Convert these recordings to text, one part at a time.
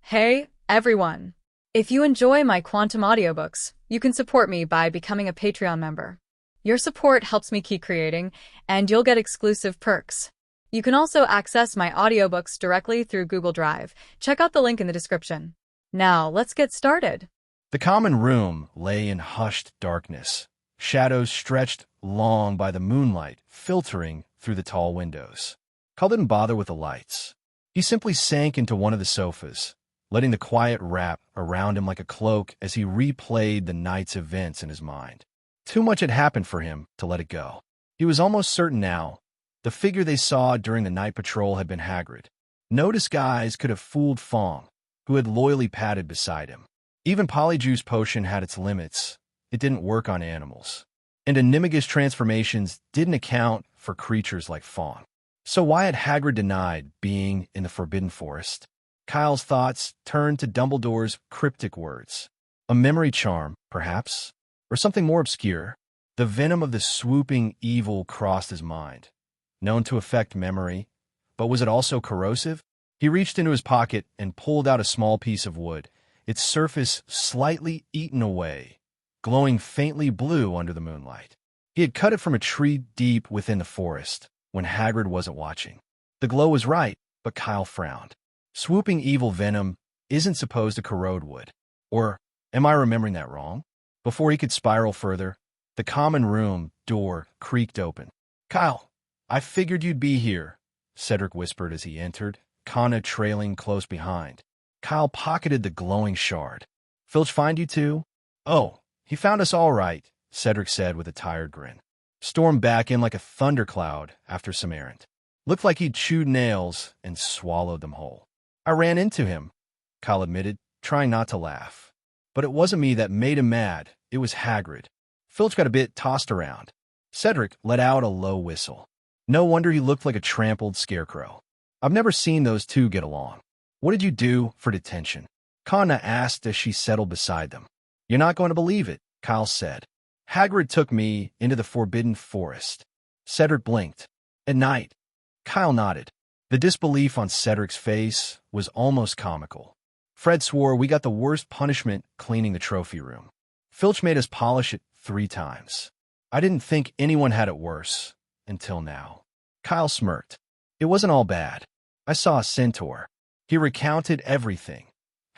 Hey, everyone! If you enjoy my quantum audiobooks, you can support me by becoming a Patreon member. Your support helps me keep creating, and you'll get exclusive perks. You can also access my audiobooks directly through Google Drive. Check out the link in the description. Now, let's get started. The common room lay in hushed darkness, shadows stretched long by the moonlight filtering through the tall windows. Carl didn't bother with the lights. He simply sank into one of the sofas, letting the quiet wrap around him like a cloak as he replayed the night's events in his mind. Too much had happened for him to let it go. He was almost certain now the figure they saw during the night patrol had been Hagrid. No disguise could have fooled Fong, who had loyally padded beside him. Even Polyjuice Potion had its limits. It didn't work on animals. And Animagus transformations didn't account for creatures like Fong. So why had Hagrid denied being in the Forbidden Forest? Kyle's thoughts turned to Dumbledore's cryptic words. A memory charm, perhaps? Or something more obscure? The venom of the swooping evil crossed his mind. Known to affect memory, but was it also corrosive? He reached into his pocket and pulled out a small piece of wood, its surface slightly eaten away, glowing faintly blue under the moonlight. He had cut it from a tree deep within the forest, when Hagrid wasn't watching. The glow was right, but Kyle frowned. Swooping evil venom isn't supposed to corrode wood. Or am I remembering that wrong? Before he could spiral further, the common room door creaked open. "Kyle, I figured you'd be here," Cedric whispered as he entered, Kana trailing close behind. Kyle pocketed the glowing shard. "Filch find you too?" "Oh, he found us all right," Cedric said with a tired grin. Stormed back in like a thundercloud after some errand. Looked like he'd chewed nails and swallowed them whole. "I ran into him," Kyle admitted, trying not to laugh. "But it wasn't me that made him mad. It was Hagrid." Filch got a bit tossed around. Cedric let out a low whistle. No wonder he looked like a trampled scarecrow. "I've never seen those two get along. What did you do for detention?" Kana asked as she settled beside them. "You're not going to believe it," Kyle said. "Hagrid took me into the Forbidden Forest." Cedric blinked. "At night?" Kyle nodded. The disbelief on Cedric's face was almost comical. "Fred swore we got the worst punishment cleaning the trophy room. Filch made us polish it 3 times. I didn't think anyone had it worse, until now." Kyle smirked. "It wasn't all bad. I saw a centaur." He recounted everything.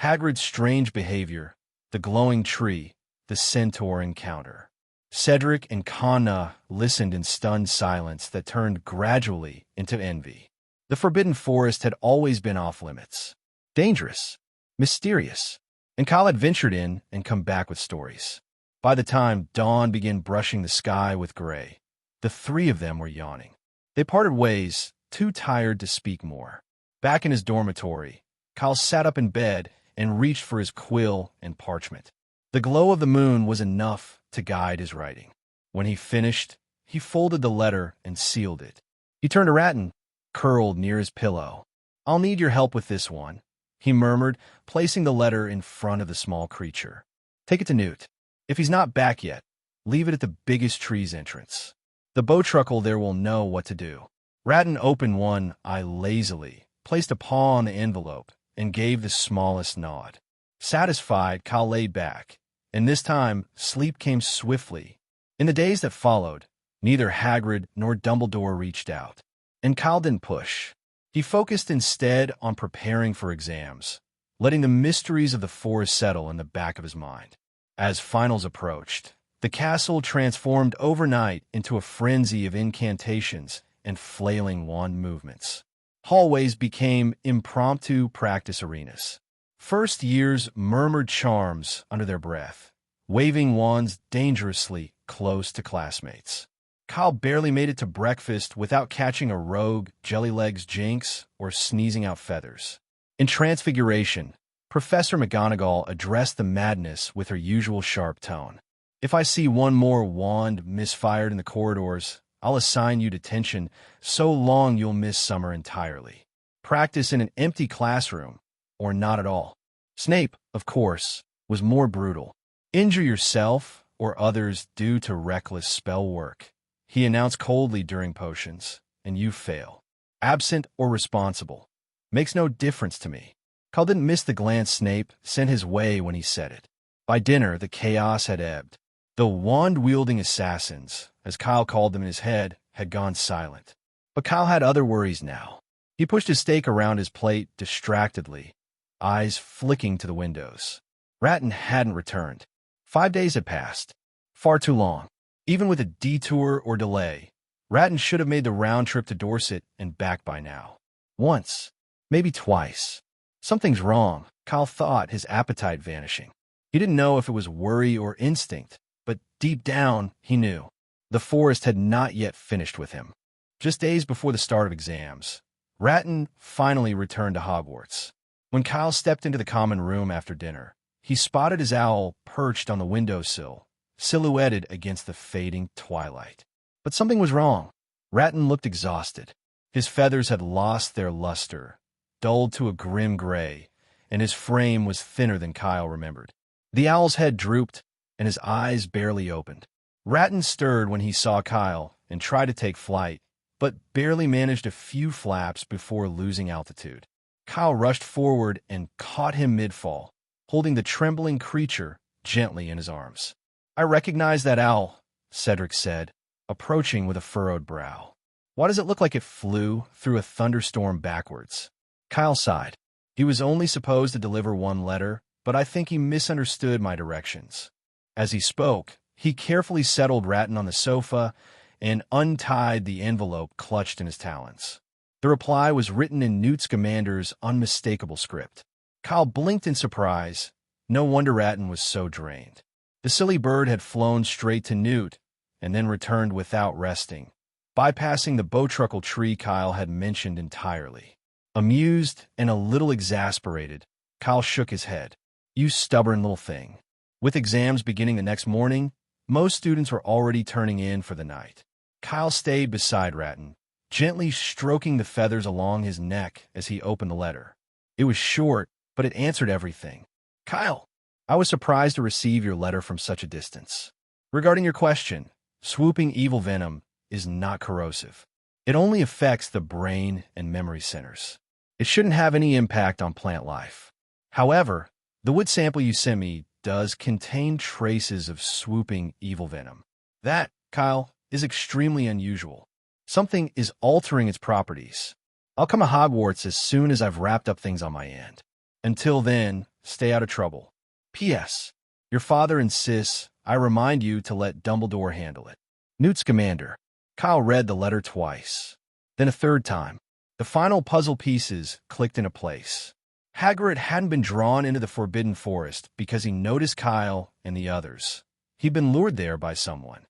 Hagrid's strange behavior, the glowing tree, the centaur encounter. Cedric and Kana listened in stunned silence that turned gradually into envy. The Forbidden Forest had always been off-limits. Dangerous. Mysterious. And Kyle had ventured in and come back with stories. By the time dawn began brushing the sky with gray, the 3 of them were yawning. They parted ways, too tired to speak more. Back in his dormitory, Kyle sat up in bed and reached for his quill and parchment. The glow of the moon was enough to guide his writing. When he finished, he folded the letter and sealed it. He turned to Ratton, curled near his pillow. "I'll need your help with this one," he murmured, placing the letter in front of the small creature. "Take it to Newt. If he's not back yet, leave it at the biggest tree's entrance. The bowtruckle there will know what to do." Ratton opened one eye lazily, placed a paw on the envelope, and gave the smallest nod. Satisfied, Kyle lay back, and this time sleep came swiftly. In the days that followed, neither Hagrid nor Dumbledore reached out, and Kyle didn't push. He focused instead on preparing for exams, letting the mysteries of the forest settle in the back of his mind. As finals approached, the castle transformed overnight into a frenzy of incantations and flailing wand movements. Hallways became impromptu practice arenas. First years murmured charms under their breath, waving wands dangerously close to classmates. Kyle barely made it to breakfast without catching a rogue Jellylegs jinx or sneezing out feathers. In Transfiguration, Professor McGonagall addressed the madness with her usual sharp tone. "If I see one more wand misfired in the corridors, I'll assign you detention so long you'll miss summer entirely. Practice in an empty classroom, or not at all." Snape, of course, was more brutal. "Injure yourself or others due to reckless spell work," he announced coldly during potions, "and you fail. Absent or responsible. Makes no difference to me." Kyle didn't miss the glance Snape sent his way when he said it. By dinner, the chaos had ebbed. The wand-wielding assassins, as Kyle called them in his head, had gone silent. But Kyle had other worries now. He pushed his steak around his plate distractedly, eyes flicking to the windows. Ratton hadn't returned. 5 days had passed. Far too long. Even with a detour or delay, Ratton should have made the round trip to Dorset and back by now. Once, maybe twice. Something's wrong, Kyle thought, his appetite vanishing. He didn't know if it was worry or instinct, but deep down, he knew. The forest had not yet finished with him. Just days before the start of exams, Ratton finally returned to Hogwarts. When Kyle stepped into the common room after dinner, he spotted his owl perched on the windowsill, silhouetted against the fading twilight. But something was wrong. Ratton looked exhausted. His feathers had lost their luster, dulled to a grim gray, and his frame was thinner than Kyle remembered. The owl's head drooped, and his eyes barely opened. Ratton stirred when he saw Kyle and tried to take flight, but barely managed a few flaps before losing altitude. Kyle rushed forward and caught him mid-fall, holding the trembling creature gently in his arms. "I recognize that owl," Cedric said, approaching with a furrowed brow. "Why does it look like it flew through a thunderstorm backwards?" Kyle sighed. "He was only supposed to deliver one letter, but I think he misunderstood my directions." As he spoke, he carefully settled Ratton on the sofa and untied the envelope clutched in his talons. The reply was written in Newt Scamander's unmistakable script. Kyle blinked in surprise. No wonder Ratton was so drained. The silly bird had flown straight to Newt and then returned without resting, bypassing the bowtruckle tree Kyle had mentioned entirely. Amused and a little exasperated, Kyle shook his head. "You stubborn little thing." With exams beginning the next morning, most students were already turning in for the night. Kyle stayed beside Ratton, gently stroking the feathers along his neck as he opened the letter. It was short, but it answered everything. "Kyle, I was surprised to receive your letter from such a distance. Regarding your question, swooping evil venom is not corrosive. It only affects the brain and memory centers. It shouldn't have any impact on plant life. However, the wood sample you sent me does contain traces of swooping evil venom. That, Kyle, is extremely unusual. Something is altering its properties. I'll come to Hogwarts as soon as I've wrapped up things on my end. Until then, stay out of trouble. P.S. Your father insists I remind you to let Dumbledore handle it. Newt Scamander." Kyle read the letter twice, then a third time. The final puzzle pieces clicked into place. Hagrid hadn't been drawn into the Forbidden Forest because he noticed Kyle and the others. He'd been lured there by someone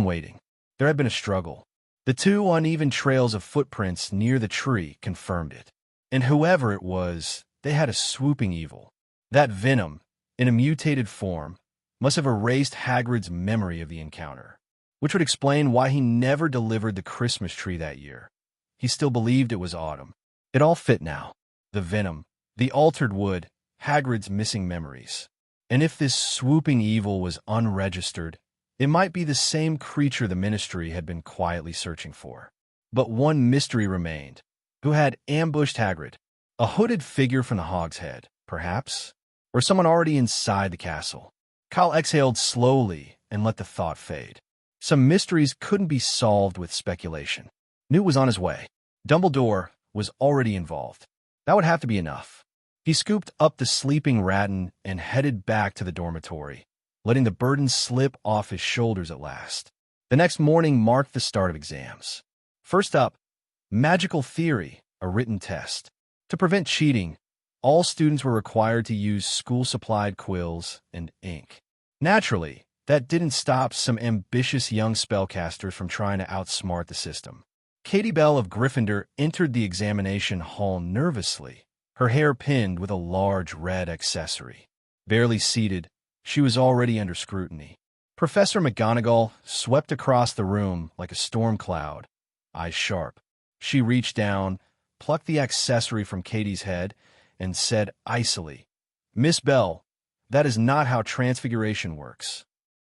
waiting. There had been a struggle. The two uneven trails of footprints near the tree confirmed it. And whoever it was, they had a swooping evil. That venom, in a mutated form, must have erased Hagrid's memory of the encounter, which would explain why he never delivered the Christmas tree that year. He still believed it was autumn. It all fit now. The venom, the altered wood, Hagrid's missing memories. And if this swooping evil was unregistered, it might be the same creature the Ministry had been quietly searching for. But one mystery remained. Who had ambushed Hagrid? A hooded figure from the Hog's Head, perhaps? Or someone already inside the castle? Kyle exhaled slowly and let the thought fade. Some mysteries couldn't be solved with speculation. Newt was on his way. Dumbledore was already involved. That would have to be enough. He scooped up the sleeping Ratton and headed back to the dormitory, letting the burden slip off his shoulders at last. The next morning marked the start of exams. First up, Magical Theory, a written test. To prevent cheating, all students were required to use school-supplied quills and ink. Naturally, that didn't stop some ambitious young spellcasters from trying to outsmart the system. Katie Bell of Gryffindor entered the examination hall nervously, her hair pinned with a large red accessory. Barely seated, she was already under scrutiny. Professor McGonagall swept across the room like a storm cloud, eyes sharp. She reached down, plucked the accessory from Katie's head, and said icily, "Miss Bell, that is not how transfiguration works."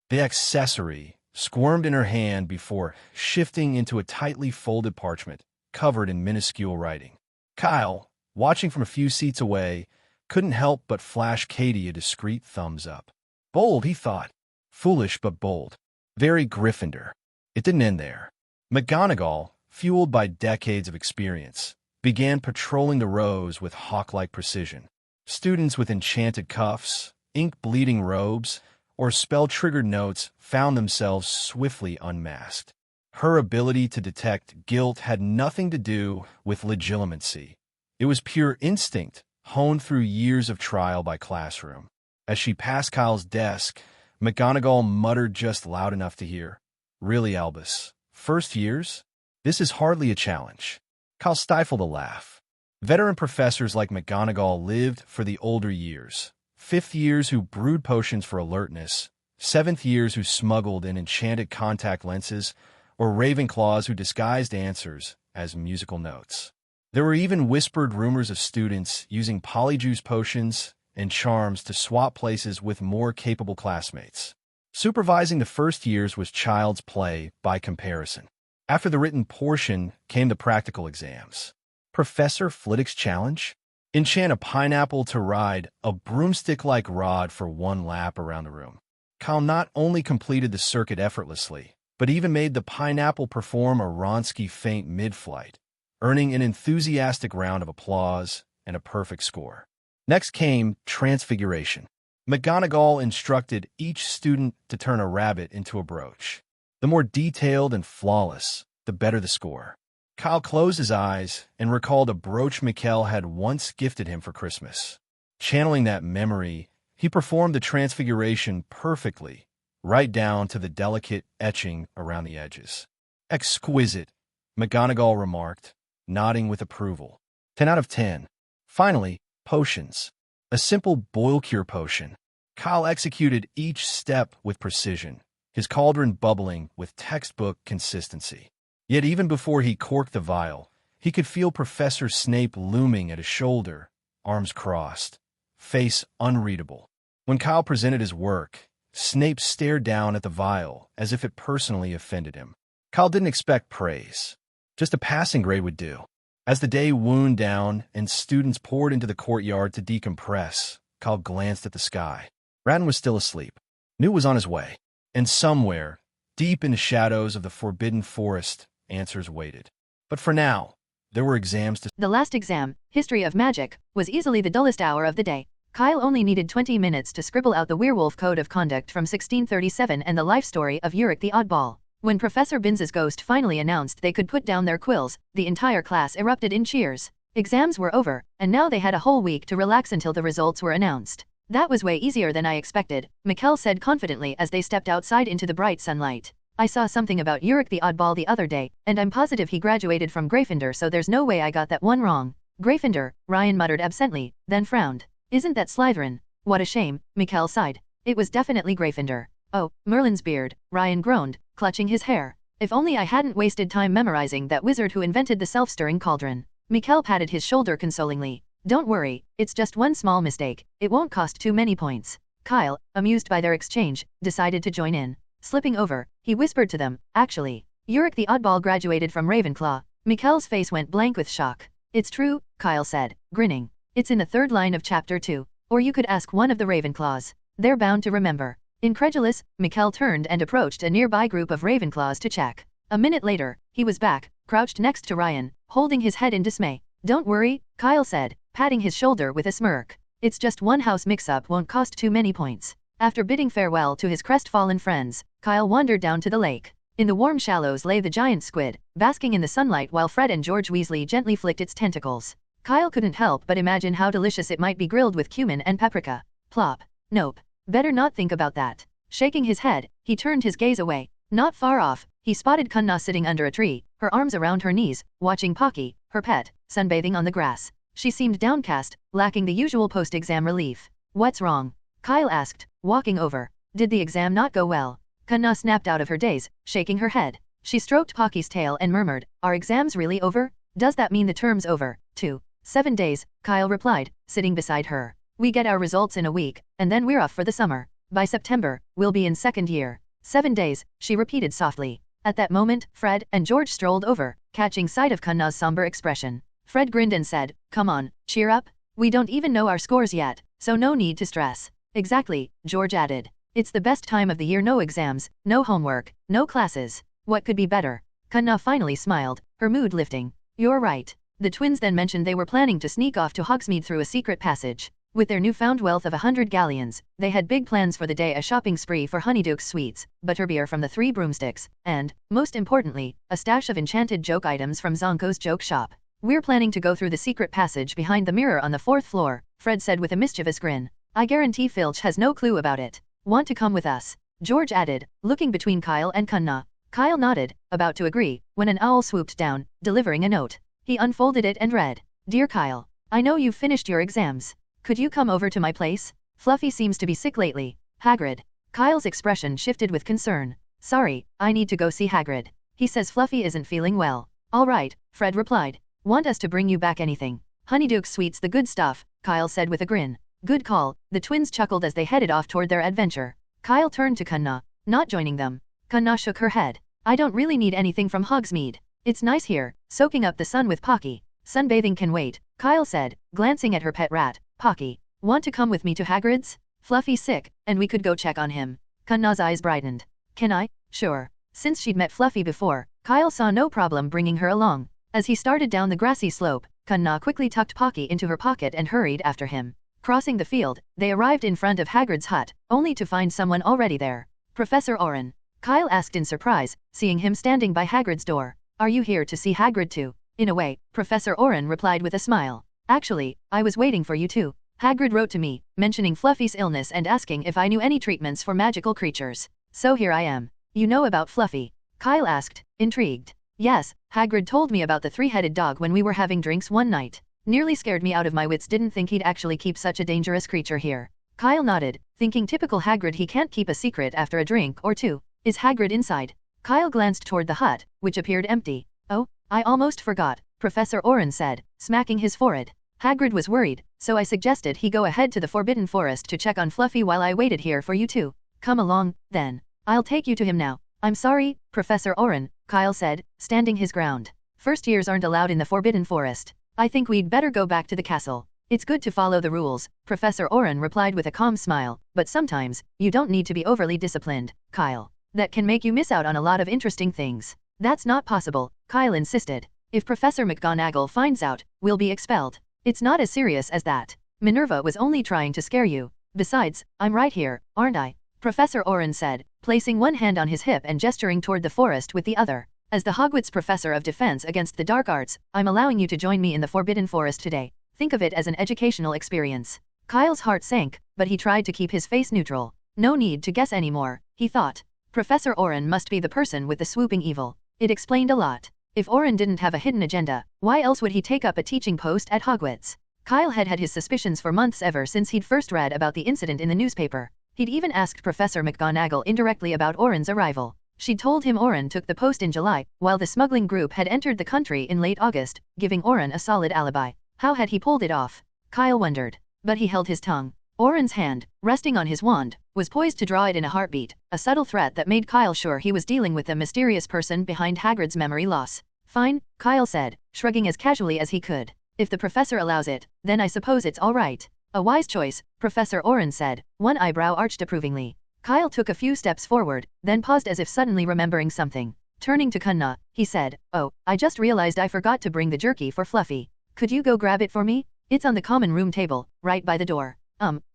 The accessory squirmed in her hand before shifting into a tightly folded parchment covered in minuscule writing. Kyle, watching from a few seats away, couldn't help but flash Katie a discreet thumbs up. Bold, he thought. Foolish but bold. Very Gryffindor. It didn't end there. McGonagall, fueled by decades of experience, began patrolling the rows with hawk-like precision. Students with enchanted cuffs, ink-bleeding robes, or spell-triggered notes found themselves swiftly unmasked. Her ability to detect guilt had nothing to do with legitimacy. It was pure instinct, honed through years of trial by classroom. As she passed Kyle's desk, McGonagall muttered just loud enough to hear, "Really, Albus? First years? This is hardly a challenge." Kyle stifled a laugh. Veteran professors like McGonagall lived for the older years. Fifth years who brewed potions for alertness, seventh years who smuggled in enchanted contact lenses, or Ravenclaws who disguised answers as musical notes. There were even whispered rumors of students using polyjuice potions and charms to swap places with more capable classmates. Supervising the first years was child's play by comparison. After the written portion came the practical exams. Professor Flitwick's challenge? Enchant a pineapple to ride a broomstick-like rod for one lap around the room. Kyle not only completed the circuit effortlessly, but even made the pineapple perform a Ronsky feint mid-flight, earning an enthusiastic round of applause and a perfect score. Next came Transfiguration. McGonagall instructed each student to turn a rabbit into a brooch. The more detailed and flawless, the better the score. Kyle closed his eyes and recalled a brooch Mikkel had once gifted him for Christmas. Channeling that memory, he performed the Transfiguration perfectly, right down to the delicate etching around the edges. "Exquisite," McGonagall remarked, nodding with approval. 10 out of 10. Finally, potions. A simple boil-cure potion. Kyle executed each step with precision, his cauldron bubbling with textbook consistency. Yet even before he corked the vial, he could feel Professor Snape looming at his shoulder, arms crossed, face unreadable. When Kyle presented his work, Snape stared down at the vial as if it personally offended him. Kyle didn't expect praise. Just a passing grade would do. As the day wound down and students poured into the courtyard to decompress, Kyle glanced at the sky. Radin was still asleep. Newt was on his way. And somewhere, deep in the shadows of the Forbidden Forest, answers waited. But for now, there were exams to... The last exam, History of Magic, was easily the dullest hour of the day. Kyle only needed 20 minutes to scribble out the Werewolf Code of Conduct from 1637 and the life story of Uric the Oddball. When Professor Binz's ghost finally announced they could put down their quills, the entire class erupted in cheers. Exams were over, and now they had a whole week to relax until the results were announced. "That was way easier than I expected," Mikkel said confidently as they stepped outside into the bright sunlight. "I saw something about Uric the Oddball the other day, and I'm positive he graduated from Gryffindor, so there's no way I got that one wrong." "Gryffindor," Ryan muttered absently, then frowned. "Isn't that Slytherin?" "What a shame," Mikkel sighed. "It was definitely Gryffindor." "Oh, Merlin's beard," Ryan groaned, clutching his hair. "If only I hadn't wasted time memorizing that wizard who invented the self-stirring cauldron." Mikkel patted his shoulder consolingly. "Don't worry, it's just one small mistake. It won't cost too many points." Kyle, amused by their exchange, decided to join in. Slipping over, he whispered to them, "Actually, Uric the Oddball graduated from Ravenclaw." Mikkel's face went blank with shock. "It's true," Kyle said, grinning. "It's in the third line of chapter 2. Or you could ask one of the Ravenclaws. They're bound to remember." Incredulous, Mikkel turned and approached a nearby group of Ravenclaws to check. A minute later, he was back, crouched next to Ryan, holding his head in dismay. "Don't worry," Kyle said, patting his shoulder with a smirk. "It's just one house mix-up, won't cost too many points." After bidding farewell to his crestfallen friends, Kyle wandered down to the lake. In the warm shallows lay the giant squid, basking in the sunlight while Fred and George Weasley gently flicked its tentacles. Kyle couldn't help but imagine how delicious it might be grilled with cumin and paprika. Plop. "Nope. Better not think about that." Shaking his head, he turned his gaze away. Not far off, he spotted Kunna sitting under a tree, her arms around her knees, watching Pocky, her pet, sunbathing on the grass. She seemed downcast, lacking the usual post-exam relief. "What's wrong?" Kyle asked, walking over. "Did the exam not go well?" Kunna snapped out of her daze, shaking her head. She stroked Pocky's tail and murmured, "Are exams really over? Does that mean the term's over, too?" 7 days, Kyle replied, sitting beside her. "We get our results in a week, and then we're off for the summer. By September, we'll be in second year." 7 days, she repeated softly. At that moment, Fred and George strolled over, catching sight of Kunna's somber expression. Fred grinned and said, "Come on, cheer up." We don't even know our scores yet, so no need to stress. Exactly, George added. It's the best time of the year, no exams, no homework, no classes. What could be better? Kanna finally smiled, her mood lifting. You're right. The twins then mentioned they were planning to sneak off to Hogsmeade through a secret passage. With their newfound wealth of 100 galleons, they had big plans for the day, a shopping spree for Honeyduke's sweets, butterbeer from the Three Broomsticks, and, most importantly, a stash of enchanted joke items from Zonko's joke shop. We're planning to go through the secret passage behind the mirror on the 4th floor, Fred said with a mischievous grin. I guarantee Filch has no clue about it. Want to come with us? George added, looking between Kyle and Kanna. Kyle nodded, about to agree, when an owl swooped down, delivering a note. He unfolded it and read, Dear Kyle, I know you've finished your exams. Could you come over to my place? Fluffy seems to be sick lately. Hagrid. Kyle's expression shifted with concern. Sorry, I need to go see Hagrid. He says Fluffy isn't feeling well. All right, Fred replied. Want us to bring you back anything? Honeyduke's sweets, the good stuff, Kyle said with a grin. Good call, the twins chuckled as they headed off toward their adventure. Kyle turned to Kanna, not joining them. Kanna shook her head. I don't really need anything from Hogsmeade. It's nice here, soaking up the sun with Pocky. Sunbathing can wait, Kyle said, glancing at her pet rat, Pocky. Want to come with me to Hagrid's? Fluffy's sick, and we could go check on him. Kanna's eyes brightened. Can I? Sure. Since she'd met Fluffy before, Kyle saw no problem bringing her along. As he started down the grassy slope, Kanna quickly tucked Pocky into her pocket and hurried after him. Crossing the field, they arrived in front of Hagrid's hut, only to find someone already there. Professor Oren. Kyle asked in surprise, seeing him standing by Hagrid's door. Are you here to see Hagrid too? In a way, Professor Oren replied with a smile. Actually, I was waiting for you too. Hagrid wrote to me, mentioning Fluffy's illness and asking if I knew any treatments for magical creatures. So here I am. You know about Fluffy? Kyle asked, intrigued. Yes, Hagrid told me about the three-headed dog when we were having drinks one night. Nearly scared me out of my wits, didn't think he'd actually keep such a dangerous creature here. Kyle nodded, thinking typical Hagrid, he can't keep a secret after a drink or two. Is Hagrid inside? Kyle glanced toward the hut, which appeared empty. Oh, I almost forgot, Professor Oren said, smacking his forehead. Hagrid was worried, so I suggested he go ahead to the Forbidden Forest to check on Fluffy while I waited here for you two. Come along, then. I'll take you to him now. I'm sorry, Professor Oren, Kyle said, standing his ground. First years aren't allowed in the Forbidden Forest. I think we'd better go back to the castle. It's good to follow the rules, Professor Oren replied with a calm smile, but sometimes, you don't need to be overly disciplined, Kyle. That can make you miss out on a lot of interesting things. That's not possible, Kyle insisted. If Professor McGonagall finds out, we'll be expelled. It's not as serious as that. Minerva was only trying to scare you. Besides, I'm right here, aren't I? Professor Oren said, placing one hand on his hip and gesturing toward the forest with the other. As the Hogwarts Professor of Defense against the Dark Arts, I'm allowing you to join me in the Forbidden Forest today. Think of it as an educational experience. Kyle's heart sank, but he tried to keep his face neutral. No need to guess anymore, he thought. Professor Oren must be the person with the swooping evil. It explained a lot. If Oren didn't have a hidden agenda, why else would he take up a teaching post at Hogwarts? Kyle had had his suspicions for months, ever since he'd first read about the incident in the newspaper. He'd even asked Professor McGonagall indirectly about Oren's arrival. She'd told him Oren took the post in July, while the smuggling group had entered the country in late August, giving Oren a solid alibi. How had he pulled it off? Kyle wondered. But he held his tongue. Oren's hand, resting on his wand, was poised to draw it in a heartbeat, a subtle threat that made Kyle sure he was dealing with the mysterious person behind Hagrid's memory loss. Fine, Kyle said, shrugging as casually as he could. If the professor allows it, then I suppose it's all right. A wise choice, Professor Oren said, one eyebrow arched approvingly. Kyle took a few steps forward, then paused as if suddenly remembering something. Turning to Kanna, he said, Oh, I just realized I forgot to bring the jerky for Fluffy. Could you go grab it for me? It's on the common room table, right by the door.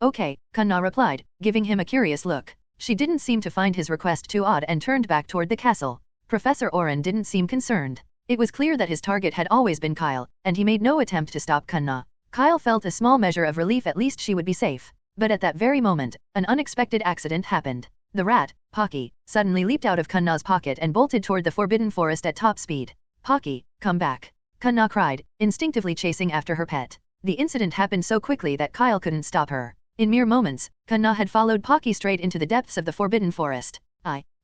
Okay, Kanna replied, giving him a curious look. She didn't seem to find his request too odd and turned back toward the castle. Professor Oren didn't seem concerned. It was clear that his target had always been Kyle, and he made no attempt to stop Kanna. Kyle felt a small measure of relief, at least she would be safe. But at that very moment, an unexpected accident happened. The rat, Pocky, suddenly leaped out of Kanna's pocket and bolted toward the Forbidden Forest at top speed. Pocky, come back. Kanna cried, instinctively chasing after her pet. The incident happened so quickly that Kyle couldn't stop her. In mere moments, Kanna had followed Pocky straight into the depths of the Forbidden Forest.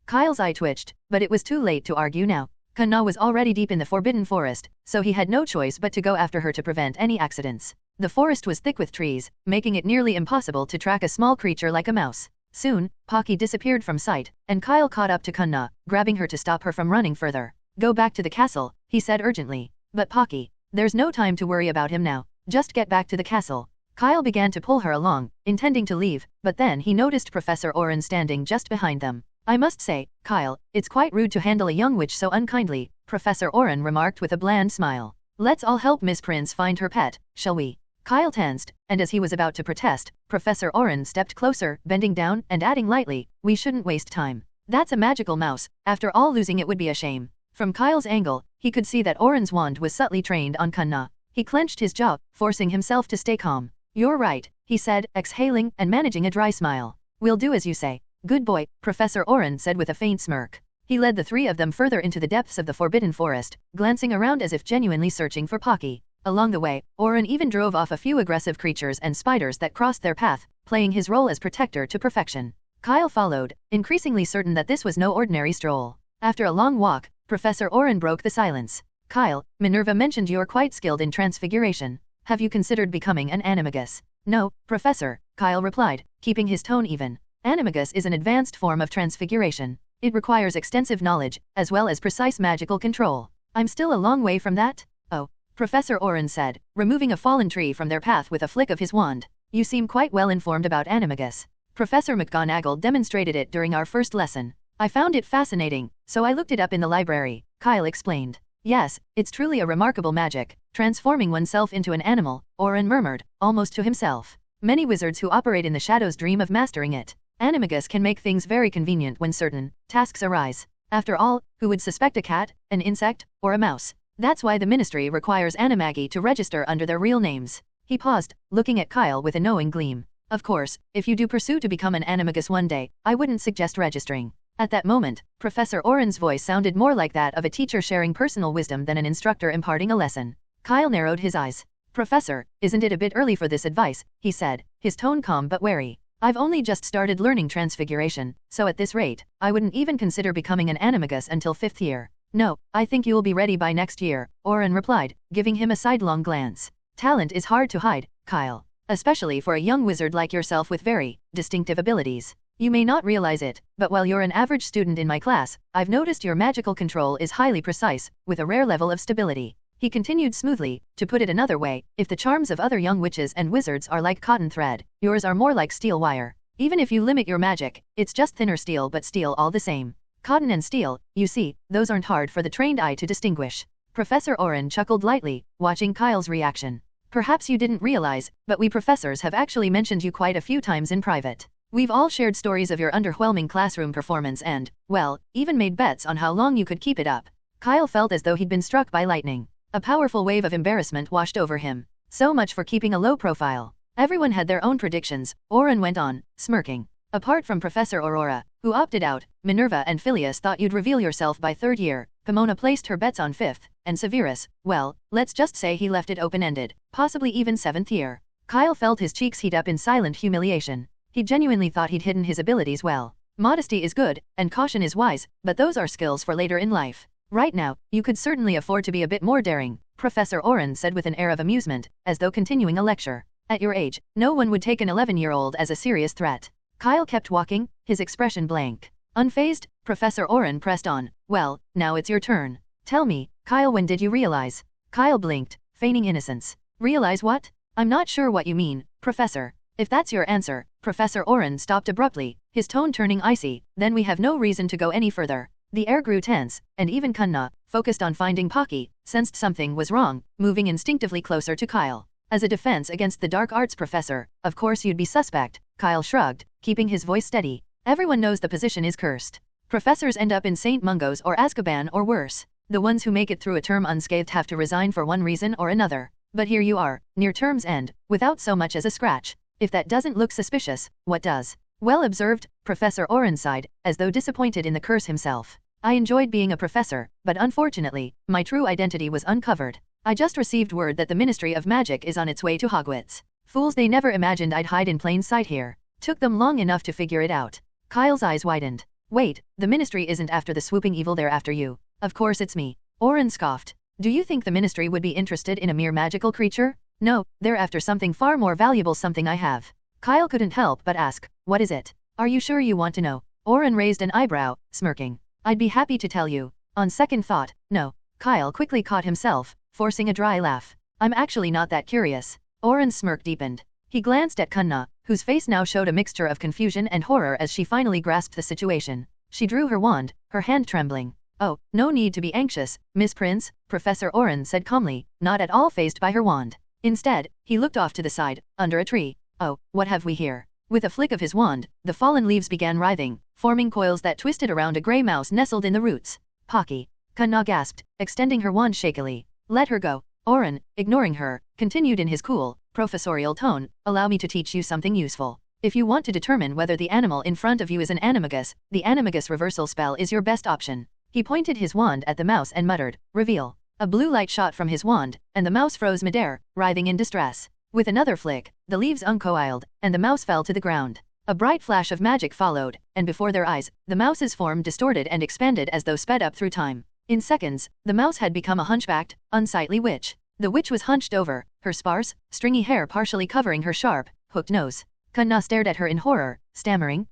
Kyle's eye twitched, but it was too late to argue now. Kanna was already deep in the Forbidden Forest, so he had no choice but to go after her to prevent any accidents. The forest was thick with trees, making it nearly impossible to track a small creature like a mouse. Soon, Pocky disappeared from sight, and Kyle caught up to Kanna, grabbing her to stop her from running further. Go back to the castle, he said urgently. But Pocky, there's no time to worry about him now. Just get back to the castle. Kyle began to pull her along, intending to leave, but then he noticed Professor Oren standing just behind them. I must say, Kyle, it's quite rude to handle a young witch so unkindly, Professor Oren remarked with a bland smile. Let's all help Miss Prince find her pet, shall we? Kyle tensed, and as he was about to protest, Professor Oren stepped closer, bending down and adding lightly, we shouldn't waste time. That's a magical mouse, after all losing it would be a shame. From Kyle's angle, he could see that Oren's wand was subtly trained on Kunna. He clenched his jaw, forcing himself to stay calm. You're right, he said, exhaling and managing a dry smile. We'll do as you say. Good boy, Professor Oren said with a faint smirk. He led the three of them further into the depths of the Forbidden Forest, glancing around as if genuinely searching for Pocky. Along the way, Oren even drove off a few aggressive creatures and spiders that crossed their path, playing his role as protector to perfection. Kyle followed, increasingly certain that this was no ordinary stroll. After a long walk, Professor Oren broke the silence. Kyle, Minerva mentioned you're quite skilled in transfiguration. Have you considered becoming an animagus? No, Professor, Kyle replied, keeping his tone even. Animagus is an advanced form of transfiguration. It requires extensive knowledge, as well as precise magical control. I'm still a long way from that? Oh, Professor Oren said, removing a fallen tree from their path with a flick of his wand. You seem quite well informed about animagus. Professor McGonagall demonstrated it during our first lesson. I found it fascinating, so I looked it up in the library, Kyle explained. Yes, it's truly a remarkable magic, transforming oneself into an animal, Oren murmured, almost to himself. Many wizards who operate in the shadows dream of mastering it. Animagus can make things very convenient when certain tasks arise. After all, who would suspect a cat, an insect, or a mouse? That's why the ministry requires animagi to register under their real names. He paused, looking at Kyle with a knowing gleam. Of course, if you do pursue to become an animagus one day, I wouldn't suggest registering. At that moment, Professor Oren's voice sounded more like that of a teacher sharing personal wisdom than an instructor imparting a lesson. Kyle narrowed his eyes. Professor, isn't it a bit early for this advice? He said, his tone calm but wary. I've only just started learning transfiguration, so at this rate, I wouldn't even consider becoming an animagus until 5th year. No, I think you'll be ready by next year, Oren replied, giving him a sidelong glance. Talent is hard to hide, Kyle. Especially for a young wizard like yourself with very distinctive abilities. You may not realize it, but while you're an average student in my class, I've noticed your magical control is highly precise, with a rare level of stability. He continued smoothly, to put it another way, if the charms of other young witches and wizards are like cotton thread, yours are more like steel wire. Even if you limit your magic, it's just thinner steel but steel all the same. Cotton and steel, you see, those aren't hard for the trained eye to distinguish. Professor Oren chuckled lightly, watching Kyle's reaction. Perhaps you didn't realize, but we professors have actually mentioned you quite a few times in private. We've all shared stories of your underwhelming classroom performance and, well, even made bets on how long you could keep it up. Kyle felt as though he'd been struck by lightning. A powerful wave of embarrassment washed over him. So much for keeping a low profile. Everyone had their own predictions, Oren went on, smirking. Apart from Professor Aurora, who opted out, Minerva and Phileas thought you'd reveal yourself by 3rd year, Pomona placed her bets on 5th, and Severus, well, let's just say he left it open-ended, possibly even 7th year. Kyle felt his cheeks heat up in silent humiliation. He genuinely thought he'd hidden his abilities well. Modesty is good, and caution is wise, but those are skills for later in life. Right now, you could certainly afford to be a bit more daring, Professor Oren said with an air of amusement, as though continuing a lecture. At your age, no one would take an 11-year-old as a serious threat. Kyle kept walking, his expression blank. Unfazed, Professor Oren pressed on. Well, now it's your turn. Tell me, Kyle, when did you realize? Kyle blinked, feigning innocence. Realize what? I'm not sure what you mean, Professor. If that's your answer, Professor Oren stopped abruptly, his tone turning icy, then we have no reason to go any further. The air grew tense, and even Kunna, focused on finding Pocky, sensed something was wrong, moving instinctively closer to Kyle. As a defense against the dark arts professor, of course you'd be suspect, Kyle shrugged, keeping his voice steady. Everyone knows the position is cursed. Professors end up in St. Mungo's or Azkaban or worse. The ones who make it through a term unscathed have to resign for one reason or another. But here you are, near term's end, without so much as a scratch. If that doesn't look suspicious, what does? Well observed, Professor Oren sighed, as though disappointed in the curse himself. I enjoyed being a professor, but unfortunately, my true identity was uncovered. I just received word that the Ministry of Magic is on its way to Hogwarts. Fools, they never imagined I'd hide in plain sight here. Took them long enough to figure it out. Kyle's eyes widened. Wait, the Ministry isn't after the swooping evil, they're after you. Of course it's me. Oren scoffed. Do you think the Ministry would be interested in a mere magical creature? No, they're after something far more valuable, something I have. Kyle couldn't help but ask, what is it? Are you sure you want to know? Oren raised an eyebrow, smirking. I'd be happy to tell you. On second thought, no. Kyle quickly caught himself, forcing a dry laugh. I'm actually not that curious. Oren's smirk deepened. He glanced at Kunna, whose face now showed a mixture of confusion and horror as she finally grasped the situation. She drew her wand, her hand trembling. "Oh, no need to be anxious, Miss Prince," Professor Oren said calmly, not at all fazed by her wand. Instead, he looked off to the side, under a tree. "Oh, what have we here?" With a flick of his wand, the fallen leaves began writhing, forming coils that twisted around a grey mouse nestled in the roots. "Pocky," Kunna gasped, extending her wand shakily. "Let her go." Oren, ignoring her, continued in his cool, professorial tone, "Allow me to teach you something useful. If you want to determine whether the animal in front of you is an animagus, the animagus reversal spell is your best option." He pointed his wand at the mouse and muttered, "Reveal." A blue light shot from his wand, and the mouse froze midair, writhing in distress. With another flick, the leaves uncoiled, and the mouse fell to the ground. A bright flash of magic followed, and before their eyes, the mouse's form distorted and expanded as though sped up through time. In seconds, the mouse had become a hunchbacked, unsightly witch. The witch was hunched over, her sparse, stringy hair partially covering her sharp, hooked nose. Kunna stared at her in horror, stammering,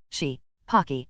"Pocky.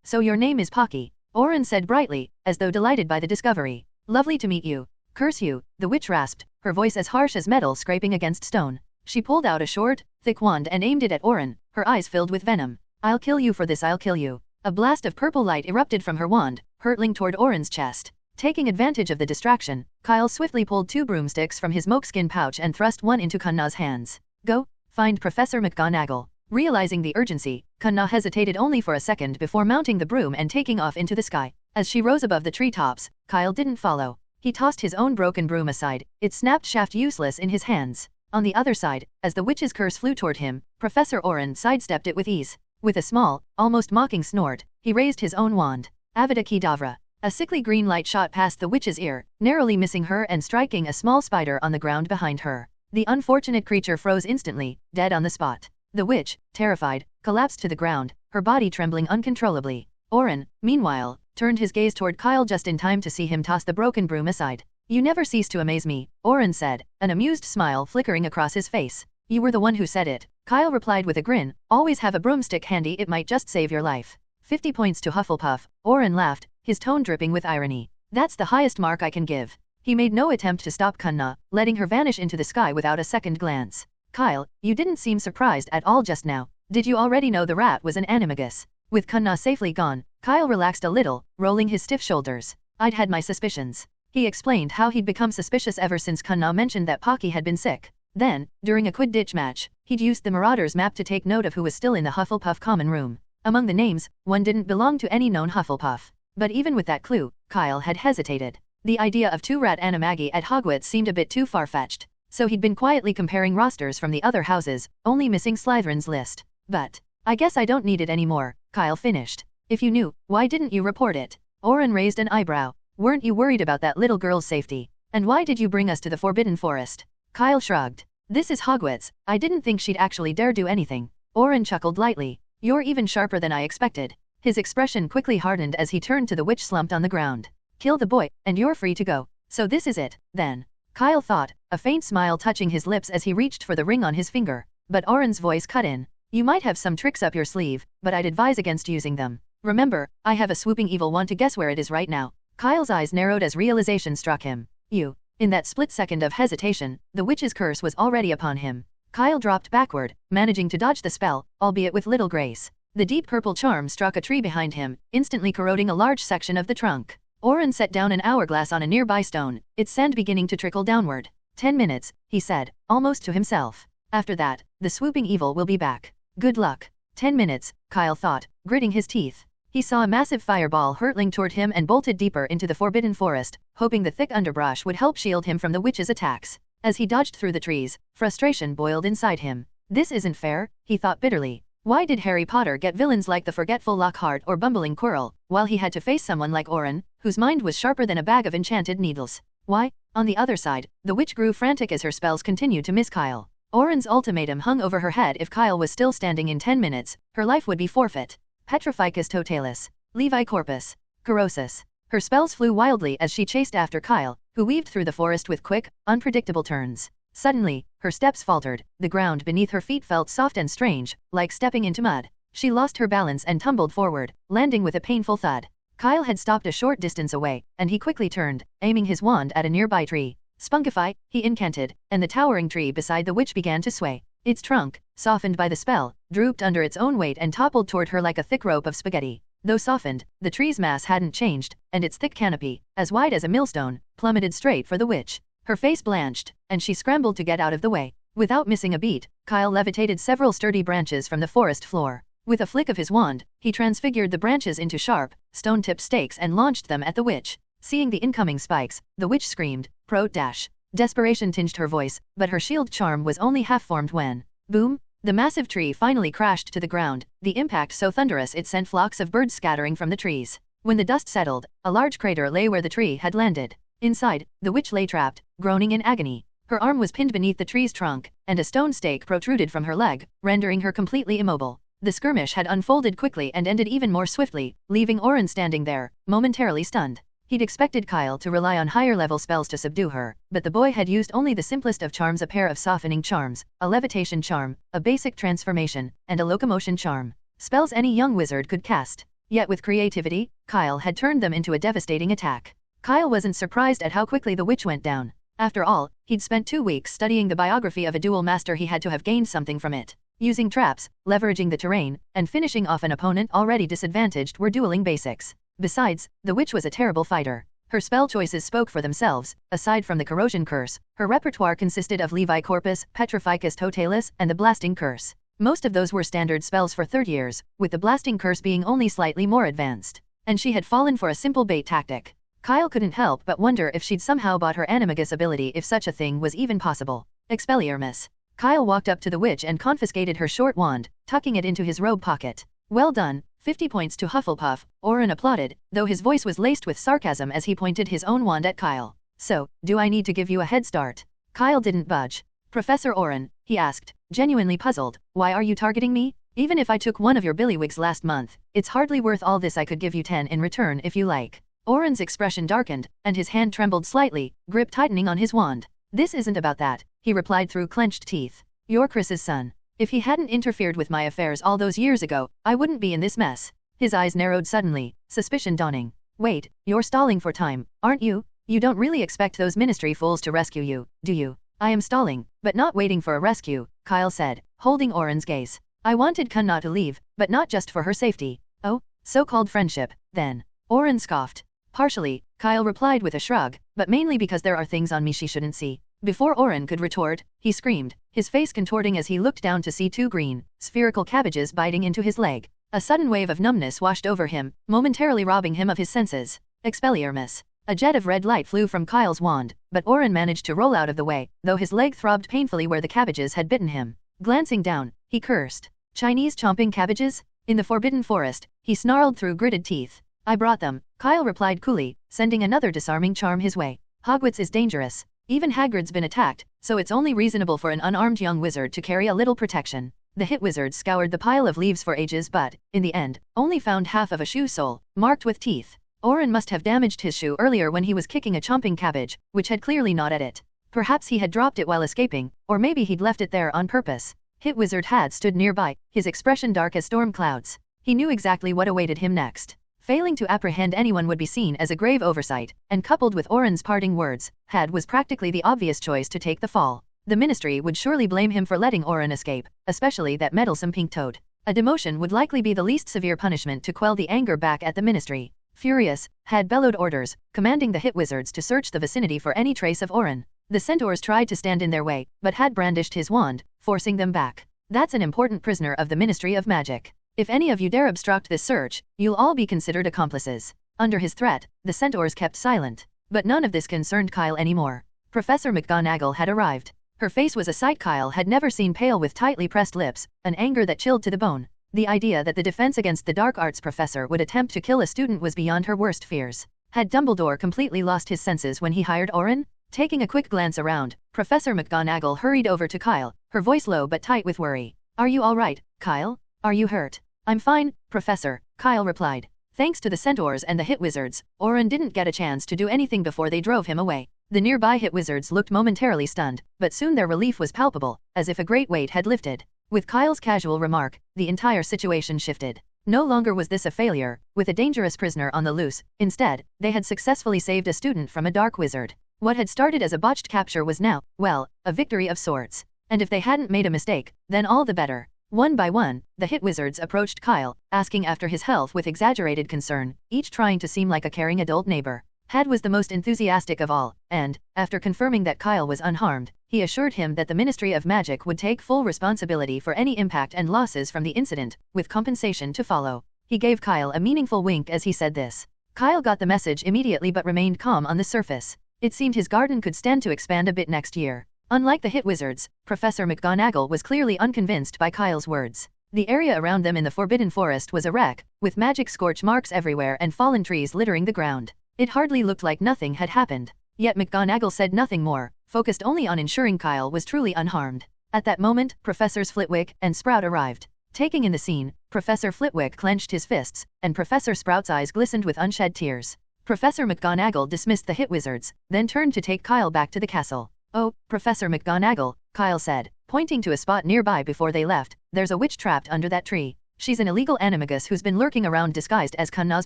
So your name is Pocky," Oren said brightly, as though delighted by the discovery. "Lovely to meet you." "Curse you," the witch rasped, her voice as harsh as metal scraping against stone. She pulled out a short, thick wand and aimed it at Oren, her eyes filled with venom. "I'll kill you for this, I'll kill you." A blast of purple light erupted from her wand, hurtling toward Oren's chest. Taking advantage of the distraction, Kyle swiftly pulled 2 broomsticks from his moleskin pouch and thrust one into Kunna's hands. "Go, find Professor McGonagall." Realizing the urgency, Kunna hesitated only for a second before mounting the broom and taking off into the sky. As she rose above the treetops, Kyle didn't follow. He tossed his own broken broom aside, its snapped shaft useless in his hands. On the other side, as the witch's curse flew toward him, Professor Oren sidestepped it with ease. With a small, almost mocking snort, he raised his own wand. Avada Kedavra. A sickly green light shot past the witch's ear, narrowly missing her and striking a small spider on the ground behind her. The unfortunate creature froze instantly, dead on the spot. The witch, terrified, collapsed to the ground, her body trembling uncontrollably. Oren, meanwhile, turned his gaze toward Kyle just in time to see him toss the broken broom aside. "You never cease to amaze me," Oren said, an amused smile flickering across his face. "You were the one who said it," Kyle replied with a grin. "Always have a broomstick handy, it might just save your life." 50 points to Hufflepuff, Oren laughed, his tone dripping with irony. "That's the highest mark I can give." He made no attempt to stop Kunna, letting her vanish into the sky without a second glance. "Kyle, you didn't seem surprised at all just now. Did you already know the rat was an animagus?" With Kunna safely gone, Kyle relaxed a little, rolling his stiff shoulders. "I'd had my suspicions." He explained how he'd become suspicious ever since Kunna mentioned that Pocky had been sick. Then, during a Quidditch match, he'd used the Marauder's map to take note of who was still in the Hufflepuff common room. Among the names, one didn't belong to any known Hufflepuff. But even with that clue, Kyle had hesitated. The idea of 2 rat animagi at Hogwarts seemed a bit too far-fetched. So he'd been quietly comparing rosters from the other houses, only missing Slytherin's list. "But I guess I don't need it anymore," Kyle finished. "If you knew, why didn't you report it?" Oren raised an eyebrow. "Weren't you worried about that little girl's safety? And why did you bring us to the Forbidden Forest?" Kyle shrugged. "This is Hogwarts, I didn't think she'd actually dare do anything." Oren chuckled lightly. "You're even sharper than I expected." His expression quickly hardened as he turned to the witch slumped on the ground. "Kill the boy, and you're free to go. So this is it, then?" Kyle thought, a faint smile touching his lips as he reached for the ring on his finger. But Oren's voice cut in. "You might have some tricks up your sleeve, but I'd advise against using them. Remember, I have a swooping evil one to guess where it is right now." Kyle's eyes narrowed as realization struck him. "You." In that split second of hesitation, the witch's curse was already upon him. Kyle dropped backward, managing to dodge the spell, albeit with little grace. The deep purple charm struck a tree behind him, instantly corroding a large section of the trunk. Oren set down an hourglass on a nearby stone, its sand beginning to trickle downward. 10 minutes, he said, almost to himself. After that, the swooping evil will be back. Good luck. 10 minutes, Kyle thought, gritting his teeth. He saw a massive fireball hurtling toward him and bolted deeper into the Forbidden Forest, hoping the thick underbrush would help shield him from the witch's attacks. As he dodged through the trees, frustration boiled inside him. This isn't fair, he thought bitterly. Why did Harry Potter get villains like the forgetful Lockhart or bumbling Quirrell, while he had to face someone like Oren, whose mind was sharper than a bag of enchanted needles? Why? On the other side, the witch grew frantic as her spells continued to miss Kyle. Oren's ultimatum hung over her head. If Kyle was still standing in 10 minutes, her life would be forfeit. Petrificus totalis. Levi corpus. Corrosus. Her spells flew wildly as she chased after Kyle, who weaved through the forest with quick, unpredictable turns. Suddenly, her steps faltered, the ground beneath her feet felt soft and strange, like stepping into mud. She lost her balance and tumbled forward, landing with a painful thud. Kyle had stopped a short distance away, and he quickly turned, aiming his wand at a nearby tree. Spunkify, he incanted, and the towering tree beside the witch began to sway. Its trunk, softened by the spell, drooped under its own weight and toppled toward her like a thick rope of spaghetti. Though softened, the tree's mass hadn't changed, and its thick canopy, as wide as a millstone, plummeted straight for the witch. Her face blanched, and she scrambled to get out of the way. Without missing a beat, Kyle levitated several sturdy branches from the forest floor. With a flick of his wand, he transfigured the branches into sharp, stone-tipped stakes and launched them at the witch. Seeing the incoming spikes, the witch screamed, "Pro-dash!" Desperation tinged her voice, but her shield charm was only half-formed when, boom, the massive tree finally crashed to the ground, the impact so thunderous it sent flocks of birds scattering from the trees. When the dust settled, a large crater lay where the tree had landed. Inside, the witch lay trapped, groaning in agony. Her arm was pinned beneath the tree's trunk, and a stone stake protruded from her leg, rendering her completely immobile. The skirmish had unfolded quickly and ended even more swiftly, leaving Oren standing there, momentarily stunned. He'd expected Kyle to rely on higher-level spells to subdue her, but the boy had used only the simplest of charms, a pair of softening charms, a levitation charm, a basic transformation, and a locomotion charm. Spells any young wizard could cast. Yet with creativity, Kyle had turned them into a devastating attack. Kyle wasn't surprised at how quickly the witch went down. After all, he'd spent 2 weeks studying the biography of a duel master. He had to have gained something from it. Using traps, leveraging the terrain, and finishing off an opponent already disadvantaged were dueling basics. Besides, the witch was a terrible fighter. Her spell choices spoke for themselves. Aside from the corrosion curse, her repertoire consisted of Levi Corpus, Petrificus Totalis, and the blasting curse. Most of those were standard spells for 3rd years, with the blasting curse being only slightly more advanced. And she had fallen for a simple bait tactic. Kyle couldn't help but wonder if she'd somehow bought her animagus ability, if such a thing was even possible. Expelliarmus. Kyle walked up to the witch and confiscated her short wand, tucking it into his robe pocket. Well done, 50 points to Hufflepuff, Oren applauded, though his voice was laced with sarcasm as he pointed his own wand at Kyle. So, do I need to give you a head start? Kyle didn't budge. Professor Oren, he asked, genuinely puzzled, why are you targeting me? Even if I took one of your billywigs last month, it's hardly worth all this. I could give you 10 in return if you like. Oren's expression darkened, and his hand trembled slightly, grip tightening on his wand. This isn't about that, he replied through clenched teeth. You're Chris's son. If he hadn't interfered with my affairs all those years ago, I wouldn't be in this mess. His eyes narrowed suddenly, suspicion dawning. Wait, you're stalling for time, aren't you? You don't really expect those ministry fools to rescue you, do you? I am stalling, but not waiting for a rescue, Kyle said, holding Oren's gaze. I wanted Kunna to leave, but not just for her safety. Oh, so-called friendship, then. Oren scoffed. Partially, Kyle replied with a shrug, but mainly because there are things on me she shouldn't see. Before Oren could retort, he screamed, his face contorting as he looked down to see 2 green, spherical cabbages biting into his leg. A sudden wave of numbness washed over him, momentarily robbing him of his senses. Expelliarmus. A jet of red light flew from Kyle's wand, but Oren managed to roll out of the way, though his leg throbbed painfully where the cabbages had bitten him. Glancing down, he cursed. Chinese chomping cabbages? In the Forbidden Forest, he snarled through gritted teeth. I brought them, Kyle replied coolly, sending another disarming charm his way. Hogwarts is dangerous. Even Hagrid's been attacked, so it's only reasonable for an unarmed young wizard to carry a little protection. The hit wizard scoured the pile of leaves for ages but, in the end, only found half of a shoe sole, marked with teeth. Oren must have damaged his shoe earlier when he was kicking a chomping cabbage, which had clearly gnawed at it. Perhaps he had dropped it while escaping, or maybe he'd left it there on purpose. Hit wizard had stood nearby, his expression dark as storm clouds. He knew exactly what awaited him next. Failing to apprehend anyone would be seen as a grave oversight, and coupled with Oren's parting words, was practically the obvious choice to take the fall. The ministry would surely blame him for letting Oren escape, especially that meddlesome pink toad. A demotion would likely be the least severe punishment to quell the anger back at the ministry. Furious, had bellowed orders, commanding the hit wizards to search the vicinity for any trace of Oren. The centaurs tried to stand in their way, but had brandished his wand, forcing them back. That's an important prisoner of the Ministry of Magic. If any of you dare obstruct this search, you'll all be considered accomplices. Under his threat, the centaurs kept silent. But none of this concerned Kyle anymore. Professor McGonagall had arrived. Her face was a sight Kyle had never seen, pale with tightly pressed lips, an anger that chilled to the bone. The idea that the defense against the dark arts professor would attempt to kill a student was beyond her worst fears. Had Dumbledore completely lost his senses when he hired Oren? Taking a quick glance around, Professor McGonagall hurried over to Kyle, her voice low but tight with worry. Are you all right, Kyle? Are you hurt? I'm fine, Professor, Kyle replied. Thanks to the centaurs and the hit wizards, Oren didn't get a chance to do anything before they drove him away. The nearby hit wizards looked momentarily stunned, but soon their relief was palpable, as if a great weight had lifted. With Kyle's casual remark, the entire situation shifted. No longer was this a failure, with a dangerous prisoner on the loose. Instead, they had successfully saved a student from a dark wizard. What had started as a botched capture was now, well, a victory of sorts. And if they hadn't made a mistake, then all the better. One by one, the hit wizards approached Kyle, asking after his health with exaggerated concern, each trying to seem like a caring adult neighbor. Had was the most enthusiastic of all, and, after confirming that Kyle was unharmed, he assured him that the Ministry of Magic would take full responsibility for any impact and losses from the incident, with compensation to follow. He gave Kyle a meaningful wink as he said this. Kyle got the message immediately but remained calm on the surface. It seemed his garden could stand to expand a bit next year. Unlike the hit wizards, Professor McGonagall was clearly unconvinced by Kyle's words. The area around them in the Forbidden Forest was a wreck, with magic scorch marks everywhere and fallen trees littering the ground. It hardly looked like nothing had happened. Yet McGonagall said nothing more, focused only on ensuring Kyle was truly unharmed. At that moment, Professors Flitwick and Sprout arrived. Taking in the scene, Professor Flitwick clenched his fists, and Professor Sprout's eyes glistened with unshed tears. Professor McGonagall dismissed the hit wizards, then turned to take Kyle back to the castle. "Oh, Professor McGonagall," Kyle said, pointing to a spot nearby before they left, "there's a witch trapped under that tree. She's an illegal animagus who's been lurking around disguised as Kunna's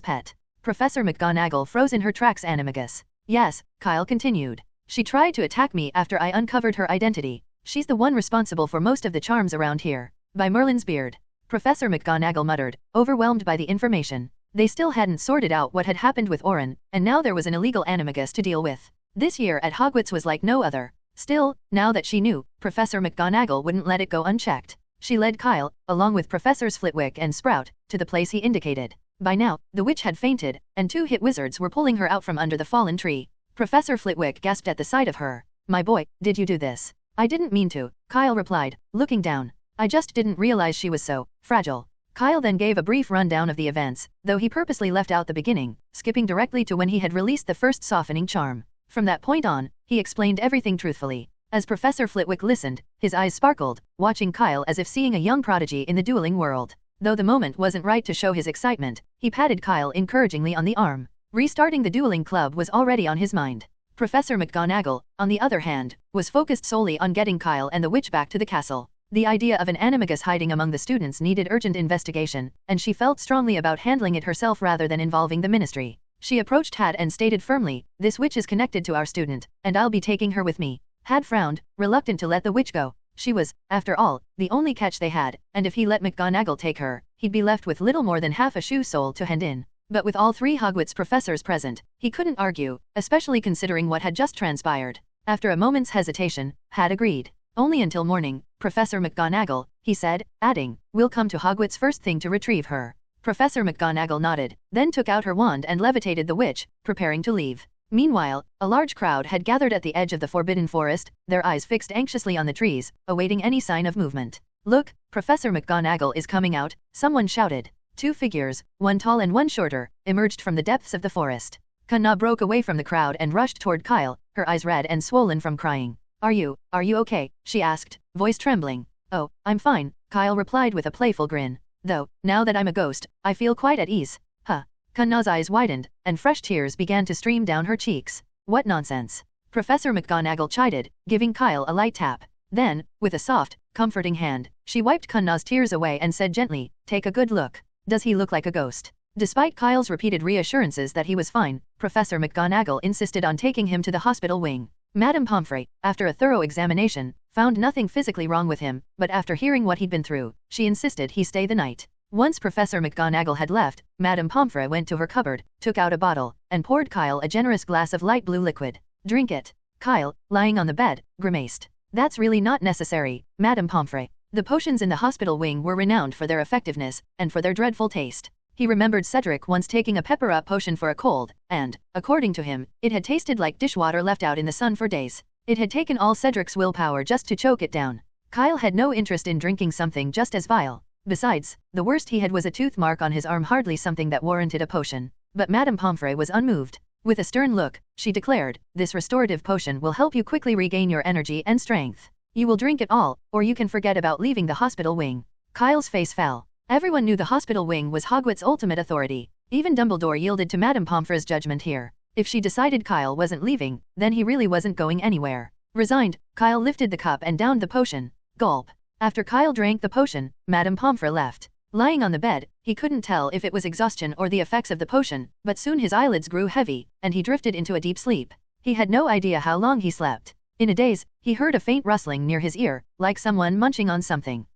pet." Professor McGonagall froze in her tracks. Animagus. "Yes," Kyle continued. "She tried to attack me after I uncovered her identity. She's the one responsible for most of the charms around here. By Merlin's beard." Professor McGonagall muttered, overwhelmed by the information. They still hadn't sorted out what had happened with Orin, and now there was an illegal animagus to deal with. This year at Hogwarts was like no other. Still, now that she knew, Professor McGonagall wouldn't let it go unchecked. She led Kyle, along with Professors Flitwick and Sprout, to the place he indicated. By now, the witch had fainted, and 2 hit wizards were pulling her out from under the fallen tree. Professor Flitwick gasped at the sight of her. "My boy, did you do this?" "I didn't mean to," Kyle replied, looking down. "I just didn't realize she was so fragile." Kyle then gave a brief rundown of the events, though he purposely left out the beginning, skipping directly to when he had released the first softening charm. From that point on, he explained everything truthfully. As Professor Flitwick listened, his eyes sparkled, watching Kyle as if seeing a young prodigy in the dueling world. Though the moment wasn't right to show his excitement, he patted Kyle encouragingly on the arm. Restarting the dueling club was already on his mind. Professor McGonagall, on the other hand, was focused solely on getting Kyle and the witch back to the castle. The idea of an animagus hiding among the students needed urgent investigation, and she felt strongly about handling it herself rather than involving the ministry. She approached Had and stated firmly, "This witch is connected to our student, and I'll be taking her with me." Had frowned, reluctant to let the witch go. She was, after all, the only catch they had, and if he let McGonagall take her, he'd be left with little more than half a shoe sole to hand in. But with all 3 Hogwarts professors present, he couldn't argue, especially considering what had just transpired. After a moment's hesitation, Had agreed. "Only until morning, Professor McGonagall," he said, adding, "We'll come to Hogwarts first thing to retrieve her." Professor McGonagall nodded, then took out her wand and levitated the witch, preparing to leave. Meanwhile, a large crowd had gathered at the edge of the Forbidden Forest, their eyes fixed anxiously on the trees, awaiting any sign of movement. "Look, Professor McGonagall is coming out," someone shouted. 2 figures, one tall and one shorter, emerged from the depths of the forest. Kunna broke away from the crowd and rushed toward Kyle, her eyes red and swollen from crying. Are you okay?" she asked, voice trembling. "Oh, I'm fine," Kyle replied with a playful grin. "Though, now that I'm a ghost, I feel quite at ease." "Huh." Kunna's eyes widened, and fresh tears began to stream down her cheeks. "What nonsense." Professor McGonagall chided, giving Kyle a light tap. Then, with a soft, comforting hand, she wiped Kunna's tears away and said gently, "Take a good look. Does he look like a ghost?" Despite Kyle's repeated reassurances that he was fine, Professor McGonagall insisted on taking him to the hospital wing. Madame Pomfrey, after a thorough examination, found nothing physically wrong with him, but after hearing what he'd been through, she insisted he stay the night. Once Professor McGonagall had left, Madame Pomfrey went to her cupboard, took out a bottle, and poured Kyle a generous glass of light blue liquid. "Drink it." Kyle, lying on the bed, grimaced. "That's really not necessary, Madame Pomfrey." The potions in the hospital wing were renowned for their effectiveness, and for their dreadful taste. He remembered Cedric once taking a pepper-up potion for a cold, and, according to him, it had tasted like dishwater left out in the sun for days. It had taken all Cedric's willpower just to choke it down. Kyle had no interest in drinking something just as vile. Besides, the worst he had was a tooth mark on his arm, hardly something that warranted a potion. But Madame Pomfrey was unmoved. With a stern look, she declared, "This restorative potion will help you quickly regain your energy and strength. You will drink it all, or you can forget about leaving the hospital wing." Kyle's face fell. Everyone knew the hospital wing was Hogwarts' ultimate authority. Even Dumbledore yielded to Madame Pomfrey's judgment here. If she decided Kyle wasn't leaving, then he really wasn't going anywhere. Resigned, Kyle lifted the cup and downed the potion. Gulp. After Kyle drank the potion, Madame Pomfrey left. Lying on the bed, he couldn't tell if it was exhaustion or the effects of the potion, but soon his eyelids grew heavy, and he drifted into a deep sleep. He had no idea how long he slept. In a daze, he heard a faint rustling near his ear, like someone munching on something.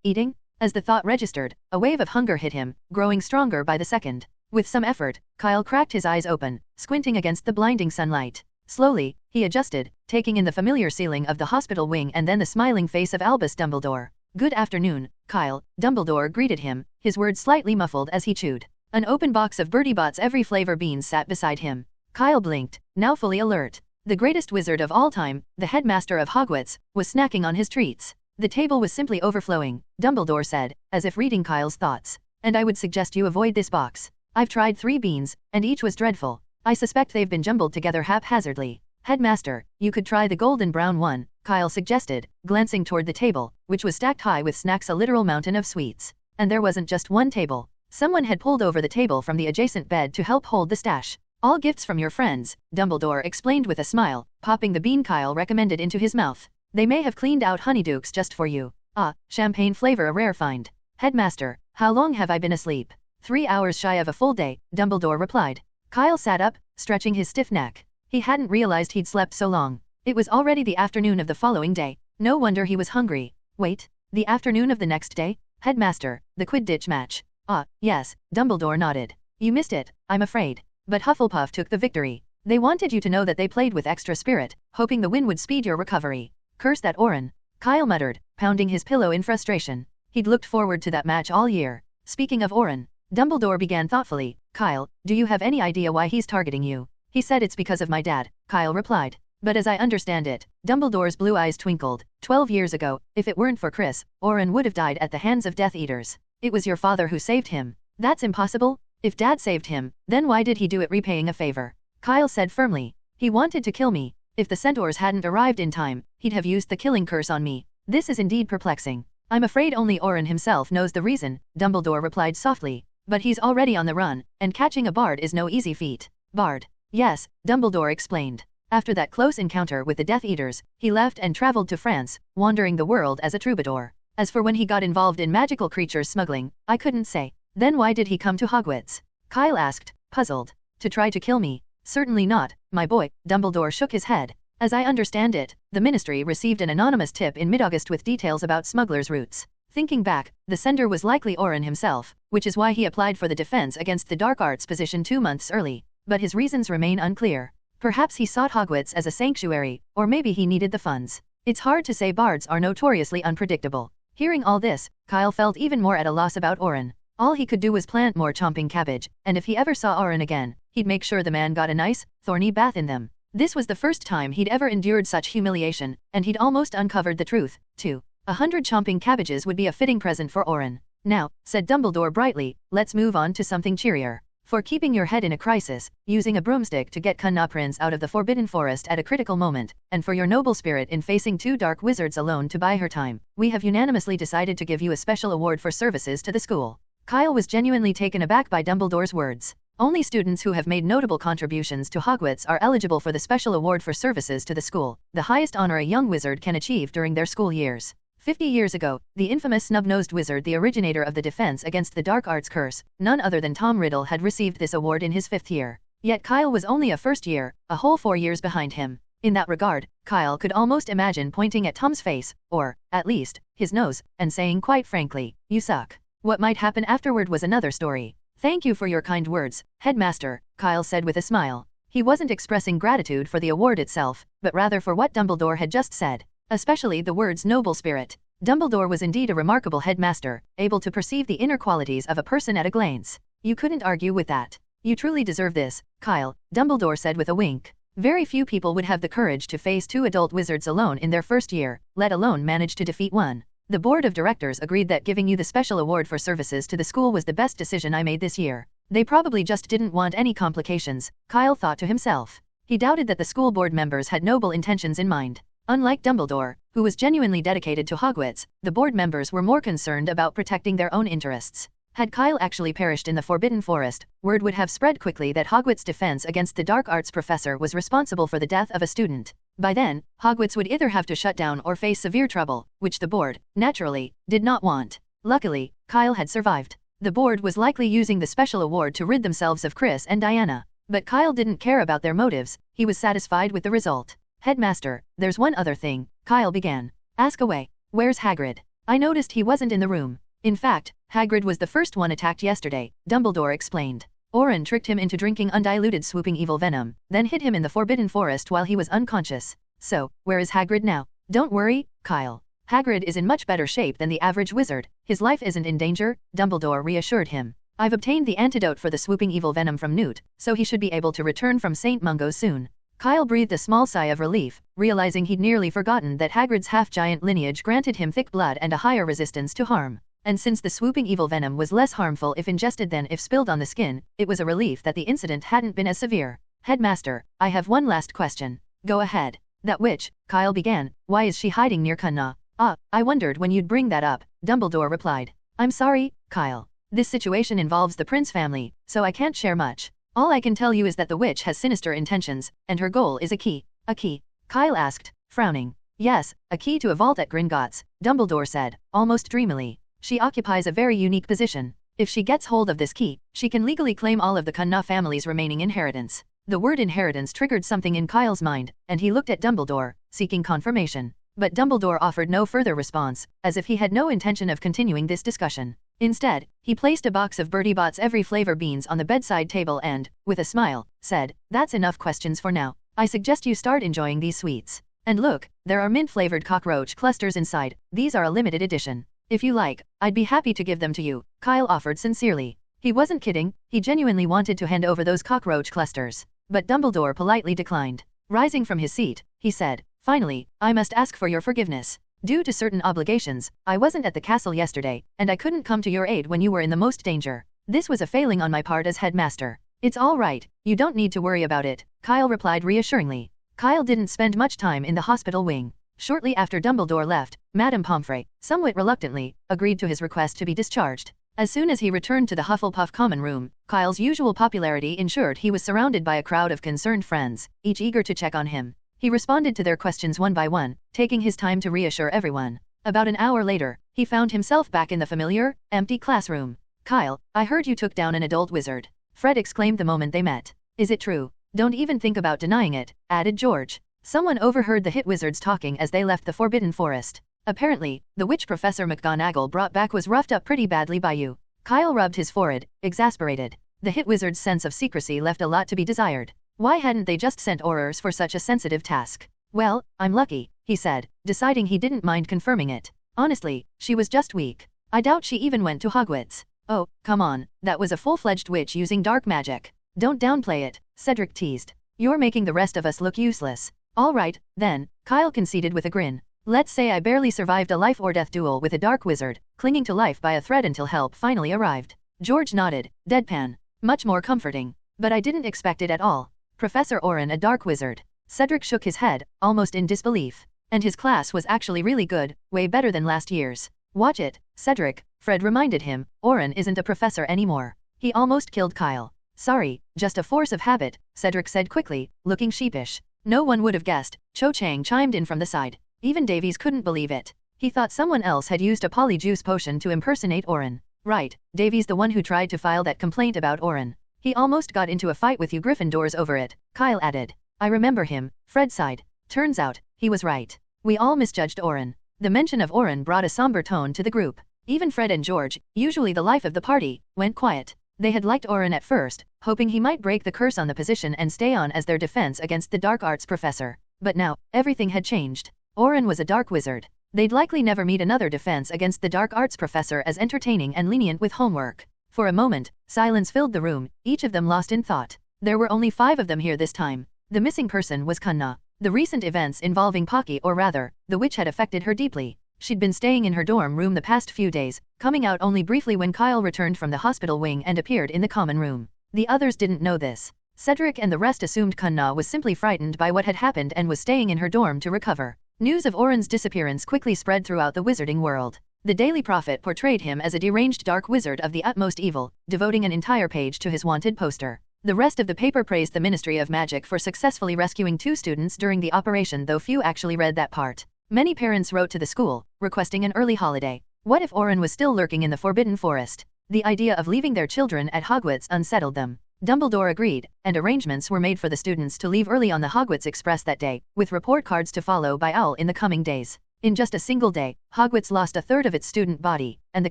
Eating? As the thought registered, a wave of hunger hit him, growing stronger by the second. With some effort, Kyle cracked his eyes open, squinting against the blinding sunlight. Slowly, he adjusted, taking in the familiar ceiling of the hospital wing and then the smiling face of Albus Dumbledore. "Good afternoon, Kyle," Dumbledore greeted him, his words slightly muffled as he chewed. An open box of Bertie Bott's every flavor beans sat beside him. Kyle blinked, now fully alert. The greatest wizard of all time, the headmaster of Hogwarts, was snacking on his treats. The table was simply overflowing, Dumbledore said, as if reading Kyle's thoughts. "And I would suggest you avoid this box. I've tried 3 beans, and each was dreadful. I suspect they've been jumbled together haphazardly. Headmaster, you could try the golden brown one," Kyle suggested, glancing toward the table, which was stacked high with snacks, a literal mountain of sweets. And there wasn't just one table. Someone had pulled over the table from the adjacent bed to help hold the stash. "All gifts from your friends," Dumbledore explained with a smile, popping the bean Kyle recommended into his mouth. "They may have cleaned out honeydukes just for you. Ah, champagne flavor, a rare find." "Headmaster, how long have I been asleep?" 3 hours shy of a full day, Dumbledore replied. Kyle sat up, stretching his stiff neck. He hadn't realized he'd slept so long. It was already the afternoon of the following day. No wonder he was hungry. Wait, the afternoon of the next day? "Headmaster, the Quidditch match." "Ah, yes," Dumbledore nodded. "You missed it, I'm afraid. But Hufflepuff took the victory. They wanted you to know that they played with extra spirit, hoping the win would speed your recovery." "Curse that Orin," Kyle muttered, pounding his pillow in frustration. He'd looked forward to that match all year. "Speaking of Orin," Dumbledore began thoughtfully, "Kyle, do you have any idea why he's targeting you?" "He said it's because of my dad," Kyle replied. "But as I understand it," Dumbledore's blue eyes twinkled, 12 years ago, if it weren't for Chris, Orin would have died at the hands of Death Eaters. It was your father who saved him." "That's impossible. If Dad saved him, then why did he do it repaying a favor?" Kyle said firmly. "He wanted to kill me. If the centaurs hadn't arrived in time, he'd have used the killing curse on me. This is indeed perplexing." "I'm afraid only Orin himself knows the reason," Dumbledore replied softly. "But he's already on the run, and catching a bard is no easy feat." "Bard?" "Yes," Dumbledore explained. "After that close encounter with the Death Eaters, he left and traveled to France, wandering the world as a troubadour. As for when he got involved in magical creatures smuggling, I couldn't say." "Then why did he come to Hogwarts?" Kyle asked, puzzled. "To try to kill me? Certainly not, my boy," Dumbledore shook his head. "As I understand it, the Ministry received an anonymous tip in mid-August with details about smugglers' routes. Thinking back, the sender was likely Orin himself, which is why he applied for the Defense Against the Dark Arts position 2 months early. But his reasons remain unclear. Perhaps he sought Hogwarts as a sanctuary, or maybe he needed the funds. It's hard to say. Bards are notoriously unpredictable." Hearing all this, Kyle felt even more at a loss about Orin. All he could do was plant more chomping cabbage, and if he ever saw Orin again, he'd make sure the man got a nice, thorny bath in them. This was the first time he'd ever endured such humiliation, and he'd almost uncovered the truth, too. 100 chomping cabbages would be a fitting present for Orin. "Now," said Dumbledore brightly, "let's move on to something cheerier. For keeping your head in a crisis, using a broomstick to get Prince out of the Forbidden Forest at a critical moment, and for your noble spirit in facing 2 dark wizards alone to buy her time, we have unanimously decided to give you a special award for services to the school." Kyle was genuinely taken aback by Dumbledore's words. Only students who have made notable contributions to Hogwarts are eligible for the special award for services to the school, the highest honor a young wizard can achieve during their school years. 50 years ago, the infamous snub-nosed wizard, the originator of the Defense Against the Dark Arts curse, none other than Tom Riddle, had received this award in his 5th year. Yet Kyle was only a first year, a whole 4 years behind him. In that regard, Kyle could almost imagine pointing at Tom's face, or, at least, his nose, and saying quite frankly, "You suck." What might happen afterward was another story. "Thank you for your kind words, Headmaster," Kyle said with a smile. He wasn't expressing gratitude for the award itself, but rather for what Dumbledore had just said. Especially the words noble spirit. Dumbledore was indeed a remarkable headmaster, able to perceive the inner qualities of a person at a glance. You couldn't argue with that. "You truly deserve this, Kyle," Dumbledore said with a wink. Very few people would have the courage to face 2 adult wizards alone in their first year, let alone manage to defeat one. "The board of directors agreed that giving you the special award for services to the school was the best decision I made this year. They probably just didn't want any complications," Kyle thought to himself. He doubted that the school board members had noble intentions in mind. Unlike Dumbledore, who was genuinely dedicated to Hogwarts, the board members were more concerned about protecting their own interests. Had Kyle actually perished in the Forbidden Forest, word would have spread quickly that Hogwarts' Defense Against the Dark Arts professor was responsible for the death of a student. By then, Hogwarts would either have to shut down or face severe trouble, which the board, naturally, did not want. Luckily, Kyle had survived. The board was likely using the special award to rid themselves of Chris and Diana. But Kyle didn't care about their motives, he was satisfied with the result. Headmaster, there's one other thing, Kyle began. Ask away. Where's Hagrid? I noticed he wasn't in the room. In fact, Hagrid was the first one attacked yesterday, Dumbledore explained. Oren tricked him into drinking undiluted swooping evil venom, then hid him in the Forbidden Forest while he was unconscious. So, where is Hagrid now? Don't worry, Kyle. Hagrid is in much better shape than the average wizard. His life isn't in danger, Dumbledore reassured him. I've obtained the antidote for the swooping evil venom from Newt, so he should be able to return from St. Mungo soon. Kyle breathed a small sigh of relief, realizing he'd nearly forgotten that Hagrid's half-giant lineage granted him thick blood and a higher resistance to harm. And since the swooping evil venom was less harmful if ingested than if spilled on the skin, it was a relief that the incident hadn't been as severe. Headmaster, I have one last question. Go ahead. That witch, Kyle began, why is she hiding near Kunna? I wondered when you'd bring that up, Dumbledore replied. I'm sorry, Kyle. This situation involves the Prince family, so I can't share much. All I can tell you is that the witch has sinister intentions, and her goal is a key. A key? Kyle asked, frowning. Yes, a key to a vault at Gringotts, Dumbledore said, almost dreamily. She occupies a very unique position. If she gets hold of this key, she can legally claim all of the Kunna family's remaining inheritance. The word inheritance triggered something in Kyle's mind, and he looked at Dumbledore, seeking confirmation. But Dumbledore offered no further response, as if he had no intention of continuing this discussion. Instead, he placed a box of Bertie Bott's every flavor beans on the bedside table and, with a smile, said, That's enough questions for now. I suggest you start enjoying these sweets. And look, there are mint-flavored cockroach clusters inside. These are a limited edition. If you like, I'd be happy to give them to you, Kyle offered sincerely. He wasn't kidding, he genuinely wanted to hand over those cockroach clusters. But Dumbledore politely declined. Rising from his seat, he said, Finally, I must ask for your forgiveness. Due to certain obligations, I wasn't at the castle yesterday, and I couldn't come to your aid when you were in the most danger. This was a failing on my part as headmaster. It's all right, you don't need to worry about it, Kyle replied reassuringly. Kyle didn't spend much time in the hospital wing. Shortly after Dumbledore left, Madame Pomfrey, somewhat reluctantly, agreed to his request to be discharged. As soon as he returned to the Hufflepuff common room, Kyle's usual popularity ensured he was surrounded by a crowd of concerned friends, each eager to check on him. He responded to their questions one by one, taking his time to reassure everyone. About an hour later, he found himself back in the familiar, empty classroom. Kyle, I heard you took down an adult wizard. Fred exclaimed the moment they met. Is it true? Don't even think about denying it, added George. Someone overheard the hit wizards talking as they left the Forbidden Forest. Apparently, the witch Professor McGonagall brought back was roughed up pretty badly by you. Kyle rubbed his forehead, exasperated. The hit wizard's sense of secrecy left a lot to be desired. Why hadn't they just sent Aurors for such a sensitive task? Well, I'm lucky, he said, deciding he didn't mind confirming it. Honestly, she was just weak. I doubt she even went to Hogwarts. Oh, come on, that was a full-fledged witch using dark magic. Don't downplay it, Cedric teased. You're making the rest of us look useless. All right, then, Kyle conceded with a grin. Let's say I barely survived a life-or-death duel with a dark wizard, clinging to life by a thread until help finally arrived. George nodded, deadpan. Much more comforting. But I didn't expect it at all. Professor Oren a dark wizard. Cedric shook his head, almost in disbelief. And his class was actually really good, way better than last year's. Watch it, Cedric, Fred reminded him. Oren isn't a professor anymore. He almost killed Kyle. Sorry, just a force of habit, Cedric said quickly, looking sheepish. No one would have guessed, Cho Chang chimed in from the side. Even Davies couldn't believe it. He thought someone else had used a polyjuice potion to impersonate Oren. Right, Davies the one who tried to file that complaint about Oren. He almost got into a fight with you Gryffindors over it, Kyle added. I remember him, Fred sighed. Turns out, he was right. We all misjudged Oren. The mention of Oren brought a somber tone to the group. Even Fred and George, usually the life of the party, went quiet. They had liked Oren at first, hoping he might break the curse on the position and stay on as their defense against the dark arts professor. But now, everything had changed. Oren was a dark wizard. They'd likely never meet another defense against the dark arts professor as entertaining and lenient with homework. For a moment, silence filled the room, each of them lost in thought. There were only 5 of them here this time. The missing person was Kunna. The recent events involving Pocky, or rather, the witch had affected her deeply. She'd been staying in her dorm room the past few days, coming out only briefly when Kyle returned from the hospital wing and appeared in the common room. The others didn't know this. Cedric and the rest assumed Kunna was simply frightened by what had happened and was staying in her dorm to recover. News of Oren's disappearance quickly spread throughout the wizarding world. The Daily Prophet portrayed him as a deranged dark wizard of the utmost evil, devoting an entire page to his wanted poster. The rest of the paper praised the Ministry of Magic for successfully rescuing 2 students during the operation, though few actually read that part. Many parents wrote to the school, requesting an early holiday. What if Oren was still lurking in the Forbidden Forest? The idea of leaving their children at Hogwarts unsettled them. Dumbledore agreed, and arrangements were made for the students to leave early on the Hogwarts Express that day, with report cards to follow by Owl in the coming days. In just a single day, Hogwarts lost a third of its student body, and the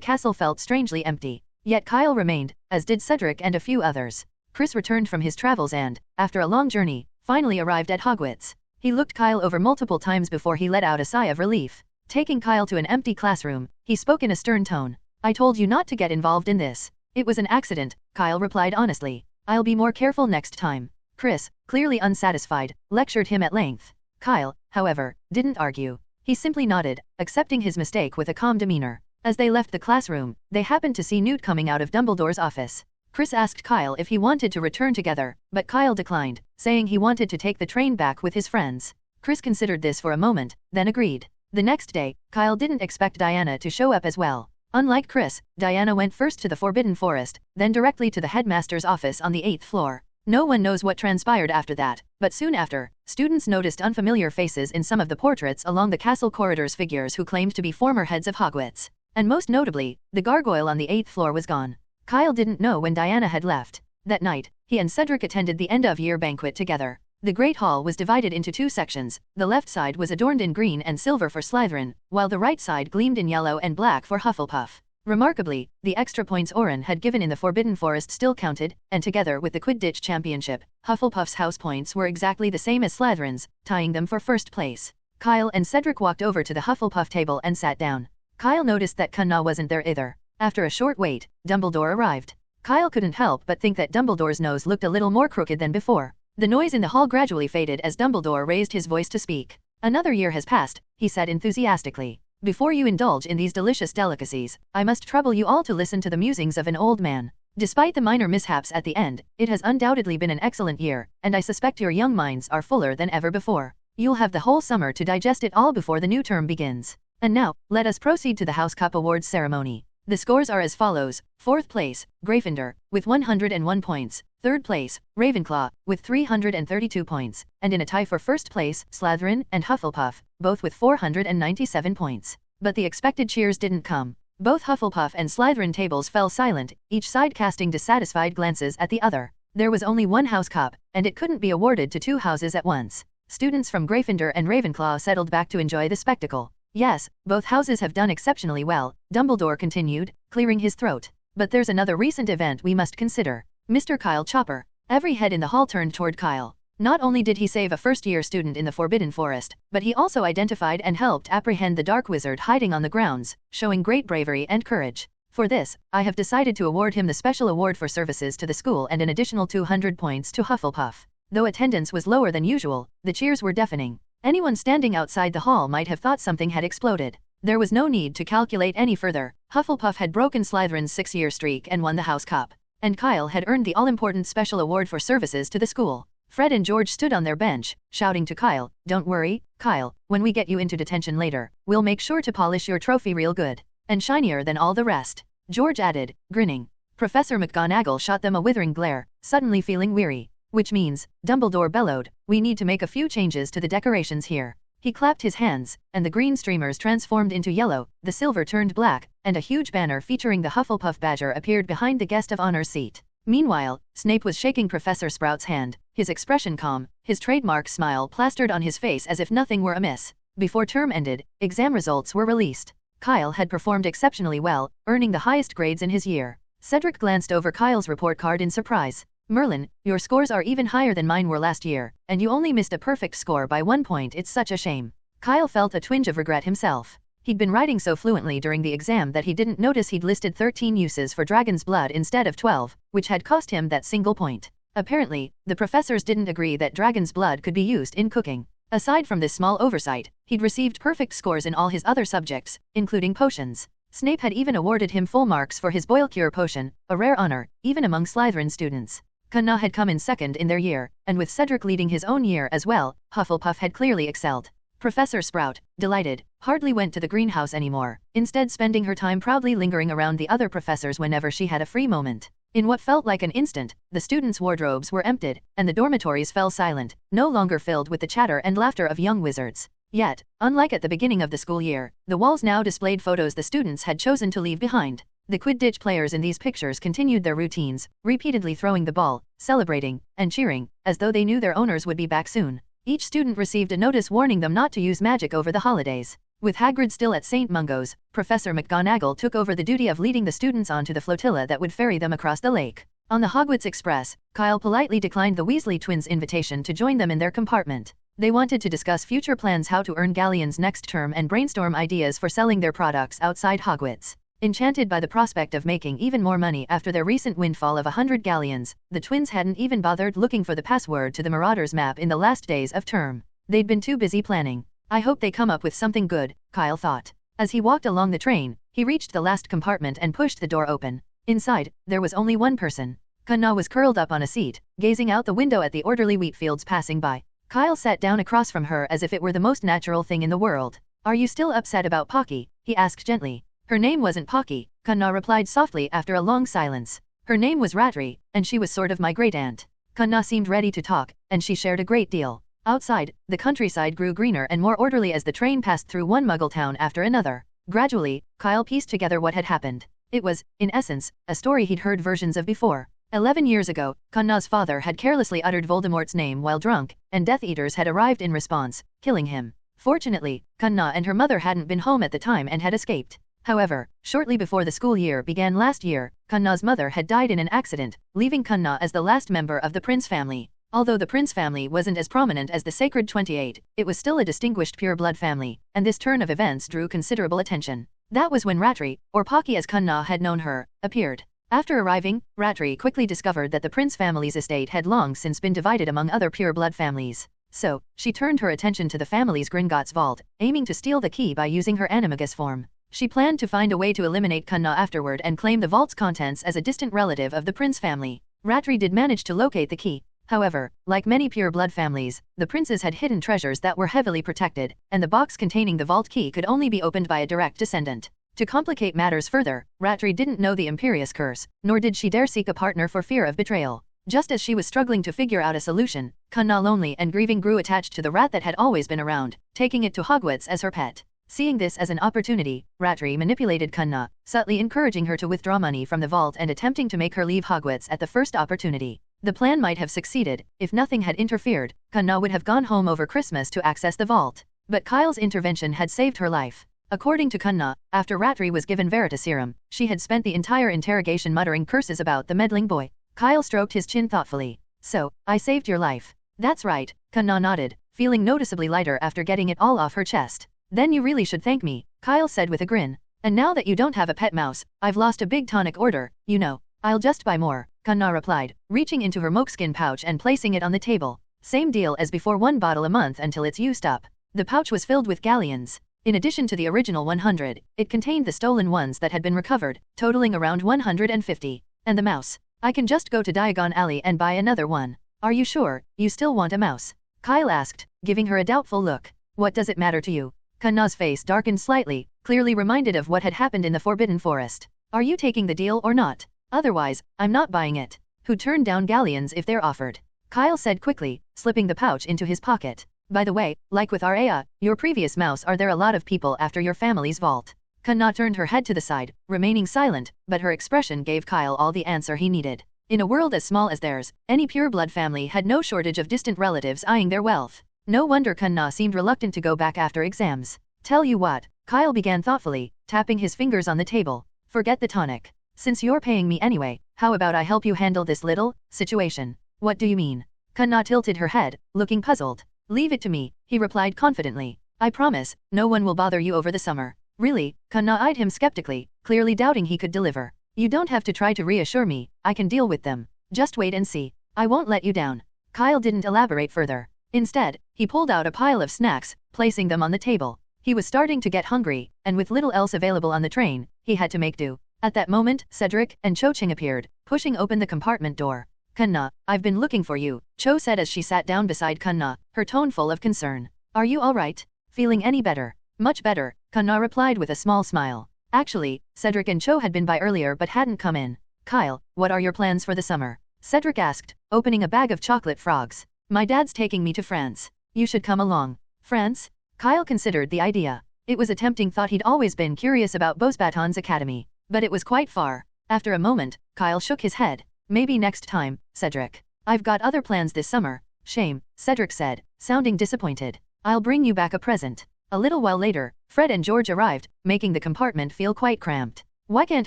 castle felt strangely empty. Yet Kyle remained, as did Cedric and a few others. Chris returned from his travels and, after a long journey, finally arrived at Hogwarts. He looked Kyle over multiple times before he let out a sigh of relief. Taking Kyle to an empty classroom, he spoke in a stern tone. "I told you not to get involved in this. It was an accident," Kyle replied honestly. "I'll be more careful next time." Chris, clearly unsatisfied, lectured him at length. Kyle, however, didn't argue. He simply nodded, accepting his mistake with a calm demeanor. As they left the classroom, they happened to see Newt coming out of Dumbledore's office. Chris asked Kyle if he wanted to return together, but Kyle declined, saying he wanted to take the train back with his friends. Chris considered this for a moment, then agreed. The next day, Kyle didn't expect Diana to show up as well. Unlike Chris, Diana went first to the Forbidden Forest, then directly to the headmaster's office on the 8th floor. No one knows what transpired after that, but soon after, students noticed unfamiliar faces in some of the portraits along the castle corridors, figures who claimed to be former heads of Hogwarts. And most notably, the gargoyle on the 8th floor was gone. Kyle didn't know when Diana had left. That night, he and Cedric attended the end-of-year banquet together. The Great Hall was divided into two sections. The left side was adorned in green and silver for Slytherin, while the right side gleamed in yellow and black for Hufflepuff. Remarkably, the extra points Oren had given in the Forbidden Forest still counted, and together with the Quidditch championship, Hufflepuff's house points were exactly the same as Slytherin's, tying them for first place. Kyle and Cedric walked over to the Hufflepuff table and sat down. Kyle noticed that Cunna wasn't there either. After a short wait, Dumbledore arrived. Kyle couldn't help but think that Dumbledore's nose looked a little more crooked than before. The noise in the hall gradually faded as Dumbledore raised his voice to speak. "Another year has passed," he said enthusiastically. "Before you indulge in these delicious delicacies, I must trouble you all to listen to the musings of an old man. Despite the minor mishaps at the end, it has undoubtedly been an excellent year, and I suspect your young minds are fuller than ever before. You'll have the whole summer to digest it all before the new term begins. And now, let us proceed to the House Cup Awards ceremony. The scores are as follows: 4th place, Gryffindor, with 101 points, 3rd place, Ravenclaw, with 332 points, and in a tie for 1st place, Slytherin and Hufflepuff, both with 497 points. But the expected cheers didn't come. Both Hufflepuff and Slytherin tables fell silent, each side casting dissatisfied glances at the other. There was only one House Cup, and it couldn't be awarded to two houses at once. Students from Gryffindor and Ravenclaw settled back to enjoy the spectacle. "Yes, both houses have done exceptionally well," Dumbledore continued, clearing his throat. "But there's another recent event we must consider. Mr. Kyle Chopper." Every head in the hall turned toward Kyle. Not only did he save a first-year student in the Forbidden Forest, but he also identified and helped apprehend the dark wizard hiding on the grounds, showing great bravery and courage. "For this, I have decided to award him the Special Award for Services to the School and an additional 200 points to Hufflepuff." Though attendance was lower than usual, the cheers were deafening. Anyone standing outside the hall might have thought something had exploded. There was no need to calculate any further. Hufflepuff had broken Slytherin's 6-year streak and won the House Cup. And Kyle had earned the all-important Special Award for Services to the School. Fred and George stood on their bench, shouting to Kyle, "Don't worry, Kyle, when we get you into detention later, we'll make sure to polish your trophy real good. And shinier than all the rest," George added, grinning. Professor McGonagall shot them a withering glare, suddenly feeling weary. "Which means," Dumbledore bellowed, "we need to make a few changes to the decorations here." He clapped his hands, and the green streamers transformed into yellow, the silver turned black, and a huge banner featuring the Hufflepuff badger appeared behind the guest of honor's seat. Meanwhile, Snape was shaking Professor Sprout's hand, his expression calm, his trademark smile plastered on his face as if nothing were amiss. Before term ended, exam results were released. Kyle had performed exceptionally well, earning the highest grades in his year. Cedric glanced over Kyle's report card in surprise. "Merlin, your scores are even higher than mine were last year, and you only missed a perfect score by 1 point. It's such a shame." Kyle felt a twinge of regret himself. He'd been writing so fluently during the exam that he didn't notice he'd listed 13 uses for dragon's blood instead of 12, which had cost him that single point. Apparently, the professors didn't agree that dragon's blood could be used in cooking. Aside from this small oversight, he'd received perfect scores in all his other subjects, including potions. Snape had even awarded him full marks for his Boil Cure potion, a rare honor, even among Slytherin students. Cunna had come in second in their year, and with Cedric leading his own year as well, Hufflepuff had clearly excelled. Professor Sprout, delighted, hardly went to the greenhouse anymore, instead spending her time proudly lingering around the other professors whenever she had a free moment. In what felt like an instant, the students' wardrobes were emptied, and the dormitories fell silent, no longer filled with the chatter and laughter of young wizards. Yet, unlike at the beginning of the school year, the walls now displayed photos the students had chosen to leave behind. The Quidditch players in these pictures continued their routines, repeatedly throwing the ball, celebrating, and cheering, as though they knew their owners would be back soon. Each student received a notice warning them not to use magic over the holidays. With Hagrid still at St. Mungo's, Professor McGonagall took over the duty of leading the students onto the flotilla that would ferry them across the lake. On the Hogwarts Express, Kyle politely declined the Weasley twins' invitation to join them in their compartment. They wanted to discuss future plans, how to earn galleons next term, and brainstorm ideas for selling their products outside Hogwarts. Enchanted by the prospect of making even more money after their recent windfall of 100 galleons, the twins hadn't even bothered looking for the password to the Marauders map in the last days of term. They'd been too busy planning. I hope they come up with something good, Kyle thought. As he walked along the train, he reached the last compartment and pushed the door open. Inside, there was only one person. Kanna was curled up on a seat, gazing out the window at the orderly wheat fields passing by. Kyle sat down across from her as if it were the most natural thing in the world. Are you still upset about Pocky? He asked gently. Her name wasn't Pocky, Kanna replied softly after a long silence. Her name was Ratry, and she was sort of my great-aunt. Kanna seemed ready to talk, and she shared a great deal. Outside, the countryside grew greener and more orderly as the train passed through one Muggle town after another. Gradually, Kyle pieced together what had happened. It was, in essence, a story he'd heard versions of before. 11 years ago, Kanna's father had carelessly uttered Voldemort's name while drunk, and Death Eaters had arrived in response, killing him. Fortunately, Kanna and her mother hadn't been home at the time and had escaped. However, shortly before the school year began last year, Kanna's mother had died in an accident, leaving Kanna as the last member of the Prince family. Although the Prince family wasn't as prominent as the Sacred 28, it was still a distinguished pure-blood family, and this turn of events drew considerable attention. That was when Ratry, or Pocky as Kanna had known her, appeared. After arriving, Ratry quickly discovered that the Prince family's estate had long since been divided among other pure-blood families. So, she turned her attention to the family's Gringotts vault, aiming to steal the key by using her animagus form. She planned to find a way to eliminate Kanna afterward and claim the vault's contents as a distant relative of the Prince family. Ratry did manage to locate the key. However, like many pure-blood families, the princes had hidden treasures that were heavily protected, and the box containing the vault key could only be opened by a direct descendant. To complicate matters further, Ratry didn't know the Imperious Curse, nor did she dare seek a partner for fear of betrayal. Just as she was struggling to figure out a solution, Kanna, lonely and grieving, grew attached to the rat that had always been around, taking it to Hogwarts as her pet. Seeing this as an opportunity, Ratry manipulated Kanna, subtly encouraging her to withdraw money from the vault and attempting to make her leave Hogwarts at the first opportunity. The plan might have succeeded. If nothing had interfered, Kanna would have gone home over Christmas to access the vault. But Kyle's intervention had saved her life. According to Kanna, after Ratry was given Veritaserum, she had spent the entire interrogation muttering curses about the meddling boy. Kyle stroked his chin thoughtfully. So, I saved your life. That's right, Kanna nodded, feeling noticeably lighter after getting it all off her chest. Then you really should thank me, Kyle said with a grin. And now that you don't have a pet mouse, I've lost a big tonic order, you know. I'll just buy more, Kanna replied, reaching into her moleskin pouch and placing it on the table. Same deal as before, 1 bottle a month until it's used up. The pouch was filled with galleons. In addition to the original 100, it contained the stolen ones that had been recovered, totaling around 150. And the mouse. I can just go to Diagon Alley and buy another one. Are you sure you still want a mouse? Kyle asked, giving her a doubtful look. What does it matter to you? Kanna's face darkened slightly, clearly reminded of what had happened in the Forbidden Forest. Are you taking the deal or not? Otherwise, I'm not buying it. Who turned down galleons if they're offered? Kyle said quickly, slipping the pouch into his pocket. By the way, like with Araya, your previous mouse, are there a lot of people after your family's vault? Kanna turned her head to the side, remaining silent, but her expression gave Kyle all the answer he needed. In a world as small as theirs, any pure-blood family had no shortage of distant relatives eyeing their wealth. No wonder Kanna seemed reluctant to go back after exams. Tell you what, Kyle began thoughtfully, tapping his fingers on the table. Forget the tonic. Since you're paying me anyway, how about I help you handle this little situation? What do you mean? Kanna tilted her head, looking puzzled. Leave it to me, he replied confidently. I promise, no one will bother you over the summer. Really? Kanna eyed him skeptically, clearly doubting he could deliver. You don't have to try to reassure me, I can deal with them. Just wait and see. I won't let you down. Kyle didn't elaborate further. Instead, he pulled out a pile of snacks, placing them on the table. He was starting to get hungry, and with little else available on the train, he had to make do. At that moment, Cedric and Cho Chang appeared, pushing open the compartment door. Kanna, I've been looking for you, Cho said as she sat down beside Kanna, her tone full of concern. Are you alright? Feeling any better? Much better, Kanna replied with a small smile. Actually, Cedric and Cho had been by earlier but hadn't come in. Kyle, what are your plans for the summer? Cedric asked, opening a bag of chocolate frogs. My dad's taking me to France. You should come along. France? Kyle considered the idea. It was a tempting thought. He'd always been curious about Beauxbatons Academy. but it was quite far. After a moment, Kyle shook his head. Maybe next time, Cedric. I've got other plans this summer. Shame, Cedric said, sounding disappointed. I'll bring you back a present. A little while later, Fred and George arrived, making the compartment feel quite cramped. Why can't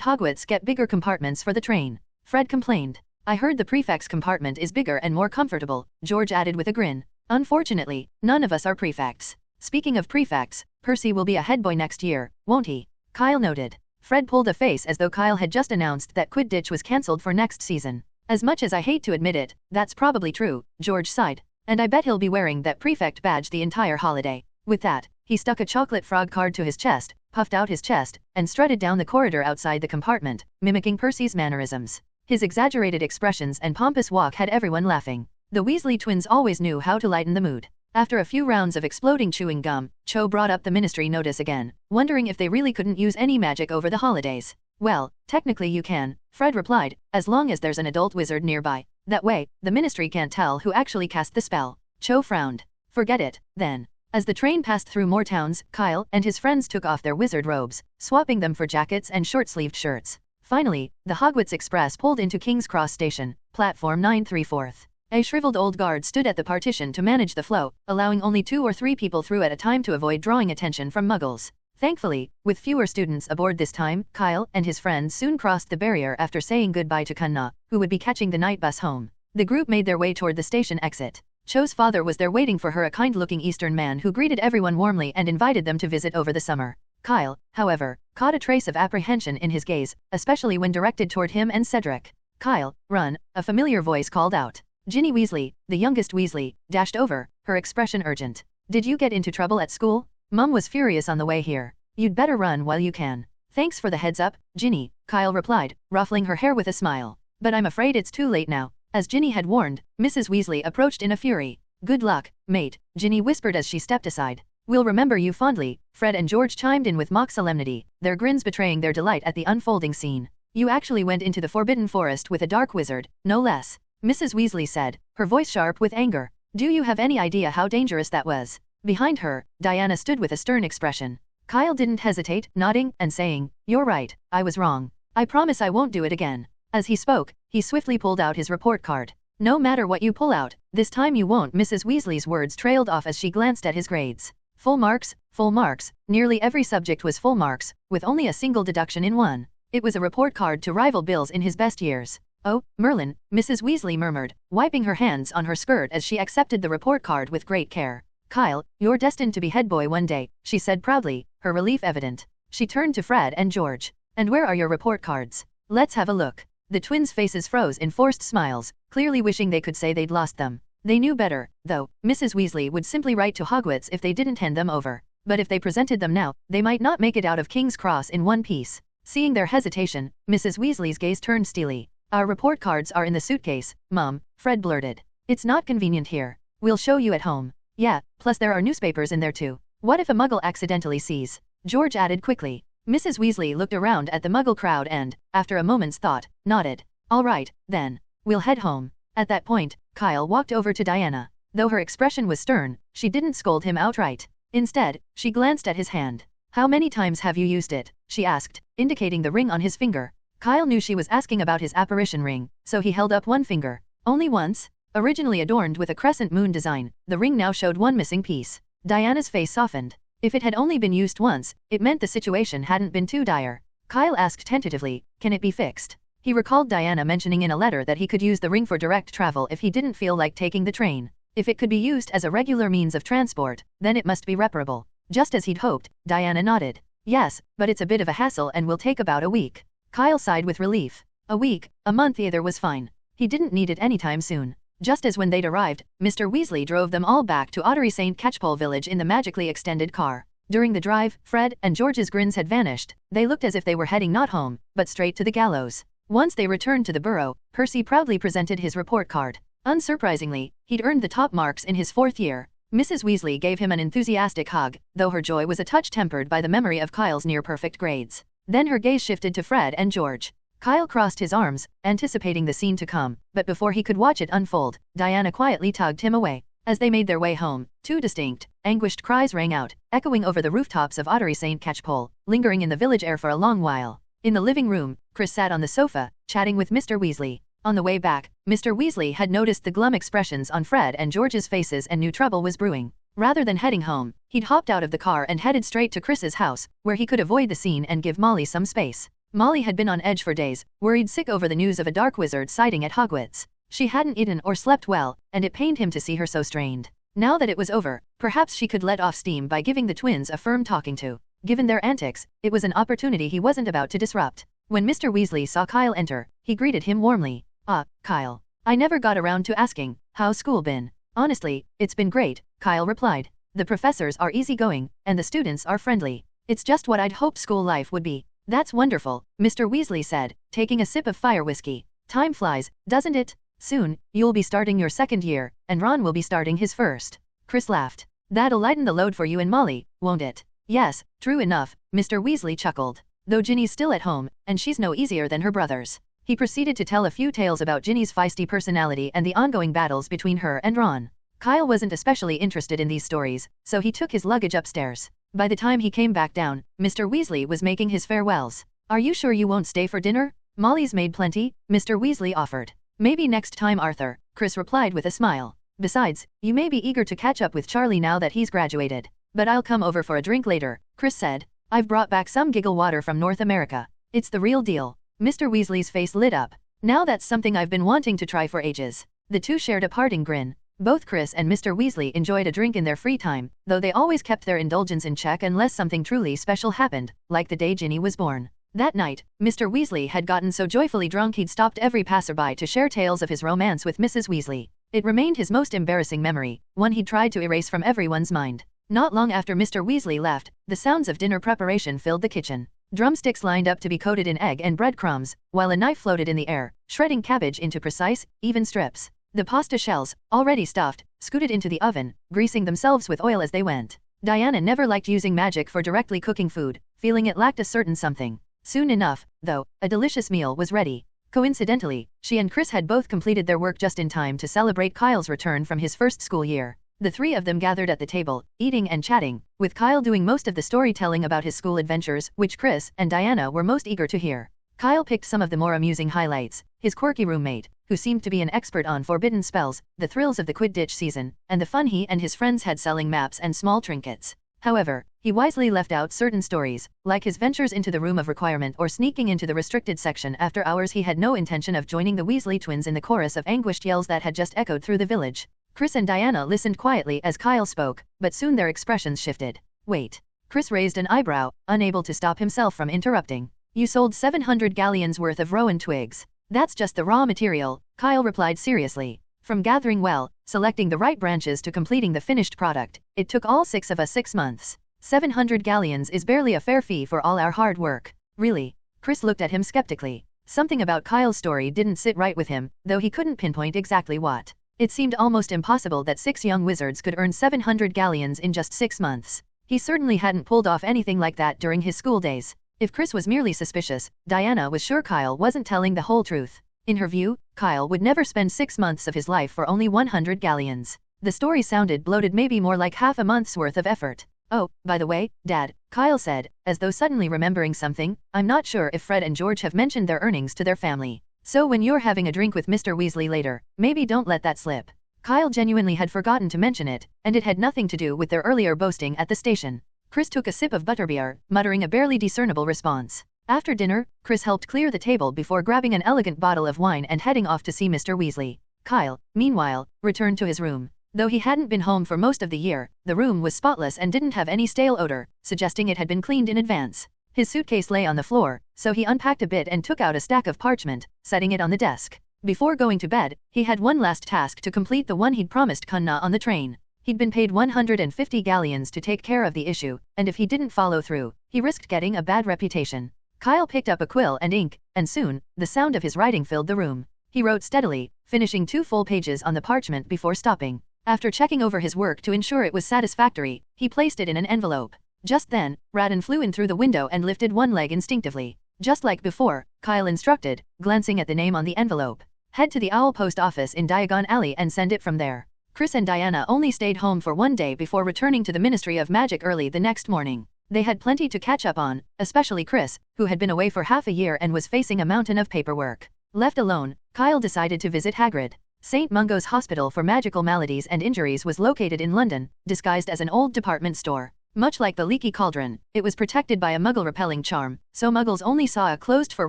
Hogwarts get bigger compartments for the train? Fred complained. I heard the prefect's compartment is bigger and more comfortable, George added with a grin. Unfortunately, none of us are prefects. Speaking of prefects, Percy will be a head boy next year, won't he? Kyle noted. Fred pulled a face as though Kyle had just announced that Quidditch was cancelled for next season. As much as I hate to admit it, that's probably true, George sighed. And I bet he'll be wearing that prefect badge the entire holiday. With that, he stuck a chocolate frog card to his chest, puffed out his chest, and strutted down the corridor outside the compartment, mimicking Percy's mannerisms. His exaggerated expressions and pompous walk had everyone laughing. The Weasley twins always knew how to lighten the mood. After a few rounds of exploding chewing gum, Cho brought up the ministry notice again, wondering if they really couldn't use any magic over the holidays. Well, technically you can, Fred replied, as long as there's an adult wizard nearby. That way, the ministry can't tell who actually cast the spell. Cho frowned. Forget it, then. As the train passed through more towns, Kyle and his friends took off their wizard robes, swapping them for jackets and short-sleeved shirts. Finally, the Hogwarts Express pulled into King's Cross Station, platform 9 3/4. A shriveled old guard stood at the partition to manage the flow, allowing only 2 or 3 people through at a time to avoid drawing attention from muggles. Thankfully, with fewer students aboard this time, Kyle and his friends soon crossed the barrier after saying goodbye to Kunna, who would be catching the night bus home. The group made their way toward the station exit. Cho's father was there waiting for her, a kind-looking Eastern man who greeted everyone warmly and invited them to visit over the summer. Kyle, however, caught a trace of apprehension in his gaze, especially when directed toward him and Cedric. Kyle, run, a familiar voice called out. Ginny Weasley, the youngest Weasley, dashed over, her expression urgent. Did you get into trouble at school? Mum was furious on the way here. You'd better run while you can. Thanks for the heads up, Ginny, Kyle replied, ruffling her hair with a smile. But I'm afraid it's too late now. As Ginny had warned, Mrs. Weasley approached in a fury. Good luck, mate, Ginny whispered as she stepped aside. We'll remember you fondly, Fred and George chimed in with mock solemnity, their grins betraying their delight at the unfolding scene. You actually went into the Forbidden Forest with a dark wizard, no less, Mrs. Weasley said, her voice sharp with anger. Do you have any idea how dangerous that was? Behind her, Diana stood with a stern expression. Kyle didn't hesitate, nodding and saying, You're right, I was wrong. I promise I won't do it again. As he spoke, he swiftly pulled out his report card. No matter what you pull out, this time you won't. Mrs. Weasley's words trailed off as she glanced at his grades. Full marks, nearly every subject was full marks, with only a single deduction in one. It was a report card to rival Bill's in his best years. Oh, Merlin, Mrs. Weasley murmured, wiping her hands on her skirt as she accepted the report card with great care. Kyle, you're destined to be head boy one day, she said proudly, her relief evident. She turned to Fred and George. And where are your report cards? Let's have a look. The twins' faces froze in forced smiles, clearly wishing they could say they'd lost them. They knew better, though. Mrs. Weasley would simply write to Hogwarts if they didn't hand them over. But if they presented them now, they might not make it out of King's Cross in one piece. Seeing their hesitation, Mrs. Weasley's gaze turned steely. Our report cards are in the suitcase, Mum, Fred blurted. It's not convenient here. We'll show you at home. Yeah, plus there are newspapers in there too. What if a muggle accidentally sees? George added quickly. Mrs. Weasley looked around at the muggle crowd and, after a moment's thought, nodded. All right, then. We'll head home. At that point, Kyle walked over to Diana. Though her expression was stern, she didn't scold him outright. Instead, she glanced at his hand. How many times have you used it? She asked, indicating the ring on his finger. Kyle knew she was asking about his apparition ring, so he held up one finger. Only once? Originally adorned with a crescent moon design, the ring now showed one missing piece. Diana's face softened. If it had only been used once, it meant the situation hadn't been too dire. Kyle asked tentatively, can it be fixed? He recalled Diana mentioning in a letter that he could use the ring for direct travel if he didn't feel like taking the train. If it could be used as a regular means of transport, then it must be reparable. Just as he'd hoped, Diana nodded. Yes, but it's a bit of a hassle and will take about a week. Kyle sighed with relief. A week, a month either was fine. He didn't need it anytime soon. Just as when they'd arrived, Mr. Weasley drove them all back to Ottery St. Catchpole Village in the magically extended car. During the drive, Fred and George's grins had vanished. They looked as if they were heading not home, but straight to the gallows. Once they returned to the burrow, Percy proudly presented his report card. Unsurprisingly, he'd earned the top marks in his 4th year. Mrs. Weasley gave him an enthusiastic hug, though her joy was a touch tempered by the memory of Kyle's near-perfect grades. Then her gaze shifted to Fred and George. Kyle crossed his arms, anticipating the scene to come, but before he could watch it unfold, Diana quietly tugged him away. As they made their way home, 2 distinct, anguished cries rang out, echoing over the rooftops of Ottery St. Catchpole, lingering in the village air for a long while. In the living room, Chris sat on the sofa, chatting with Mr. Weasley. On the way back, Mr. Weasley had noticed the glum expressions on Fred and George's faces and knew trouble was brewing. Rather than heading home, he'd hopped out of the car and headed straight to Chris's house, where he could avoid the scene and give Molly some space. Molly had been on edge for days, worried sick over the news of a dark wizard sighting at Hogwarts. She hadn't eaten or slept well, and it pained him to see her so strained. Now that it was over, perhaps she could let off steam by giving the twins a firm talking to. Given their antics, it was an opportunity he wasn't about to disrupt. When Mr. Weasley saw Kyle enter, he greeted him warmly. "Ah, Kyle. I never got around to asking, how's school been?" "Honestly, it's been great," Kyle replied. "The professors are easygoing, and the students are friendly. It's just what I'd hoped school life would be." "That's wonderful," Mr. Weasley said, taking a sip of fire whiskey. "Time flies, doesn't it? Soon, you'll be starting your second year, and Ron will be starting his first." Chris laughed. "That'll lighten the load for you and Molly, won't it?" "Yes, true enough," Mr. Weasley chuckled. "Though Ginny's still at home, and she's no easier than her brothers." He proceeded to tell a few tales about Ginny's feisty personality and the ongoing battles between her and Ron. Kyle wasn't especially interested in these stories, so he took his luggage upstairs. By the time he came back down, Mr. Weasley was making his farewells. "Are you sure you won't stay for dinner?" "Molly's made plenty," Mr. Weasley offered. "Maybe next time, Arthur," Chris replied with a smile. "Besides, you may be eager to catch up with Charlie now that he's graduated." "But I'll come over for a drink later," Chris said. "I've brought back some giggle water from North America. It's the real deal." Mr. Weasley's face lit up. "Now that's something I've been wanting to try for ages." The two shared a parting grin. Both Chris and Mr. Weasley enjoyed a drink in their free time, though they always kept their indulgence in check unless something truly special happened, like the day Ginny was born. That night, Mr. Weasley had gotten so joyfully drunk he'd stopped every passerby to share tales of his romance with Mrs. Weasley. It remained his most embarrassing memory, one he'd tried to erase from everyone's mind. Not long after Mr. Weasley left, the sounds of dinner preparation filled the kitchen. Drumsticks lined up to be coated in egg and breadcrumbs, while a knife floated in the air, shredding cabbage into precise, even strips. The pasta shells, already stuffed, scooted into the oven, greasing themselves with oil as they went. Diana never liked using magic for directly cooking food, feeling it lacked a certain something. Soon enough, though, a delicious meal was ready. Coincidentally, she and Chris had both completed their work just in time to celebrate Kyle's return from his first school year. The three of them gathered at the table, eating and chatting, with Kyle doing most of the storytelling about his school adventures, which Chris and Diana were most eager to hear. Kyle picked some of the more amusing highlights: his quirky roommate, who seemed to be an expert on forbidden spells, the thrills of the Quidditch season, and the fun he and his friends had selling maps and small trinkets. However, he wisely left out certain stories, like his ventures into the Room of Requirement or sneaking into the restricted section after hours. He had no intention of joining the Weasley twins in the chorus of anguished yells that had just echoed through the village. Chris and Diana listened quietly as Kyle spoke, but soon their expressions shifted. "Wait." Chris raised an eyebrow, unable to stop himself from interrupting. "You sold 700 galleons worth of rowan twigs." "That's just the raw material," Kyle replied seriously. "From gathering well, selecting the right branches to completing the finished product, it took all 6 of us 6 months. 700 galleons is barely a fair fee for all our hard work." "Really?" Chris looked at him skeptically. Something about Kyle's story didn't sit right with him, though he couldn't pinpoint exactly what. It seemed almost impossible that 6 young wizards could earn 700 galleons in just 6 months. He certainly hadn't pulled off anything like that during his school days. If Chris was merely suspicious, Diana was sure Kyle wasn't telling the whole truth. In her view, Kyle would never spend 6 months of his life for only 100 galleons. The story sounded bloated, maybe more like half a month's worth of effort. "Oh, by the way, Dad," Kyle said, as though suddenly remembering something, "I'm not sure if Fred and George have mentioned their earnings to their family. So when you're having a drink with Mr. Weasley later, maybe don't let that slip." Kyle genuinely had forgotten to mention it, and it had nothing to do with their earlier boasting at the station. Chris took a sip of butterbeer, muttering a barely discernible response. After dinner, Chris helped clear the table before grabbing an elegant bottle of wine and heading off to see Mr. Weasley. Kyle, meanwhile, returned to his room. Though he hadn't been home for most of the year, the room was spotless and didn't have any stale odor, suggesting it had been cleaned in advance. His suitcase lay on the floor, so he unpacked a bit and took out a stack of parchment, setting it on the desk. Before going to bed, he had one last task to complete, the one he'd promised Kunna on the train. He'd been paid 150 galleons to take care of the issue, and if he didn't follow through, he risked getting a bad reputation. Kyle picked up a quill and ink, and soon, the sound of his writing filled the room. He wrote steadily, finishing 2 full pages on the parchment before stopping. After checking over his work to ensure it was satisfactory, he placed it in an envelope. Just then, Radin flew in through the window and lifted one leg instinctively. "Just like before," Kyle instructed, glancing at the name on the envelope. "Head to the Owl Post Office in Diagon Alley and send it from there." Chris and Diana only stayed home for one day before returning to the Ministry of Magic early the next morning. They had plenty to catch up on, especially Chris, who had been away for half a year and was facing a mountain of paperwork. Left alone, Kyle decided to visit Hagrid. St. Mungo's Hospital for Magical Maladies and Injuries was located in London, disguised as an old department store. Much like the Leaky Cauldron, it was protected by a muggle-repelling charm, so muggles only saw a closed for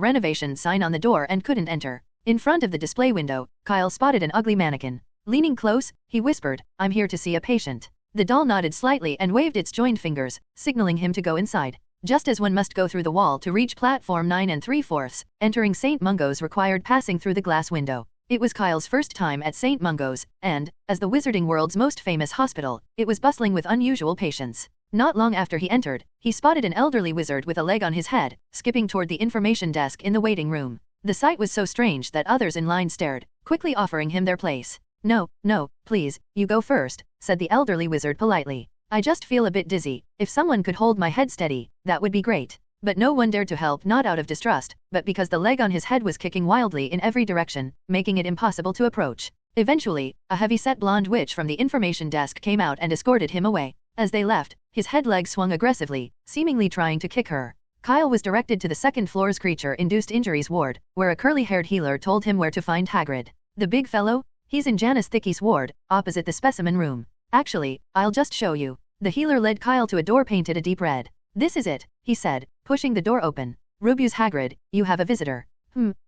renovation sign on the door and couldn't enter. In front of the display window, Kyle spotted an ugly mannequin. Leaning close, he whispered, "I'm here to see a patient." The doll nodded slightly and waved its joined fingers, signaling him to go inside. Just as one must go through the wall to reach platform 9 3/4, entering St. Mungo's required passing through the glass window. It was Kyle's first time at St. Mungo's, and, as the wizarding world's most famous hospital, it was bustling with unusual patients. Not long after he entered, he spotted an elderly wizard with a leg on his head, skipping toward the information desk in the waiting room. The sight was so strange that others in line stared, quickly offering him their place. "No, please, you go first," said the elderly wizard politely. "I just feel a bit dizzy. If someone could hold my head steady, that would be great." But no one dared to help, not out of distrust, but because the leg on his head was kicking wildly in every direction, making it impossible to approach. Eventually, a heavy-set blonde witch from the information desk came out and escorted him away. As they left, his head leg swung aggressively, seemingly trying to kick her. Kyle was directed to the second floor's creature-induced injuries ward, where a curly-haired healer told him where to find Hagrid. "The big fellow? He's in Janice Thickey's ward, opposite the specimen room." "Actually, I'll just show you." The healer led Kyle to a door painted a deep red. "This is it," he said, pushing the door open. "Rubius Hagrid, you have a visitor."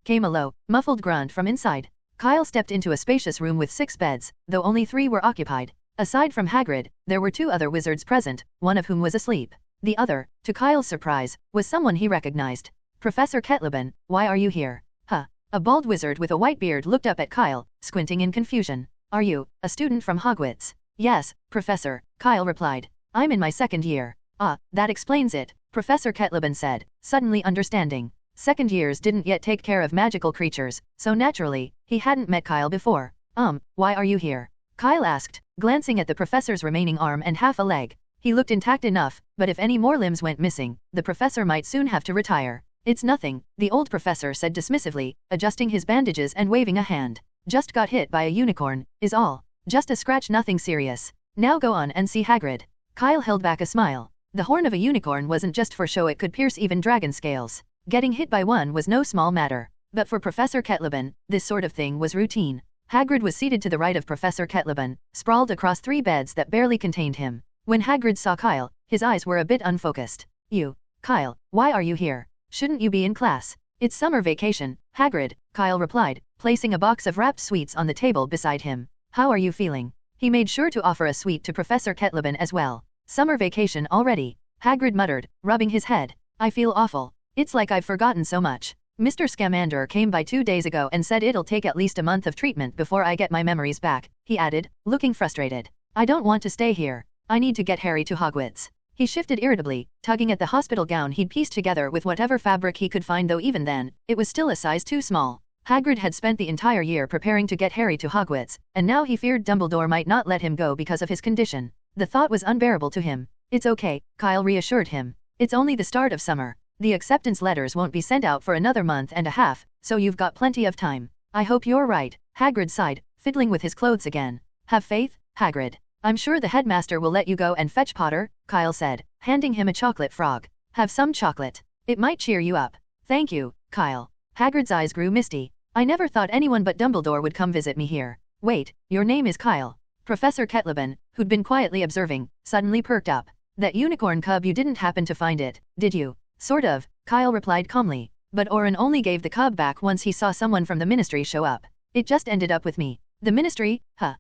Came a low, muffled grunt from inside. Kyle stepped into a spacious room with 6 beds, though only 3 were occupied. Aside from Hagrid, there were 2 other wizards present, one of whom was asleep. The other, to Kyle's surprise, was someone he recognized. "Professor Ketleben, why are you here?" "Huh." A bald wizard with a white beard looked up at Kyle, squinting in confusion. "Are you a student from Hogwarts?" "Yes, Professor," Kyle replied. "I'm in my 2nd year." "Ah, that explains it," Professor Ketleben said, suddenly understanding. Second years didn't yet take care of magical creatures, so naturally, he hadn't met Kyle before. Why are you here?" Kyle asked, glancing at the professor's remaining arm and half a leg. He looked intact enough, but if any more limbs went missing, the professor might soon have to retire. "It's nothing," the old professor said dismissively, adjusting his bandages and waving a hand. "Just got hit by a unicorn, is all. Just a scratch, nothing serious. Now go on and see Hagrid." Kyle held back a smile. The horn of a unicorn wasn't just for show, it could pierce even dragon scales. Getting hit by one was no small matter. But for Professor Ketleben, this sort of thing was routine. Hagrid was seated to the right of Professor Ketleben, sprawled across 3 beds that barely contained him. When Hagrid saw Kyle, his eyes were a bit unfocused. "You, Kyle, why are you here? Shouldn't you be in class?" "It's summer vacation, Hagrid," Kyle replied, placing a box of wrapped sweets on the table beside him. "How are you feeling?" He made sure to offer a sweet to Professor Ketleben as well. "Summer vacation already," Hagrid muttered, rubbing his head. "I feel awful. It's like I've forgotten so much. Mr. Scamander came by 2 days ago and said it'll take at least a month of treatment before I get my memories back," he added, looking frustrated. "I don't want to stay here. I need to get Harry to Hogwarts." He shifted irritably, tugging at the hospital gown he'd pieced together with whatever fabric he could find, though even then, it was still a size too small. Hagrid had spent the entire year preparing to get Harry to Hogwarts, and now he feared Dumbledore might not let him go because of his condition. The thought was unbearable to him. "It's okay," Kyle reassured him. "It's only the start of summer. The acceptance letters won't be sent out for another month and a half, so you've got plenty of time." "I hope you're right," Hagrid sighed, fiddling with his clothes again. "Have faith, Hagrid. I'm sure the headmaster will let you go and fetch Potter," Kyle said, handing him a chocolate frog. "Have some chocolate. It might cheer you up." "Thank you, Kyle." Hagrid's eyes grew misty. "I never thought anyone but Dumbledore would come visit me here." "Wait, your name is Kyle?" Professor Ketleben, who'd been quietly observing, suddenly perked up. "That unicorn cub, you didn't happen to find it, did you?" "Sort of," Kyle replied calmly. "But Oren only gave the cub back once he saw someone from the ministry show up. It just ended up with me." "The ministry? Huh.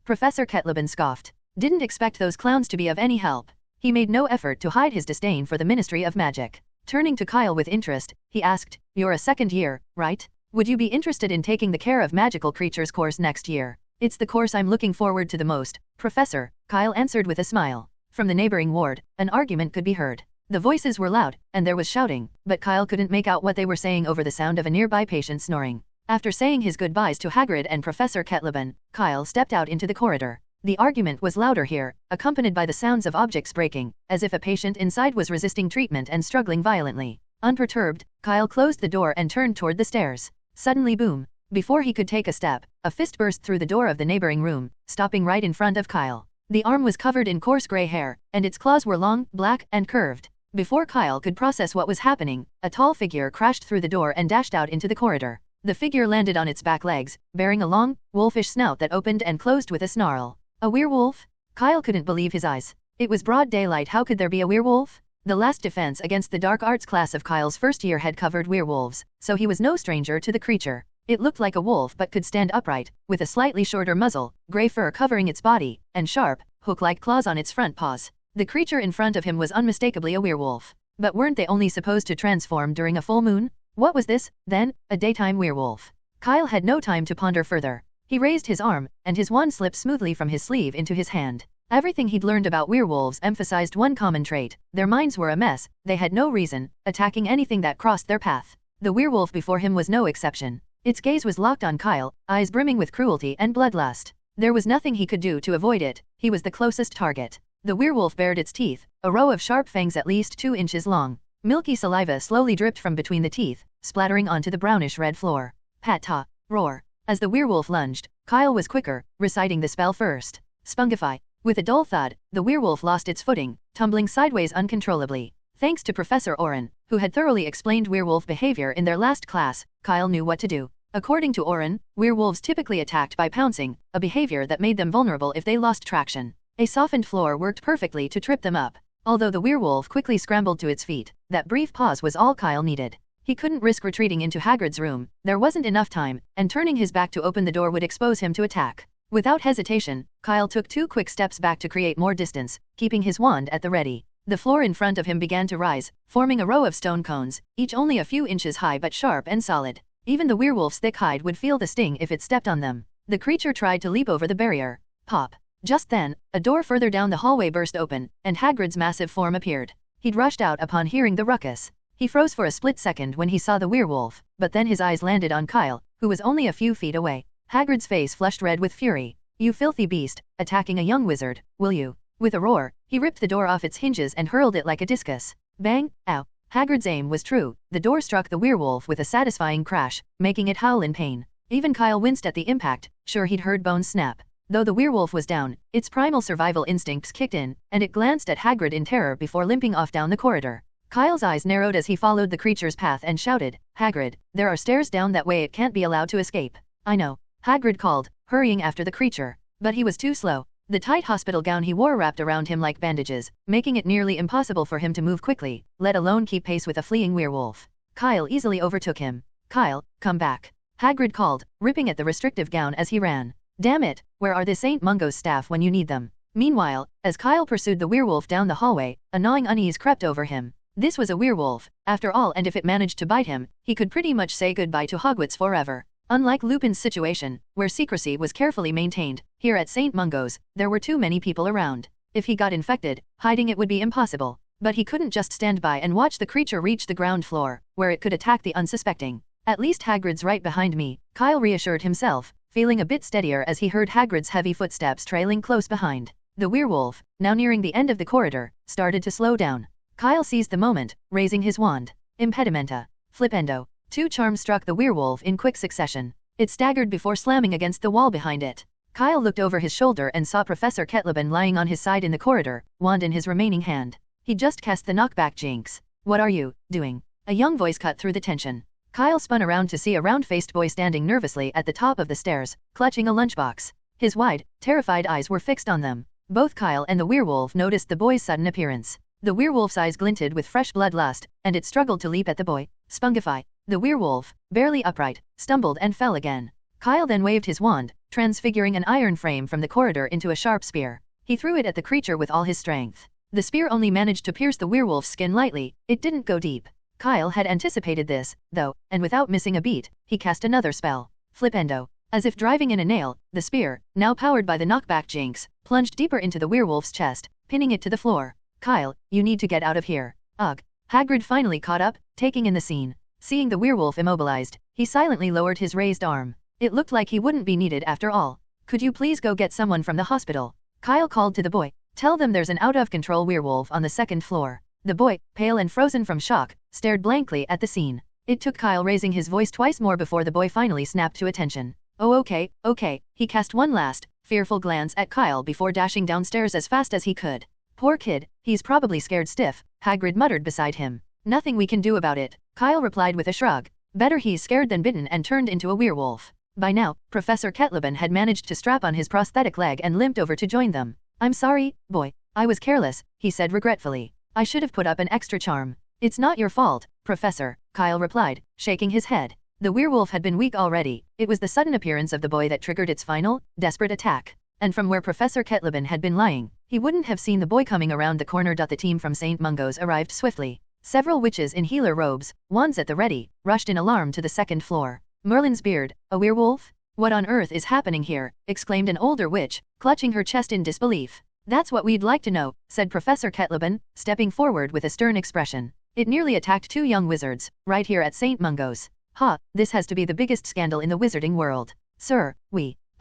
Professor Ketleben scoffed. "Didn't expect those clowns to be of any help." He made no effort to hide his disdain for the Ministry of Magic. Turning to Kyle with interest, he asked, "You're a 2nd year, right? Would you be interested in taking the Care of Magical Creatures course next year?" "It's the course I'm looking forward to the most, Professor," Kyle answered with a smile. From the neighboring ward, an argument could be heard. The voices were loud, and there was shouting, but Kyle couldn't make out what they were saying over the sound of a nearby patient snoring. After saying his goodbyes to Hagrid and Professor Ketleben, Kyle stepped out into the corridor. The argument was louder here, accompanied by the sounds of objects breaking, as if a patient inside was resisting treatment and struggling violently. Unperturbed, Kyle closed the door and turned toward the stairs. Suddenly, boom! Before he could take a step, a fist burst through the door of the neighboring room, stopping right in front of Kyle. The arm was covered in coarse gray hair, and its claws were long, black, and curved. Before Kyle could process what was happening, a tall figure crashed through the door and dashed out into the corridor. The figure landed on its back legs, bearing a long, wolfish snout that opened and closed with a snarl. A werewolf? Kyle couldn't believe his eyes. It was broad daylight. How could there be a werewolf? The last defense against the dark arts class of Kyle's first year had covered werewolves, so he was no stranger to the creature. It looked like a wolf but could stand upright, with a slightly shorter muzzle, gray fur covering its body, and sharp, hook-like claws on its front paws. The creature in front of him was unmistakably a werewolf. But weren't they only supposed to transform during a full moon? What was this, then, a daytime werewolf? Kyle had no time to ponder further. He raised his arm, and his wand slipped smoothly from his sleeve into his hand. Everything he'd learned about werewolves emphasized one common trait: their minds were a mess, they had no reason, attacking anything that crossed their path. The werewolf before him was no exception. Its gaze was locked on Kyle, eyes brimming with cruelty and bloodlust. There was nothing he could do to avoid it, he was the closest target. The werewolf bared its teeth, a row of sharp fangs at least 2 inches long. Milky saliva slowly dripped from between the teeth, splattering onto the brownish-red floor. Pat-ta, roar. As the werewolf lunged, Kyle was quicker, reciting the spell first. Spungify. With a dull thud, the werewolf lost its footing, tumbling sideways uncontrollably. Thanks to Professor Oren, who had thoroughly explained werewolf behavior in their last class, Kyle knew what to do. According to Oren, werewolves typically attacked by pouncing, a behavior that made them vulnerable if they lost traction. A softened floor worked perfectly to trip them up. Although the werewolf quickly scrambled to its feet, that brief pause was all Kyle needed. He couldn't risk retreating into Hagrid's room, there wasn't enough time, and turning his back to open the door would expose him to attack. Without hesitation, Kyle took 2 quick steps back to create more distance, keeping his wand at the ready. The floor in front of him began to rise, forming a row of stone cones, each only a few inches high but sharp and solid. Even the werewolf's thick hide would feel the sting if it stepped on them. The creature tried to leap over the barrier. Pop. Just then, a door further down the hallway burst open, and Hagrid's massive form appeared. He'd rushed out upon hearing the ruckus. He froze for a split second when he saw the werewolf, but then his eyes landed on Kyle, who was only a few feet away. Hagrid's face flushed red with fury. "You filthy beast, attacking a young wizard, will you?" With a roar, he ripped the door off its hinges and hurled it like a discus. Bang! Ow! Hagrid's aim was true. The door struck the werewolf with a satisfying crash, making it howl in pain. Even Kyle winced at the impact, sure he'd heard bones snap. Though the werewolf was down, its primal survival instincts kicked in, and it glanced at Hagrid in terror before limping off down the corridor. Kyle's eyes narrowed as he followed the creature's path and shouted, "Hagrid, there are stairs down that way, it can't be allowed to escape." "I know," Hagrid called, hurrying after the creature. But he was too slow. The tight hospital gown he wore wrapped around him like bandages, making it nearly impossible for him to move quickly, let alone keep pace with a fleeing werewolf. Kyle easily overtook him. "Kyle, come back," Hagrid called, ripping at the restrictive gown as he ran. "Damn it, where are the St. Mungo's staff when you need them?" Meanwhile, as Kyle pursued the werewolf down the hallway, a gnawing unease crept over him. This was a werewolf, after all, and if it managed to bite him, he could pretty much say goodbye to Hogwarts forever. Unlike Lupin's situation, where secrecy was carefully maintained, here at St. Mungo's, there were too many people around. If he got infected, hiding it would be impossible. But he couldn't just stand by and watch the creature reach the ground floor, where it could attack the unsuspecting. "At least Hagrid's right behind me," Kyle reassured himself, feeling a bit steadier as he heard Hagrid's heavy footsteps trailing close behind. The werewolf, now nearing the end of the corridor, started to slow down. Kyle seized the moment, raising his wand. Impedimenta. Flipendo. 2 charms struck the werewolf in quick succession. It staggered before slamming against the wall behind it. Kyle looked over his shoulder and saw Professor Kettleben lying on his side in the corridor, wand in his remaining hand. He just cast the knockback jinx. "What are you doing?" A young voice cut through the tension. Kyle spun around to see a round-faced boy standing nervously at the top of the stairs, clutching a lunchbox. His wide, terrified eyes were fixed on them. Both Kyle and the werewolf noticed the boy's sudden appearance. The werewolf's eyes glinted with fresh bloodlust, and it struggled to leap at the boy. Spungify. The werewolf, barely upright, stumbled and fell again. Kyle then waved his wand, transfiguring an iron frame from the corridor into a sharp spear. He threw it at the creature with all his strength. The spear only managed to pierce the werewolf's skin lightly, it didn't go deep. Kyle had anticipated this, though, and without missing a beat, he cast another spell. Flipendo. As if driving in a nail, the spear, now powered by the knockback jinx, plunged deeper into the werewolf's chest, pinning it to the floor. "Kyle, you need to get out of here." Ugh. Hagrid finally caught up, taking in the scene. Seeing the werewolf immobilized, he silently lowered his raised arm. It looked like he wouldn't be needed after all. "Could you please go get someone from the hospital?" Kyle called to the boy. "Tell them there's an out-of-control werewolf on the 2nd floor." The boy, pale and frozen from shock, stared blankly at the scene. It took Kyle raising his voice twice more before the boy finally snapped to attention. "Oh okay, he cast one last, fearful glance at Kyle before dashing downstairs as fast as he could. Poor kid, he's probably scared stiff, Hagrid muttered beside him. Nothing we can do about it, Kyle replied with a shrug. Better he's scared than bitten and turned into a werewolf. By now, Professor Ketleben had managed to strap on his prosthetic leg and limped over to join them. I'm sorry, boy. I was careless, he said regretfully. I should have put up an extra charm. It's not your fault, Professor, Kyle replied, shaking his head. The werewolf had been weak already. It was the sudden appearance of the boy that triggered its final, desperate attack. And from where Professor Ketleben had been lying, he wouldn't have seen the boy coming around the corner. The team from St. Mungo's arrived swiftly. Several witches in healer robes, wands at the ready, rushed in alarm to the second floor. Merlin's beard, a werewolf? What on earth is happening here? Exclaimed an older witch, clutching her chest in disbelief. That's what we'd like to know, said Professor Ketleben, stepping forward with a stern expression. It nearly attacked 2 young wizards, right here at St. Mungo's. Ha, this has to be the biggest scandal in the wizarding world. Sir,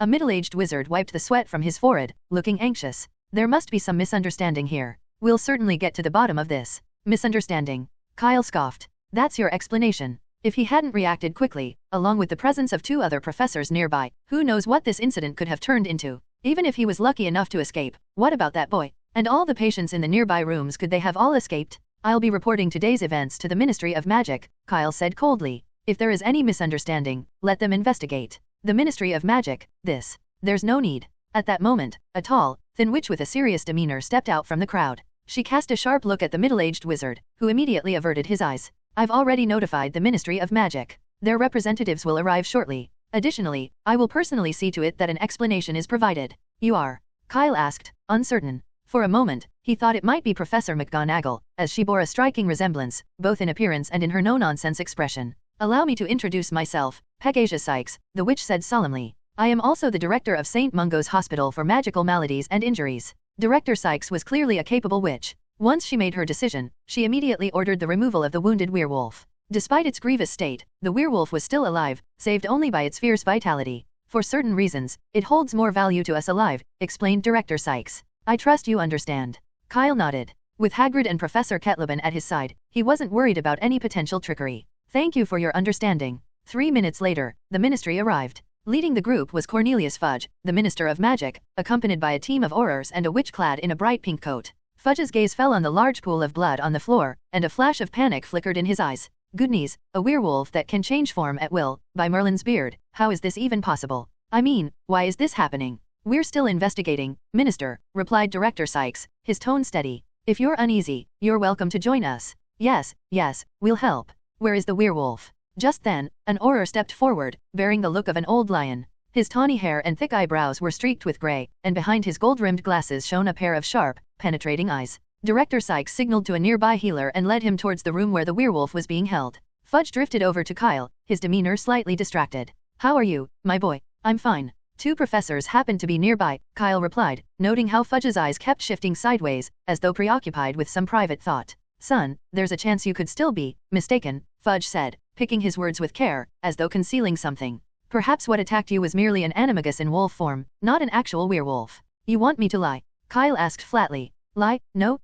a middle-aged wizard wiped the sweat from his forehead, looking anxious. There must be some misunderstanding here. We'll certainly get to the bottom of this. Misunderstanding. Kyle scoffed. That's your explanation. If he hadn't reacted quickly, along with the presence of 2 other professors nearby, who knows what this incident could have turned into. Even if he was lucky enough to escape, what about that boy? And all the patients in the nearby rooms, could they have all escaped? I'll be reporting today's events to the Ministry of Magic, Kyle said coldly. If there is any misunderstanding, let them investigate. The Ministry of Magic, there's no need. At that moment, a tall, thin witch with a serious demeanor stepped out from the crowd. She cast a sharp look at the middle-aged wizard, who immediately averted his eyes. I've already notified the Ministry of Magic. Their representatives will arrive shortly. Additionally, I will personally see to it that an explanation is provided. You are? Kyle asked, uncertain. For a moment, he thought it might be Professor McGonagall, as she bore a striking resemblance, both in appearance and in her no-nonsense expression. Allow me to introduce myself, Pegasia Sykes, the witch said solemnly. I am also the director of St. Mungo's Hospital for Magical Maladies and Injuries. Director Sykes was clearly a capable witch. Once she made her decision, she immediately ordered the removal of the wounded werewolf. Despite its grievous state, the werewolf was still alive, saved only by its fierce vitality. For certain reasons, it holds more value to us alive, explained Director Sykes. I trust you understand. Kyle nodded. With Hagrid and Professor Ketleben at his side, he wasn't worried about any potential trickery. Thank you for your understanding. 3 minutes later, the ministry arrived. Leading the group was Cornelius Fudge, the Minister of Magic, accompanied by a team of aurors and a witch clad in a bright pink coat. Fudge's gaze fell on the large pool of blood on the floor, and a flash of panic flickered in his eyes. Goodness, a werewolf that can change form at will, by Merlin's beard, how is this even possible? I mean, why is this happening? We're still investigating, Minister, replied Director Sykes, his tone steady. If you're uneasy, you're welcome to join us. Yes, we'll help. Where is the werewolf? Just then, an auror stepped forward, bearing the look of an old lion. His tawny hair and thick eyebrows were streaked with gray, and behind his gold-rimmed glasses shone a pair of sharp, penetrating eyes. Director Sykes signaled to a nearby healer and led him towards the room where the werewolf was being held. Fudge drifted over to Kyle, his demeanor slightly distracted. How are you, my boy? I'm fine. 2 professors happened to be nearby, Kyle replied, noting how Fudge's eyes kept shifting sideways, as though preoccupied with some private thought. Son, there's a chance you could still be mistaken, Fudge said, picking his words with care, as though concealing something. Perhaps what attacked you was merely an animagus in wolf form, not an actual werewolf. You want me to lie? Kyle asked flatly. Lie? No,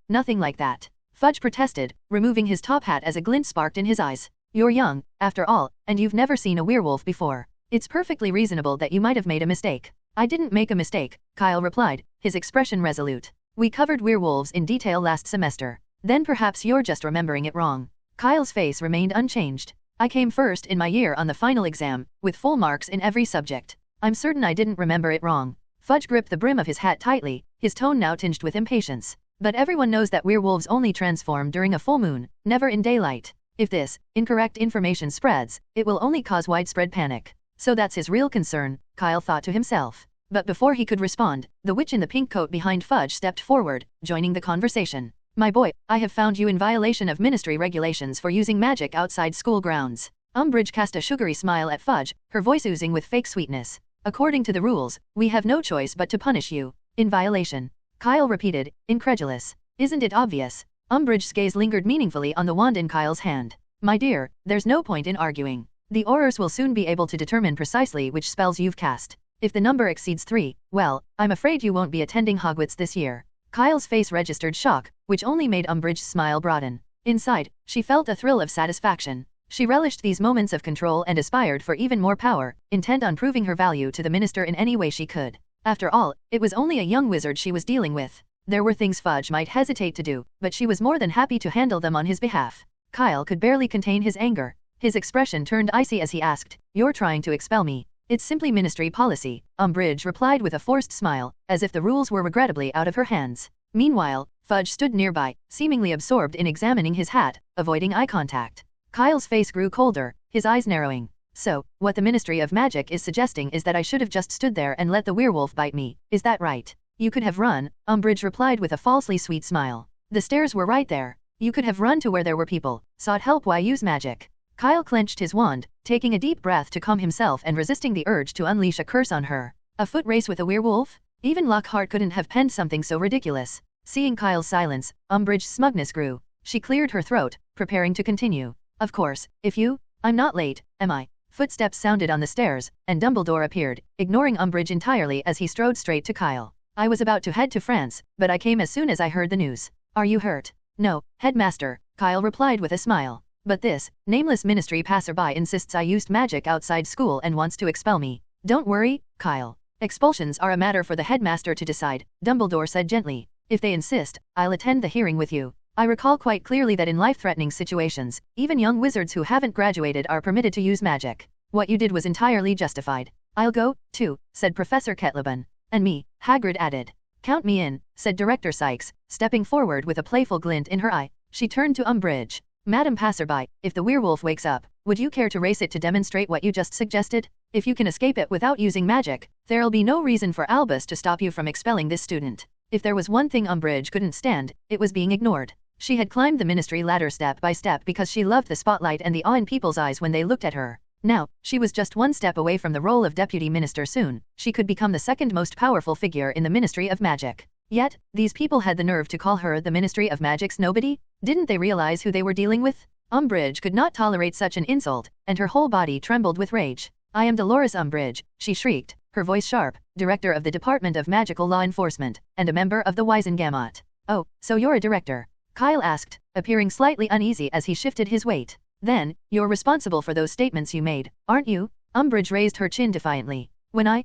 nothing like that. Fudge protested, removing his top hat as a glint sparked in his eyes. You're young, after all, and you've never seen a werewolf before. It's perfectly reasonable that you might have made a mistake. I didn't make a mistake, Kyle replied, his expression resolute. We covered werewolves in detail last semester. Then perhaps you're just remembering it wrong. Kyle's face remained unchanged. I came first in my year on the final exam, with full marks in every subject. I'm certain I didn't remember it wrong. Fudge gripped the brim of his hat tightly, his tone now tinged with impatience. But everyone knows that werewolves only transform during a full moon, never in daylight. If this incorrect information spreads, it will only cause widespread panic. So that's his real concern, Kyle thought to himself. But before he could respond, the witch in the pink coat behind Fudge stepped forward, joining the conversation. My boy, I have found you in violation of ministry regulations for using magic outside school grounds. Umbridge cast a sugary smile at Fudge, her voice oozing with fake sweetness. According to the rules, we have no choice but to punish you. In violation. Kyle repeated, incredulous. Isn't it obvious? Umbridge's gaze lingered meaningfully on the wand in Kyle's hand. My dear, there's no point in arguing. The aurors will soon be able to determine precisely which spells you've cast. If the number exceeds 3, well, I'm afraid you won't be attending Hogwarts this year. Kyle's face registered shock, which only made Umbridge's smile broaden. Inside, she felt a thrill of satisfaction. She relished these moments of control and aspired for even more power, intent on proving her value to the minister in any way she could. After all, it was only a young wizard she was dealing with. There were things Fudge might hesitate to do, but she was more than happy to handle them on his behalf. Kyle could barely contain his anger. His expression turned icy as he asked, "You're trying to expel me?" "It's simply ministry policy," Umbridge replied with a forced smile, as if the rules were regrettably out of her hands. Meanwhile, Fudge stood nearby, seemingly absorbed in examining his hat, avoiding eye contact. Kyle's face grew colder, his eyes narrowing. "So, what the Ministry of Magic is suggesting is that I should have just stood there and let the werewolf bite me, is that right?" "You could have run," Umbridge replied with a falsely sweet smile. "The stairs were right there. You could have run to where there were people, sought help. Why use magic?" Kyle clenched his wand, taking a deep breath to calm himself and resisting the urge to unleash a curse on her. A foot race with a werewolf? Even Lockhart couldn't have penned something so ridiculous. Seeing Kyle's silence, Umbridge's smugness grew. She cleared her throat, preparing to continue. "Of course, if you... I'm not late, am I?" Footsteps sounded on the stairs, and Dumbledore appeared, ignoring Umbridge entirely as he strode straight to Kyle. "I was about to head to France, but I came as soon as I heard the news." "Are you hurt?" "No, Headmaster," Kyle replied with a smile. "But this nameless ministry passerby insists I used magic outside school and wants to expel me." "Don't worry, Kyle. Expulsions are a matter for the headmaster to decide," Dumbledore said gently. "If they insist, I'll attend the hearing with you. I recall quite clearly that in life-threatening situations, even young wizards who haven't graduated are permitted to use magic. What you did was entirely justified." "I'll go, too," said Professor Ketleben. "And me," Hagrid added. "Count me in," said Director Sykes, stepping forward with a playful glint in her eye. She turned to Umbridge. "Madam Passerby, if the werewolf wakes up, would you care to race it to demonstrate what you just suggested? If you can escape it without using magic, there'll be no reason for Albus to stop you from expelling this student." If there was one thing Umbridge couldn't stand, it was being ignored. She had climbed the ministry ladder step by step because she loved the spotlight and the awe in people's eyes when they looked at her. Now, she was just one step away from the role of deputy minister. Soon, she could become the second most powerful figure in the Ministry of Magic. Yet, these people had the nerve to call her the Ministry of Magic's nobody? Didn't they realize who they were dealing with? Umbridge could not tolerate such an insult, and her whole body trembled with rage. "I am Dolores Umbridge," she shrieked, her voice sharp, director of the Department of Magical Law Enforcement, and a member of the Wisengamot. "Oh, so you're a director?" Kyle asked, appearing slightly uneasy as he shifted his weight. "Then, you're responsible for those statements you made, aren't you?" Umbridge raised her chin defiantly. "When I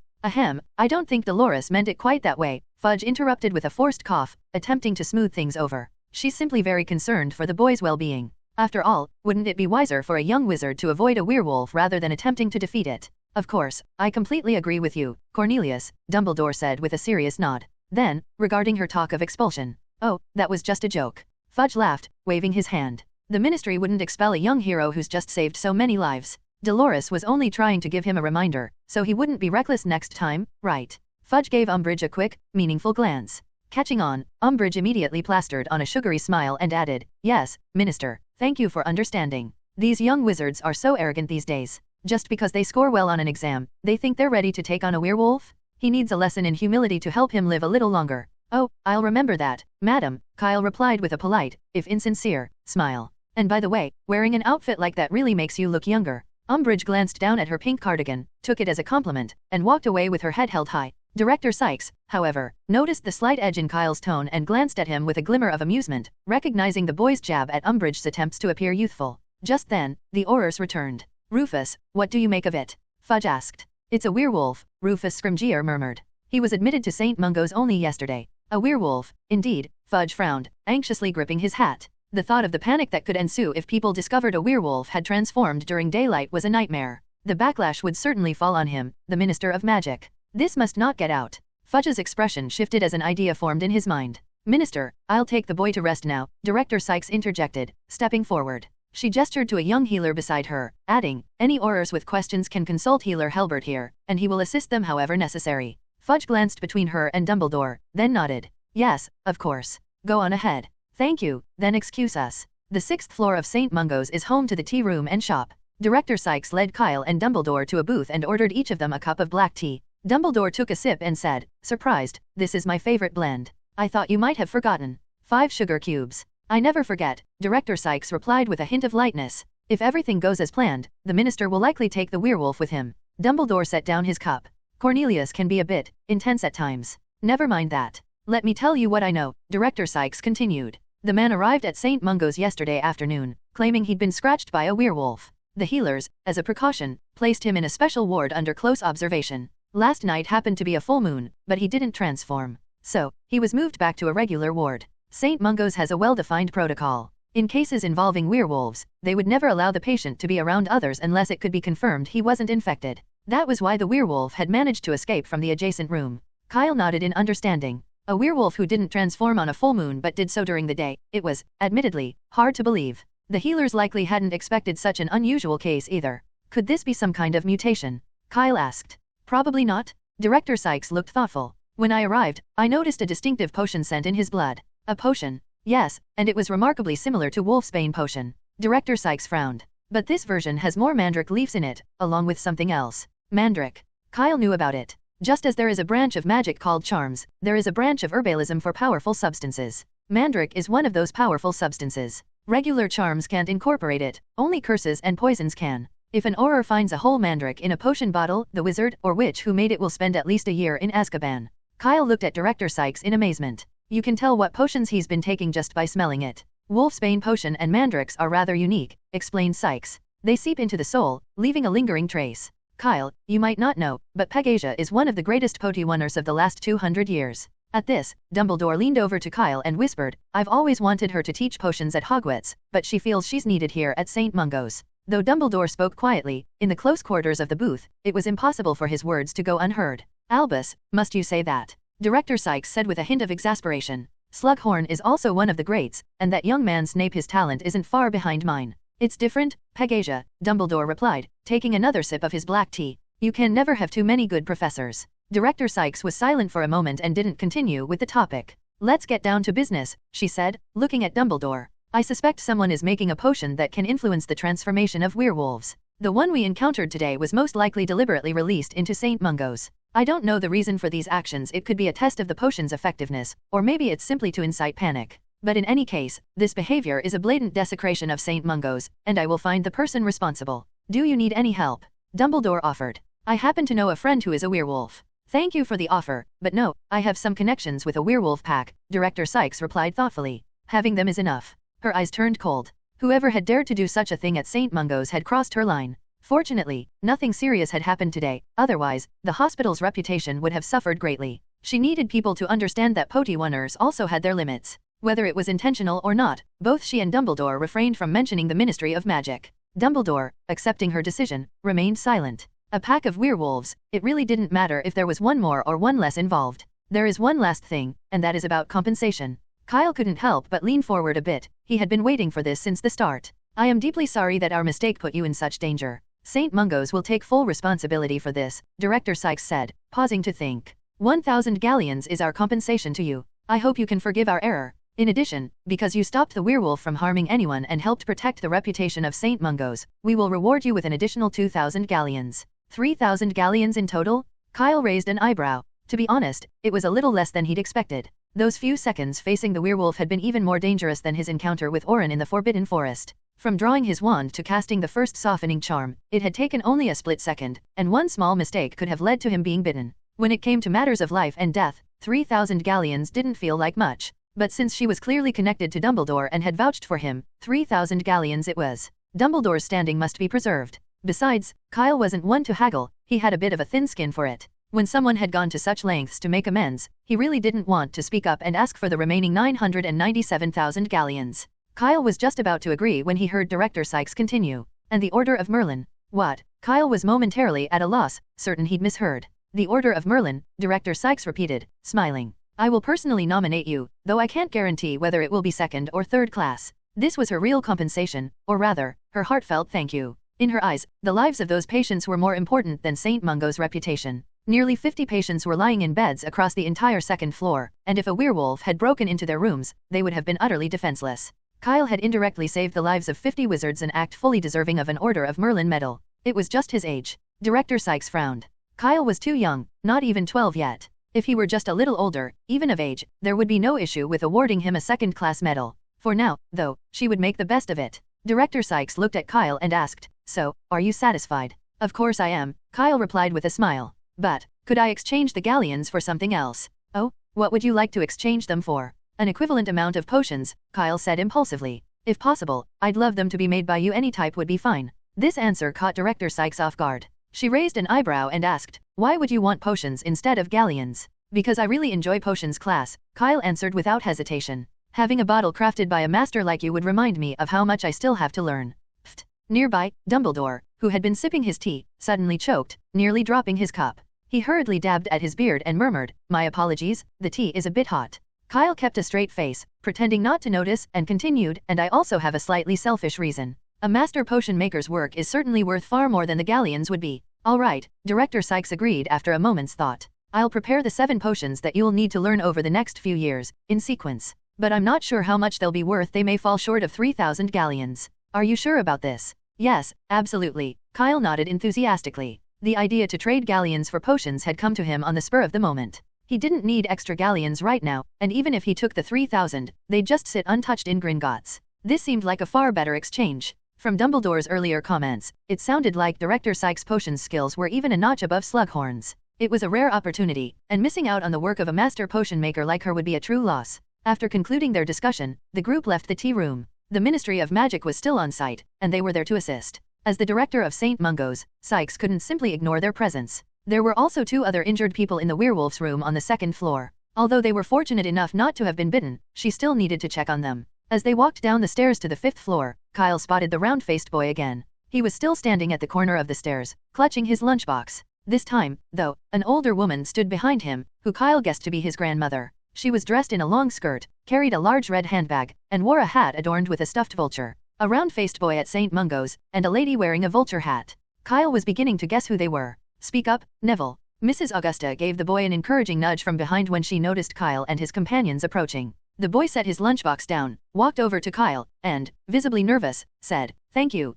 don't think Dolores meant it quite that way," Fudge interrupted with a forced cough, attempting to smooth things over. "She's simply very concerned for the boy's well-being. After all, wouldn't it be wiser for a young wizard to avoid a werewolf rather than attempting to defeat it?" "Of course, I completely agree with you, Cornelius," Dumbledore said with a serious nod. Then, regarding her talk of expulsion, "Oh, that was just a joke." Fudge laughed, waving his hand. "The ministry wouldn't expel a young hero who's just saved so many lives. Dolores was only trying to give him a reminder, so he wouldn't be reckless next time, right?" Fudge gave Umbridge a quick, meaningful glance. Catching on, Umbridge immediately plastered on a sugary smile and added, "Yes, Minister, thank you for understanding. These young wizards are so arrogant these days. Just because they score well on an exam, they think they're ready to take on a werewolf? He needs a lesson in humility to help him live a little longer." "Oh, I'll remember that, madam," Kyle replied with a polite, if insincere, smile. "And by the way, wearing an outfit like that really makes you look younger." Umbridge glanced down at her pink cardigan, took it as a compliment, and walked away with her head held high. Director Sykes, however, noticed the slight edge in Kyle's tone and glanced at him with a glimmer of amusement, recognizing the boy's jab at Umbridge's attempts to appear youthful. Just then, the Aurors returned. "Rufus, what do you make of it?" Fudge asked. "It's a werewolf," Rufus Scrimgeour murmured. "He was admitted to St. Mungo's only yesterday." "A werewolf, indeed," Fudge frowned, anxiously gripping his hat. The thought of the panic that could ensue if people discovered a werewolf had transformed during daylight was a nightmare. The backlash would certainly fall on him, the Minister of Magic. This must not get out. Fudge's expression shifted as an idea formed in his mind. "Minister, I'll take the boy to rest now," Director Sykes interjected, stepping forward. She gestured to a young healer beside her, adding, "Any Aurors with questions can consult Healer Helbert here, and he will assist them however necessary." Fudge glanced between her and Dumbledore, then nodded. "Yes, of course. Go on ahead." "Thank you, then excuse us. The 6th floor of St. Mungo's is home to the tea room and shop." Director Sykes led Kyle and Dumbledore to a booth and ordered each of them a cup of black tea. Dumbledore took a sip and said, surprised, "This is my favorite blend. I thought you might have forgotten. 5 sugar cubes." "I never forget," Director Sykes replied with a hint of lightness. "If everything goes as planned, the minister will likely take the werewolf with him." Dumbledore set down his cup. "Cornelius can be a bit intense at times." "Never mind that. Let me tell you what I know," Director Sykes continued. "The man arrived at St. Mungo's yesterday afternoon, claiming he'd been scratched by a werewolf. The healers, as a precaution, placed him in a special ward under close observation. Last night happened to be a full moon, but he didn't transform. So, he was moved back to a regular ward. St. Mungo's has a well-defined protocol. In cases involving werewolves, they would never allow the patient to be around others unless it could be confirmed he wasn't infected. That was why the werewolf had managed to escape from the adjacent room. Kyle nodded in understanding. A werewolf who didn't transform on a full moon but did so during the day. It was, admittedly, hard to believe. The healers likely hadn't expected such an unusual case either. Could this be some kind of mutation? Kyle asked. Probably not. Director Sykes looked thoughtful. When I arrived, I noticed a distinctive potion scent in his blood. A potion? Yes, and it was remarkably similar to Wolfsbane potion. Director Sykes frowned. But this version has more mandrake leaves in it, along with something else. Mandrake. Kyle knew about it. Just as there is a branch of magic called charms, there is a branch of herbalism for powerful substances. Mandrake is one of those powerful substances. Regular charms can't incorporate it, only curses and poisons can. If an auror finds a whole mandrake in a potion bottle, the wizard or witch who made it will spend at least a year in Azkaban. Kyle looked at Director Sykes in amazement. You can tell what potions he's been taking just by smelling it. Wolfsbane potion and mandrakes are rather unique, explained Sykes. They seep into the soul, leaving a lingering trace. Kyle, you might not know, but Pegasia is one of the greatest Potiwanners of the last 200 years. At this, Dumbledore leaned over to Kyle and whispered, I've always wanted her to teach potions at Hogwarts, but she feels she's needed here at St. Mungo's. Though Dumbledore spoke quietly, in the close quarters of the booth, it was impossible for his words to go unheard. Albus, must you say that? Director Sykes said with a hint of exasperation. Slughorn is also one of the greats, and that young man Snape, his talent isn't far behind mine. It's different, Pegasia, Dumbledore replied, taking another sip of his black tea. You can never have too many good professors. Director Sykes was silent for a moment and didn't continue with the topic. Let's get down to business, she said, looking at Dumbledore. I suspect someone is making a potion that can influence the transformation of werewolves. The one we encountered today was most likely deliberately released into St. Mungo's. I don't know the reason for these actions. It could be a test of the potion's effectiveness, or maybe it's simply to incite panic. But in any case, this behavior is a blatant desecration of St. Mungo's, and I will find the person responsible. Do you need any help? Dumbledore offered. I happen to know a friend who is a werewolf. Thank you for the offer, but no, I have some connections with a werewolf pack, Director Sykes replied thoughtfully. Having them is enough. Her eyes turned cold. Whoever had dared to do such a thing at St. Mungo's had crossed her line. Fortunately, nothing serious had happened today, otherwise, the hospital's reputation would have suffered greatly. She needed people to understand that Potiwanners also had their limits. Whether it was intentional or not, both she and Dumbledore refrained from mentioning the Ministry of Magic. Dumbledore, accepting her decision, remained silent. A pack of werewolves, it really didn't matter if there was one more or one less involved. There is one last thing, and that is about compensation. Kyle couldn't help but lean forward a bit. He had been waiting for this since the start. I am deeply sorry that our mistake put you in such danger. St. Mungo's will take full responsibility for this, Director Sykes said, pausing to think. 1,000 galleons is our compensation to you. I hope you can forgive our error. In addition, because you stopped the werewolf from harming anyone and helped protect the reputation of St. Mungo's, we will reward you with an additional 2,000 galleons. 3,000 galleons in total? Kyle raised an eyebrow. To be honest, it was a little less than he'd expected. Those few seconds facing the werewolf had been even more dangerous than his encounter with Orin in the Forbidden Forest. From drawing his wand to casting the first softening charm, it had taken only a split second, and one small mistake could have led to him being bitten. When it came to matters of life and death, 3,000 galleons didn't feel like much. But since she was clearly connected to Dumbledore and had vouched for him, 3,000 galleons it was. Dumbledore's standing must be preserved. Besides, Kyle wasn't one to haggle, he had a bit of a thin skin for it. When someone had gone to such lengths to make amends, he really didn't want to speak up and ask for the remaining 997,000 galleons. Kyle was just about to agree when he heard Director Sykes continue. And the Order of Merlin. What? Kyle was momentarily at a loss, certain he'd misheard. The Order of Merlin, Director Sykes repeated, smiling. I will personally nominate you, though I can't guarantee whether it will be second or third class. This was her real compensation, or rather, her heartfelt thank you. In her eyes, the lives of those patients were more important than St. Mungo's reputation. Nearly 50 patients were lying in beds across the entire second floor, and if a werewolf had broken into their rooms, they would have been utterly defenseless. Kyle had indirectly saved the lives of 50 wizards, an act fully deserving of an Order of Merlin medal. It was just his age. Director Sykes frowned. Kyle was too young, not even 12 yet. If he were just a little older, even of age, there would be no issue with awarding him a second-class medal. For now, though, she would make the best of it. Director Sykes looked at Kyle and asked, So, are you satisfied? Of course I am, Kyle replied with a smile. But, could I exchange the galleons for something else? Oh, what would you like to exchange them for? An equivalent amount of potions, Kyle said impulsively. If possible, I'd love them to be made by you. Any type would be fine. This answer caught Director Sykes off guard. She raised an eyebrow and asked, Why would you want potions instead of galleons? Because I really enjoy potions class, Kyle answered without hesitation. Having a bottle crafted by a master like you would remind me of how much I still have to learn. Pfft. Nearby, Dumbledore, who had been sipping his tea, suddenly choked, nearly dropping his cup. He hurriedly dabbed at his beard and murmured, "My apologies, the tea is a bit hot." Kyle kept a straight face, pretending not to notice, and continued, "And I also have a slightly selfish reason. A master potion maker's work is certainly worth far more than the galleons would be." "All right," Director Sykes agreed after a moment's thought. "I'll prepare the 7 potions that you'll need to learn over the next few years, in sequence. But I'm not sure how much they'll be worth. They may fall short of 3,000 galleons. Are you sure about this?" "Yes, absolutely," Kyle nodded enthusiastically. The idea to trade galleons for potions had come to him on the spur of the moment. He didn't need extra galleons right now, and even if he took the 3,000, they'd just sit untouched in Gringotts. This seemed like a far better exchange. From Dumbledore's earlier comments, it sounded like Director Sykes' potions skills were even a notch above Slughorn's. It was a rare opportunity, and missing out on the work of a master potion maker like her would be a true loss. After concluding their discussion, the group left the tea room. The Ministry of Magic was still on site, and they were there to assist. As the director of St. Mungo's, Sykes couldn't simply ignore their presence. There were also 2 other injured people in the werewolf's room on the 2nd floor. Although they were fortunate enough not to have been bitten, she still needed to check on them. As they walked down the stairs to the 5th floor, Kyle spotted the round-faced boy again. He was still standing at the corner of the stairs, clutching his lunchbox. This time, though, an older woman stood behind him, who Kyle guessed to be his grandmother. She was dressed in a long skirt, carried a large red handbag, and wore a hat adorned with a stuffed vulture. A round-faced boy at St. Mungo's, and a lady wearing a vulture hat. Kyle was beginning to guess who they were. "Speak up, Neville." Mrs. Augusta gave the boy an encouraging nudge from behind when she noticed Kyle and his companions approaching. The boy set his lunchbox down, walked over to Kyle, and, visibly nervous, said, Thank you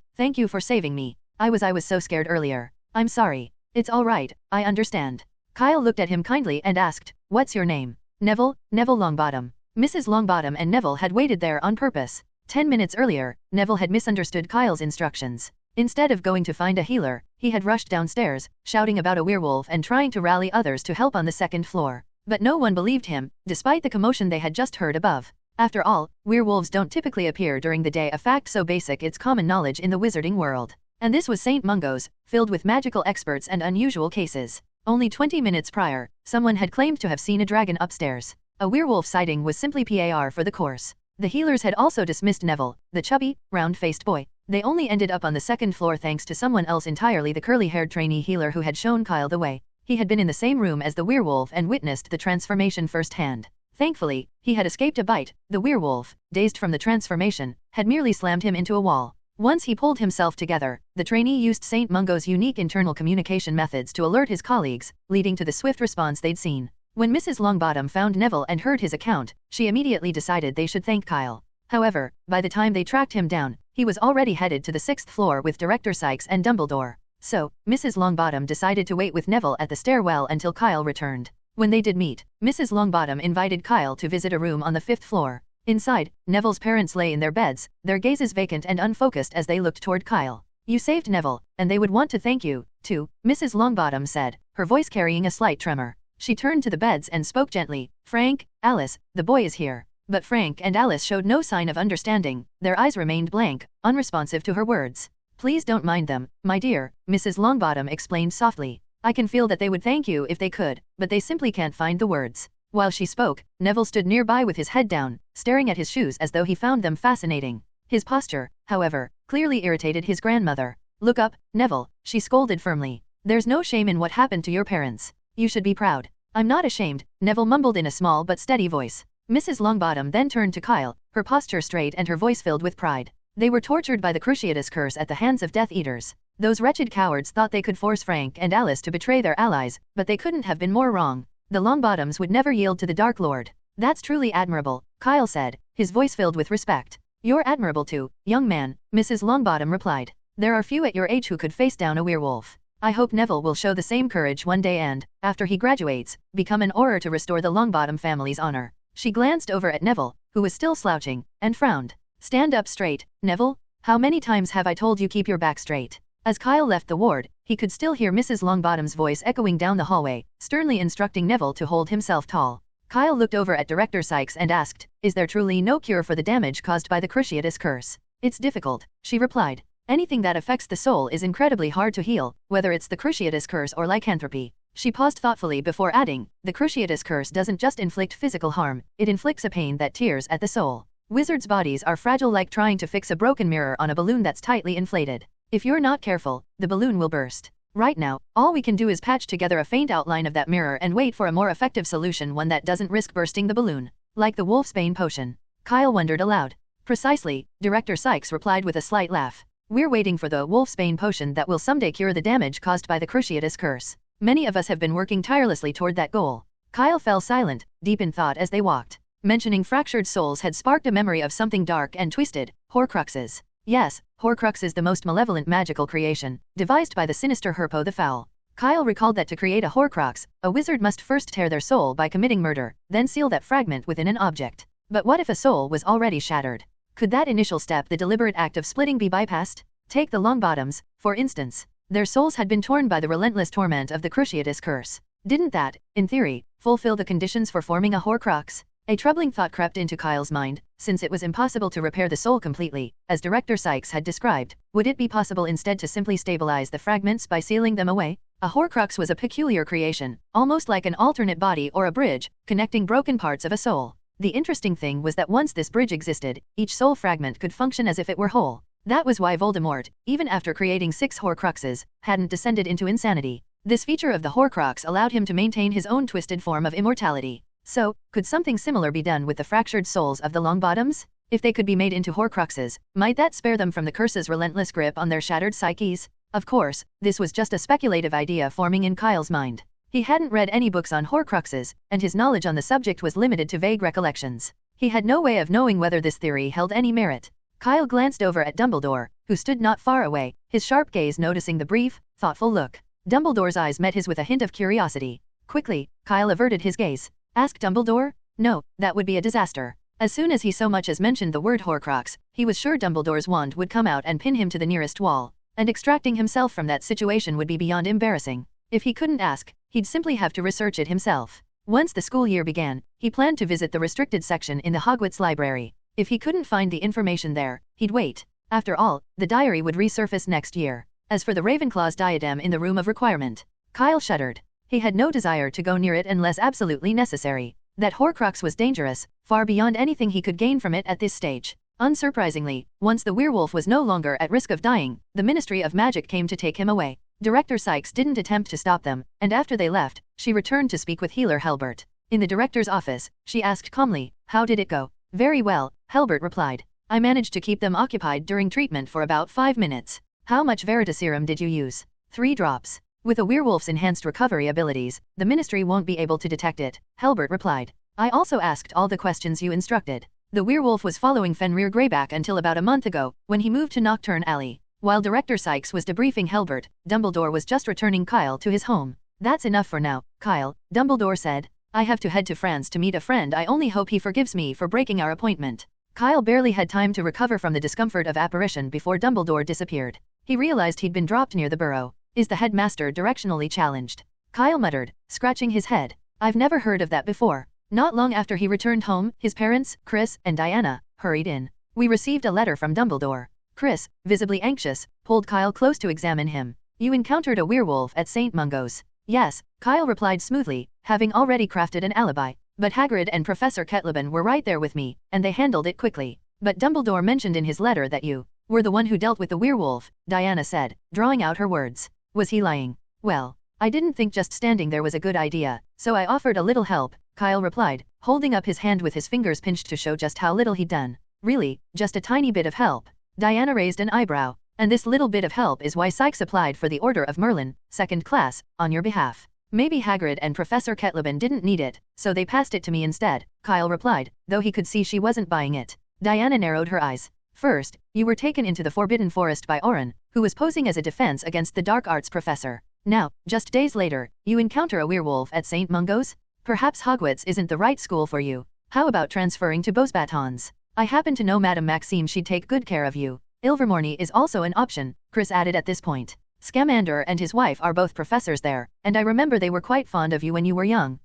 for saving me. I was so scared earlier. I'm sorry." "It's all right, I understand." Kyle looked at him kindly and asked, "What's your name?" "Neville Longbottom." Mrs. Longbottom and Neville had waited there on purpose. 10 minutes earlier, Neville had misunderstood Kyle's instructions. Instead of going to find a healer, he had rushed downstairs, shouting about a werewolf and trying to rally others to help on the 2nd floor. But no one believed him, despite the commotion they had just heard above. After all, werewolves don't typically appear during the day, a fact so basic it's common knowledge in the wizarding world. And this was St. Mungo's, filled with magical experts and unusual cases. Only 20 minutes prior, someone had claimed to have seen a dragon upstairs. A werewolf sighting was simply par for the course. The healers had also dismissed Neville, the chubby, round-faced boy. They only ended up on the 2nd floor thanks to someone else entirely, the curly-haired trainee healer who had shown Kyle the way. He had been in the same room as the werewolf and witnessed the transformation firsthand. Thankfully, he had escaped a bite. The werewolf, dazed from the transformation, had merely slammed him into a wall. Once he pulled himself together, the trainee used St. Mungo's unique internal communication methods to alert his colleagues, leading to the swift response they'd seen. When Mrs. Longbottom found Neville and heard his account, she immediately decided they should thank Kyle. However, by the time they tracked him down, he was already headed to the 6th floor with Director Sykes and Dumbledore. So, Mrs. Longbottom decided to wait with Neville at the stairwell until Kyle returned. When they did meet, Mrs. Longbottom invited Kyle to visit a room on the 5th floor. Inside, Neville's parents lay in their beds, their gazes vacant and unfocused as they looked toward Kyle. "You saved Neville, and they would want to thank you, too," Mrs. Longbottom said, her voice carrying a slight tremor. She turned to the beds and spoke gently, "Frank, Alice, the boy is here." But Frank and Alice showed no sign of understanding. Their eyes remained blank, unresponsive to her words. "Please don't mind them, my dear," Mrs. Longbottom explained softly. "I can feel that they would thank you if they could, but they simply can't find the words." While she spoke, Neville stood nearby with his head down, staring at his shoes as though he found them fascinating. His posture, however, clearly irritated his grandmother. "Look up, Neville," she scolded firmly. "There's no shame in what happened to your parents. You should be proud." "I'm not ashamed," Neville mumbled in a small but steady voice. Mrs. Longbottom then turned to Kyle, her posture straight and her voice filled with pride. "They were tortured by the Cruciatus curse at the hands of Death Eaters. Those wretched cowards thought they could force Frank and Alice to betray their allies, but they couldn't have been more wrong. The Longbottoms would never yield to the Dark Lord." "That's truly admirable," Kyle said, his voice filled with respect. "You're admirable too, young man," Mrs. Longbottom replied. "There are few at your age who could face down a werewolf. I hope Neville will show the same courage one day and, after he graduates, become an Auror to restore the Longbottom family's honor." She glanced over at Neville, who was still slouching, and frowned. "Stand up straight, Neville. How many times have I told you keep your back straight?" As Kyle left the ward, he could still hear Mrs. Longbottom's voice echoing down the hallway, sternly instructing Neville to hold himself tall. Kyle looked over at Director Sykes and asked, "Is there truly no cure for the damage caused by the Cruciatus curse?" "It's difficult," she replied. "Anything that affects the soul is incredibly hard to heal, whether it's the Cruciatus curse or lycanthropy. She paused thoughtfully before adding, the cruciatus curse doesn't just inflict physical harm, it inflicts a pain that tears at the soul. Wizards' bodies are fragile, like trying to fix a broken mirror on a balloon that's tightly inflated. If you're not careful, the balloon will burst. Right now, all we can do is patch together a faint outline of that mirror and wait for a more effective solution, one that doesn't risk bursting the balloon. Like the Wolfsbane potion. Kyle wondered aloud. Precisely, Director Sykes replied with a slight laugh. We're waiting for the Wolfsbane potion that will someday cure the damage caused by the cruciatus curse. Many of us have been working tirelessly toward that goal. Kyle fell silent, deep in thought as they walked. Mentioning fractured souls had sparked a memory of something dark and twisted, Horcruxes. Yes, Horcrux is the most malevolent magical creation, devised by the sinister Herpo the Foul. Kyle recalled that to create a Horcrux, a wizard must first tear their soul by committing murder, then seal that fragment within an object. But what if a soul was already shattered? Could that initial step, the deliberate act of splitting, be bypassed? Take the Longbottoms, for instance. Their souls had been torn by the relentless torment of the cruciatus curse. Didn't that, in theory, fulfill the conditions for forming a Horcrux? A troubling thought crept into Kyle's mind. Since it was impossible to repair the soul completely, as Director Sykes had described, would it be possible instead to simply stabilize the fragments by sealing them away? A Horcrux was a peculiar creation, almost like an alternate body or a bridge, connecting broken parts of a soul. The interesting thing was that once this bridge existed, each soul fragment could function as if it were whole. That was why Voldemort, even after creating 6 Horcruxes, hadn't descended into insanity. This feature of the Horcrux allowed him to maintain his own twisted form of immortality. So, could something similar be done with the fractured souls of the Longbottoms? If they could be made into Horcruxes, might that spare them from the curse's relentless grip on their shattered psyches? Of course, this was just a speculative idea forming in Kyle's mind. He hadn't read any books on Horcruxes, and his knowledge on the subject was limited to vague recollections. He had no way of knowing whether this theory held any merit. Kyle glanced over at Dumbledore, who stood not far away, his sharp gaze noticing the brief, thoughtful look. Dumbledore's eyes met his with a hint of curiosity. Quickly, Kyle averted his gaze. Ask Dumbledore? No, that would be a disaster. As soon as he so much as mentioned the word Horcrux, he was sure Dumbledore's wand would come out and pin him to the nearest wall, and extracting himself from that situation would be beyond embarrassing. If he couldn't ask, he'd simply have to research it himself. Once the school year began, he planned to visit the restricted section in the Hogwarts library. If he couldn't find the information there, he'd wait. After all, the diary would resurface next year. As for the Ravenclaw's diadem in the room of requirement, Kyle shuddered. He had no desire to go near it unless absolutely necessary. That Horcrux was dangerous, far beyond anything he could gain from it at this stage. Unsurprisingly, once the werewolf was no longer at risk of dying, the Ministry of Magic came to take him away. Director Sykes didn't attempt to stop them, and after they left, she returned to speak with Healer Helbert. In the director's office, she asked calmly, "How did it go?" "Very well," Helbert replied. "I managed to keep them occupied during treatment for about 5 minutes. How much Veritaserum did you use?" 3 drops. "With a werewolf's enhanced recovery abilities, the Ministry won't be able to detect it," Helbert replied. "I also asked all the questions you instructed. The werewolf was following Fenrir Greyback until about a month ago, when he moved to Nocturne Alley." While Director Sykes was debriefing Helbert, Dumbledore was just returning Kyle to his home. "That's enough for now, Kyle," Dumbledore said. "I have to head to France to meet a friend. I only hope he forgives me for breaking our appointment." Kyle barely had time to recover from the discomfort of apparition before Dumbledore disappeared. He realized he'd been dropped near the burrow. "Is the headmaster directionally challenged?" Kyle muttered, scratching his head. "I've never heard of that before." Not long after he returned home, his parents, Chris and Diana, hurried in. "We received a letter from Dumbledore." Chris, visibly anxious, pulled Kyle close to examine him. "You encountered a werewolf at St. Mungo's." "Yes," Kyle replied smoothly, having already crafted an alibi. "But Hagrid and Professor Kettleben were right there with me, and they handled it quickly." "But Dumbledore mentioned in his letter that you were the one who dealt with the werewolf," Diana said, drawing out her words. "Was he lying?" "Well, I didn't think just standing there was a good idea, so I offered a little help," Kyle replied, holding up his hand with his fingers pinched to show just how little he'd done. "Really, just a tiny bit of help?" Diana raised an eyebrow. "And this little bit of help is why Sykes applied for the Order of Merlin, 2nd class, on your behalf." "Maybe Hagrid and Professor Kettleben didn't need it, so they passed it to me instead," Kyle replied, though he could see she wasn't buying it. Diana narrowed her eyes. "First, you were taken into the Forbidden Forest by Oren, who was posing as a defense against the dark arts professor. Now, just days later, you encounter a werewolf at St. Mungo's? Perhaps Hogwarts isn't the right school for you. How about transferring to Beauxbatons? I happen to know Madame Maxime, she'd take good care of you. Ilvermorny is also an option," Chris added at this point. "Scamander and his wife are both professors there, and I remember they were quite fond of you when you were young."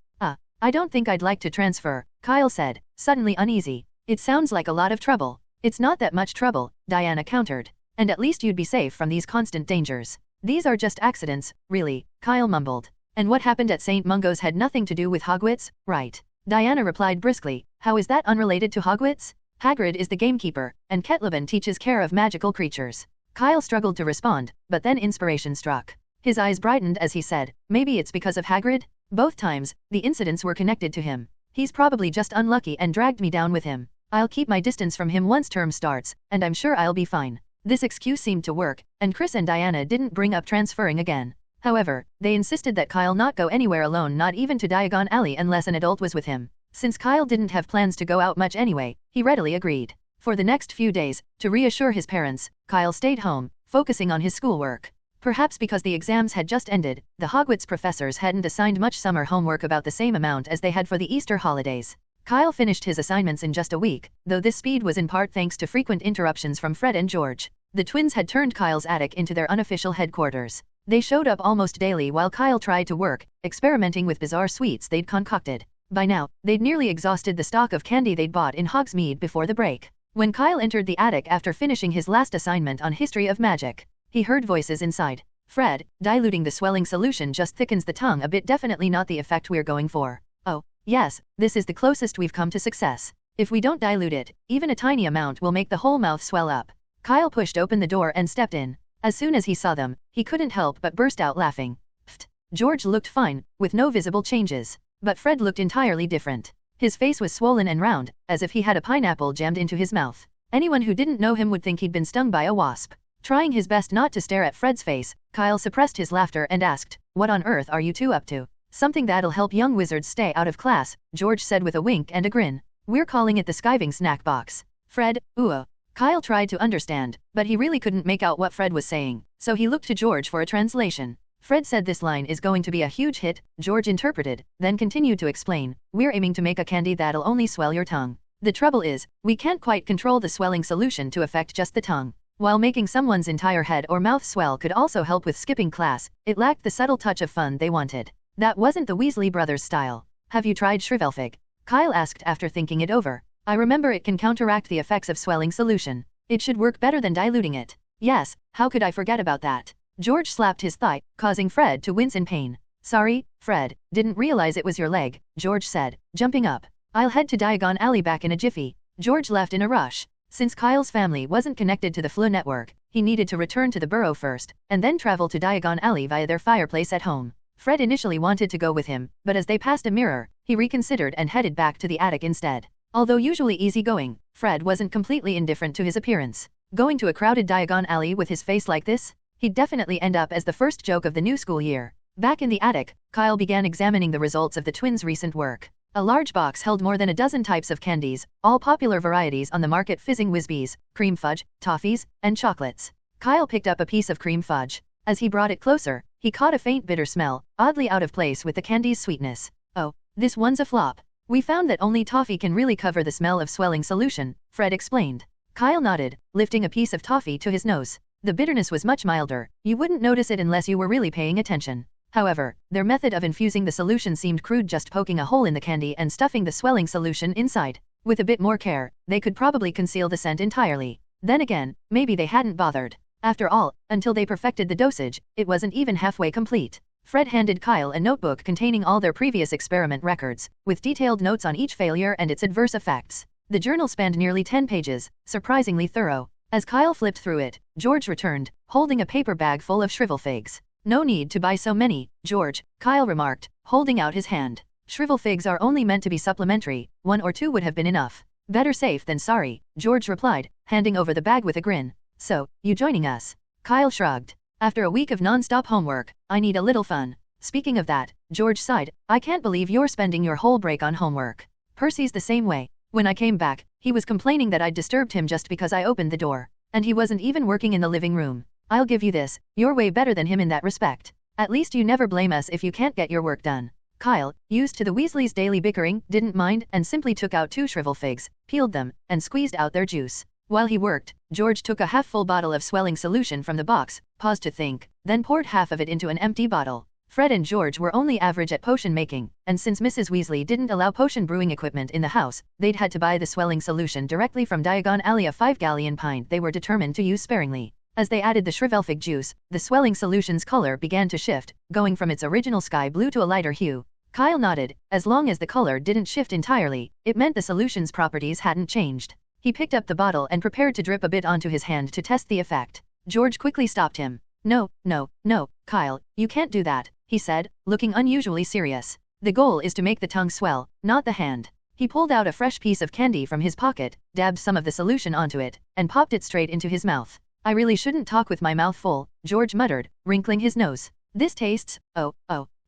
I don't think I'd like to transfer," Kyle said, suddenly uneasy. "It sounds like a lot of trouble." "It's not that much trouble," Diana countered. "And at least you'd be safe from these constant dangers." "These are just accidents, really," Kyle mumbled. And what happened at St. Mungo's had nothing to do with Hogwarts, right? Diana replied briskly. How is that unrelated to Hogwarts? Hagrid is the gamekeeper, and Ketlaban teaches care of magical creatures. Kyle struggled to respond, but then inspiration struck. His eyes brightened as he said, maybe it's because of Hagrid? Both times, the incidents were connected to him. He's probably just unlucky and dragged me down with him. I'll keep my distance from him once term starts, and I'm sure I'll be fine. This excuse seemed to work, and Chris and Diana didn't bring up transferring again. However, they insisted that Kyle not go anywhere alone, not even to Diagon Alley unless an adult was with him. Since Kyle didn't have plans to go out much anyway, he readily agreed. For the next few days, to reassure his parents, Kyle stayed home, focusing on his schoolwork. Perhaps because the exams had just ended, the Hogwarts professors hadn't assigned much summer homework, about the same amount as they had for the Easter holidays. Kyle finished his assignments in just a week, though this speed was in part thanks to frequent interruptions from Fred and George. The twins had turned Kyle's attic into their unofficial headquarters. They showed up almost daily while Kyle tried to work, experimenting with bizarre sweets they'd concocted. By now, they'd nearly exhausted the stock of candy they'd bought in Hogsmeade before the break. When Kyle entered the attic after finishing his last assignment on History of Magic, he heard voices inside. Fred, diluting the swelling solution just thickens the tongue a bit, definitely not the effect we're going for. Oh, yes, this is the closest we've come to success. If we don't dilute it, even a tiny amount will make the whole mouth swell up. Kyle pushed open the door and stepped in. As soon as he saw them, he couldn't help but burst out laughing. Pfft. George looked fine, with no visible changes. But Fred looked entirely different. His face was swollen and round, as if he had a pineapple jammed into his mouth. Anyone who didn't know him would think he'd been stung by a wasp. Trying his best not to stare at Fred's face, Kyle suppressed his laughter and asked, "What on earth are you two up to?" "Something that'll help young wizards stay out of class," George said with a wink and a grin. "We're calling it the skiving snack box." Fred, ooh. Kyle tried to understand, but he really couldn't make out what Fred was saying, so he looked to George for a translation. Fred said this line is going to be a huge hit, George interpreted, then continued to explain, "We're aiming to make a candy that'll only swell your tongue. The trouble is, we can't quite control the swelling solution to affect just the tongue. While making someone's entire head or mouth swell could also help with skipping class, it lacked the subtle touch of fun they wanted. That wasn't the Weasley brothers' style. Have you tried Shrivelfig?" Kyle asked after thinking it over. "I remember it can counteract the effects of swelling solution. It should work better than diluting it." "Yes, how could I forget about that?" George slapped his thigh, causing Fred to wince in pain. "Sorry, Fred, didn't realize it was your leg," George said, jumping up. "I'll head to Diagon Alley back in a jiffy." George left in a rush. Since Kyle's family wasn't connected to the FLU network, he needed to return to the burrow first, and then travel to Diagon Alley via their fireplace at home. Fred initially wanted to go with him, but as they passed a mirror, he reconsidered and headed back to the attic instead. Although usually easygoing, Fred wasn't completely indifferent to his appearance. Going to a crowded Diagon Alley with his face like this? He'd definitely end up as the first joke of the new school year. Back in the attic, Kyle began examining the results of the twins' recent work. A large box held more than a dozen types of candies, all popular varieties on the market: fizzing whizbees, cream fudge, toffees, and chocolates. Kyle picked up a piece of cream fudge. As he brought it closer, he caught a faint bitter smell, oddly out of place with the candy's sweetness. "Oh, this one's a flop. We found that only toffee can really cover the smell of swelling solution," Fred explained. Kyle nodded, lifting a piece of toffee to his nose. The bitterness was much milder. You wouldn't notice it unless you were really paying attention. However, their method of infusing the solution seemed crude, just poking a hole in the candy and stuffing the swelling solution inside. With a bit more care, they could probably conceal the scent entirely. Then again, maybe they hadn't bothered. After all, until they perfected the dosage, it wasn't even halfway complete. Fred handed Kyle a notebook containing all their previous experiment records, with detailed notes on each failure and its adverse effects. The journal spanned nearly 10 pages, surprisingly thorough. As Kyle flipped through it, George returned, holding a paper bag full of shrivelfigs. "No need to buy so many, George," Kyle remarked, holding out his hand. "Shrivelfigs are only meant to be supplementary, 1 or 2 would have been enough." "Better safe than sorry," George replied, handing over the bag with a grin. "So, you joining us?" Kyle shrugged. "After a week of non-stop homework, I need a little fun." "Speaking of that," George sighed, "I can't believe you're spending your whole break on homework." "Percy's the same way. When I came back, he was complaining that I'd disturbed him just because I opened the door. And he wasn't even working in the living room. I'll give you this, you're way better than him in that respect. At least you never blame us if you can't get your work done." Kyle, used to the Weasleys' daily bickering, didn't mind and simply took out 2 shrivelfigs, peeled them, and squeezed out their juice. While he worked, George took a half-full bottle of swelling solution from the box, paused to think, then poured half of it into an empty bottle. Fred and George were only average at potion making, and since Mrs. Weasley didn't allow potion brewing equipment in the house, they'd had to buy the swelling solution directly from Diagon Alley, a 5-gallon pint they were determined to use sparingly. As they added the shrivelfic juice, the swelling solution's color began to shift, going from its original sky blue to a lighter hue. Kyle nodded. As long as the color didn't shift entirely, it meant the solution's properties hadn't changed. He picked up the bottle and prepared to drip a bit onto his hand to test the effect. George quickly stopped him. No, Kyle, you can't do that, he said, looking unusually serious. The goal is to make the tongue swell, not the hand. He pulled out a fresh piece of candy from his pocket, dabbed some of the solution onto it, and popped it straight into his mouth. I really shouldn't talk with my mouth full, George muttered, wrinkling his nose. This tastes, oh.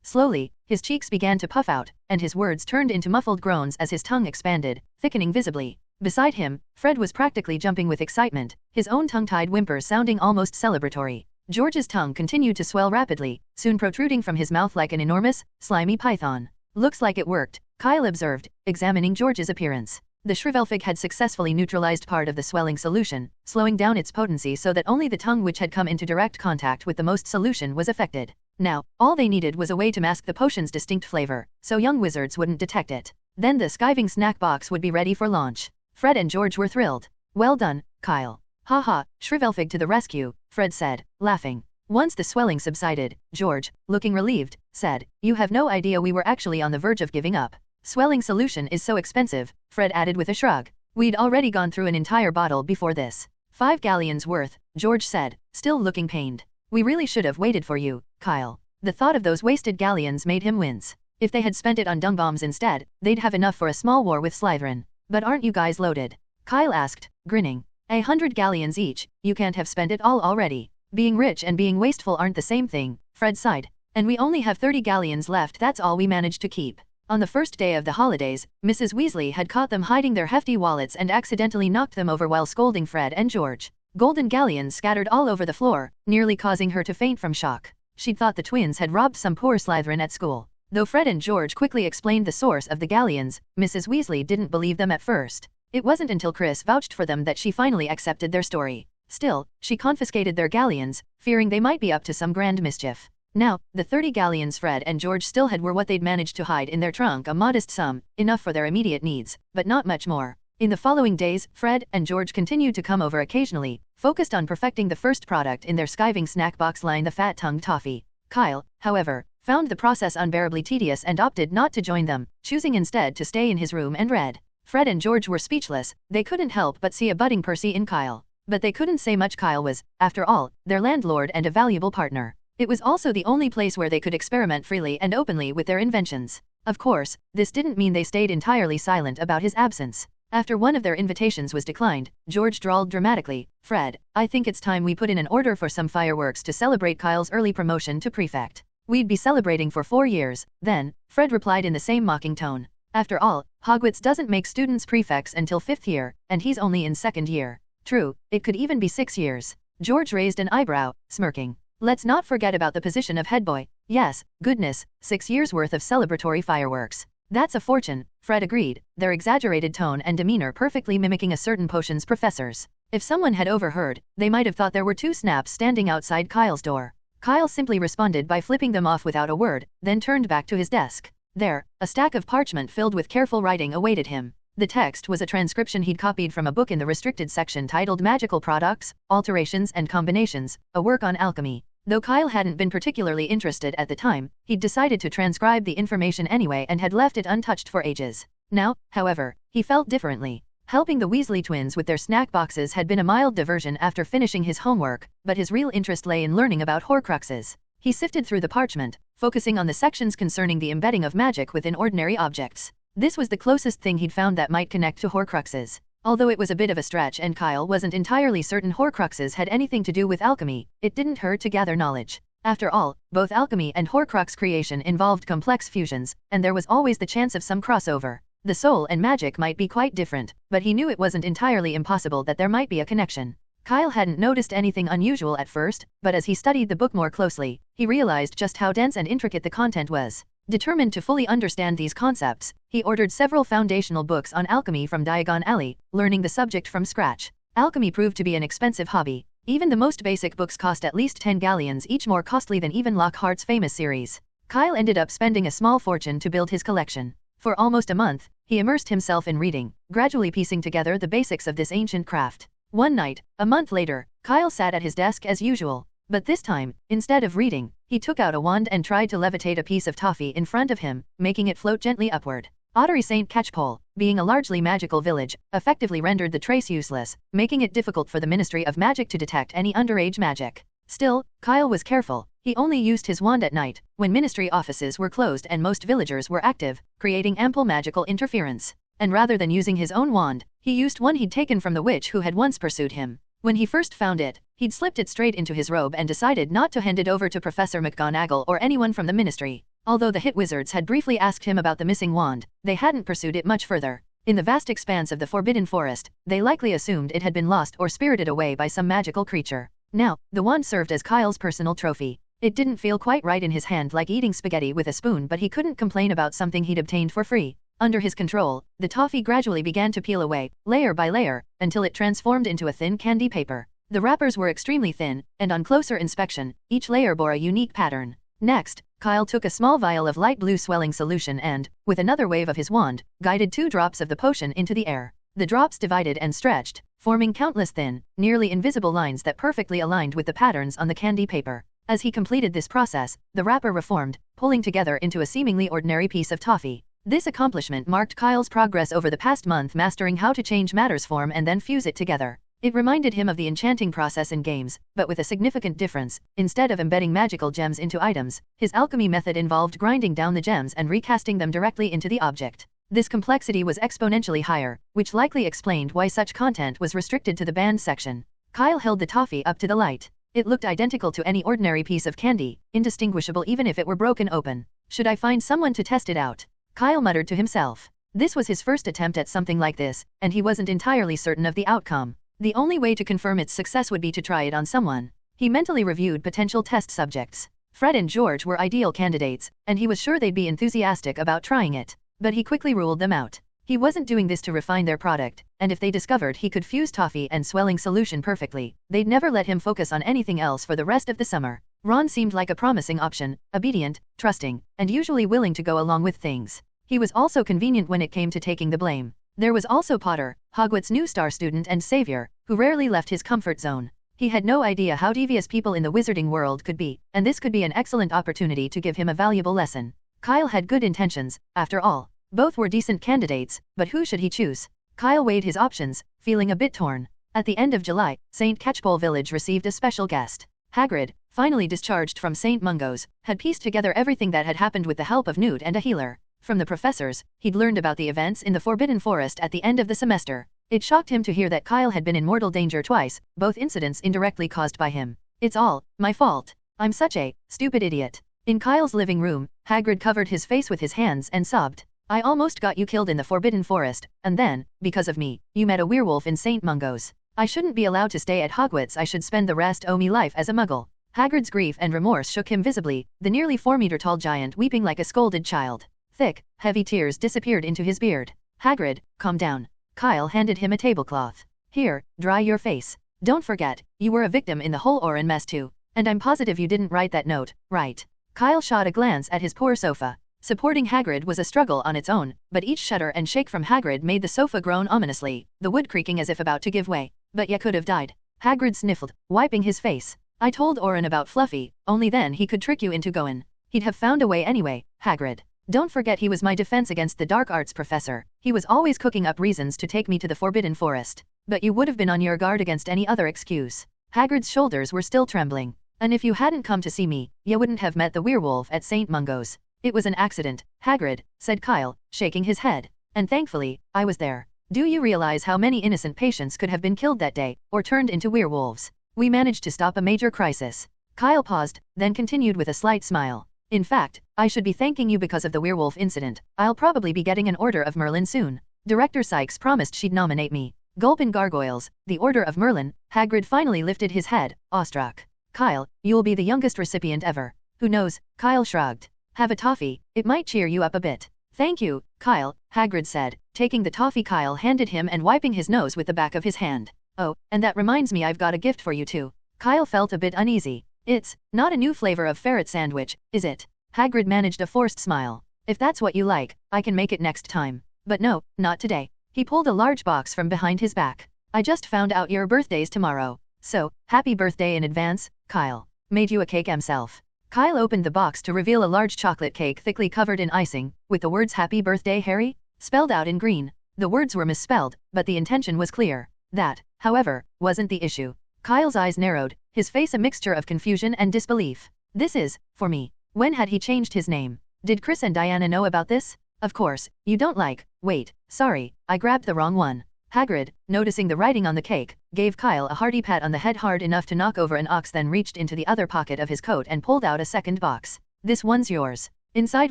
Slowly, his cheeks began to puff out, and his words turned into muffled groans as his tongue expanded, thickening visibly. Beside him, Fred was practically jumping with excitement, his own tongue-tied whimpers sounding almost celebratory. George's tongue continued to swell rapidly, soon protruding from his mouth like an enormous, slimy python. Looks like it worked, Kyle observed, examining George's appearance. The shrivelfic had successfully neutralized part of the swelling solution, slowing down its potency so that only the tongue which had come into direct contact with the most solution was affected. Now, all they needed was a way to mask the potion's distinct flavor, so young wizards wouldn't detect it. Then the skiving snack box would be ready for launch. Fred and George were thrilled. Well done, Kyle. Haha, shrivelfic to the rescue, Fred said, laughing. Once the swelling subsided, George, looking relieved, said, You have no idea we were actually on the verge of giving up. Swelling solution is so expensive, Fred added with a shrug. We'd already gone through an entire bottle before this. 5 galleons worth, George said, still looking pained. We really should have waited for you, Kyle. The thought of those wasted galleons made him wince. If they had spent it on dung bombs instead, they'd have enough for a small war with Slytherin. But aren't you guys loaded? Kyle asked, grinning. 100 galleons each, you can't have spent it all already. Being rich and being wasteful aren't the same thing, Fred sighed. And we only have 30 galleons left, that's all we managed to keep. On the first day of the holidays, Mrs. Weasley had caught them hiding their hefty wallets and accidentally knocked them over while scolding Fred and George. Golden galleons scattered all over the floor, nearly causing her to faint from shock. She'd thought the twins had robbed some poor Slytherin at school. Though Fred and George quickly explained the source of the galleons, Mrs. Weasley didn't believe them at first. It wasn't until Chris vouched for them that she finally accepted their story. Still, she confiscated their galleons, fearing they might be up to some grand mischief. Now, the 30 galleons Fred and George still had were what they'd managed to hide in their trunk, a modest sum, enough for their immediate needs, but not much more. In the following days, Fred and George continued to come over occasionally, focused on perfecting the first product in their skiving snack box line, the fat-tongued toffee. Kyle, however, found the process unbearably tedious and opted not to join them, choosing instead to stay in his room and read. Fred and George were speechless, they couldn't help but see a budding Percy in Kyle. But they couldn't say much. Kyle was, after all, their landlord and a valuable partner. It was also the only place where they could experiment freely and openly with their inventions. Of course, this didn't mean they stayed entirely silent about his absence. After one of their invitations was declined, George drawled dramatically, Fred, I think it's time we put in an order for some fireworks to celebrate Kyle's early promotion to prefect. We'd be celebrating for 4 years, then, Fred replied in the same mocking tone. After all, Hogwarts doesn't make students prefects until 5th year, and he's only in 2nd year. True, it could even be 6 years. George raised an eyebrow, smirking. Let's not forget about the position of head boy. Yes, goodness, 6 years worth of celebratory fireworks. That's a fortune, Fred agreed, their exaggerated tone and demeanor perfectly mimicking a certain potions professor's. If someone had overheard, they might have thought there were 2 snaps standing outside Kyle's door. Kyle simply responded by flipping them off without a word, then turned back to his desk. There, a stack of parchment filled with careful writing awaited him. The text was a transcription he'd copied from a book in the restricted section titled Magical Products, Alterations and Combinations, a work on alchemy. Though Kyle hadn't been particularly interested at the time, he'd decided to transcribe the information anyway and had left it untouched for ages. Now, however, he felt differently. Helping the Weasley twins with their snack boxes had been a mild diversion after finishing his homework, but his real interest lay in learning about Horcruxes. He sifted through the parchment, focusing on the sections concerning the embedding of magic within ordinary objects. This was the closest thing he'd found that might connect to Horcruxes. Although it was a bit of a stretch and Kyle wasn't entirely certain Horcruxes had anything to do with alchemy, it didn't hurt to gather knowledge. After all, both alchemy and Horcrux creation involved complex fusions, and there was always the chance of some crossover. The soul and magic might be quite different, but he knew it wasn't entirely impossible that there might be a connection. Kyle hadn't noticed anything unusual at first, but as he studied the book more closely, he realized just how dense and intricate the content was. Determined to fully understand these concepts, he ordered several foundational books on alchemy from Diagon Alley, learning the subject from scratch. Alchemy proved to be an expensive hobby. Even the most basic books cost at least 10 galleons each, more costly than even Lockhart's famous series. Kyle ended up spending a small fortune to build his collection. For almost a month, he immersed himself in reading, gradually piecing together the basics of this ancient craft. One night, a month later, Kyle sat at his desk as usual. But this time, instead of reading, he took out a wand and tried to levitate a piece of toffee in front of him, making it float gently upward. Ottery St. Catchpole, being a largely magical village, effectively rendered the trace useless, making it difficult for the Ministry of Magic to detect any underage magic. Still, Kyle was careful. He only used his wand at night, when ministry offices were closed and most villagers were active, creating ample magical interference. And rather than using his own wand, he used one he'd taken from the witch who had once pursued him. When he first found it, he'd slipped it straight into his robe and decided not to hand it over to Professor McGonagall or anyone from the ministry. Although the hit wizards had briefly asked him about the missing wand, they hadn't pursued it much further. In the vast expanse of the Forbidden Forest, they likely assumed it had been lost or spirited away by some magical creature. Now, the wand served as Kyle's personal trophy. It didn't feel quite right in his hand, like eating spaghetti with a spoon, but he couldn't complain about something he'd obtained for free. Under his control, the toffee gradually began to peel away, layer by layer, until it transformed into a thin candy paper. The wrappers were extremely thin, and on closer inspection, each layer bore a unique pattern. Next, Kyle took a small vial of light blue swelling solution and, with another wave of his wand, guided 2 drops of the potion into the air. The drops divided and stretched, forming countless thin, nearly invisible lines that perfectly aligned with the patterns on the candy paper. As he completed this process, the wrapper reformed, pulling together into a seemingly ordinary piece of toffee. This accomplishment marked Kyle's progress over the past month, mastering how to change matter's form and then fuse it together. It reminded him of the enchanting process in games, but with a significant difference. Instead of embedding magical gems into items, his alchemy method involved grinding down the gems and recasting them directly into the object. This complexity was exponentially higher, which likely explained why such content was restricted to the banned section. Kyle held the toffee up to the light. It looked identical to any ordinary piece of candy, indistinguishable even if it were broken open. Should I find someone to test it out? Kyle muttered to himself. This was his first attempt at something like this, and he wasn't entirely certain of the outcome. The only way to confirm its success would be to try it on someone. He mentally reviewed potential test subjects. Fred and George were ideal candidates, and he was sure they'd be enthusiastic about trying it. But he quickly ruled them out. He wasn't doing this to refine their product, and if they discovered he could fuse toffee and swelling solution perfectly, they'd never let him focus on anything else for the rest of the summer. Ron seemed like a promising option, obedient, trusting, and usually willing to go along with things. He was also convenient when it came to taking the blame. There was also Potter, Hogwarts' new star student and savior, who rarely left his comfort zone. He had no idea how devious people in the wizarding world could be, and this could be an excellent opportunity to give him a valuable lesson. Kyle had good intentions, after all. Both were decent candidates, but who should he choose? Kyle weighed his options, feeling a bit torn. At the end of July, St. Catchpole Village received a special guest. Hagrid, finally discharged from St. Mungo's, had pieced together everything that had happened with the help of Newt and a healer. From the professors, he'd learned about the events in the Forbidden Forest at the end of the semester. It shocked him to hear that Kyle had been in mortal danger twice, both incidents indirectly caused by him. It's all my fault. I'm such a stupid idiot. In Kyle's living room, Hagrid covered his face with his hands and sobbed. I almost got you killed in the Forbidden Forest, and then, because of me, you met a werewolf in St. Mungo's. I shouldn't be allowed to stay at Hogwarts. I should spend the rest of my life as a muggle. Hagrid's grief and remorse shook him visibly, the nearly 4-meter-tall giant weeping like a scolded child. Thick, heavy tears disappeared into his beard. Hagrid, calm down. Kyle handed him a tablecloth. Here, dry your face. Don't forget, you were a victim in the whole Orin mess too. And I'm positive you didn't write that note, right? Kyle shot a glance at his poor sofa. Supporting Hagrid was a struggle on its own, but each shudder and shake from Hagrid made the sofa groan ominously, the wood creaking as if about to give way. But you could have died. Hagrid sniffled, wiping his face. I told Orin about Fluffy, only then he could trick you into going. He'd have found a way anyway, Hagrid. Don't forget he was my defense against the dark arts professor. He was always cooking up reasons to take me to the Forbidden Forest. But you would have been on your guard against any other excuse. Hagrid's shoulders were still trembling. And if you hadn't come to see me, you wouldn't have met the werewolf at St. Mungo's. It was an accident, Hagrid, said Kyle, shaking his head. And thankfully, I was there. Do you realize how many innocent patients could have been killed that day, or turned into werewolves? We managed to stop a major crisis. Kyle paused, then continued with a slight smile. In fact, I should be thanking you because of the werewolf incident. I'll probably be getting an Order of Merlin soon. Director Sykes promised she'd nominate me. Gulp and gargoyles, the Order of Merlin. Hagrid finally lifted his head, awestruck. Kyle, you'll be the youngest recipient ever. Who knows? Kyle shrugged. Have a toffee, it might cheer you up a bit. Thank you, Kyle, Hagrid said, taking the toffee Kyle handed him and wiping his nose with the back of his hand. Oh, and that reminds me, I've got a gift for you too. Kyle felt a bit uneasy. It's not a new flavor of ferret sandwich, is it? Hagrid managed a forced smile. If that's what you like, I can make it next time. But no, not today. He pulled a large box from behind his back. I just found out your birthday's tomorrow. So, happy birthday in advance, Kyle. Made you a cake himself. Kyle opened the box to reveal a large chocolate cake thickly covered in icing, with the words Happy Birthday Harry spelled out in green. The words were misspelled, but the intention was clear. That, however, wasn't the issue. Kyle's eyes narrowed, his face a mixture of confusion and disbelief. This is, for me. When had he changed his name? Did Chris and Diana know about this? Of course, you don't like. Wait, sorry, I grabbed the wrong one. Hagrid, noticing the writing on the cake, gave Kyle a hearty pat on the head hard enough to knock over an ox, then reached into the other pocket of his coat and pulled out a second box. This one's yours. Inside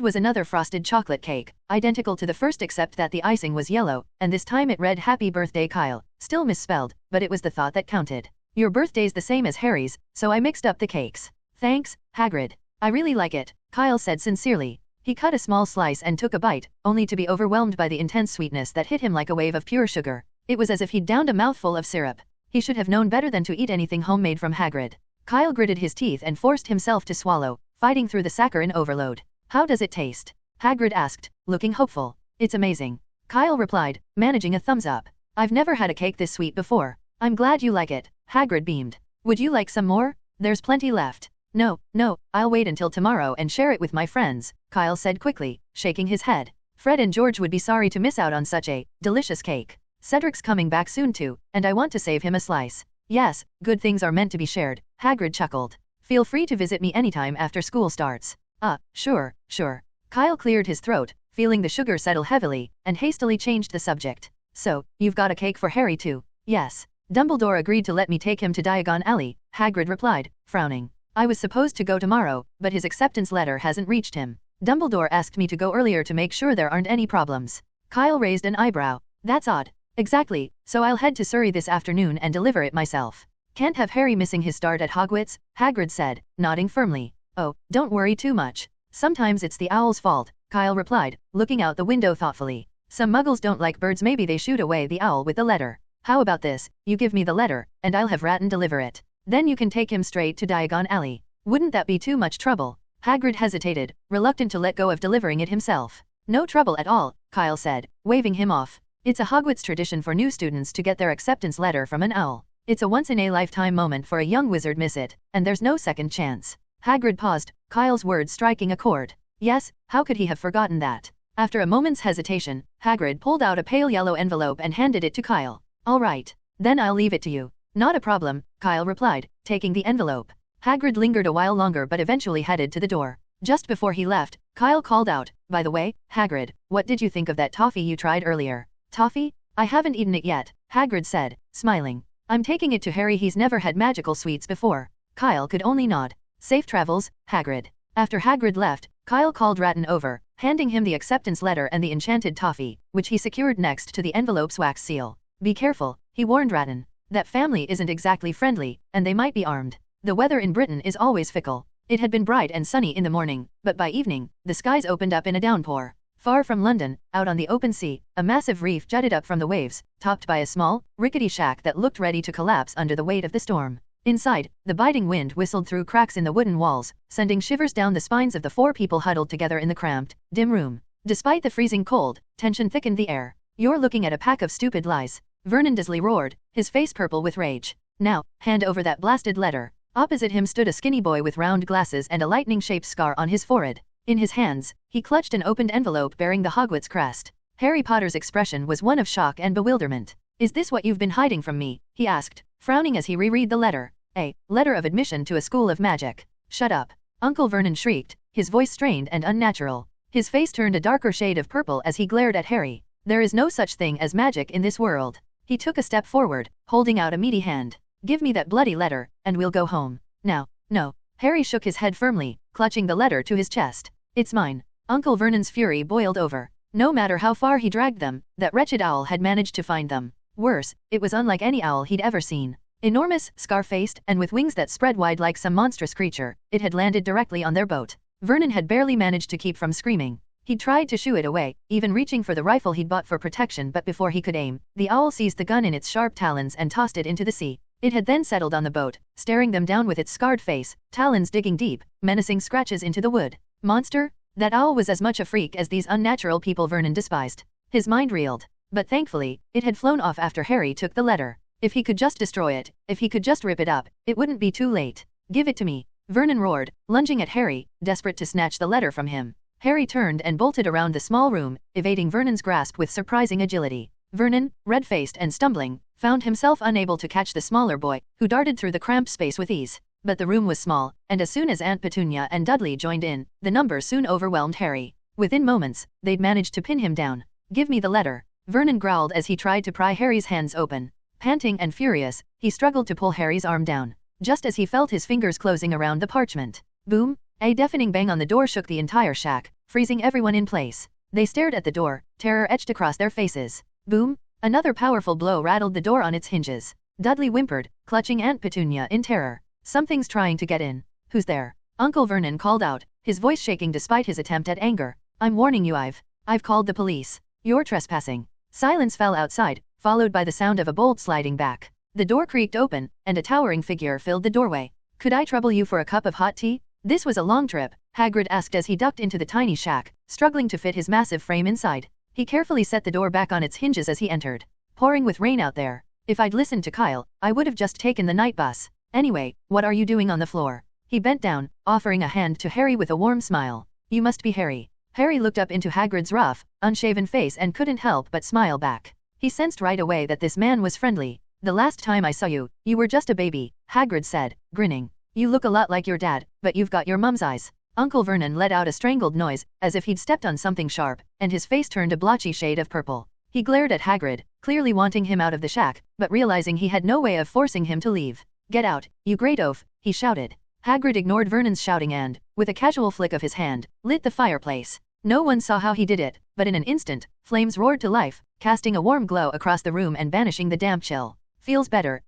was another frosted chocolate cake, identical to the first except that the icing was yellow, and this time it read Happy Birthday Kyle, still misspelled, but it was the thought that counted. Your birthday's the same as Harry's, so I mixed up the cakes. Thanks, Hagrid. I really like it, Kyle said sincerely. He cut a small slice and took a bite, only to be overwhelmed by the intense sweetness that hit him like a wave of pure sugar. It was as if he'd downed a mouthful of syrup. He should have known better than to eat anything homemade from Hagrid. Kyle gritted his teeth and forced himself to swallow, fighting through the saccharine overload. How does it taste? Hagrid asked, looking hopeful. It's amazing. Kyle replied, managing a thumbs up. I've never had a cake this sweet before. I'm glad you like it. Hagrid beamed. Would you like some more? There's plenty left. No, I'll wait until tomorrow and share it with my friends, Kyle said quickly, shaking his head. Fred and George would be sorry to miss out on such a delicious cake. Cedric's coming back soon too, and I want to save him a slice. Yes, good things are meant to be shared, Hagrid chuckled. Feel free to visit me anytime after school starts. Sure. Kyle cleared his throat, feeling the sugar settle heavily, and hastily changed the subject. So, you've got a cake for Harry too? Yes. Dumbledore agreed to let me take him to Diagon Alley, Hagrid replied, frowning. I was supposed to go tomorrow, but his acceptance letter hasn't reached him. Dumbledore asked me to go earlier to make sure there aren't any problems. Kyle raised an eyebrow. That's odd. Exactly, so I'll head to Surrey this afternoon and deliver it myself. Can't have Harry missing his start at Hogwarts, Hagrid said, nodding firmly. Oh, don't worry too much. Sometimes it's the owl's fault, Kyle replied, looking out the window thoughtfully. Some muggles don't like birds, maybe they shoot away the owl with the letter. How about this, you give me the letter, and I'll have Ratton deliver it. Then you can take him straight to Diagon Alley. Wouldn't that be too much trouble? Hagrid hesitated, reluctant to let go of delivering it himself. No trouble at all, Kyle said, waving him off. It's a Hogwarts tradition for new students to get their acceptance letter from an owl. It's a once-in-a-lifetime moment for a young wizard, miss it, and there's no second chance. Hagrid paused, Kyle's words striking a chord. Yes, how could he have forgotten that? After a moment's hesitation, Hagrid pulled out a pale yellow envelope and handed it to Kyle. All right, then I'll leave it to you. Not a problem, Kyle replied, taking the envelope. Hagrid lingered a while longer but eventually headed to the door. Just before he left, Kyle called out, by the way, Hagrid, what did you think of that toffee you tried earlier? Toffee? I haven't eaten it yet, Hagrid said, smiling. I'm taking it to Harry, he's never had magical sweets before. Kyle could only nod. Safe travels, Hagrid. After Hagrid left, Kyle called Ratton over, handing him the acceptance letter and the enchanted toffee, which he secured next to the envelope's wax seal. Be careful, he warned Ratton. That family isn't exactly friendly, and they might be armed. The weather in Britain is always fickle. It had been bright and sunny in the morning, but by evening, the skies opened up in a downpour. Far from London, out on the open sea, a massive reef jutted up from the waves, topped by a small, rickety shack that looked ready to collapse under the weight of the storm. Inside, the biting wind whistled through cracks in the wooden walls, sending shivers down the spines of the 4 people huddled together in the cramped, dim room. Despite the freezing cold, tension thickened the air. You're looking at a pack of stupid lies, Vernon Dursley roared, his face purple with rage. Now, hand over that blasted letter. Opposite him stood a skinny boy with round glasses and a lightning-shaped scar on his forehead. In his hands, he clutched an opened envelope bearing the Hogwarts crest. Harry Potter's expression was one of shock and bewilderment. Is this what you've been hiding from me? He asked, frowning as he reread the letter. A letter of admission to a school of magic. Shut up. Uncle Vernon shrieked, his voice strained and unnatural. His face turned a darker shade of purple as he glared at Harry. There is no such thing as magic in this world. He took a step forward, holding out a meaty hand. Give me that bloody letter, and we'll go home. Now. No. Harry shook his head firmly, clutching the letter to his chest. It's mine. Uncle Vernon's fury boiled over. No matter how far he dragged them, that wretched owl had managed to find them. Worse, it was unlike any owl he'd ever seen. Enormous, scar-faced, and with wings that spread wide like some monstrous creature, it had landed directly on their boat. Vernon had barely managed to keep from screaming. He tried to shoo it away, even reaching for the rifle he'd bought for protection, but before he could aim, the owl seized the gun in its sharp talons and tossed it into the sea. It had then settled on the boat, staring them down with its scarred face, talons digging deep, menacing scratches into the wood. Monster? That owl was as much a freak as these unnatural people Vernon despised. His mind reeled. But thankfully, it had flown off after Harry took the letter. If he could just destroy it, if he could just rip it up, it wouldn't be too late. Give it to me, Vernon roared, lunging at Harry, desperate to snatch the letter from him. Harry turned and bolted around the small room, evading Vernon's grasp with surprising agility. Vernon, red-faced and stumbling, found himself unable to catch the smaller boy, who darted through the cramped space with ease. But the room was small, and as soon as Aunt Petunia and Dudley joined in, the numbers soon overwhelmed Harry. Within moments, they'd managed to pin him down. Give me the letter, Vernon growled as he tried to pry Harry's hands open. Panting and furious, he struggled to pull Harry's arm down. Just as he felt his fingers closing around the parchment. Boom! A deafening bang on the door shook the entire shack, freezing everyone in place. They stared at the door, terror etched across their faces. Boom! Another powerful blow rattled the door on its hinges. Dudley whimpered, clutching Aunt Petunia in terror. Something's trying to get in. Who's there? Uncle Vernon called out, his voice shaking despite his attempt at anger. I'm warning you, I've called the police. You're trespassing. Silence fell outside, followed by the sound of a bolt sliding back. The door creaked open, and a towering figure filled the doorway. Could I trouble you for a cup of hot tea? This was a long trip, Hagrid asked as he ducked into the tiny shack, struggling to fit his massive frame inside. He carefully set the door back on its hinges as he entered. Pouring with rain out there. If I'd listened to Kyle, I would have just taken the night bus. Anyway, what are you doing on the floor? He bent down, offering a hand to Harry with a warm smile. You must be Harry. Harry looked up into Hagrid's rough, unshaven face and couldn't help but smile back. He sensed right away that this man was friendly. The last time I saw you, you were just a baby, Hagrid said, grinning. You look a lot like your dad, but you've got your mum's eyes. Uncle Vernon let out a strangled noise, as if he'd stepped on something sharp, and his face turned a blotchy shade of purple. He glared at Hagrid, clearly wanting him out of the shack, but realizing he had no way of forcing him to leave. Get out, you great oaf, he shouted. Hagrid ignored Vernon's shouting and, with a casual flick of his hand, lit the fireplace. No one saw how he did it, but in an instant, flames roared to life, casting a warm glow across the room and banishing the damp chill. Feels better,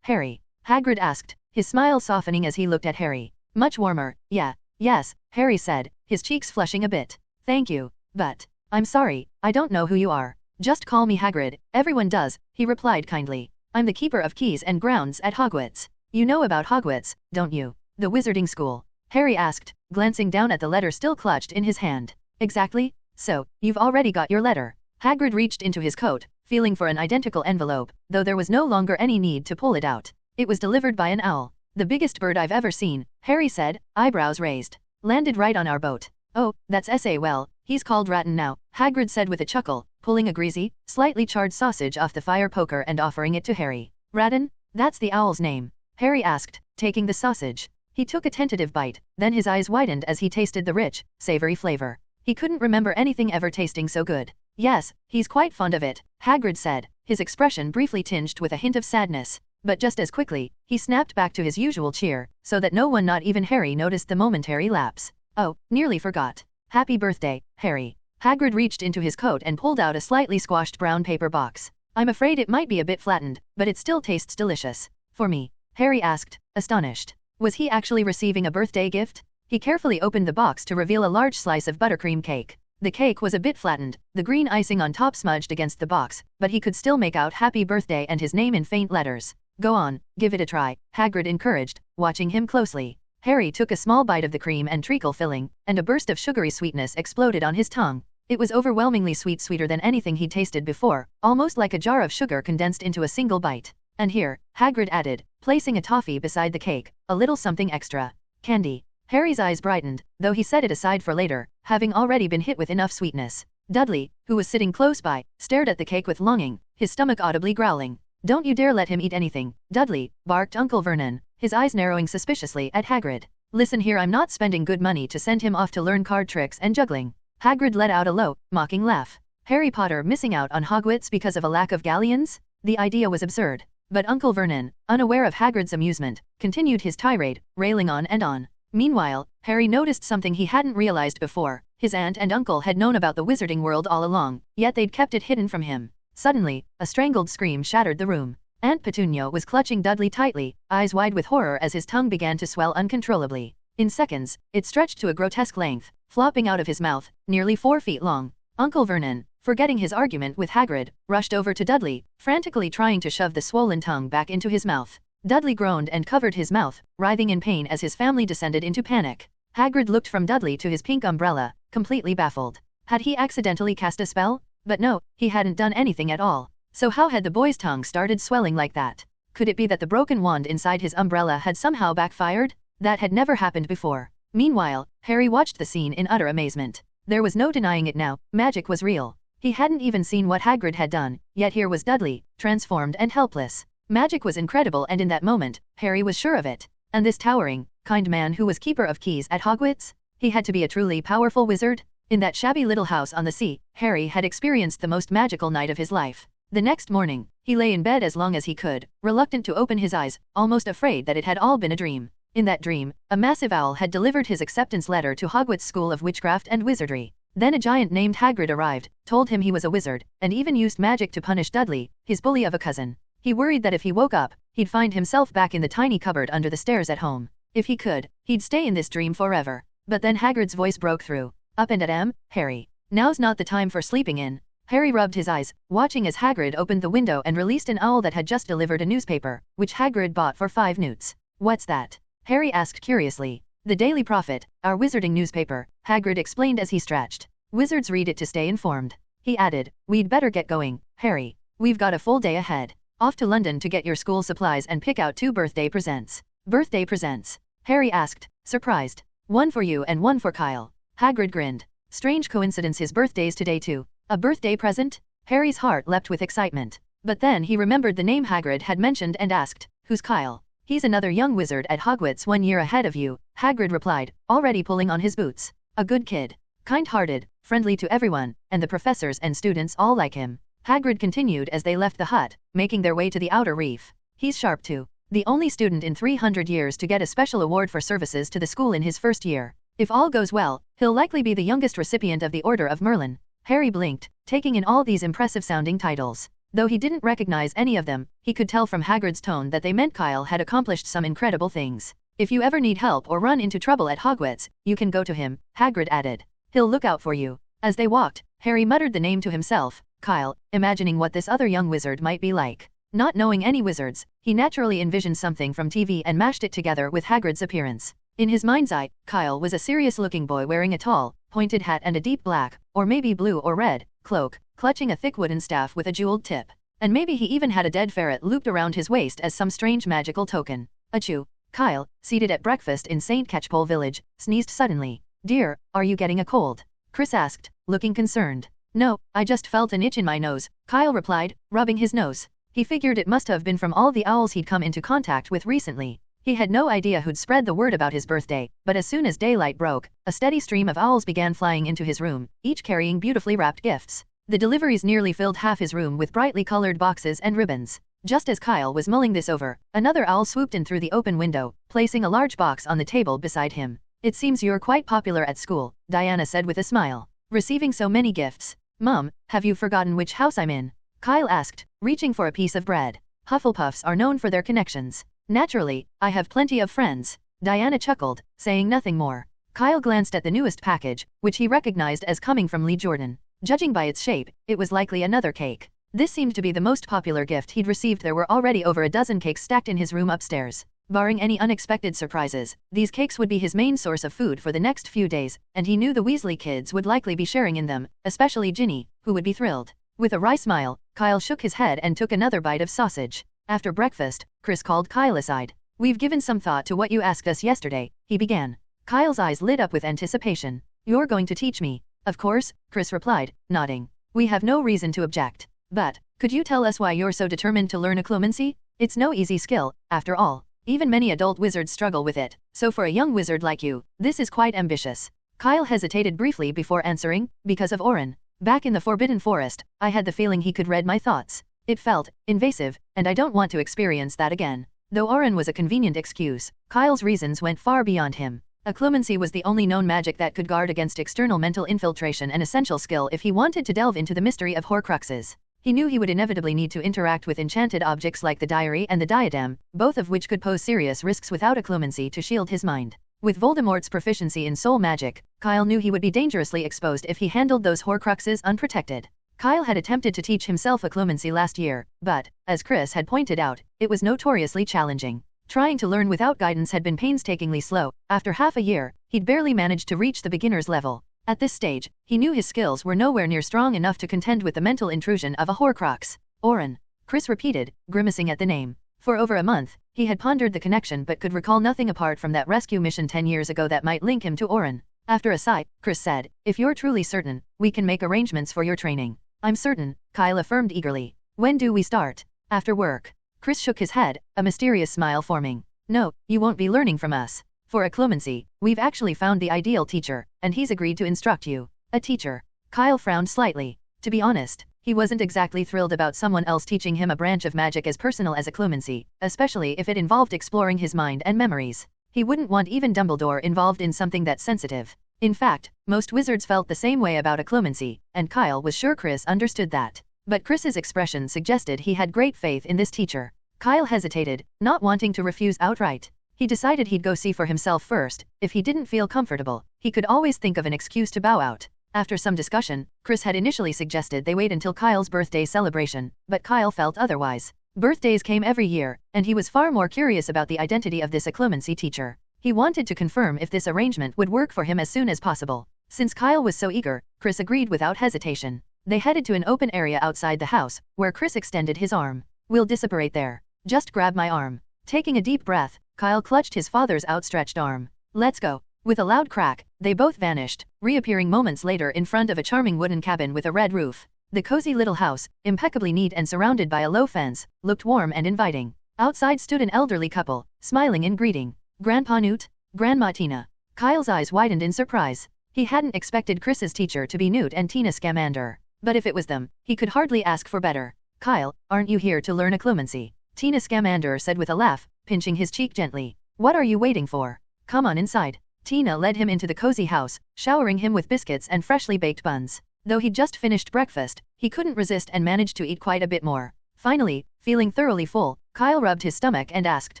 Harry? Hagrid asked, his smile softening as he looked at Harry. Much warmer, yes, Harry said, his cheeks flushing a bit. Thank you, but, I'm sorry, I don't know who you are. Just call me Hagrid, everyone does, he replied kindly. I'm the keeper of keys and grounds at Hogwarts. You know about Hogwarts, don't you? The wizarding school? Harry asked, glancing down at the letter still clutched in his hand. Exactly, so, you've already got your letter. Hagrid reached into his coat, feeling for an identical envelope, though there was no longer any need to pull it out. It was delivered by an owl. The biggest bird I've ever seen, Harry said, eyebrows raised. Landed right on our boat. Oh, that's well, he's called Rattan now, Hagrid said with a chuckle, pulling a greasy, slightly charred sausage off the fire poker and offering it to Harry. Rattan? That's the owl's name, Harry asked, taking the sausage. He took a tentative bite, then his eyes widened as he tasted the rich, savory flavor. He couldn't remember anything ever tasting so good. Yes, he's quite fond of it, Hagrid said, his expression briefly tinged with a hint of sadness. But just as quickly, he snapped back to his usual cheer, so that no one, not even Harry, noticed the momentary lapse. Oh, nearly forgot. Happy birthday, Harry. Hagrid reached into his coat and pulled out a slightly squashed brown paper box. I'm afraid it might be a bit flattened, but it still tastes delicious. For me? Harry asked, astonished. Was he actually receiving a birthday gift? He carefully opened the box to reveal a large slice of buttercream cake. The cake was a bit flattened, the green icing on top smudged against the box, but he could still make out happy birthday and his name in faint letters. Go on, give it a try, Hagrid encouraged, watching him closely. Harry took a small bite of the cream and treacle filling, and a burst of sugary sweetness exploded on his tongue. It was overwhelmingly sweet, sweeter than anything he'd tasted before, almost like a jar of sugar condensed into a single bite. And here, Hagrid added, placing a toffee beside the cake, a little something extra. Candy. Harry's eyes brightened, though he set it aside for later, having already been hit with enough sweetness. Dudley, who was sitting close by, stared at the cake with longing, his stomach audibly growling. Don't you dare let him eat anything, Dudley, barked Uncle Vernon, his eyes narrowing suspiciously at Hagrid. Listen here, I'm not spending good money to send him off to learn card tricks and juggling. Hagrid let out a low, mocking laugh. Harry Potter missing out on Hogwarts because of a lack of galleons? The idea was absurd. But Uncle Vernon, unaware of Hagrid's amusement, continued his tirade, railing on and on. Meanwhile, Harry noticed something he hadn't realized before. His aunt and uncle had known about the wizarding world all along, yet they'd kept it hidden from him. Suddenly, a strangled scream shattered the room. Aunt Petunia was clutching Dudley tightly, eyes wide with horror as his tongue began to swell uncontrollably. In seconds, it stretched to a grotesque length, flopping out of his mouth, nearly 4 feet long. Uncle Vernon, forgetting his argument with Hagrid, rushed over to Dudley, frantically trying to shove the swollen tongue back into his mouth. Dudley groaned and covered his mouth, writhing in pain as his family descended into panic. Hagrid looked from Dudley to his pink umbrella, completely baffled. Had he accidentally cast a spell? But no, he hadn't done anything at all. So how had the boy's tongue started swelling like that? Could it be that the broken wand inside his umbrella had somehow backfired? That had never happened before. Meanwhile, Harry watched the scene in utter amazement. There was no denying it now, magic was real. He hadn't even seen what Hagrid had done, yet here was Dudley, transformed and helpless. Magic was incredible, and in that moment, Harry was sure of it. And this towering, kind man who was keeper of keys at Hogwarts? He had to be a truly powerful wizard? In that shabby little house on the sea, Harry had experienced the most magical night of his life. The next morning, he lay in bed as long as he could, reluctant to open his eyes, almost afraid that it had all been a dream. In that dream, a massive owl had delivered his acceptance letter to Hogwarts School of Witchcraft and Wizardry. Then a giant named Hagrid arrived, told him he was a wizard, and even used magic to punish Dudley, his bully of a cousin. He worried that if he woke up, he'd find himself back in the tiny cupboard under the stairs at home. If he could, he'd stay in this dream forever. But then Hagrid's voice broke through. Up and at 'em, Harry. Now's not the time for sleeping in. Harry rubbed his eyes, watching as Hagrid opened the window and released an owl that had just delivered a newspaper, which Hagrid bought for 5 newts. What's that? Harry asked curiously. The Daily Prophet, our wizarding newspaper, Hagrid explained as he stretched. Wizards read it to stay informed. He added, we'd better get going, Harry. We've got a full day ahead. Off to London to get your school supplies and pick out 2 birthday presents. Birthday presents? Harry asked, surprised. One for you and one for Kyle. Hagrid grinned. Strange coincidence, his birthday's today too. A birthday present? Harry's heart leapt with excitement. But then he remembered the name Hagrid had mentioned and asked, who's Kyle? He's another young wizard at Hogwarts 1 year ahead of you, Hagrid replied, already pulling on his boots. A good kid. Kind-hearted, friendly to everyone, and the professors and students all like him. Hagrid continued as they left the hut, making their way to the outer reef. He's sharp too. The only student in 300 years to get a special award for services to the school in his first year. If all goes well, he'll likely be the youngest recipient of the Order of Merlin. Harry blinked, taking in all these impressive-sounding titles. Though he didn't recognize any of them, he could tell from Hagrid's tone that they meant Kyle had accomplished some incredible things. If you ever need help or run into trouble at Hogwarts, you can go to him, Hagrid added. He'll look out for you. As they walked, Harry muttered the name to himself, Kyle, imagining what this other young wizard might be like. Not knowing any wizards, he naturally envisioned something from TV and mashed it together with Hagrid's appearance. In his mind's eye, Kyle was a serious-looking boy wearing a tall, pointed hat and a deep black, or maybe blue or red, cloak, clutching a thick wooden staff with a jeweled tip. And maybe he even had a dead ferret looped around his waist as some strange magical token. Achoo. Kyle, seated at breakfast in St. Catchpole Village, sneezed suddenly. Dear, are you getting a cold? Chris asked, looking concerned. No, I just felt an itch in my nose, Kyle replied, rubbing his nose. He figured it must have been from all the owls he'd come into contact with recently. He had no idea who'd spread the word about his birthday, but as soon as daylight broke, a steady stream of owls began flying into his room, each carrying beautifully wrapped gifts. The deliveries nearly filled half his room with brightly colored boxes and ribbons. Just as Kyle was mulling this over, another owl swooped in through the open window, placing a large box on the table beside him. It seems you're quite popular at school, Diana said with a smile. Receiving so many gifts. Mum, have you forgotten which house I'm in? Kyle asked, reaching for a piece of bread. Hufflepuffs are known for their connections. Naturally, I have plenty of friends. Diana chuckled, saying nothing more. Kyle glanced at the newest package, which he recognized as coming from Lee Jordan. Judging by its shape, it was likely another cake. This seemed to be the most popular gift he'd received. There were already over a dozen cakes stacked in his room upstairs. Barring any unexpected surprises, these cakes would be his main source of food for the next few days, and he knew the Weasley kids would likely be sharing in them, especially Ginny, who would be thrilled. With a wry smile, Kyle shook his head and took another bite of sausage. After breakfast, Chris called Kyle aside. We've given some thought to what you asked us yesterday, he began. Kyle's eyes lit up with anticipation. You're going to teach me? Of course, Chris replied, nodding. We have no reason to object. But, could you tell us why you're so determined to learn occlumency? It's no easy skill, after all. Even many adult wizards struggle with it, so for a young wizard like you, this is quite ambitious. Kyle hesitated briefly before answering, because of Orin. Back in the Forbidden Forest, I had the feeling he could read my thoughts. It felt invasive, and I don't want to experience that again. Though Orin was a convenient excuse, Kyle's reasons went far beyond him. Occlumency was the only known magic that could guard against external mental infiltration, an essential skill if he wanted to delve into the mystery of Horcruxes. He knew he would inevitably need to interact with enchanted objects like the diary and the diadem, both of which could pose serious risks without occlumency to shield his mind. With Voldemort's proficiency in soul magic, Kyle knew he would be dangerously exposed if he handled those Horcruxes unprotected. Kyle had attempted to teach himself occlumency last year, but, as Chris had pointed out, it was notoriously challenging. Trying to learn without guidance had been painstakingly slow. After half a year, he'd barely managed to reach the beginner's level. At this stage, he knew his skills were nowhere near strong enough to contend with the mental intrusion of a Horcrux. Oren. Chris repeated, grimacing at the name. For over a month, he had pondered the connection but could recall nothing apart from that rescue mission 10 years ago that might link him to Oren. After a sigh, Chris said, "If you're truly certain, we can make arrangements for your training." "I'm certain," Kyle affirmed eagerly. "When do we start?" "After work." Chris shook his head, a mysterious smile forming. "No, you won't be learning from us. For occlumency, we've actually found the ideal teacher, and he's agreed to instruct you." "A teacher?" Kyle frowned slightly. To be honest, he wasn't exactly thrilled about someone else teaching him a branch of magic as personal as occlumency, especially if it involved exploring his mind and memories. He wouldn't want even Dumbledore involved in something that sensitive. In fact, most wizards felt the same way about occlumency, and Kyle was sure Chris understood that. But Chris's expression suggested he had great faith in this teacher. Kyle hesitated, not wanting to refuse outright. He decided he'd go see for himself first. If he didn't feel comfortable, he could always think of an excuse to bow out. After some discussion, Chris had initially suggested they wait until Kyle's birthday celebration, but Kyle felt otherwise. Birthdays came every year, and he was far more curious about the identity of this occlumency teacher. He wanted to confirm if this arrangement would work for him as soon as possible. Since Kyle was so eager, Chris agreed without hesitation. They headed to an open area outside the house, where Chris extended his arm. "We'll disapparate there. Just grab my arm." Taking a deep breath, Kyle clutched his father's outstretched arm. "Let's go." With a loud crack, they both vanished, reappearing moments later in front of a charming wooden cabin with a red roof. The cozy little house, impeccably neat and surrounded by a low fence, looked warm and inviting. Outside stood an elderly couple, smiling in greeting. "Grandpa Newt? Grandma Tina?" Kyle's eyes widened in surprise. He hadn't expected Chris's teacher to be Newt and Tina Scamander. But if it was them, he could hardly ask for better. "Kyle, aren't you here to learn occlumency?" Tina Scamander said with a laugh, pinching his cheek gently. "What are you waiting for? Come on inside." Tina led him into the cozy house, showering him with biscuits and freshly baked buns. Though he'd just finished breakfast, he couldn't resist and managed to eat quite a bit more. Finally, feeling thoroughly full, Kyle rubbed his stomach and asked,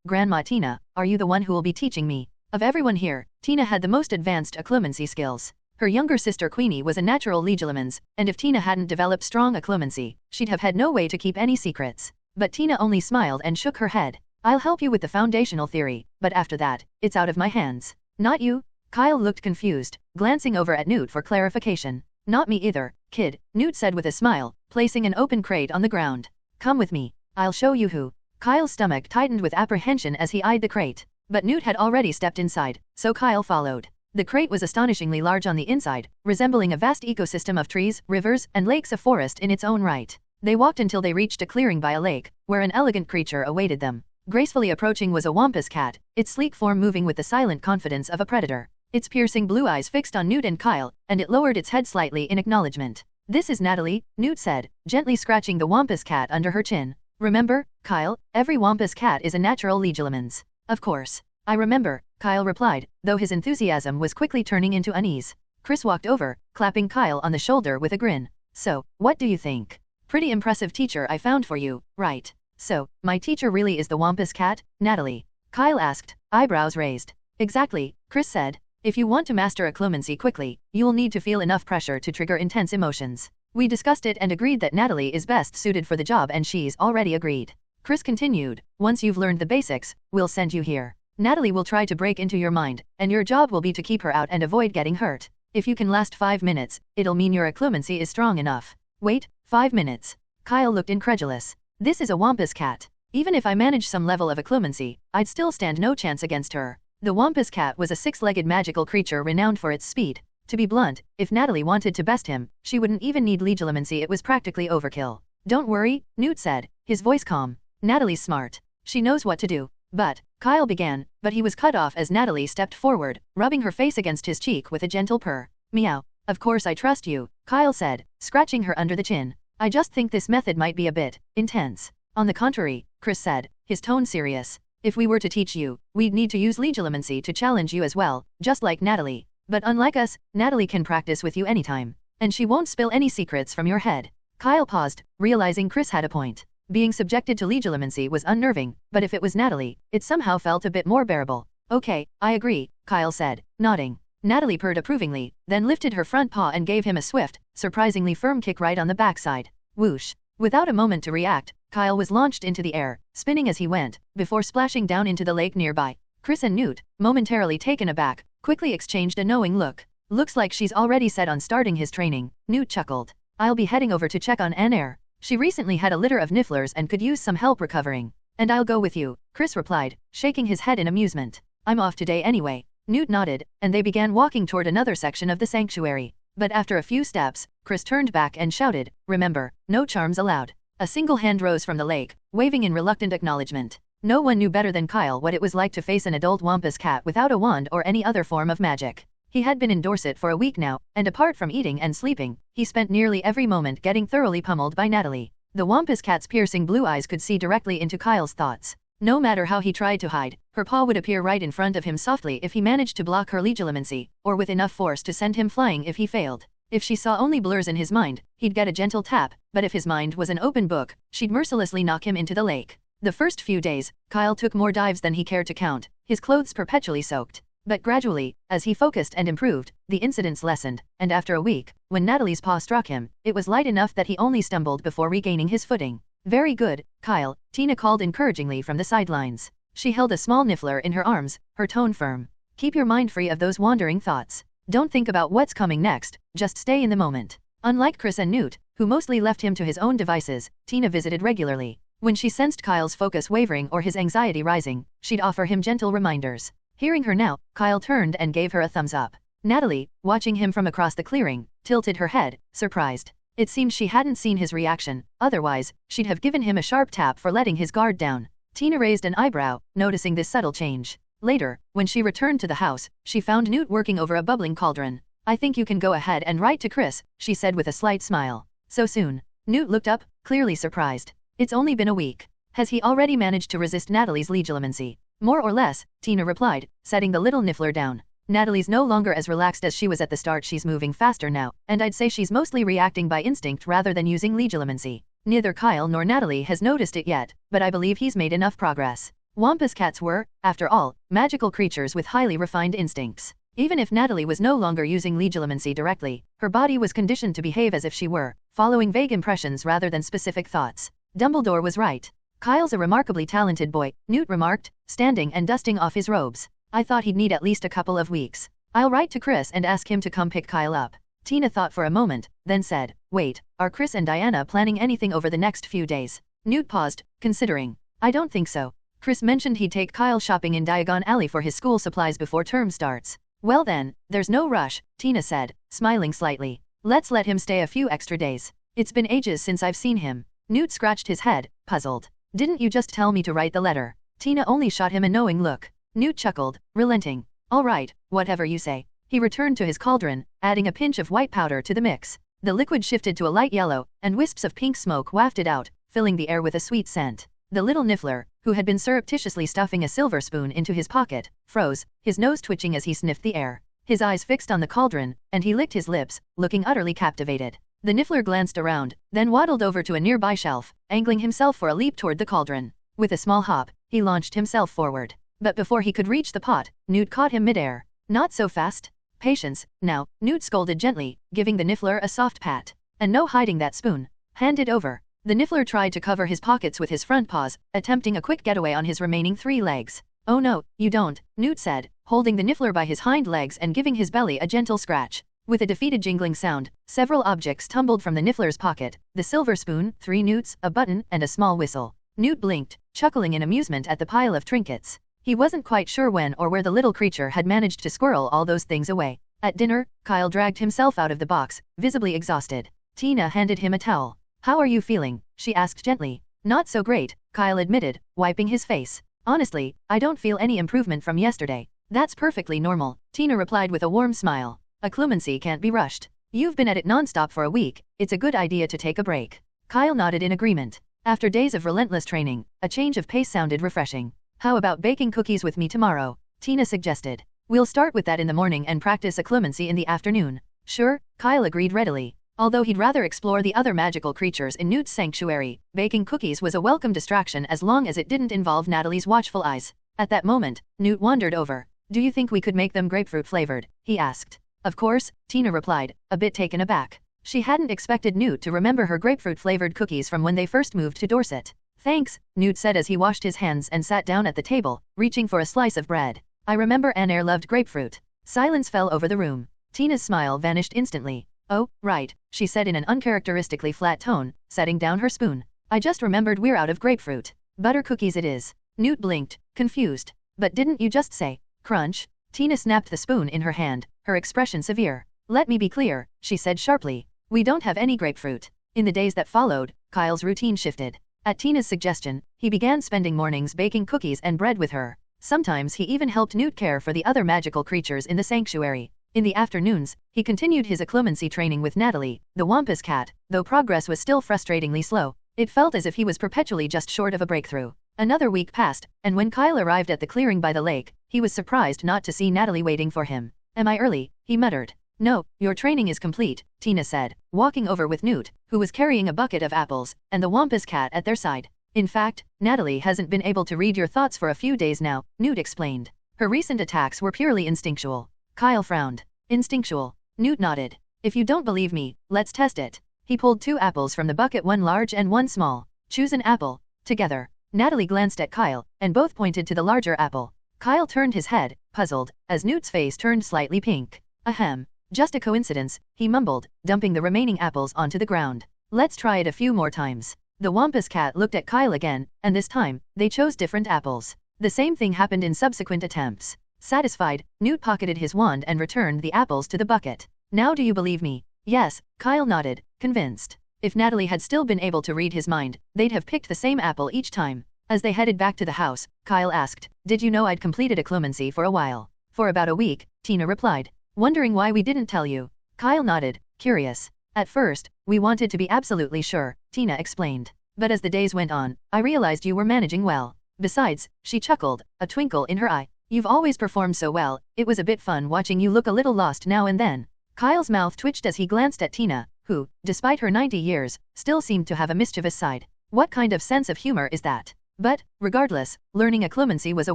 "Grandma Tina, are you the one who will be teaching me?" Of everyone here, Tina had the most advanced occlumency skills. Her younger sister Queenie was a natural legilimens, and if Tina hadn't developed strong occlumency, she'd have had no way to keep any secrets. But Tina only smiled and shook her head. "I'll help you with the foundational theory, but after that, it's out of my hands." "Not you?" Kyle looked confused, glancing over at Newt for clarification. "Not me either, kid," Newt said with a smile, placing an open crate on the ground. "Come with me. I'll show you who." Kyle's stomach tightened with apprehension as he eyed the crate. But Newt had already stepped inside, so Kyle followed. The crate was astonishingly large on the inside, resembling a vast ecosystem of trees, rivers, and lakes, a forest in its own right. They walked until they reached a clearing by a lake, where an elegant creature awaited them. Gracefully approaching was a wampus cat, its sleek form moving with the silent confidence of a predator. Its piercing blue eyes fixed on Newt and Kyle, and it lowered its head slightly in acknowledgement. "This is Natalie," Newt said, gently scratching the wampus cat under her chin. "Remember, Kyle, every wampus cat is a natural legilimens." "Of course. I remember," Kyle replied, though his enthusiasm was quickly turning into unease. Chris walked over, clapping Kyle on the shoulder with a grin. "So, what do you think? Pretty impressive teacher I found for you, right?" "So, my teacher really is the wampus cat, Natalie?" Kyle asked, eyebrows raised. "Exactly," Chris said. "If you want to master occlumency quickly, you'll need to feel enough pressure to trigger intense emotions. We discussed it and agreed that Natalie is best suited for the job, and she's already agreed." Chris continued, "Once you've learned the basics, we'll send you here. Natalie will try to break into your mind, and your job will be to keep her out and avoid getting hurt. If you can last 5 minutes, it'll mean your occlumency is strong enough." "Wait, 5 minutes?" Kyle looked incredulous. "This is a wampus cat. Even if I manage some level of occlumency, I'd still stand no chance against her." The wampus cat was a 6-legged magical creature renowned for its speed. To be blunt, if Natalie wanted to best him, she wouldn't even need legilimency. It was practically overkill. "Don't worry," Newt said, his voice calm. "Natalie's smart. She knows what to do." "But," Kyle began, but he was cut off as Natalie stepped forward, rubbing her face against his cheek with a gentle purr. "Meow. Of course I trust you," Kyle said, scratching her under the chin. "I just think this method might be a bit intense." "On the contrary," Chris said, his tone serious. "If we were to teach you, we'd need to use legilimency to challenge you as well, just like Natalie. But unlike us, Natalie can practice with you anytime. And she won't spill any secrets from your head." Kyle paused, realizing Chris had a point. Being subjected to legilimency was unnerving, but if it was Natalie, it somehow felt a bit more bearable. "Okay, I agree," Kyle said, nodding. Natalie purred approvingly, then lifted her front paw and gave him a swift, surprisingly firm kick right on the backside. Whoosh. Without a moment to react, Kyle was launched into the air, spinning as he went, before splashing down into the lake nearby. Chris and Newt, momentarily taken aback, quickly exchanged a knowing look. "Looks like she's already set on starting his training," Newt chuckled. "I'll be heading over to check on Anne. She recently had a litter of nifflers and could use some help recovering. And I'll go with you, Chris replied, shaking his head in amusement. I'm off today anyway. Newt nodded, and they began walking toward another section of the sanctuary. But after a few steps, Chris turned back and shouted, "Remember, no charms allowed." A single hand rose from the lake, waving in reluctant acknowledgement. No one knew better than Kyle what it was like to face an adult wampus cat without a wand or any other form of magic. He had been in Dorset for a week now, and apart from eating and sleeping, he spent nearly every moment getting thoroughly pummeled by Natalie. The wampus cat's piercing blue eyes could see directly into Kyle's thoughts. No matter how he tried to hide, her paw would appear right in front of him softly if he managed to block her legilimency, or with enough force to send him flying if he failed. If she saw only blurs in his mind, he'd get a gentle tap, but if his mind was an open book, she'd mercilessly knock him into the lake. The first few days, Kyle took more dives than he cared to count, his clothes perpetually soaked. But gradually, as he focused and improved, the incidents lessened, and after a week, when Natalie's paw struck him, it was light enough that he only stumbled before regaining his footing. "Very good, Kyle," Tina called encouragingly from the sidelines. She held a small niffler in her arms, her tone firm. "Keep your mind free of those wandering thoughts. Don't think about what's coming next, just stay in the moment." Unlike Chris and Newt, who mostly left him to his own devices, Tina visited regularly. When she sensed Kyle's focus wavering or his anxiety rising, she'd offer him gentle reminders. Hearing her now, Kyle turned and gave her a thumbs up. Natalie, watching him from across the clearing, tilted her head, surprised. It seemed she hadn't seen his reaction, otherwise, she'd have given him a sharp tap for letting his guard down. Tina raised an eyebrow, noticing this subtle change. Later, when she returned to the house, she found Newt working over a bubbling cauldron. "I think you can go ahead and write to Chris," she said with a slight smile. "So soon?" Newt looked up, clearly surprised. "It's only been a week. Has he already managed to resist Natalie's legilimency?" "More or less," Tina replied, setting the little niffler down. "Natalie's no longer as relaxed as she was at the start. She's moving faster now, and I'd say she's mostly reacting by instinct rather than using legilimency. Neither Kyle nor Natalie has noticed it yet, but I believe he's made enough progress." Wampus cats were, after all, magical creatures with highly refined instincts. Even if Natalie was no longer using legilimency directly, her body was conditioned to behave as if she were, following vague impressions rather than specific thoughts. Dumbledore was right. "Kyle's a remarkably talented boy," Newt remarked, standing and dusting off his robes. "I thought he'd need at least a couple of weeks. I'll write to Chris and ask him to come pick Kyle up." Tina thought for a moment, then said, "Wait, are Chris and Diana planning anything over the next few days?" Newt paused, considering. "I don't think so. Chris mentioned he'd take Kyle shopping in Diagon Alley for his school supplies before term starts." "Well then, there's no rush," Tina said, smiling slightly. "Let's let him stay a few extra days. It's been ages since I've seen him." Newt scratched his head, puzzled. "Didn't you just tell me to write the letter?" Tina only shot him a knowing look. Newt chuckled, relenting. "All right, whatever you say." He returned to his cauldron, adding a pinch of white powder to the mix. The liquid shifted to a light yellow, and wisps of pink smoke wafted out, filling the air with a sweet scent. The little niffler, who had been surreptitiously stuffing a silver spoon into his pocket, froze, his nose twitching as he sniffed the air. His eyes fixed on the cauldron, and he licked his lips, looking utterly captivated. The niffler glanced around, then waddled over to a nearby shelf, angling himself for a leap toward the cauldron. With a small hop, he launched himself forward. But before he could reach the pot, Newt caught him midair. "Not so fast. Patience, now," Newt scolded gently, giving the niffler a soft pat. "And no hiding that spoon. Hand it over." The niffler tried to cover his pockets with his front paws, attempting a quick getaway on his remaining 3 legs. "Oh no, you don't," Newt said, holding the niffler by his hind legs and giving his belly a gentle scratch. With a defeated jingling sound, several objects tumbled from the niffler's pocket: the silver spoon, 3 newts, a button, and a small whistle. Newt blinked, chuckling in amusement at the pile of trinkets. He wasn't quite sure when or where the little creature had managed to squirrel all those things away. At dinner, Kyle dragged himself out of the box, visibly exhausted. Tina handed him a towel. "How are you feeling?" she asked gently. "Not so great," Kyle admitted, wiping his face. "Honestly, I don't feel any improvement from yesterday." "That's perfectly normal," Tina replied with a warm smile. "Acclimacy can't be rushed. You've been at it nonstop for a week, it's a good idea to take a break." Kyle nodded in agreement. After days of relentless training, a change of pace sounded refreshing. "How about baking cookies with me tomorrow?" Tina suggested. "We'll start with that in the morning and practice acclimacy in the afternoon." "Sure," Kyle agreed readily. Although he'd rather explore the other magical creatures in Newt's sanctuary, baking cookies was a welcome distraction as long as it didn't involve Natalie's watchful eyes. At that moment, Newt wandered over. "Do you think we could make them grapefruit flavored?" he asked. "Of course," Tina replied, a bit taken aback. She hadn't expected Newt to remember her grapefruit-flavored cookies from when they first moved to Dorset. "Thanks," Newt said as he washed his hands and sat down at the table, reaching for a slice of bread. "I remember Annair loved grapefruit." Silence fell over the room. Tina's smile vanished instantly. Oh, right, she said in an uncharacteristically flat tone, setting down her spoon. I just remembered we're out of grapefruit. Butter cookies it is. Newt blinked, confused. But didn't you just say, crunch? Tina snapped the spoon in her hand, her expression severe. Let me be clear, she said sharply. We don't have any grapefruit. In the days that followed, Kyle's routine shifted. At Tina's suggestion, he began spending mornings baking cookies and bread with her. Sometimes he even helped Newt care for the other magical creatures in the sanctuary. In the afternoons, he continued his occlumency training with Natalie, the Wampus cat, though progress was still frustratingly slow. It felt as if he was perpetually just short of a breakthrough. Another week passed, and when Kyle arrived at the clearing by the lake, he was surprised not to see Natalie waiting for him. Am I early? He muttered. No, your training is complete, Tina said, walking over with Newt, who was carrying a bucket of apples, and the Wampus cat at their side. In fact, Natalie hasn't been able to read your thoughts for a few days now, Newt explained. Her recent attacks were purely instinctual. Kyle frowned. Instinctual. Newt nodded. If you don't believe me, let's test it. He pulled 2 apples from the bucket, one large and one small. Choose an apple. Together. Natalie glanced at Kyle, and both pointed to the larger apple. Kyle turned his head, puzzled, as Newt's face turned slightly pink. Ahem. Just a coincidence, he mumbled, dumping the remaining apples onto the ground. Let's try it a few more times. The Wampus cat looked at Kyle again, and this time, they chose different apples. The same thing happened in subsequent attempts. Satisfied, Newt pocketed his wand and returned the apples to the bucket. Now do you believe me? Yes, Kyle nodded, convinced. If Natalie had still been able to read his mind, they'd have picked the same apple each time. As they headed back to the house, Kyle asked, Did you know I'd completed occlumency for a while? For about a week, Tina replied. Wondering why we didn't tell you. Kyle nodded, curious. At first, we wanted to be absolutely sure, Tina explained. But as the days went on, I realized you were managing well. Besides, she chuckled, a twinkle in her eye. You've always performed so well, it was a bit fun watching you look a little lost now and then. Kyle's mouth twitched as he glanced at Tina, who, despite her 90 years, still seemed to have a mischievous side. What kind of sense of humor is that? But, regardless, learning occlumency was a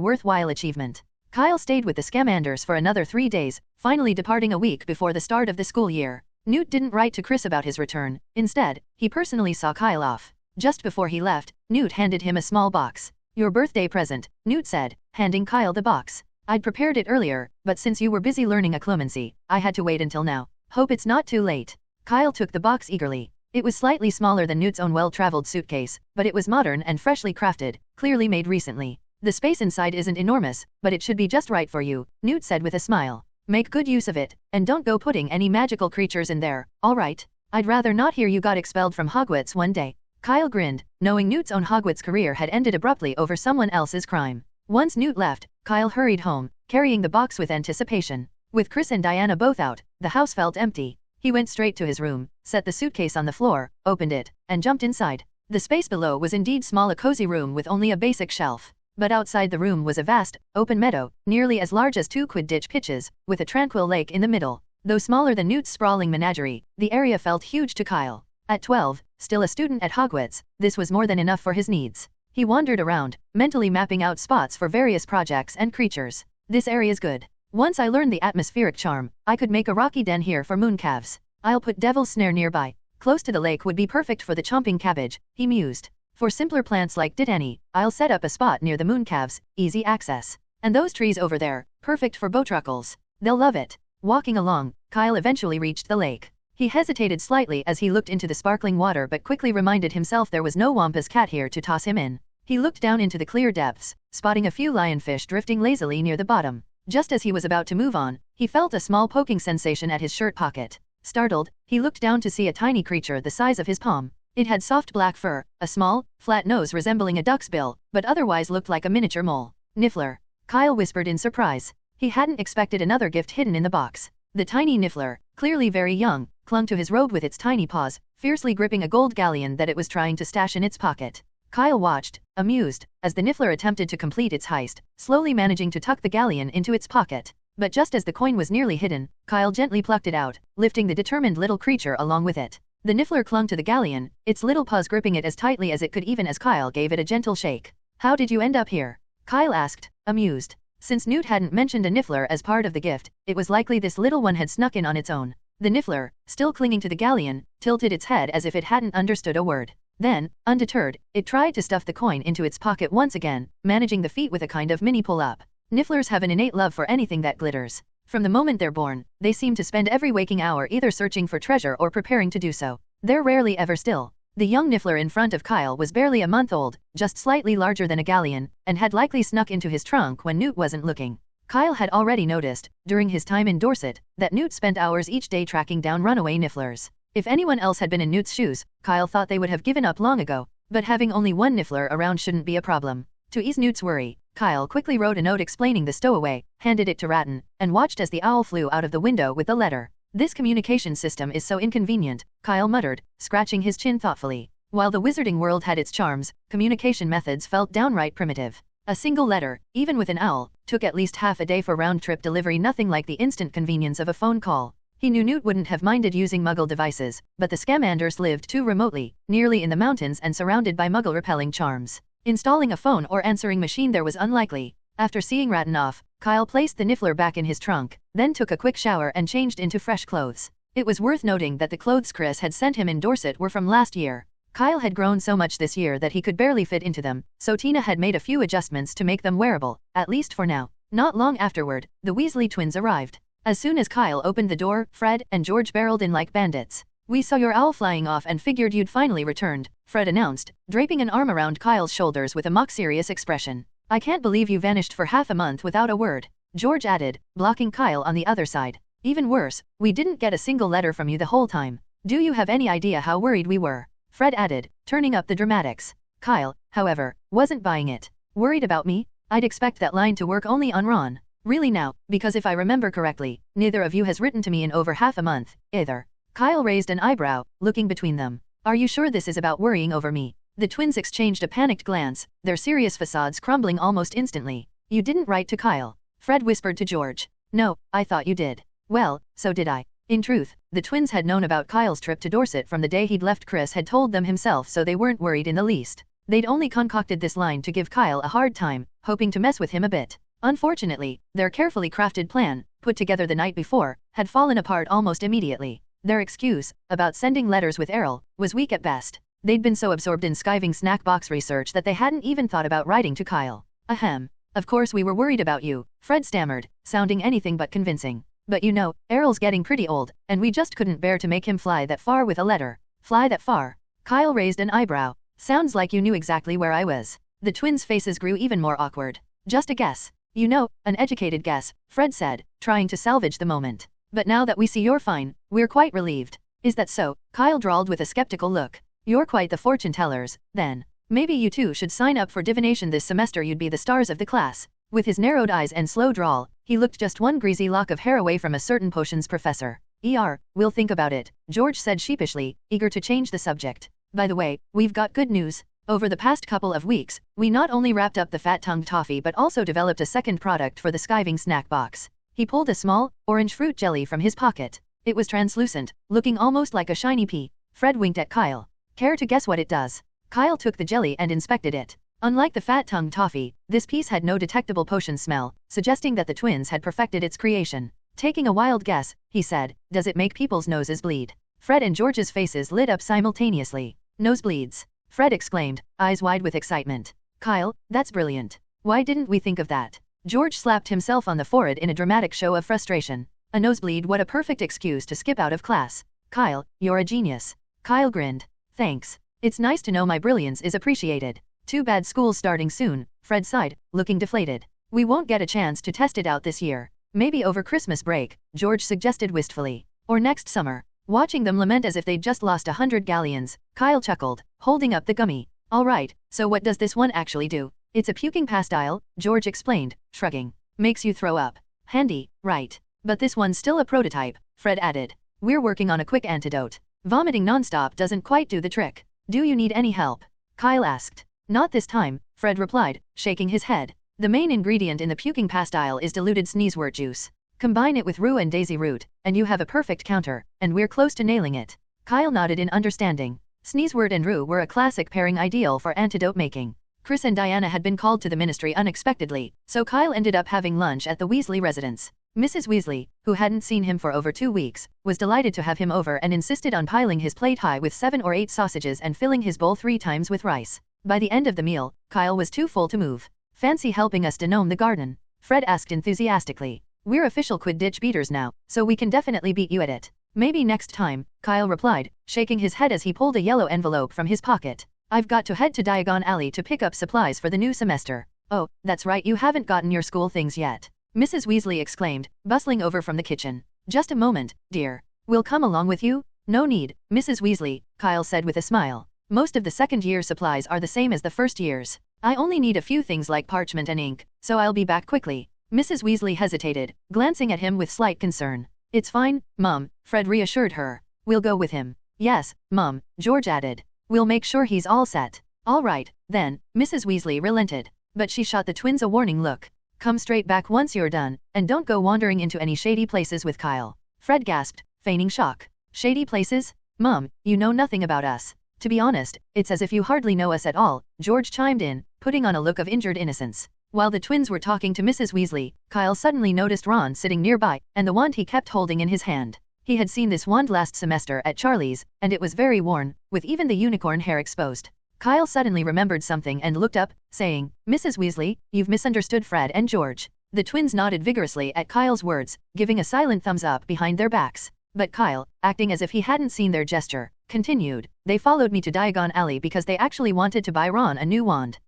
worthwhile achievement. Kyle stayed with the Scamanders for another 3 days, finally departing a week before the start of the school year. Newt didn't write to Chris about his return. Instead, he personally saw Kyle off. Just before he left, Newt handed him a small box. Your birthday present, Newt said, handing Kyle the box. I'd prepared it earlier, but since you were busy learning occlumency, I had to wait until now. Hope it's not too late. Kyle took the box eagerly. It was slightly smaller than Newt's own well-traveled suitcase, but it was modern and freshly crafted, clearly made recently. The space inside isn't enormous, but it should be just right for you, Newt said with a smile. Make good use of it, and don't go putting any magical creatures in there, all right? I'd rather not hear you got expelled from Hogwarts one day. Kyle grinned, knowing Newt's own Hogwarts career had ended abruptly over someone else's crime. Once Newt left, Kyle hurried home, carrying the box with anticipation. With Chris and Diana both out, the house felt empty. He went straight to his room, set the suitcase on the floor, opened it, and jumped inside. The space below was indeed small, a cozy room with only a basic shelf. But outside the room was a vast, open meadow, nearly as large as 2 Quidditch pitches, with a tranquil lake in the middle. Though smaller than Newt's sprawling menagerie, the area felt huge to Kyle. At 12, still a student at Hogwarts, this was more than enough for his needs. He wandered around, mentally mapping out spots for various projects and creatures. This area's good. Once I learned the atmospheric charm, I could make a rocky den here for mooncalves. I'll put Devil's Snare nearby. Close to the lake would be perfect for the chomping cabbage, he mused. For simpler plants like Dittany, I'll set up a spot near the mooncalves, easy access. And those trees over there, perfect for botruckles. They'll love it. Walking along, Kyle eventually reached the lake. He hesitated slightly as he looked into the sparkling water but quickly reminded himself there was no Wampus cat here to toss him in. He looked down into the clear depths, spotting a few lionfish drifting lazily near the bottom. Just as he was about to move on, he felt a small poking sensation at his shirt pocket. Startled, he looked down to see a tiny creature the size of his palm. It had soft black fur, a small, flat nose resembling a duck's bill, but otherwise looked like a miniature mole. Niffler. Kyle whispered in surprise. He hadn't expected another gift hidden in the box. The tiny Niffler, clearly very young, clung to his robe with its tiny paws, fiercely gripping a gold galleon that it was trying to stash in its pocket. Kyle watched, amused, as the Niffler attempted to complete its heist, slowly managing to tuck the galleon into its pocket. But just as the coin was nearly hidden, Kyle gently plucked it out, lifting the determined little creature along with it. The Niffler clung to the galleon, its little paws gripping it as tightly as it could even as Kyle gave it a gentle shake. How did you end up here? Kyle asked, amused. Since Newt hadn't mentioned a Niffler as part of the gift, it was likely this little one had snuck in on its own. The Niffler, still clinging to the galleon, tilted its head as if it hadn't understood a word. Then, undeterred, it tried to stuff the coin into its pocket once again, managing the feat with a kind of mini pull-up. Nifflers have an innate love for anything that glitters. From the moment they're born, they seem to spend every waking hour either searching for treasure or preparing to do so. They're rarely ever still. The young Niffler in front of Kyle was barely a month old, just slightly larger than a galleon, and had likely snuck into his trunk when Newt wasn't looking. Kyle had already noticed, during his time in Dorset, that Newt spent hours each day tracking down runaway Nifflers. If anyone else had been in Newt's shoes, Kyle thought they would have given up long ago, but having only one Niffler around shouldn't be a problem. To ease Newt's worry, Kyle quickly wrote a note explaining the stowaway, handed it to Rattan, and watched as the owl flew out of the window with the letter. This communication system is so inconvenient, Kyle muttered, scratching his chin thoughtfully. While the wizarding world had its charms, communication methods felt downright primitive. A single letter, even with an owl, took at least half a day for round-trip delivery, nothing like the instant convenience of a phone call. He knew Newt wouldn't have minded using Muggle devices, but the Scamanders lived too remotely, nearly in the mountains and surrounded by Muggle-repelling charms. Installing a phone or answering machine there was unlikely. After seeing Rattan off, Kyle placed the Niffler back in his trunk, then took a quick shower and changed into fresh clothes. It was worth noting that the clothes Chris had sent him in Dorset were from last year. Kyle had grown so much this year that he could barely fit into them, so Tina had made a few adjustments to make them wearable, at least for now. Not long afterward, the Weasley twins arrived. As soon as Kyle opened the door, Fred and George barreled in like bandits. "We saw your owl flying off and figured you'd finally returned," Fred announced, draping an arm around Kyle's shoulders with a mock-serious expression. "I can't believe you vanished for half a month without a word," George added, blocking Kyle on the other side. "Even worse, we didn't get a single letter from you the whole time. Do you have any idea how worried we were?" Fred added, turning up the dramatics. Kyle, however, wasn't buying it. "Worried about me? I'd expect that line to work only on Ron. Really now, because if I remember correctly, neither of you has written to me in over half a month, either." Kyle raised an eyebrow, looking between them. "Are you sure this is about worrying over me?" The twins exchanged a panicked glance, their serious facades crumbling almost instantly. "You didn't write to Kyle," Fred whispered to George. "No, I thought you did." "Well, so did I." In truth, the twins had known about Kyle's trip to Dorset from the day he'd left. Chris had told them himself, so they weren't worried in the least. They'd only concocted this line to give Kyle a hard time, hoping to mess with him a bit. Unfortunately, their carefully crafted plan, put together the night before, had fallen apart almost immediately. Their excuse, about sending letters with Errol, was weak at best. They'd been so absorbed in skiving snack box research that they hadn't even thought about writing to Kyle. "Ahem. Of course we were worried about you," Fred stammered, sounding anything but convincing. "But you know, Errol's getting pretty old, and we just couldn't bear to make him fly that far with a letter." "Fly that far?" Kyle raised an eyebrow. "Sounds like you knew exactly where I was." The twins' faces grew even more awkward. "Just a guess." "You know, an educated guess," Fred said, trying to salvage the moment. "But now that we see you're fine, we're quite relieved." "Is that so?" Kyle drawled with a skeptical look. "You're quite the fortune tellers, then. Maybe you two should sign up for divination this semester. You'd be the stars of the class." With his narrowed eyes and slow drawl, he looked just one greasy lock of hair away from a certain potions professor. We'll think about it," George said sheepishly, eager to change the subject. "By the way, we've got good news. Over the past couple of weeks, we not only wrapped up the fat-tongued toffee but also developed a second product for the skiving snack box." He pulled a small, orange fruit jelly from his pocket. It was translucent, looking almost like a shiny pea. Fred winked at Kyle. "Care to guess what it does?" Kyle took the jelly and inspected it. Unlike the fat-tongued toffee, this piece had no detectable potion smell, suggesting that the twins had perfected its creation. "Taking a wild guess," he said, "does it make people's noses bleed?" Fred and George's faces lit up simultaneously. "Nosebleeds?" Fred exclaimed, eyes wide with excitement. "Kyle, that's brilliant. Why didn't we think of that?" George slapped himself on the forehead in a dramatic show of frustration. "A nosebleed? What a perfect excuse to skip out of class. Kyle, you're a genius." Kyle grinned. "Thanks. It's nice to know my brilliance is appreciated. Too bad school's starting soon," Fred sighed, looking deflated. "We won't get a chance to test it out this year. Maybe over Christmas break," George suggested wistfully. "Or next summer." Watching them lament as if they'd just lost 100 galleons, Kyle chuckled, holding up the gummy. "All right, so what does this one actually do?" "It's a puking pastille," George explained, shrugging. "Makes you throw up. Handy, right? But this one's still a prototype," Fred added. "We're working on a quick antidote. Vomiting nonstop doesn't quite do the trick." "Do you need any help?" Kyle asked. "Not this time," Fred replied, shaking his head. "The main ingredient in the puking pastille is diluted sneezewort juice. Combine it with rue and daisy root, and you have a perfect counter, and we're close to nailing it." Kyle nodded in understanding. Sneezewort and rue were a classic pairing ideal for antidote making. Chris and Diana had been called to the ministry unexpectedly, so Kyle ended up having lunch at the Weasley residence. Mrs. Weasley, who hadn't seen him for over 2 weeks, was delighted to have him over and insisted on piling his plate high with 7 or 8 sausages and filling his bowl 3 times with rice. By the end of the meal, Kyle was too full to move. "Fancy helping us denome the garden?" Fred asked enthusiastically. We're official Quidditch beaters now, so we can definitely beat you at it. Maybe next time, Kyle replied, shaking his head as he pulled a yellow envelope from his pocket. I've got to head to Diagon Alley to pick up supplies for the new semester. Oh, that's right, you haven't gotten your school things yet, Mrs. Weasley exclaimed, bustling over from the kitchen. Just a moment, dear. We'll come along with you? No need, Mrs. Weasley, Kyle said with a smile. Most of the second-year supplies are the same as the first year's. I only need a few things like parchment and ink, so I'll be back quickly. Mrs. Weasley hesitated, glancing at him with slight concern. It's fine, Mum, Fred reassured her. We'll go with him. Yes, Mum, George added. We'll make sure he's all set. All right, then, Mrs. Weasley relented. But she shot the twins a warning look. Come straight back once you're done, and don't go wandering into any shady places with Kyle. Fred gasped, feigning shock. Shady places? Mum, you know nothing about us. To be honest, it's as if you hardly know us at all, George chimed in, putting on a look of injured innocence. While the twins were talking to Mrs. Weasley, Kyle suddenly noticed Ron sitting nearby, and the wand he kept holding in his hand. He had seen this wand last semester at Charlie's, and it was very worn, with even the unicorn hair exposed. Kyle suddenly remembered something and looked up, saying, Mrs. Weasley, you've misunderstood Fred and George. The twins nodded vigorously at Kyle's words, giving a silent thumbs up behind their backs. But Kyle, acting as if he hadn't seen their gesture, continued, they followed me to Diagon Alley because they actually wanted to buy Ron a new wand.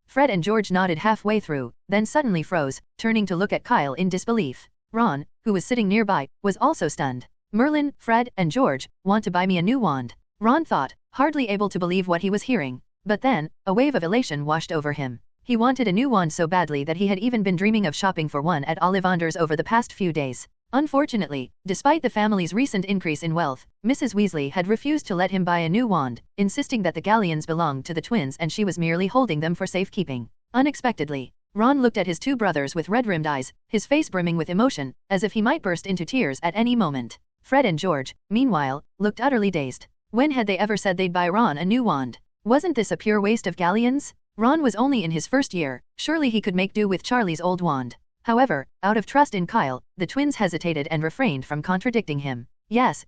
Fred and George nodded halfway through, then suddenly froze, turning to look at Kyle in disbelief. Ron, who was sitting nearby, was also stunned. Merlin, Fred, and George want to buy me a new wand. Ron thought, hardly able to believe what he was hearing. But then, a wave of elation washed over him. He wanted a new wand so badly that he had even been dreaming of shopping for one at Ollivander's over the past few days. Unfortunately, despite the family's recent increase in wealth, Mrs. Weasley had refused to let him buy a new wand, insisting that the galleons belonged to the twins and she was merely holding them for safekeeping. Unexpectedly, Ron looked at his two brothers with red-rimmed eyes, his face brimming with emotion, as if he might burst into tears at any moment. Fred and George, meanwhile, looked utterly dazed. When had they ever said they'd buy Ron a new wand? Wasn't this a pure waste of galleons? Ron was only in his first year, surely he could make do with Charlie's old wand. However, out of trust in Kyle, the twins hesitated and refrained from contradicting him. Yes,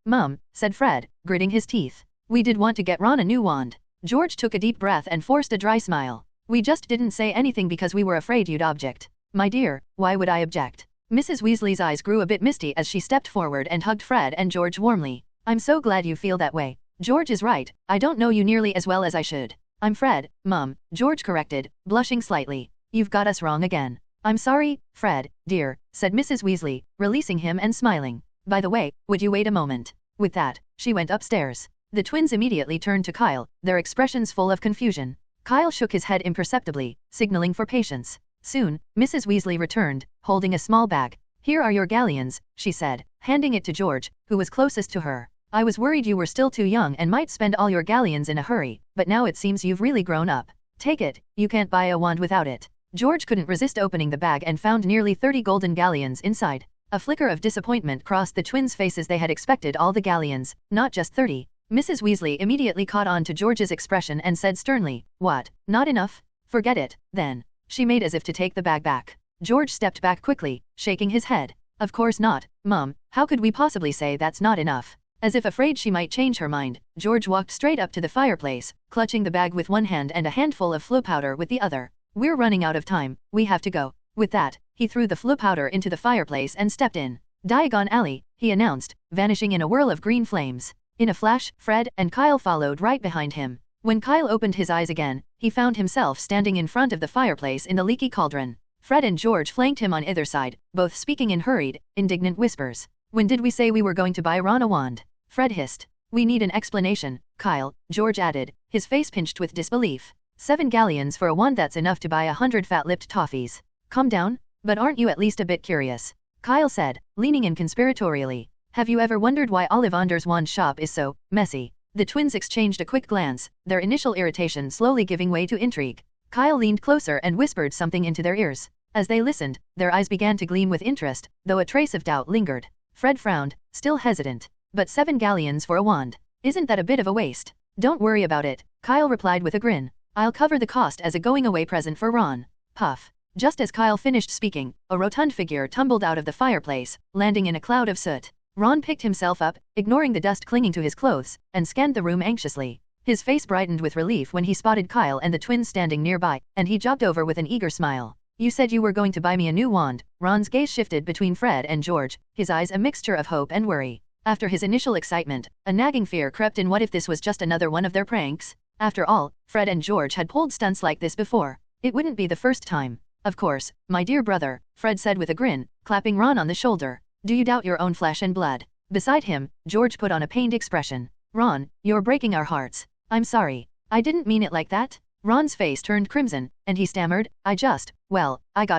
Mum, said Fred, gritting his teeth. We did want to get Ron a new wand. George took a deep breath and forced a dry smile. We just didn't say anything because we were afraid you'd object. My dear, why would I object? Mrs. Weasley's eyes grew a bit misty as she stepped forward and hugged Fred and George warmly. I'm so glad you feel that way. George is right, I don't know you nearly as well as I should. I'm Fred, Mum, George corrected, blushing slightly. You've got us wrong again. I'm sorry, Fred, dear, said Mrs. Weasley, releasing him and smiling. By the way, would you wait a moment? With that, she went upstairs. The twins immediately turned to Kyle, their expressions full of confusion. Kyle shook his head imperceptibly, signaling for patience. Soon, Mrs. Weasley returned, holding a small bag. Here are your galleons, she said, handing it to George, who was closest to her. I was worried you were still too young and might spend all your galleons in a hurry, but now it seems you've really grown up. Take it, you can't buy a wand without it. George couldn't resist opening the bag and found nearly 30 golden galleons inside. A flicker of disappointment crossed the twins' faces. They had expected all the galleons, not just 30. Mrs. Weasley immediately caught on to George's expression and said sternly, What, not enough? Forget it, then. She made as if to take the bag back. George stepped back quickly, shaking his head. Of course not, Mum, how could we possibly say that's not enough? As if afraid she might change her mind, George walked straight up to the fireplace, clutching the bag with one hand and a handful of flu powder with the other. We're running out of time, we have to go. With that, he threw the flu powder into the fireplace and stepped in. Diagon Alley, he announced, vanishing in a whirl of green flames. In a flash, Fred and Kyle followed right behind him. When Kyle opened his eyes again, he found himself standing in front of the fireplace in the leaky cauldron. Fred and George flanked him on either side, both speaking in hurried, indignant whispers. When did we say we were going to buy Ron a wand? Fred hissed. We need an explanation, Kyle, George added, his face pinched with disbelief. 7 galleons for a wand, that's enough to buy 100 fat-lipped toffees. Calm down, but aren't you at least a bit curious? Kyle said, leaning in conspiratorially. Have you ever wondered why Ollivander's wand shop is so messy? The twins exchanged a quick glance, their initial irritation slowly giving way to intrigue. Kyle leaned closer and whispered something into their ears. As they listened, their eyes began to gleam with interest, though a trace of doubt lingered. Fred frowned, still hesitant. But 7 galleons for a wand. Isn't that a bit of a waste? Don't worry about it, Kyle replied with a grin. I'll cover the cost as a going-away present for Ron. Puff. Just as Kyle finished speaking, a rotund figure tumbled out of the fireplace, landing in a cloud of soot. Ron picked himself up, ignoring the dust clinging to his clothes, and scanned the room anxiously. His face brightened with relief when he spotted Kyle and the twins standing nearby, and he jogged over with an eager smile. You said you were going to buy me a new wand. Ron's gaze shifted between Fred and George, his eyes a mixture of hope and worry. After his initial excitement, a nagging fear crept in. What if this was just another one of their pranks? After all, Fred and George had pulled stunts like this before. It wouldn't be the first time. Of course, my dear brother, Fred said with a grin, clapping Ron on the shoulder. Do you doubt your own flesh and blood? Beside him, George put on a pained expression. Ron, you're breaking our hearts. I'm sorry. I didn't mean it like that. Ron's face turned crimson, and he stammered, I got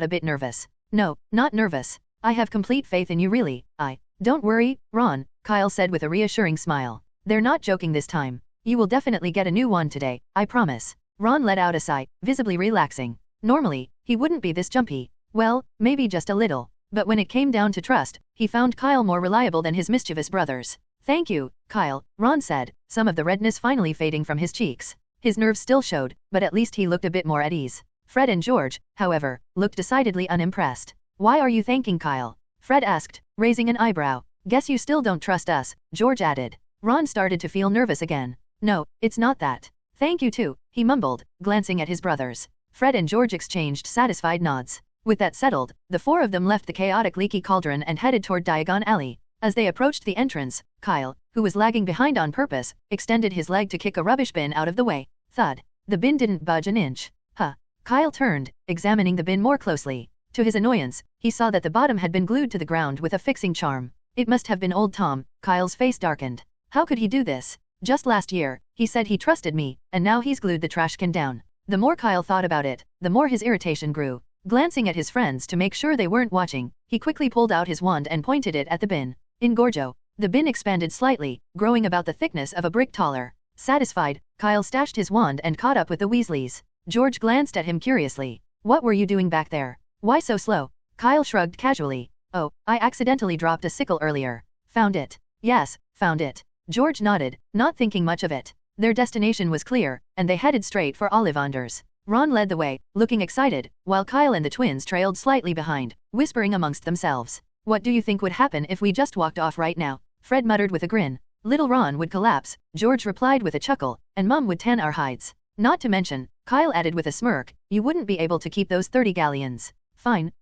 a bit nervous. No, not nervous. I have complete faith in you really, Don't worry, Ron, Kyle said with a reassuring smile. They're not joking this time. You will definitely get a new wand today, I promise. Ron let out a sigh, visibly relaxing. Normally, he wouldn't be this jumpy. Well, maybe just a little. But when it came down to trust, he found Kyle more reliable than his mischievous brothers. Thank you, Kyle, Ron said, some of the redness finally fading from his cheeks. His nerves still showed, but at least he looked a bit more at ease. Fred and George, however, looked decidedly unimpressed. Why are you thanking Kyle? Fred asked, raising an eyebrow. Guess you still don't trust us, George added. Ron started to feel nervous again. No, it's not that. Thank you too, he mumbled, glancing at his brothers. Fred and George exchanged satisfied nods. With that settled, the four of them left the chaotic leaky cauldron and headed toward Diagon Alley. As they approached the entrance, Kyle, who was lagging behind on purpose, extended his leg to kick a rubbish bin out of the way. Thud. The bin didn't budge an inch. Huh. Kyle turned, examining the bin more closely. To his annoyance, he saw that the bottom had been glued to the ground with a fixing charm. It must have been old Tom. Kyle's face darkened. How could he do this? Just last year, he said he trusted me, and now he's glued the trash can down. The more Kyle thought about it, the more his irritation grew. Glancing at his friends to make sure they weren't watching, he quickly pulled out his wand and pointed it at the bin. In Gorjo, the bin expanded slightly, growing about the thickness of a brick taller. Satisfied, Kyle stashed his wand and caught up with the Weasleys. George glanced at him curiously. What were you doing back there? Why so slow? Kyle shrugged casually. Oh, I accidentally dropped a sickle earlier. Found it. Yes, found it. George nodded, not thinking much of it. Their destination was clear, and they headed straight for Ollivanders. Ron led the way, looking excited, while Kyle and the twins trailed slightly behind, whispering amongst themselves. What do you think would happen if we just walked off right now? Fred muttered with a grin. Little Ron would collapse, George replied with a chuckle, and Mum would tan our hides. Not to mention, Kyle added with a smirk, you wouldn't be able to keep those 30 galleons. Fine,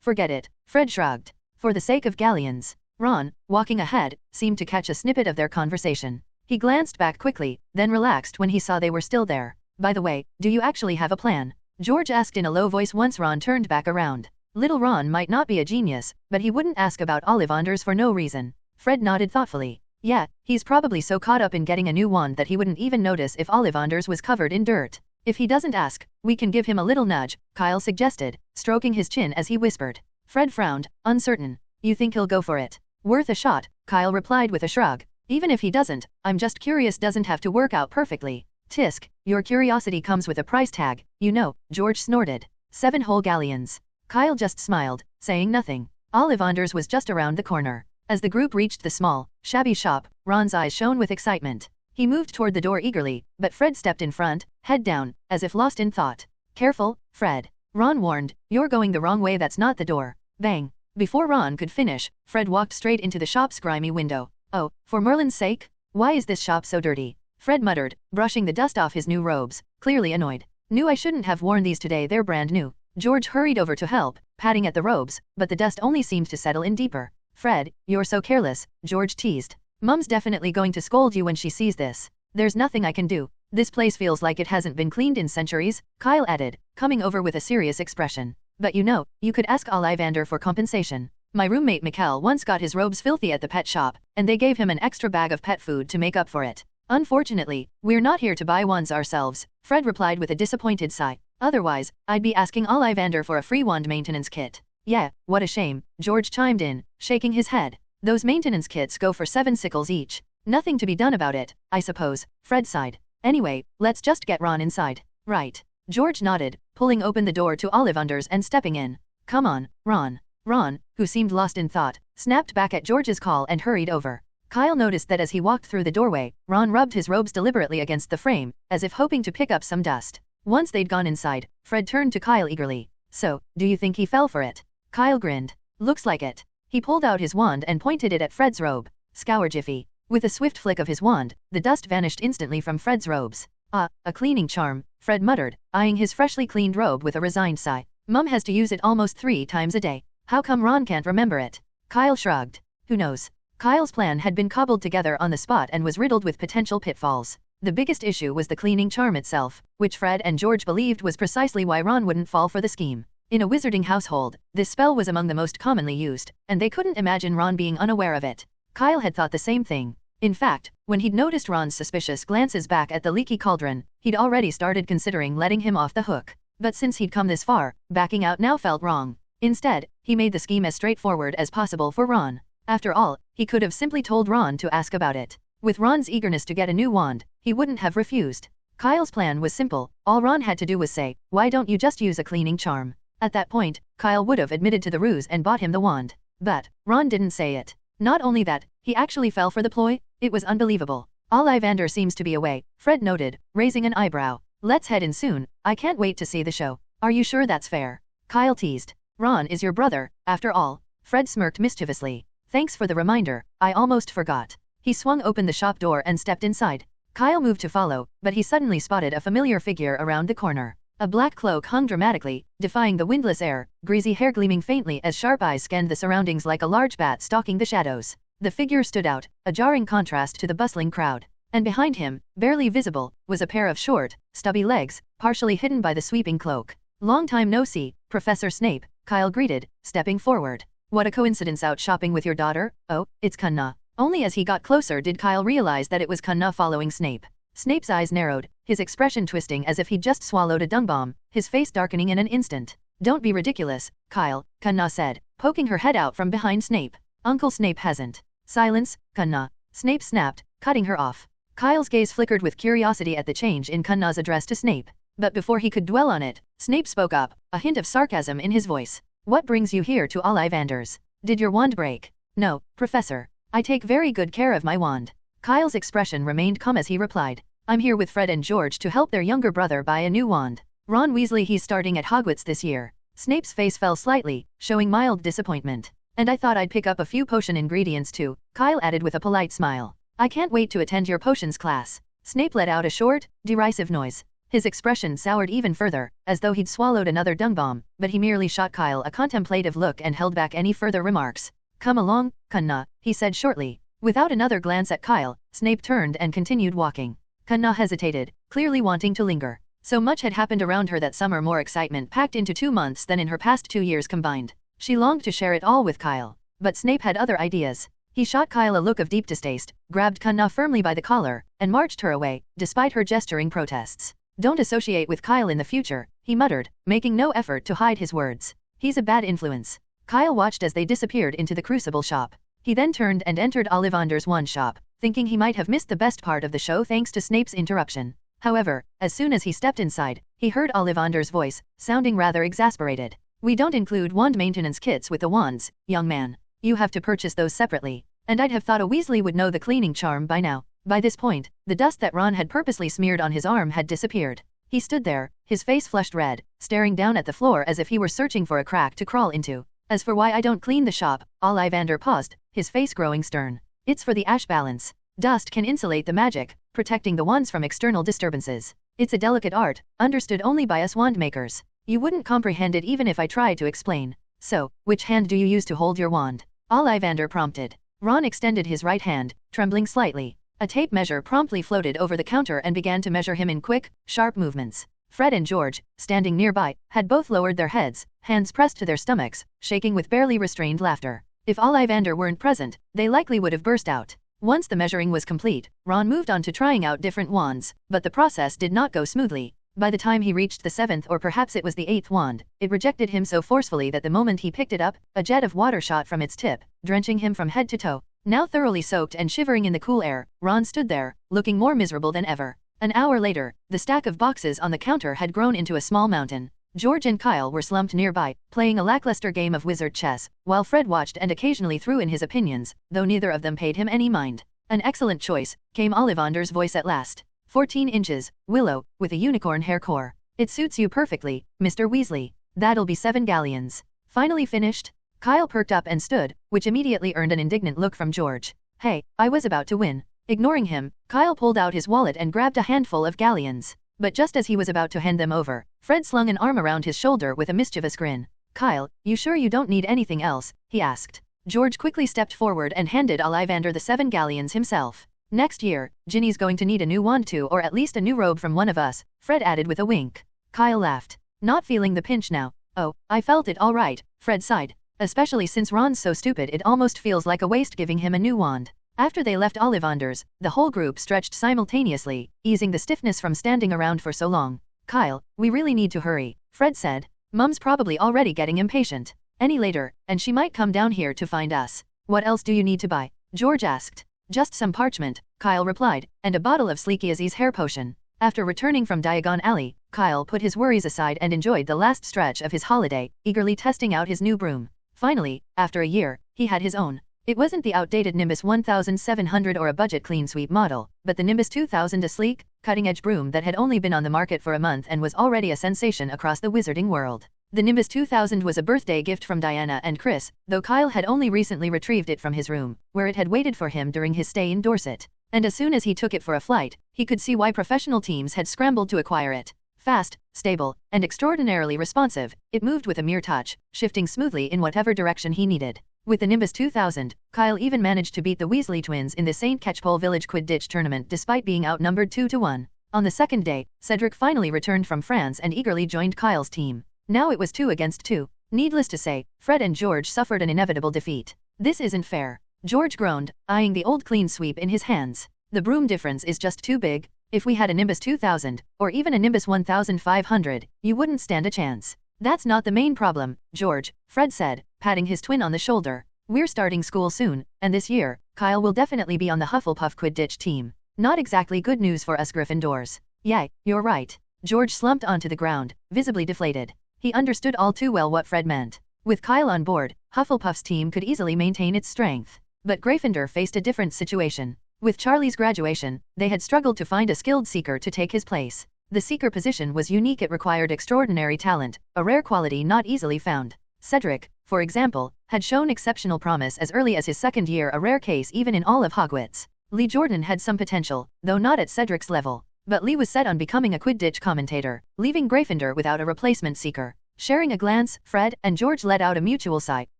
forget it, Fred shrugged. For the sake of galleons. Ron, walking ahead, seemed to catch a snippet of their conversation. He glanced back quickly, then relaxed when he saw they were still there. By the way, do you actually have a plan? George asked in a low voice once Ron turned back around. Little Ron might not be a genius, but he wouldn't ask about Ollivanders for no reason. Fred nodded thoughtfully. Yeah, he's probably so caught up in getting a new wand that he wouldn't even notice if Ollivanders was covered in dirt. If he doesn't ask, we can give him a little nudge, Kyle suggested, stroking his chin as he whispered. Fred frowned, uncertain. You think he'll go for it? Worth a shot, Kyle replied with a shrug. Even if he doesn't, I'm just curious, doesn't have to work out perfectly. Tisk, your curiosity comes with a price tag, you know, George snorted. 7 whole galleons. Kyle just smiled, saying nothing. Ollivanders was just around the corner. As the group reached the small, shabby shop, Ron's eyes shone with excitement. He moved toward the door eagerly, but Fred stepped in front, head down, as if lost in thought. Careful, Fred. Ron warned, you're going the wrong way, that's not the door. Bang. Before Ron could finish, Fred walked straight into the shop's grimy window. Oh, for Merlin's sake? Why is this shop so dirty? Fred muttered, brushing the dust off his new robes, clearly annoyed. Knew I shouldn't have worn these today, they're brand new. George hurried over to help, patting at the robes, but the dust only seemed to settle in deeper. Fred, you're so careless, George teased. Mum's definitely going to scold you when she sees this. There's nothing I can do. This place feels like it hasn't been cleaned in centuries, Kyle added, coming over with a serious expression. But you know, you could ask Ollivander for compensation. My roommate Mikkel once got his robes filthy at the pet shop, and they gave him an extra bag of pet food to make up for it. Unfortunately, we're not here to buy wands ourselves, Fred replied with a disappointed sigh. Otherwise, I'd be asking Ollivander for a free wand maintenance kit. Yeah, what a shame, George chimed in, shaking his head. Those maintenance kits go for 7 sickles each. Nothing to be done about it, I suppose, Fred sighed. Anyway, let's just get Ron inside. Right. George nodded, pulling open the door to Ollivanders and stepping in. Come on, Ron. Ron, who seemed lost in thought, snapped back at George's call and hurried over. Kyle noticed that as he walked through the doorway, Ron rubbed his robes deliberately against the frame, as if hoping to pick up some dust. Once they'd gone inside, Fred turned to Kyle eagerly. So, do you think he fell for it? Kyle grinned. Looks like it. He pulled out his wand and pointed it at Fred's robe. Scour Jiffy. With a swift flick of his wand, the dust vanished instantly from Fred's robes. Ah, a cleaning charm, Fred muttered, eyeing his freshly cleaned robe with a resigned sigh. Mum has to use it almost 3 times a day. How come Ron can't remember it? Kyle shrugged. Who knows? Kyle's plan had been cobbled together on the spot and was riddled with potential pitfalls. The biggest issue was the cleaning charm itself, which Fred and George believed was precisely why Ron wouldn't fall for the scheme. In a wizarding household, this spell was among the most commonly used, and they couldn't imagine Ron being unaware of it. Kyle had thought the same thing. In fact, when he'd noticed Ron's suspicious glances back at the leaky cauldron, he'd already started considering letting him off the hook. But since he'd come this far, backing out now felt wrong. Instead, he made the scheme as straightforward as possible for Ron. After all, he could have simply told Ron to ask about it. With Ron's eagerness to get a new wand, he wouldn't have refused. Kyle's plan was simple. All Ron had to do was say, "Why don't you just use a cleaning charm?" At that point, Kyle would have admitted to the ruse and bought him the wand. But Ron didn't say it. Not only that, he actually fell for the ploy. It was unbelievable. Ollivander seems to be away, Fred noted, raising an eyebrow. "Let's head in soon. I can't wait to see the show." "Are you sure that's fair?" Kyle teased. "Ron is your brother, after all." Fred smirked mischievously. "Thanks for the reminder, I almost forgot." He swung open the shop door and stepped inside. Kyle moved to follow, but he suddenly spotted a familiar figure around the corner. A black cloak hung dramatically, defying the windless air, greasy hair gleaming faintly as sharp eyes scanned the surroundings like a large bat stalking the shadows. The figure stood out, a jarring contrast to the bustling crowd. And behind him, barely visible, was a pair of short, stubby legs, partially hidden by the sweeping cloak. "Long time no see, Professor Snape," Kyle greeted, stepping forward. "What a coincidence out shopping with your daughter. Oh, it's Kanna." Only as he got closer did Kyle realize that it was Kanna following Snape. Snape's eyes narrowed, his expression twisting as if he'd just swallowed a dung bomb, his face darkening in an instant. "Don't be ridiculous, Kyle," Kanna said, poking her head out from behind Snape. "Uncle Snape hasn't." "Silence, Kanna," Snape snapped, cutting her off. Kyle's gaze flickered with curiosity at the change in Kanna's address to Snape. But before he could dwell on it, Snape spoke up, a hint of sarcasm in his voice. "What brings you here to Ollivanders? Did your wand break?" "No, Professor. I take very good care of my wand." Kyle's expression remained calm as he replied. "I'm here with Fred and George to help their younger brother buy a new wand. Ron Weasley, he's starting at Hogwarts this year." Snape's face fell slightly, showing mild disappointment. "And I thought I'd pick up a few potion ingredients too," Kyle added with a polite smile. "I can't wait to attend your potions class." Snape let out a short, derisive noise. His expression soured even further, as though he'd swallowed another dung bomb, but he merely shot Kyle a contemplative look and held back any further remarks. "Come along, Kanna," he said shortly. Without another glance at Kyle, Snape turned and continued walking. Kanna hesitated, clearly wanting to linger. So much had happened around her that summer, more excitement packed into 2 months than in her past 2 years combined. She longed to share it all with Kyle. But Snape had other ideas. He shot Kyle a look of deep distaste, grabbed Kanna firmly by the collar, and marched her away, despite her gesturing protests. "Don't associate with Kyle in the future," he muttered, making no effort to hide his words. "He's a bad influence." Kyle watched as they disappeared into the crucible shop. He then turned and entered Ollivander's wand shop, thinking he might have missed the best part of the show thanks to Snape's interruption. However, as soon as he stepped inside, he heard Ollivander's voice, sounding rather exasperated. "We don't include wand maintenance kits with the wands, young man. You have to purchase those separately. And I'd have thought a Weasley would know the cleaning charm by now." By this point, the dust that Ron had purposely smeared on his arm had disappeared. He stood there, his face flushed red, staring down at the floor as if he were searching for a crack to crawl into. "As for why I don't clean the shop," Ollivander paused, his face growing stern. "It's for the ash balance. Dust can insulate the magic, protecting the wands from external disturbances. It's a delicate art, understood only by us wand makers. You wouldn't comprehend it even if I tried to explain." "So, which hand do you use to hold your wand?" Ollivander prompted. Ron extended his right hand, trembling slightly. A tape measure promptly floated over the counter and began to measure him in quick, sharp movements. Fred and George, standing nearby, had both lowered their heads, hands pressed to their stomachs, shaking with barely restrained laughter. If Ollivander weren't present, they likely would have burst out. Once the measuring was complete, Ron moved on to trying out different wands, but the process did not go smoothly. By the time he reached the 7th or perhaps it was the 8th wand, it rejected him so forcefully that the moment he picked it up, a jet of water shot from its tip, drenching him from head to toe. Now thoroughly soaked and shivering in the cool air, Ron stood there, looking more miserable than ever. An hour later, the stack of boxes on the counter had grown into a small mountain. George and Kyle were slumped nearby, playing a lackluster game of wizard chess, while Fred watched and occasionally threw in his opinions, though neither of them paid him any mind. "An excellent choice," came Ollivander's voice at last. 14 inches, willow, with a unicorn hair core. "It suits you perfectly, Mr. Weasley. That'll be 7 galleons. Finally finished?" Kyle perked up and stood, which immediately earned an indignant look from George. "Hey, I was about to win." Ignoring him, Kyle pulled out his wallet and grabbed a handful of galleons. But just as he was about to hand them over, Fred slung an arm around his shoulder with a mischievous grin. Kyle, you sure you don't need anything else? He asked. George quickly stepped forward and handed Ollivander the 7 galleons himself. Next year, Ginny's going to need a new wand too, or at least a new robe from one of us, Fred added with a wink. Kyle laughed. Not feeling the pinch now. Oh, I felt it all right, Fred sighed. Especially since Ron's so stupid it almost feels like a waste giving him a new wand. After they left Ollivander's, the whole group stretched simultaneously, easing the stiffness from standing around for so long. Kyle, we really need to hurry, Fred said. Mum's probably already getting impatient. Any later, and she might come down here to find us. What else do you need to buy? George asked. Just some parchment, Kyle replied, and a bottle of Sleeky's hair potion. After returning from Diagon Alley, Kyle put his worries aside and enjoyed the last stretch of his holiday, eagerly testing out his new broom. Finally, after a year, he had his own. It wasn't the outdated Nimbus 1700 or a budget clean sweep model, but the Nimbus 2000, a sleek, cutting-edge broom that had only been on the market for a month and was already a sensation across the wizarding world. The Nimbus 2000 was a birthday gift from Diana and Chris, though Kyle had only recently retrieved it from his room, where it had waited for him during his stay in Dorset. And as soon as he took it for a flight, he could see why professional teams had scrambled to acquire it. Fast, stable, and extraordinarily responsive, it moved with a mere touch, shifting smoothly in whatever direction he needed. With the Nimbus 2000, Kyle even managed to beat the Weasley twins in the St. Catchpole Village Quidditch tournament despite being outnumbered 2-1. On the second day, Cedric finally returned from France and eagerly joined Kyle's team. Now it was 2 against 2. Needless to say, Fred and George suffered an inevitable defeat. This isn't fair. George groaned, eyeing the old clean sweep in his hands. The broom difference is just too big. If we had a Nimbus 2000, or even a Nimbus 1500, you wouldn't stand a chance. That's not the main problem, George, Fred said, patting his twin on the shoulder. We're starting school soon, and this year, Kyle will definitely be on the Hufflepuff Quidditch team. Not exactly good news for us Gryffindors. Yeah, you're right. George slumped onto the ground, visibly deflated. He understood all too well what Fred meant. With Kyle on board, Hufflepuff's team could easily maintain its strength. But Gryffindor faced a different situation. With Charlie's graduation, they had struggled to find a skilled seeker to take his place. The seeker position was unique. It required extraordinary talent, a rare quality not easily found. Cedric, for example, had shown exceptional promise as early as his second year, a rare case even in all of Hogwarts. Lee Jordan had some potential, though not at Cedric's level. But Lee was set on becoming a Quidditch commentator, leaving Gryffindor without a replacement seeker. Sharing a glance, Fred and George let out a mutual sigh,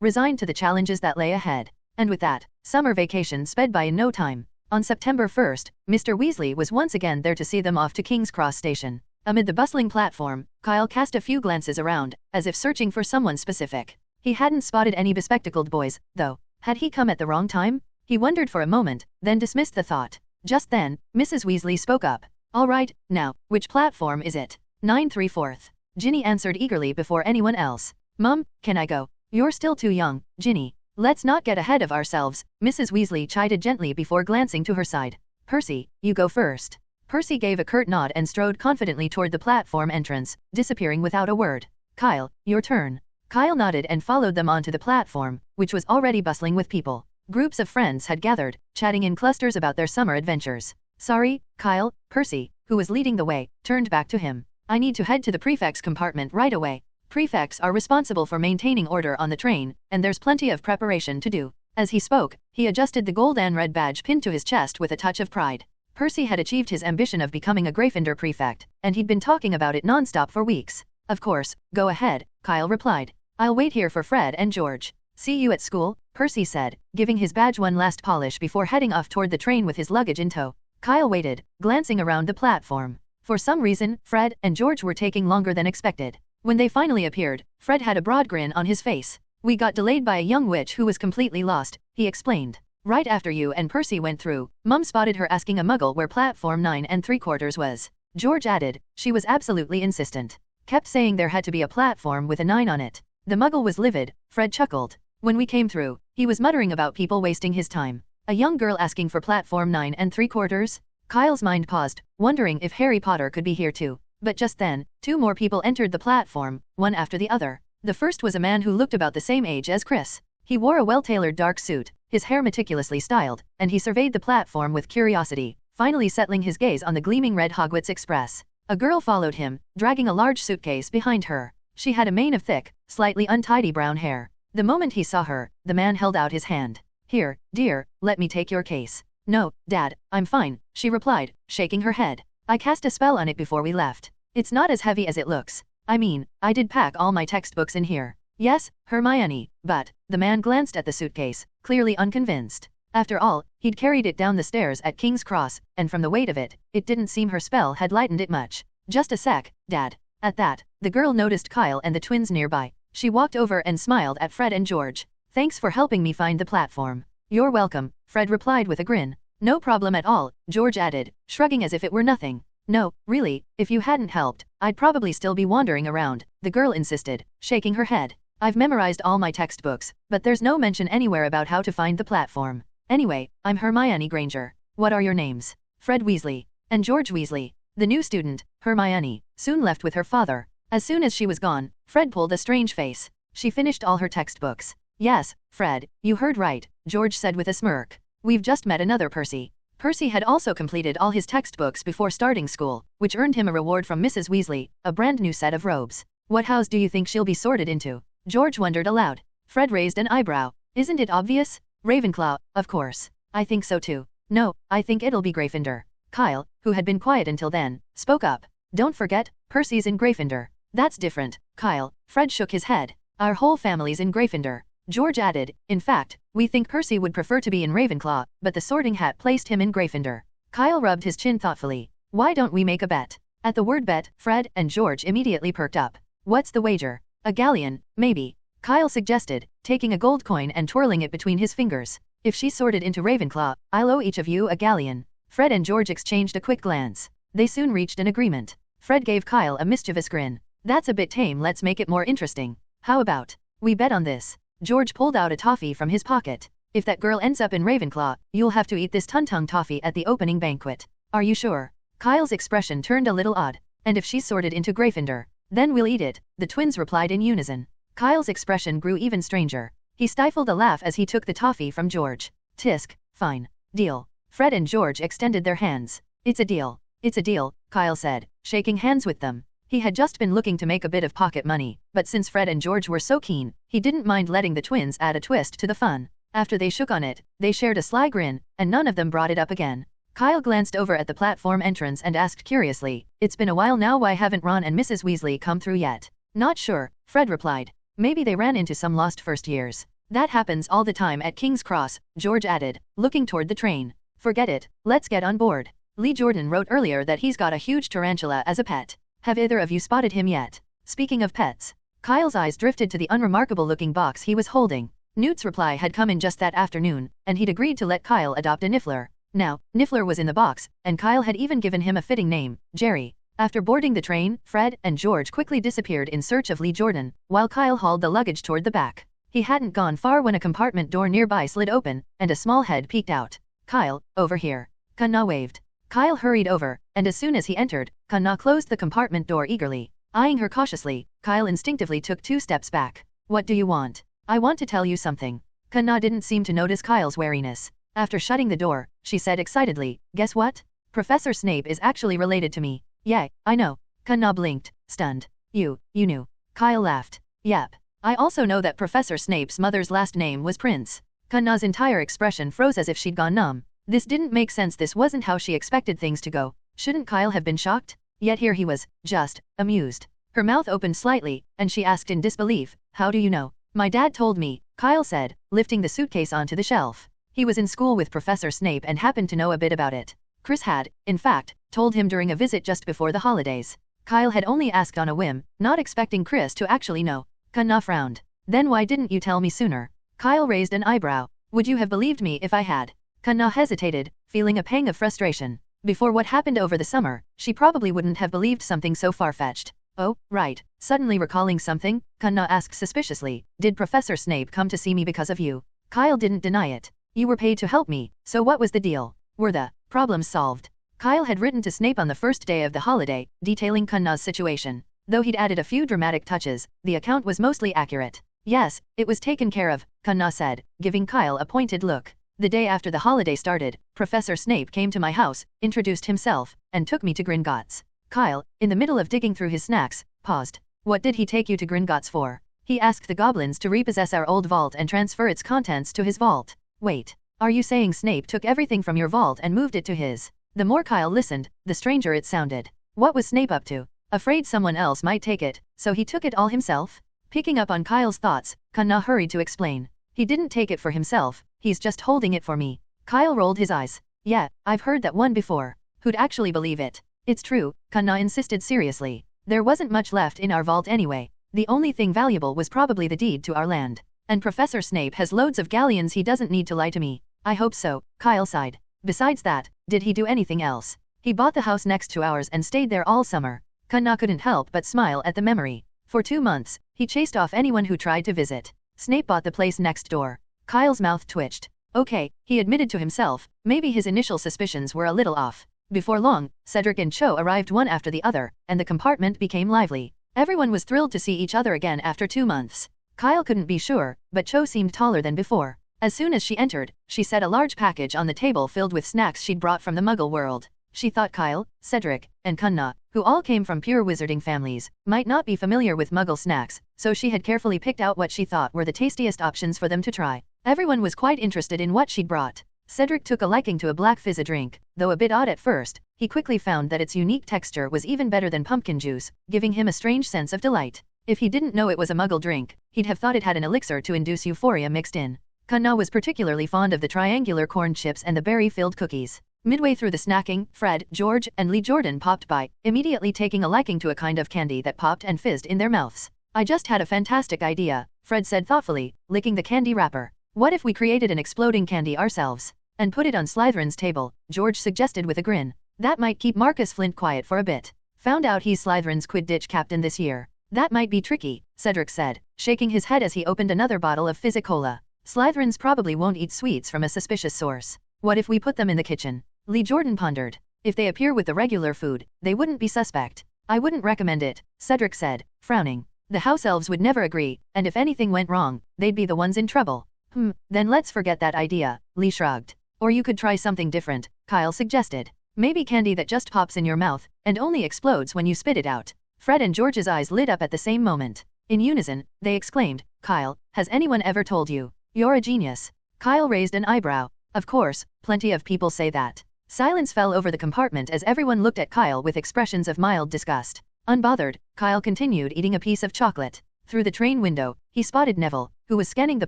resigned to the challenges that lay ahead. And with that, summer vacation sped by in no time. On September 1st, Mr. Weasley was once again there to see them off to King's Cross Station. Amid the bustling platform, Kyle cast a few glances around, as if searching for someone specific. He hadn't spotted any bespectacled boys, though. Had he come at the wrong time? He wondered for a moment, then dismissed the thought. Just then, Mrs. Weasley spoke up. All right, now, which platform is it? 9 3/4. Ginny answered eagerly before anyone else. Mum, can I go? You're still too young, Ginny. Let's not get ahead of ourselves, Mrs. Weasley chided gently before glancing to her side. Percy, you go first. Percy gave a curt nod and strode confidently toward the platform entrance, disappearing without a word. Kyle, your turn. Kyle nodded and followed them onto the platform, which was already bustling with people. Groups of friends had gathered, chatting in clusters about their summer adventures. Sorry, Kyle, Percy, who was leading the way, turned back to him. I need to head to the prefect's compartment right away. Prefects are responsible for maintaining order on the train, and there's plenty of preparation to do. As he spoke, he adjusted the gold and red badge pinned to his chest with a touch of pride. Percy had achieved his ambition of becoming a Gryffindor prefect, and he'd been talking about it nonstop for weeks. Of course, go ahead, Kyle replied. I'll wait here for Fred and George. See you at school, Percy said, giving his badge one last polish before heading off toward the train with his luggage in tow. Kyle waited, glancing around the platform. For some reason, Fred and George were taking longer than expected. When they finally appeared, Fred had a broad grin on his face. We got delayed by a young witch who was completely lost, he explained. Right after you and Percy went through, Mum spotted her asking a muggle where platform 9 3/4 was. George added, she was absolutely insistent. Kept saying there had to be a platform with a 9 on it. The muggle was livid, Fred chuckled. When we came through, he was muttering about people wasting his time. A young girl asking for platform 9 3/4? Kyle's mind paused, wondering if Harry Potter could be here too. But just then, 2 more people entered the platform, one after the other. The first was a man who looked about the same age as Chris. He wore a well-tailored dark suit, his hair meticulously styled, and he surveyed the platform with curiosity, finally settling his gaze on the gleaming red Hogwarts Express. A girl followed him, dragging a large suitcase behind her. She had a mane of thick, slightly untidy brown hair. The moment he saw her, the man held out his hand. Here, dear, let me take your case. No, Dad, I'm fine, she replied, shaking her head. I cast a spell on it before we left. It's not as heavy as it looks. I mean, I did pack all my textbooks in here. Yes, Hermione, but, the man glanced at the suitcase, clearly unconvinced. After all, he'd carried it down the stairs at King's Cross, and from the weight of it, it didn't seem her spell had lightened it much. Just a sec, Dad. At that, the girl noticed Kyle and the twins nearby. She walked over and smiled at Fred and George. Thanks for helping me find the platform. You're welcome, Fred replied with a grin. No problem at all, George added, shrugging as if it were nothing. No, really, if you hadn't helped, I'd probably still be wandering around, the girl insisted, shaking her head. I've memorized all my textbooks, but there's no mention anywhere about how to find the platform. Anyway, I'm Hermione Granger. What are your names? Fred Weasley. And George Weasley. The new student, Hermione, soon left with her father. As soon as she was gone, Fred pulled a strange face. She finished all her textbooks. Yes, Fred, you heard right, George said with a smirk. We've just met another Percy. Percy had also completed all his textbooks before starting school, which earned him a reward from Mrs. Weasley, a brand new set of robes. What house do you think she'll be sorted into? George wondered aloud. Fred raised an eyebrow. Isn't it obvious? Ravenclaw, of course. I think so too. No, I think it'll be Gryffindor. Kyle, who had been quiet until then, spoke up. Don't forget, Percy's in Gryffindor. That's different, Kyle. Fred shook his head. Our whole family's in Gryffindor. George added, in fact, we think Percy would prefer to be in Ravenclaw, but the Sorting Hat placed him in Gryffindor. Kyle rubbed his chin thoughtfully. Why don't we make a bet? At the word bet, Fred and George immediately perked up. What's the wager? A galleon, maybe. Kyle suggested, taking a gold coin and twirling it between his fingers. If she's sorted into Ravenclaw, I'll owe each of you a galleon. Fred and George exchanged a quick glance. They soon reached an agreement. Fred gave Kyle a mischievous grin. That's a bit tame, let's make it more interesting. How about we bet on this? George pulled out a toffee from his pocket. If that girl ends up in Ravenclaw, you'll have to eat this Tuntung toffee at the opening banquet. Are you sure? Kyle's expression turned a little odd. And if she's sorted into Gryffindor, then we'll eat it, the twins replied in unison. Kyle's expression grew even stranger. He stifled a laugh as he took the toffee from George. Tisk, fine. Deal. Fred and George extended their hands. It's a deal. It's a deal, Kyle said, shaking hands with them. He had just been looking to make a bit of pocket money, but since Fred and George were so keen, he didn't mind letting the twins add a twist to the fun. After they shook on it, they shared a sly grin, and none of them brought it up again. Kyle glanced over at the platform entrance and asked curiously, it's been a while now, why haven't Ron and Mrs. Weasley come through yet? Not sure, Fred replied. Maybe they ran into some lost first years. That happens all the time at King's Cross, George added, looking toward the train. Forget it, let's get on board. Lee Jordan wrote earlier that he's got a huge tarantula as a pet. Have either of you spotted him yet? Speaking of pets. Kyle's eyes drifted to the unremarkable-looking box he was holding. Newt's reply had come in just that afternoon, and he'd agreed to let Kyle adopt a Niffler. Now, Niffler was in the box, and Kyle had even given him a fitting name, Jerry. After boarding the train, Fred and George quickly disappeared in search of Lee Jordan, while Kyle hauled the luggage toward the back. He hadn't gone far when a compartment door nearby slid open, and a small head peeked out. Kyle, over here. Kanna waved. Kyle hurried over, and as soon as he entered, Kanna closed the compartment door eagerly. Eyeing her cautiously, Kyle instinctively took 2 steps back. What do you want? I want to tell you something. Kanna didn't seem to notice Kyle's wariness. After shutting the door, she said excitedly, guess what? Professor Snape is actually related to me. Yeah, I know. Kanna blinked, stunned. You knew. Kyle laughed. Yep. I also know that Professor Snape's mother's last name was Prince. Kanna's entire expression froze as if she'd gone numb. This didn't make sense, this wasn't how she expected things to go. Shouldn't Kyle have been shocked? Yet here he was, just amused. Her mouth opened slightly, and she asked in disbelief, how do you know? My dad told me, Kyle said, lifting the suitcase onto the shelf. He was in school with Professor Snape and happened to know a bit about it. Chris had, in fact, told him during a visit just before the holidays. Kyle had only asked on a whim, not expecting Chris to actually know. Kanna frowned. Then why didn't you tell me sooner? Kyle raised an eyebrow. Would you have believed me if I had? Kanna hesitated, feeling a pang of frustration. Before what happened over the summer, she probably wouldn't have believed something so far-fetched. Oh, right. Suddenly recalling something, Kanna asked suspiciously, did Professor Snape come to see me because of you? Kyle didn't deny it. You were paid to help me, so what was the deal? Were the problems solved? Kyle had written to Snape on the first day of the holiday, detailing Kanna's situation. Though he'd added a few dramatic touches, the account was mostly accurate. Yes, it was taken care of, Kanna said, giving Kyle a pointed look. The day after the holiday started, Professor Snape came to my house, introduced himself, and took me to Gringotts. Kyle, in the middle of digging through his snacks, paused. What did he take you to Gringotts for? He asked the goblins to repossess our old vault and transfer its contents to his vault. Wait, are you saying Snape took everything from your vault and moved it to his? The more Kyle listened, the stranger it sounded. What was Snape up to? Afraid someone else might take it, so he took it all himself? Picking up on Kyle's thoughts, Kanna hurried to explain. He didn't take it for himself, he's just holding it for me. Kyle rolled his eyes. Yeah, I've heard that one before. Who'd actually believe it? It's true, Kanna insisted seriously. There wasn't much left in our vault anyway. The only thing valuable was probably the deed to our land. And Professor Snape has loads of galleons, he doesn't need to lie to me. I hope so, Kyle sighed. Besides that, did he do anything else? He bought the house next to ours and stayed there all summer. Kanna couldn't help but smile at the memory. For 2 months, he chased off anyone who tried to visit. Snape bought the place next door. Kyle's mouth twitched. Okay, he admitted to himself, maybe his initial suspicions were a little off. Before long, Cedric and Cho arrived one after the other, and the compartment became lively. Everyone was thrilled to see each other again after 2 months. Kyle couldn't be sure, but Cho seemed taller than before. As soon as she entered, she set a large package on the table filled with snacks she'd brought from the Muggle world. She thought Kyle, Cedric, and Kanna, who all came from pure wizarding families, might not be familiar with Muggle snacks, so she had carefully picked out what she thought were the tastiest options for them to try. Everyone was quite interested in what she'd brought. Cedric took a liking to a black fizz drink, though a bit odd at first. He quickly found that its unique texture was even better than pumpkin juice, giving him a strange sense of delight. If he didn't know it was a Muggle drink, he'd have thought it had an elixir to induce euphoria mixed in. Kanna was particularly fond of the triangular corn chips and the berry-filled cookies. Midway through the snacking, Fred, George, and Lee Jordan popped by, immediately taking a liking to a kind of candy that popped and fizzed in their mouths. I just had a fantastic idea, Fred said thoughtfully, licking the candy wrapper. What if we created an exploding candy ourselves? And put it on Slytherin's table, George suggested with a grin. That might keep Marcus Flint quiet for a bit. Found out he's Slytherin's Quidditch captain this year. That might be tricky, Cedric said, shaking his head as he opened another bottle of Fizz-Cola. Slytherins probably won't eat sweets from a suspicious source. What if we put them in the kitchen? Lee Jordan pondered. If they appear with the regular food, they wouldn't be suspect. I wouldn't recommend it, Cedric said, frowning. The house elves would never agree, and if anything went wrong, they'd be the ones in trouble. Then let's forget that idea, Lee shrugged. Or you could try something different, Kyle suggested. Maybe candy that just pops in your mouth, and only explodes when you spit it out. Fred and George's eyes lit up at the same moment. In unison, they exclaimed, Kyle, has anyone ever told you? You're a genius. Kyle raised an eyebrow. Of course, plenty of people say that. Silence fell over the compartment as everyone looked at Kyle with expressions of mild disgust. Unbothered, Kyle continued eating a piece of chocolate. Through the train window, he spotted Neville, who was scanning the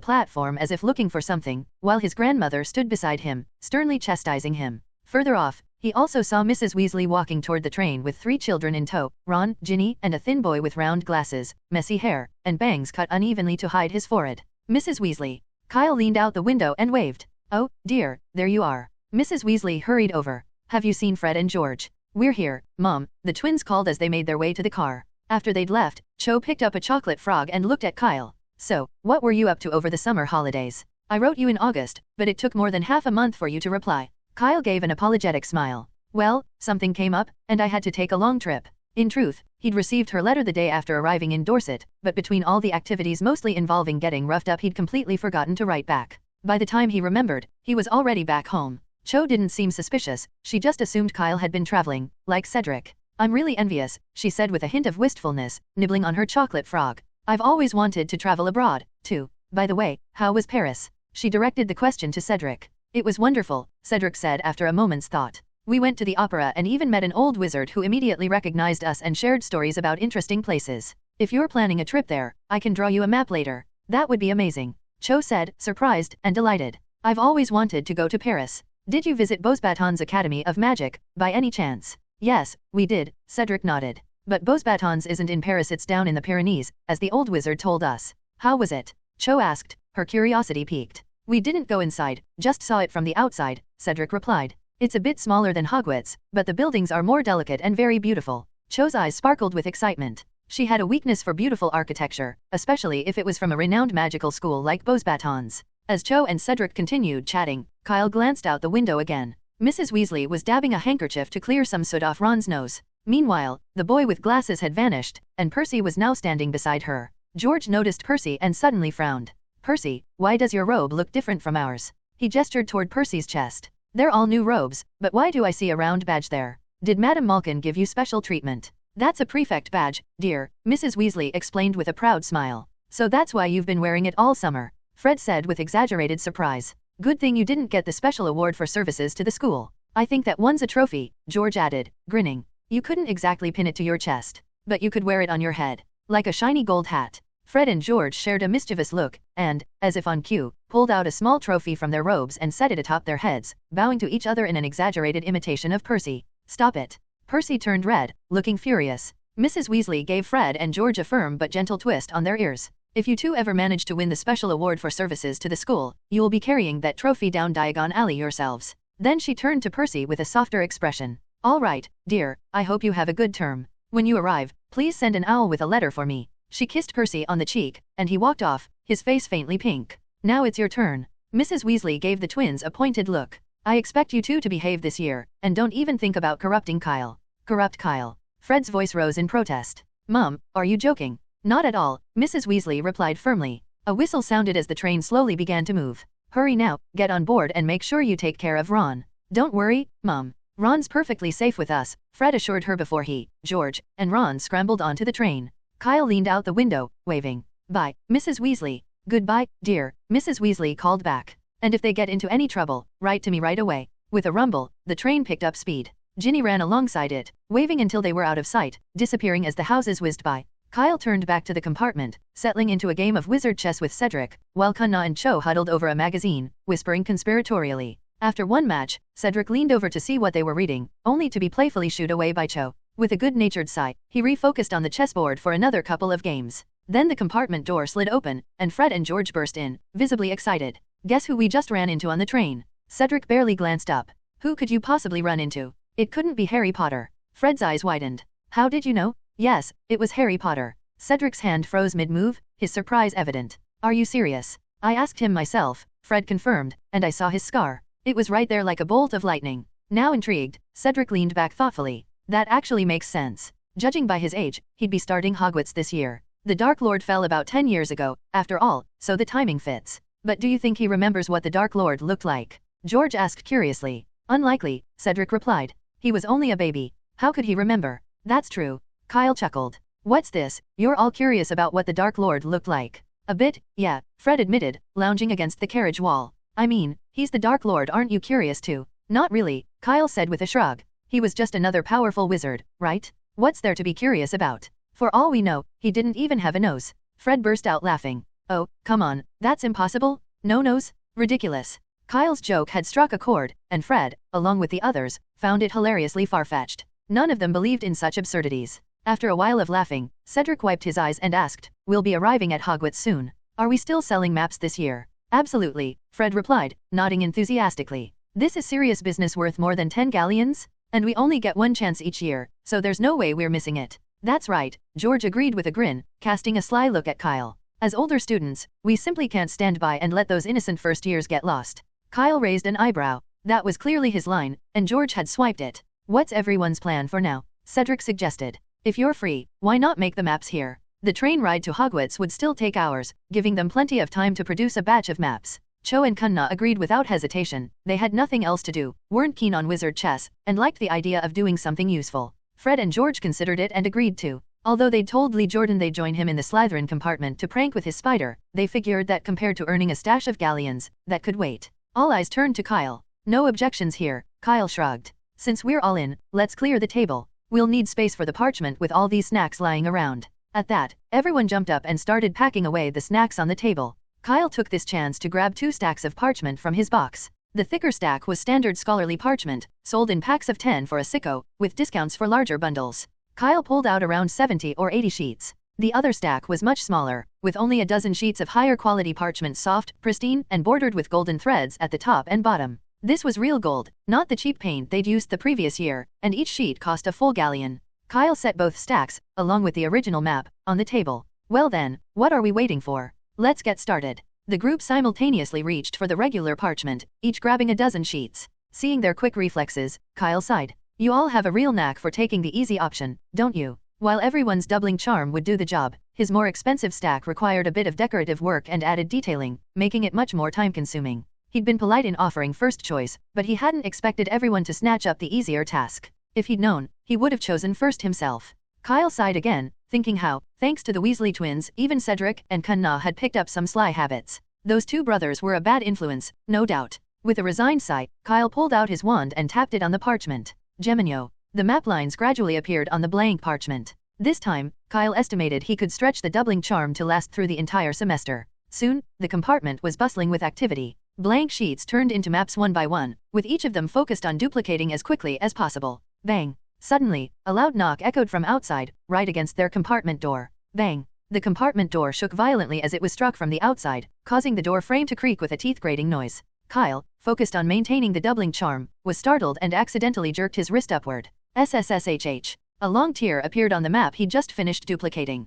platform as if looking for something, while his grandmother stood beside him, sternly chastising him. Further off, he also saw Mrs. Weasley walking toward the train with 3 children in tow, Ron, Ginny, and a thin boy with round glasses, messy hair, and bangs cut unevenly to hide his forehead. Mrs. Weasley. Kyle leaned out the window and waved. Oh, dear, there you are. Mrs. Weasley hurried over. Have you seen Fred and George? We're here, Mom, the twins called as they made their way to the car. After they'd left, Cho picked up a chocolate frog and looked at Kyle. So, what were you up to over the summer holidays? I wrote you in August, but it took more than half a month for you to reply. Kyle gave an apologetic smile. Well, something came up, and I had to take a long trip. In truth, he'd received her letter the day after arriving in Dorset, but between all the activities mostly involving getting roughed up he'd completely forgotten to write back. By the time he remembered, he was already back home. Cho didn't seem suspicious, she just assumed Kyle had been traveling, like Cedric. I'm really envious, she said with a hint of wistfulness, nibbling on her chocolate frog. I've always wanted to travel abroad, too. By the way, how was Paris? She directed the question to Cedric. It was wonderful, Cedric said after a moment's thought. We went to the opera and even met an old wizard who immediately recognized us and shared stories about interesting places. If you're planning a trip there, I can draw you a map later. That would be amazing. Cho said, surprised and delighted. I've always wanted to go to Paris. Did you visit Beauxbatons Academy of Magic, by any chance? Yes, we did, Cedric nodded. But Beauxbatons isn't in Paris, it's down in the Pyrenees, as the old wizard told us. How was it? Cho asked, her curiosity piqued. We didn't go inside, just saw it from the outside, Cedric replied. It's a bit smaller than Hogwarts, but the buildings are more delicate and very beautiful. Cho's eyes sparkled with excitement. She had a weakness for beautiful architecture, especially if it was from a renowned magical school like Beauxbatons. As Cho and Cedric continued chatting, Kyle glanced out the window again. Mrs. Weasley was dabbing a handkerchief to clear some soot off Ron's nose. Meanwhile, the boy with glasses had vanished, and Percy was now standing beside her. George noticed Percy and suddenly frowned. Percy, why does your robe look different from ours? He gestured toward Percy's chest. They're all new robes, but why do I see a round badge there? Did Madame Malkin give you special treatment? That's a prefect badge, dear, Mrs. Weasley explained with a proud smile. So that's why you've been wearing it all summer, Fred said with exaggerated surprise. Good thing you didn't get the special award for services to the school. I think that one's a trophy, George added, grinning. You couldn't exactly pin it to your chest, but you could wear it on your head, like a shiny gold hat. Fred and George shared a mischievous look, and, as if on cue, pulled out a small trophy from their robes and set it atop their heads, bowing to each other in an exaggerated imitation of Percy. Stop it. Percy turned red, looking furious. Mrs. Weasley gave Fred and George a firm but gentle twist on their ears. If you two ever manage to win the special award for services to the school, you will be carrying that trophy down Diagon Alley yourselves. Then she turned to Percy with a softer expression. All right, dear, I hope you have a good term. When you arrive, please send an owl with a letter for me. She kissed Percy on the cheek, and he walked off, his face faintly pink. Now it's your turn. Mrs. Weasley gave the twins a pointed look. I expect you two to behave this year, and don't even think about corrupting Kyle. Corrupt Kyle. Fred's voice rose in protest. Mum, are you joking? Not at all, Mrs. Weasley replied firmly. A whistle sounded as the train slowly began to move. Hurry now, get on board and make sure you take care of Ron. Don't worry, Mum. Ron's perfectly safe with us, Fred assured her before he, George, and Ron scrambled onto the train. Kyle leaned out the window, waving. Bye, Mrs. Weasley. Goodbye, dear, Mrs. Weasley called back. And if they get into any trouble, write to me right away. With a rumble, the train picked up speed. Ginny ran alongside it, waving until they were out of sight, disappearing as the houses whizzed by. Kyle turned back to the compartment, settling into a game of wizard chess with Cedric, while Kunna and Cho huddled over a magazine, whispering conspiratorially. After one match, Cedric leaned over to see what they were reading, only to be playfully shooed away by Cho. With a good-natured sigh, he refocused on the chessboard for another couple of games. Then the compartment door slid open, and Fred and George burst in, visibly excited. Guess who we just ran into on the train? Cedric barely glanced up. Who could you possibly run into? It couldn't be Harry Potter. Fred's eyes widened. How did you know? Yes, it was Harry Potter. Cedric's hand froze mid-move, his surprise evident. Are you serious? I asked him myself, Fred confirmed, and I saw his scar. It was right there like a bolt of lightning. Now intrigued, Cedric leaned back thoughtfully. That actually makes sense. Judging by his age, he'd be starting Hogwarts this year. The Dark Lord fell about 10 years ago, after all, so the timing fits. But do you think he remembers what the Dark Lord looked like? George asked curiously. Unlikely, Cedric replied. He was only a baby. How could he remember? That's true. Kyle chuckled. What's this? You're all curious about what the Dark Lord looked like. A bit, yeah, Fred admitted, lounging against the carriage wall. I mean, he's the Dark Lord, aren't you curious too? Not really, Kyle said with a shrug. He was just another powerful wizard, right? What's there to be curious about? For all we know, he didn't even have a nose. Fred burst out laughing. Oh, come on, that's impossible? No nose? Ridiculous. Kyle's joke had struck a chord, and Fred, along with the others, found it hilariously far-fetched. None of them believed in such absurdities. After a while of laughing, Cedric wiped his eyes and asked, We'll be arriving at Hogwarts soon. Are we still selling maps this year? Absolutely, Fred replied, nodding enthusiastically. This is serious business worth more than 10 galleons? And we only get one chance each year, so there's no way we're missing it. That's right, George agreed with a grin, casting a sly look at Kyle. As older students, we simply can't stand by and let those innocent first years get lost. Kyle raised an eyebrow. That was clearly his line, and George had swiped it. What's everyone's plan for now? Cedric suggested. If you're free, why not make the maps here? The train ride to Hogwarts would still take hours, giving them plenty of time to produce a batch of maps. Cho and Kunna agreed without hesitation. They had nothing else to do, weren't keen on wizard chess, and liked the idea of doing something useful. Fred and George considered it and agreed too. Although they'd told Lee Jordan they'd join him in the Slytherin compartment to prank with his spider, they figured that compared to earning a stash of galleons, that could wait. All eyes turned to Kyle. No objections here, Kyle shrugged. Since we're all in, let's clear the table. We'll need space for the parchment with all these snacks lying around. At that, everyone jumped up and started packing away the snacks on the table. Kyle took this chance to grab 2 stacks of parchment from his box. The thicker stack was standard scholarly parchment, sold in packs of 10 for a sicko, with discounts for larger bundles. Kyle pulled out around 70 or 80 sheets. The other stack was much smaller, with only a dozen sheets of higher quality parchment, soft, pristine, and bordered with golden threads at the top and bottom. This was real gold, not the cheap paint they'd used the previous year, and each sheet cost a full galleon. Kyle set both stacks, along with the original map, on the table. Well then, what are we waiting for? Let's get started. The group simultaneously reached for the regular parchment, each grabbing a dozen sheets. Seeing their quick reflexes, Kyle sighed. You all have a real knack for taking the easy option, don't you? While everyone's doubling charm would do the job, his more expensive stack required a bit of decorative work and added detailing, making it much more time-consuming. He'd been polite in offering first choice, but he hadn't expected everyone to snatch up the easier task. If he'd known, he would have chosen first himself. Kyle sighed again, thinking how, thanks to the Weasley twins, even Cedric and Kunna had picked up some sly habits. Those 2 brothers were a bad influence, no doubt. With a resigned sigh, Kyle pulled out his wand and tapped it on the parchment. Geminio. The map lines gradually appeared on the blank parchment. This time, Kyle estimated he could stretch the doubling charm to last through the entire semester. Soon, the compartment was bustling with activity. Blank sheets turned into maps one by one, with each of them focused on duplicating as quickly as possible. Bang! Suddenly, a loud knock echoed from outside, right against their compartment door. Bang! The compartment door shook violently as it was struck from the outside, causing the door frame to creak with a teeth-grating noise. Kyle, focused on maintaining the doubling charm, was startled and accidentally jerked his wrist upward. SSSHH. A long tear appeared on the map he'd just finished duplicating.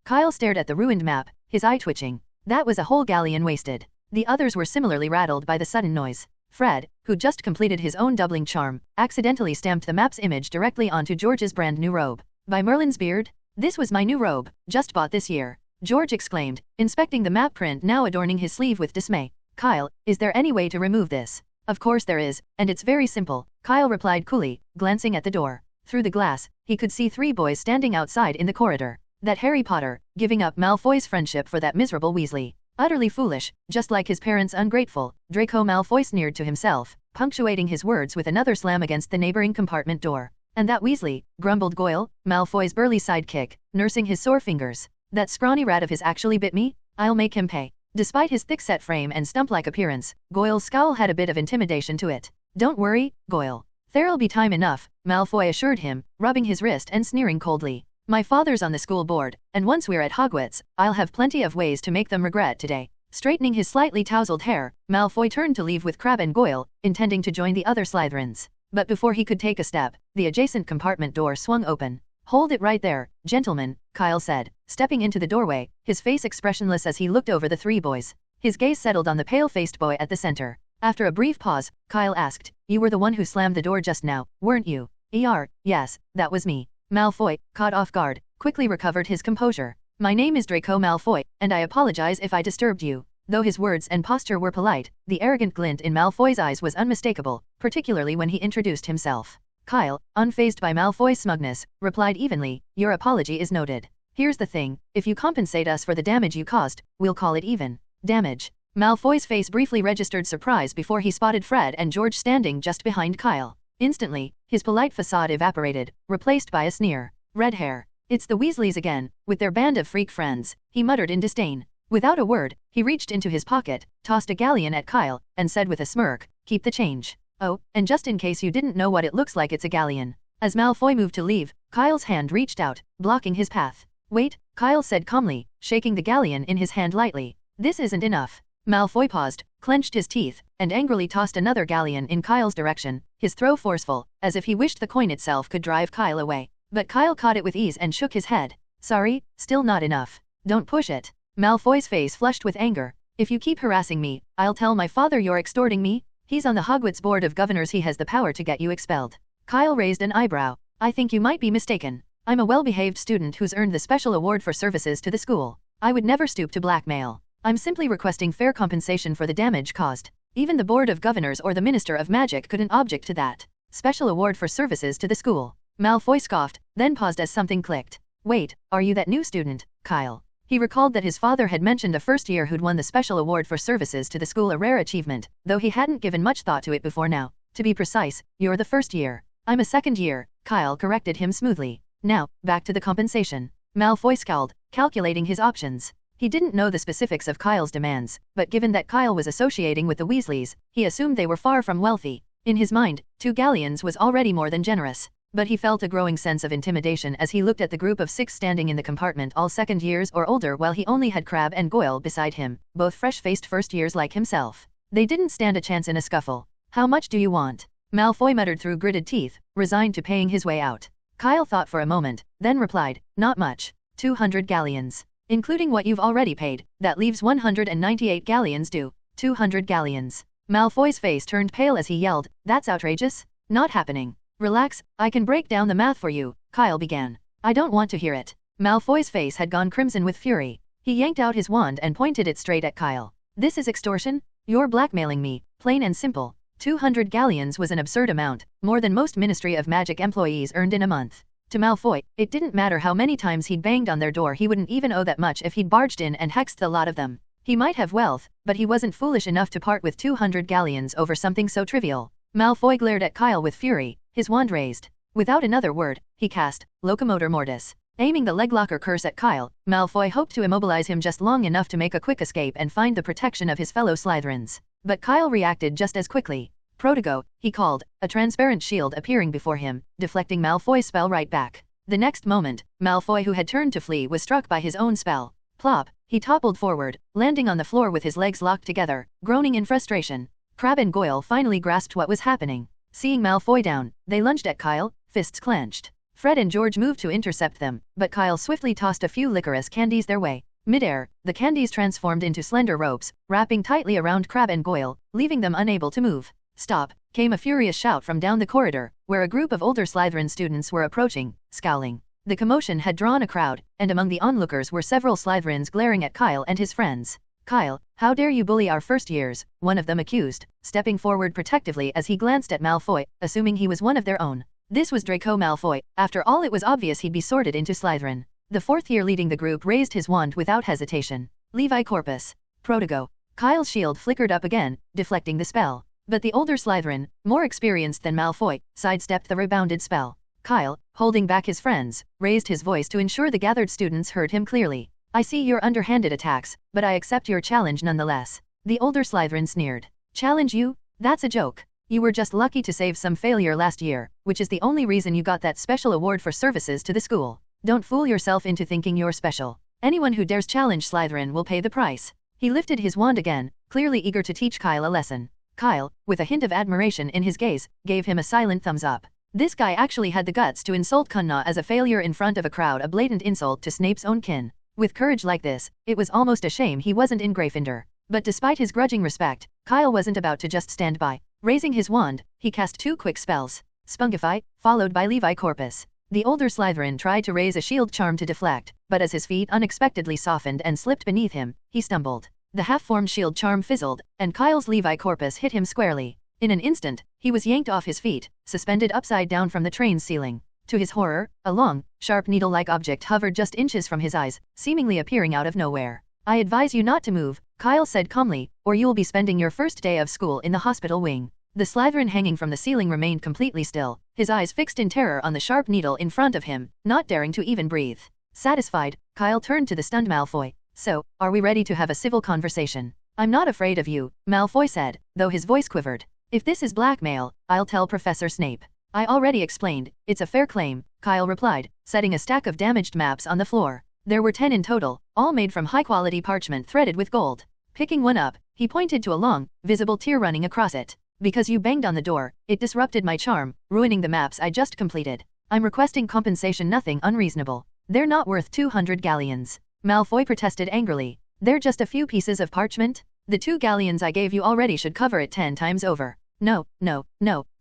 Kyle stared at the ruined map, his eye twitching. That was a whole galleon wasted. The others were similarly rattled by the sudden noise. Fred, who just completed his own doubling charm, accidentally stamped the map's image directly onto George's brand new robe. By Merlin's beard? This was my new robe, just bought this year. George exclaimed, inspecting the map print now adorning his sleeve with dismay. Kyle, is there any way to remove this? Of course there is, and it's very simple, Kyle replied coolly, glancing at the door. Through the glass, he could see 3 boys standing outside in the corridor. That Harry Potter, giving up Malfoy's friendship for that miserable Weasley. Utterly foolish, just like his parents ungrateful, Draco Malfoy sneered to himself, punctuating his words with another slam against the neighboring compartment door. And that Weasley, grumbled Goyle, Malfoy's burly sidekick, nursing his sore fingers. That scrawny rat of his actually bit me? I'll make him pay. Despite his thick-set frame and stump-like appearance, Goyle's scowl had a bit of intimidation to it. Don't worry, Goyle. There'll be time enough, Malfoy assured him, rubbing his wrist and sneering coldly. My father's on the school board, and once we're at Hogwarts, I'll have plenty of ways to make them regret today. Straightening his slightly tousled hair, Malfoy turned to leave with Crabbe and Goyle, intending to join the other Slytherins. But before he could take a step, the adjacent compartment door swung open. Hold it right there, gentlemen, Kyle said, stepping into the doorway, his face expressionless as he looked over the 3 boys. His gaze settled on the pale-faced boy at the center. After a brief pause, Kyle asked, You were the one who slammed the door just now, weren't you? Yes, that was me. Malfoy, caught off guard, quickly recovered his composure. My name is Draco Malfoy, and I apologize if I disturbed you. Though his words and posture were polite, the arrogant glint in Malfoy's eyes was unmistakable, particularly when he introduced himself. Kyle, unfazed by Malfoy's smugness, replied evenly, Your apology is noted. Here's the thing, if you compensate us for the damage you caused, we'll call it even. Damage. Malfoy's face briefly registered surprise before he spotted Fred and George standing just behind Kyle. Instantly, his polite facade evaporated, replaced by a sneer. Red hair. It's the Weasleys again, with their band of freak friends, he muttered in disdain. Without a word, he reached into his pocket, tossed a galleon at Kyle, and said with a smirk, Keep the change. Oh, and just in case you didn't know what it looks like, it's a galleon. As Malfoy moved to leave, Kyle's hand reached out, blocking his path. Wait, Kyle said calmly, shaking the galleon in his hand lightly. This isn't enough. Malfoy paused, clenched his teeth, and angrily tossed another galleon in Kyle's direction, his throw forceful, as if he wished the coin itself could drive Kyle away. But Kyle caught it with ease and shook his head. Sorry, still not enough. Don't push it. Malfoy's face flushed with anger. If you keep harassing me, I'll tell my father you're extorting me. He's on the Hogwarts Board of Governors. He has the power to get you expelled. Kyle raised an eyebrow. I think you might be mistaken. I'm a well-behaved student who's earned the special award for services to the school. I would never stoop to blackmail. I'm simply requesting fair compensation for the damage caused. Even the Board of Governors or the Minister of Magic couldn't object to that. Special award for services to the school. Malfoy scoffed, then paused as something clicked. Wait, are you that new student, Kyle? He recalled that his father had mentioned a first year who'd won the special award for services to the school, a rare achievement, though he hadn't given much thought to it before now. To be precise, you're the first year. I'm a second year, Kyle corrected him smoothly. Now, back to the compensation. Malfoy scowled, calculating his options. He didn't know the specifics of Kyle's demands, but given that Kyle was associating with the Weasleys, he assumed they were far from wealthy. In his mind, 2 galleons was already more than generous. But he felt a growing sense of intimidation as he looked at the group of 6 standing in the compartment, all second years or older, while he only had Crabbe and Goyle beside him, both fresh-faced first years like himself. They didn't stand a chance in a scuffle. How much do you want? Malfoy muttered through gritted teeth, resigned to paying his way out. Kyle thought for a moment, then replied, Not much. 200 galleons. Including what you've already paid, that leaves 198 galleons due. 200 galleons. Malfoy's face turned pale as he yelled, That's outrageous. Not happening. Relax, I can break down the math for you, Kyle began. I don't want to hear it. Malfoy's face had gone crimson with fury. He yanked out his wand and pointed it straight at Kyle. This is extortion? You're blackmailing me, plain and simple. 200 galleons was an absurd amount, more than most Ministry of Magic employees earned in a month. To Malfoy, it didn't matter how many times he'd banged on their door, he wouldn't even owe that much if he'd barged in and hexed the lot of them. He might have wealth, but he wasn't foolish enough to part with 200 galleons over something so trivial. Malfoy glared at Kyle with fury, his wand raised. Without another word, he cast Locomotor Mortis. Aiming the leglocker curse at Kyle, Malfoy hoped to immobilize him just long enough to make a quick escape and find the protection of his fellow Slytherins. But Kyle reacted just as quickly. Protego, he called, a transparent shield appearing before him, deflecting Malfoy's spell right back. The next moment, Malfoy, who had turned to flee, was struck by his own spell. Plop, he toppled forward, landing on the floor with his legs locked together, groaning in frustration. Crabbe and Goyle finally grasped what was happening. Seeing Malfoy down, they lunged at Kyle, fists clenched. Fred and George moved to intercept them, but Kyle swiftly tossed a few licorice candies their way. Mid-air, the candies transformed into slender ropes, wrapping tightly around Crabbe and Goyle, leaving them unable to move. Stop, came a furious shout from down the corridor, where a group of older Slytherin students were approaching, scowling. The commotion had drawn a crowd, and among the onlookers were several Slytherins glaring at Kyle and his friends. Kyle, how dare you bully our first years, one of them accused, stepping forward protectively as he glanced at Malfoy, assuming he was one of their own. This was Draco Malfoy. After all, it was obvious he'd be sorted into Slytherin. The fourth year leading the group raised his wand without hesitation. Levi Corpus. Protego. Kyle's shield flickered up again, deflecting the spell. But the older Slytherin, more experienced than Malfoy, sidestepped the rebounded spell. Kyle, holding back his friends, raised his voice to ensure the gathered students heard him clearly. I see your underhanded attacks, but I accept your challenge nonetheless. The older Slytherin sneered. Challenge you? That's a joke. You were just lucky to save some failure last year, which is the only reason you got that special award for services to the school. Don't fool yourself into thinking you're special. Anyone who dares challenge Slytherin will pay the price. He lifted his wand again, clearly eager to teach Kyle a lesson. Kyle, with a hint of admiration in his gaze, gave him a silent thumbs up. This guy actually had the guts to insult Cunna as a failure in front of a crowd, a blatant insult to Snape's own kin. With courage like this, it was almost a shame he wasn't in Gryffindor. But despite his grudging respect, Kyle wasn't about to just stand by. Raising his wand, he cast two quick spells. Spungify, followed by Levi Corpus. The older Slytherin tried to raise a shield charm to deflect, but as his feet unexpectedly softened and slipped beneath him, he stumbled. The half-formed shield charm fizzled, and Kyle's Levi Corpus hit him squarely. In an instant, he was yanked off his feet, suspended upside down from the train's ceiling. To his horror, a long, sharp needle-like object hovered just inches from his eyes, seemingly appearing out of nowhere. I advise you not to move, Kyle said calmly, or you will be spending your first day of school in the hospital wing. The Slytherin hanging from the ceiling remained completely still, his eyes fixed in terror on the sharp needle in front of him, not daring to even breathe. Satisfied, Kyle turned to the stunned Malfoy. So, are we ready to have a civil conversation? I'm not afraid of you, Malfoy said, though his voice quivered. If this is blackmail, I'll tell Professor Snape. I already explained, it's a fair claim, Kyle replied, setting a stack of damaged maps on the floor. There were 10 in total, all made from high-quality parchment threaded with gold. Picking one up, he pointed to a long, visible tear running across it. Because you banged on the door, it disrupted my charm, ruining the maps I just completed. I'm requesting compensation, nothing unreasonable. They're not worth 200 galleons. Malfoy protested angrily. They're just a few pieces of parchment? The 2 galleons I gave you already should cover it 10 times over. No,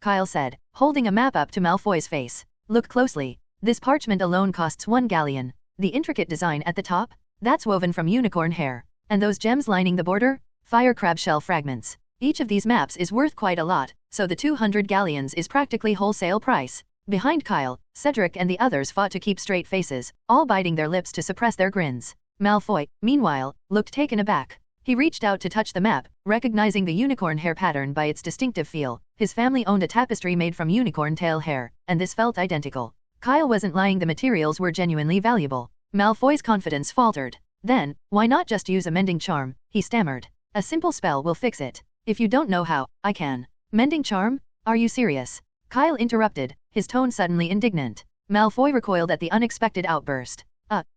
Kyle said, holding a map up to Malfoy's face. Look closely. This parchment alone costs 1 galleon. The intricate design at the top? That's woven from unicorn hair. And those gems lining the border? Fire crab shell fragments. Each of these maps is worth quite a lot, so the 200 galleons is practically wholesale price. Behind Kyle, Cedric and the others fought to keep straight faces, all biting their lips to suppress their grins. Malfoy, meanwhile, looked taken aback. He reached out to touch the map, recognizing the unicorn hair pattern by its distinctive feel. His family owned a tapestry made from unicorn tail hair, and this felt identical. Kyle wasn't lying, the materials were genuinely valuable. Malfoy's confidence faltered. Then, why not just use a mending charm, he stammered. A simple spell will fix it. If you don't know how, I can. Mending charm? Are you serious? Kyle interrupted, his tone suddenly indignant. Malfoy recoiled at the unexpected outburst.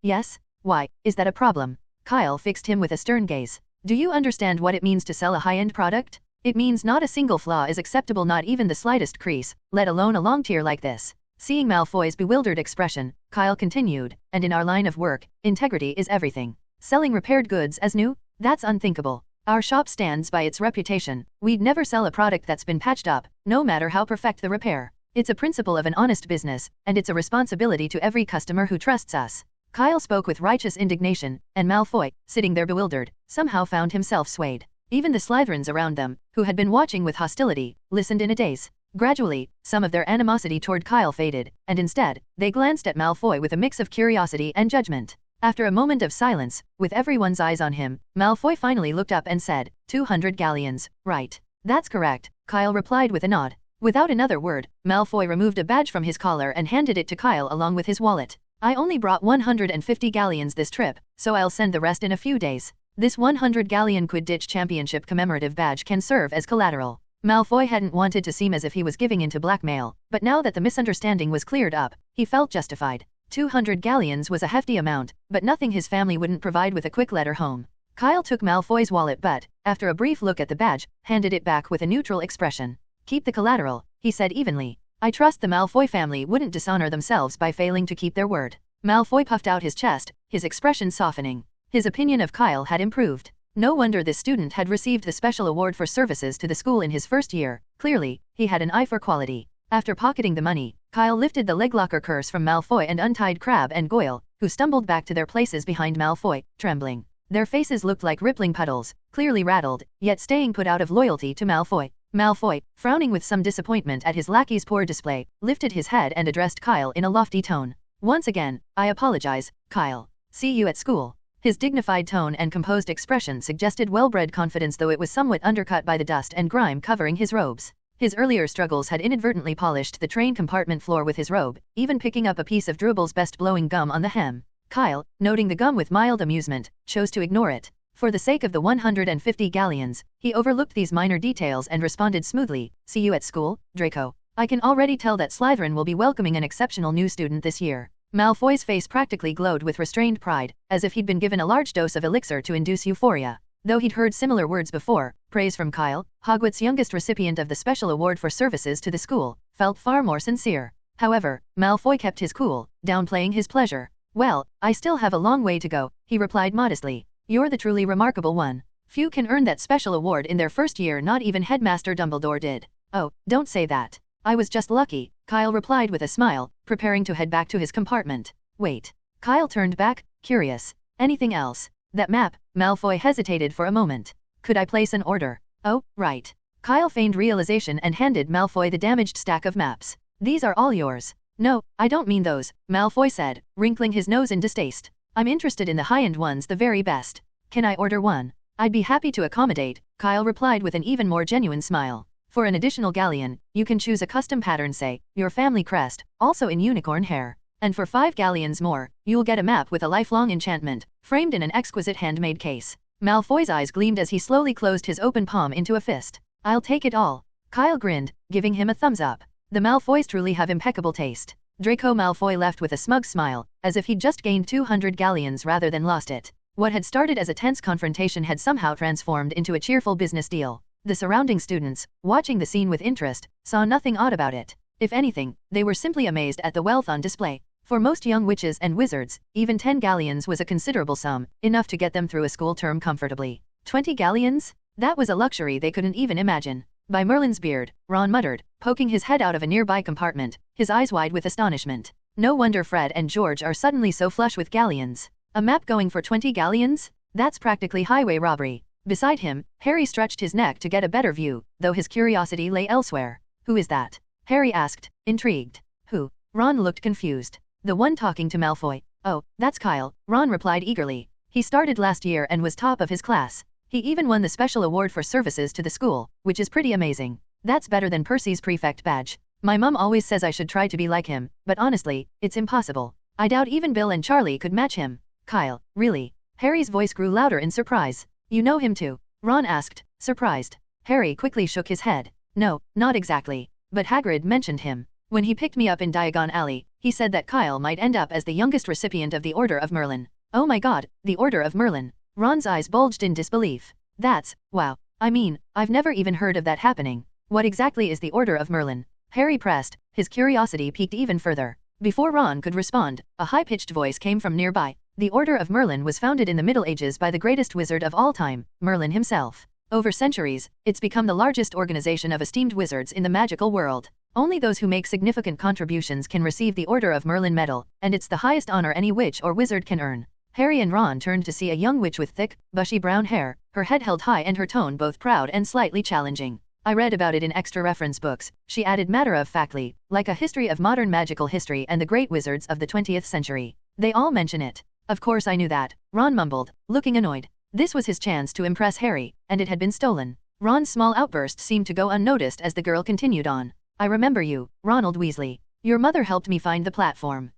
Yes? Why, is that a problem? Kyle fixed him with a stern gaze. Do you understand what it means to sell a high-end product? It means not a single flaw is acceptable, not even the slightest crease, let alone a long tear like this. Seeing Malfoy's bewildered expression, Kyle continued, and in our line of work, integrity is everything. Selling repaired goods as new? That's unthinkable. Our shop stands by its reputation. We'd never sell a product that's been patched up, no matter how perfect the repair. It's a principle of an honest business, and it's a responsibility to every customer who trusts us. Kyle spoke with righteous indignation, and Malfoy, sitting there bewildered, somehow found himself swayed. Even the Slytherins around them, who had been watching with hostility, listened in a daze. Gradually, some of their animosity toward Kyle faded, and instead, they glanced at Malfoy with a mix of curiosity and judgment. After a moment of silence, with everyone's eyes on him, Malfoy finally looked up and said, 200 galleons, right? That's correct, Kyle replied with a nod. Without another word, Malfoy removed a badge from his collar and handed it to Kyle along with his wallet. I only brought 150 galleons this trip, so I'll send the rest in a few days. This 100 galleon Quidditch Championship commemorative badge can serve as collateral. Malfoy hadn't wanted to seem as if he was giving in to blackmail, but now that the misunderstanding was cleared up, he felt justified. 200 galleons was a hefty amount, but nothing his family wouldn't provide with a quick letter home. Kyle took Malfoy's wallet but, after a brief look at the badge, handed it back with a neutral expression. Keep the collateral, he said evenly. I trust the Malfoy family wouldn't dishonor themselves by failing to keep their word. Malfoy puffed out his chest, his expression softening. His opinion of Kyle had improved. No wonder this student had received the special award for services to the school in his first year. Clearly, he had an eye for quality. After pocketing the money, Kyle lifted the leglocker curse from Malfoy and untied Crabbe and Goyle, who stumbled back to their places behind Malfoy, trembling. Their faces looked like rippling puddles, clearly rattled, yet staying put out of loyalty to Malfoy. Malfoy, frowning with some disappointment at his lackey's poor display, lifted his head and addressed Kyle in a lofty tone. Once again, I apologize, Kyle. See you at school. His dignified tone and composed expression suggested well-bred confidence, though it was somewhat undercut by the dust and grime covering his robes. His earlier struggles had inadvertently polished the train compartment floor with his robe, even picking up a piece of Drubal's best blowing gum on the hem. Kyle, noting the gum with mild amusement, chose to ignore it. For the sake of the 150 galleons, he overlooked these minor details and responded smoothly, see you at school, Draco. I can already tell that Slytherin will be welcoming an exceptional new student this year. Malfoy's face practically glowed with restrained pride, as if he'd been given a large dose of elixir to induce euphoria. Though he'd heard similar words before, praise from Kyle, Hogwarts' youngest recipient of the special award for services to the school, felt far more sincere. However, Malfoy kept his cool, downplaying his pleasure. Well, I still have a long way to go, he replied modestly. You're the truly remarkable one. Few can earn that special award in their first year, not even Headmaster Dumbledore did. Oh, don't say that. I was just lucky, Kyle replied with a smile, preparing to head back to his compartment. Wait. Kyle turned back, curious. Anything else? That map, Malfoy hesitated for a moment. Could I place an order? Oh, right. Kyle feigned realization and handed Malfoy the damaged stack of maps. These are all yours. No, I don't mean those, Malfoy said, wrinkling his nose in distaste. I'm interested in the high-end ones, the very best. Can I order one? I'd be happy to accommodate, Kyle replied with an even more genuine smile. For an additional galleon, you can choose a custom pattern, say, your family crest, also in unicorn hair. And for 5 galleons more, you'll get a map with a lifelong enchantment, framed in an exquisite handmade case. Malfoy's eyes gleamed as he slowly closed his open palm into a fist. I'll take it all. Kyle grinned, giving him a thumbs up. The Malfoys truly have impeccable taste. Draco Malfoy left with a smug smile, as if he'd just gained 200 galleons rather than lost it. What had started as a tense confrontation had somehow transformed into a cheerful business deal. The surrounding students, watching the scene with interest, saw nothing odd about it. If anything, they were simply amazed at the wealth on display. For most young witches and wizards, even 10 galleons was a considerable sum, enough to get them through a school term comfortably. 20 galleons? That was a luxury they couldn't even imagine. By Merlin's beard, Ron muttered, poking his head out of a nearby compartment, his eyes wide with astonishment. No wonder Fred and George are suddenly so flush with galleons. A map going for 20 galleons? That's practically highway robbery. Beside him, Harry stretched his neck to get a better view, though his curiosity lay elsewhere. Who is that? Harry asked, intrigued. Who? Ron looked confused. The one talking to Malfoy. Oh, that's Kyle, Ron replied eagerly. He started last year and was top of his class. He even won the special award for services to the school, which is pretty amazing. That's better than Percy's prefect badge. My mum always says I should try to be like him, but honestly, it's impossible. I doubt even Bill and Charlie could match him. Kyle, really? Harry's voice grew louder in surprise. You know him too? Ron asked, surprised. Harry quickly shook his head. No, not exactly. But Hagrid mentioned him. When he picked me up in Diagon Alley, he said that Kyle might end up as the youngest recipient of the Order of Merlin. Oh my god, the Order of Merlin. Ron's eyes bulged in disbelief. That's, wow. I mean, I've never even heard of that happening. What exactly is the Order of Merlin? Harry pressed, his curiosity piqued even further. Before Ron could respond, a high-pitched voice came from nearby. The Order of Merlin was founded in the Middle Ages by the greatest wizard of all time, Merlin himself. Over centuries, it's become the largest organization of esteemed wizards in the magical world. Only those who make significant contributions can receive the Order of Merlin medal, and it's the highest honor any witch or wizard can earn. Harry and Ron turned to see a young witch with thick, bushy brown hair, her head held high and her tone both proud and slightly challenging. I read about it in extra reference books, she added matter-of-factly, like a history of modern magical history and the great wizards of the 20th century. They all mention it. Of course I knew that, Ron mumbled, looking annoyed. This was his chance to impress Harry, and it had been stolen. Ron's small outburst seemed to go unnoticed as the girl continued on. I remember you, Ronald Weasley. Your mother helped me find the platform.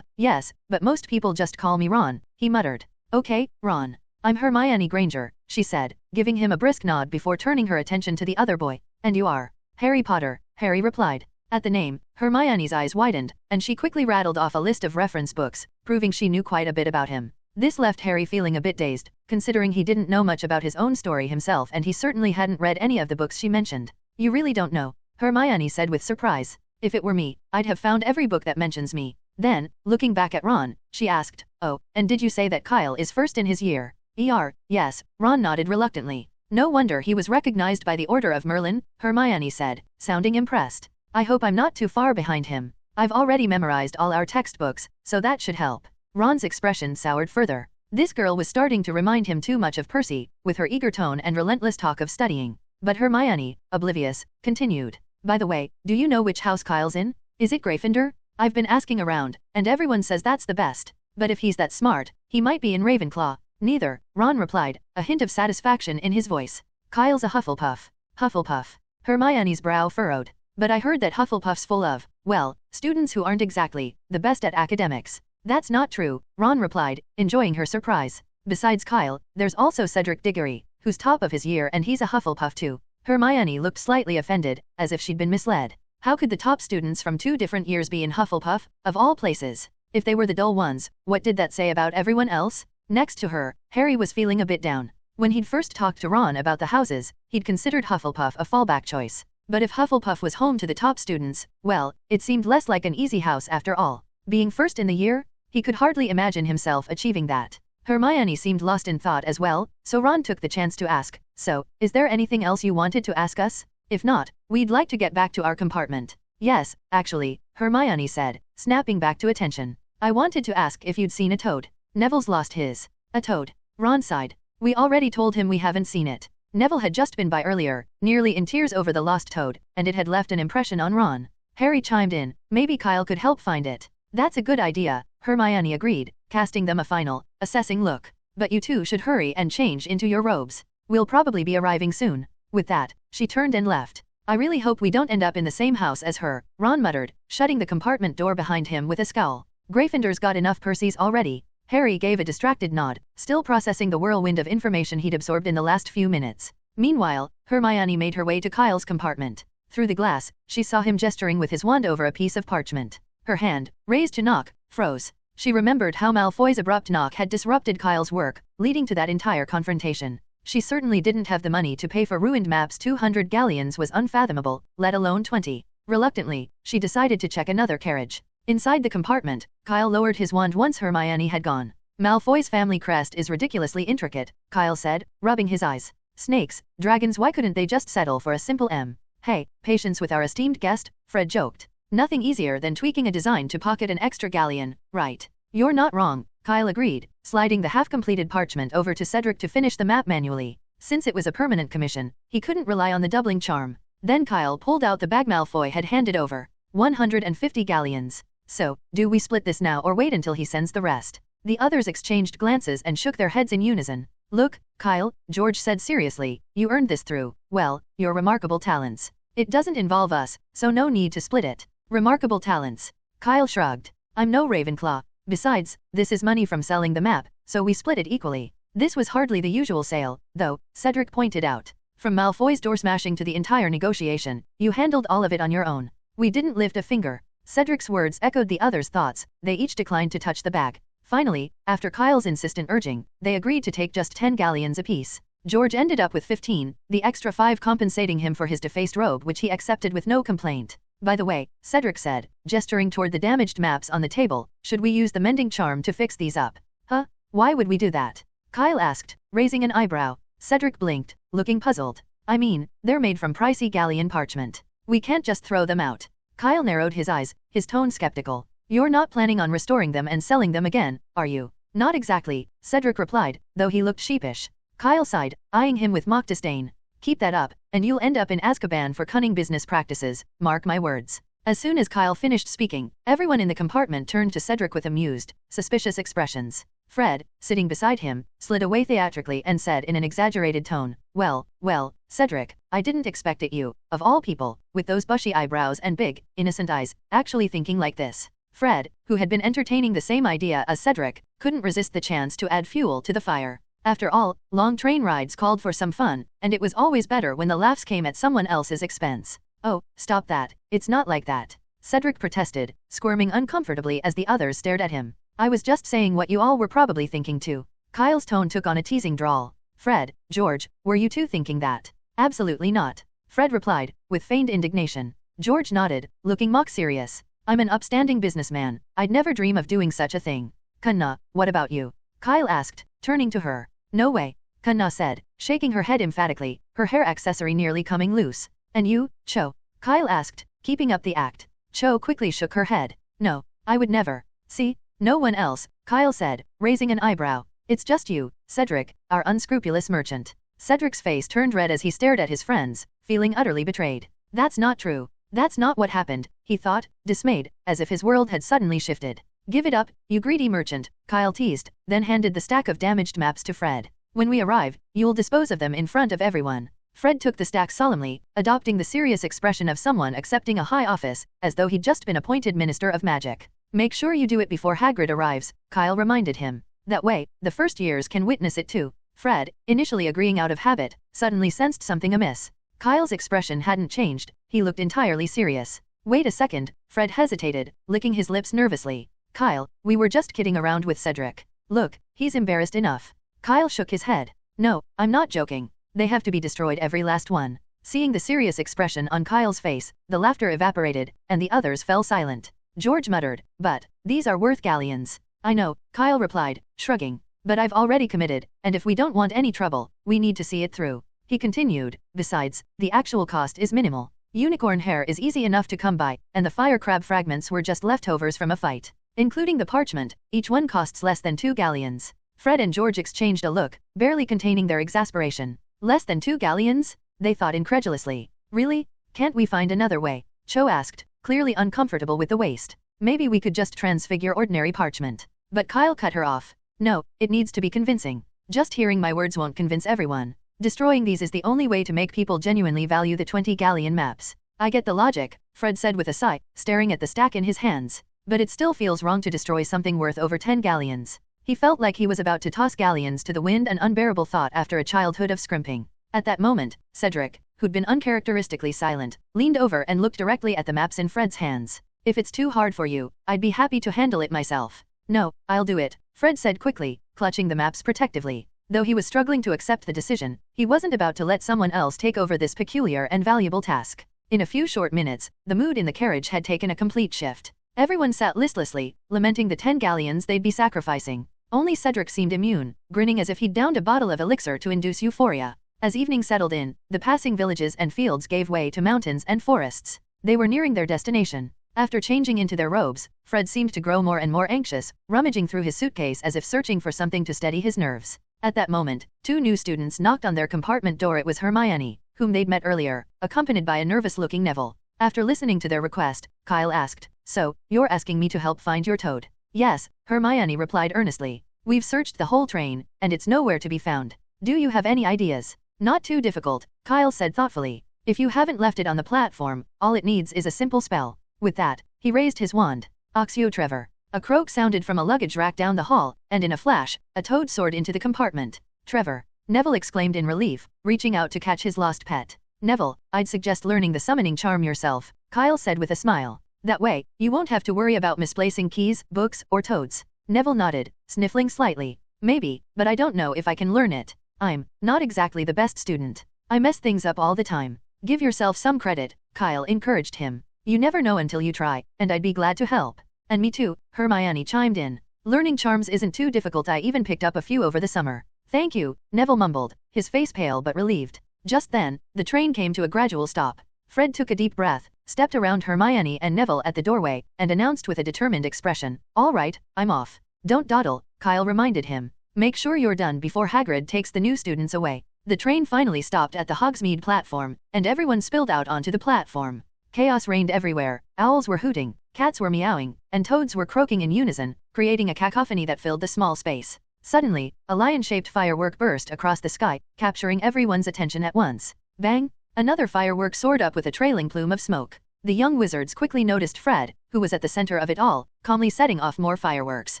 Yes, but most people just call me Ron, he muttered. Okay, Ron. I'm Hermione Granger, she said, giving him a brisk nod before turning her attention to the other boy. And you are? Harry Potter, Harry replied. At the name, Hermione's eyes widened, and she quickly rattled off a list of reference books, proving she knew quite a bit about him. This left Harry feeling a bit dazed, considering he didn't know much about his own story himself and he certainly hadn't read any of the books she mentioned. You really don't know? Hermione said with surprise. If it were me, I'd have found every book that mentions me. Then, looking back at Ron, she asked, oh, and did you say that Kyle is first in his year? Yes, Ron nodded reluctantly. No wonder he was recognized by the Order of Merlin, Hermione said, sounding impressed. I hope I'm not too far behind him. I've already memorized all our textbooks, so that should help. Ron's expression soured further. This girl was starting to remind him too much of Percy, with her eager tone and relentless talk of studying. But Hermione, oblivious, continued. By the way, do you know which house Kyle's in? Is it Gryffindor? I've been asking around, and everyone says that's the best. But if he's that smart, he might be in Ravenclaw. Neither, Ron replied, a hint of satisfaction in his voice. Kyle's a Hufflepuff. Hufflepuff. Hermione's brow furrowed. But I heard that Hufflepuff's full of, well, students who aren't exactly the best at academics. That's not true, Ron replied, enjoying her surprise. Besides Kyle, there's also Cedric Diggory, who's top of his year and he's a Hufflepuff too. Hermione looked slightly offended, as if she'd been misled. How could the top students from 2 different years be in Hufflepuff, of all places? If they were the dull ones, what did that say about everyone else? Next to her, Harry was feeling a bit down. When he'd first talked to Ron about the houses, he'd considered Hufflepuff a fallback choice. But if Hufflepuff was home to the top students, well, it seemed less like an easy house after all. Being first in the year? He could hardly imagine himself achieving that. Hermione seemed lost in thought as well, so Ron took the chance to ask, so, is there anything else you wanted to ask us? If not, we'd like to get back to our compartment. Yes, actually, Hermione said, snapping back to attention. I wanted to ask if you'd seen a toad. Neville's lost his. A toad. Ron sighed. We already told him we haven't seen it. Neville had just been by earlier, nearly in tears over the lost toad, and it had left an impression on Ron. Harry chimed in, maybe Kyle could help find it. That's a good idea, Hermione agreed, casting them a final, assessing look. But you two should hurry and change into your robes. We'll probably be arriving soon. With that, she turned and left. I really hope we don't end up in the same house as her, Ron muttered, shutting the compartment door behind him with a scowl. Gryffindor's got enough Percys already. Harry gave a distracted nod, still processing the whirlwind of information he'd absorbed in the last few minutes. Meanwhile, Hermione made her way to Kyle's compartment. Through the glass, she saw him gesturing with his wand over a piece of parchment. Her hand, raised to knock, froze. She remembered how Malfoy's abrupt knock had disrupted Kyle's work, leading to that entire confrontation. She certainly didn't have the money to pay for ruined maps. 200 galleons was unfathomable, let alone 20. Reluctantly, she decided to check another carriage. Inside the compartment, Kyle lowered his wand once Hermione had gone. Malfoy's family crest is ridiculously intricate, Kyle said, rubbing his eyes. Snakes, dragons, why couldn't they just settle for a simple M? Hey, patience with our esteemed guest, Fred joked. Nothing easier than tweaking a design to pocket an extra galleon, right? You're not wrong, Kyle agreed, sliding the half-completed parchment over to Cedric to finish the map manually. Since it was a permanent commission, he couldn't rely on the doubling charm. Then Kyle pulled out the bag Malfoy had handed over. 150 galleons. So, do we split this now or wait until he sends the rest? The others exchanged glances and shook their heads in unison. Look, Kyle, George said seriously, you earned this through, well, your remarkable talents. It doesn't involve us, so no need to split it. Remarkable talents. Kyle shrugged. I'm no Ravenclaw. Besides, this is money from selling the map, so we split it equally. This was hardly the usual sale, though, Cedric pointed out. From Malfoy's door smashing to the entire negotiation, you handled all of it on your own. We didn't lift a finger. Cedric's words echoed the others' thoughts, they each declined to touch the bag. Finally, after Kyle's insistent urging, they agreed to take just 10 galleons apiece. George ended up with 15, the extra 5 compensating him for his defaced robe which he accepted with no complaint. By the way, Cedric said, gesturing toward the damaged maps on the table, should we use the mending charm to fix these up? Huh? Why would we do that? Kyle asked, raising an eyebrow. Cedric blinked, looking puzzled. I mean, they're made from pricey galleon parchment. We can't just throw them out. Kyle narrowed his eyes, his tone skeptical. You're not planning on restoring them and selling them again, are you? Not exactly, Cedric replied, though he looked sheepish. Kyle sighed, eyeing him with mock disdain. Keep that up, and you'll end up in Azkaban for cunning business practices, mark my words. As soon as Kyle finished speaking, everyone in the compartment turned to Cedric with amused, suspicious expressions. Fred, sitting beside him, slid away theatrically and said in an exaggerated tone, well, Cedric, I didn't expect it you, of all people, with those bushy eyebrows and big, innocent eyes, actually thinking like this. Fred, who had been entertaining the same idea as Cedric, couldn't resist the chance to add fuel to the fire. After all, long train rides called for some fun, and it was always better when the laughs came at someone else's expense. Oh, stop that, it's not like that, Cedric protested, squirming uncomfortably as the others stared at him. I was just saying what you all were probably thinking too. Kyle's tone took on a teasing drawl. Fred, George, were you two thinking that? Absolutely not, Fred replied, with feigned indignation. George nodded, looking mock serious. I'm an upstanding businessman, I'd never dream of doing such a thing. Kanna, what about you? Kyle asked, turning to her. No way, Kanna said, shaking her head emphatically, her hair accessory nearly coming loose. And you, Cho? Kyle asked, keeping up the act. Cho quickly shook her head. No, I would never. See? No one else, Kyle said, raising an eyebrow. It's just you, Cedric, our unscrupulous merchant. Cedric's face turned red as he stared at his friends, feeling utterly betrayed. That's not true. That's not what happened, he thought, dismayed, as if his world had suddenly shifted. Give it up, you greedy merchant, Kyle teased, then handed the stack of damaged maps to Fred. When we arrive, you'll dispose of them in front of everyone. Fred took the stack solemnly, adopting the serious expression of someone accepting a high office, as though he'd just been appointed Minister of Magic. Make sure you do it before Hagrid arrives, Kyle reminded him. That way, the first years can witness it too. Fred, initially agreeing out of habit, suddenly sensed something amiss. Kyle's expression hadn't changed, he looked entirely serious. Wait a second, Fred hesitated, licking his lips nervously. Kyle, we were just kidding around with Cedric. Look, he's embarrassed enough. Kyle shook his head. No, I'm not joking. They have to be destroyed, every last one. Seeing the serious expression on Kyle's face, the laughter evaporated, and the others fell silent. George muttered, but, these are worth galleons. I know, Kyle replied, shrugging. But I've already committed, and if we don't want any trouble, we need to see it through. He continued, besides, the actual cost is minimal. Unicorn hair is easy enough to come by, and the fire crab fragments were just leftovers from a fight. Including the parchment, each one costs less than 2 galleons. Fred and George exchanged a look, barely containing their exasperation. Less than 2 galleons? They thought incredulously. Really? Can't we find another way? Cho asked, clearly uncomfortable with the waste. Maybe we could just transfigure ordinary parchment. But Kyle cut her off. No, it needs to be convincing. Just hearing my words won't convince everyone. Destroying these is the only way to make people genuinely value the 20 galleon maps. I get the logic, Fred said with a sigh, staring at the stack in his hands. But it still feels wrong to destroy something worth over 10 galleons. He felt like he was about to toss galleons to the wind, an unbearable thought after a childhood of scrimping. At that moment, Cedric, who'd been uncharacteristically silent, leaned over and looked directly at the maps in Fred's hands. If it's too hard for you, I'd be happy to handle it myself. No, I'll do it, Fred said quickly, clutching the maps protectively. Though he was struggling to accept the decision, he wasn't about to let someone else take over this peculiar and valuable task. In a few short minutes, the mood in the carriage had taken a complete shift. Everyone sat listlessly, lamenting the 10 galleons they'd be sacrificing. Only Cedric seemed immune, grinning as if he'd downed a bottle of elixir to induce euphoria. As evening settled in, the passing villages and fields gave way to mountains and forests. They were nearing their destination. After changing into their robes, Fred seemed to grow more and more anxious, rummaging through his suitcase as if searching for something to steady his nerves. At that moment, 2 new students knocked on their compartment door. It was Hermione, whom they'd met earlier, accompanied by a nervous-looking Neville. After listening to their request, Kyle asked, "So, you're asking me to help find your toad?" "Yes," Hermione replied earnestly. "We've searched the whole train, and it's nowhere to be found. Do you have any ideas?" "Not too difficult," Kyle said thoughtfully. "If you haven't left it on the platform, all it needs is a simple spell." With that, he raised his wand. "Oxio Trevor." A croak sounded from a luggage rack down the hall, and in a flash, a toad soared into the compartment. "Trevor," Neville exclaimed in relief, reaching out to catch his lost pet. "Neville, I'd suggest learning the summoning charm yourself," Kyle said with a smile. "That way, you won't have to worry about misplacing keys, books, or toads." Neville nodded, sniffling slightly. "Maybe, but I don't know if I can learn it. I'm not exactly the best student. I mess things up all the time." "Give yourself some credit," Kyle encouraged him. "You never know until you try, and I'd be glad to help." "And me too," Hermione chimed in. "Learning charms isn't too difficult. I even picked up a few over the summer." "Thank you," Neville mumbled, his face pale but relieved. Just then, the train came to a gradual stop. Fred took a deep breath, stepped around Hermione and Neville at the doorway, and announced with a determined expression, "All right, I'm off." "Don't dawdle," Kyle reminded him. "Make sure you're done before Hagrid takes the new students away." The train finally stopped at the Hogsmeade platform, and everyone spilled out onto the platform. Chaos reigned everywhere. Owls were hooting, cats were meowing, and toads were croaking in unison, creating a cacophony that filled the small space. Suddenly, a lion-shaped firework burst across the sky, capturing everyone's attention at once. Bang! Another firework soared up with a trailing plume of smoke. The young wizards quickly noticed Fred, who was at the center of it all, calmly setting off more fireworks.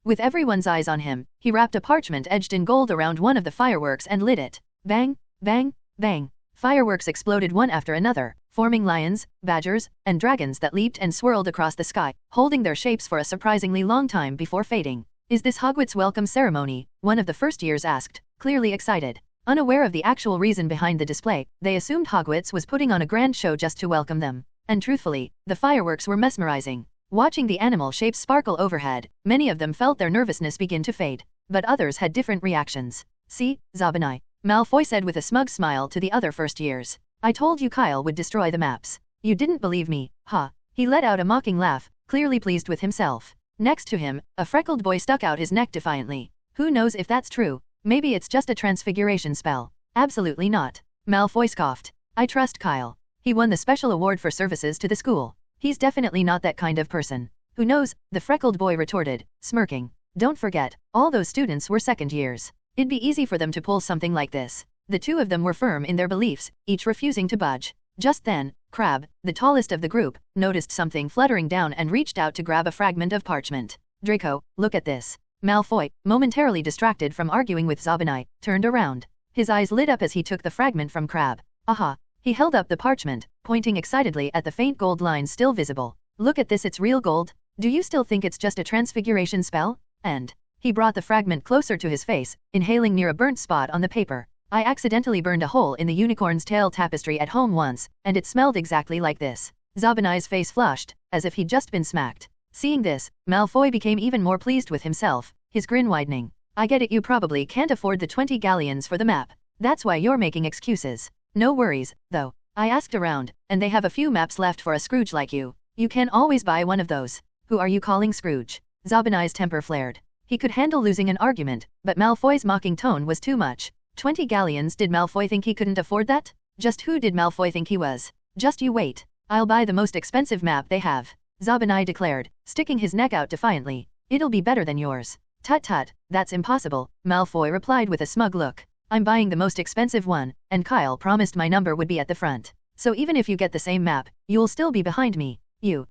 With everyone's eyes on him, he wrapped a parchment edged in gold around one of the fireworks and lit it. Bang! Bang! Bang! Fireworks exploded one after another, forming lions, badgers, and dragons that leaped and swirled across the sky, holding their shapes for a surprisingly long time before fading. "Is this Hogwarts' welcome ceremony?" one of the first years asked, clearly excited. Unaware of the actual reason behind the display, they assumed Hogwarts was putting on a grand show just to welcome them. And truthfully, the fireworks were mesmerizing. Watching the animal shapes sparkle overhead, many of them felt their nervousness begin to fade. But others had different reactions. "See, Zabinai," Malfoy said with a smug smile to the other first years. "I told you Kyle would destroy the maps. You didn't believe me, huh?" He let out a mocking laugh, clearly pleased with himself. Next to him, a freckled boy stuck out his neck defiantly. "Who knows if that's true? Maybe it's just a transfiguration spell." "Absolutely not," Malfoy scoffed. "I trust Kyle. He won the special award for services to the school. He's definitely not that kind of person." "Who knows?" the freckled boy retorted, smirking. "Don't forget, all those students were second years. It'd be easy for them to pull something like this." The two of them were firm in their beliefs, each refusing to budge. Just then, Crabbe, the tallest of the group, noticed something fluttering down and reached out to grab a fragment of parchment. "Draco, look at this." Malfoy, momentarily distracted from arguing with Zabinai, turned around. His eyes lit up as he took the fragment from Crabbe. "Aha!" He held up the parchment, pointing excitedly at the faint gold lines still visible. "Look at this, it's real gold. Do you still think it's just a transfiguration spell?" And he brought the fragment closer to his face, inhaling near a burnt spot on the paper. "I accidentally burned a hole in the unicorn's tail tapestry at home once, and it smelled exactly like this." Zabinai's face flushed, as if he'd just been smacked. Seeing this, Malfoy became even more pleased with himself, his grin widening. "I get it, you probably can't afford the 20 galleons for the map. That's why you're making excuses. No worries, though. I asked around, and they have a few maps left for a Scrooge like you. You can always buy one of those." "Who are you calling Scrooge?" Zabinai's temper flared. He could handle losing an argument, but Malfoy's mocking tone was too much. 20 galleons, did Malfoy think he couldn't afford that? Just who did Malfoy think he was? "Just you wait. I'll buy the most expensive map they have," Zabinai declared, sticking his neck out defiantly. "It'll be better than yours." "Tut tut, that's impossible," Malfoy replied with a smug look. "I'm buying the most expensive one, and Kyle promised my number would be at the front. So even if you get the same map, you'll still be behind me. You,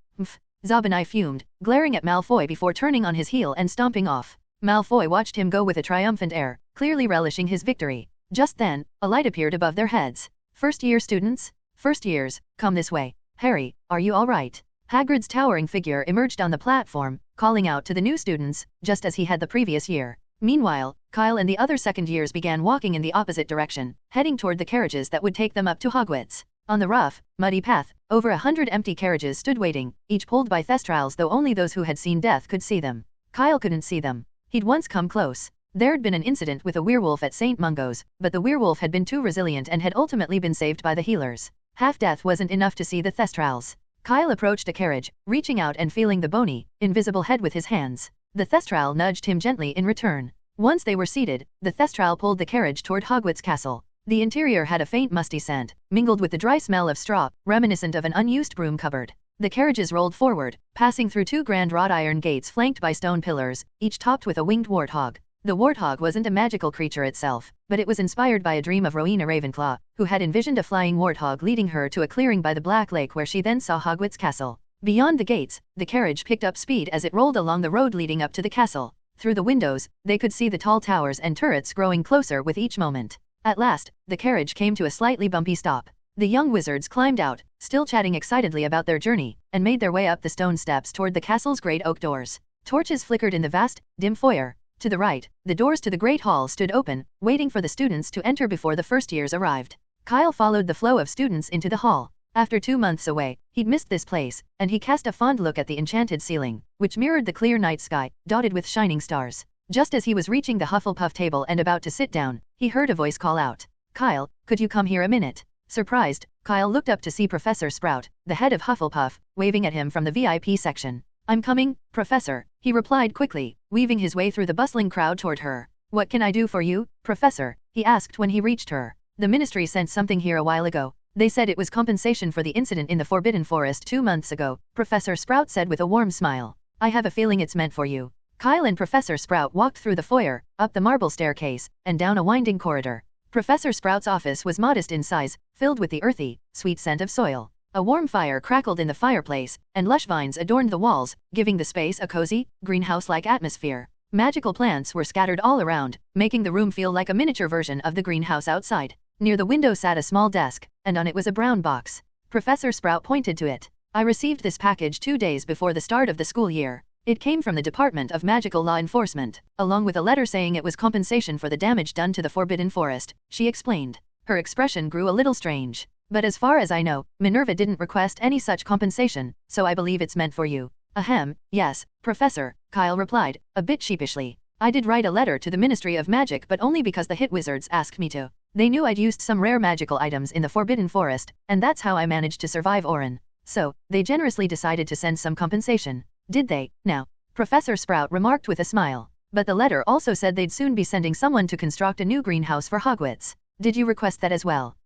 Zabinai fumed, glaring at Malfoy before turning on his heel and stomping off. Malfoy watched him go with a triumphant air, clearly relishing his victory. Just then, a light appeared above their heads. "First-year students? First years, come this way. Harry, are you all right?" Hagrid's towering figure emerged on the platform, calling out to the new students, just as he had the previous year. Meanwhile, Kyle and the other second years began walking in the opposite direction, heading toward the carriages that would take them up to Hogwarts. On the rough, muddy path, over 100 empty carriages stood waiting, each pulled by thestrals, though only those who had seen death could see them. Kyle couldn't see them. He'd once come close. There'd been an incident with a werewolf at St. Mungo's, but the werewolf had been too resilient and had ultimately been saved by the healers. Half-death wasn't enough to see the thestrals. Kyle approached a carriage, reaching out and feeling the bony, invisible head with his hands. The thestral nudged him gently in return. Once they were seated, the thestral pulled the carriage toward Hogwarts Castle. The interior had a faint musty scent, mingled with the dry smell of straw, reminiscent of an unused broom cupboard. The carriages rolled forward, passing through two grand wrought iron gates flanked by stone pillars, each topped with a winged warthog. The warthog wasn't a magical creature itself, but it was inspired by a dream of Rowena Ravenclaw, who had envisioned a flying warthog leading her to a clearing by the Black Lake where she then saw Hogwarts Castle. Beyond the gates, the carriage picked up speed as it rolled along the road leading up to the castle. Through the windows, they could see the tall towers and turrets growing closer with each moment. At last, the carriage came to a slightly bumpy stop. The young wizards climbed out, still chatting excitedly about their journey, and made their way up the stone steps toward the castle's great oak doors. Torches flickered in the vast, dim foyer. To the right, the doors to the great hall stood open, waiting for the students to enter before the first years arrived. Kyle followed the flow of students into the hall. After 2 months away, he'd missed this place, and he cast a fond look at the enchanted ceiling, which mirrored the clear night sky, dotted with shining stars. Just as he was reaching the Hufflepuff table and about to sit down, he heard a voice call out, "Kyle, could you come here a minute?" Surprised, Kyle looked up to see Professor Sprout, the head of Hufflepuff, waving at him from the VIP section. "I'm coming, Professor," he replied quickly, weaving his way through the bustling crowd toward her. "What can I do for you, Professor?" he asked when he reached her. "The Ministry sent something here a while ago. They said it was compensation for the incident in the Forbidden Forest 2 months ago," Professor Sprout said with a warm smile. "I have a feeling it's meant for you." Kyle and Professor Sprout walked through the foyer, up the marble staircase, and down a winding corridor. Professor Sprout's office was modest in size, filled with the earthy, sweet scent of soil. A warm fire crackled in the fireplace, and lush vines adorned the walls, giving the space a cozy, greenhouse-like atmosphere. Magical plants were scattered all around, making the room feel like a miniature version of the greenhouse outside. Near the window sat a small desk, and on it was a brown box. Professor Sprout pointed to it. I received this package 2 days before the start of the school year. It came from the Department of Magical Law Enforcement, along with a letter saying it was compensation for the damage done to the Forbidden Forest, she explained. Her expression grew a little strange. But as far as I know, Minerva didn't request any such compensation, so I believe it's meant for you. Ahem, yes, Professor, Kyle replied, a bit sheepishly. I did write a letter to the Ministry of Magic, but only because the hit wizards asked me to. They knew I'd used some rare magical items in the Forbidden Forest, and that's how I managed to survive Orin. So, they generously decided to send some compensation. Did they? Now, Professor Sprout remarked with a smile. But the letter also said they'd soon be sending someone to construct a new greenhouse for Hogwarts. Did you request that as well?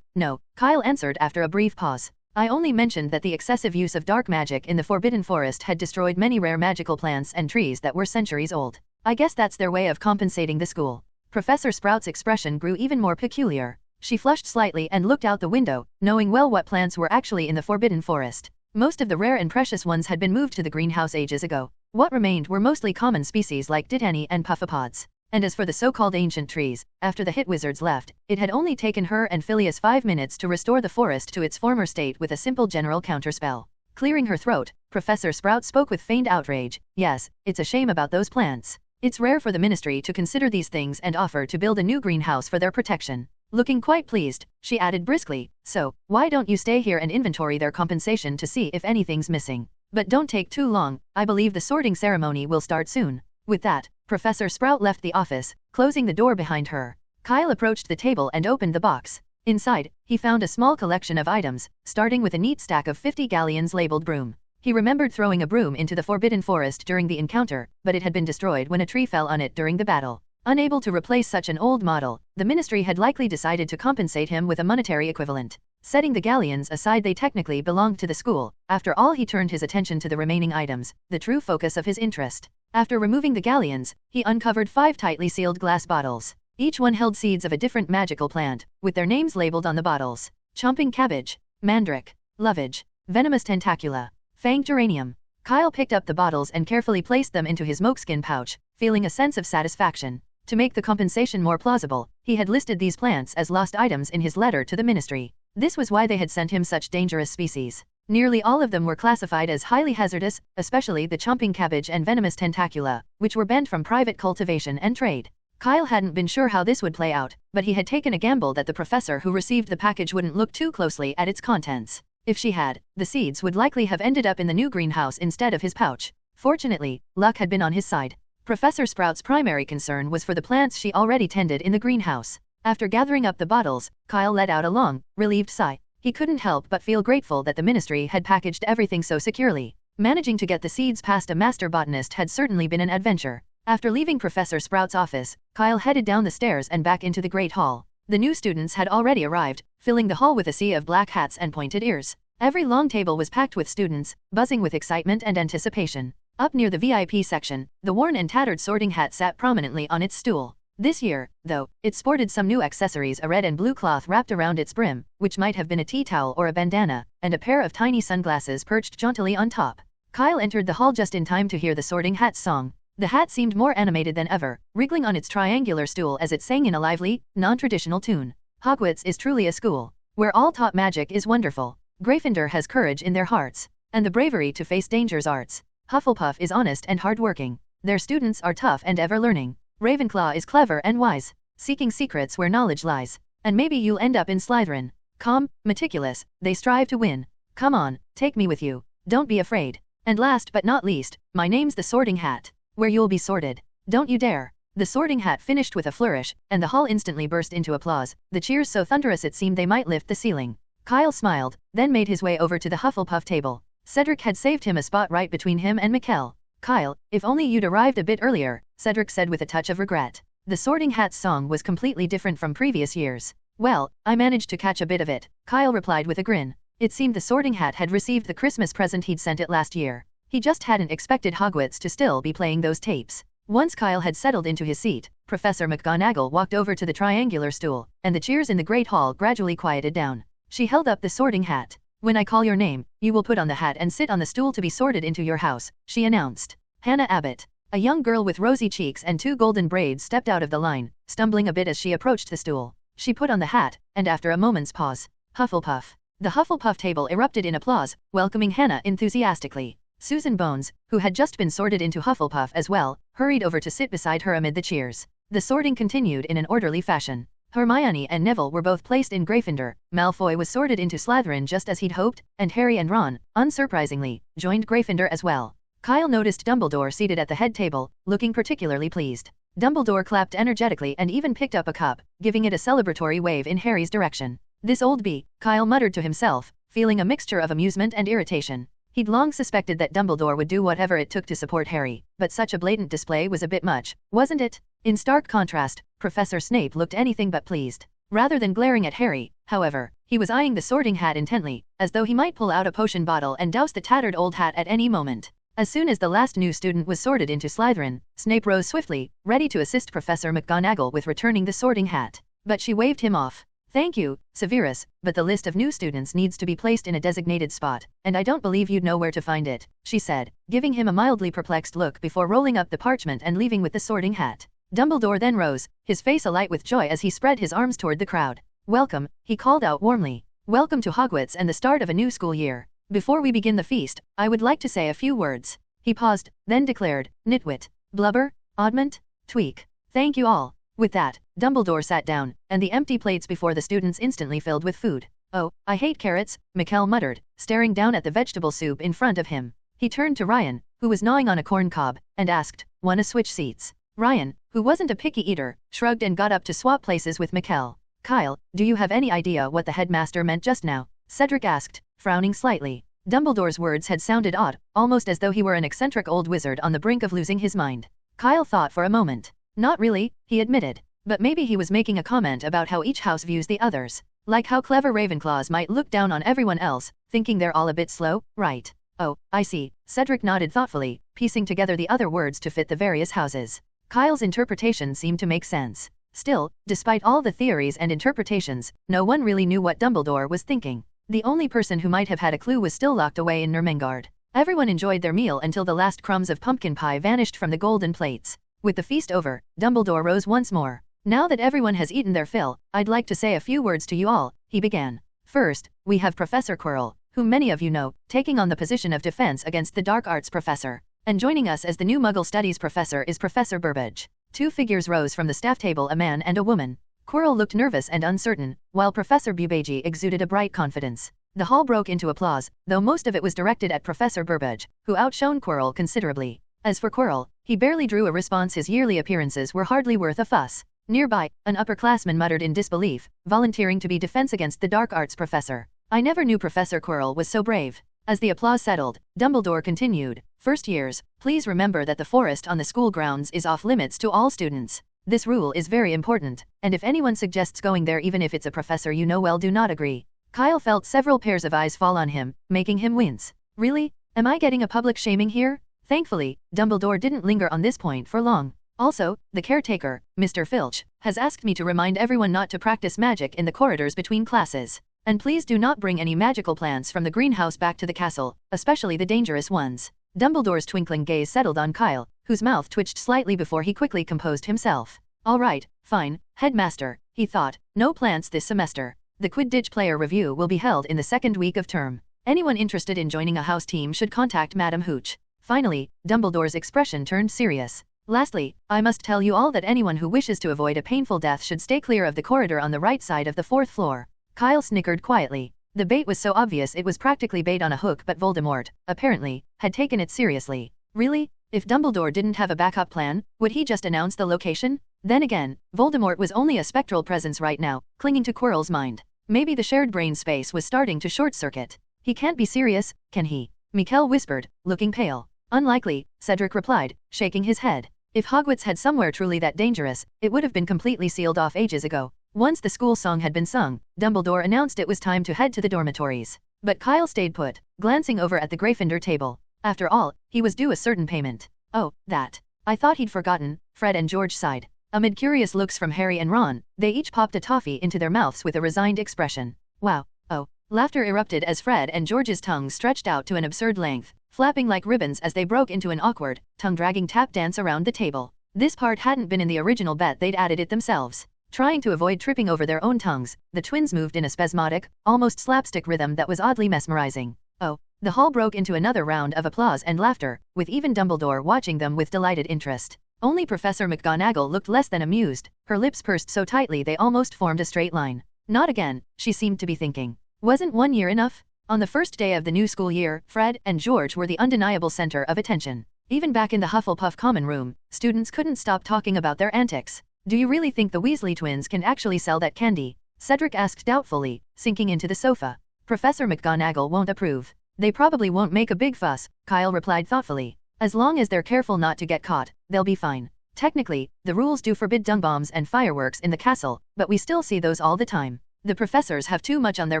No, Kyle answered after a brief pause. I only mentioned that the excessive use of dark magic in the Forbidden Forest had destroyed many rare magical plants and trees that were centuries old. I guess that's their way of compensating the school. Professor Sprout's expression grew even more peculiar. She flushed slightly and looked out the window, knowing well what plants were actually in the Forbidden Forest. Most of the rare and precious ones had been moved to the greenhouse ages ago. What remained were mostly common species like dittany and puffapods. And as for the so-called ancient trees, after the hit wizards left, it had only taken her and Phileas 5 minutes to restore the forest to its former state with a simple general counterspell. Clearing her throat, Professor Sprout spoke with feigned outrage. Yes, it's a shame about those plants. It's rare for the ministry to consider these things and offer to build a new greenhouse for their protection. Looking quite pleased, she added briskly, so, why don't you stay here and inventory their compensation to see if anything's missing? But don't take too long, I believe the sorting ceremony will start soon. With that, Professor Sprout left the office, closing the door behind her. Kyle approached the table and opened the box. Inside, he found a small collection of items, starting with a neat stack of 50 galleons labeled broom. He remembered throwing a broom into the Forbidden Forest during the encounter, but it had been destroyed when a tree fell on it during the battle. Unable to replace such an old model, the ministry had likely decided to compensate him with a monetary equivalent. Setting the galleons aside, they technically belonged to the school. After all, he turned his attention to the remaining items, the true focus of his interest. After removing the galleons, he uncovered 5 tightly sealed glass bottles. Each one held seeds of a different magical plant, with their names labeled on the bottles. Chomping cabbage, mandrake, lovage, venomous tentacula, fanged geranium. Kyle picked up the bottles and carefully placed them into his moleskin pouch, feeling a sense of satisfaction. To make the compensation more plausible, he had listed these plants as lost items in his letter to the ministry. This was why they had sent him such dangerous species. Nearly all of them were classified as highly hazardous, especially the chomping cabbage and venomous tentacula, which were banned from private cultivation and trade. Kyle hadn't been sure how this would play out, but he had taken a gamble that the professor who received the package wouldn't look too closely at its contents. If she had, the seeds would likely have ended up in the new greenhouse instead of his pouch. Fortunately, luck had been on his side. Professor Sprout's primary concern was for the plants she already tended in the greenhouse. After gathering up the bottles, Kyle let out a long, relieved sigh. He couldn't help but feel grateful that the ministry had packaged everything so securely. Managing to get the seeds past a master botanist had certainly been an adventure. After leaving Professor Sprout's office, Kyle headed down the stairs and back into the Great Hall. The new students had already arrived, filling the hall with a sea of black hats and pointed ears. Every long table was packed with students, buzzing with excitement and anticipation. Up near the VIP section, the worn and tattered sorting hat sat prominently on its stool. This year, though, it sported some new accessories, a red and blue cloth wrapped around its brim, which might have been a tea towel or a bandana, and a pair of tiny sunglasses perched jauntily on top. Kyle entered the hall just in time to hear the sorting hat's song. The hat seemed more animated than ever, wriggling on its triangular stool as it sang in a lively, non-traditional tune. Hogwarts is truly a school, where all taught magic is wonderful. Gryffindor has courage in their hearts, and the bravery to face danger's arts. Hufflepuff is honest and hard-working. Their students are tough and ever-learning. Ravenclaw is clever and wise, seeking secrets where knowledge lies. And maybe you'll end up in Slytherin. Calm, meticulous, they strive to win. Come on, take me with you. Don't be afraid. And last but not least, my name's the Sorting Hat, where you'll be sorted. Don't you dare. The Sorting Hat finished with a flourish, and the hall instantly burst into applause, the cheers so thunderous it seemed they might lift the ceiling. Kyle smiled, then made his way over to the Hufflepuff table. Cedric had saved him a spot right between him and Mikkel. Kyle, if only you'd arrived a bit earlier, Cedric said with a touch of regret. The Sorting Hat's song was completely different from previous years. Well, I managed to catch a bit of it, Kyle replied with a grin. It seemed the Sorting Hat had received the Christmas present he'd sent it last year. He just hadn't expected Hogwarts to still be playing those tapes. Once Kyle had settled into his seat, Professor McGonagall walked over to the triangular stool, and the cheers in the Great Hall gradually quieted down. She held up the sorting hat. "When I call your name, you will put on the hat and sit on the stool to be sorted into your house," she announced. Hannah Abbott, a young girl with rosy cheeks and 2 golden braids, stepped out of the line, stumbling a bit as she approached the stool. She put on the hat, and after a moment's pause, Hufflepuff. The Hufflepuff table erupted in applause, welcoming Hannah enthusiastically. Susan Bones, who had just been sorted into Hufflepuff as well, hurried over to sit beside her amid the cheers. The sorting continued in an orderly fashion. Hermione and Neville were both placed in Gryffindor, Malfoy was sorted into Slytherin just as he'd hoped, and Harry and Ron, unsurprisingly, joined Gryffindor as well. Kyle noticed Dumbledore seated at the head table, looking particularly pleased. Dumbledore clapped energetically and even picked up a cup, giving it a celebratory wave in Harry's direction. "This old bee," Kyle muttered to himself, feeling a mixture of amusement and irritation. He'd long suspected that Dumbledore would do whatever it took to support Harry, but such a blatant display was a bit much, wasn't it? In stark contrast, Professor Snape looked anything but pleased. Rather than glaring at Harry, however, he was eyeing the sorting hat intently, as though he might pull out a potion bottle and douse the tattered old hat at any moment. As soon as the last new student was sorted into Slytherin, Snape rose swiftly, ready to assist Professor McGonagall with returning the sorting hat. But she waved him off. "Thank you, Severus, but the list of new students needs to be placed in a designated spot, and I don't believe you'd know where to find it," she said, giving him a mildly perplexed look before rolling up the parchment and leaving with the sorting hat. Dumbledore then rose, his face alight with joy as he spread his arms toward the crowd. "Welcome," he called out warmly. "Welcome to Hogwarts and the start of a new school year. Before we begin the feast, I would like to say a few words." He paused, then declared, "Nitwit, blubber, oddment, tweak. Thank you all." With that, Dumbledore sat down, and the empty plates before the students instantly filled with food. "Oh, I hate carrots," Mikkel muttered, staring down at the vegetable soup in front of him. He turned to Ryan, who was gnawing on a corn cob, and asked, "Wanna switch seats?" Ryan, who wasn't a picky eater, shrugged and got up to swap places with Mikkel. "Kyle, do you have any idea what the headmaster meant just now?" Cedric asked, frowning slightly. Dumbledore's words had sounded odd, almost as though he were an eccentric old wizard on the brink of losing his mind. Kyle thought for a moment. "Not really," he admitted. "But maybe he was making a comment about how each house views the others. Like how clever Ravenclaws might look down on everyone else, thinking they're all a bit slow, right?" "Oh, I see." Cedric nodded thoughtfully, piecing together the other words to fit the various houses. Kyle's interpretation seemed to make sense. Still, despite all the theories and interpretations, no one really knew what Dumbledore was thinking. The only person who might have had a clue was still locked away in Ermengarde. Everyone enjoyed their meal until the last crumbs of pumpkin pie vanished from the golden plates. With the feast over, Dumbledore rose once more. "Now that everyone has eaten their fill, I'd like to say a few words to you all," he began. "First, we have Professor Quirrell, whom many of you know, taking on the position of defense against the dark arts professor. And joining us as the new Muggle Studies professor is Professor Burbage." 2 figures rose from the staff table, a man and a woman. Quirrell looked nervous and uncertain, while Professor Burbage exuded a bright confidence. The hall broke into applause, though most of it was directed at Professor Burbage, who outshone Quirrell considerably. As for Quirrell, he barely drew a response. His yearly appearances were hardly worth a fuss. Nearby, an upperclassman muttered in disbelief, volunteering to be defense against the dark arts professor. "I never knew Professor Quirrell was so brave." As the applause settled, Dumbledore continued, "First years, please remember that the forest on the school grounds is off limits to all students. This rule is very important, and if anyone suggests going there even if it's a professor you know well, do not agree." Kyle felt several pairs of eyes fall on him, making him wince. "Really? Am I getting a public shaming here?" Thankfully, Dumbledore didn't linger on this point for long. "Also, the caretaker, Mr. Filch, has asked me to remind everyone not to practice magic in the corridors between classes. And please do not bring any magical plants from the greenhouse back to the castle, especially the dangerous ones." Dumbledore's twinkling gaze settled on Kyle, whose mouth twitched slightly before he quickly composed himself. "All right, fine, headmaster," he thought, "no plants this semester. The Quidditch player review will be held in the second week of term. Anyone interested in joining a house team should contact Madam Hooch." Finally, Dumbledore's expression turned serious. "Lastly, I must tell you all that anyone who wishes to avoid a painful death should stay clear of the corridor on the right side of the 4th floor." Kyle snickered quietly. The bait was so obvious it was practically bait on a hook, but Voldemort, apparently, had taken it seriously. Really? If Dumbledore didn't have a backup plan, would he just announce the location? Then again, Voldemort was only a spectral presence right now, clinging to Quirrell's mind. Maybe the shared brain space was starting to short-circuit. "He can't be serious, can he?" Mikkel whispered, looking pale. "Unlikely," Cedric replied, shaking his head. "If Hogwarts had somewhere truly that dangerous, it would have been completely sealed off ages ago." Once the school song had been sung, Dumbledore announced it was time to head to the dormitories. But Kyle stayed put, glancing over at the Gryffindor table. After all, he was due a certain payment. Oh, that. I thought he'd forgotten, Fred and George sighed. Amid curious looks from Harry and Ron, they each popped a toffee into their mouths with a resigned expression. Wow. Oh. Laughter erupted as Fred and George's tongues stretched out to an absurd length, flapping like ribbons as they broke into an awkward, tongue-dragging tap dance around the table. This part hadn't been in the original bet, they'd added it themselves. Trying to avoid tripping over their own tongues, the twins moved in a spasmodic, almost slapstick rhythm that was oddly mesmerizing. Oh. The hall broke into another round of applause and laughter, with even Dumbledore watching them with delighted interest. Only Professor McGonagall looked less than amused, her lips pursed so tightly they almost formed a straight line. Not again, she seemed to be thinking. Wasn't 1 year enough? On the first day of the new school year, Fred and George were the undeniable center of attention. Even back in the Hufflepuff common room, students couldn't stop talking about their antics. Do you really think the Weasley twins can actually sell that candy? Cedric asked doubtfully, sinking into the sofa. Professor McGonagall won't approve. They probably won't make a big fuss, Kyle replied thoughtfully. As long as they're careful not to get caught, they'll be fine. Technically, the rules do forbid dung bombs and fireworks in the castle, but we still see those all the time. The professors have too much on their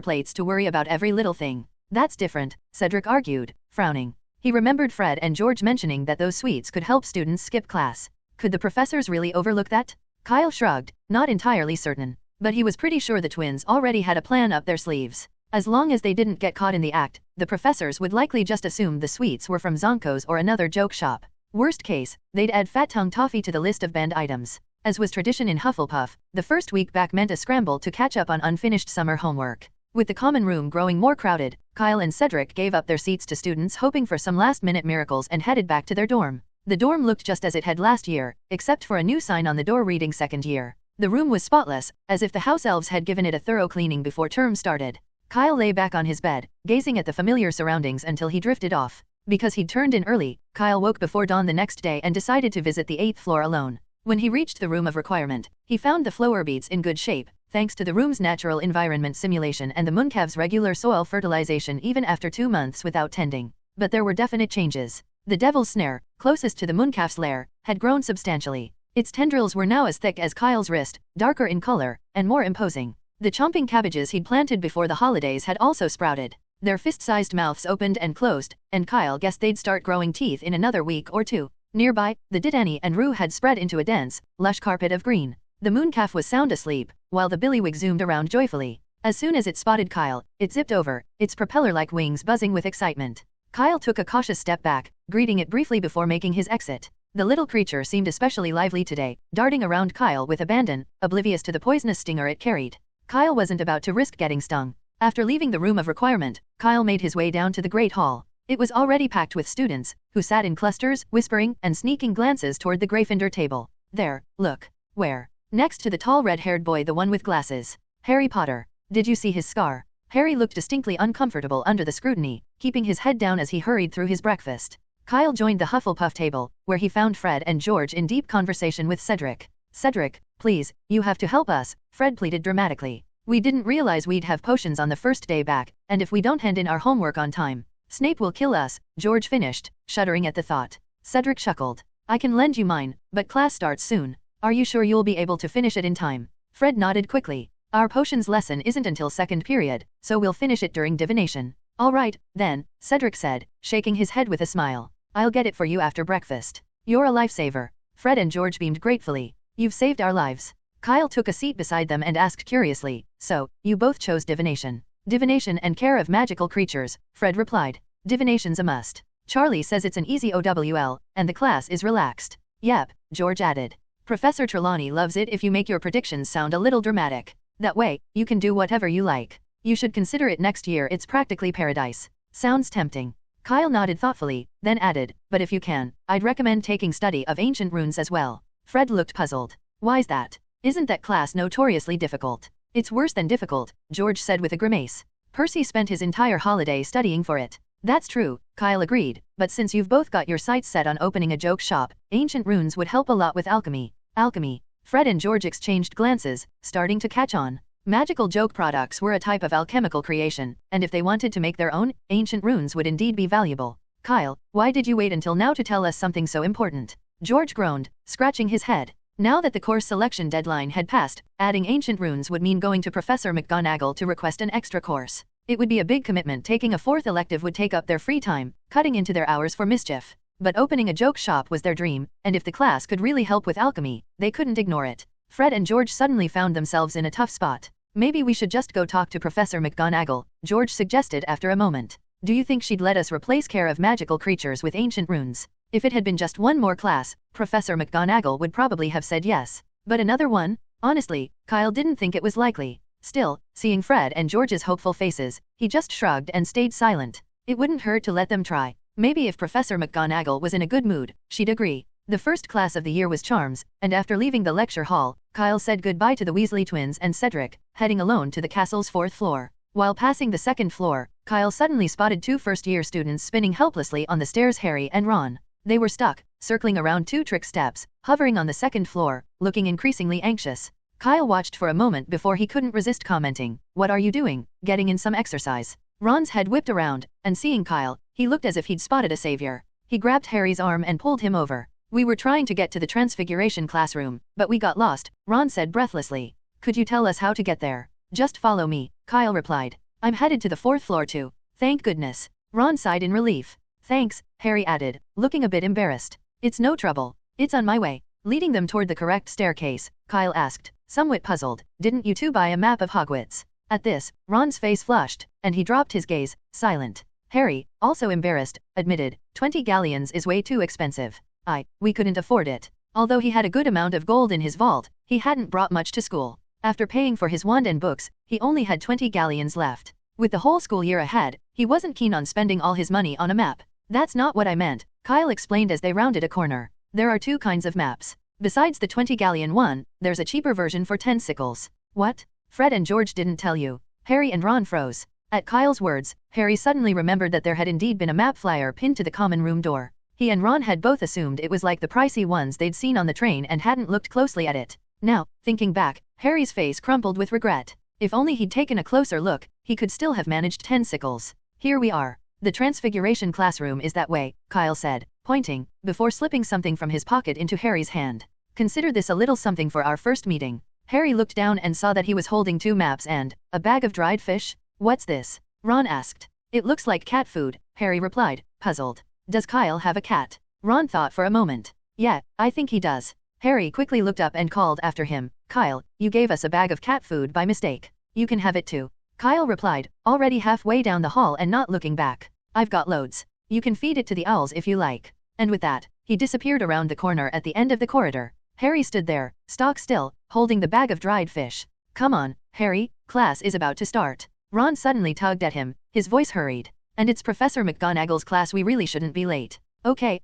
plates to worry about every little thing. That's different, Cedric argued, frowning. He remembered Fred and George mentioning that those sweets could help students skip class. Could the professors really overlook that? Kyle shrugged, not entirely certain. But he was pretty sure the twins already had a plan up their sleeves. As long as they didn't get caught in the act, the professors would likely just assume the sweets were from Zonko's or another joke shop. Worst case, they'd add Fat Tongue Toffee to the list of banned items. As was tradition in Hufflepuff, the first week back meant a scramble to catch up on unfinished summer homework. With the common room growing more crowded, Kyle and Cedric gave up their seats to students hoping for some last-minute miracles and headed back to their dorm. The dorm looked just as it had last year, except for a new sign on the door reading second year. The room was spotless, as if the house elves had given it a thorough cleaning before term started. Kyle lay back on his bed, gazing at the familiar surroundings until he drifted off. Because he'd turned in early, Kyle woke before dawn the next day and decided to visit the 8th floor alone. When he reached the room of requirement, he found the flower beads in good shape, thanks to the room's natural environment simulation and the mooncalf's regular soil fertilization even after 2 months without tending. But there were definite changes. The devil's snare, closest to the mooncalf's lair, had grown substantially. Its tendrils were now as thick as Kyle's wrist, darker in color, and more imposing. The chomping cabbages he'd planted before the holidays had also sprouted. Their fist-sized mouths opened and closed, and Kyle guessed they'd start growing teeth in another week or two. Nearby, the Dittany and Rue had spread into a dense, lush carpet of green. The mooncalf was sound asleep, while the billywig zoomed around joyfully. As soon as it spotted Kyle, it zipped over, its propeller-like wings buzzing with excitement. Kyle took a cautious step back, greeting it briefly before making his exit. The little creature seemed especially lively today, darting around Kyle with abandon, oblivious to the poisonous stinger it carried. Kyle wasn't about to risk getting stung. After leaving the room of requirement, Kyle made his way down to the Great Hall. It was already packed with students, who sat in clusters, whispering and sneaking glances toward the Gryffindor table. There, look. Where? Next to the tall red-haired boy, the one with glasses. Harry Potter. Did you see his scar? Harry looked distinctly uncomfortable under the scrutiny, keeping his head down as he hurried through his breakfast. Kyle joined the Hufflepuff table, where he found Fred and George in deep conversation with Cedric. Cedric, please, you have to help us, Fred pleaded dramatically. We didn't realize we'd have potions on the first day back, and if we don't hand in our homework on time, Snape will kill us, George finished, shuddering at the thought. Cedric chuckled. I can lend you mine, but class starts soon. Are you sure you'll be able to finish it in time? Fred nodded quickly. Our potions lesson isn't until second period, so we'll finish it during divination. All right, then, Cedric said, shaking his head with a smile. I'll get it for you after breakfast. You're a lifesaver. Fred and George beamed gratefully. You've saved our lives. Kyle took a seat beside them and asked curiously, so, you both chose divination? Divination and care of magical creatures, Fred replied. Divination's a must. Charlie says it's an easy OWL, and the class is relaxed. Yep, George added. Professor Trelawney loves it if you make your predictions sound a little dramatic. That way, you can do whatever you like. You should consider it next year, it's practically paradise. Sounds tempting. Kyle nodded thoughtfully, then added, but if you can, I'd recommend taking study of ancient runes as well. Fred looked puzzled. Why's that? Isn't that class notoriously difficult? It's worse than difficult, George said with a grimace. Percy spent his entire holiday studying for it. That's true, Kyle agreed, but since you've both got your sights set on opening a joke shop, ancient runes would help a lot with alchemy. Alchemy. Fred and George exchanged glances, starting to catch on. Magical joke products were a type of alchemical creation, and if they wanted to make their own, ancient runes would indeed be valuable. Kyle, why did you wait until now to tell us something so important? George groaned, scratching his head. Now that the course selection deadline had passed, adding ancient runes would mean going to Professor McGonagall to request an extra course. It would be a big commitment. Taking a fourth elective would take up their free time, cutting into their hours for mischief. But opening a joke shop was their dream, and if the class could really help with alchemy, they couldn't ignore it. Fred and George suddenly found themselves in a tough spot. Maybe we should just go talk to Professor McGonagall, George suggested after a moment. Do you think she'd let us replace care of magical creatures with ancient runes? If it had been just one more class, Professor McGonagall would probably have said yes. But another one? Honestly, Kyle didn't think it was likely. Still, seeing Fred and George's hopeful faces, he just shrugged and stayed silent. It wouldn't hurt to let them try. Maybe if Professor McGonagall was in a good mood, she'd agree. The first class of the year was Charms, and after leaving the lecture hall, Kyle said goodbye to the Weasley twins and Cedric, heading alone to the castle's 4th floor. While passing the 2nd floor, Kyle suddenly spotted 2 first-year students spinning helplessly on the stairs: Harry and Ron. They were stuck, circling around 2 trick steps, hovering on the 2nd floor, looking increasingly anxious. Kyle watched for a moment before he couldn't resist commenting, "What are you doing? Getting in some exercise?" Ron's head whipped around, and seeing Kyle, he looked as if he'd spotted a savior. He grabbed Harry's arm and pulled him over. "We were trying to get to the Transfiguration classroom, but we got lost," Ron said breathlessly. "Could you tell us how to get there?" "Just follow me," Kyle replied. "I'm headed to the 4th floor too." "Thank goodness." Ron sighed in relief. "Thanks," Harry added, looking a bit embarrassed. "It's no trouble. It's on my way." Leading them toward the correct staircase, Kyle asked, somewhat puzzled, "Didn't you two buy a map of Hogwarts?" At this, Ron's face flushed, and he dropped his gaze, silent. Harry, also embarrassed, admitted, 20 galleons is way too expensive. We couldn't afford it." Although he had a good amount of gold in his vault, he hadn't brought much to school. After paying for his wand and books, he only had 20 galleons left. With the whole school year ahead, he wasn't keen on spending all his money on a map. "That's not what I meant," Kyle explained as they rounded a corner. "There are 2 kinds of maps. Besides the 20 galleon one, there's a cheaper version for 10 sickles." "What? Fred and George didn't tell you?" Harry and Ron froze. At Kyle's words, Harry suddenly remembered that there had indeed been a map flyer pinned to the common room door. He and Ron had both assumed it was like the pricey ones they'd seen on the train and hadn't looked closely at it. Now, thinking back, Harry's face crumpled with regret. If only he'd taken a closer look, he could still have managed 10 sickles. "Here we are. The Transfiguration classroom is that way," Kyle said, pointing, before slipping something from his pocket into Harry's hand. "Consider this a little something for our first meeting." Harry looked down and saw that he was holding 2 maps and a bag of dried fish. "What's this?" Ron asked. "It looks like cat food," Harry replied, puzzled. "Does Kyle have a cat?" Ron thought for a moment. "Yeah, I think he does." Harry quickly looked up and called after him, "Kyle, you gave us a bag of cat food by mistake. You can have it too." Kyle replied, already halfway down the hall and not looking back. "I've got loads. You can feed it to the owls if you like." And with that, he disappeared around the corner at the end of the corridor. Harry stood there, stock still, holding the bag of dried fish. "Come on, Harry, class is about to start." Ron suddenly tugged at him, his voice hurried. "And it's Professor McGonagall's class, we really shouldn't be late." Okay.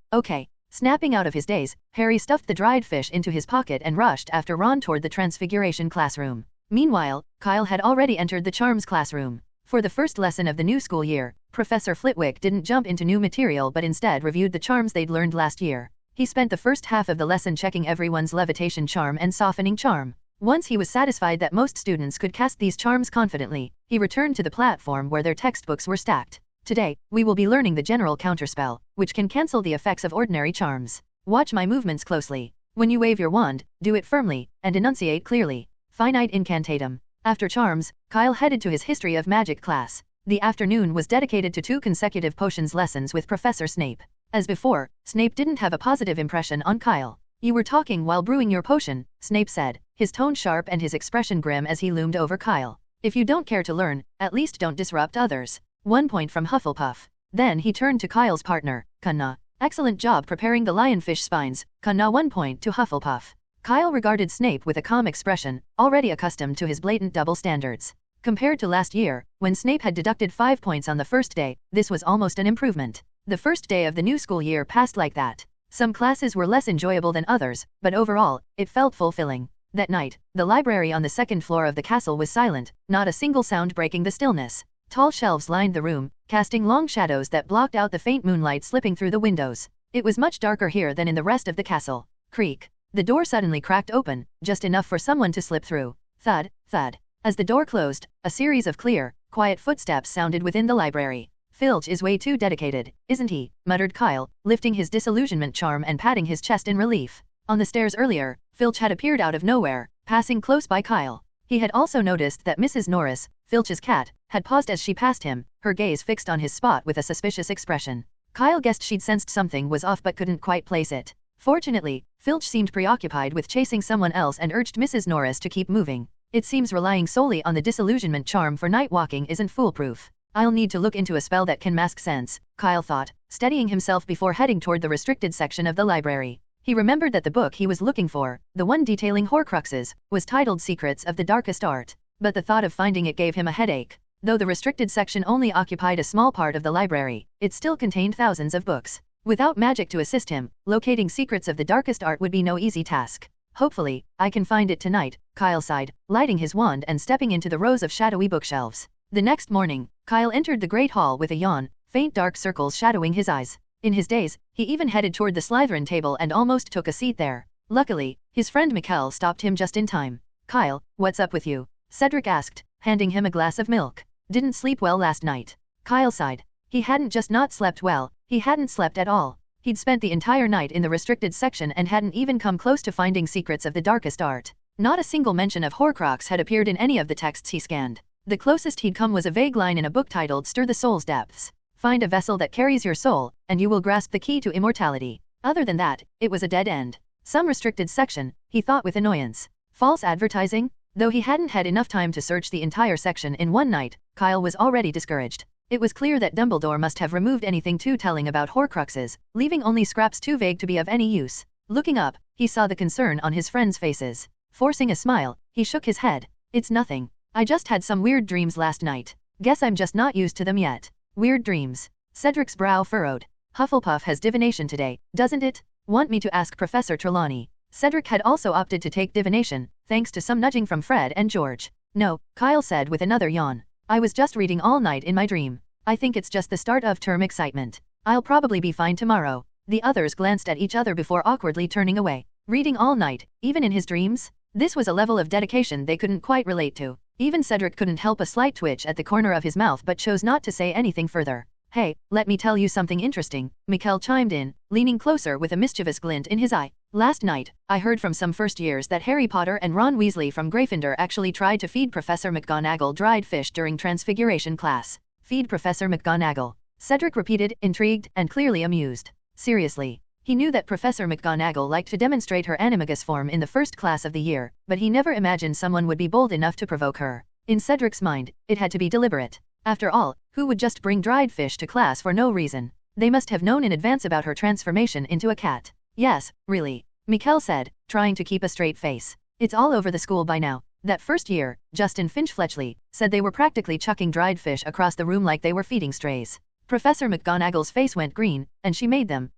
Snapping out of his daze, Harry stuffed the dried fish into his pocket and rushed after Ron toward the Transfiguration classroom. Meanwhile, Kyle had already entered the Charms classroom. For the first lesson of the new school year, Professor Flitwick didn't jump into new material but instead reviewed the charms they'd learned last year. He spent the first half of the lesson checking everyone's levitation charm and softening charm. Once he was satisfied that most students could cast these charms confidently, he returned to the platform where their textbooks were stacked. "Today, we will be learning the general counterspell, which can cancel the effects of ordinary charms. Watch my movements closely. When you wave your wand, do it firmly, and enunciate clearly. Finite incantatum." After charms, Kyle headed to his History of Magic class. The afternoon was dedicated to 2 consecutive potions lessons with Professor Snape. As before, Snape didn't have a positive impression on Kyle. "You were talking while brewing your potion," Snape said, his tone sharp and his expression grim as he loomed over Kyle. "If you don't care to learn, at least don't disrupt others." 1 point from Hufflepuff. Then he turned to Kyle's partner, Kanna. "Excellent job preparing the lionfish spines," Kanna. 1 point to Hufflepuff. Kyle regarded Snape with a calm expression, already accustomed to his blatant double standards. Compared to last year, when Snape had deducted 5 points on the first day, this was almost an improvement. The first day of the new school year passed like that. Some classes were less enjoyable than others, but overall, it felt fulfilling. That night, the library on the 2nd floor of the castle was silent, not a single sound breaking the stillness. Tall shelves lined the room, casting long shadows that blocked out the faint moonlight slipping through the windows. It was much darker here than in the rest of the castle. Creak. The door suddenly cracked open, just enough for someone to slip through. Thud, thud. As the door closed, a series of clear, quiet footsteps sounded within the library. "Filch is way too dedicated, isn't he?" muttered Kyle, lifting his disillusionment charm and patting his chest in relief. On the stairs earlier, Filch had appeared out of nowhere, passing close by Kyle. He had also noticed that Mrs. Norris, Filch's cat, had paused as she passed him, her gaze fixed on his spot with a suspicious expression. Kyle guessed she'd sensed something was off but couldn't quite place it. Fortunately, Filch seemed preoccupied with chasing someone else and urged Mrs. Norris to keep moving. It seems relying solely on the disillusionment charm for night walking isn't foolproof. I'll need to look into a spell that can mask sense, Kyle thought, steadying himself before heading toward the restricted section of the library. He remembered that the book he was looking for, the one detailing Horcruxes, was titled Secrets of the Darkest Art, but the thought of finding it gave him a headache. Though the restricted section only occupied a small part of the library, it still contained thousands of books. Without magic to assist him, locating Secrets of the Darkest Art would be no easy task. Hopefully, I can find it tonight, Kyle sighed, lighting his wand and stepping into the rows of shadowy bookshelves. The next morning, Kyle entered the Great Hall with a yawn, faint dark circles shadowing his eyes. In his daze, he even headed toward the Slytherin table and almost took a seat there. Luckily, his friend Mikkel stopped him just in time. Kyle, what's up with you? Cedric asked, handing him a glass of milk. Didn't sleep well last night. Kyle sighed. He hadn't just not slept well, he hadn't slept at all. He'd spent the entire night in the restricted section and hadn't even come close to finding Secrets of the Darkest Art. Not a single mention of Horcrux had appeared in any of the texts he scanned. The closest he'd come was a vague line in a book titled Stir the Soul's Depths. Find a vessel that carries your soul, and you will grasp the key to immortality. Other than that, it was a dead end. Some restricted section, he thought with annoyance. False advertising? Though he hadn't had enough time to search the entire section in one night, Kyle was already discouraged. It was clear that Dumbledore must have removed anything too telling about Horcruxes, leaving only scraps too vague to be of any use. Looking up, he saw the concern on his friends' faces. Forcing a smile, he shook his head. It's nothing. I just had some weird dreams last night. Guess I'm just not used to them yet. Weird dreams. Cedric's brow furrowed. Hufflepuff has divination today, doesn't it? Want me to ask Professor Trelawney? Cedric had also opted to take divination, thanks to some nudging from Fred and George. No, Kyle said with another yawn. I was just reading all night in my dream. I think it's just the start of term excitement. I'll probably be fine tomorrow. The others glanced at each other before awkwardly turning away. Reading all night, even in his dreams? This was a level of dedication they couldn't quite relate to. Even Cedric couldn't help a slight twitch at the corner of his mouth but chose not to say anything further. Hey, let me tell you something interesting, Mikkel chimed in, leaning closer with a mischievous glint in his eye. Last night, I heard from some first years that Harry Potter and Ron Weasley from Gryffindor actually tried to feed Professor McGonagall dried fish during Transfiguration class. Feed Professor McGonagall? Cedric repeated, intrigued and clearly amused. Seriously. He knew that Professor McGonagall liked to demonstrate her animagus form in the first class of the year, but he never imagined someone would be bold enough to provoke her. In Cedric's mind, it had to be deliberate. After all, who would just bring dried fish to class for no reason? They must have known in advance about her transformation into a cat. Yes, really, Mikkel said, trying to keep a straight face. It's all over the school by now. That first year, Justin Finch-Fletchley said they were practically chucking dried fish across the room like they were feeding strays. Professor McGonagall's face went green, and she made them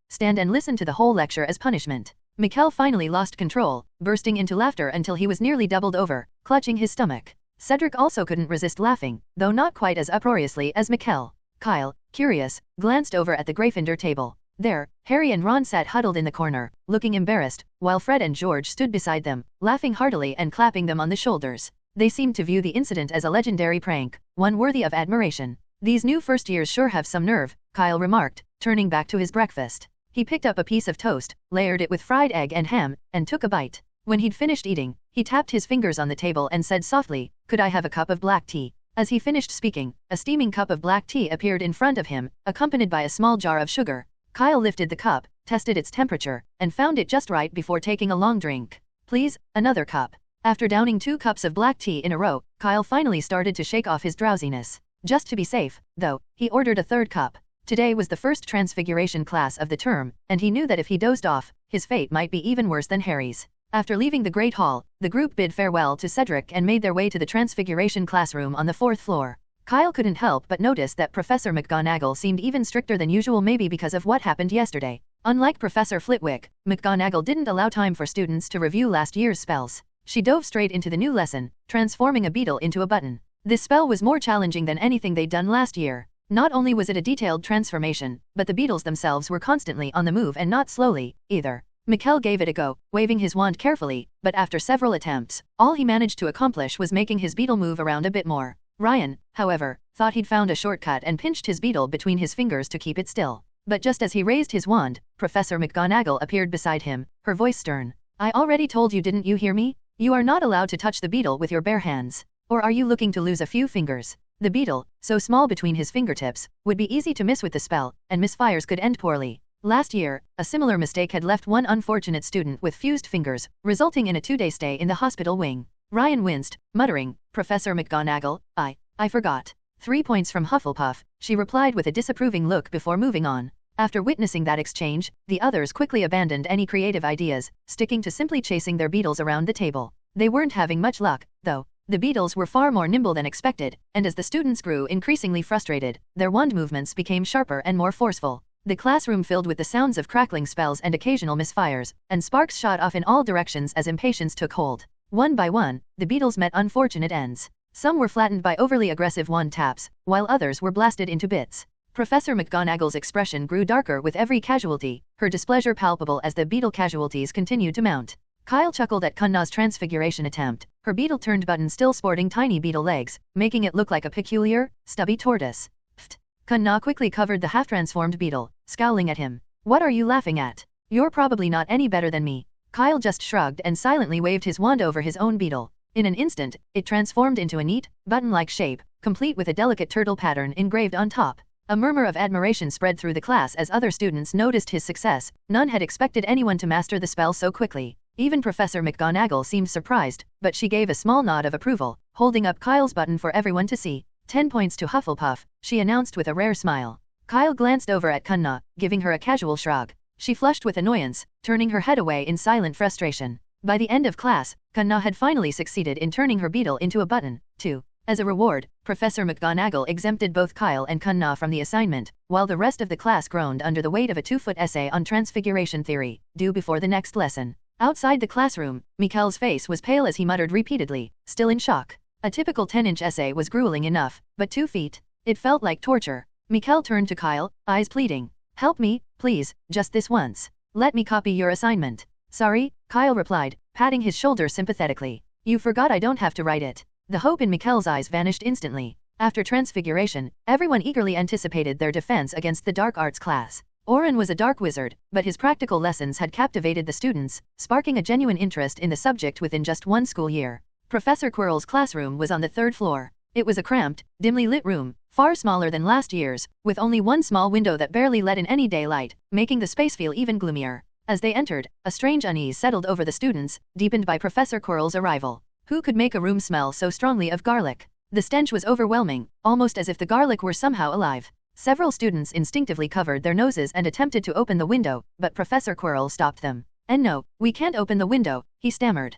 stand and listen to the whole lecture as punishment. Mikkel finally lost control, bursting into laughter until he was nearly doubled over, clutching his stomach. Cedric also couldn't resist laughing, though not quite as uproariously as Mikkel. Kyle, curious, glanced over at the Gryffindor table. There, Harry and Ron sat huddled in the corner, looking embarrassed, while Fred and George stood beside them, laughing heartily and clapping them on the shoulders. They seemed to view the incident as a legendary prank, one worthy of admiration. These new first years sure have some nerve, Kyle remarked, turning back to his breakfast. He picked up a piece of toast, layered it with fried egg and ham, and took a bite. When he'd finished eating, he tapped his fingers on the table and said softly, "Could I have a cup of black tea?" As he finished speaking, a steaming cup of black tea appeared in front of him, accompanied by a small jar of sugar. Kyle lifted the cup, tested its temperature, and found it just right before taking a long drink. "Please, another cup." After downing 2 cups of black tea in a row, Kyle finally started to shake off his drowsiness. Just to be safe, though, he ordered a 3rd cup. Today was the first Transfiguration class of the term, and he knew that if he dozed off, his fate might be even worse than Harry's. After leaving the Great Hall, the group bid farewell to Cedric and made their way to the Transfiguration classroom on the 4th floor. Kyle couldn't help but notice that Professor McGonagall seemed even stricter than usual, maybe because of what happened yesterday. Unlike Professor Flitwick, McGonagall didn't allow time for students to review last year's spells. She dove straight into the new lesson, transforming a beetle into a button. This spell was more challenging than anything they'd done last year. Not only was it a detailed transformation, but the beetles themselves were constantly on the move and not slowly, either. Mikkel gave it a go, waving his wand carefully, but after several attempts, all he managed to accomplish was making his beetle move around a bit more. Ryan, however, thought he'd found a shortcut and pinched his beetle between his fingers to keep it still. But just as he raised his wand, Professor McGonagall appeared beside him, her voice stern. "I already told you, didn't you hear me? You are not allowed to touch the beetle with your bare hands. Or are you looking to lose a few fingers?" The beetle, so small between his fingertips, would be easy to miss with the spell, and misfires could end poorly. Last year, a similar mistake had left one unfortunate student with fused fingers, resulting in a 2-day stay in the hospital wing. Ryan winced, muttering, "Professor McGonagall, I forgot." 3 points from Hufflepuff, she replied with a disapproving look before moving on. After witnessing that exchange, the others quickly abandoned any creative ideas, sticking to simply chasing their beetles around the table. They weren't having much luck, though. The beetles were far more nimble than expected, and as the students grew increasingly frustrated, their wand movements became sharper and more forceful. The classroom filled with the sounds of crackling spells and occasional misfires, and sparks shot off in all directions as impatience took hold. One by one, the beetles met unfortunate ends. Some were flattened by overly aggressive wand taps, while others were blasted into bits. Professor McGonagall's expression grew darker with every casualty, her displeasure palpable as the beetle casualties continued to mount. Kyle chuckled at Kunna's transfiguration attempt, her beetle-turned button still sporting tiny beetle legs, making it look like a peculiar, stubby tortoise. Pfft! Kunna quickly covered the half-transformed beetle, scowling at him. "What are you laughing at? You're probably not any better than me." Kyle just shrugged and silently waved his wand over his own beetle. In an instant, it transformed into a neat, button-like shape, complete with a delicate turtle pattern engraved on top. A murmur of admiration spread through the class as other students noticed his success. None had expected anyone to master the spell so quickly. Even Professor McGonagall seemed surprised, but she gave a small nod of approval, holding up Kyle's button for everyone to see. 10 points to Hufflepuff, she announced with a rare smile. Kyle glanced over at Kunna, giving her a casual shrug. She flushed with annoyance, turning her head away in silent frustration. By the end of class, Kunna had finally succeeded in turning her beetle into a button, too. As a reward, Professor McGonagall exempted both Kyle and Kunna from the assignment, while the rest of the class groaned under the weight of a 2-foot essay on transfiguration theory, due before the next lesson. Outside the classroom, Mikkel's face was pale as he muttered repeatedly, still in shock. A typical 10-inch essay was grueling enough, but 2 feet? It felt like torture. Mikkel turned to Kyle, eyes pleading. "Help me, please, just this once. Let me copy your assignment." "Sorry," Kyle replied, patting his shoulder sympathetically. "You forgot I don't have to write it." The hope in Mikkel's eyes vanished instantly. After transfiguration, everyone eagerly anticipated their defense against the dark arts class. Oren was a dark wizard, but his practical lessons had captivated the students, sparking a genuine interest in the subject within just 1 school year. Professor Quirrell's classroom was on the 3rd floor. It was a cramped, dimly lit room, far smaller than last year's, with only one small window that barely let in any daylight, making the space feel even gloomier. As they entered, a strange unease settled over the students, deepened by Professor Quirrell's arrival. Who could make a room smell so strongly of garlic? The stench was overwhelming, almost as if the garlic were somehow alive. Several students instinctively covered their noses and attempted to open the window, but Professor Quirrell stopped them. "And no, we can't open the window," he stammered.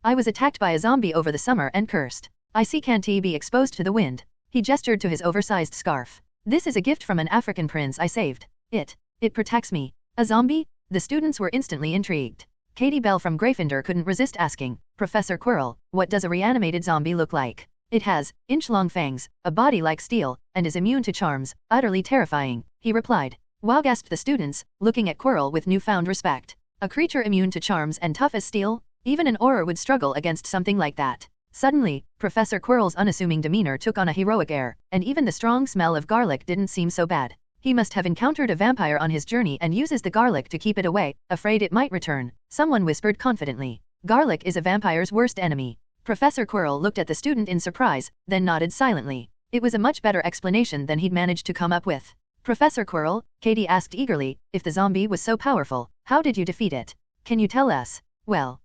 I was attacked by a zombie over the summer and cursed. I can't be exposed to the wind." He gestured to his oversized scarf. "This is a gift from an African prince I saved. It protects me." "A zombie?" The students were instantly intrigued. Katie Bell from Gryffindor couldn't resist asking, "Professor Quirrell, what does a reanimated zombie look like?" "It has inch-long fangs, a body like steel, and is immune to charms, utterly terrifying," he replied. "Wow," gasped the students, looking at Quirrell with newfound respect. "A creature immune to charms and tough as steel? Even an Auror would struggle against something like that." Suddenly, Professor Quirrell's unassuming demeanor took on a heroic air, and even the strong smell of garlic didn't seem so bad. He must have encountered a vampire on his journey and uses the garlic to keep it away, afraid it might return. Someone whispered confidently. "Garlic is a vampire's worst enemy." Professor Quirrell looked at the student in surprise, then nodded silently. It was a much better explanation than he'd managed to come up with. "Professor Quirrell," Katie asked eagerly, "if the zombie was so powerful, how did you defeat it? Can you tell us?" "Well,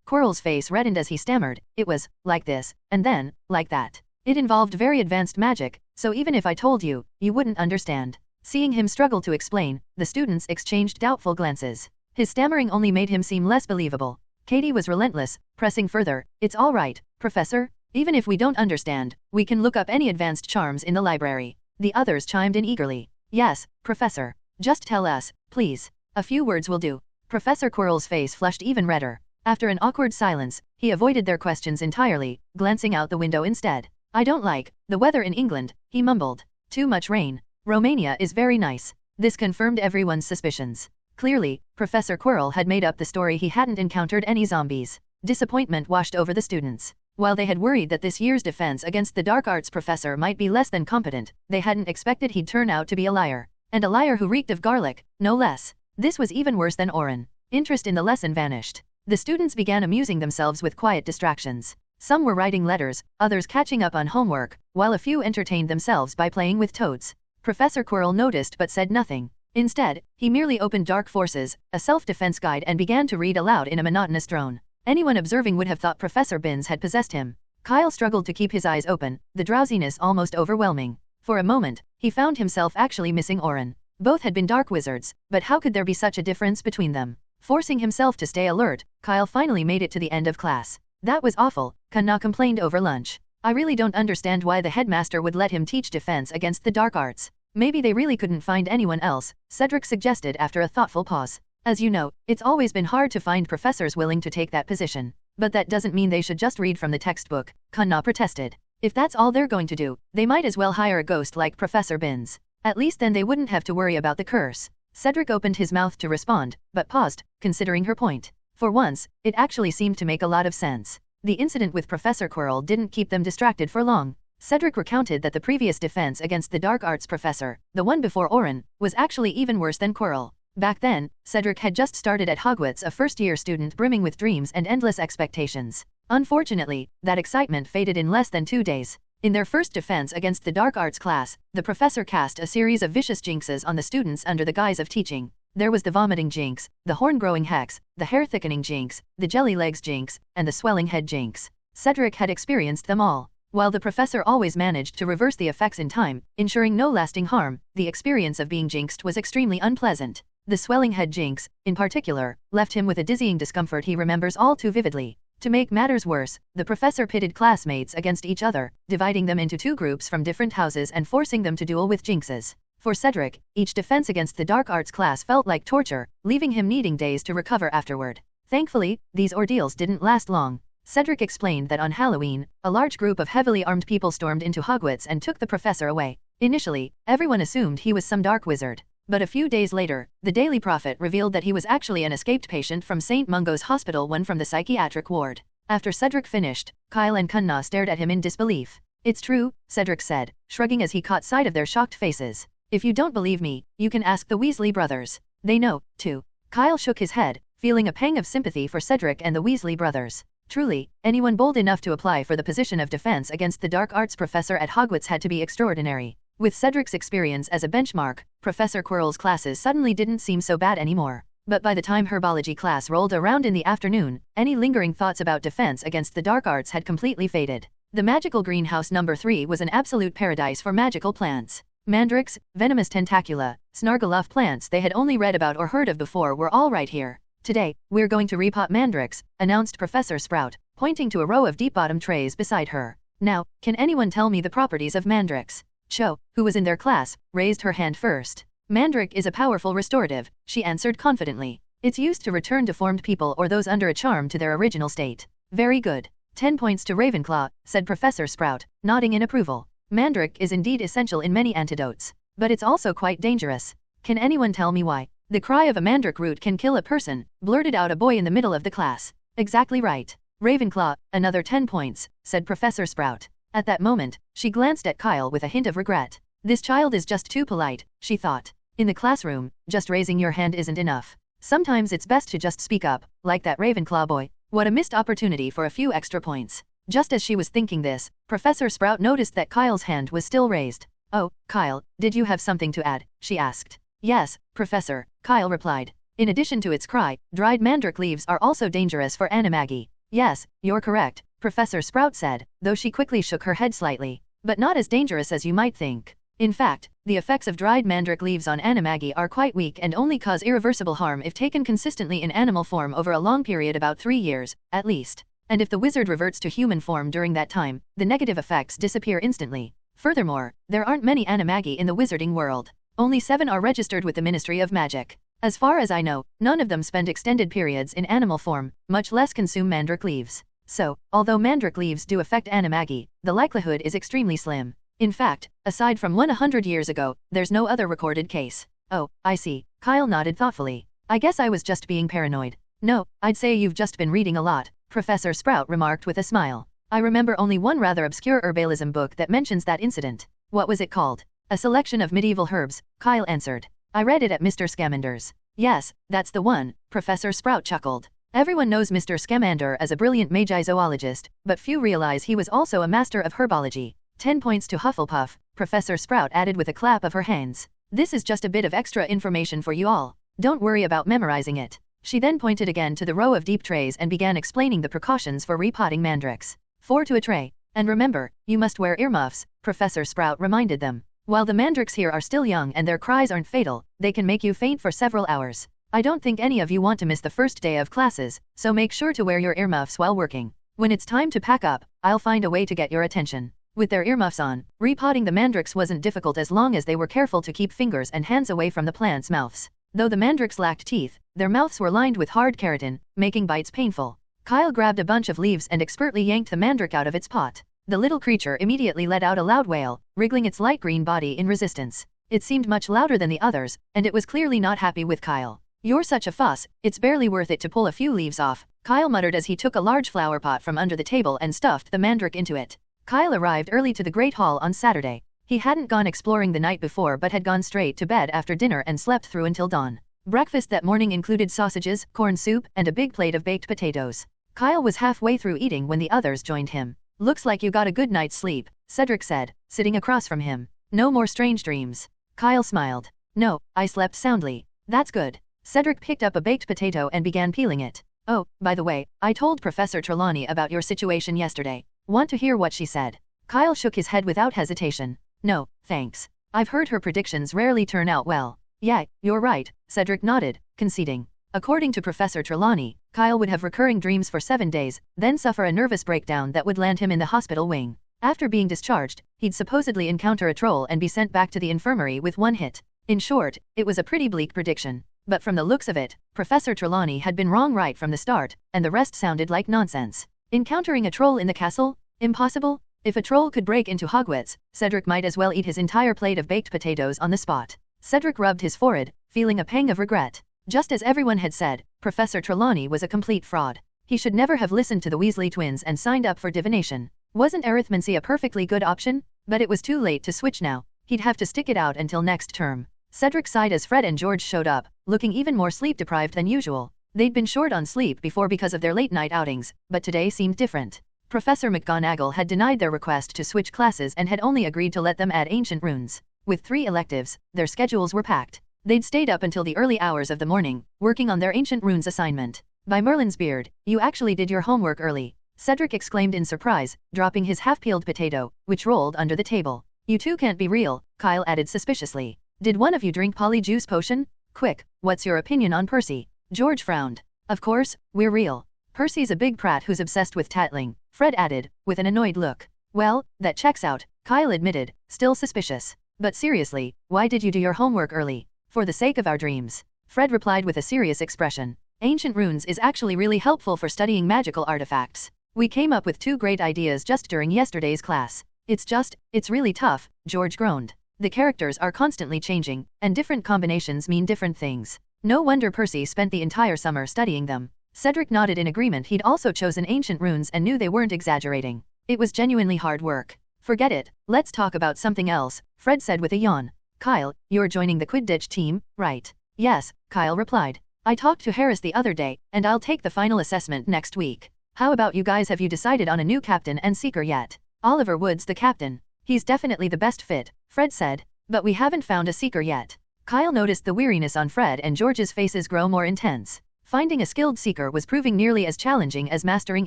Quirrell's face reddened as he stammered, "It was, like this, and then, like that. It involved very advanced magic, so even if I told you, you wouldn't understand." Seeing him struggle to explain, the students exchanged doubtful glances. His stammering only made him seem less believable. Katie was relentless, pressing further. "It's all right, Professor. Even if we don't understand, we can look up any advanced charms in the library." The others chimed in eagerly. "Yes, Professor. Just tell us, please. A few words will do." Professor Quirrell's face flushed even redder. After an awkward silence, he avoided their questions entirely, glancing out the window instead. "I don't like the weather in England," he mumbled. "Too much rain. Romania is very nice." This confirmed everyone's suspicions. Clearly, Professor Quirrell had made up the story he hadn't encountered any zombies. Disappointment washed over the students. While they had worried that this year's defense against the dark arts professor might be less than competent, they hadn't expected he'd turn out to be a liar. And a liar who reeked of garlic, no less. This was even worse than Oren. Interest in the lesson vanished. The students began amusing themselves with quiet distractions. Some were writing letters, others catching up on homework, while a few entertained themselves by playing with toads. Professor Quirrell noticed but said nothing. Instead, he merely opened Dark Forces, a self-defense guide, and began to read aloud in a monotonous drone. Anyone observing would have thought Professor Binns had possessed him. Kyle struggled to keep his eyes open, the drowsiness almost overwhelming. For a moment, he found himself actually missing Oren. Both had been dark wizards, but how could there be such a difference between them? Forcing himself to stay alert, Kyle finally made it to the end of class. That was awful, Kanna complained over lunch. I really don't understand why the headmaster would let him teach defense against the dark arts. Maybe they really couldn't find anyone else, Cedric suggested after a thoughtful pause. As you know, it's always been hard to find professors willing to take that position. But that doesn't mean they should just read from the textbook, Kanna protested. If that's all they're going to do, they might as well hire a ghost like Professor Binns. At least then they wouldn't have to worry about the curse. Cedric opened his mouth to respond, but paused, considering her point. For once, it actually seemed to make a lot of sense. The incident with Professor Quirrell didn't keep them distracted for long. Cedric recounted that the previous defense against the dark arts professor, the one before Oren, was actually even worse than Quirrell. Back then, Cedric had just started at Hogwarts, a first-year student brimming with dreams and endless expectations. Unfortunately, that excitement faded in less than 2 days. In their first defense against the dark arts class, the professor cast a series of vicious jinxes on the students under the guise of teaching. There was the vomiting jinx, the horn-growing hex, the hair-thickening jinx, the jelly legs jinx, and the swelling head jinx. Cedric had experienced them all. While the professor always managed to reverse the effects in time, ensuring no lasting harm, the experience of being jinxed was extremely unpleasant. The swelling head jinx, in particular, left him with a dizzying discomfort he remembers all too vividly. To make matters worse, the professor pitted classmates against each other, dividing them into 2 groups from different houses and forcing them to duel with jinxes. For Cedric, each defense against the dark arts class felt like torture, leaving him needing days to recover afterward. Thankfully, these ordeals didn't last long. Cedric explained that on Halloween, a large group of heavily armed people stormed into Hogwarts and took the professor away. Initially, everyone assumed he was some dark wizard. But a few days later, the Daily Prophet revealed that he was actually an escaped patient from St. Mungo's Hospital, one from the psychiatric ward. After Cedric finished, Kyle and Kanna stared at him in disbelief. It's true, Cedric said, shrugging as he caught sight of their shocked faces. If you don't believe me, you can ask the Weasley brothers. They know, too. Kyle shook his head, feeling a pang of sympathy for Cedric and the Weasley brothers. Truly, anyone bold enough to apply for the position of defense against the dark arts professor at Hogwarts had to be extraordinary. With Cedric's experience as a benchmark, Professor Quirrell's classes suddenly didn't seem so bad anymore. But by the time herbology class rolled around in the afternoon, any lingering thoughts about defense against the dark arts had completely faded. The magical greenhouse number 3 was an absolute paradise for magical plants. Mandrakes, venomous tentacula, snargaluff plants they had only read about or heard of before were all right here. Today, we're going to repot mandrakes, announced Professor Sprout, pointing to a row of deep-bottom trays beside her. Now, can anyone tell me the properties of mandrakes? Cho, who was in their class, raised her hand first. Mandrake is a powerful restorative, she answered confidently. It's used to return deformed people or those under a charm to their original state. Very good. 10 points to Ravenclaw, said Professor Sprout, nodding in approval. Mandrake is indeed essential in many antidotes. But it's also quite dangerous. Can anyone tell me why? The cry of a mandrake root can kill a person, blurted out a boy in the middle of the class. Exactly right. Ravenclaw, another 10 points, said Professor Sprout. At that moment, she glanced at Kyle with a hint of regret. This child is just too polite, she thought. In the classroom, just raising your hand isn't enough. Sometimes it's best to just speak up, like that Ravenclaw boy. What a missed opportunity for a few extra points. Just as she was thinking this, Professor Sprout noticed that Kyle's hand was still raised. Oh, Kyle, did you have something to add? She asked. Yes, Professor, Kyle replied. In addition to its cry, dried mandrake leaves are also dangerous for animagi. Yes, you're correct, Professor Sprout said, though she quickly shook her head slightly. But not as dangerous as you might think. In fact, the effects of dried mandrake leaves on animagi are quite weak and only cause irreversible harm if taken consistently in animal form over a long period, about 3 years, at least. And if the wizard reverts to human form during that time, the negative effects disappear instantly. Furthermore, there aren't many animagi in the wizarding world. Only 7 are registered with the Ministry of Magic. As far as I know, none of them spend extended periods in animal form, much less consume mandrake leaves. So, although mandrake leaves do affect animagi, the likelihood is extremely slim. In fact, aside from 100 years ago, there's no other recorded case. Oh, I see, Kyle nodded thoughtfully. I guess I was just being paranoid. No, I'd say you've just been reading a lot, Professor Sprout remarked with a smile. I remember only one rather obscure herbalism book that mentions that incident. What was it called? A Selection of Medieval Herbs, Kyle answered. I read it at Mr. Scamander's. Yes, that's the one, Professor Sprout chuckled. Everyone knows Mr. Scamander as a brilliant magi zoologist, but few realize he was also a master of herbology. 10 points to Hufflepuff, Professor Sprout added with a clap of her hands. This is just a bit of extra information for you all. Don't worry about memorizing it. She then pointed again to the row of deep trays and began explaining the precautions for repotting mandrakes. 4 to a tray. And remember, you must wear earmuffs, Professor Sprout reminded them. While the mandrakes here are still young and their cries aren't fatal, they can make you faint for several hours. I don't think any of you want to miss the first day of classes, so make sure to wear your earmuffs while working. When it's time to pack up, I'll find a way to get your attention. With their earmuffs on, repotting the mandrakes wasn't difficult as long as they were careful to keep fingers and hands away from the plants' mouths. Though the mandrakes lacked teeth, their mouths were lined with hard keratin, making bites painful. Kyle grabbed a bunch of leaves and expertly yanked the mandrake out of its pot. The little creature immediately let out a loud wail, wriggling its light green body in resistance. It seemed much louder than the others, and it was clearly not happy with Kyle. You're such a fuss, it's barely worth it to pull a few leaves off, Kyle muttered as he took a large flower pot from under the table and stuffed the mandrake into it. Kyle arrived early to the Great Hall on Saturday. He hadn't gone exploring the night before but had gone straight to bed after dinner and slept through until dawn. Breakfast that morning included sausages, corn soup, and a big plate of baked potatoes. Kyle was halfway through eating when the others joined him. Looks like you got a good night's sleep, Cedric said, sitting across from him. No more strange dreams. Kyle smiled. No, I slept soundly. That's good. Cedric picked up a baked potato and began peeling it. Oh, by the way, I told Professor Trelawney about your situation yesterday. Want to hear what she said? Kyle shook his head without hesitation. No, thanks. I've heard her predictions rarely turn out well. Yeah, you're right, Cedric nodded, conceding. According to Professor Trelawney, Kyle would have recurring dreams for 7 days, then suffer a nervous breakdown that would land him in the hospital wing. After being discharged, he'd supposedly encounter a troll and be sent back to the infirmary with 1 hit. In short, it was a pretty bleak prediction. But from the looks of it, Professor Trelawney had been wrong right from the start, and the rest sounded like nonsense. Encountering a troll in the castle? Impossible? If a troll could break into Hogwarts, Cedric might as well eat his entire plate of baked potatoes on the spot. Cedric rubbed his forehead, feeling a pang of regret. Just as everyone had said, Professor Trelawney was a complete fraud. He should never have listened to the Weasley twins and signed up for divination. Wasn't arithmancy a perfectly good option? But it was too late to switch now. He'd have to stick it out until next term. Cedric sighed as Fred and George showed up, looking even more sleep-deprived than usual. They'd been short on sleep before because of their late-night outings, but today seemed different. Professor McGonagall had denied their request to switch classes and had only agreed to let them add ancient runes. With 3 electives, their schedules were packed. They'd stayed up until the early hours of the morning, working on their ancient runes assignment. By Merlin's beard, you actually did your homework early, Cedric exclaimed in surprise, dropping his half-peeled potato, which rolled under the table. You two can't be real, Kyle added suspiciously. Did one of you drink polyjuice potion? Quick, what's your opinion on Percy? George frowned. Of course, we're real. Percy's a big prat who's obsessed with tattling, Fred added, with an annoyed look. Well, that checks out, Kyle admitted, still suspicious. But seriously, why did you do your homework early? For the sake of our dreams. Fred replied with a serious expression. Ancient runes is actually really helpful for studying magical artifacts. We came up with 2 great ideas just during yesterday's class. It's really tough, George groaned. The characters are constantly changing, and different combinations mean different things. No wonder Percy spent the entire summer studying them. Cedric nodded in agreement. He'd also chosen ancient runes and knew they weren't exaggerating. It was genuinely hard work. Forget it, let's talk about something else, Fred said with a yawn. Kyle, you're joining the Quidditch team, right? Yes, Kyle replied. I talked to Harris the other day, and I'll take the final assessment next week. How about you guys? Have you decided on a new captain and seeker yet? Oliver Wood's the captain. He's definitely the best fit, Fred said. But we haven't found a seeker yet. Kyle noticed the weariness on Fred and George's faces grow more intense. Finding a skilled seeker was proving nearly as challenging as mastering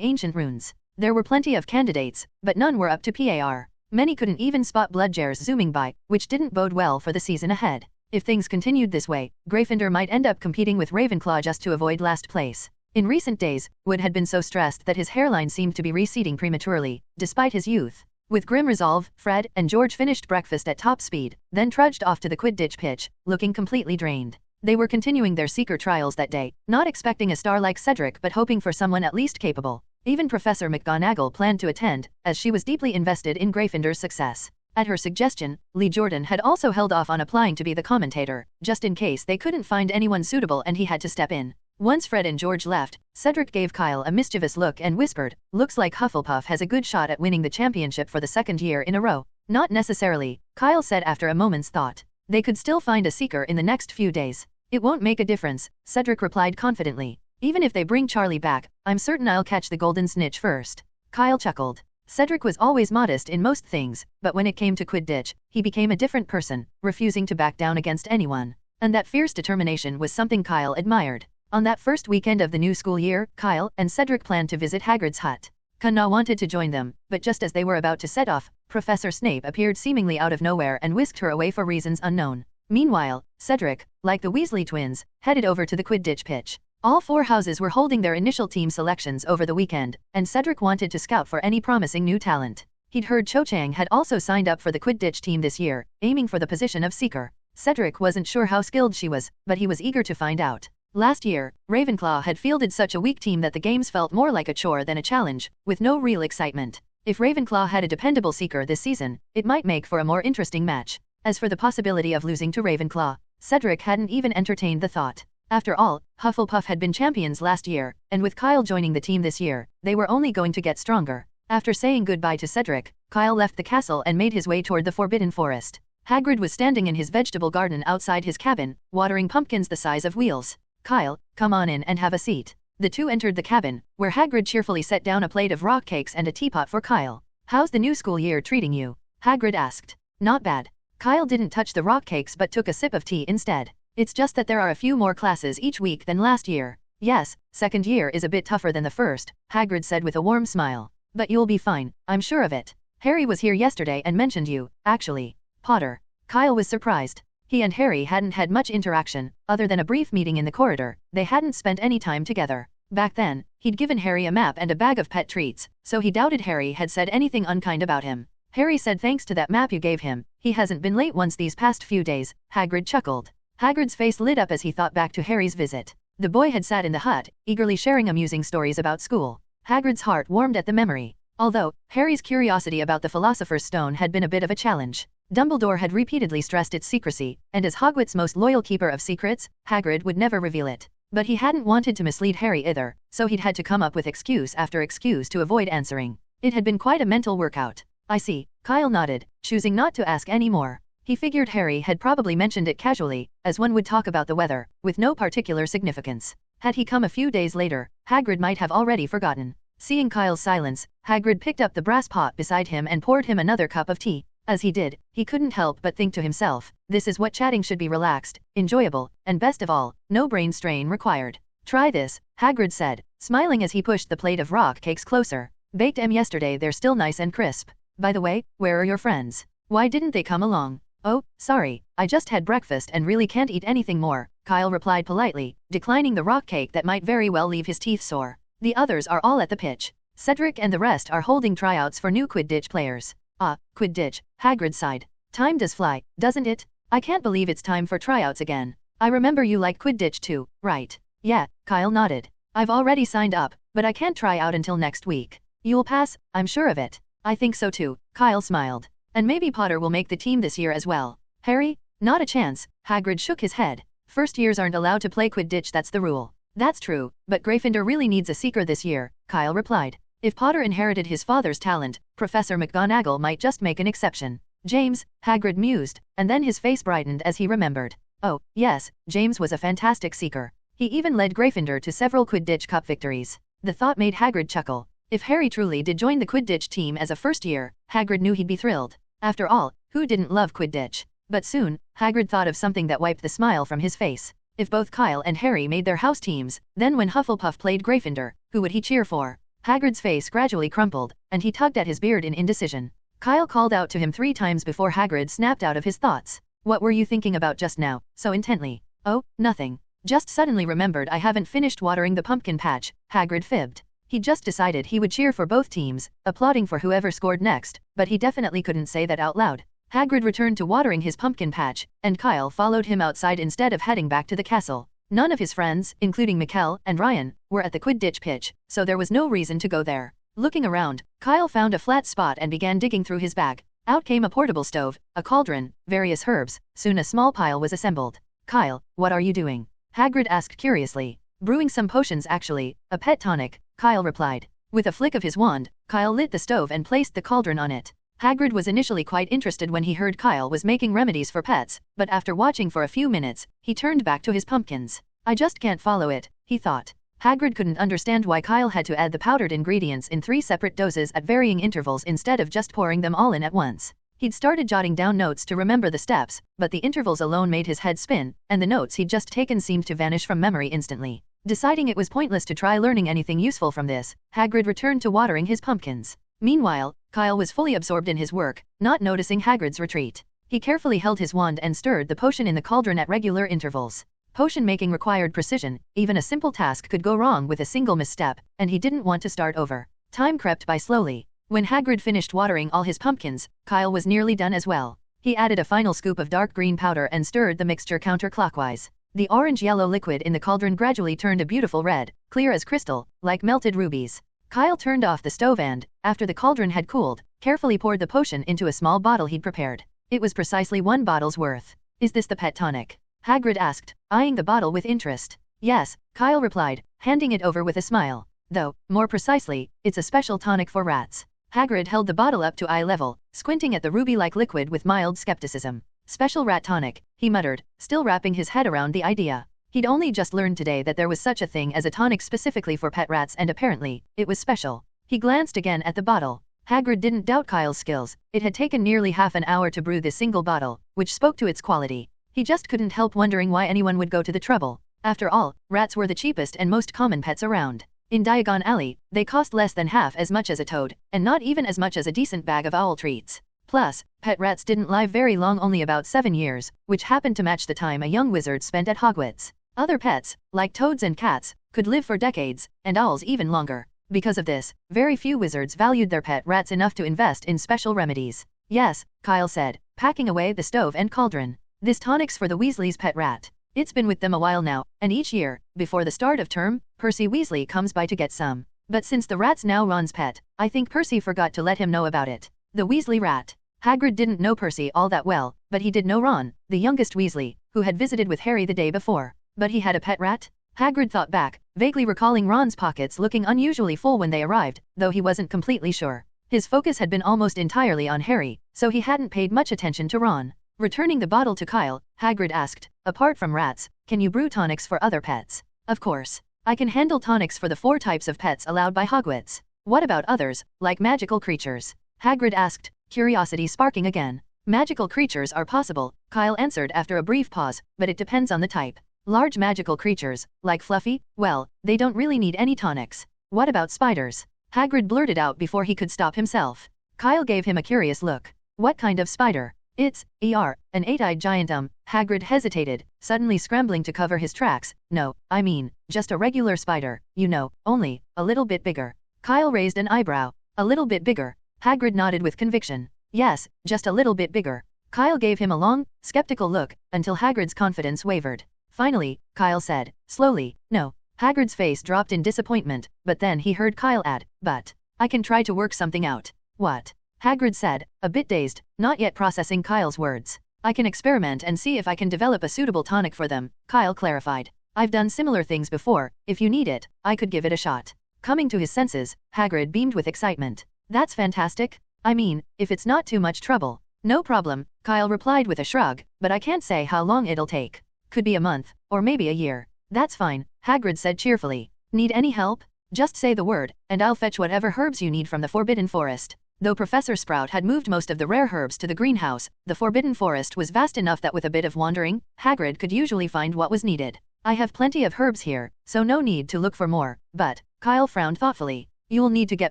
ancient runes. There were plenty of candidates, but none were up to par. Many couldn't even spot Bloodjares zooming by, which didn't bode well for the season ahead. If things continued this way, Gryffindor might end up competing with Ravenclaw just to avoid last place. In recent days, Wood had been so stressed that his hairline seemed to be receding prematurely, despite his youth. With grim resolve, Fred and George finished breakfast at top speed, then trudged off to the Quidditch pitch, looking completely drained. They were continuing their seeker trials that day, not expecting a star like Cedric but hoping for someone at least capable. Even Professor McGonagall planned to attend, as she was deeply invested in Gryffindor's success. At her suggestion, Lee Jordan had also held off on applying to be the commentator, just in case they couldn't find anyone suitable and he had to step in. Once Fred and George left, Cedric gave Kyle a mischievous look and whispered, "Looks like Hufflepuff has a good shot at winning the championship for the 2nd year in a row." Not necessarily, Kyle said after a moment's thought. They could still find a seeker in the next few days. It won't make a difference, Cedric replied confidently. Even if they bring Charlie back, I'm certain I'll catch the golden snitch first. Kyle chuckled. Cedric was always modest in most things, but when it came to Quidditch, he became a different person, refusing to back down against anyone. And that fierce determination was something Kyle admired. On that first weekend of the new school year, Kyle and Cedric planned to visit Hagrid's hut. Kana wanted to join them, but just as they were about to set off, Professor Snape appeared seemingly out of nowhere and whisked her away for reasons unknown. Meanwhile, Cedric, like the Weasley twins, headed over to the Quidditch pitch. All four houses were holding their initial team selections over the weekend, and Cedric wanted to scout for any promising new talent. He'd heard Cho Chang had also signed up for the Quidditch team this year, aiming for the position of Seeker. Cedric wasn't sure how skilled she was, but he was eager to find out. Last year, Ravenclaw had fielded such a weak team that the games felt more like a chore than a challenge, with no real excitement. If Ravenclaw had a dependable Seeker this season, it might make for a more interesting match. As for the possibility of losing to Ravenclaw, Cedric hadn't even entertained the thought. After all, Hufflepuff had been champions last year, and with Kyle joining the team this year, they were only going to get stronger. After saying goodbye to Cedric, Kyle left the castle and made his way toward the Forbidden Forest. Hagrid was standing in his vegetable garden outside his cabin, watering pumpkins the size of wheels. "Kyle, come on in and have a seat." The two entered the cabin, where Hagrid cheerfully set down a plate of rock cakes and a teapot for Kyle. "How's the new school year treating you?" Hagrid asked. "Not bad." Kyle didn't touch the rock cakes but took a sip of tea instead. "It's just that there are a few more classes each week than last year." "Yes, second year is a bit tougher than the first," Hagrid said with a warm smile. "But you'll be fine, I'm sure of it. Harry was here yesterday and mentioned you, actually." "Potter." Kyle was surprised. He and Harry hadn't had much interaction, other than a brief meeting in the corridor. They hadn't spent any time together. Back then, he'd given Harry a map and a bag of pet treats, so he doubted Harry had said anything unkind about him. "Harry said thanks to that map you gave him, he hasn't been late once these past few days," Hagrid chuckled. Hagrid's face lit up as he thought back to Harry's visit. The boy had sat in the hut, eagerly sharing amusing stories about school. Hagrid's heart warmed at the memory. Although, Harry's curiosity about the Philosopher's Stone had been a bit of a challenge. Dumbledore had repeatedly stressed its secrecy, and as Hogwarts' most loyal keeper of secrets, Hagrid would never reveal it. But he hadn't wanted to mislead Harry either, so he'd had to come up with excuse after excuse to avoid answering. It had been quite a mental workout. "I see," Kyle nodded, choosing not to ask any more. He figured Harry had probably mentioned it casually, as one would talk about the weather, with no particular significance. Had he come a few days later, Hagrid might have already forgotten. Seeing Kyle's silence, Hagrid picked up the brass pot beside him and poured him another cup of tea. As he did, he couldn't help but think to himself, this is what chatting should be: relaxed, enjoyable, and best of all, no brain strain required. "Try this," Hagrid said, smiling as he pushed the plate of rock cakes closer. "Baked 'em yesterday, they're still nice and crisp. By the way, where are your friends? Why didn't they come along?" "Oh, sorry, I just had breakfast and really can't eat anything more," Kyle replied politely, declining the rock cake that might very well leave his teeth sore. "The others are all at the pitch. Cedric and the rest are holding tryouts for new Quidditch players." "Ah, Quidditch," Hagrid sighed. "Time does fly, doesn't it? I can't believe it's time for tryouts again. I remember you like Quidditch too, right?" "Yeah," Kyle nodded. "I've already signed up, but I can't try out until next week." "You'll pass, I'm sure of it." "I think so too," Kyle smiled. "And maybe Potter will make the team this year as well." "Harry? Not a chance," Hagrid shook his head. "First years aren't allowed to play Quidditch, that's the rule." "That's true, but Gryffindor really needs a Seeker this year," Kyle replied. If Potter inherited his father's talent, Professor McGonagall might just make an exception. "James," Hagrid mused, and then his face brightened as he remembered. Oh, yes, James was a fantastic Seeker. He even led Gryffindor to several Quidditch Cup victories. The thought made Hagrid chuckle. If Harry truly did join the Quidditch team as a first year, Hagrid knew he'd be thrilled. After all, who didn't love Quidditch? But soon, Hagrid thought of something that wiped the smile from his face. If both Kyle and Harry made their house teams, then when Hufflepuff played Gryffindor, who would he cheer for? Hagrid's face gradually crumpled, and he tugged at his beard in indecision. Kyle called out to him 3 times before Hagrid snapped out of his thoughts. "What were you thinking about just now, so intently?" "Oh, nothing. Just suddenly remembered I haven't finished watering the pumpkin patch," Hagrid fibbed. He just decided he would cheer for both teams, applauding for whoever scored next, but he definitely couldn't say that out loud. Hagrid returned to watering his pumpkin patch, and Kyle followed him outside instead of heading back to the castle. None of his friends, including Mikkel and Ryan, were at the Quidditch pitch, so there was no reason to go there. Looking around, Kyle found a flat spot and began digging through his bag. Out came a portable stove, a cauldron, various herbs. Soon a small pile was assembled. "Kyle, what are you doing?" Hagrid asked curiously. "Brewing some potions actually, a pet tonic," Kyle replied. With a flick of his wand, Kyle lit the stove and placed the cauldron on it. Hagrid was initially quite interested when he heard Kyle was making remedies for pets, but after watching for a few minutes, he turned back to his pumpkins. "I just can't follow it," he thought. Hagrid couldn't understand why Kyle had to add the powdered ingredients in 3 separate doses at varying intervals instead of just pouring them all in at once. He'd started jotting down notes to remember the steps, but the intervals alone made his head spin, and the notes he'd just taken seemed to vanish from memory instantly. Deciding it was pointless to try learning anything useful from this, Hagrid returned to watering his pumpkins. Meanwhile, Kyle was fully absorbed in his work, not noticing Hagrid's retreat. He carefully held his wand and stirred the potion in the cauldron at regular intervals. Potion making required precision, even a simple task could go wrong with a single misstep, and he didn't want to start over. Time crept by slowly. When Hagrid finished watering all his pumpkins, Kyle was nearly done as well. He added a final scoop of dark green powder and stirred the mixture counterclockwise. The orange-yellow liquid in the cauldron gradually turned a beautiful red, clear as crystal, like melted rubies. Kyle turned off the stove and, after the cauldron had cooled, carefully poured the potion into a small bottle he'd prepared. It was precisely 1 bottle's worth. "Is this the pet tonic?" Hagrid asked, eyeing the bottle with interest. "Yes," Kyle replied, handing it over with a smile. "Though, more precisely, it's a special tonic for rats." Hagrid held the bottle up to eye level, squinting at the ruby-like liquid with mild skepticism. "Special rat tonic," he muttered, still wrapping his head around the idea. He'd only just learned today that there was such a thing as a tonic specifically for pet rats, and apparently, it was special. He glanced again at the bottle. Hagrid didn't doubt Kyle's skills. It had taken nearly half an hour to brew this single bottle, which spoke to its quality. He just couldn't help wondering why anyone would go to the trouble. After all, rats were the cheapest and most common pets around. In Diagon Alley, they cost less than half as much as a toad, and not even as much as a decent bag of owl treats. Plus, pet rats didn't live very long, only about 7 years, which happened to match the time a young wizard spent at Hogwarts. Other pets, like toads and cats, could live for decades, and owls even longer. Because of this, very few wizards valued their pet rats enough to invest in special remedies. "Yes," Kyle said, packing away the stove and cauldron. "This tonic's for the Weasley's pet rat. It's been with them a while now, and each year, before the start of term, Percy Weasley comes by to get some. But since the rat's now Ron's pet, I think Percy forgot to let him know about it." The Weasley rat. Hagrid didn't know Percy all that well, but he did know Ron, the youngest Weasley, who had visited with Harry the day before. But he had a pet rat? Hagrid thought back, vaguely recalling Ron's pockets looking unusually full when they arrived, though he wasn't completely sure. His focus had been almost entirely on Harry, so he hadn't paid much attention to Ron. Returning the bottle to Kyle, Hagrid asked, "Apart from rats, can you brew tonics for other pets?" "Of course. I can handle tonics for the 4 types of pets allowed by Hogwarts. What about others, like magical creatures?" Hagrid asked, curiosity sparking again. "Magical creatures are possible," Kyle answered after a brief pause, "but it depends on the type. Large magical creatures, like Fluffy, well, they don't really need any tonics." "What about spiders?" Hagrid blurted out before he could stop himself. Kyle gave him a curious look. "What kind of spider?" "It's, an 8-eyed giant." Hagrid hesitated, suddenly scrambling to cover his tracks. "No, I mean, just a regular spider, you know, only, a little bit bigger." Kyle raised an eyebrow. "A little bit bigger?" Hagrid nodded with conviction. "Yes, just a little bit bigger." Kyle gave him a long, skeptical look, until Hagrid's confidence wavered. Finally, Kyle said, slowly, "No." Hagrid's face dropped in disappointment, but then he heard Kyle add, "But I can try to work something out." "What?" Hagrid said, a bit dazed, not yet processing Kyle's words. "I can experiment and see if I can develop a suitable tonic for them," Kyle clarified. "I've done similar things before. If you need it, I could give it a shot." Coming to his senses, Hagrid beamed with excitement. "That's fantastic. I mean, if it's not too much trouble." "No problem," Kyle replied with a shrug, "but I can't say how long it'll take. Could be a month, or maybe a year." "That's fine," Hagrid said cheerfully. "Need any help? Just say the word, and I'll fetch whatever herbs you need from the Forbidden Forest." Though Professor Sprout had moved most of the rare herbs to the greenhouse, the Forbidden Forest was vast enough that with a bit of wandering, Hagrid could usually find what was needed. "I have plenty of herbs here, so no need to look for more, but," Kyle frowned thoughtfully, "you'll need to get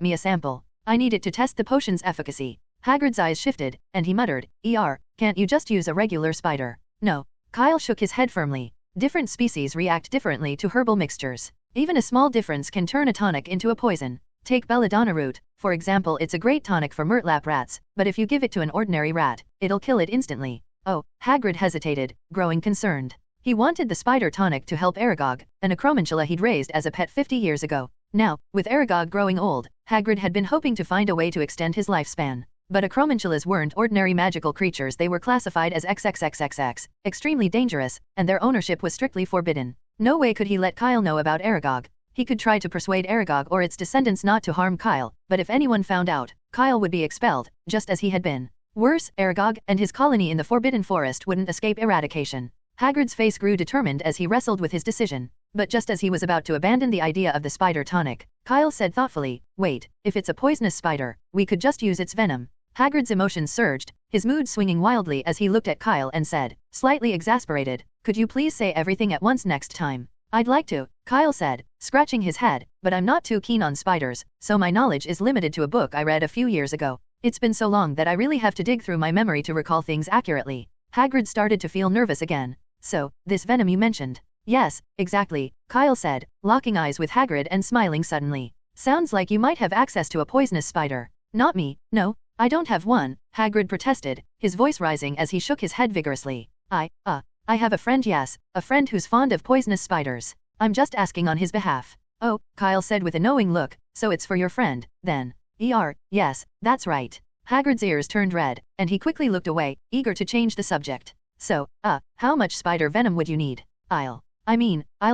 me a sample. I need it to test the potion's efficacy." Hagrid's eyes shifted, and he muttered, "Can't you just use a regular spider?" "No." Kyle shook his head firmly. "Different species react differently to herbal mixtures. Even a small difference can turn a tonic into a poison. Take belladonna root, for example. It's a great tonic for murtlap rats, but if you give it to an ordinary rat, it'll kill it instantly." "Oh," Hagrid hesitated, growing concerned. He wanted the spider tonic to help Aragog, an acromantula he'd raised as a pet 50 years ago. Now, with Aragog growing old, Hagrid had been hoping to find a way to extend his lifespan. But acromantulas weren't ordinary magical creatures. They were classified as XXXXX, extremely dangerous, and their ownership was strictly forbidden. No way could he let Kyle know about Aragog. He could try to persuade Aragog or its descendants not to harm Kyle, but if anyone found out, Kyle would be expelled, just as he had been. Worse, Aragog and his colony in the Forbidden Forest wouldn't escape eradication. Hagrid's face grew determined as he wrestled with his decision. But just as he was about to abandon the idea of the spider tonic, Kyle said thoughtfully, "Wait, if it's a poisonous spider, we could just use its venom." Hagrid's emotions surged, his mood swinging wildly as he looked at Kyle and said, slightly exasperated, "Could you please say everything at once next time?" "I'd like to," Kyle said, scratching his head, "but I'm not too keen on spiders, so my knowledge is limited to a book I read a few years ago. It's been so long that I really have to dig through my memory to recall things accurately." Hagrid started to feel nervous again. "So, this venom you mentioned?" "Yes, exactly," Kyle said, locking eyes with Hagrid and smiling suddenly. "Sounds like you might have access to a poisonous spider." "Not me, no. I don't have one," Hagrid protested, his voice rising as he shook his head vigorously. I have a friend, yes, a friend who's fond of poisonous spiders. I'm just asking on his behalf." "Oh," Kyle said with a knowing look, "so it's for your friend, then?" Yes, that's right." Hagrid's ears turned red, and he quickly looked away, eager to change the subject. "So, how much spider venom would you need?" I'll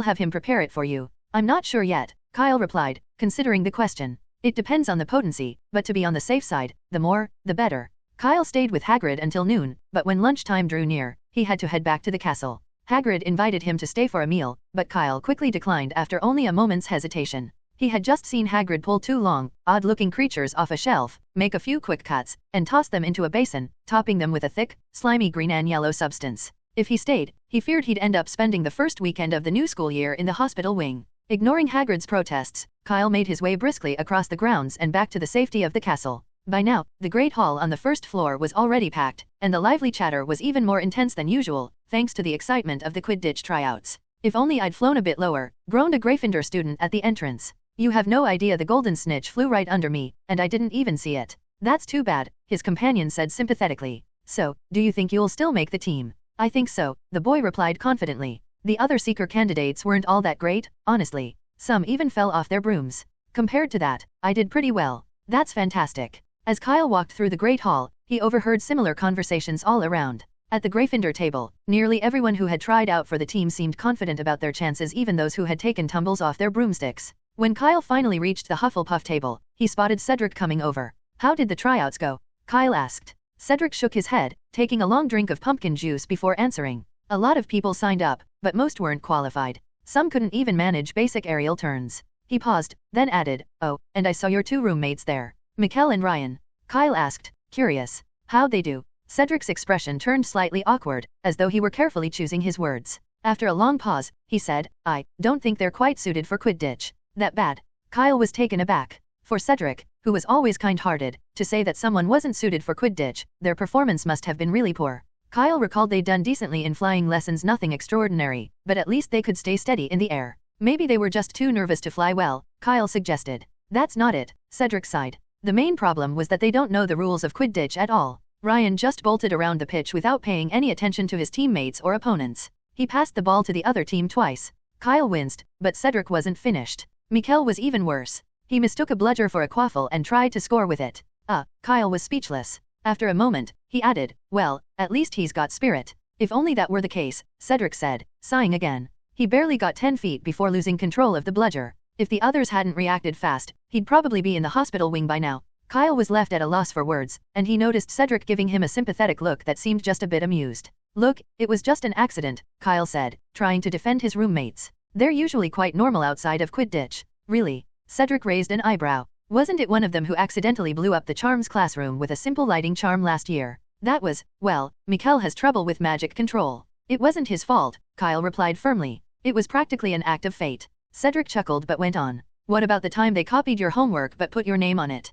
have him prepare it for you." "I'm not sure yet," Kyle replied, considering the question. "It depends on the potency, but to be on the safe side, the more, the better." Kyle stayed with Hagrid until noon, but when lunchtime drew near, he had to head back to the castle. Hagrid invited him to stay for a meal, but Kyle quickly declined after only a moment's hesitation. He had just seen Hagrid pull two long, odd-looking creatures off a shelf, make a few quick cuts, and toss them into a basin, topping them with a thick, slimy green and yellow substance. If he stayed, he feared he'd end up spending the first weekend of the new school year in the hospital wing. Ignoring Hagrid's protests, Kyle made his way briskly across the grounds and back to the safety of the castle. By now, the great hall on the first floor was already packed, and the lively chatter was even more intense than usual, thanks to the excitement of the Quidditch tryouts. "If only I'd flown a bit lower," groaned a Gryffindor student at the entrance. "You have no idea the golden snitch flew right under me, and I didn't even see it." "That's too bad," his companion said sympathetically. "So, do you think you'll still make the team?" "I think so," the boy replied confidently. The other seeker candidates weren't all that great, honestly. Some even fell off their brooms. Compared to that, I did pretty well. "That's fantastic." As Kyle walked through the Great Hall, he overheard similar conversations all around. At the Gryffindor table, nearly everyone who had tried out for the team seemed confident about their chances, even those who had taken tumbles off their broomsticks. When Kyle finally reached the Hufflepuff table, he spotted Cedric coming over. "How did the tryouts go?" Kyle asked. Cedric shook his head, taking a long drink of pumpkin juice before answering. "A lot of people signed up, but most weren't qualified. Some couldn't even manage basic aerial turns." He paused, then added, "Oh, and I saw your two roommates there. Mikkel and Ryan." Kyle asked, curious. "How'd they do?" Cedric's expression turned slightly awkward, as though he were carefully choosing his words. After a long pause, he said, "I don't think they're quite suited for Quidditch." "That bad?" Kyle was taken aback. For Cedric, who was always kind-hearted, to say that someone wasn't suited for Quidditch, their performance must have been really poor. Kyle recalled they'd done decently in flying lessons, nothing extraordinary, but at least they could stay steady in the air. "Maybe they were just too nervous to fly well," Kyle suggested. "That's not it," Cedric sighed. "The main problem was that they don't know the rules of Quidditch at all." Ryan just bolted around the pitch without paying any attention to his teammates or opponents. He passed the ball to the other team twice. Kyle winced, but Cedric wasn't finished. Mikkel was even worse. He mistook a bludger for a quaffle and tried to score with it. Kyle was speechless. After a moment, he added, "Well, at least he's got spirit." "If only that were the case," Cedric said, sighing again. He barely got 10 feet before losing control of the bludger. If the others hadn't reacted fast, he'd probably be in the hospital wing by now. Kyle was left at a loss for words, and he noticed Cedric giving him a sympathetic look that seemed just a bit amused. "Look, it was just an accident," Kyle said, trying to defend his roommates. "They're usually quite normal outside of Quidditch." "Really?" Cedric raised an eyebrow. "Wasn't it one of them who accidentally blew up the charms classroom with a simple lighting charm last year?" "That was, well, Mikkel has trouble with magic control." "It wasn't his fault," Kyle replied firmly. "It was practically an act of fate." Cedric chuckled but went on. "What about the time they copied your homework but put your name on it?"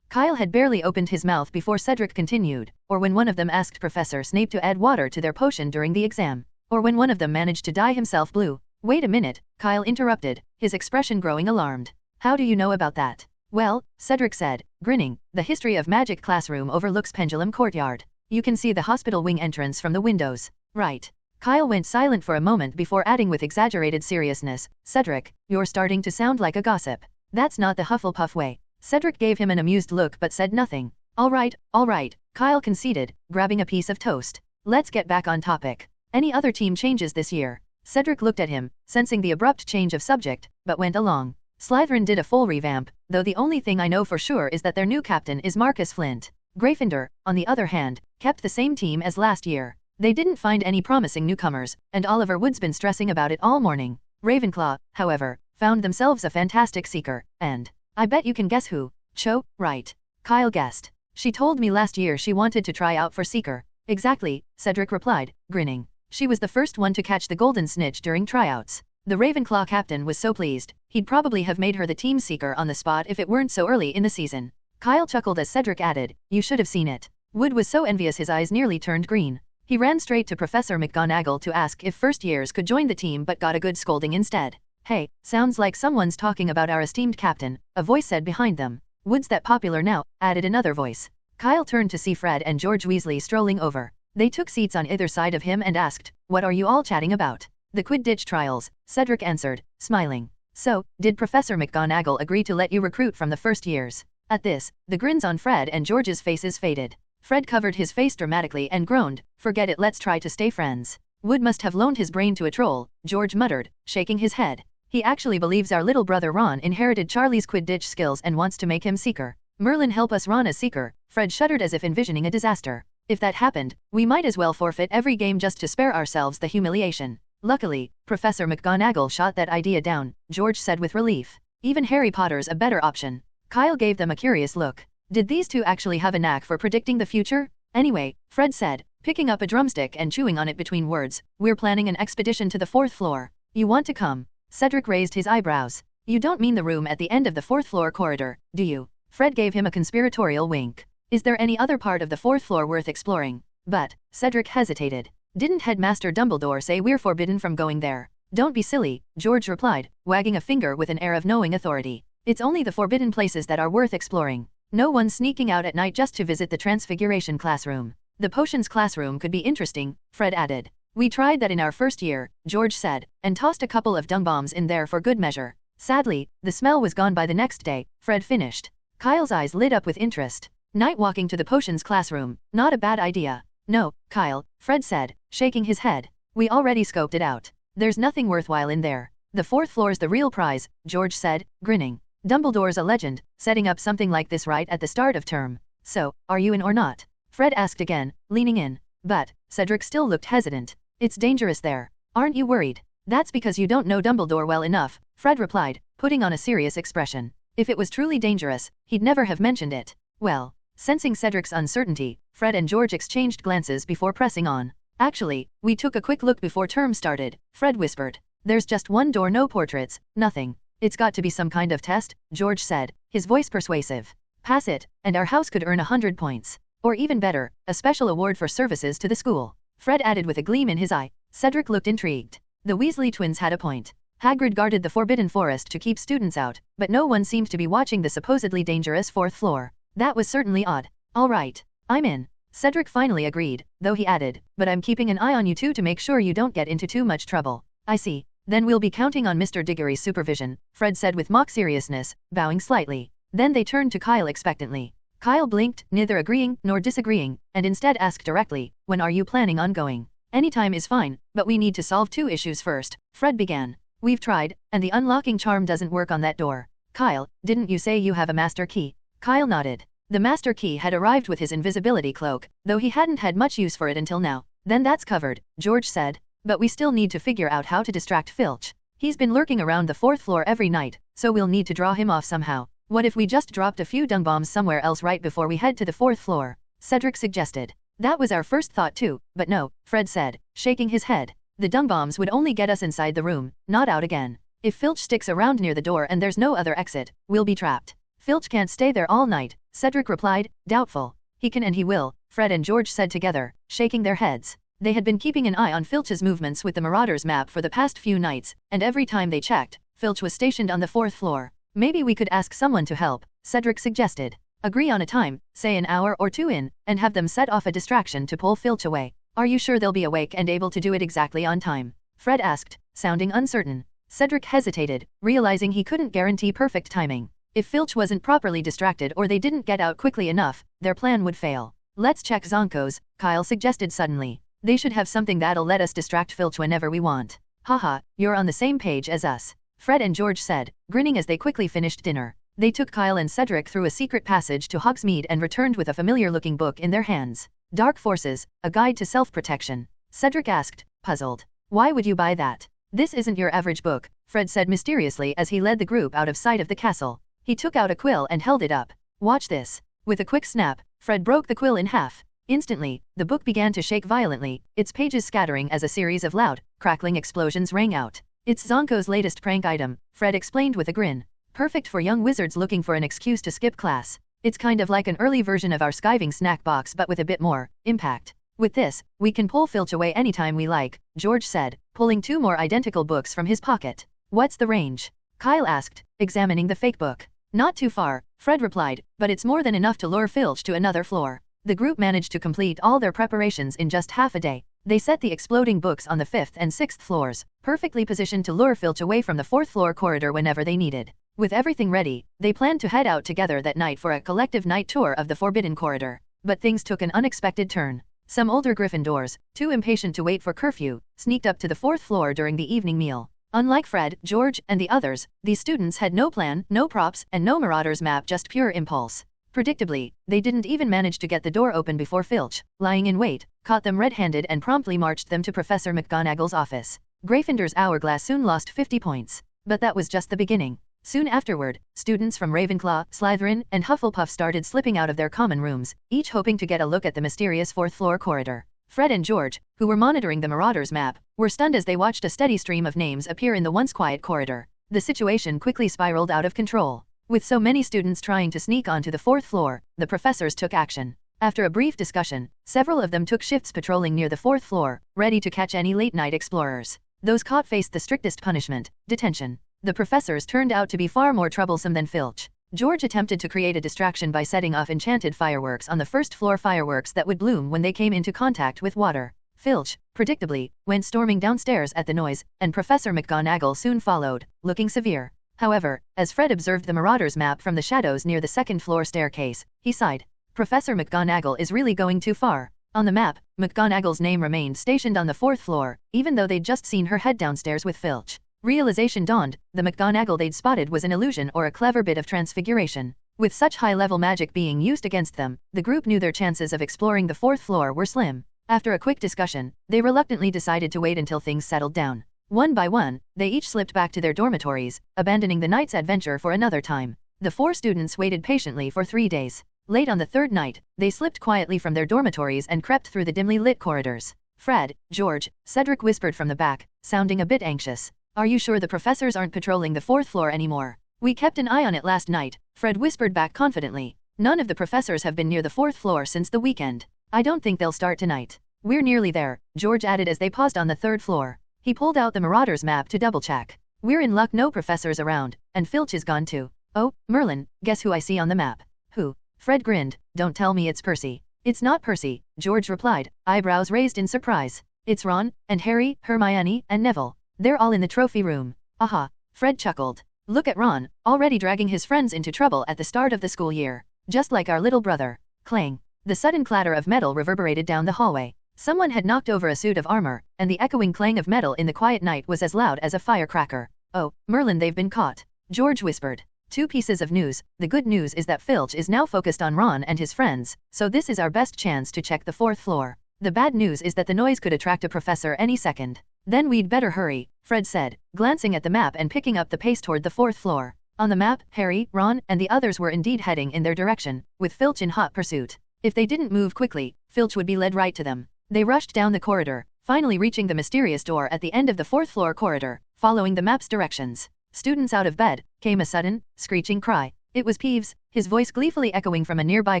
Kyle had barely opened his mouth before Cedric continued, "Or when one of them asked Professor Snape to add water to their potion during the exam. Or when one of them managed to dye himself blue." "Wait a minute," Kyle interrupted, his expression growing alarmed. "How do you know about that?" "Well," Cedric said, grinning, "the History of Magic classroom overlooks Pendulum Courtyard. You can see the hospital wing entrance from the windows." "Right." Kyle went silent for a moment before adding with exaggerated seriousness, "Cedric, you're starting to sound like a gossip." "That's not the Hufflepuff way." Cedric gave him an amused look but said nothing. All right, Kyle conceded, grabbing a piece of toast. "Let's get back on topic. Any other team changes this year?" Cedric looked at him, sensing the abrupt change of subject, but went along. "Slytherin did a full revamp, though the only thing I know for sure is that their new captain is Marcus Flint. Gryffindor, on the other hand, kept the same team as last year. They didn't find any promising newcomers, and Oliver Wood's been stressing about it all morning." Ravenclaw, however, found themselves a fantastic seeker, and I bet you can guess who. Cho, right. Kyle guessed. She told me last year she wanted to try out for seeker. Exactly, Cedric replied, grinning. She was the first one to catch the golden snitch during tryouts. The Ravenclaw captain was so pleased, he'd probably have made her the team seeker on the spot if it weren't so early in the season. Kyle chuckled as Cedric added, you should have seen it. Wood was so envious his eyes nearly turned green. He ran straight to Professor McGonagall to ask if first years could join the team but got a good scolding instead. Hey, sounds like someone's talking about our esteemed captain, a voice said behind them. Wood's that popular now, added another voice. Kyle turned to see Fred and George Weasley strolling over. They took seats on either side of him and asked, what are you all chatting about? The Quidditch trials, Cedric answered, smiling. So, did Professor McGonagall agree to let you recruit from the first years? At this, the grins on Fred and George's faces faded. Fred covered his face dramatically and groaned, forget it, let's try to stay friends. Wood must have loaned his brain to a troll, George muttered, shaking his head. He actually believes our little brother Ron inherited Charlie's Quidditch skills and wants to make him seeker. Merlin help us Ron as seeker, Fred shuddered as if envisioning a disaster. If that happened, we might as well forfeit every game just to spare ourselves the humiliation. Luckily, Professor McGonagall shot that idea down, George said with relief. Even Harry Potter's a better option. Kyle gave them a curious look. Did these two actually have a knack for predicting the future? Anyway, Fred said, picking up a drumstick and chewing on it between words, we're planning an expedition to the 4th floor. You want to come? Cedric raised his eyebrows. You don't mean the room at the end of the 4th floor corridor, do you? Fred gave him a conspiratorial wink. Is there any other part of the 4th floor worth exploring? But, Cedric hesitated. Didn't Headmaster Dumbledore say we're forbidden from going there? Don't be silly, George replied, wagging a finger with an air of knowing authority. It's only the forbidden places that are worth exploring. No one's sneaking out at night just to visit the Transfiguration classroom. The potions classroom could be interesting, Fred added. We tried that in our first year, George said, and tossed a couple of dung bombs in there for good measure. Sadly, the smell was gone by the next day, Fred finished. Kyle's eyes lit up with interest. Night walking to the potions classroom, not a bad idea. No, Kyle, Fred said, shaking his head. We already scoped it out. There's nothing worthwhile in there. The 4th floor's the real prize, George said, grinning. Dumbledore's a legend, setting up something like this right at the start of term. So, are you in or not? Fred asked again, leaning in. But, Cedric still looked hesitant. It's dangerous there. Aren't you worried? That's because you don't know Dumbledore well enough, Fred replied, putting on a serious expression. If it was truly dangerous, he'd never have mentioned it. Well, sensing Cedric's uncertainty, Fred and George exchanged glances before pressing on. Actually, we took a quick look before term started, Fred whispered. There's just one door, no portraits, nothing. It's got to be some kind of test, George said, his voice persuasive. Pass it, and our house could earn 100 points. Or even better, a special award for services to the school. Fred added with a gleam in his eye. Cedric looked intrigued. The Weasley twins had a point. Hagrid guarded the Forbidden Forest to keep students out, but no one seemed to be watching the supposedly dangerous 4th floor. That was certainly odd. All right, I'm in. Cedric finally agreed, though he added, but I'm keeping an eye on you two to make sure you don't get into too much trouble. I see. Then we'll be counting on Mr. Diggory's supervision, Fred said with mock seriousness, bowing slightly. Then they turned to Kyle expectantly. Kyle blinked, neither agreeing nor disagreeing, and instead asked directly, when are you planning on going? Anytime is fine, but we need to solve 2 issues first, Fred began. We've tried, and the unlocking charm doesn't work on that door. Kyle, didn't you say you have a master key? Kyle nodded. The master key had arrived with his invisibility cloak, though he hadn't had much use for it until now. Then that's covered, George said. But we still need to figure out how to distract Filch. He's been lurking around the 4th floor every night, so we'll need to draw him off somehow. What if we just dropped a few dung bombs somewhere else right before we head to the 4th floor? Cedric suggested. That was our first thought too, but no, Fred said, shaking his head. The dung bombs would only get us inside the room, not out again. If Filch sticks around near the door and there's no other exit, we'll be trapped. Filch can't stay there all night, Cedric replied, doubtful. He can and he will, Fred and George said together, shaking their heads. They had been keeping an eye on Filch's movements with the Marauders map for the past few nights, and every time they checked, Filch was stationed on the 4th floor. Maybe we could ask someone to help, Cedric suggested. Agree on a time, say an hour or 2 in, and have them set off a distraction to pull Filch away. Are you sure they'll be awake and able to do it exactly on time? Fred asked, sounding uncertain. Cedric hesitated, realizing he couldn't guarantee perfect timing. If Filch wasn't properly distracted or they didn't get out quickly enough, their plan would fail. Let's check Zonko's, Kyle suggested suddenly. They should have something that'll let us distract Filch whenever we want. Haha, you're on the same page as us, Fred and George said, grinning as they quickly finished dinner. They took Kyle and Cedric through a secret passage to Hogsmeade and returned with a familiar-looking book in their hands. Dark Forces, a guide to self-protection. Cedric asked, puzzled. Why would you buy that? "This isn't your average book," Fred said mysteriously as he led the group out of sight of the castle. He took out a quill and held it up. "Watch this." With a quick snap, Fred broke the quill in half. Instantly, the book began to shake violently, its pages scattering as a series of loud, crackling explosions rang out. "It's Zonko's latest prank item," Fred explained with a grin. "Perfect for young wizards looking for an excuse to skip class. It's kind of like an early version of our skiving snack box but with a bit more impact. With this, we can pull Filch away anytime we like," George said, pulling 2 more identical books from his pocket. "What's the range?" Kyle asked, examining the fake book. "Not too far," Fred replied, "but it's more than enough to lure Filch to another floor." The group managed to complete all their preparations in just half a day. They set the exploding books on the 5th and 6th floors, perfectly positioned to lure Filch away from the 4th floor corridor whenever they needed. With everything ready, they planned to head out together that night for a collective night tour of the Forbidden Corridor. But things took an unexpected turn. Some older Gryffindors, too impatient to wait for curfew, sneaked up to the 4th floor during the evening meal. Unlike Fred, George, and the others, these students had no plan, no props, and no Marauder's map, just pure impulse. Predictably, they didn't even manage to get the door open before Filch, lying in wait, caught them red-handed and promptly marched them to Professor McGonagall's office. Gryffindor's hourglass soon lost 50 points. But that was just the beginning. Soon afterward, students from Ravenclaw, Slytherin, and Hufflepuff started slipping out of their common rooms, each hoping to get a look at the mysterious 4th floor corridor. Fred and George, who were monitoring the Marauder's map, were stunned as they watched a steady stream of names appear in the once quiet corridor. The situation quickly spiraled out of control. With so many students trying to sneak onto the 4th floor, the professors took action. After a brief discussion, several of them took shifts patrolling near the 4th floor, ready to catch any late-night explorers. Those caught faced the strictest punishment, detention. The professors turned out to be far more troublesome than Filch. George attempted to create a distraction by setting off enchanted fireworks on the 1st floor, fireworks that would bloom when they came into contact with water. Filch, predictably, went storming downstairs at the noise, and Professor McGonagall soon followed, looking severe. However, as Fred observed the Marauder's map from the shadows near the 2nd floor staircase, he sighed. Professor McGonagall is really going too far. On the map, McGonagall's name remained stationed on the 4th floor, even though they'd just seen her head downstairs with Filch. Realization dawned, the McGonagall they'd spotted was an illusion or a clever bit of transfiguration. With such high-level magic being used against them, the group knew their chances of exploring the 4th floor were slim. After a quick discussion, they reluctantly decided to wait until things settled down. One by one, they each slipped back to their dormitories, abandoning the night's adventure for another time. The 4 students waited patiently for 3 days. Late on the 3rd night, they slipped quietly from their dormitories and crept through the dimly lit corridors. "Fred, George," Cedric whispered from the back, sounding a bit anxious. "Are you sure the professors aren't patrolling the 4th floor anymore?" "We kept an eye on it last night," Fred whispered back confidently. "None of the professors have been near the 4th floor since the weekend. I don't think they'll start tonight." "We're nearly there," George added as they paused on the 3rd floor. He pulled out the Marauder's map to double-check. "We're in luck, no professors around, and Filch is gone too. Oh, Merlin, guess who I see on the map?" "Who?" Fred grinned. "Don't tell me it's Percy." "It's not Percy," George replied, eyebrows raised in surprise. "It's Ron, and Harry, Hermione, and Neville. They're all in the trophy room." "Aha," Fred chuckled. "Look at Ron, already dragging his friends into trouble at the start of the school year. Just like our little brother." Clang. The sudden clatter of metal reverberated down the hallway. Someone had knocked over a suit of armor, and the echoing clang of metal in the quiet night was as loud as a firecracker. "Oh, Merlin, they've been caught," George whispered. "2 pieces of news. The good news is that Filch is now focused on Ron and his friends, so this is our best chance to check the 4th floor. The bad news is that the noise could attract a professor any second." "Then we'd better hurry," Fred said, glancing at the map and picking up the pace toward the 4th floor. On the map, Harry, Ron, and the others were indeed heading in their direction, with Filch in hot pursuit. If they didn't move quickly, Filch would be led right to them. They rushed down the corridor, finally reaching the mysterious door at the end of the 4th floor corridor. Following the map's directions, students out of bed, came a sudden, screeching cry. It was Peeves, his voice gleefully echoing from a nearby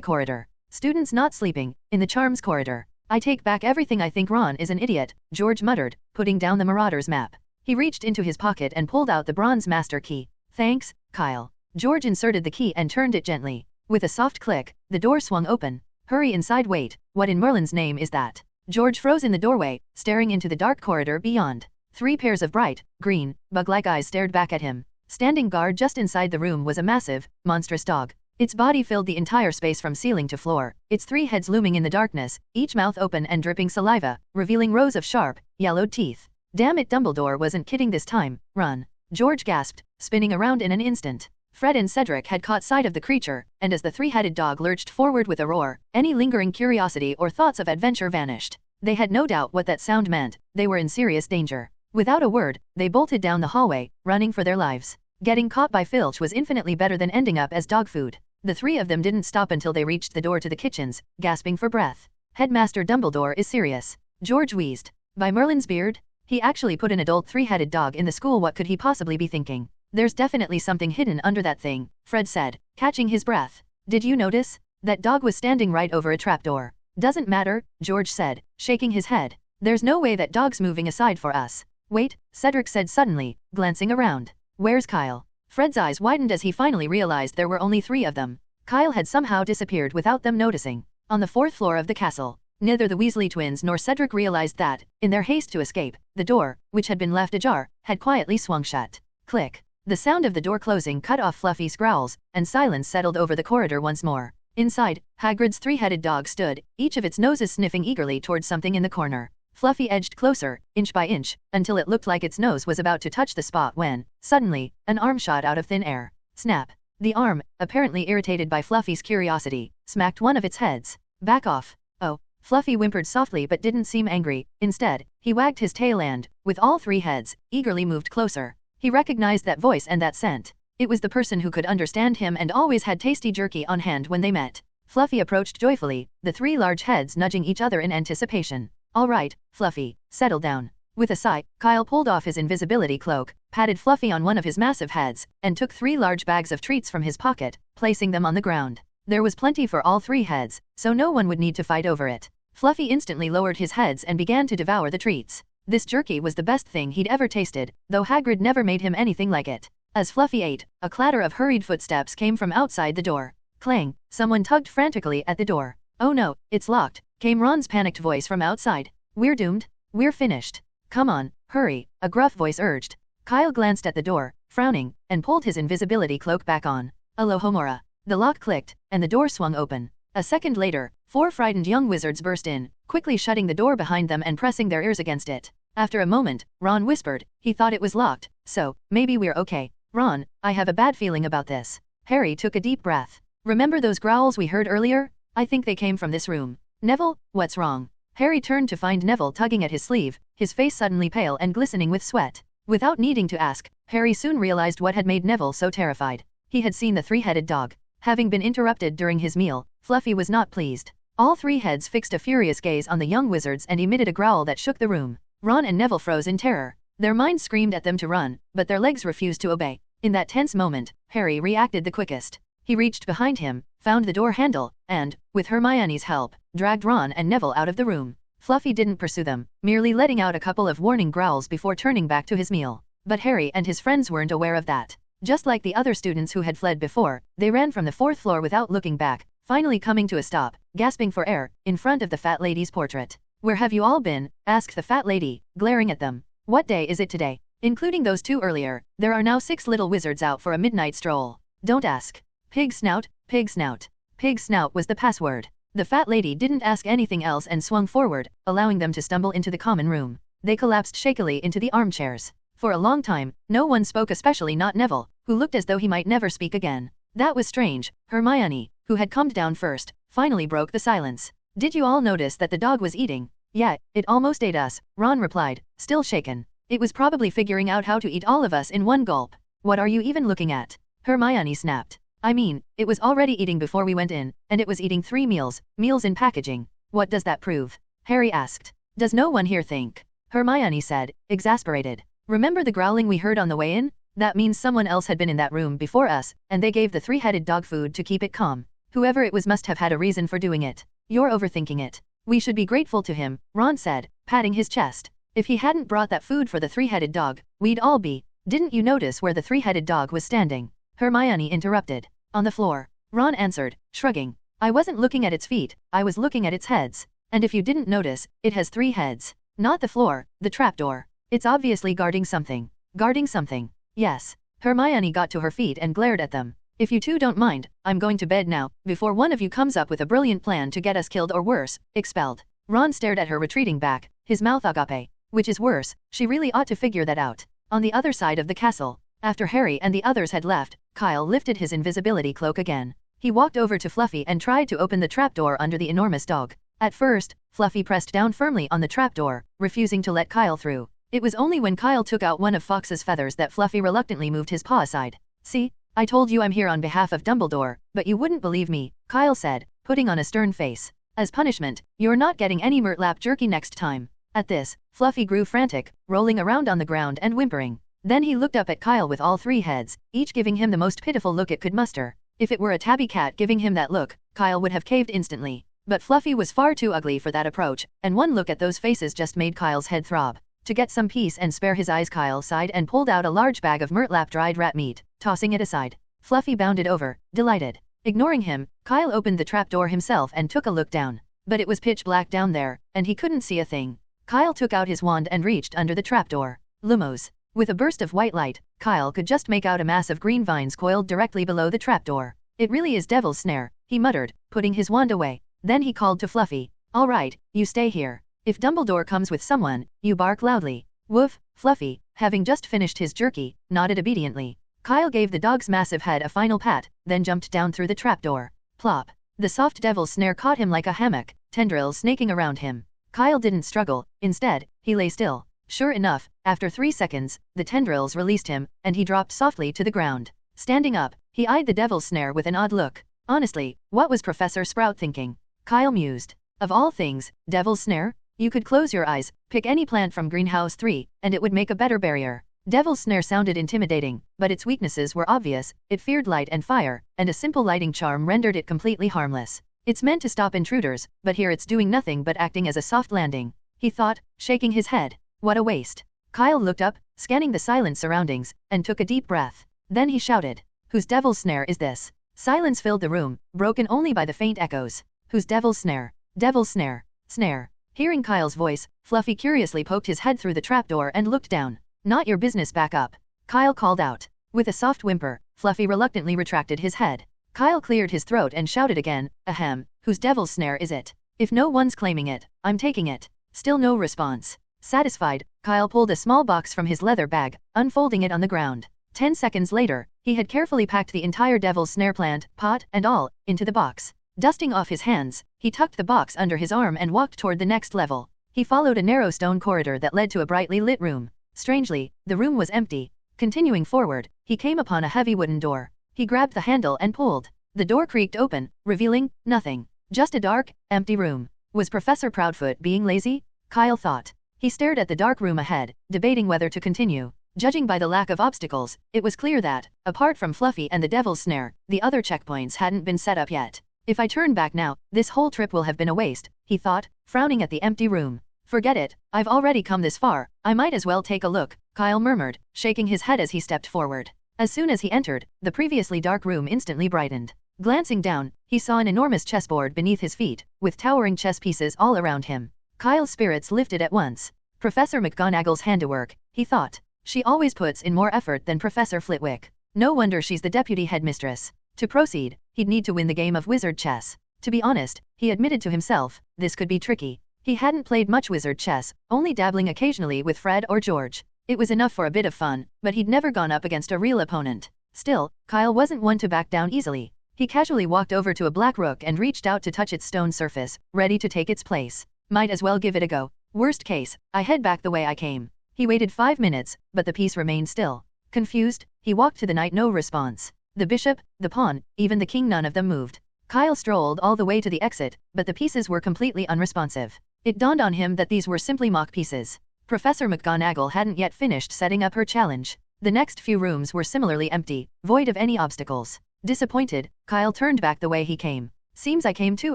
corridor. "Students not sleeping, in the charms corridor." "I take back everything. I think Ron is an idiot," George muttered, putting down the Marauder's map. He reached into his pocket and pulled out the bronze master key. "Thanks, Kyle." George inserted the key and turned it gently. With a soft click, the door swung open. "Hurry inside. Wait, what in Merlin's name is that?" George froze in the doorway, staring into the dark corridor beyond. 3 pairs of bright, green, bug-like eyes stared back at him. Standing guard just inside the room was a massive, monstrous dog. Its body filled the entire space from ceiling to floor, its 3 heads looming in the darkness, each mouth open and dripping saliva, revealing rows of sharp, yellowed teeth. "Damn it, Dumbledore wasn't kidding this time. Run!" George gasped, spinning around in an instant. Fred and Cedric had caught sight of the creature, and as the 3-headed dog lurched forward with a roar, any lingering curiosity or thoughts of adventure vanished. They had no doubt what that sound meant. They were in serious danger. Without a word, they bolted down the hallway, running for their lives. Getting caught by Filch was infinitely better than ending up as dog food. The three of them didn't stop until they reached the door to the kitchens, gasping for breath. Headmaster Dumbledore is serious. George wheezed. By Merlin's beard? He actually put an adult three-headed dog in the school. What could he possibly be thinking? There's definitely something hidden under that thing, Fred said, catching his breath. Did you notice? That dog was standing right over a trapdoor. Doesn't matter, George said, shaking his head. There's no way that dog's moving aside for us. Wait, Cedric said suddenly, glancing around. Where's Kyle? Fred's eyes widened as he finally realized there were only 3 of them. Kyle had somehow disappeared without them noticing. On the 4th floor of the castle. Neither the Weasley twins nor Cedric realized that, in their haste to escape, the door, which had been left ajar, had quietly swung shut. Click. The sound of the door closing cut off Fluffy's growls, and silence settled over the corridor once more. Inside, Hagrid's 3-headed dog stood, each of its noses sniffing eagerly towards something in the corner. Fluffy edged closer, inch by inch, until it looked like its nose was about to touch the spot when, suddenly, an arm shot out of thin air. Snap. The arm, apparently irritated by Fluffy's curiosity, smacked one of its heads. Back off. Oh. Fluffy whimpered softly but didn't seem angry. Instead, he wagged his tail and, with all 3 heads, eagerly moved closer. He recognized that voice and that scent. It was the person who could understand him and always had tasty jerky on hand when they met. Fluffy approached joyfully, the 3 large heads nudging each other in anticipation. All right, Fluffy, settle down. With a sigh, Kyle pulled off his invisibility cloak, patted Fluffy on one of his massive heads, and took 3 large bags of treats from his pocket, placing them on the ground. There was plenty for all 3 heads, so no one would need to fight over it. Fluffy instantly lowered his heads and began to devour the treats. This jerky was the best thing he'd ever tasted, though Hagrid never made him anything like it. As Fluffy ate, a clatter of hurried footsteps came from outside the door. Clang! Someone tugged frantically at the door. Oh no, it's locked, came Ron's panicked voice from outside. We're doomed. We're finished. Come on, hurry, a gruff voice urged. Kyle glanced at the door, frowning, and pulled his invisibility cloak back on. Alohomora. The lock clicked, and the door swung open. A second later, 4 frightened young wizards burst in, quickly shutting the door behind them and pressing their ears against it. After a moment, Ron whispered, he thought it was locked, so, maybe we're okay. Ron, I have a bad feeling about this. Harry took a deep breath. Remember those growls we heard earlier? I think they came from this room. Neville, what's wrong? Harry turned to find Neville tugging at his sleeve, his face suddenly pale and glistening with sweat. Without needing to ask, Harry soon realized what had made Neville so terrified. He had seen the 3-headed dog. Having been interrupted during his meal, Fluffy was not pleased. All 3 heads fixed a furious gaze on the young wizards and emitted a growl that shook the room. Ron and Neville froze in terror. Their minds screamed at them to run, but their legs refused to obey. In that tense moment, Harry reacted the quickest. He reached behind him, found the door handle, and, with Hermione's help, dragged Ron and Neville out of the room. Fluffy didn't pursue them, merely letting out a couple of warning growls before turning back to his meal. But Harry and his friends weren't aware of that. Just like the other students who had fled before, they ran from the 4th floor without looking back, finally coming to a stop, gasping for air, in front of the fat lady's portrait. Where have you all been? Asked the fat lady, glaring at them. What day is it today? Including those 2 earlier, there are now 6 little wizards out for a midnight stroll. Don't ask. Pig snout, pig snout. Pig snout was the password. The fat lady didn't ask anything else and swung forward, allowing them to stumble into the common room. They collapsed shakily into the armchairs. For a long time, no one spoke, especially not Neville, who looked as though he might never speak again. That was strange. Hermione, who had calmed down first, finally broke the silence. Did you all notice that the dog was eating? Yeah, it almost ate us, Ron replied, still shaken. It was probably figuring out how to eat all of us in one gulp. What are you even looking at? Hermione snapped. I mean, it was already eating before we went in, and it was eating 3 meals in packaging. What does that prove? Harry asked. Does no one here think? Hermione said, exasperated. Remember the growling we heard on the way in? That means someone else had been in that room before us, and they gave the 3-headed dog food to keep it calm. Whoever it was must have had a reason for doing it. You're overthinking it. We should be grateful to him, Ron said, patting his chest. If he hadn't brought that food for the 3-headed dog, we'd all be. Didn't you notice where the 3-headed dog was standing? Hermione interrupted. On the floor. Ron answered, shrugging. I wasn't looking at its feet, I was looking at its heads. And if you didn't notice, it has 3 heads. Not the floor, the trapdoor. It's obviously guarding something. Guarding something. Yes. Hermione got to her feet and glared at them. If you 2 don't mind, I'm going to bed now, before one of you comes up with a brilliant plan to get us killed or worse, expelled. Ron stared at her retreating back, his mouth agape. Which is worse, she really ought to figure that out. On the other side of the castle, after Harry and the others had left, Kyle lifted his invisibility cloak again. He walked over to Fluffy and tried to open the trapdoor under the enormous dog. At first, Fluffy pressed down firmly on the trapdoor, refusing to let Kyle through. It was only when Kyle took out one of Fox's feathers that Fluffy reluctantly moved his paw aside. "See? I told you I'm here on behalf of Dumbledore, but you wouldn't believe me," Kyle said, putting on a stern face. "As punishment, you're not getting any Murtlap jerky next time." At this, Fluffy grew frantic, rolling around on the ground and whimpering. Then he looked up at Kyle with all three heads, each giving him the most pitiful look it could muster. If it were a tabby cat giving him that look, Kyle would have caved instantly. But Fluffy was far too ugly for that approach, and one look at those faces just made Kyle's head throb. To get some peace and spare his eyes, Kyle sighed and pulled out a large bag of Murtlap dried rat meat, tossing it aside. Fluffy bounded over, delighted. Ignoring him, Kyle opened the trapdoor himself and took a look down. But it was pitch black down there, and he couldn't see a thing. Kyle took out his wand and reached under the trapdoor. Lumos. With a burst of white light, Kyle could just make out a mass of green vines coiled directly below the trapdoor. "It really is Devil's Snare," he muttered, putting his wand away. Then he called to Fluffy. "All right, you stay here. If Dumbledore comes with someone, you bark loudly." Woof. Fluffy, having just finished his jerky, nodded obediently. Kyle gave the dog's massive head a final pat, then jumped down through the trapdoor. Plop. The soft Devil's Snare caught him like a hammock, tendrils snaking around him. Kyle didn't struggle, instead, he lay still. Sure enough, after 3 seconds, the tendrils released him, and he dropped softly to the ground. Standing up, he eyed the Devil's Snare with an odd look. Honestly, what was Professor Sprout thinking? Kyle mused. Of all things, Devil's Snare? You could close your eyes, pick any plant from Greenhouse 3, and it would make a better barrier. Devil's Snare sounded intimidating, but its weaknesses were obvious. It feared light and fire, and a simple lighting charm rendered it completely harmless. It's meant to stop intruders, but here it's doing nothing but acting as a soft landing, he thought, shaking his head. What a waste. Kyle looked up, scanning the silent surroundings, and took a deep breath. Then he shouted, "Whose Devil's Snare is this?" Silence filled the room, broken only by the faint echoes. "Whose Devil's Snare? Devil's Snare. Snare." Hearing Kyle's voice, Fluffy curiously poked his head through the trapdoor and looked down. "Not your business, back up," Kyle called out. With a soft whimper, Fluffy reluctantly retracted his head. Kyle cleared his throat and shouted again, "Ahem, whose Devil's Snare is it? If no one's claiming it, I'm taking it." Still no response. Satisfied, Kyle pulled a small box from his leather bag, unfolding it on the ground. 10 seconds later, he had carefully packed the entire Devil's Snare plant, pot and all, into the box. Dusting off his hands, he tucked the box under his arm and walked toward the next level. He followed a narrow stone corridor that led to a brightly lit room. Strangely, the room was empty. Continuing forward, he came upon a heavy wooden door. He grabbed the handle and pulled. The door creaked open, revealing nothing. Just a dark, empty room. Was Professor Proudfoot being lazy? Kyle thought. He stared at the dark room ahead, debating whether to continue. Judging by the lack of obstacles, it was clear that, apart from Fluffy and the Devil's Snare, the other checkpoints hadn't been set up yet. If I turn back now, this whole trip will have been a waste, he thought, frowning at the empty room. Forget it, I've already come this far, I might as well take a look, Kyle murmured, shaking his head as he stepped forward. As soon as he entered, the previously dark room instantly brightened. Glancing down, he saw an enormous chessboard beneath his feet, with towering chess pieces all around him. Kyle's spirits lifted at once. Professor McGonagall's handiwork, he thought. She always puts in more effort than Professor Flitwick. No wonder she's the deputy headmistress. To proceed, he'd need to win the game of wizard chess. To be honest, he admitted to himself, this could be tricky. He hadn't played much wizard chess, only dabbling occasionally with Fred or George. It was enough for a bit of fun, but he'd never gone up against a real opponent. Still, Kyle wasn't one to back down easily. He casually walked over to a black rook and reached out to touch its stone surface, ready to take its place. Might as well give it a go. Worst case, I head back the way I came. He waited 5 minutes, but the piece remained still. Confused, he walked to the knight, no response. The bishop, the pawn, even the king, none of them moved. Kyle strolled all the way to the exit, but the pieces were completely unresponsive. It dawned on him that these were simply mock pieces. Professor McGonagall hadn't yet finished setting up her challenge. The next few rooms were similarly empty, void of any obstacles. Disappointed, Kyle turned back the way he came. Seems I came too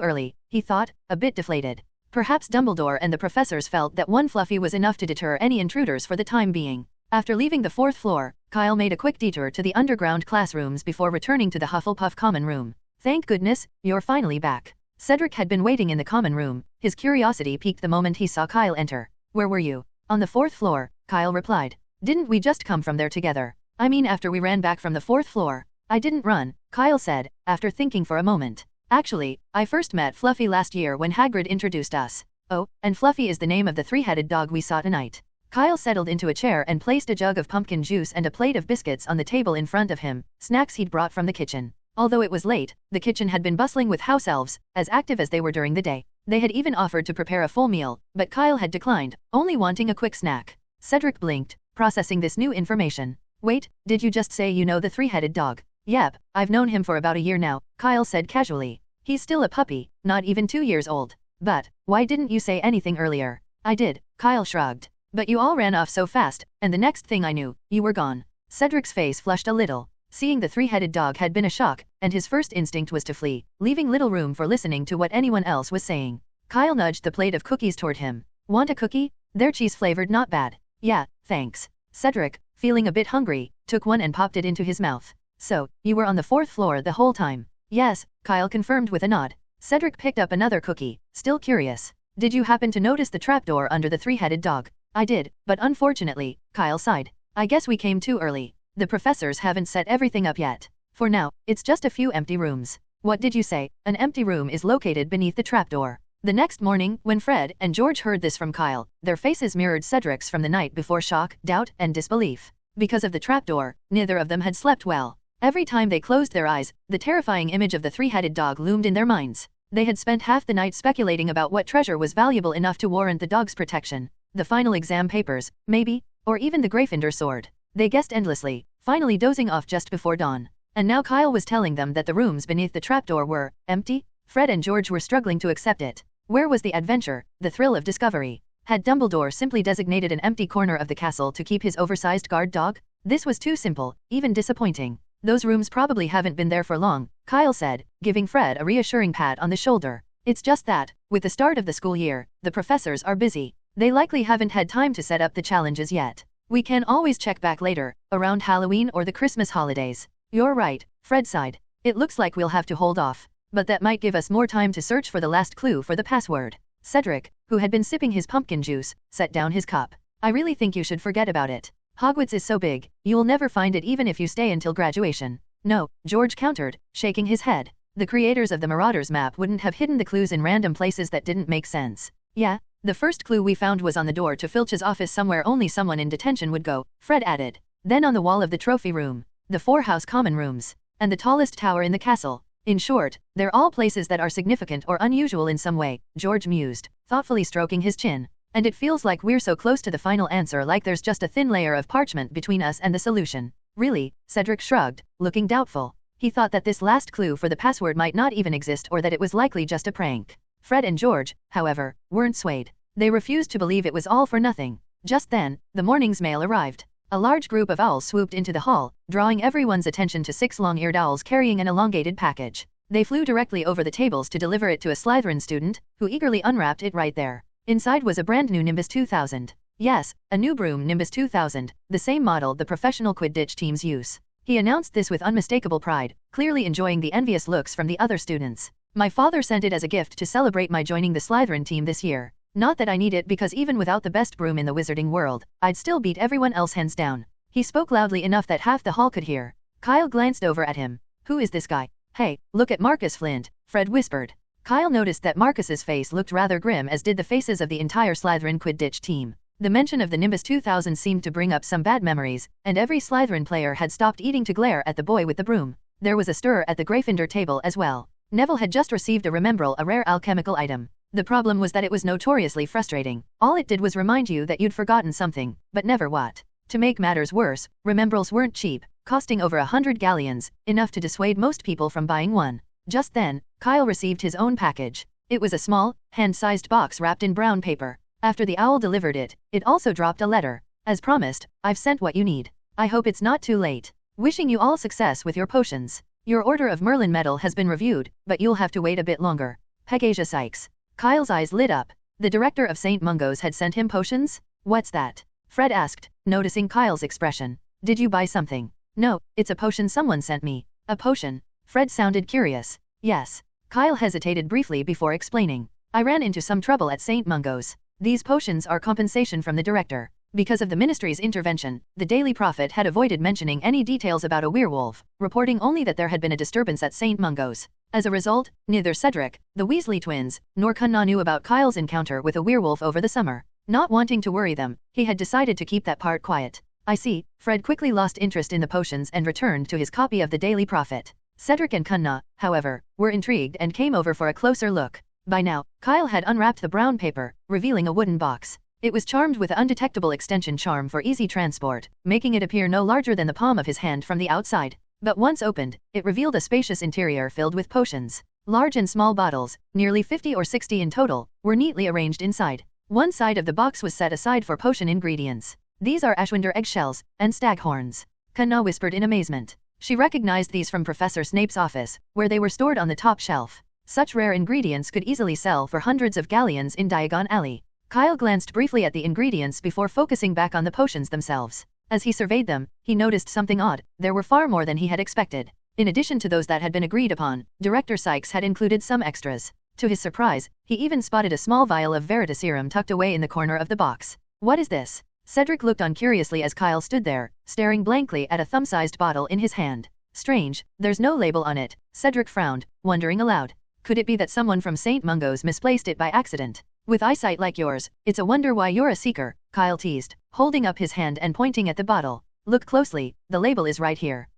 early, he thought, a bit deflated. Perhaps Dumbledore and the professors felt that one Fluffy was enough to deter any intruders for the time being. After leaving the 4th floor, Kyle made a quick detour to the underground classrooms before returning to the Hufflepuff common room. Thank goodness, you're finally back. Cedric had been waiting in the common room. His curiosity piqued the moment he saw Kyle enter. Where were you? On the 4th floor, Kyle replied. Didn't we just come from there together? I mean, after we ran back from the 4th floor. I didn't run, Kyle said, after thinking for a moment. Actually, I first met Fluffy last year when Hagrid introduced us. Oh, and Fluffy is the name of the 3-headed dog we saw tonight. Kyle settled into a chair and placed a jug of pumpkin juice and a plate of biscuits on the table in front of him, snacks he'd brought from the kitchen. Although it was late, the kitchen had been bustling with house elves, as active as they were during the day. They had even offered to prepare a full meal, but Kyle had declined, only wanting a quick snack. Cedric blinked, processing this new information. Wait, did you just say you know the three-headed dog? Yep, I've known him for about a year now, Kyle said casually. He's still a puppy, not even 2 years old. But, why didn't you say anything earlier? I did, Kyle shrugged. But you all ran off so fast, and the next thing I knew, you were gone. Cedric's face flushed a little. Seeing the three-headed dog had been a shock, and his first instinct was to flee, leaving little room for listening to what anyone else was saying. Kyle nudged the plate of cookies toward him. Want a cookie? They're cheese-flavored, not bad. Yeah, thanks. Cedric, feeling a bit hungry, took one and popped it into his mouth. So, you were on the 4th floor the whole time? Yes, Kyle confirmed with a nod. Cedric picked up another cookie, still curious. Did you happen to notice the trapdoor under the three-headed dog? I did, but unfortunately, Kyle sighed. I guess we came too early. The professors haven't set everything up yet. For now, it's just a few empty rooms. What did you say? An empty room is located beneath the trapdoor. The next morning, when Fred and George heard this from Kyle, their faces mirrored Cedric's from the night before: shock, doubt, and disbelief. Because of the trapdoor, neither of them had slept well. Every time they closed their eyes, the terrifying image of the three-headed dog loomed in their minds. They had spent half the night speculating about what treasure was valuable enough to warrant the dog's protection. The final exam papers, maybe, or even the Gryffindor sword. They guessed endlessly, finally dozing off just before dawn. And now Kyle was telling them that the rooms beneath the trapdoor were empty. Fred and George were struggling to accept it. Where was the adventure, the thrill of discovery? Had Dumbledore simply designated an empty corner of the castle to keep his oversized guard dog? This was too simple, even disappointing. Those rooms probably haven't been there for long, Kyle said, giving Fred a reassuring pat on the shoulder. It's just that, with the start of the school year, the professors are busy. They likely haven't had time to set up the challenges yet. We can always check back later, around Halloween or the Christmas holidays. You're right, Fred sighed. It looks like we'll have to hold off. But that might give us more time to search for the last clue for the password. Cedric, who had been sipping his pumpkin juice, set down his cup. I really think you should forget about it. Hogwarts is so big, you'll never find it even if you stay until graduation. No, George countered, shaking his head. The creators of the Marauders map wouldn't have hidden the clues in random places that didn't make sense. Yeah, the first clue we found was on the door to Filch's office somewhere only someone in detention would go, Fred added. Then on the wall of the trophy room, the 4 house common rooms, and the tallest tower in the castle. In short, they're all places that are significant or unusual in some way, George mused, thoughtfully stroking his chin. And it feels like we're so close to the final answer, like there's just a thin layer of parchment between us and the solution. Really? Cedric shrugged, looking doubtful. He thought that this last clue for the password might not even exist, or that it was likely just a prank. Fred and George, however, weren't swayed. They refused to believe it was all for nothing. Just then, the morning's mail arrived. A large group of owls swooped into the hall, drawing everyone's attention to 6 long-eared owls carrying an elongated package. They flew directly over the tables to deliver it to a Slytherin student, who eagerly unwrapped it right there. Inside was a brand new Nimbus 2000. Yes, a new broom Nimbus 2000, the same model the professional Quidditch teams use. He announced this with unmistakable pride, clearly enjoying the envious looks from the other students. My father sent it as a gift to celebrate my joining the Slytherin team this year. Not that I need it, because even without the best broom in the wizarding world, I'd still beat everyone else hands down. He spoke loudly enough that half the hall could hear. Kyle glanced over at him. Who is this guy? Hey, look at Marcus Flint, Fred whispered. Kyle noticed that Marcus's face looked rather grim, as did the faces of the entire Slytherin Quidditch team. The mention of the Nimbus 2000 seemed to bring up some bad memories, and every Slytherin player had stopped eating to glare at the boy with the broom. There was a stir at the Gryffindor table as well. Neville had just received a Remembrall, a rare alchemical item. The problem was that it was notoriously frustrating. All it did was remind you that you'd forgotten something, but never what. To make matters worse, Remembralls weren't cheap, costing over 100 galleons, enough to dissuade most people from buying one. Just then, Kyle received his own package. It was a small, hand-sized box wrapped in brown paper. After the owl delivered it, it also dropped a letter. As promised, I've sent what you need. I hope it's not too late. Wishing you all success with your potions. Your Order of Merlin medal has been reviewed, but you'll have to wait a bit longer. Pegasia Sykes. Kyle's eyes lit up. The director of St. Mungo's had sent him potions? What's that? Fred asked, noticing Kyle's expression. Did you buy something? No, it's a potion someone sent me. A potion? Fred sounded curious. Yes. Kyle hesitated briefly before explaining. I ran into some trouble at St. Mungo's. These potions are compensation from the director. Because of the ministry's intervention, the Daily Prophet had avoided mentioning any details about a werewolf, reporting only that there had been a disturbance at St. Mungo's. As a result, neither Cedric, the Weasley twins, nor Cunna knew about Kyle's encounter with a werewolf over the summer. Not wanting to worry them, he had decided to keep that part quiet. I see. Fred quickly lost interest in the potions and returned to his copy of the Daily Prophet. Cedric and Cunna, however, were intrigued and came over for a closer look. By now, Kyle had unwrapped the brown paper, revealing a wooden box. It was charmed with an undetectable extension charm for easy transport, making it appear no larger than the palm of his hand from the outside. But once opened, it revealed a spacious interior filled with potions. Large and small bottles, nearly 50 or 60 in total, were neatly arranged inside. One side of the box was set aside for potion ingredients. These are Ashwinder eggshells and stag horns. Kanna whispered in amazement. She recognized these from Professor Snape's office, where they were stored on the top shelf. Such rare ingredients could easily sell for hundreds of galleons in Diagon Alley. Kyle glanced briefly at the ingredients before focusing back on the potions themselves. As he surveyed them, he noticed something odd. There were far more than he had expected. In addition to those that had been agreed upon, Director Sykes had included some extras. To his surprise, he even spotted a small vial of Veritaserum tucked away in the corner of the box. What is this? Cedric looked on curiously as Kyle stood there, staring blankly at a thumb-sized bottle in his hand. Strange, there's no label on it. Cedric frowned, wondering aloud. Could it be that someone from St. Mungo's misplaced it by accident? With eyesight like yours, it's a wonder why you're a seeker, Kyle teased, holding up his hand and pointing at the bottle. Look closely, the label is right here.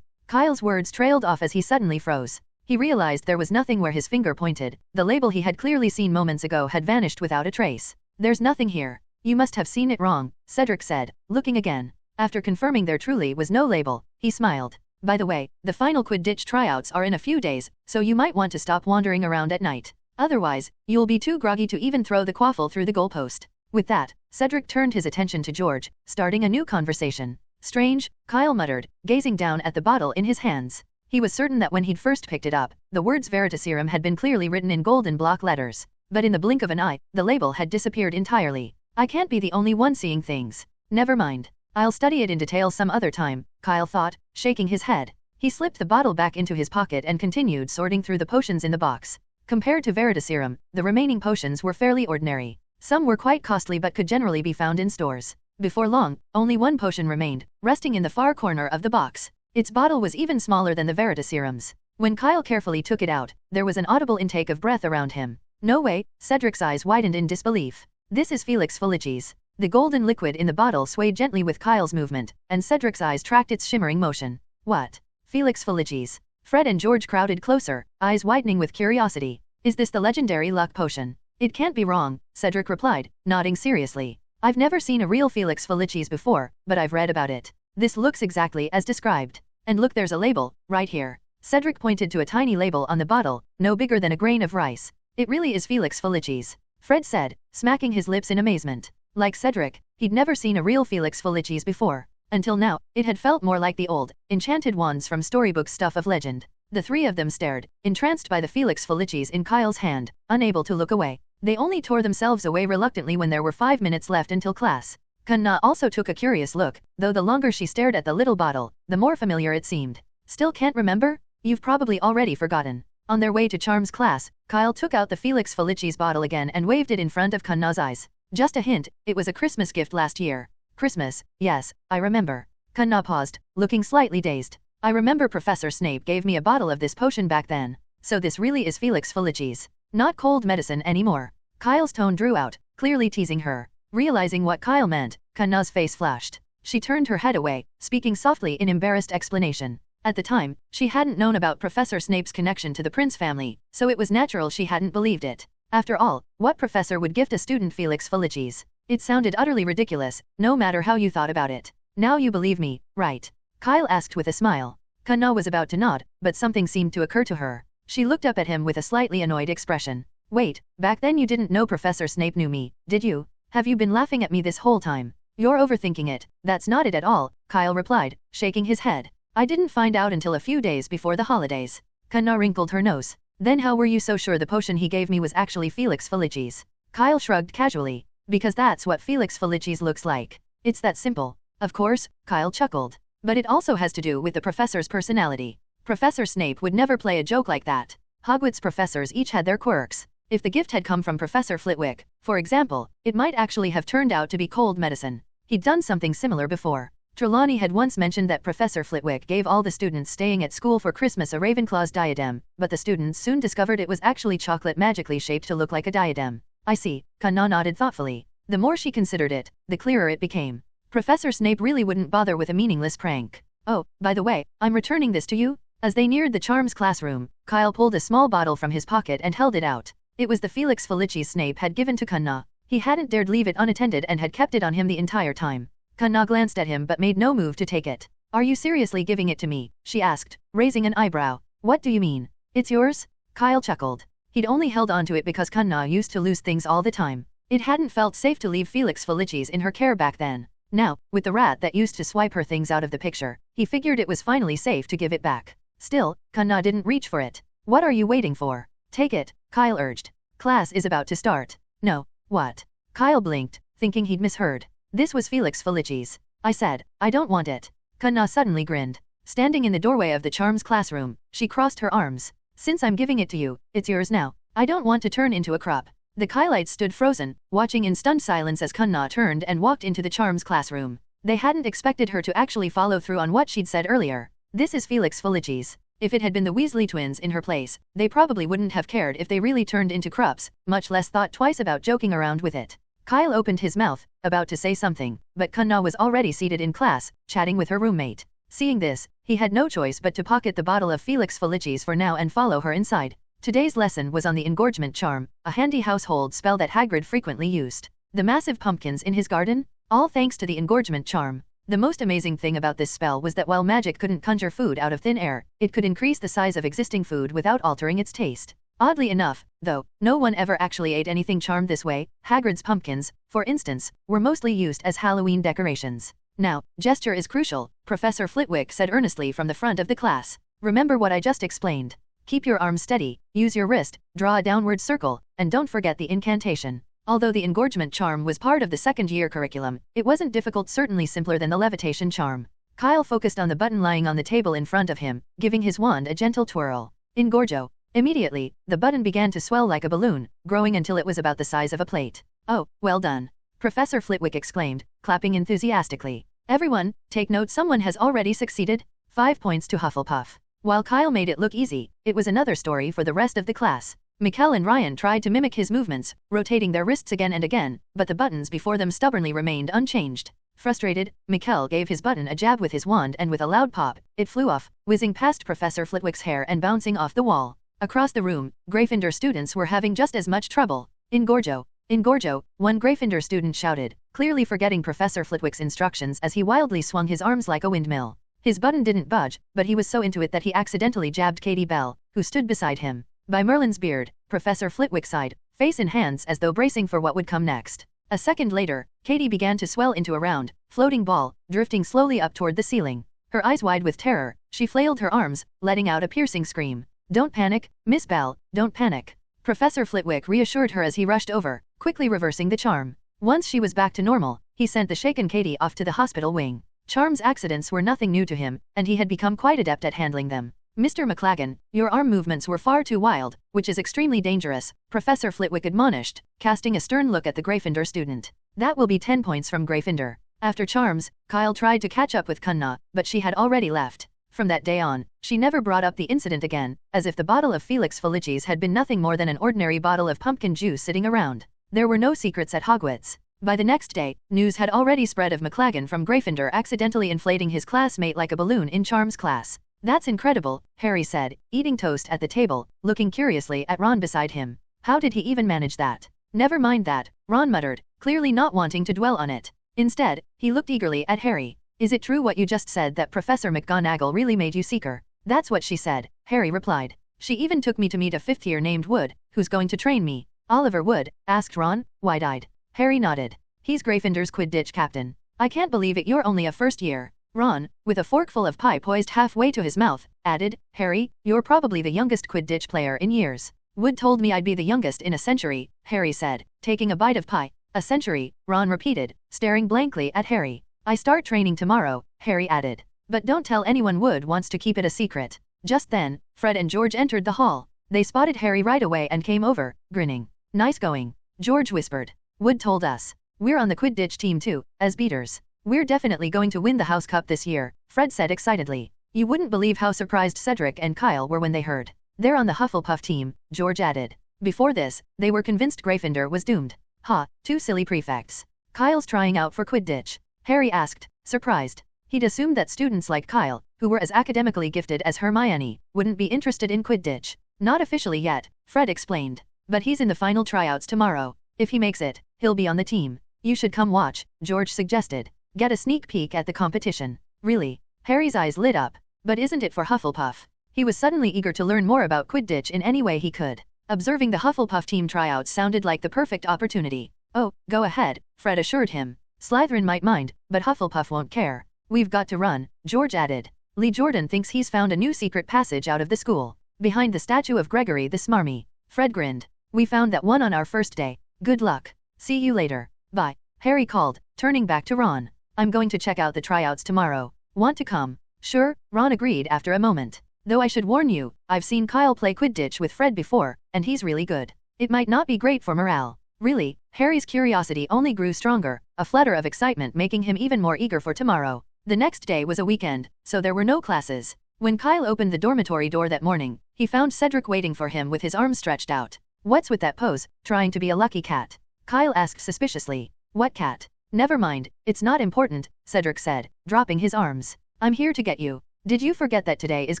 Kyle's words trailed off as he suddenly froze. He realized there was nothing where his finger pointed. The label he had clearly seen moments ago had vanished without a trace. There's nothing here. You must have seen it wrong, Cedric said, looking again. After confirming there truly was no label, he smiled. By the way, the final Quidditch tryouts are in a few days, so you might want to stop wandering around at night. Otherwise, you'll be too groggy to even throw the quaffle through the goalpost. With that, Cedric turned his attention to George, starting a new conversation. Strange, Kyle muttered, gazing down at the bottle in his hands. He was certain that when he'd first picked it up, the words Veritaserum had been clearly written in golden block letters. But in the blink of an eye, the label had disappeared entirely. I can't be the only one seeing things. Never mind. I'll study it in detail some other time, Kyle thought, shaking his head. He slipped the bottle back into his pocket and continued sorting through the potions in the box. Compared to Veritaserum, the remaining potions were fairly ordinary. Some were quite costly but could generally be found in stores. Before long, only one potion remained, resting in the far corner of the box. Its bottle was even smaller than the Veritaserum's. When Kyle carefully took it out, there was an audible intake of breath around him. No way, Cedric's eyes widened in disbelief. This is Felix Felicis. The golden liquid in the bottle swayed gently with Kyle's movement, and Cedric's eyes tracked its shimmering motion. What? Felix Felicis. Fred and George crowded closer, eyes widening with curiosity. Is this the legendary luck potion? It can't be wrong, Cedric replied, nodding seriously. I've never seen a real Felix Felicis before, but I've read about it. This looks exactly as described. And look, there's a label, right here. Cedric pointed to a tiny label on the bottle, no bigger than a grain of rice. It really is Felix Felicis, Fred said, smacking his lips in amazement. Like Cedric, he'd never seen a real Felix Felicis before. Until now, it had felt more like the old, enchanted wands from storybook stuff of legend. The three of them stared, entranced by the Felix Felicis in Kyle's hand, unable to look away. They only tore themselves away reluctantly when there were 5 minutes left until class. Kanna also took a curious look, though the longer she stared at the little bottle, the more familiar it seemed. Still can't remember? You've probably already forgotten. On their way to Charm's class, Kyle took out the Felix Felicis bottle again and waved it in front of Kanna's eyes. Just a hint, it was a Christmas gift last year. Christmas, yes, I remember. Kanna paused, looking slightly dazed. I remember Professor Snape gave me a bottle of this potion back then. So this really is Felix Felicis. Not cold medicine anymore. Kyle's tone drew out, clearly teasing her. Realizing what Kyle meant, Kanna's face flashed. She turned her head away, speaking softly in embarrassed explanation. At the time, she hadn't known about Professor Snape's connection to the Prince family, so it was natural she hadn't believed it. After all, what professor would gift a student Felix Felicis? It sounded utterly ridiculous, no matter how you thought about it. Now you believe me, right? Kyle asked with a smile. Kanna was about to nod, but something seemed to occur to her. She looked up at him with a slightly annoyed expression. Wait, back then you didn't know Professor Snape knew me, did you? Have you been laughing at me this whole time? You're overthinking it. That's not it at all, Kyle replied, shaking his head. I didn't find out until a few days before the holidays. Kanna wrinkled her nose. Then how were you so sure the potion he gave me was actually Felix Felicis? Kyle shrugged casually. Because that's what Felix Felicis looks like. It's that simple. Of course, Kyle chuckled. But it also has to do with the professor's personality. Professor Snape would never play a joke like that. Hogwarts professors each had their quirks. If the gift had come from Professor Flitwick, for example, it might actually have turned out to be cold medicine. He'd done something similar before. Trelawney had once mentioned that Professor Flitwick gave all the students staying at school for Christmas a Ravenclaw's diadem, but the students soon discovered it was actually chocolate magically shaped to look like a diadem. I see, Kanna nodded thoughtfully. The more she considered it, the clearer it became. Professor Snape really wouldn't bother with a meaningless prank. Oh, by the way, I'm returning this to you? As they neared the Charms classroom, Kyle pulled a small bottle from his pocket and held it out. It was the Felix Felicis Snape had given to Kanna. He hadn't dared leave it unattended and had kept it on him the entire time. Kanna glanced at him but made no move to take it. Are you seriously giving it to me? She asked, raising an eyebrow. What do you mean? It's yours? Kyle chuckled. He'd only held on to it because Kanna used to lose things all the time. It hadn't felt safe to leave Felix Felicis in her care back then. Now, with the rat that used to swipe her things out of the picture, he figured it was finally safe to give it back. Still, Kanna didn't reach for it. What are you waiting for? Take it, Kyle urged. Class is about to start. No, what? Kyle blinked, thinking he'd misheard. This was Felix Felicis. I said, I don't want it. Kanna suddenly grinned. Standing in the doorway of the charms classroom, she crossed her arms. Since I'm giving it to you, it's yours now. I don't want to turn into a crop. The Kylites stood frozen, watching in stunned silence as Kanna turned and walked into the charms classroom. They hadn't expected her to actually follow through on what she'd said earlier. This is Felix Felicis. If it had been the Weasley twins in her place, they probably wouldn't have cared if they really turned into crops, much less thought twice about joking around with it. Kyle opened his mouth, about to say something, but Kanna was already seated in class, chatting with her roommate. Seeing this, he had no choice but to pocket the bottle of Felix Felicis for now and follow her inside. Today's lesson was on the engorgement charm, a handy household spell that Hagrid frequently used. The massive pumpkins in his garden? All thanks to the engorgement charm. The most amazing thing about this spell was that while magic couldn't conjure food out of thin air, it could increase the size of existing food without altering its taste. Oddly enough, though, no one ever actually ate anything charmed this way. Hagrid's pumpkins, for instance, were mostly used as Halloween decorations. Now, gesture is crucial, Professor Flitwick said earnestly from the front of the class. Remember what I just explained. Keep your arms steady, use your wrist, draw a downward circle, and don't forget the incantation. Although the engorgement charm was part of the second-year curriculum, it wasn't difficult, certainly simpler than the levitation charm. Kyle focused on the button lying on the table in front of him, giving his wand a gentle twirl. Engorgo. Immediately, the button began to swell like a balloon, growing until it was about the size of a plate. Oh, well done. Professor Flitwick exclaimed, clapping enthusiastically. Everyone, take note, someone has already succeeded. 5 points to Hufflepuff. While Kyle made it look easy, it was another story for the rest of the class. Mikkel and Ryan tried to mimic his movements, rotating their wrists again and again, but the buttons before them stubbornly remained unchanged. Frustrated, Mikkel gave his button a jab with his wand and with a loud pop, it flew off, whizzing past Professor Flitwick's hair and bouncing off the wall. Across the room, Gryffindor students were having just as much trouble. Engorgo. Engorgo, one Gryffindor student shouted, clearly forgetting Professor Flitwick's instructions as he wildly swung his arms like a windmill. His button didn't budge, but he was so into it that he accidentally jabbed Katie Bell, who stood beside him. By Merlin's beard, Professor Flitwick sighed, face in hands as though bracing for what would come next. A second later, Katie began to swell into a round, floating ball, drifting slowly up toward the ceiling. Her eyes wide with terror, she flailed her arms, letting out a piercing scream. Don't panic, Miss Bell, don't panic. Professor Flitwick reassured her as he rushed over, quickly reversing the charm. Once she was back to normal, he sent the shaken Katie off to the hospital wing. Charms accidents were nothing new to him, and he had become quite adept at handling them. Mr. McLaggen, your arm movements were far too wild, which is extremely dangerous, Professor Flitwick admonished, casting a stern look at the Gryffindor student. That will be 10 points from Gryffindor. After charms, Kyle tried to catch up with Kanna, but she had already left. From that day on, she never brought up the incident again, as if the bottle of Felix Felicis had been nothing more than an ordinary bottle of pumpkin juice sitting around. There were no secrets at Hogwarts. By the next day, news had already spread of McLaggen from Gryffindor accidentally inflating his classmate like a balloon in charms class. That's incredible, Harry said, eating toast at the table, looking curiously at Ron beside him. How did he even manage that? Never mind that, Ron muttered, clearly not wanting to dwell on it. Instead, he looked eagerly at Harry. Is it true what you just said that Professor McGonagall really made you Seeker? That's what she said, Harry replied. She even took me to meet a fifth year named Wood, who's going to train me. Oliver Wood? Asked Ron, wide-eyed. Harry nodded. He's Gryffindor's Quidditch captain. I can't believe it, you're only a first year. Ron, with a forkful of pie poised halfway to his mouth, added, Harry, you're probably the youngest Quidditch player in years. Wood told me I'd be the youngest in a century, Harry said, taking a bite of pie. A century, Ron repeated, staring blankly at Harry. I start training tomorrow, Harry added. But don't tell anyone, Wood wants to keep it a secret. Just then, Fred and George entered the hall. They spotted Harry right away and came over, grinning. Nice going, George whispered. Wood told us. We're on the Quidditch team too, as beaters. We're definitely going to win the House Cup this year, Fred said excitedly. You wouldn't believe how surprised Cedric and Kyle were when they heard. They're on the Hufflepuff team, George added. Before this, they were convinced Gryffindor was doomed. Ha, two silly prefects. Kyle's trying out for Quidditch, Harry asked, surprised. He'd assumed that students like Kyle, who were as academically gifted as Hermione, wouldn't be interested in Quidditch. Not officially yet, Fred explained. But he's in the final tryouts tomorrow. If he makes it, He'll be on the team. You should come watch, George suggested. Get a sneak peek at the competition. Really? Harry's eyes lit up. But isn't it for Hufflepuff? He was suddenly eager to learn more about Quidditch in any way he could. Observing the Hufflepuff team tryouts sounded like the perfect opportunity. Oh, go ahead, Fred assured him. Slytherin might mind, but Hufflepuff won't care. We've got to run, George added. Lee Jordan thinks he's found a new secret passage out of the school. Behind the statue of Gregory the Smarmy. Fred grinned. We found that one on our first day. Good luck. See you later. Bye. Harry called, turning back to Ron. I'm going to check out the tryouts tomorrow. Want to come? Sure, Ron agreed after a moment. Though I should warn you, I've seen Kyle play Quidditch with Fred before, and he's really good. It might not be great for morale. Really, Harry's curiosity only grew stronger, a flutter of excitement making him even more eager for tomorrow. The next day was a weekend, so there were no classes. When Kyle opened the dormitory door that morning, he found Cedric waiting for him with his arms stretched out. What's with that pose, trying to be a lucky cat? Kyle asked suspiciously. What cat? Never mind, it's not important, Cedric said, dropping his arms. I'm here to get you. Did you forget that today is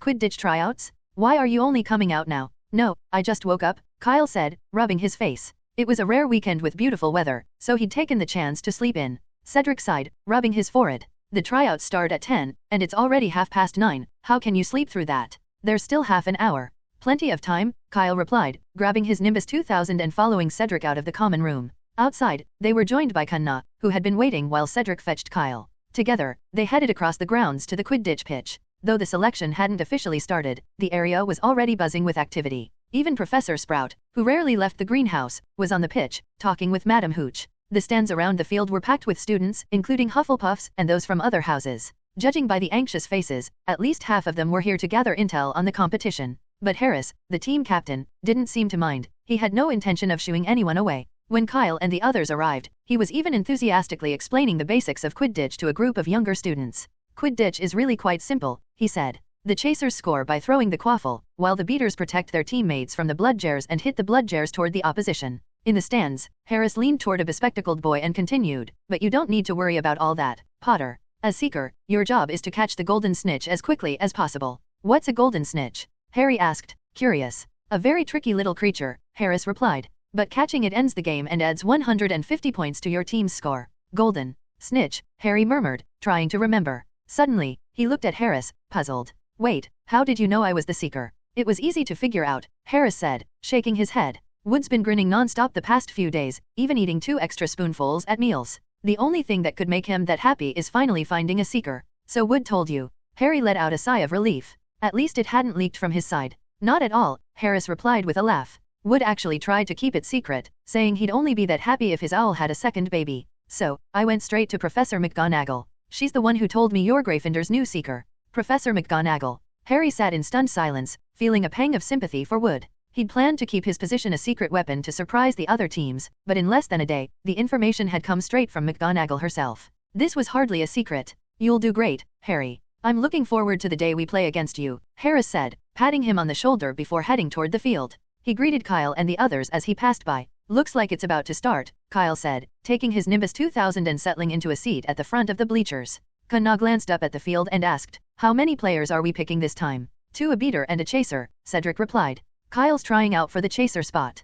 Quidditch tryouts? Why are you only coming out now? No, I just woke up, Kyle said, rubbing his face. It was a rare weekend with beautiful weather, so he'd taken the chance to sleep in. Cedric sighed, rubbing his forehead. The tryouts start at 10, and it's already 9:30. How can you sleep through that? There's still half an hour. Plenty of time, Kyle replied, grabbing his Nimbus 2000 and following Cedric out of the common room. Outside, they were joined by Kanna, who had been waiting while Cedric fetched Kyle. Together, they headed across the grounds to the Quidditch pitch. Though the selection hadn't officially started, the area was already buzzing with activity. Even Professor Sprout, who rarely left the greenhouse, was on the pitch, talking with Madam Hooch. The stands around the field were packed with students, including Hufflepuffs and those from other houses. Judging by the anxious faces, at least half of them were here to gather intel on the competition. But Harris, the team captain, didn't seem to mind. He had no intention of shooing anyone away. When Kyle and the others arrived, he was even enthusiastically explaining the basics of Quidditch to a group of younger students. Quidditch is really quite simple, he said. The chasers score by throwing the quaffle, while the beaters protect their teammates from the bludgers and hit the bludgers toward the opposition. In the stands, Harris leaned toward a bespectacled boy and continued, but you don't need to worry about all that, Potter. As Seeker, your job is to catch the golden snitch as quickly as possible. What's a golden snitch? Harry asked, curious. A very tricky little creature, Harris replied. But catching it ends the game and adds 150 points to your team's score. Golden snitch, Harry murmured, trying to remember. Suddenly, he looked at Harris, puzzled. Wait, how did you know I was the Seeker? It was easy to figure out, Harris said, shaking his head. Wood's been grinning non-stop the past few days, even eating 2 extra spoonfuls at meals. The only thing that could make him that happy is finally finding a Seeker. So Wood told you. Harry let out a sigh of relief. At least it hadn't leaked from his side. Not at all, Harris replied with a laugh. Wood actually tried to keep it secret, saying he'd only be that happy if his owl had a second baby. So, I went straight to Professor McGonagall. She's the one who told me you're Gryffindor's new Seeker. Professor McGonagall. Harry sat in stunned silence, feeling a pang of sympathy for Wood. He'd planned to keep his position a secret weapon to surprise the other teams, but in less than a day, the information had come straight from McGonagall herself. This was hardly a secret. You'll do great, Harry. I'm looking forward to the day we play against you, Harris said, patting him on the shoulder before heading toward the field. He greeted Kyle and the others as he passed by. Looks like it's about to start, Kyle said, taking his Nimbus 2000 and settling into a seat at the front of the bleachers. Kanna glanced up at the field and asked, how many players are we picking this time? 2 a beater and a chaser, Cedric replied. Kyle's trying out for the chaser spot.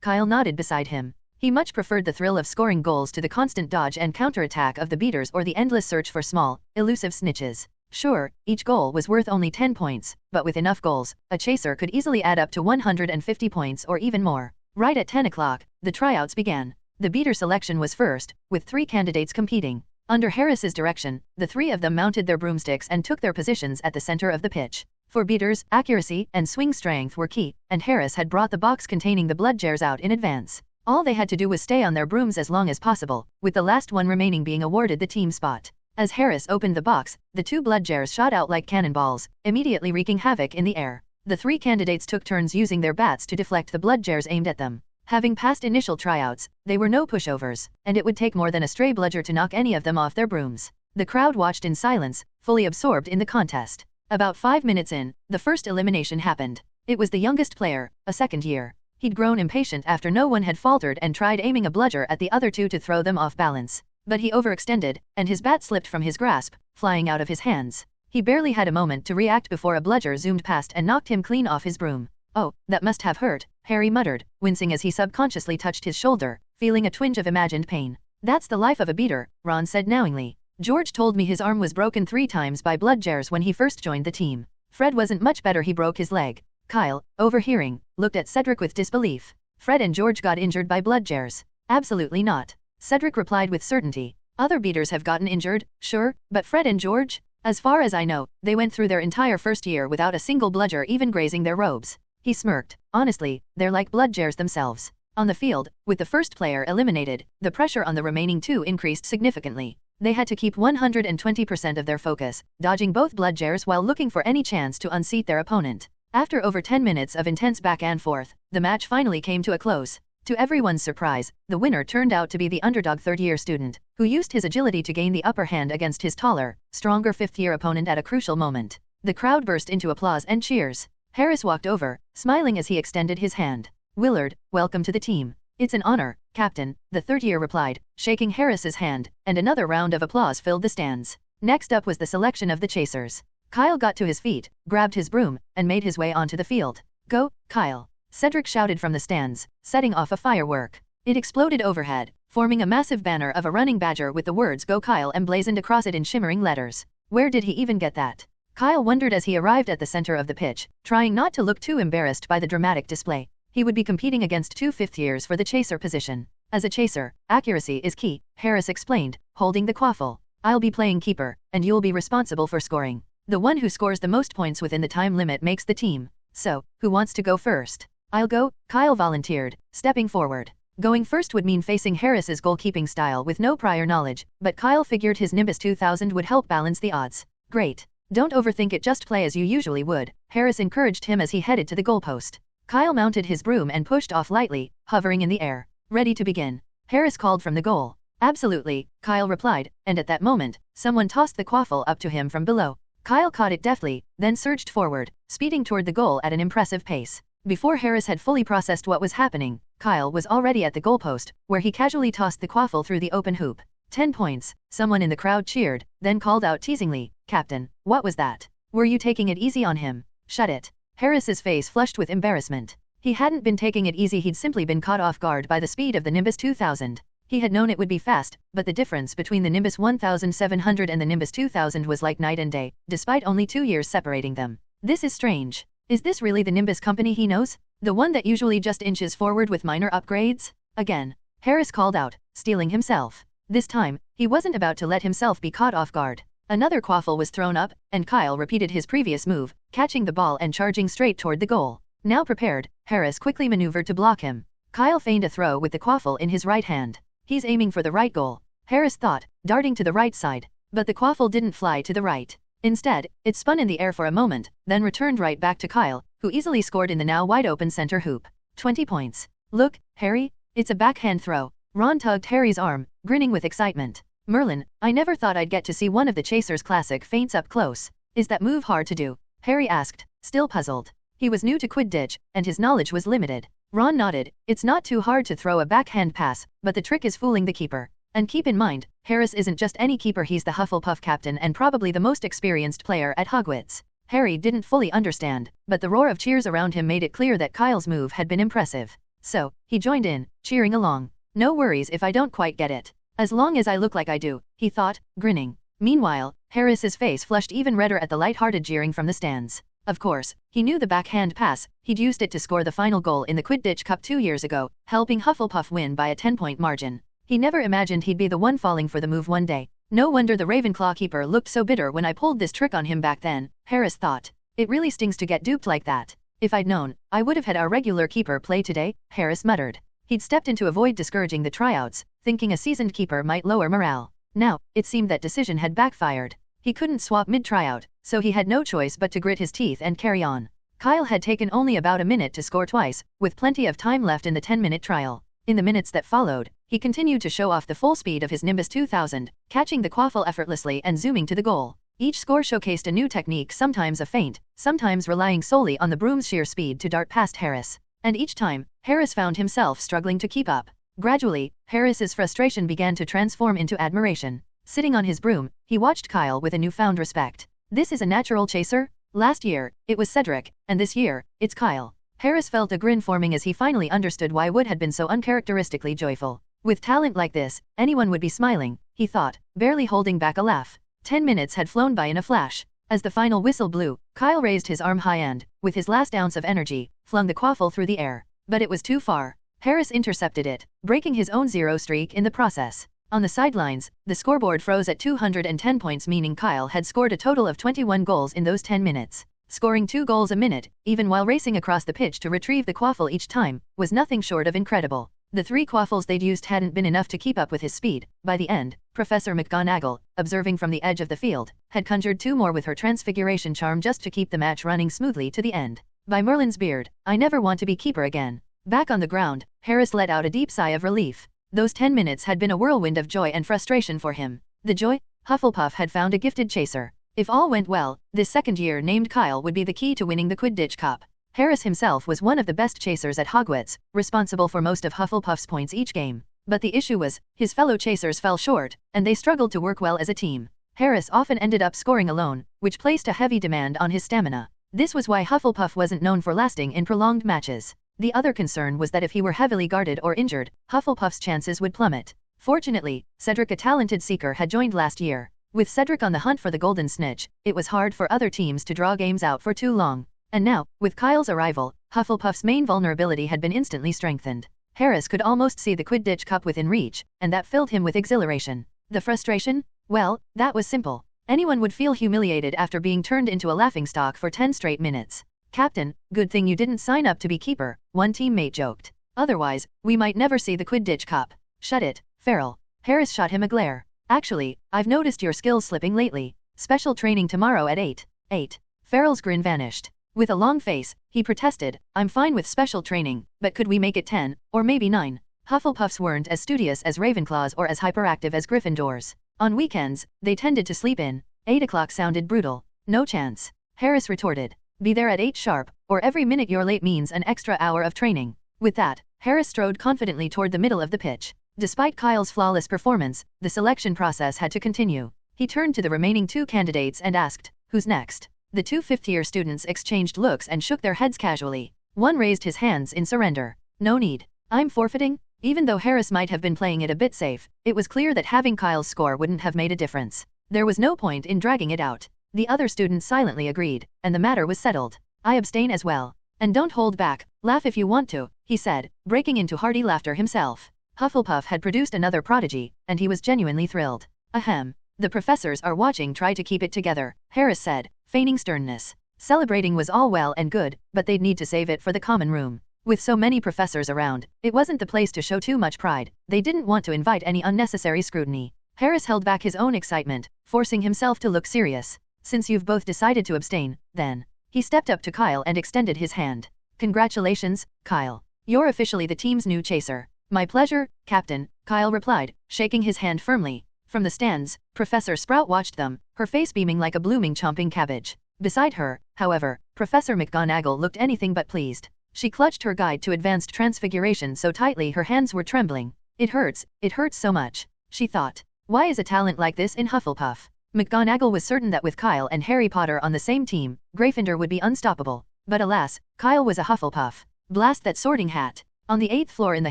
Kyle nodded beside him. He much preferred the thrill of scoring goals to the constant dodge and counterattack of the beaters or the endless search for small, elusive snitches. Sure, each goal was worth only 10 points, but with enough goals, a chaser could easily add up to 150 points or even more. Right at 10 o'clock, the tryouts began. The beater selection was first, with 3 candidates competing. Under Harris's direction, the 3 of them mounted their broomsticks and took their positions at the center of the pitch. For beaters, accuracy and swing strength were key, and Harris had brought the box containing the bludgers out in advance. All they had to do was stay on their brooms as long as possible, with the last one remaining being awarded the team spot. As Harris opened the box, the 2 bludgers shot out like cannonballs, immediately wreaking havoc in the air. The 3 candidates took turns using their bats to deflect the bludgers aimed at them. Having passed initial tryouts, they were no pushovers, and it would take more than a stray bludger to knock any of them off their brooms. The crowd watched in silence, fully absorbed in the contest. About 5 minutes in, the first elimination happened. It was the youngest player, a second year. He'd grown impatient after no one had faltered and tried aiming a bludger at the other 2 to throw them off balance. But he overextended, and his bat slipped from his grasp, flying out of his hands. He barely had a moment to react before a bludger zoomed past and knocked him clean off his broom. Oh, that must have hurt, Harry muttered, wincing as he subconsciously touched his shoulder, feeling a twinge of imagined pain. That's the life of a beater, Ron said knowingly. George told me his arm was broken 3 times by bludgears when he first joined the team. Fred wasn't much better, he broke his leg. Kyle, overhearing, looked at Cedric with disbelief. Fred and George got injured by bludgears. Absolutely not. Cedric replied with certainty. Other beaters have gotten injured, sure, but Fred and George? As far as I know, they went through their entire first year without a single bludger even grazing their robes. He smirked. Honestly, they're like bludgears themselves. On the field, with the first player eliminated, the pressure on the remaining 2 increased significantly. They had to keep 120% of their focus, dodging both bludgears while looking for any chance to unseat their opponent. After over 10 minutes of intense back and forth, the match finally came to a close. To everyone's surprise, the winner turned out to be the underdog third-year student, who used his agility to gain the upper hand against his taller, stronger fifth-year opponent at a crucial moment. The crowd burst into applause and cheers. Harris walked over, smiling as he extended his hand. Willard, welcome to the team. It's an honor, Captain, the third-year replied, shaking Harris's hand, and another round of applause filled the stands. Next up was the selection of the chasers. Kyle got to his feet, grabbed his broom, and made his way onto the field. Go, Kyle! Cedric shouted from the stands, setting off a firework. It exploded overhead, forming a massive banner of a running badger with the words Go Kyle emblazoned across it in shimmering letters. Where did he even get that? Kyle wondered as he arrived at the center of the pitch, trying not to look too embarrassed by the dramatic display. He would be competing against 2 fifth-years for the chaser position. As a chaser, accuracy is key, Harris explained, holding the quaffle. I'll be playing keeper, and you'll be responsible for scoring. The one who scores the most points within the time limit makes the team. So, who wants to go first? I'll go, Kyle volunteered, stepping forward. Going first would mean facing Harris's goalkeeping style with no prior knowledge, but Kyle figured his Nimbus 2000 would help balance the odds. Great. Don't overthink it, just play as you usually would, Harris encouraged him as he headed to the goalpost. Kyle mounted his broom and pushed off lightly, hovering in the air. Ready to begin? Harris called from the goal. Absolutely, Kyle replied, and at that moment, someone tossed the quaffle up to him from below. Kyle caught it deftly, then surged forward, speeding toward the goal at an impressive pace. Before Harris had fully processed what was happening, Kyle was already at the goalpost, where he casually tossed the quaffle through the open hoop. 10 points, someone in the crowd cheered, then called out teasingly, Captain, what was that? Were you taking it easy on him? Shut it. Harris's face flushed with embarrassment. He hadn't been taking it easy, he'd simply been caught off guard by the speed of the Nimbus 2000. He had known it would be fast, but the difference between the Nimbus 1700 and the Nimbus 2000 was like night and day, despite only 2 years separating them. This is strange. Is this really the Nimbus company he knows? The one that usually just inches forward with minor upgrades? Again. Harris called out, stealing himself. This time, he wasn't about to let himself be caught off guard. Another quaffle was thrown up, and Kyle repeated his previous move, catching the ball and charging straight toward the goal. Now prepared, Harris quickly maneuvered to block him. Kyle feigned a throw with the quaffle in his right hand. He's aiming for the right goal, Harris thought, darting to the right side. But the quaffle didn't fly to the right. Instead, it spun in the air for a moment, then returned right back to Kyle, who easily scored in the now wide-open center hoop. 20 points. Look, Harry, it's a backhand throw. Ron tugged Harry's arm, grinning with excitement. Merlin, I never thought I'd get to see one of the Chasers' classic feints up close. Is that move hard to do? Harry asked, still puzzled. He was new to Quidditch, and his knowledge was limited. Ron nodded. It's not too hard to throw a backhand pass, but the trick is fooling the keeper. And keep in mind, Harris isn't just any keeper, he's the Hufflepuff captain and probably the most experienced player at Hogwarts. Harry didn't fully understand, but the roar of cheers around him made it clear that Kyle's move had been impressive. So, he joined in, cheering along. No worries if I don't quite get it. As long as I look like I do, he thought, grinning. Meanwhile, Harris's face flushed even redder at the light-hearted jeering from the stands. Of course, he knew the backhand pass, he'd used it to score the final goal in the Quidditch Cup 2 years ago, helping Hufflepuff win by a 10-point margin. He never imagined he'd be the one falling for the move one day. No wonder the Ravenclaw keeper looked so bitter when I pulled this trick on him back then, Harris thought. It really stings to get duped like that. If I'd known, I would have had our regular keeper play today, Harris muttered. He'd stepped in to avoid discouraging the tryouts, thinking a seasoned keeper might lower morale. Now, it seemed that decision had backfired. He couldn't swap mid-tryout, so he had no choice but to grit his teeth and carry on. Kyle had taken only about a minute to score twice, with plenty of time left in the 10-minute trial. In the minutes that followed, he continued to show off the full speed of his Nimbus 2000, catching the quaffle effortlessly and zooming to the goal. Each score showcased a new technique, sometimes a feint, sometimes relying solely on the broom's sheer speed to dart past Harris. And each time, Harris found himself struggling to keep up. Gradually, Harris's frustration began to transform into admiration. Sitting on his broom, he watched Kyle with a newfound respect. This is a natural chaser? Last year, it was Cedric, and this year, it's Kyle. Harris felt a grin forming as he finally understood why Wood had been so uncharacteristically joyful. With talent like this, anyone would be smiling, he thought, barely holding back a laugh. 10 minutes had flown by in a flash. As the final whistle blew, Kyle raised his arm high and, with his last ounce of energy, flung the quaffle through the air. But it was too far. Harris intercepted it, breaking his own 0 streak in the process. On the sidelines, the scoreboard froze at 210 points, meaning Kyle had scored a total of 21 goals in those 10 minutes. Scoring 2 goals a minute, even while racing across the pitch to retrieve the quaffle each time, was nothing short of incredible. The 3 quaffles they'd used hadn't been enough to keep up with his speed. By the end, Professor McGonagall, observing from the edge of the field, had conjured 2 more with her transfiguration charm just to keep the match running smoothly to the end. By Merlin's beard, I never want to be keeper again. Back on the ground, Harris let out a deep sigh of relief. Those 10 minutes had been a whirlwind of joy and frustration for him. The joy? Hufflepuff had found a gifted chaser. If all went well, this second year named Kyle would be the key to winning the Quidditch Cup. Harris himself was one of the best chasers at Hogwarts, responsible for most of Hufflepuff's points each game. But the issue was, his fellow chasers fell short, and they struggled to work well as a team. Harris often ended up scoring alone, which placed a heavy demand on his stamina. This was why Hufflepuff wasn't known for lasting in prolonged matches. The other concern was that if he were heavily guarded or injured, Hufflepuff's chances would plummet. Fortunately, Cedric, a talented seeker, had joined last year. With Cedric on the hunt for the Golden Snitch, it was hard for other teams to draw games out for too long. And now, with Kyle's arrival, Hufflepuff's main vulnerability had been instantly strengthened. Harris could almost see the Quidditch Cup within reach, and that filled him with exhilaration. The frustration? Well, that was simple. Anyone would feel humiliated after being turned into a laughingstock for 10 straight minutes. Captain, good thing you didn't sign up to be keeper, one teammate joked. Otherwise, we might never see the Quidditch Cup. Shut it, Feral. Harris shot him a glare. Actually, I've noticed your skills slipping lately. Special training tomorrow at 8. 8. Feral's grin vanished. With a long face, he protested, I'm fine with special training, but could we make it 10, or maybe 9? Hufflepuffs weren't as studious as Ravenclaws or as hyperactive as Gryffindors. On weekends, they tended to sleep in. 8 o'clock sounded brutal. No chance. Harris retorted. Be there at 8 sharp, or every minute you're late means an extra hour of training. With that, Harris strode confidently toward the middle of the pitch. Despite Kyle's flawless performance, the selection process had to continue. He turned to the remaining 2 candidates and asked, who's next? The 2 fifth-year students exchanged looks and shook their heads casually. One raised his hands in surrender. No need. I'm forfeiting? Even though Harris might have been playing it a bit safe, it was clear that having Kyle's score wouldn't have made a difference. There was no point in dragging it out. The other students silently agreed, and the matter was settled. I abstain as well. And don't hold back, laugh if you want to, he said, breaking into hearty laughter himself. Hufflepuff had produced another prodigy, and he was genuinely thrilled. Ahem. The professors are watching, try to keep it together, Harris said, feigning sternness. Celebrating was all well and good, but they'd need to save it for the common room. With so many professors around, it wasn't the place to show too much pride. They didn't want to invite any unnecessary scrutiny. Harris held back his own excitement, forcing himself to look serious. Since you've both decided to abstain, then. He stepped up to Kyle and extended his hand. Congratulations, Kyle. You're officially the team's new chaser. My pleasure, Captain, Kyle replied, shaking his hand firmly. From the stands, Professor Sprout watched them, her face beaming like a blooming chomping cabbage. Beside her, however, Professor McGonagall looked anything but pleased. She clutched her guide to advanced transfiguration so tightly her hands were trembling. It hurts so much, she thought. Why is a talent like this in Hufflepuff? McGonagall was certain that with Kyle and Harry Potter on the same team, Gryffindor would be unstoppable. But alas, Kyle was a Hufflepuff. Blast that sorting hat. On the 8th floor in the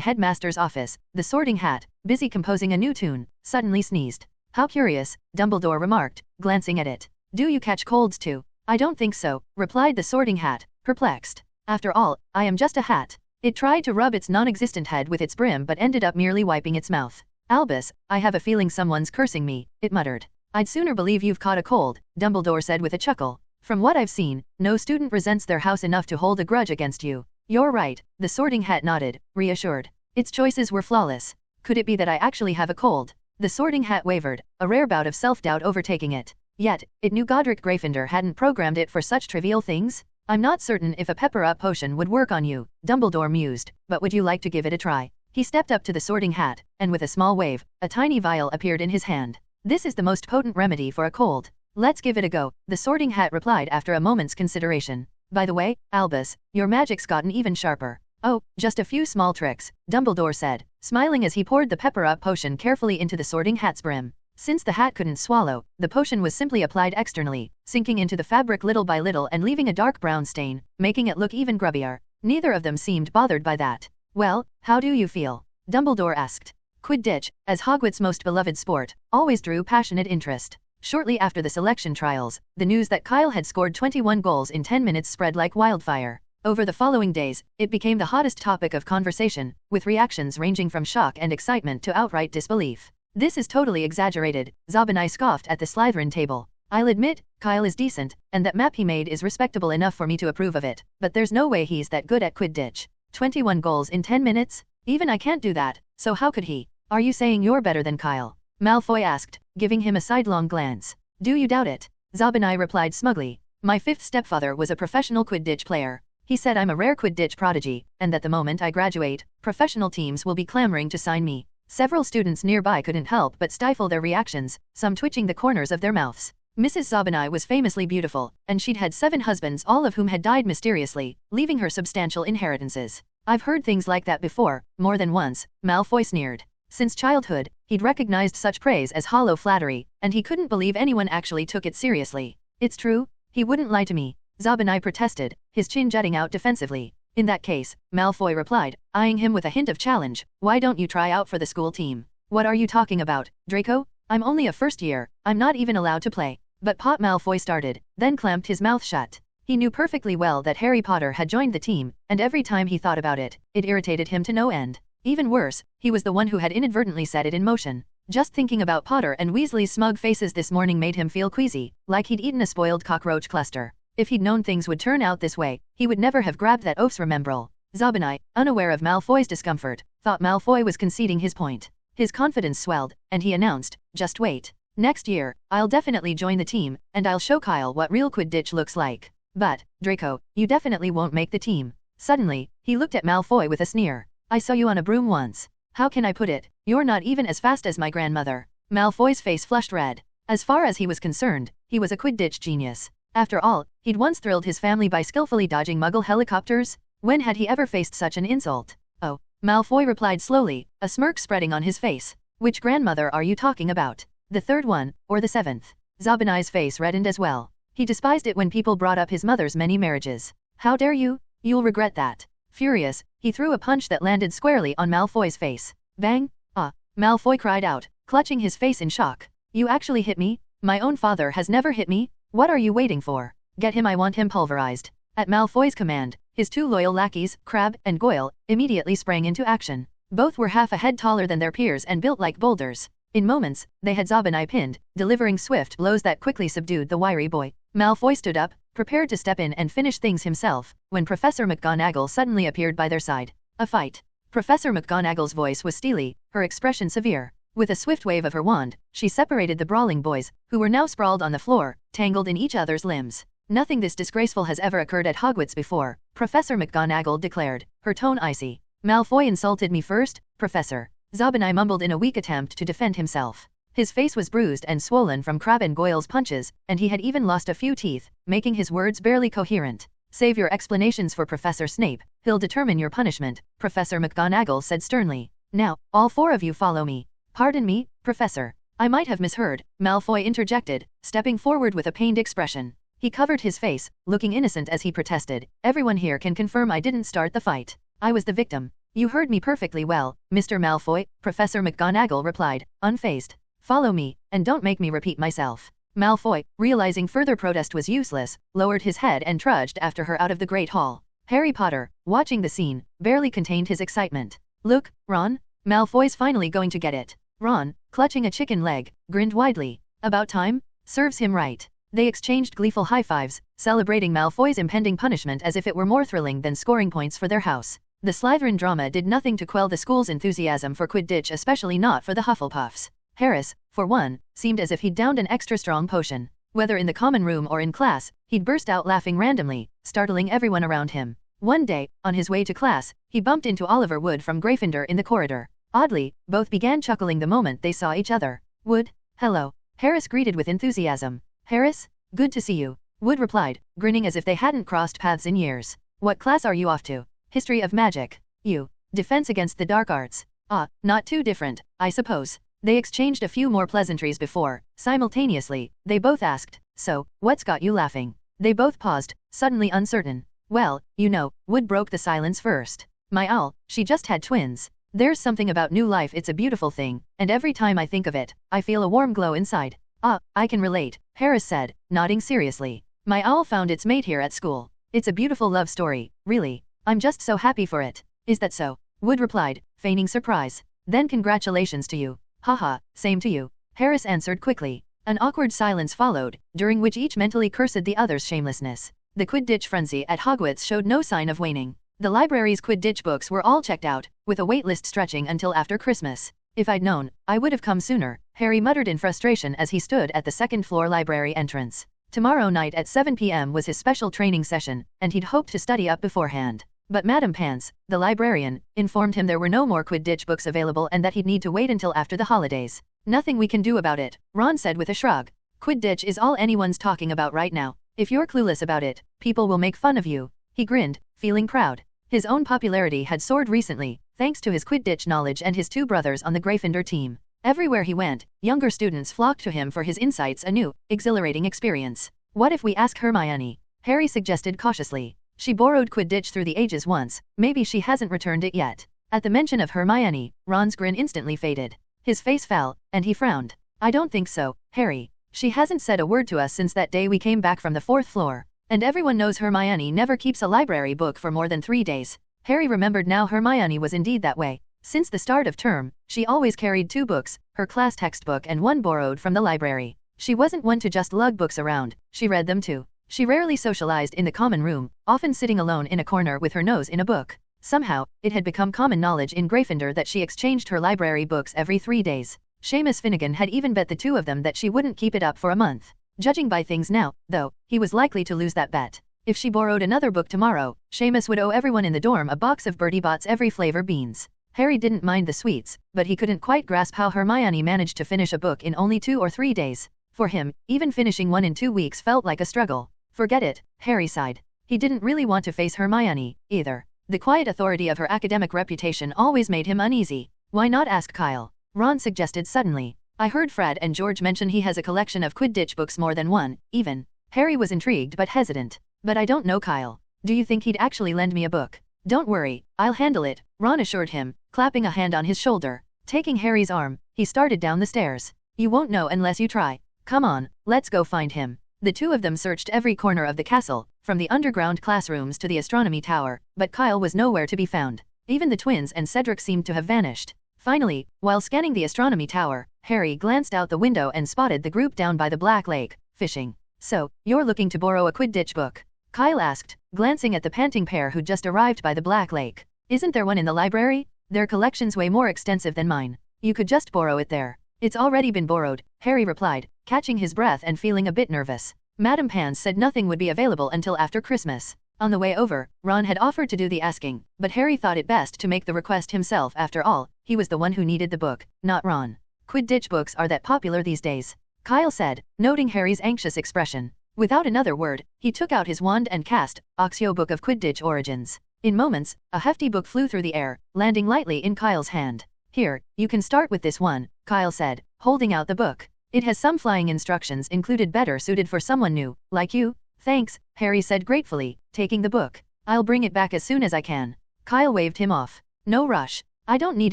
headmaster's office, the sorting hat, busy composing a new tune, suddenly sneezed. How curious, Dumbledore remarked, glancing at it. Do you catch colds too? I don't think so, replied the sorting hat, perplexed. After all, I am just a hat. It tried to rub its non-existent head with its brim but ended up merely wiping its mouth. Albus, I have a feeling someone's cursing me, it muttered. I'd sooner believe you've caught a cold, Dumbledore said with a chuckle. From what I've seen, no student resents their house enough to hold a grudge against you. You're right, the sorting hat nodded, reassured. Its choices were flawless. Could it be that I actually have a cold? The sorting hat wavered, a rare bout of self-doubt overtaking it. Yet, it knew Godric Gryffindor hadn't programmed it for such trivial things. I'm not certain if a pepper-up potion would work on you, Dumbledore mused, but would you like to give it a try? He stepped up to the sorting hat, and with a small wave, a tiny vial appeared in his hand. This is the most potent remedy for a cold. Let's give it a go, the sorting hat replied after a moment's consideration. By the way, Albus, your magic's gotten even sharper. Oh, just a few small tricks, Dumbledore said, smiling as he poured the pepper-up potion carefully into the sorting hat's brim. Since the hat couldn't swallow, the potion was simply applied externally, sinking into the fabric little by little and leaving a dark brown stain, making it look even grubbier. Neither of them seemed bothered by that. Well, how do you feel? Dumbledore asked. Quidditch, as Hogwarts' most beloved sport, always drew passionate interest. Shortly after the selection trials, the news that Kyle had scored 21 goals in 10 minutes spread like wildfire. Over the following days, it became the hottest topic of conversation, with reactions ranging from shock and excitement to outright disbelief. "This is totally exaggerated," Zabinai scoffed at the Slytherin table. "I'll admit, Kyle is decent, and that map he made is respectable enough for me to approve of it, but there's no way he's that good at Quidditch. 21 goals in 10 minutes? Even I can't do that, so how could he?" "Are you saying you're better than Kyle?" Malfoy asked, giving him a sidelong glance. "Do you doubt it?" Zabinai replied smugly. "My fifth stepfather was a professional Quidditch player. He said I'm a rare Quidditch prodigy, and that the moment I graduate, professional teams will be clamoring to sign me." Several students nearby couldn't help but stifle their reactions, some twitching the corners of their mouths. Mrs. Zabinai was famously beautiful, and she'd had 7 husbands, all of whom had died mysteriously, leaving her substantial inheritances. "I've heard things like that before, more than once," Malfoy sneered. Since childhood, he'd recognized such praise as hollow flattery, and he couldn't believe anyone actually took it seriously. "It's true, he wouldn't lie to me," Zabinai protested, his chin jutting out defensively. "In that case," Malfoy replied, eyeing him with a hint of challenge, "why don't you try out for the school team?" "What are you talking about, Draco? I'm only a first year, I'm not even allowed to play." But Pot Malfoy started, then clamped his mouth shut. He knew perfectly well that Harry Potter had joined the team, and every time he thought about it, it irritated him to no end. Even worse, he was the one who had inadvertently set it in motion. Just thinking about Potter and Weasley's smug faces this morning made him feel queasy, like he'd eaten a spoiled cockroach cluster. If he'd known things would turn out this way, he would never have grabbed that oath's remembrall. Zabinai, unaware of Malfoy's discomfort, thought Malfoy was conceding his point. His confidence swelled, and he announced, "Just wait. Next year, I'll definitely join the team, and I'll show Kyle what real Quidditch looks like. But, Draco, you definitely won't make the team." Suddenly, he looked at Malfoy with a sneer. "I saw you on a broom once. How can I put it? You're not even as fast as my grandmother." Malfoy's face flushed red. As far as he was concerned, he was a Quidditch genius. After all, he'd once thrilled his family by skillfully dodging Muggle helicopters. When had he ever faced such an insult? "Oh," Malfoy replied slowly, a smirk spreading on his face. "Which grandmother are you talking about? The third one, or the 7th? Zabinai's face reddened as well. He despised it when people brought up his mother's many marriages. "How dare you? You'll regret that." Furious, he threw a punch that landed squarely on Malfoy's face. Bang! "Ah!" Malfoy cried out, clutching his face in shock. "You actually hit me? My own father has never hit me? What are you waiting for? Get him, I want him pulverized." At Malfoy's command, his 2 loyal lackeys, Crabbe and Goyle, immediately sprang into action. Both were half a head taller than their peers and built like boulders. In moments, they had Zabinai pinned, delivering swift blows that quickly subdued the wiry boy. Malfoy stood up, prepared to step in and finish things himself, when Professor McGonagall suddenly appeared by their side. "A fight." Professor McGonagall's voice was steely, her expression severe. With a swift wave of her wand, she separated the brawling boys, who were now sprawled on the floor, tangled in each other's limbs. "Nothing this disgraceful has ever occurred at Hogwarts before," Professor McGonagall declared, her tone icy. "Malfoy insulted me first, Professor." Zabinai mumbled in a weak attempt to defend himself. His face was bruised and swollen from Crabbe and Goyle's punches, and he had even lost a few teeth, making his words barely coherent. "Save your explanations for Professor Snape, he'll determine your punishment," Professor McGonagall said sternly. "Now, all 4 of you follow me." "Pardon me, Professor. I might have misheard," Malfoy interjected, stepping forward with a pained expression. He covered his face, looking innocent as he protested. "Everyone here can confirm I didn't start the fight. I was the victim." "You heard me perfectly well, Mr. Malfoy," Professor McGonagall replied, unfazed. "Follow me, and don't make me repeat myself." Malfoy, realizing further protest was useless, lowered his head and trudged after her out of the Great Hall. Harry Potter, watching the scene, barely contained his excitement. "Look, Ron, Malfoy's finally going to get it." Ron, clutching a chicken leg, grinned widely. "About time? Serves him right." They exchanged gleeful high-fives, celebrating Malfoy's impending punishment as if it were more thrilling than scoring points for their house. The Slytherin drama did nothing to quell the school's enthusiasm for Quidditch, especially not for the Hufflepuffs. Harris, for one, seemed as if he'd downed an extra strong potion. Whether in the common room or in class, he'd burst out laughing randomly, startling everyone around him. One day, on his way to class, he bumped into Oliver Wood from Gryffindor in the corridor. Oddly, both began chuckling the moment they saw each other. "Wood, hello," Harris greeted with enthusiasm. "Harris, good to see you," Wood replied, grinning as if they hadn't crossed paths in years. "What class are you off to?" "History of Magic." "You, Defense Against the Dark Arts." "Ah, not too different, I suppose." They exchanged a few more pleasantries before, simultaneously, they both asked, "So, what's got you laughing?" They both paused, suddenly uncertain. "Well, you know," Wood broke the silence first. "My owl, she just had twins." There's something about new life, it's a beautiful thing, and every time I think of it, I feel a warm glow inside. Ah, I can relate, Harris said, nodding seriously. My owl found its mate here at school. It's a beautiful love story, really. I'm just so happy for it. Is that so? Wood replied, feigning surprise. Then congratulations to you. Haha, same to you. Harris answered quickly. An awkward silence followed, during which each mentally cursed the other's shamelessness. The Quidditch frenzy at Hogwarts showed no sign of waning. The library's Quidditch books were all checked out, with a waitlist stretching until after Christmas. If I'd known, I would have come sooner, Harry muttered in frustration as he stood at the second-floor library entrance. Tomorrow night at 7 p.m. was his special training session, and he'd hoped to study up beforehand. But Madame Pants, the librarian, informed him there were no more Quidditch books available and that he'd need to wait until after the holidays. Nothing we can do about it, Ron said with a shrug. Quidditch is all anyone's talking about right now. If you're clueless about it, people will make fun of you. He grinned, feeling proud. His own popularity had soared recently, thanks to his Quidditch knowledge and his two brothers on the Gryffindor team. Everywhere he went, younger students flocked to him for his insights, a new, exhilarating experience. What if we ask Hermione? Harry suggested cautiously. She borrowed Quidditch through the ages once, maybe she hasn't returned it yet. At the mention of Hermione, Ron's grin instantly faded. His face fell, and he frowned. I don't think so, Harry. She hasn't said a word to us since that day we came back from the 4th floor. And everyone knows Hermione never keeps a library book for more than 3 days. Harry remembered now Hermione was indeed that way. Since the start of term, she always carried 2 books, her class textbook and one borrowed from the library. She wasn't one to just lug books around, she read them too. She rarely socialized in the common room, often sitting alone in a corner with her nose in a book. Somehow, it had become common knowledge in Gryffindor that she exchanged her library books every 3 days. Seamus Finnegan had even bet the two of them that she wouldn't keep it up for a month. Judging by things now, though, he was likely to lose that bet. If she borrowed another book tomorrow, Seamus would owe everyone in the dorm a box of Bertie Bott's every flavor beans. Harry didn't mind the sweets, but he couldn't quite grasp how Hermione managed to finish a book in only 2 or 3 days. For him, even finishing one in 2 weeks felt like a struggle. Forget it, Harry sighed. He didn't really want to face Hermione, either. The quiet authority of her academic reputation always made him uneasy. Why not ask Kyle? Ron suggested suddenly. I heard Fred and George mention he has a collection of Quidditch books, more than one, even. Harry was intrigued but hesitant. But I don't know Kyle. Do you think he'd actually lend me a book? Don't worry, I'll handle it, Ron assured him, clapping a hand on his shoulder. Taking Harry's arm, he started down the stairs. You won't know unless you try. Come on, let's go find him. The two of them searched every corner of the castle, from the underground classrooms to the astronomy tower, but Kyle was nowhere to be found. Even the twins and Cedric seemed to have vanished. Finally, while scanning the astronomy tower, Harry glanced out the window and spotted the group down by the Black Lake, fishing. So, you're looking to borrow a Quidditch book? Kyle asked, glancing at the panting pair who'd just arrived by the Black Lake. Isn't there one in the library? Their collection's way more extensive than mine. You could just borrow it there. It's already been borrowed, Harry replied, catching his breath and feeling a bit nervous. Madame Pans said nothing would be available until after Christmas. On the way over, Ron had offered to do the asking, but Harry thought it best to make the request himself. After all, he was the one who needed the book, not Ron. Quidditch books are that popular these days, Kyle said, noting Harry's anxious expression. Without another word, he took out his wand and cast Audiobook of Quidditch Origins. In moments, a hefty book flew through the air, landing lightly in Kyle's hand. Here, you can start with this one, Kyle said, holding out the book. It has some flying instructions included better suited for someone new, like you. Thanks, Harry said gratefully, taking the book. I'll bring it back as soon as I can. Kyle waved him off. No rush. I don't need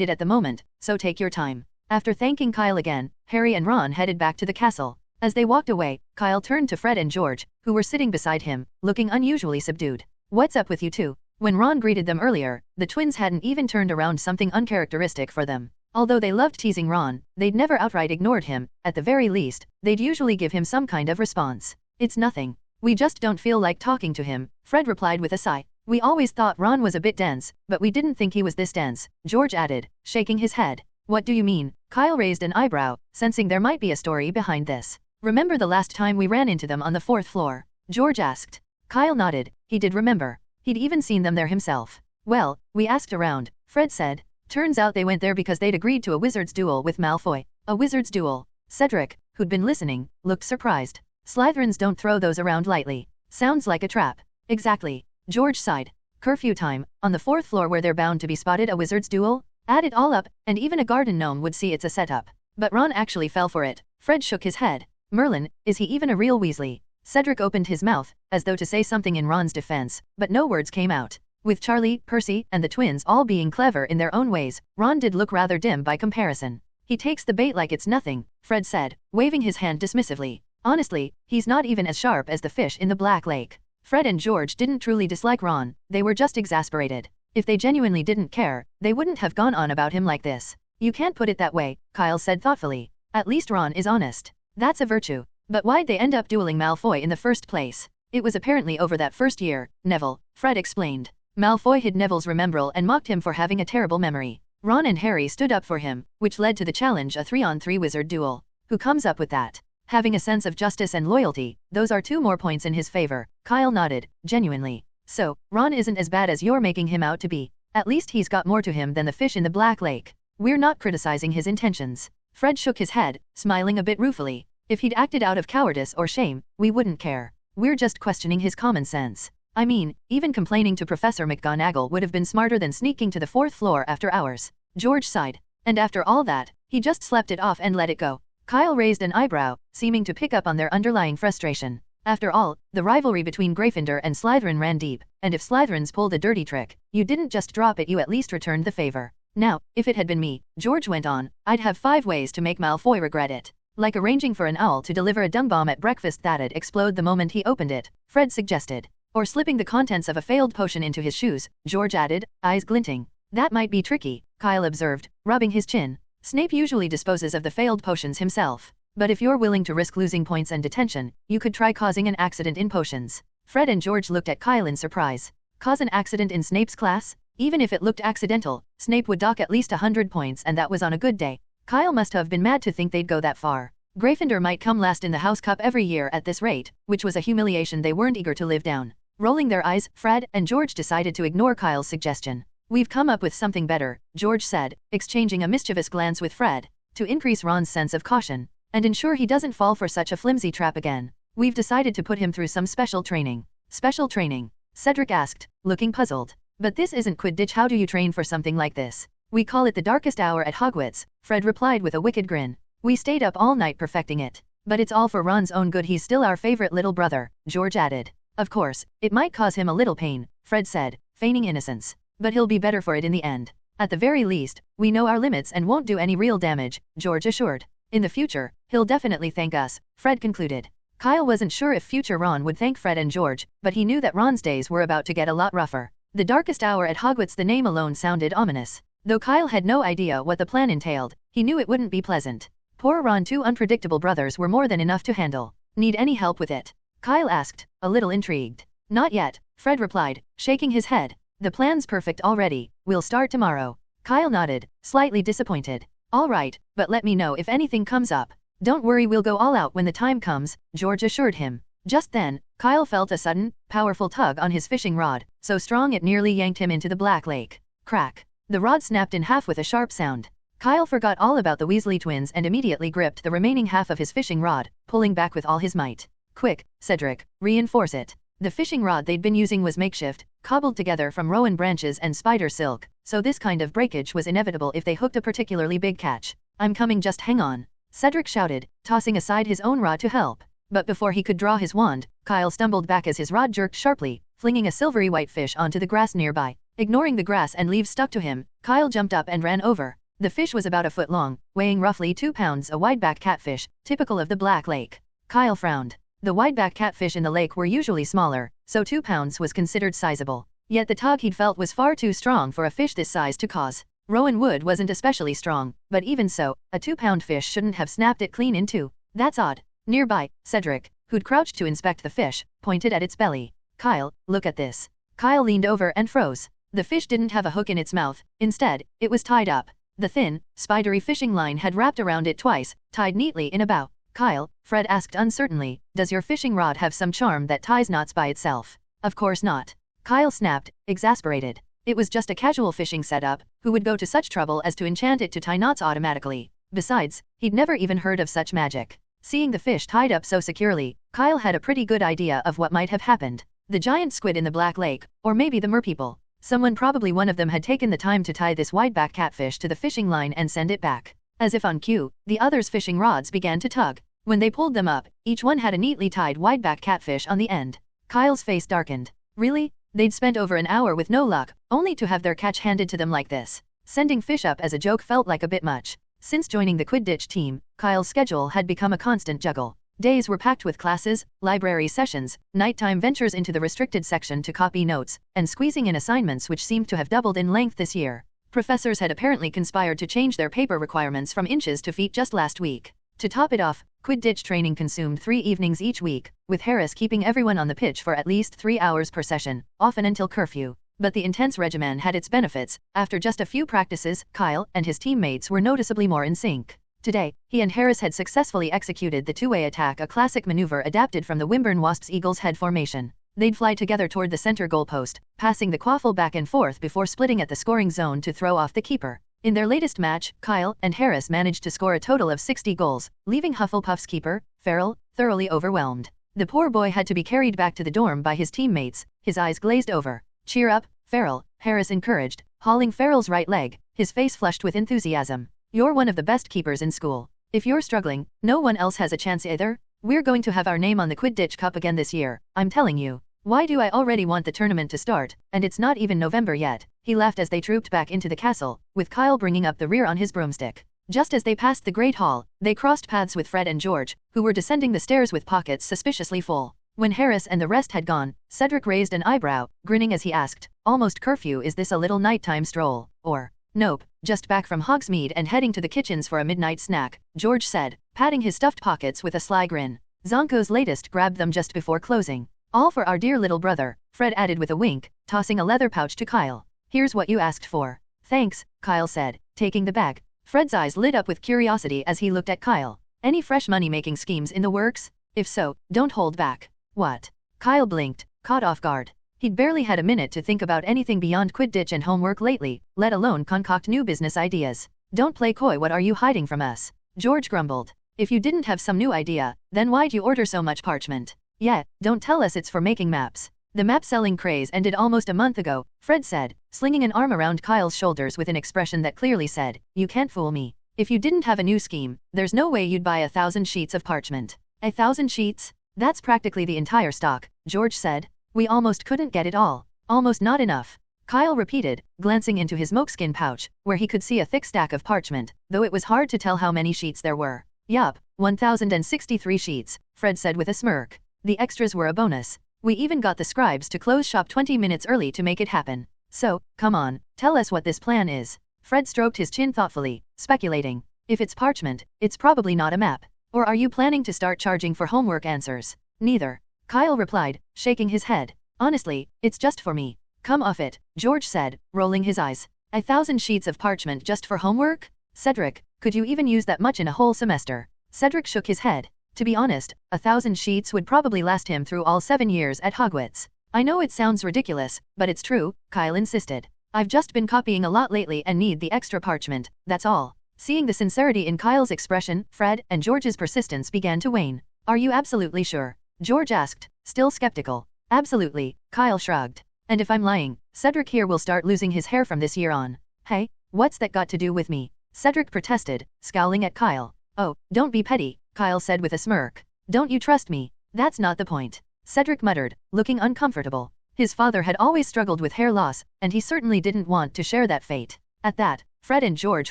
it at the moment, so take your time. After thanking Kyle again, Harry and Ron headed back to the castle. As they walked away, Kyle turned to Fred and George, who were sitting beside him, looking unusually subdued. What's up with you two? When Ron greeted them earlier, the twins hadn't even turned around, something uncharacteristic for them. Although they loved teasing Ron, they'd never outright ignored him. At the very least, they'd usually give him some kind of response. It's nothing. We just don't feel like talking to him, Fred replied with a sigh. We always thought Ron was a bit dense, but we didn't think he was this dense, George added, shaking his head. What do you mean? Kyle raised an eyebrow, sensing there might be a story behind this. Remember the last time we ran into them on the 4th floor? George asked. Kyle nodded. He did remember. He'd even seen them there himself. Well, we asked around, Fred said. Turns out they went there because they'd agreed to a wizard's duel with Malfoy. A wizard's duel? Cedric, who'd been listening, looked surprised. Slytherins don't throw those around lightly. Sounds like a trap. Exactly. George sighed. Curfew time, on the 4th floor where they're bound to be spotted a wizard's duel? Add it all up, and even a garden gnome would see it's a setup. But Ron actually fell for it. Fred shook his head. Merlin, is he even a real Weasley? Cedric opened his mouth, as though to say something in Ron's defense, but no words came out. With Charlie, Percy, and the twins all being clever in their own ways, Ron did look rather dim by comparison. He takes the bait like it's nothing, Fred said, waving his hand dismissively. Honestly, he's not even as sharp as the fish in the Black Lake. Fred and George didn't truly dislike Ron, they were just exasperated. If they genuinely didn't care, they wouldn't have gone on about him like this. You can't put it that way, Kyle said thoughtfully. At least Ron is honest. That's a virtue. But why'd they end up dueling Malfoy in the first place? It was apparently over that first year, Neville, Fred explained. Malfoy hid Neville's remembrall and mocked him for having a terrible memory. Ron and Harry stood up for him, which led to the challenge, a 3-on-3 wizard duel. Who comes up with that? Having a sense of justice and loyalty, those are 2 more points in his favor. Kyle nodded, genuinely. So, Ron isn't as bad as you're making him out to be. At least he's got more to him than the fish in the Black Lake. We're not criticizing his intentions. Fred shook his head, smiling a bit ruefully. If he'd acted out of cowardice or shame, we wouldn't care. We're just questioning his common sense. I mean, even complaining to Professor McGonagall would have been smarter than sneaking to the 4th floor after hours. George sighed. And after all that, he just slept it off and let it go. Kyle raised an eyebrow, seeming to pick up on their underlying frustration. After all, the rivalry between Gryffindor and Slytherin ran deep, and if Slytherins pulled a dirty trick, you didn't just drop it, you at least returned the favor. Now, if it had been me, George went on, I'd have 5 ways to make Malfoy regret it. Like arranging for an owl to deliver a dung bomb at breakfast that'd explode the moment he opened it, Fred suggested. Or slipping the contents of a failed potion into his shoes, George added, eyes glinting. That might be tricky, Kyle observed, rubbing his chin. Snape usually disposes of the failed potions himself. But if you're willing to risk losing points and detention, you could try causing an accident in potions. Fred and George looked at Kyle in surprise. Cause an accident in Snape's class? Even if it looked accidental, Snape would dock at least 100 points, and that was on a good day. Kyle must have been mad to think they'd go that far. Gryffindor might come last in the House Cup every year at this rate, which was a humiliation they weren't eager to live down. Rolling their eyes, Fred and George decided to ignore Kyle's suggestion. We've come up with something better, George said, exchanging a mischievous glance with Fred. To increase Ron's sense of caution, and ensure he doesn't fall for such a flimsy trap again, we've decided to put him through some special training. Special training? Cedric asked, looking puzzled. But this isn't Quidditch, how do you train for something like this? We call it the darkest hour at Hogwarts, Fred replied with a wicked grin. We stayed up all night perfecting it. But it's all for Ron's own good, he's still our favorite little brother, George added. Of course, it might cause him a little pain, Fred said, feigning innocence. But he'll be better for it in the end. At the very least, we know our limits and won't do any real damage, George assured. In the future, he'll definitely thank us, Fred concluded. Kyle wasn't sure if future Ron would thank Fred and George, but he knew that Ron's days were about to get a lot rougher. The darkest hour at Hogwarts, the name alone sounded ominous. Though Kyle had no idea what the plan entailed, he knew it wouldn't be pleasant. Poor Ron, 2 unpredictable brothers were more than enough to handle. Need any help with it? Kyle asked, a little intrigued. Not yet, Fred replied, shaking his head. The plan's perfect already, we'll start tomorrow. Kyle nodded, slightly disappointed. All right, but let me know if anything comes up. Don't worry, we'll go all out when the time comes, George assured him. Just then, Kyle felt a sudden, powerful tug on his fishing rod, so strong it nearly yanked him into the Black Lake. Crack. The rod snapped in half with a sharp sound. Kyle forgot all about the Weasley twins and immediately gripped the remaining half of his fishing rod, pulling back with all his might. Quick, Cedric, reinforce it. The fishing rod they'd been using was makeshift, cobbled together from rowan branches and spider silk, so this kind of breakage was inevitable if they hooked a particularly big catch. I'm coming, just hang on, Cedric shouted, tossing aside his own rod to help. But before he could draw his wand, Kyle stumbled back as his rod jerked sharply, flinging a silvery white fish onto the grass nearby. Ignoring the grass and leaves stuck to him, Kyle jumped up and ran over. The fish was about a foot long, weighing roughly 2 pounds, a wideback catfish, typical of the Black Lake. Kyle frowned. The wideback catfish in the lake were usually smaller, so 2 pounds was considered sizable. Yet the tug he'd felt was far too strong for a fish this size to cause. Rowan wood wasn't especially strong, but even so, a 2-pound fish shouldn't have snapped it clean in two. That's odd. Nearby, Cedric, who'd crouched to inspect the fish, pointed at its belly. Kyle, look at this. Kyle leaned over and froze. The fish didn't have a hook in its mouth, instead, it was tied up. The thin, spidery fishing line had wrapped around it twice, tied neatly in a bow. Kyle, Fred asked uncertainly, does your fishing rod have some charm that ties knots by itself? Of course not. Kyle snapped, exasperated. It was just a casual fishing setup, who would go to such trouble as to enchant it to tie knots automatically? Besides, he'd never even heard of such magic. Seeing the fish tied up so securely, Kyle had a pretty good idea of what might have happened. The giant squid in the Black Lake, or maybe the merpeople. Someone, probably one of them, had taken the time to tie this wideback catfish to the fishing line and send it back. As if on cue, the others' fishing rods began to tug. When they pulled them up, each one had a neatly tied wideback catfish on the end. Kyle's face darkened. Really? They'd spent over an hour with no luck, only to have their catch handed to them like this. Sending fish up as a joke felt like a bit much. Since joining the Quidditch team, Kyle's schedule had become a constant juggle. Days were packed with classes, library sessions, nighttime ventures into the restricted section to copy notes, and squeezing in assignments which seemed to have doubled in length this year. Professors had apparently conspired to change their paper requirements from inches to feet just last week. To top it off, Quidditch training consumed 3 evenings each week, with Harris keeping everyone on the pitch for at least 3 hours per session, often until curfew. But the intense regimen had its benefits. After just a few practices, Kyle and his teammates were noticeably more in sync. Today, he and Harris had successfully executed the two-way attack, a classic maneuver adapted from the Wimburn Wasps' Eagles head formation. They'd fly together toward the center goalpost, passing the quaffle back and forth before splitting at the scoring zone to throw off the keeper. In their latest match, Kyle and Harris managed to score a total of 60 goals, leaving Hufflepuff's keeper, Farrell, thoroughly overwhelmed. The poor boy had to be carried back to the dorm by his teammates, his eyes glazed over. "Cheer up, Farrell," Harris encouraged, hauling Farrell's right leg, his face flushed with enthusiasm. "You're one of the best keepers in school. If you're struggling, no one else has a chance either. We're going to have our name on the Quidditch Cup again this year, I'm telling you. Why do I already want the tournament to start, and it's not even November yet?" He laughed as they trooped back into the castle, with Kyle bringing up the rear on his broomstick. Just as they passed the Great Hall, they crossed paths with Fred and George, who were descending the stairs with pockets suspiciously full. When Harris and the rest had gone, Cedric raised an eyebrow, grinning as he asked, "Almost curfew, is this a little nighttime stroll, or?" "Nope, just back from Hogsmeade and heading to the kitchens for a midnight snack," George said, patting his stuffed pockets with a sly grin. Zonko's latest grabbed them just before closing. "All for our dear little brother," Fred added with a wink, tossing a leather pouch to Kyle. "Here's what you asked for." "Thanks," Kyle said, taking the bag. Fred's eyes lit up with curiosity as he looked at Kyle. "Any fresh money-making schemes in the works? If so, don't hold back." "What?" Kyle blinked, caught off guard. He'd barely had a minute to think about anything beyond Quidditch and homework lately, let alone concoct new business ideas. "Don't play coy, what are you hiding from us?" George grumbled. "If you didn't have some new idea, then why'd you order so much parchment?" "Yeah, don't tell us it's for making maps." "The map-selling craze ended almost a month ago," Fred said, slinging an arm around Kyle's shoulders with an expression that clearly said, "You can't fool me. If you didn't have a new scheme, there's no way you'd buy 1,000 sheets of parchment." "1,000 sheets? That's practically the entire stock," George said. "We almost couldn't get it all." "Almost not enough," Kyle repeated, glancing into his moleskin pouch, where he could see a thick stack of parchment, though it was hard to tell how many sheets there were. "Yup, 1,063 sheets," Fred said with a smirk. "The extras were a bonus. We even got the scribes to close shop 20 minutes early to make it happen. So, come on, tell us what this plan is." Fred stroked his chin thoughtfully, speculating. "If it's parchment, it's probably not a map. Or are you planning to start charging for homework answers?" "Neither," Kyle replied, shaking his head. "Honestly, it's just for me." "Come off it," George said, rolling his eyes. 1,000 sheets of parchment just for homework? Cedric, could you even use that much in a whole semester?" Cedric shook his head. To be honest, 1,000 sheets would probably last him through all 7 years at Hogwarts. "I know it sounds ridiculous, but it's true," Kyle insisted. "I've just been copying a lot lately and need the extra parchment, that's all." Seeing the sincerity in Kyle's expression, Fred and George's persistence began to wane. "Are you absolutely sure?" George asked, still skeptical. "Absolutely," Kyle shrugged. "And if I'm lying, Cedric here will start losing his hair from this year on." "Hey, what's that got to do with me?" Cedric protested, scowling at Kyle. "Oh, don't be petty," Kyle said with a smirk. "Don't you trust me?" "That's not the point," Cedric muttered, looking uncomfortable. His father had always struggled with hair loss, and he certainly didn't want to share that fate. At that, Fred and George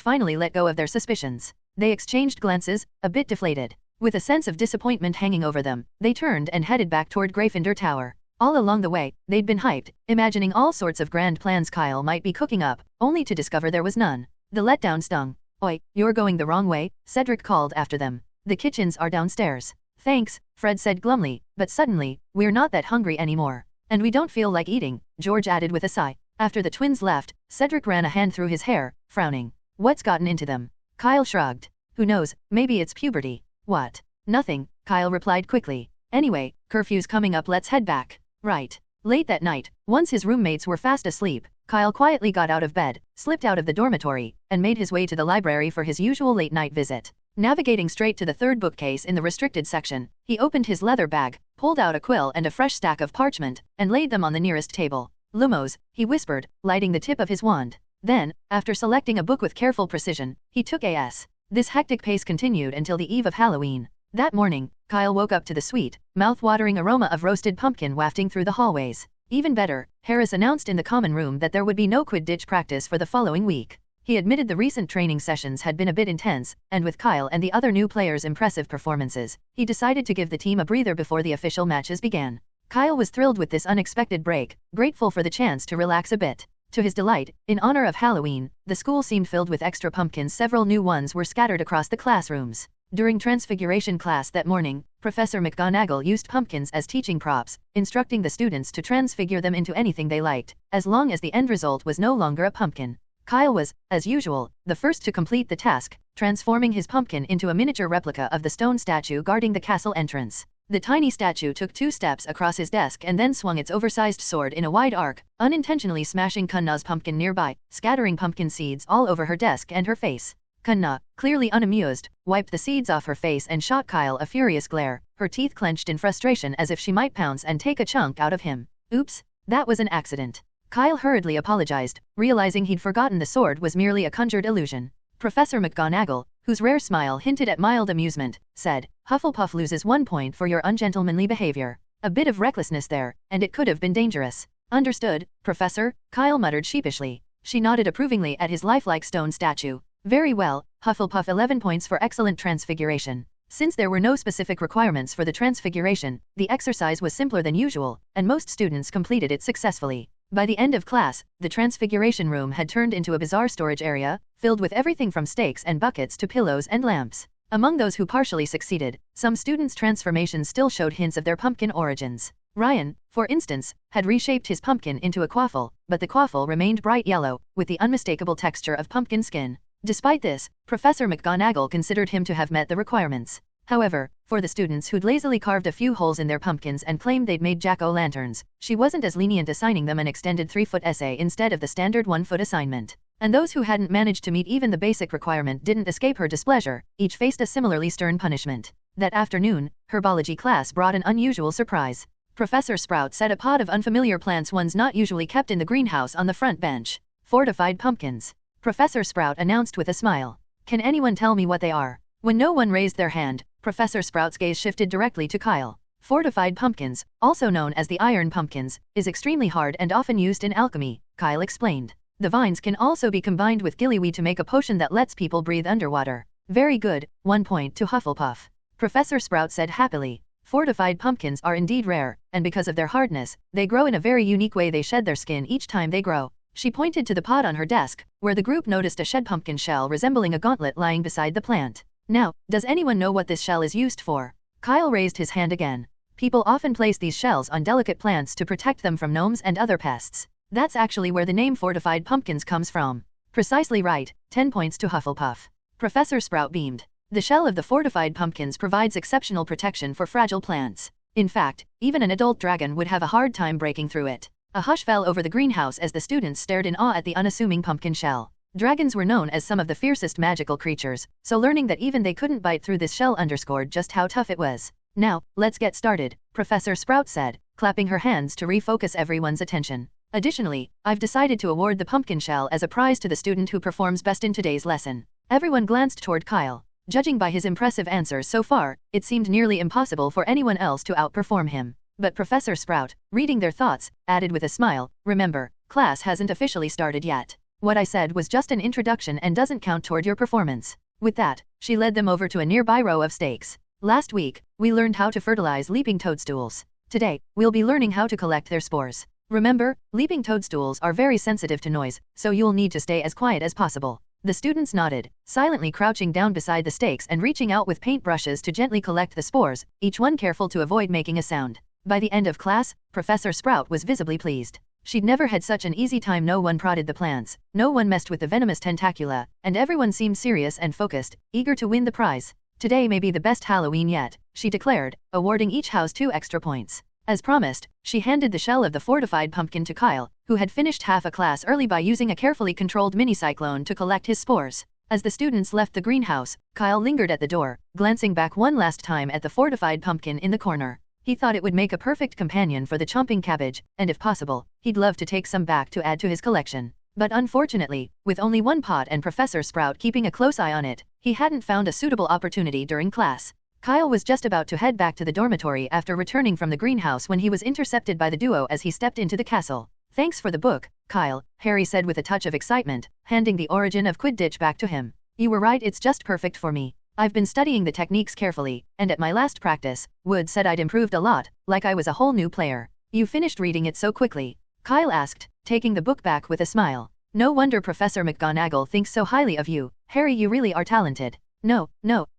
finally let go of their suspicions. They exchanged glances, a bit deflated. With a sense of disappointment hanging over them, they turned and headed back toward Gryffindor Tower. All along the way, they'd been hyped, imagining all sorts of grand plans Kyle might be cooking up, only to discover there was none. The letdown stung. "Oi, you're going the wrong way," Cedric called after them. "The kitchens are downstairs." "Thanks," Fred said glumly, but suddenly, "We're not that hungry anymore. And we don't feel like eating," George added with a sigh. After the twins left, Cedric ran a hand through his hair, frowning. "What's gotten into them?" Kyle shrugged. "Who knows, maybe it's puberty." "What?" "Nothing," Kyle replied quickly. "Anyway, curfew's coming up, let's head back." "Right." Late that night, once his roommates were fast asleep, Kyle quietly got out of bed, slipped out of the dormitory, and made his way to the library for his usual late-night visit. Navigating straight to the third bookcase in the restricted section, he opened his leather bag, pulled out a quill and a fresh stack of parchment, and laid them on the nearest table. "Lumos," he whispered, lighting the tip of his wand. Then, after selecting a book with careful precision, he took a.s. This hectic pace continued until the eve of Halloween. That morning, Kyle woke up to the sweet, mouth-watering aroma of roasted pumpkin wafting through the hallways. Even better, Harris announced in the common room that there would be no Quidditch practice for the following week. He admitted the recent training sessions had been a bit intense, and with Kyle and the other new players' impressive performances, he decided to give the team a breather before the official matches began. Kyle was thrilled with this unexpected break, grateful for the chance to relax a bit. To his delight, in honor of Halloween, the school seemed filled with extra pumpkins. Several new ones were scattered across the classrooms. During Transfiguration class that morning, Professor McGonagall used pumpkins as teaching props, instructing the students to transfigure them into anything they liked, as long as the end result was no longer a pumpkin. Kyle was, as usual, the first to complete the task, transforming his pumpkin into a miniature replica of the stone statue guarding the castle entrance. The tiny statue took 2 steps across his desk and then swung its oversized sword in a wide arc, unintentionally smashing Kunna's pumpkin nearby, scattering pumpkin seeds all over her desk and her face. Kunna, clearly unamused, wiped the seeds off her face and shot Kyle a furious glare, her teeth clenched in frustration as if she might pounce and take a chunk out of him. Oops, that was an accident. Kyle hurriedly apologized, realizing he'd forgotten the sword was merely a conjured illusion. Professor McGonagall, whose rare smile hinted at mild amusement, said, "Hufflepuff loses 1 point for your ungentlemanly behavior. A bit of recklessness there, and it could have been dangerous." "Understood, Professor," Kyle muttered sheepishly. She nodded approvingly at his lifelike stone statue. "Very well, Hufflepuff 11 points for excellent transfiguration." Since there were no specific requirements for the transfiguration, the exercise was simpler than usual, and most students completed it successfully. By the end of class, the transfiguration room had turned into a bizarre storage area, filled with everything from stakes and buckets to pillows and lamps. Among those who partially succeeded, some students' transformations still showed hints of their pumpkin origins. Ryan, for instance, had reshaped his pumpkin into a quaffle, but the quaffle remained bright yellow, with the unmistakable texture of pumpkin skin. Despite this, Professor McGonagall considered him to have met the requirements. However, for the students who'd lazily carved a few holes in their pumpkins and claimed they'd made jack-o'-lanterns, she wasn't as lenient, assigning them an extended 3-foot essay instead of the standard 1-foot assignment. And those who hadn't managed to meet even the basic requirement didn't escape her displeasure, each faced a similarly stern punishment. That afternoon, herbology class brought an unusual surprise. Professor Sprout set a pot of unfamiliar plants, ones not usually kept in the greenhouse, on the front bench. "Fortified pumpkins," Professor Sprout announced with a smile. "Can anyone tell me what they are?" When no one raised their hand, Professor Sprout's gaze shifted directly to Kyle. "Fortified pumpkins, also known as the iron pumpkins, is extremely hard and often used in alchemy," Kyle explained. "The vines can also be combined with gillyweed to make a potion that lets people breathe underwater." "Very good, 1 point to Hufflepuff," Professor Sprout said happily. Fortified pumpkins are indeed rare, and because of their hardness, they grow in a very unique way. They shed their skin each time they grow. She pointed to the pot on her desk, where the group noticed a shed pumpkin shell resembling a gauntlet lying beside the plant. "Now, does anyone know what this shell is used for?" Kyle raised his hand again. "People often place these shells on delicate plants to protect them from gnomes and other pests. That's actually where the name fortified pumpkins comes from." "Precisely right, 10 points to Hufflepuff." Professor Sprout beamed. "The shell of the fortified pumpkins provides exceptional protection for fragile plants. In fact, even an adult dragon would have a hard time breaking through it." A hush fell over the greenhouse as the students stared in awe at the unassuming pumpkin shell. Dragons were known as some of the fiercest magical creatures, so learning that even they couldn't bite through this shell underscored just how tough it was. "Now, let's get started," Professor Sprout said, clapping her hands to refocus everyone's attention. "Additionally, I've decided to award the pumpkin shell as a prize to the student who performs best in today's lesson." Everyone glanced toward Kyle. Judging by his impressive answers so far, it seemed nearly impossible for anyone else to outperform him. But Professor Sprout, reading their thoughts, added with a smile, "Remember, class hasn't officially started yet. What I said was just an introduction and doesn't count toward your performance." With that, she led them over to a nearby row of stakes. "Last week, we learned how to fertilize leaping toadstools. Today, we'll be learning how to collect their spores. Remember, leaping toadstools are very sensitive to noise, so you'll need to stay as quiet as possible." The students nodded, silently crouching down beside the stakes and reaching out with paintbrushes to gently collect the spores, each one careful to avoid making a sound. By the end of class, Professor Sprout was visibly pleased. She'd never had such an easy time. No one prodded the plants, no one messed with the venomous tentacula, and everyone seemed serious and focused, eager to win the prize. "Today may be the best Halloween yet," she declared, awarding each house 2 extra points. As promised, she handed the shell of the fortified pumpkin to Kyle, who had finished half a class early by using a carefully controlled mini-cyclone to collect his spores. As the students left the greenhouse, Kyle lingered at the door, glancing back one last time at the fortified pumpkin in the corner. He thought it would make a perfect companion for the chomping cabbage, and if possible, he'd love to take some back to add to his collection. But unfortunately, with only one pot and Professor Sprout keeping a close eye on it, he hadn't found a suitable opportunity during class. Kyle was just about to head back to the dormitory after returning from the greenhouse when he was intercepted by the duo as he stepped into the castle. Thanks for the book, Kyle, Harry said with a touch of excitement, handing the Origin of Quidditch back to him. You were right, it's just perfect for me. I've been studying the techniques carefully, and at my last practice, Wood said I'd improved a lot, like I was a whole new player. You finished reading it so quickly? Kyle asked, taking the book back with a smile. No wonder Professor McGonagall thinks so highly of you. Harry, you really are talented. No,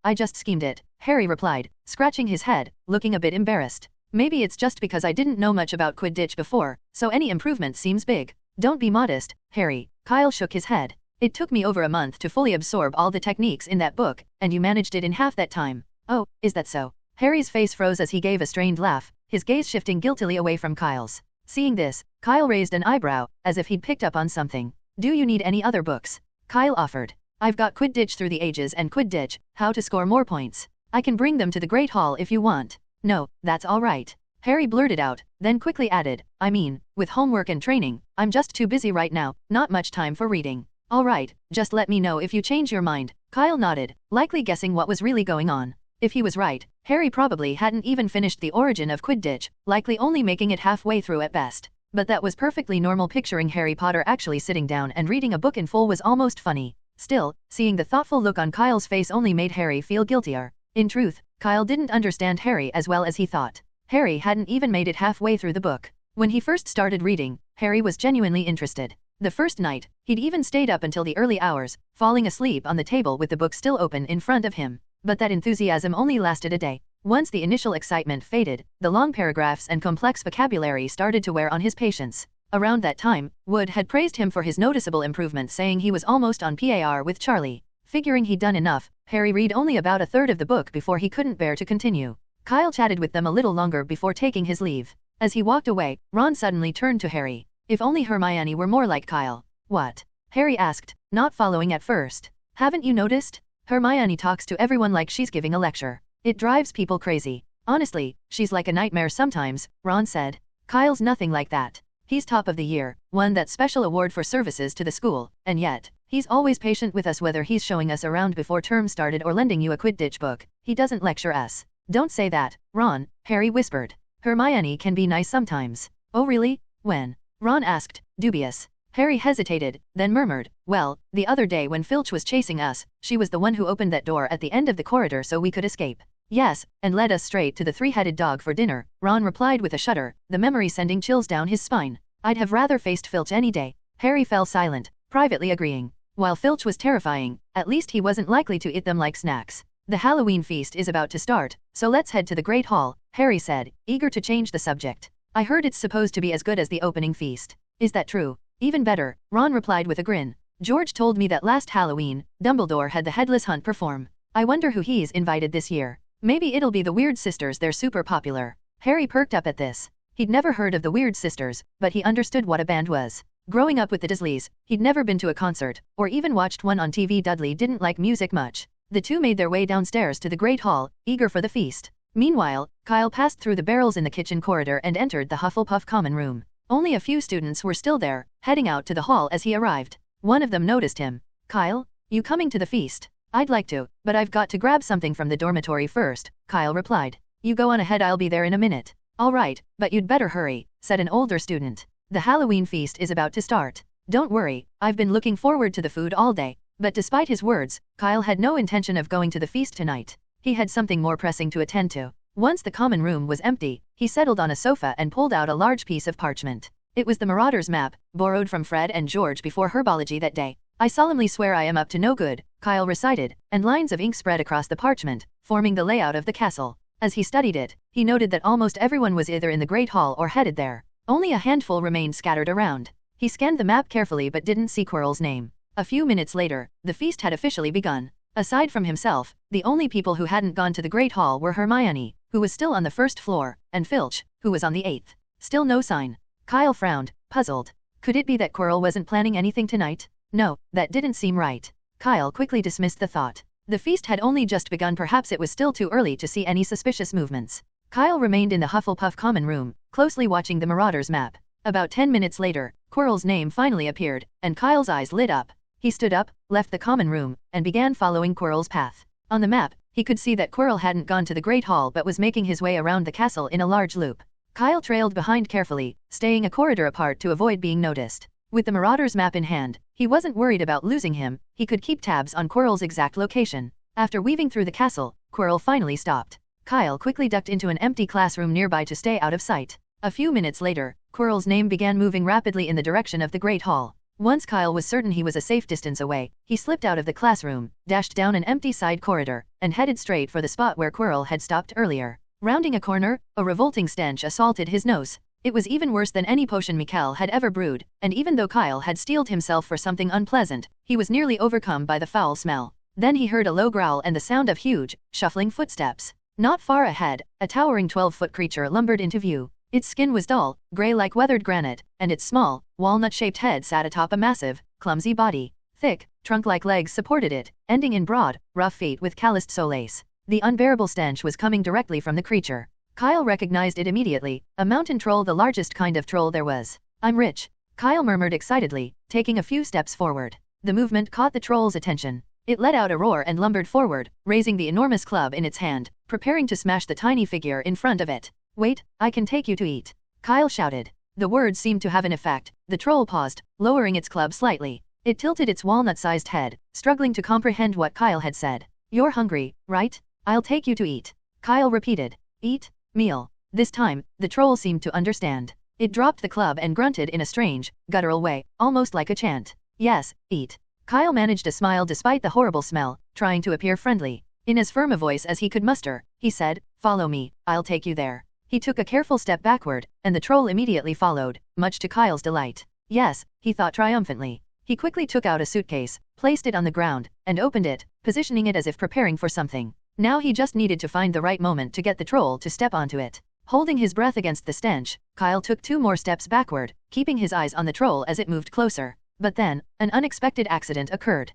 I just schemed it, Harry replied, scratching his head, looking a bit embarrassed. Maybe it's just because I didn't know much about Quidditch before, so any improvement seems big. Don't be modest, Harry. Kyle shook his head. It took me over a month to fully absorb all the techniques in that book, and you managed it in half that time. Oh, is that so? Harry's face froze as he gave a strained laugh, his gaze shifting guiltily away from Kyle's. Seeing this, Kyle raised an eyebrow, as if he'd picked up on something. Do you need any other books? Kyle offered. I've got Quidditch Through the Ages and Quidditch, How to Score More Points. I can bring them to the Great Hall if you want. No, that's all right. Harry blurted out, then quickly added, I mean, with homework and training, I'm just too busy right now, not much time for reading. All right, just let me know if you change your mind. Kyle nodded, likely guessing what was really going on. If he was right, Harry probably hadn't even finished the Origin of Quidditch, likely only making it halfway through at best. But that was perfectly normal. Picturing Harry Potter actually sitting down and reading a book in full was almost funny. Still, seeing the thoughtful look on Kyle's face only made Harry feel guiltier. In truth, Kyle didn't understand Harry as well as he thought. Harry hadn't even made it halfway through the book. When he first started reading, Harry was genuinely interested. The first night, he'd even stayed up until the early hours, falling asleep on the table with the book still open in front of him. But that enthusiasm only lasted a day. Once the initial excitement faded, the long paragraphs and complex vocabulary started to wear on his patience. Around that time, Wood had praised him for his noticeable improvement, saying he was almost on par with Charlie. Figuring he'd done enough, Harry read only about a third of the book before he couldn't bear to continue. Kyle chatted with them a little longer before taking his leave. As he walked away, Ron suddenly turned to Harry. If only Hermione were more like Kyle. What? Harry asked, not following at first. Haven't you noticed? Hermione talks to everyone like she's giving a lecture. It drives people crazy. Honestly, she's like a nightmare sometimes, Ron said. Kyle's nothing like that. He's top of the year, won that special award for services to the school, and yet, he's always patient with us, whether he's showing us around before term started or lending you a Quidditch book. He doesn't lecture us. Don't say that, Ron, Harry whispered. Hermione can be nice sometimes. Oh really? When? Ron asked, dubious. Harry hesitated, then murmured, well, the other day when Filch was chasing us, she was the one who opened that door at the end of the corridor so we could escape. Yes, and led us straight to the three-headed dog for dinner, Ron replied with a shudder, the memory sending chills down his spine. I'd have rather faced Filch any day. Harry fell silent, privately agreeing. While Filch was terrifying, at least he wasn't likely to eat them like snacks. The Halloween feast is about to start, so let's head to the Great Hall, Harry said, eager to change the subject. I heard it's supposed to be as good as the opening feast. Is that true? Even better, Ron replied with a grin. George told me that last Halloween, Dumbledore had the Headless Hunt perform. I wonder who he's invited this year. Maybe it'll be the Weird Sisters, they're super popular. Harry perked up at this. He'd never heard of the Weird Sisters, but he understood what a band was. Growing up with the Dursleys, he'd never been to a concert, or even watched one on TV. Dudley didn't like music much. The two made their way downstairs to the Great Hall, eager for the feast. Meanwhile, Kyle passed through the barrels in the kitchen corridor and entered the Hufflepuff common room. Only a few students were still there, heading out to the hall as he arrived. One of them noticed him. Kyle, you coming to the feast? I'd like to, but I've got to grab something from the dormitory first, Kyle replied. You go on ahead, I'll be there in a minute. All right, but you'd better hurry, said an older student. The Halloween feast is about to start. Don't worry, I've been looking forward to the food all day. But despite his words, Kyle had no intention of going to the feast tonight. He had something more pressing to attend to. Once the common room was empty, he settled on a sofa and pulled out a large piece of parchment. It was the Marauders map, borrowed from Fred and George before herbology that day. I solemnly swear I am up to no good, Kyle recited, and lines of ink spread across the parchment, forming the layout of the castle. As he studied it, he noted that almost everyone was either in the Great Hall or headed there. Only a handful remained scattered around. He scanned the map carefully but didn't see Quirrell's name. A few minutes later, the feast had officially begun. Aside from himself, the only people who hadn't gone to the Great Hall were Hermione, who was still on the first floor, and Filch, who was on the 8th. Still no sign. Kyle frowned, puzzled. Could it be that Quirrell wasn't planning anything tonight? No, that didn't seem right. Kyle quickly dismissed the thought. The feast had only just begun, perhaps it was still too early to see any suspicious movements. Kyle remained in the Hufflepuff common room, closely watching the Marauders map. About 10 minutes later, Quirrell's name finally appeared, and Kyle's eyes lit up. He stood up, left the common room, and began following Quirrell's path. On the map, he could see that Quirrell hadn't gone to the Great Hall but was making his way around the castle in a large loop. Kyle trailed behind carefully, staying a corridor apart to avoid being noticed. With the Marauder's map in hand, he wasn't worried about losing him. He could keep tabs on Quirrell's exact location. After weaving through the castle, Quirrell finally stopped. Kyle quickly ducked into an empty classroom nearby to stay out of sight. A few minutes later, Quirrell's name began moving rapidly in the direction of the Great Hall. Once Kyle was certain he was a safe distance away, he slipped out of the classroom, dashed down an empty side corridor, and headed straight for the spot where Quirrell had stopped earlier. Rounding a corner, a revolting stench assaulted his nose. It was even worse than any potion Mikkel had ever brewed, and even though Kyle had steeled himself for something unpleasant, he was nearly overcome by the foul smell. Then he heard a low growl and the sound of huge, shuffling footsteps. Not far ahead, a towering 12-foot creature lumbered into view. Its skin was dull, gray like weathered granite, and its small, walnut-shaped head sat atop a massive, clumsy body. Thick, trunk-like legs supported it, ending in broad, rough feet with calloused soles. The unbearable stench was coming directly from the creature. Kyle recognized it immediately, a mountain troll, the largest kind of troll there was. "I'm rich," Kyle murmured excitedly, taking a few steps forward. The movement caught the troll's attention. It let out a roar and lumbered forward, raising the enormous club in its hand, preparing to smash the tiny figure in front of it. "Wait, I can take you to eat," Kyle shouted. The words seemed to have an effect. The troll paused, lowering its club slightly. It tilted its walnut-sized head, struggling to comprehend what Kyle had said. "You're hungry, right? I'll take you to eat," Kyle repeated. "Eat? Meal." This time, the troll seemed to understand. It dropped the club and grunted in a strange, guttural way, almost like a chant. "Yes, eat." Kyle managed a smile despite the horrible smell, trying to appear friendly. In as firm a voice as he could muster, he said, "Follow me, I'll take you there." He took a careful step backward, and the troll immediately followed, much to Kyle's delight. "Yes," he thought triumphantly. He quickly took out a suitcase, placed it on the ground, and opened it, positioning it as if preparing for something. Now he just needed to find the right moment to get the troll to step onto it. Holding his breath against the stench, Kyle took 2 more steps backward, keeping his eyes on the troll as it moved closer. But then, an unexpected accident occurred.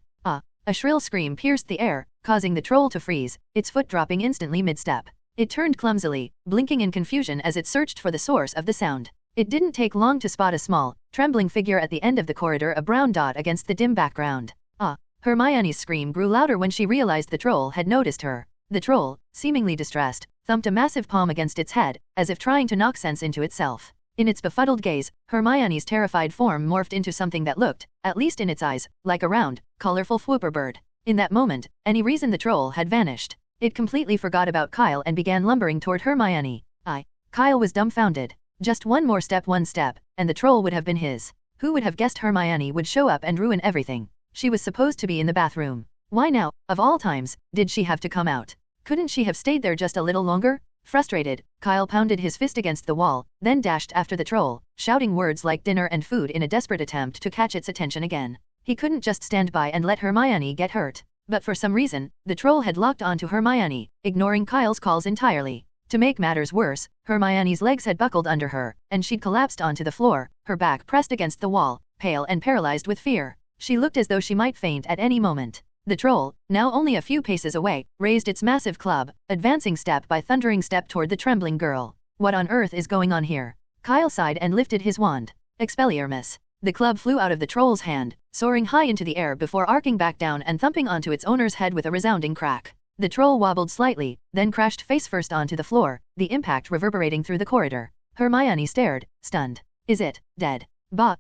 A shrill scream pierced the air, causing the troll to freeze, its foot dropping instantly mid-step. It turned clumsily, blinking in confusion as it searched for the source of the sound. It didn't take long to spot a small, trembling figure at the end of the corridor, a brown dot against the dim background. Hermione's scream grew louder when she realized the troll had noticed her. The troll, seemingly distressed, thumped a massive palm against its head, as if trying to knock sense into itself. In its befuddled gaze, Hermione's terrified form morphed into something that looked, at least in its eyes, like a round, colorful whooper bird. In that moment, any reason the troll had vanished. It completely forgot about Kyle and began lumbering toward Hermione. Kyle was dumbfounded. Just one more step, and the troll would have been his. Who would have guessed Hermione would show up and ruin everything? She was supposed to be in the bathroom. Why now, of all times, did she have to come out? Couldn't she have stayed there just a little longer? Frustrated, Kyle pounded his fist against the wall, then dashed after the troll, shouting words like dinner and food in a desperate attempt to catch its attention again. He couldn't just stand by and let Hermione get hurt. But for some reason, the troll had locked onto Hermione, ignoring Kyle's calls entirely. To make matters worse, Hermione's legs had buckled under her, and she'd collapsed onto the floor, her back pressed against the wall, pale and paralyzed with fear. She looked as though she might faint at any moment. The troll, now only a few paces away, raised its massive club, advancing step by thundering step toward the trembling girl. "What on earth is going on here?" Kyle sighed and lifted his wand. Expelliarmus. The club flew out of the troll's hand, soaring high into the air before arcing back down and thumping onto its owner's head with a resounding crack. The troll wobbled slightly, then crashed face first onto the floor, the impact reverberating through the corridor. Hermione stared, stunned. "Is it dead?" Bah.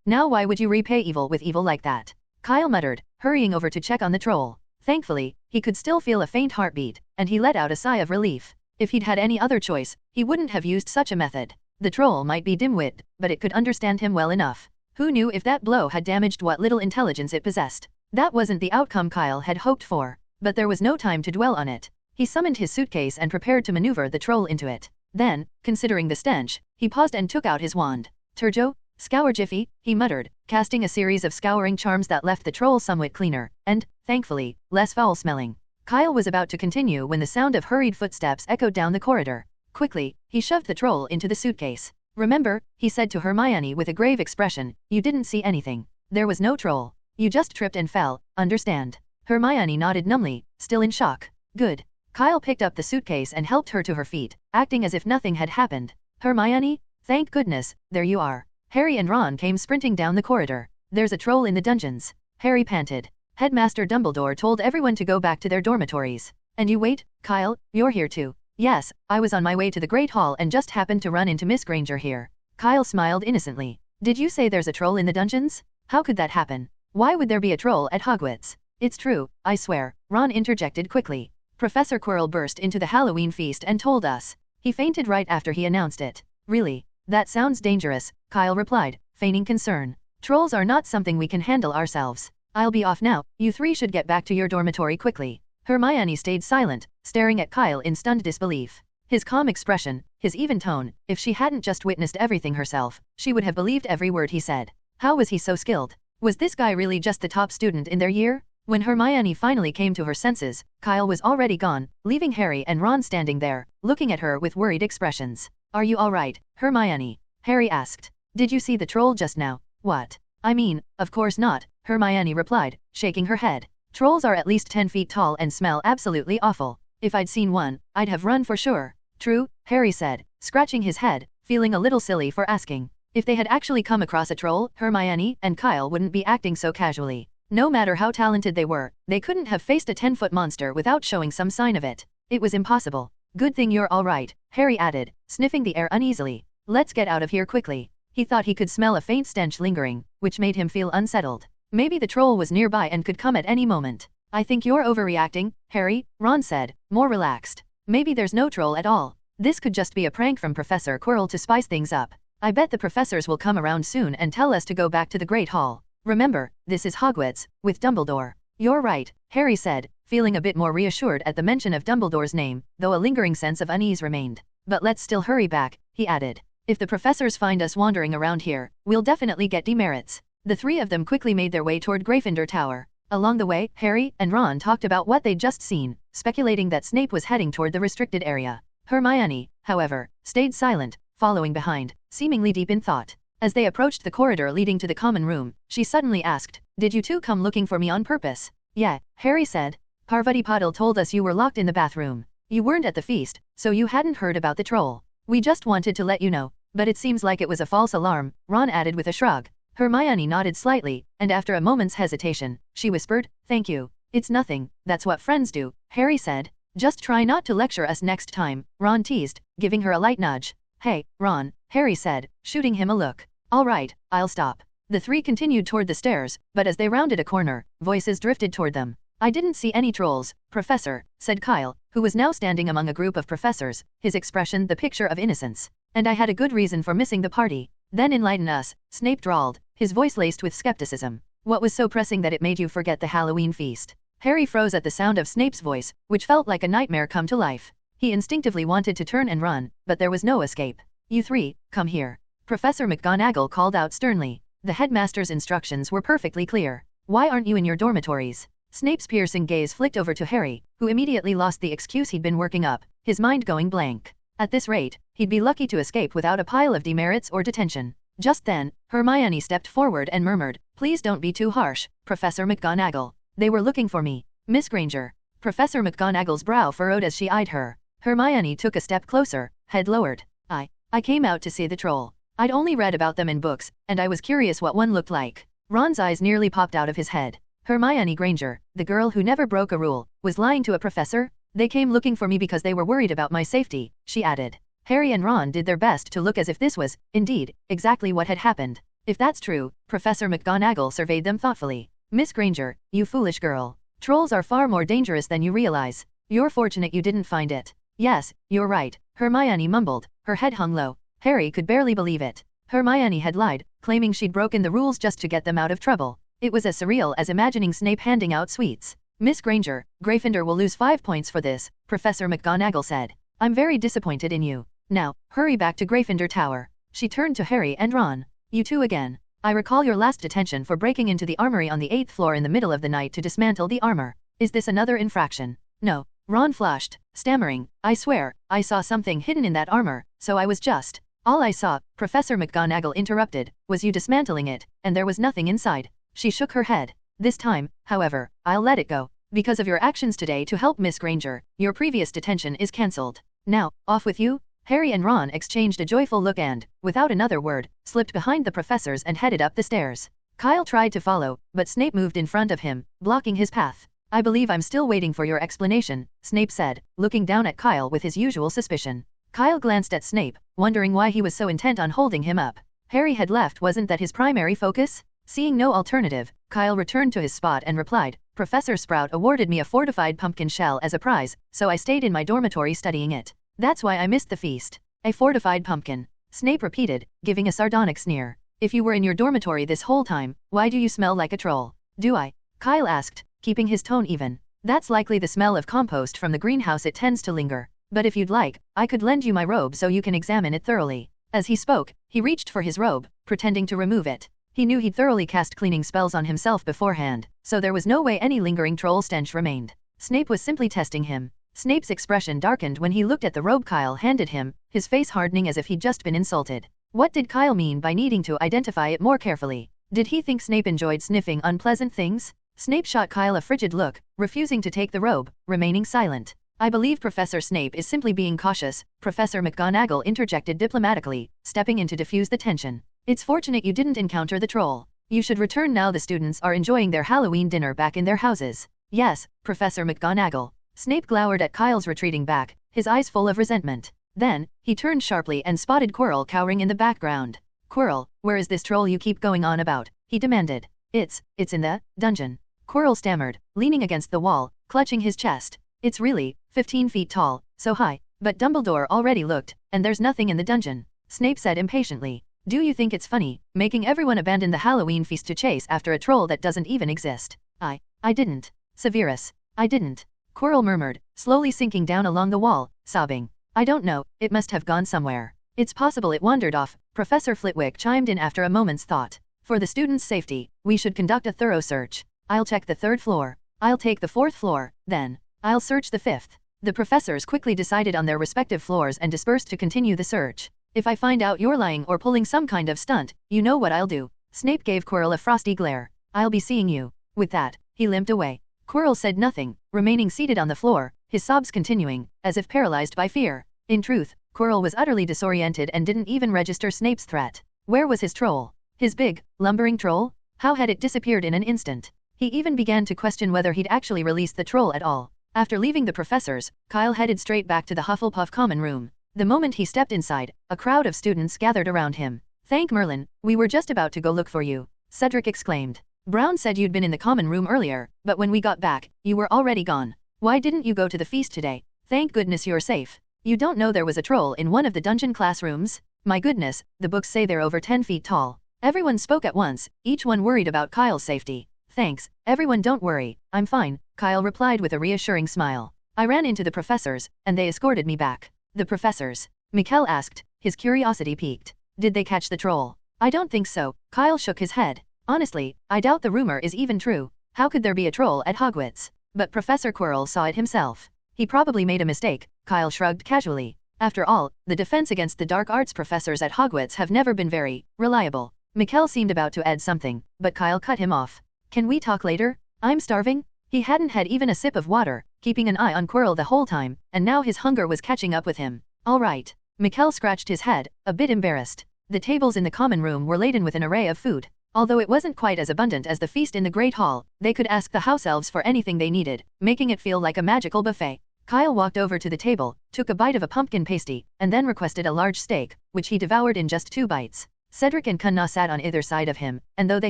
Now why would you repay evil with evil like that?" Kyle muttered, hurrying over to check on the troll. Thankfully, he could still feel a faint heartbeat, and he let out a sigh of relief. If he'd had any other choice, he wouldn't have used such a method. The troll might be dim-witted, but it could understand him well enough. Who knew if that blow had damaged what little intelligence it possessed? That wasn't the outcome Kyle had hoped for. But there was no time to dwell on it. He summoned his suitcase and prepared to maneuver the troll into it. Then, considering the stench, he paused and took out his wand. "Turjo? Scour Jiffy," he muttered, casting a series of scouring charms that left the troll somewhat cleaner, and, thankfully, less foul-smelling. Kyle was about to continue when the sound of hurried footsteps echoed down the corridor. Quickly, he shoved the troll into the suitcase. "Remember," he said to Hermione with a grave expression, "you didn't see anything. There was no troll. You just tripped and fell, understand?" Hermione nodded numbly, still in shock. "Good." Kyle picked up the suitcase and helped her to her feet, acting as if nothing had happened. "Hermione? Thank goodness, there you are." Harry and Ron came sprinting down the corridor. "There's a troll in the dungeons," Harry panted. "Headmaster Dumbledore told everyone to go back to their dormitories." And you wait, Kyle, you're here too. Yes, I was on my way to the Great Hall and just happened to run into Miss Granger here. Kyle smiled innocently. Did you say there's a troll in the dungeons? How could that happen? Why would there be a troll at Hogwarts? It's true, I swear, Ron interjected quickly. Professor Quirrell burst into the Halloween feast and told us. He fainted right after he announced it. Really? That sounds dangerous, Kyle replied, feigning concern. Trolls are not something we can handle ourselves. I'll be off now, you three should get back to your dormitory quickly. Hermione stayed silent, staring at Kyle in stunned disbelief. His calm expression, his even tone, if she hadn't just witnessed everything herself, she would have believed every word he said. How was he so skilled? Was this guy really just the top student in their year? When Hermione finally came to her senses, Kyle was already gone, leaving Harry and Ron standing there, looking at her with worried expressions. Are you alright, Hermione? Harry asked. Did you see the troll just now? What? I mean, of course not, Hermione replied, shaking her head. Trolls are at least 10 feet tall and smell absolutely awful. If I'd seen one, I'd have run for sure. True, Harry said, scratching his head, feeling a little silly for asking. If they had actually come across a troll, Hermione and Kyle wouldn't be acting so casually. No matter how talented they were, they couldn't have faced a 10-foot monster without showing some sign of it. It was impossible. Good thing you're alright, Harry added, sniffing the air uneasily. Let's get out of here quickly. He thought he could smell a faint stench lingering, which made him feel unsettled. Maybe the troll was nearby and could come at any moment. I think you're overreacting, Harry, Ron said, more relaxed. Maybe there's no troll at all. This could just be a prank from Professor Quirrell to spice things up. I bet the professors will come around soon and tell us to go back to the Great Hall. Remember, this is Hogwarts, with Dumbledore. You're right, Harry said, feeling a bit more reassured at the mention of Dumbledore's name, though a lingering sense of unease remained. But let's still hurry back, he added. If the professors find us wandering around here, we'll definitely get demerits. The three of them quickly made their way toward Gryffindor Tower. Along the way, Harry and Ron talked about what they'd just seen, speculating that Snape was heading toward the restricted area. Hermione, however, stayed silent, following behind, seemingly deep in thought. As they approached the corridor leading to the common room, she suddenly asked, "Did you two come looking for me on purpose?" "Yeah," Harry said. "Parvati Patil told us you were locked in the bathroom. You weren't at the feast, so you hadn't heard about the troll. We just wanted to let you know, but it seems like it was a false alarm," Ron added with a shrug. Hermione nodded slightly, and after a moment's hesitation, she whispered, "Thank you. It's nothing, that's what friends do," Harry said. "Just try not to lecture us next time," Ron teased, giving her a light nudge. "Hey, Ron," Harry said, shooting him a look. "All right, I'll stop." The three continued toward the stairs, but as they rounded a corner, voices drifted toward them. "I didn't see any trolls, Professor," said Kyle, who was now standing among a group of professors, his expression the picture of innocence. "And I had a good reason for missing the party." "Then enlighten us," Snape drawled, his voice laced with skepticism. "What was so pressing that it made you forget the Halloween feast?" Harry froze at the sound of Snape's voice, which felt like a nightmare come to life. He instinctively wanted to turn and run, but there was no escape. "You three, come here." Professor McGonagall called out sternly. The headmaster's instructions were perfectly clear. "Why aren't you in your dormitories?" Snape's piercing gaze flicked over to Harry, who immediately lost the excuse he'd been working up, his mind going blank. At this rate, he'd be lucky to escape without a pile of demerits or detention. Just then, Hermione stepped forward and murmured, "Please don't be too harsh, Professor McGonagall. They were looking for me, Miss Granger." Professor McGonagall's brow furrowed as she eyed her. Hermione took a step closer, head lowered. I came out to see the troll. I'd only read about them in books, and I was curious what one looked like." Ron's eyes nearly popped out of his head. Hermione Granger, the girl who never broke a rule, was lying to a professor? "They came looking for me because they were worried about my safety," she added. Harry and Ron did their best to look as if this was, indeed, exactly what had happened. "If that's true," Professor McGonagall surveyed them thoughtfully. "Miss Granger, you foolish girl. Trolls are far more dangerous than you realize. You're fortunate you didn't find it." "Yes, you're right," Hermione mumbled, her head hung low. Harry could barely believe it. Hermione had lied, claiming she'd broken the rules just to get them out of trouble. It was as surreal as imagining Snape handing out sweets. "Miss Granger, Gryffindor will lose 5 points for this," Professor McGonagall said. "I'm very disappointed in you. Now, hurry back to Gryffindor Tower." She turned to Harry and Ron. "You two again. I recall your last detention for breaking into the armory on the 8th floor in the middle of the night to dismantle the armor. Is this another infraction?" "No." Ron flushed, stammering, "I swear, I saw something hidden in that armor, so I was just..." "All I saw," Professor McGonagall interrupted, "was you dismantling it, and there was nothing inside." She shook her head. "This time, however, I'll let it go. Because of your actions today to help Miss Granger, your previous detention is cancelled. Now, off with you." Harry and Ron exchanged a joyful look and, without another word, slipped behind the professors and headed up the stairs. Kyle tried to follow, but Snape moved in front of him, blocking his path. I believe I'm still waiting for your explanation, Snape said, looking down at Kyle with his usual suspicion. Kyle glanced at Snape, wondering why he was so intent on holding him up. Harry had left, wasn't that his primary focus? Seeing no alternative, Kyle returned to his spot and replied, Professor Sprout awarded me a fortified pumpkin shell as a prize, so I stayed in my dormitory studying it. That's why I missed the feast. A fortified pumpkin, Snape repeated, giving a sardonic sneer. If you were in your dormitory this whole time, why do you smell like a troll? Do I? Kyle asked, keeping his tone even. That's likely the smell of compost from the greenhouse. It tends to linger. But if you'd like, I could lend you my robe so you can examine it thoroughly. As he spoke, he reached for his robe, pretending to remove it. He knew he'd thoroughly cast cleaning spells on himself beforehand, so there was no way any lingering troll stench remained. Snape was simply testing him. Snape's expression darkened when he looked at the robe Kyle handed him, his face hardening as if he'd just been insulted. What did Kyle mean by needing to identify it more carefully? Did he think Snape enjoyed sniffing unpleasant things? Snape shot Kyle a frigid look, refusing to take the robe, remaining silent. I believe Professor Snape is simply being cautious, Professor McGonagall interjected diplomatically, stepping in to diffuse the tension. It's fortunate you didn't encounter the troll. You should return now. The students are enjoying their Halloween dinner back in their houses. Yes, Professor McGonagall. Snape glowered at Kyle's retreating back, his eyes full of resentment. Then, he turned sharply and spotted Quirrell cowering in the background. Quirrell, where is this troll you keep going on about? He demanded. It's in the dungeon. Quirrell stammered, leaning against the wall, clutching his chest. It's really 15 feet tall, so high, but Dumbledore already looked, and there's nothing in the dungeon. Snape said impatiently. Do you think it's funny, making everyone abandon the Halloween feast to chase after a troll that doesn't even exist? I didn't. Severus. I didn't. Quirrell murmured, slowly sinking down along the wall, sobbing. I don't know, it must have gone somewhere. It's possible it wandered off, Professor Flitwick chimed in after a moment's thought. For the students' safety, we should conduct a thorough search. I'll check the 3rd floor. I'll take the 4th floor, then I'll search the 5th. The professors quickly decided on their respective floors and dispersed to continue the search. If I find out you're lying or pulling some kind of stunt, you know what I'll do. Snape gave Quirrell a frosty glare. I'll be seeing you. With that, he limped away. Quirrell said nothing, remaining seated on the floor, his sobs continuing, as if paralyzed by fear. In truth, Quirrell was utterly disoriented and didn't even register Snape's threat. Where was his troll? His big, lumbering troll? How had it disappeared in an instant? He even began to question whether he'd actually released the troll at all. After leaving the professors, Kyle headed straight back to the Hufflepuff common room. The moment he stepped inside, a crowd of students gathered around him. Thank Merlin, we were just about to go look for you, Cedric exclaimed. Brown said you'd been in the common room earlier, but when we got back, you were already gone. Why didn't you go to the feast today? Thank goodness you're safe. You don't know there was a troll in one of the dungeon classrooms? My goodness, the books say they're over 10 feet tall. Everyone spoke at once, each one worried about Kyle's safety. Thanks, everyone, don't worry, I'm fine, Kyle replied with a reassuring smile. I ran into the professors, and they escorted me back. The professors? Mikkel asked, his curiosity piqued. Did they catch the troll? I don't think so, Kyle shook his head. Honestly, I doubt the rumor is even true. How could there be a troll at Hogwarts? But Professor Quirrell saw it himself. He probably made a mistake, Kyle shrugged casually. After all, the defense against the dark arts professors at Hogwarts have never been very reliable. Mikkel seemed about to add something, but Kyle cut him off. Can we talk later? I'm starving. He hadn't had even a sip of water, keeping an eye on Quirrell the whole time, and now his hunger was catching up with him. All right. Mikkel scratched his head, a bit embarrassed. The tables in the common room were laden with an array of food. Although it wasn't quite as abundant as the feast in the Great Hall, they could ask the house elves for anything they needed, making it feel like a magical buffet. Kyle walked over to the table, took a bite of a pumpkin pasty, and then requested a large steak, which he devoured in just 2 bites. Cedric and Cunna sat on either side of him, and though they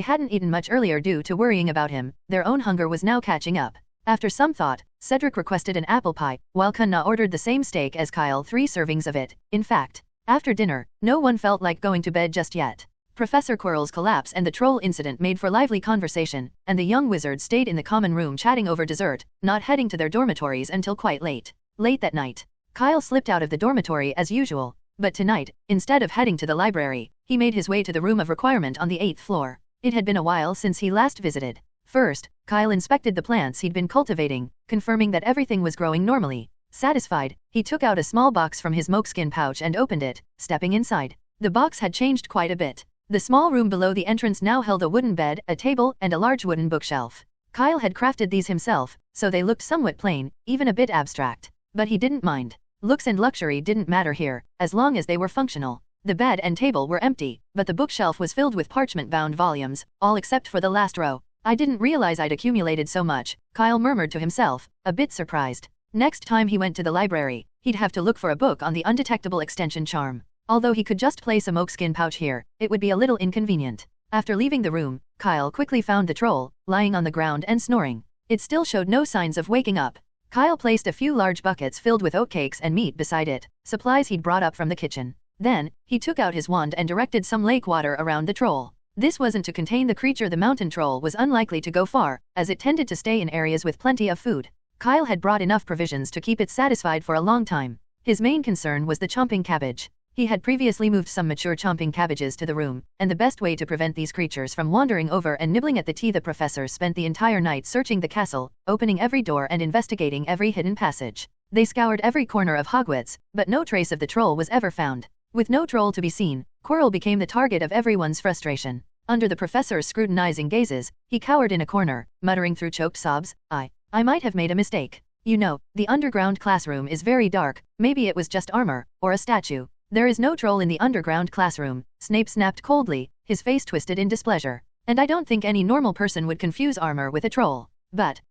hadn't eaten much earlier due to worrying about him, their own hunger was now catching up. After some thought, Cedric requested an apple pie, while Cunna ordered the same steak as Kyle, 3 servings of it. In fact, after dinner, no one felt like going to bed just yet. Professor Quirrell's collapse and the troll incident made for lively conversation, and the young wizards stayed in the common room chatting over dessert, not heading to their dormitories until quite late. Late that night, Kyle slipped out of the dormitory as usual, but tonight, instead of heading to the library, he made his way to the room of requirement on the 8th floor. It had been a while since he last visited. First, Kyle inspected the plants he'd been cultivating, confirming that everything was growing normally. Satisfied, he took out a small box from his moleskin pouch and opened it, stepping inside. The box had changed quite a bit. The small room below the entrance now held a wooden bed, a table, and a large wooden bookshelf. Kyle had crafted these himself, so they looked somewhat plain, even a bit abstract. But he didn't mind. Looks and luxury didn't matter here, as long as they were functional. The bed and table were empty, but the bookshelf was filled with parchment-bound volumes, all except for the last row. I didn't realize I'd accumulated so much, Kyle murmured to himself, a bit surprised. Next time he went to the library, he'd have to look for a book on the undetectable extension charm. Although he could just place a moleskin pouch here, it would be a little inconvenient. After leaving the room, Kyle quickly found the troll, lying on the ground and snoring. It still showed no signs of waking up. Kyle placed a few large buckets filled with oatcakes and meat beside it, supplies he'd brought up from the kitchen. Then, he took out his wand and directed some lake water around the troll. This wasn't to contain the creature. The mountain troll was unlikely to go far, as it tended to stay in areas with plenty of food. Kyle had brought enough provisions to keep it satisfied for a long time. His main concern was the chomping cabbage. He had previously moved some mature chomping cabbages to the room, and the best way to prevent these creatures from wandering over and nibbling at the tea. The professor spent the entire night searching the castle, opening every door and investigating every hidden passage. They scoured every corner of Hogwarts, but no trace of the troll was ever found. With no troll to be seen, Quirrell became the target of everyone's frustration. Under the professor's scrutinizing gazes, he cowered in a corner, muttering through choked sobs, I might have made a mistake. You know, the underground classroom is very dark, maybe it was just armor, or a statue. There is no troll in the underground classroom, Snape snapped coldly, his face twisted in displeasure. And I don't think any normal person would confuse armor with a troll. But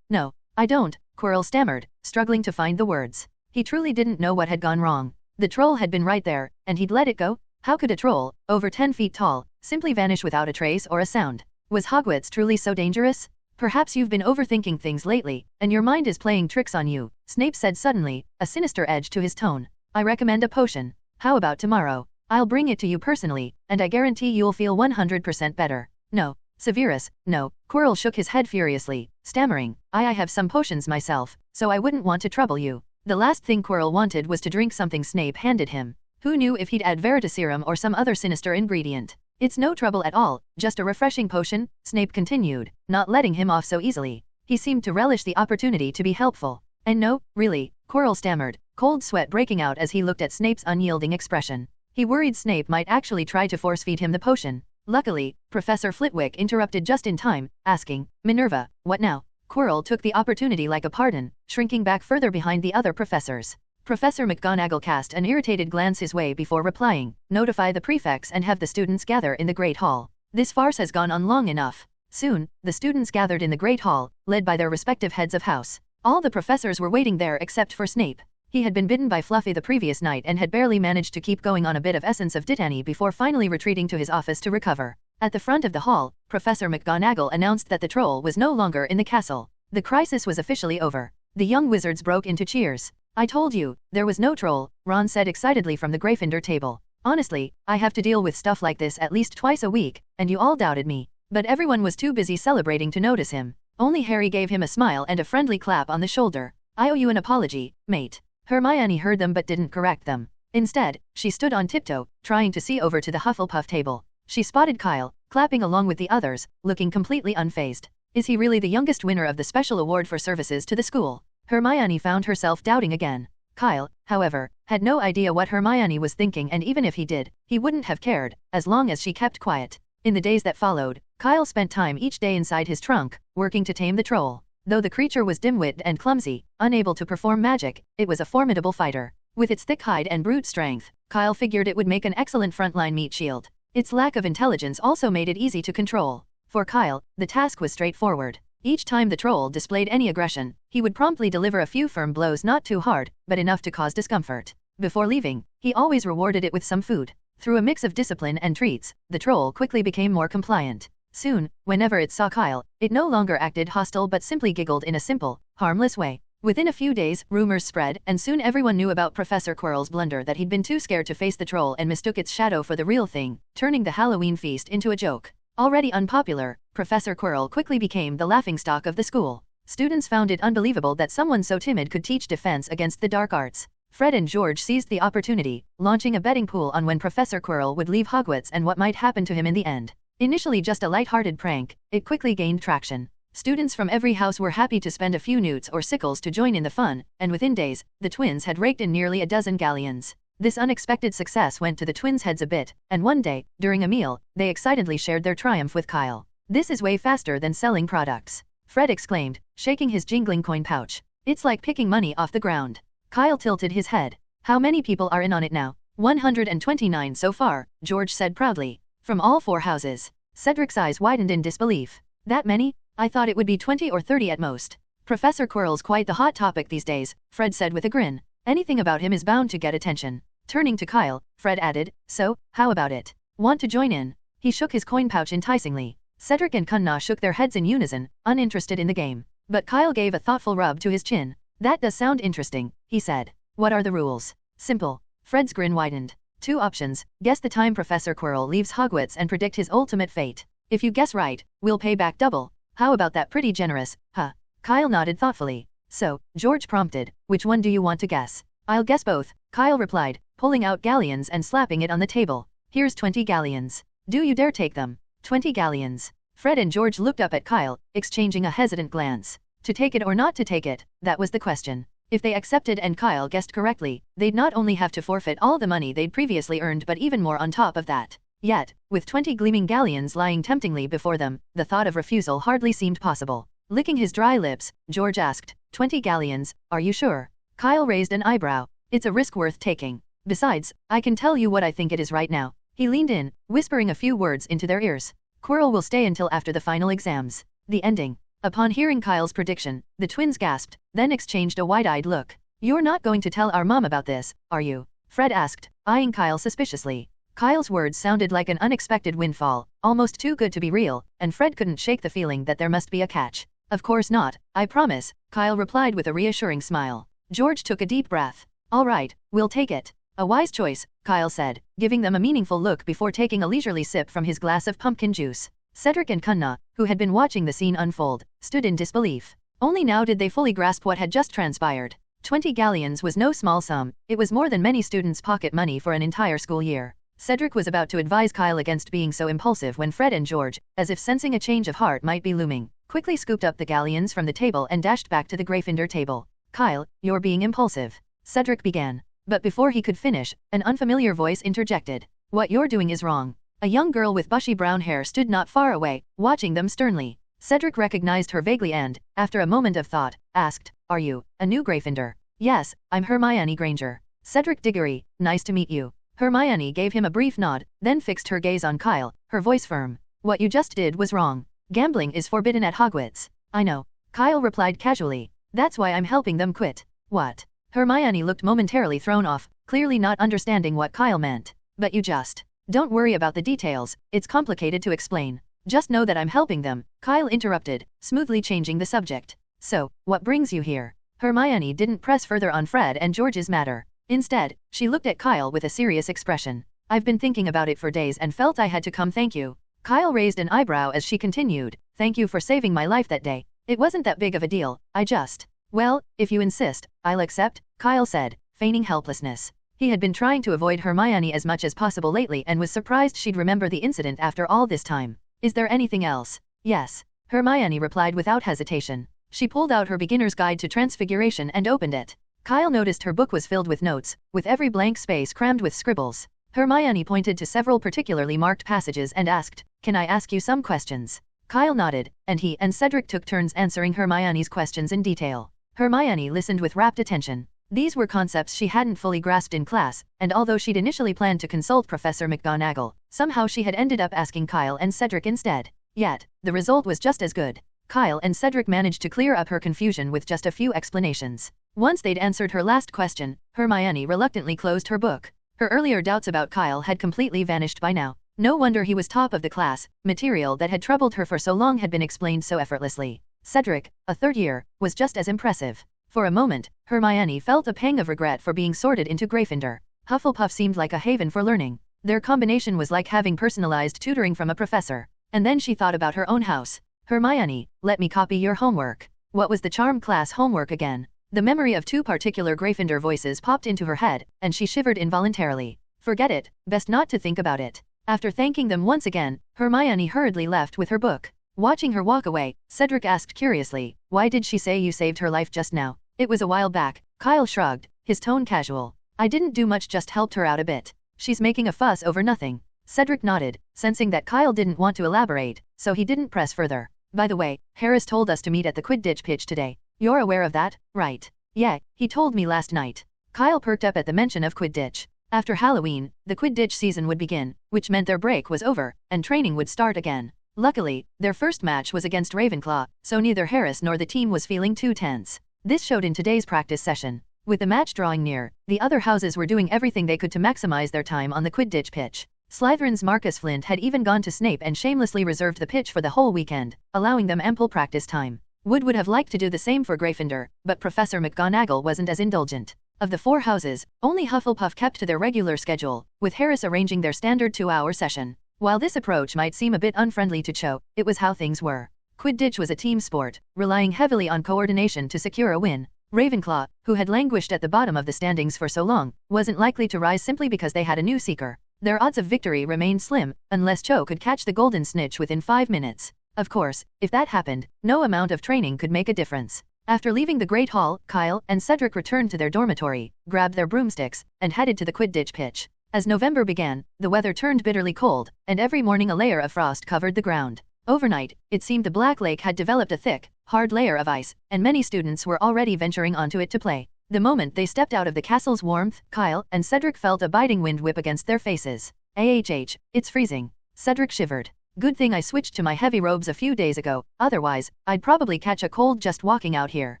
no, I don't, Quirrell stammered, struggling to find the words. He truly didn't know what had gone wrong. The troll had been right there, and he'd let it go? How could a troll, over 10 feet tall, simply vanish without a trace or a sound? Was Hogwarts truly so dangerous? Perhaps you've been overthinking things lately, and your mind is playing tricks on you, Snape said suddenly, a sinister edge to his tone. I recommend a potion. How about tomorrow? I'll bring it to you personally, and I guarantee you'll feel 100% better. No, Severus, no. Quirrell shook his head furiously, stammering, I have some potions myself, so I wouldn't want to trouble you. The last thing Quirrell wanted was to drink something Snape handed him. Who knew if he'd add veritaserum or some other sinister ingredient? It's no trouble at all, just a refreshing potion, Snape continued, not letting him off so easily. He seemed to relish the opportunity to be helpful. And no, really, Quirrell stammered, cold sweat breaking out as he looked at Snape's unyielding expression. He worried Snape might actually try to force-feed him the potion. Luckily, Professor Flitwick interrupted just in time, asking, Minerva, what now? Quirrell took the opportunity like a pardon, shrinking back further behind the other professors. Professor McGonagall cast an irritated glance his way before replying, notify the prefects and have the students gather in the Great Hall. This farce has gone on long enough. Soon, the students gathered in the Great Hall, led by their respective heads of house. All the professors were waiting there except for Snape. He had been bitten by Fluffy the previous night and had barely managed to keep going on a bit of essence of Dittany before finally retreating to his office to recover. At the front of the hall, Professor McGonagall announced that the troll was no longer in the castle. The crisis was officially over. The young wizards broke into cheers. I told you, there was no troll, Ron said excitedly from the Gryffindor table. Honestly, I have to deal with stuff like this at least twice a week, and you all doubted me. But everyone was too busy celebrating to notice him. Only Harry gave him a smile and a friendly clap on the shoulder. I owe you an apology, mate. Hermione heard them but didn't correct them. Instead, she stood on tiptoe, trying to see over to the Hufflepuff table. She spotted Kyle, clapping along with the others, looking completely unfazed. Is he really the youngest winner of the special award for services to the school? Hermione found herself doubting again. Kyle, however, had no idea what Hermione was thinking, and even if he did, he wouldn't have cared, as long as she kept quiet. In the days that followed, Kyle spent time each day inside his trunk, working to tame the troll. Though the creature was dim-witted and clumsy, unable to perform magic, it was a formidable fighter. With its thick hide and brute strength, Kyle figured it would make an excellent frontline meat shield. Its lack of intelligence also made it easy to control. For Kyle, the task was straightforward. Each time the troll displayed any aggression, he would promptly deliver a few firm blows, not too hard, but enough to cause discomfort. Before leaving, he always rewarded it with some food. Through a mix of discipline and treats, the troll quickly became more compliant. Soon, whenever it saw Kyle, it no longer acted hostile but simply giggled in a simple, harmless way. Within a few days, rumors spread, and soon everyone knew about Professor Quirrell's blunder, that he'd been too scared to face the troll and mistook its shadow for the real thing, turning the Halloween feast into a joke. Already unpopular, Professor Quirrell quickly became the laughingstock of the school. Students found it unbelievable that someone so timid could teach defense against the dark arts. Fred and George seized the opportunity, launching a betting pool on when Professor Quirrell would leave Hogwarts and what might happen to him in the end. Initially just a light-hearted prank, it quickly gained traction. Students from every house were happy to spend a few newts or sickles to join in the fun, and within days, the twins had raked in nearly a dozen galleons. This unexpected success went to the twins' heads a bit, and one day, during a meal, they excitedly shared their triumph with Kyle. This is way faster than selling products, Fred exclaimed, shaking his jingling coin pouch. It's like picking money off the ground. Kyle tilted his head. How many people are in on it now? 129 so far, George said proudly. From all four houses. Cedric's eyes widened in disbelief. That many? I thought it would be 20 or 30 at most. Professor Quirrell's quite the hot topic these days, Fred said with a grin. Anything about him is bound to get attention. Turning to Kyle, Fred added, so, how about it? Want to join in? He shook his coin pouch enticingly. Cedric and Kunna shook their heads in unison, uninterested in the game. But Kyle gave a thoughtful rub to his chin. That does sound interesting, he said. What are the rules? Simple. Fred's grin widened. 2 options, guess the time Professor Quirrell leaves Hogwarts and predict his ultimate fate. If you guess right, we'll pay back double. How about that? Pretty generous, huh? Kyle nodded thoughtfully. So, George prompted, which one do you want to guess? I'll guess both, Kyle replied, pulling out galleons and slapping it on the table. Here's 20 galleons. Do you dare take them? 20 galleons. Fred and George looked up at Kyle, exchanging a hesitant glance. To take it or not to take it, that was the question. If they accepted and Kyle guessed correctly, they'd not only have to forfeit all the money they'd previously earned but even more on top of that. Yet, with 20 gleaming galleons lying temptingly before them, the thought of refusal hardly seemed possible. Licking his dry lips, George asked, 20 galleons, are you sure? Kyle raised an eyebrow. It's a risk worth taking. Besides, I can tell you what I think it is right now. He leaned in, whispering a few words into their ears. Quirrell will stay until after the final exams. The ending. Upon hearing Kyle's prediction, the twins gasped, then exchanged a wide-eyed look. You're not going to tell our mom about this, are you? Fred asked, eyeing Kyle suspiciously. Kyle's words sounded like an unexpected windfall, almost too good to be real, and Fred couldn't shake the feeling that there must be a catch. Of course not, I promise, Kyle replied with a reassuring smile. George took a deep breath. All right, we'll take it. A wise choice, Kyle said, giving them a meaningful look before taking a leisurely sip from his glass of pumpkin juice. Cedric and Kunna, who had been watching the scene unfold, stood in disbelief. Only now did they fully grasp what had just transpired. 20 galleons was no small sum, it was more than many students' pocket money for an entire school year. Cedric was about to advise Kyle against being so impulsive when Fred and George, as if sensing a change of heart might be looming, quickly scooped up the galleons from the table and dashed back to the Gryffindor table. Kyle, you're being impulsive. Cedric began. But before he could finish, an unfamiliar voice interjected. What you're doing is wrong. A young girl with bushy brown hair stood not far away, watching them sternly. Cedric recognized her vaguely and, after a moment of thought, asked, Are you a new Gryffindor? Yes, I'm Hermione Granger. Cedric Diggory, nice to meet you. Hermione gave him a brief nod, then fixed her gaze on Kyle, her voice firm. What you just did was wrong. Gambling is forbidden at Hogwarts. I know. Kyle replied casually. That's why I'm helping them quit. What? Hermione looked momentarily thrown off, clearly not understanding what Kyle meant. But you just. Don't worry about the details, it's complicated to explain. Just know that I'm helping them, Kyle interrupted, smoothly changing the subject. So, what brings you here? Hermione didn't press further on Fred and George's matter. Instead, she looked at Kyle with a serious expression. I've been thinking about it for days and felt I had to come. Thank you. Kyle raised an eyebrow as she continued. Thank you for saving my life that day. It wasn't that big of a deal, I just. Well, if you insist, I'll accept, Kyle said, feigning helplessness. He had been trying to avoid Hermione as much as possible lately and was surprised she'd remember the incident after all this time. Is there anything else? Yes. Hermione replied without hesitation. She pulled out her beginner's guide to transfiguration and opened it. Kyle noticed her book was filled with notes, with every blank space crammed with scribbles. Hermione pointed to several particularly marked passages and asked, Can I ask you some questions? Kyle nodded, and he and Cedric took turns answering Hermione's questions in detail. Hermione listened with rapt attention. These were concepts she hadn't fully grasped in class, and although she'd initially planned to consult Professor McGonagall, somehow she had ended up asking Kyle and Cedric instead. Yet, the result was just as good. Kyle and Cedric managed to clear up her confusion with just a few explanations. Once they'd answered her last question, Hermione reluctantly closed her book. Her earlier doubts about Kyle had completely vanished by now. No wonder he was top of the class, material that had troubled her for so long had been explained so effortlessly. Cedric, a third year, was just as impressive. For a moment, Hermione felt a pang of regret for being sorted into Gryffindor. Hufflepuff seemed like a haven for learning. Their combination was like having personalized tutoring from a professor. And then she thought about her own house. Hermione, let me copy your homework. What was the charm class homework again? The memory of two particular Gryffindor voices popped into her head, and she shivered involuntarily. Forget it, best not to think about it. After thanking them once again, Hermione hurriedly left with her book. Watching her walk away, Cedric asked curiously, Why did she say you saved her life just now? It was a while back. Kyle shrugged, his tone casual. I didn't do much, just helped her out a bit. She's making a fuss over nothing. Cedric nodded, sensing that Kyle didn't want to elaborate, so he didn't press further. By the way, Harris told us to meet at the Quidditch pitch today. You're aware of that, right? Yeah, he told me last night. Kyle perked up at the mention of Quidditch. After Halloween, the Quidditch season would begin, which meant their break was over, and training would start again. Luckily, their first match was against Ravenclaw, so neither Harris nor the team was feeling too tense. This showed in today's practice session. With the match drawing near, the other houses were doing everything they could to maximize their time on the Quidditch pitch. Slytherin's Marcus Flint had even gone to Snape and shamelessly reserved the pitch for the whole weekend, allowing them ample practice time. Wood would have liked to do the same for Gryffindor, but Professor McGonagall wasn't as indulgent. Of the 4 houses, only Hufflepuff kept to their regular schedule, with Harris arranging their standard 2-hour session. While this approach might seem a bit unfriendly to Cho, it was how things were. Quidditch was a team sport, relying heavily on coordination to secure a win. Ravenclaw, who had languished at the bottom of the standings for so long, wasn't likely to rise simply because they had a new seeker. Their odds of victory remained slim, unless Cho could catch the golden snitch within 5 minutes. Of course, if that happened, no amount of training could make a difference. After leaving the Great Hall, Kyle and Cedric returned to their dormitory, grabbed their broomsticks, and headed to the Quidditch pitch. As November began, the weather turned bitterly cold, and every morning a layer of frost covered the ground. Overnight, it seemed the Black Lake had developed a thick, hard layer of ice, and many students were already venturing onto it to play. The moment they stepped out of the castle's warmth, Kyle and Cedric felt a biting wind whip against their faces. "AHH, it's freezing." Cedric shivered. "Good thing I switched to my heavy robes a few days ago, otherwise, I'd probably catch a cold just walking out here."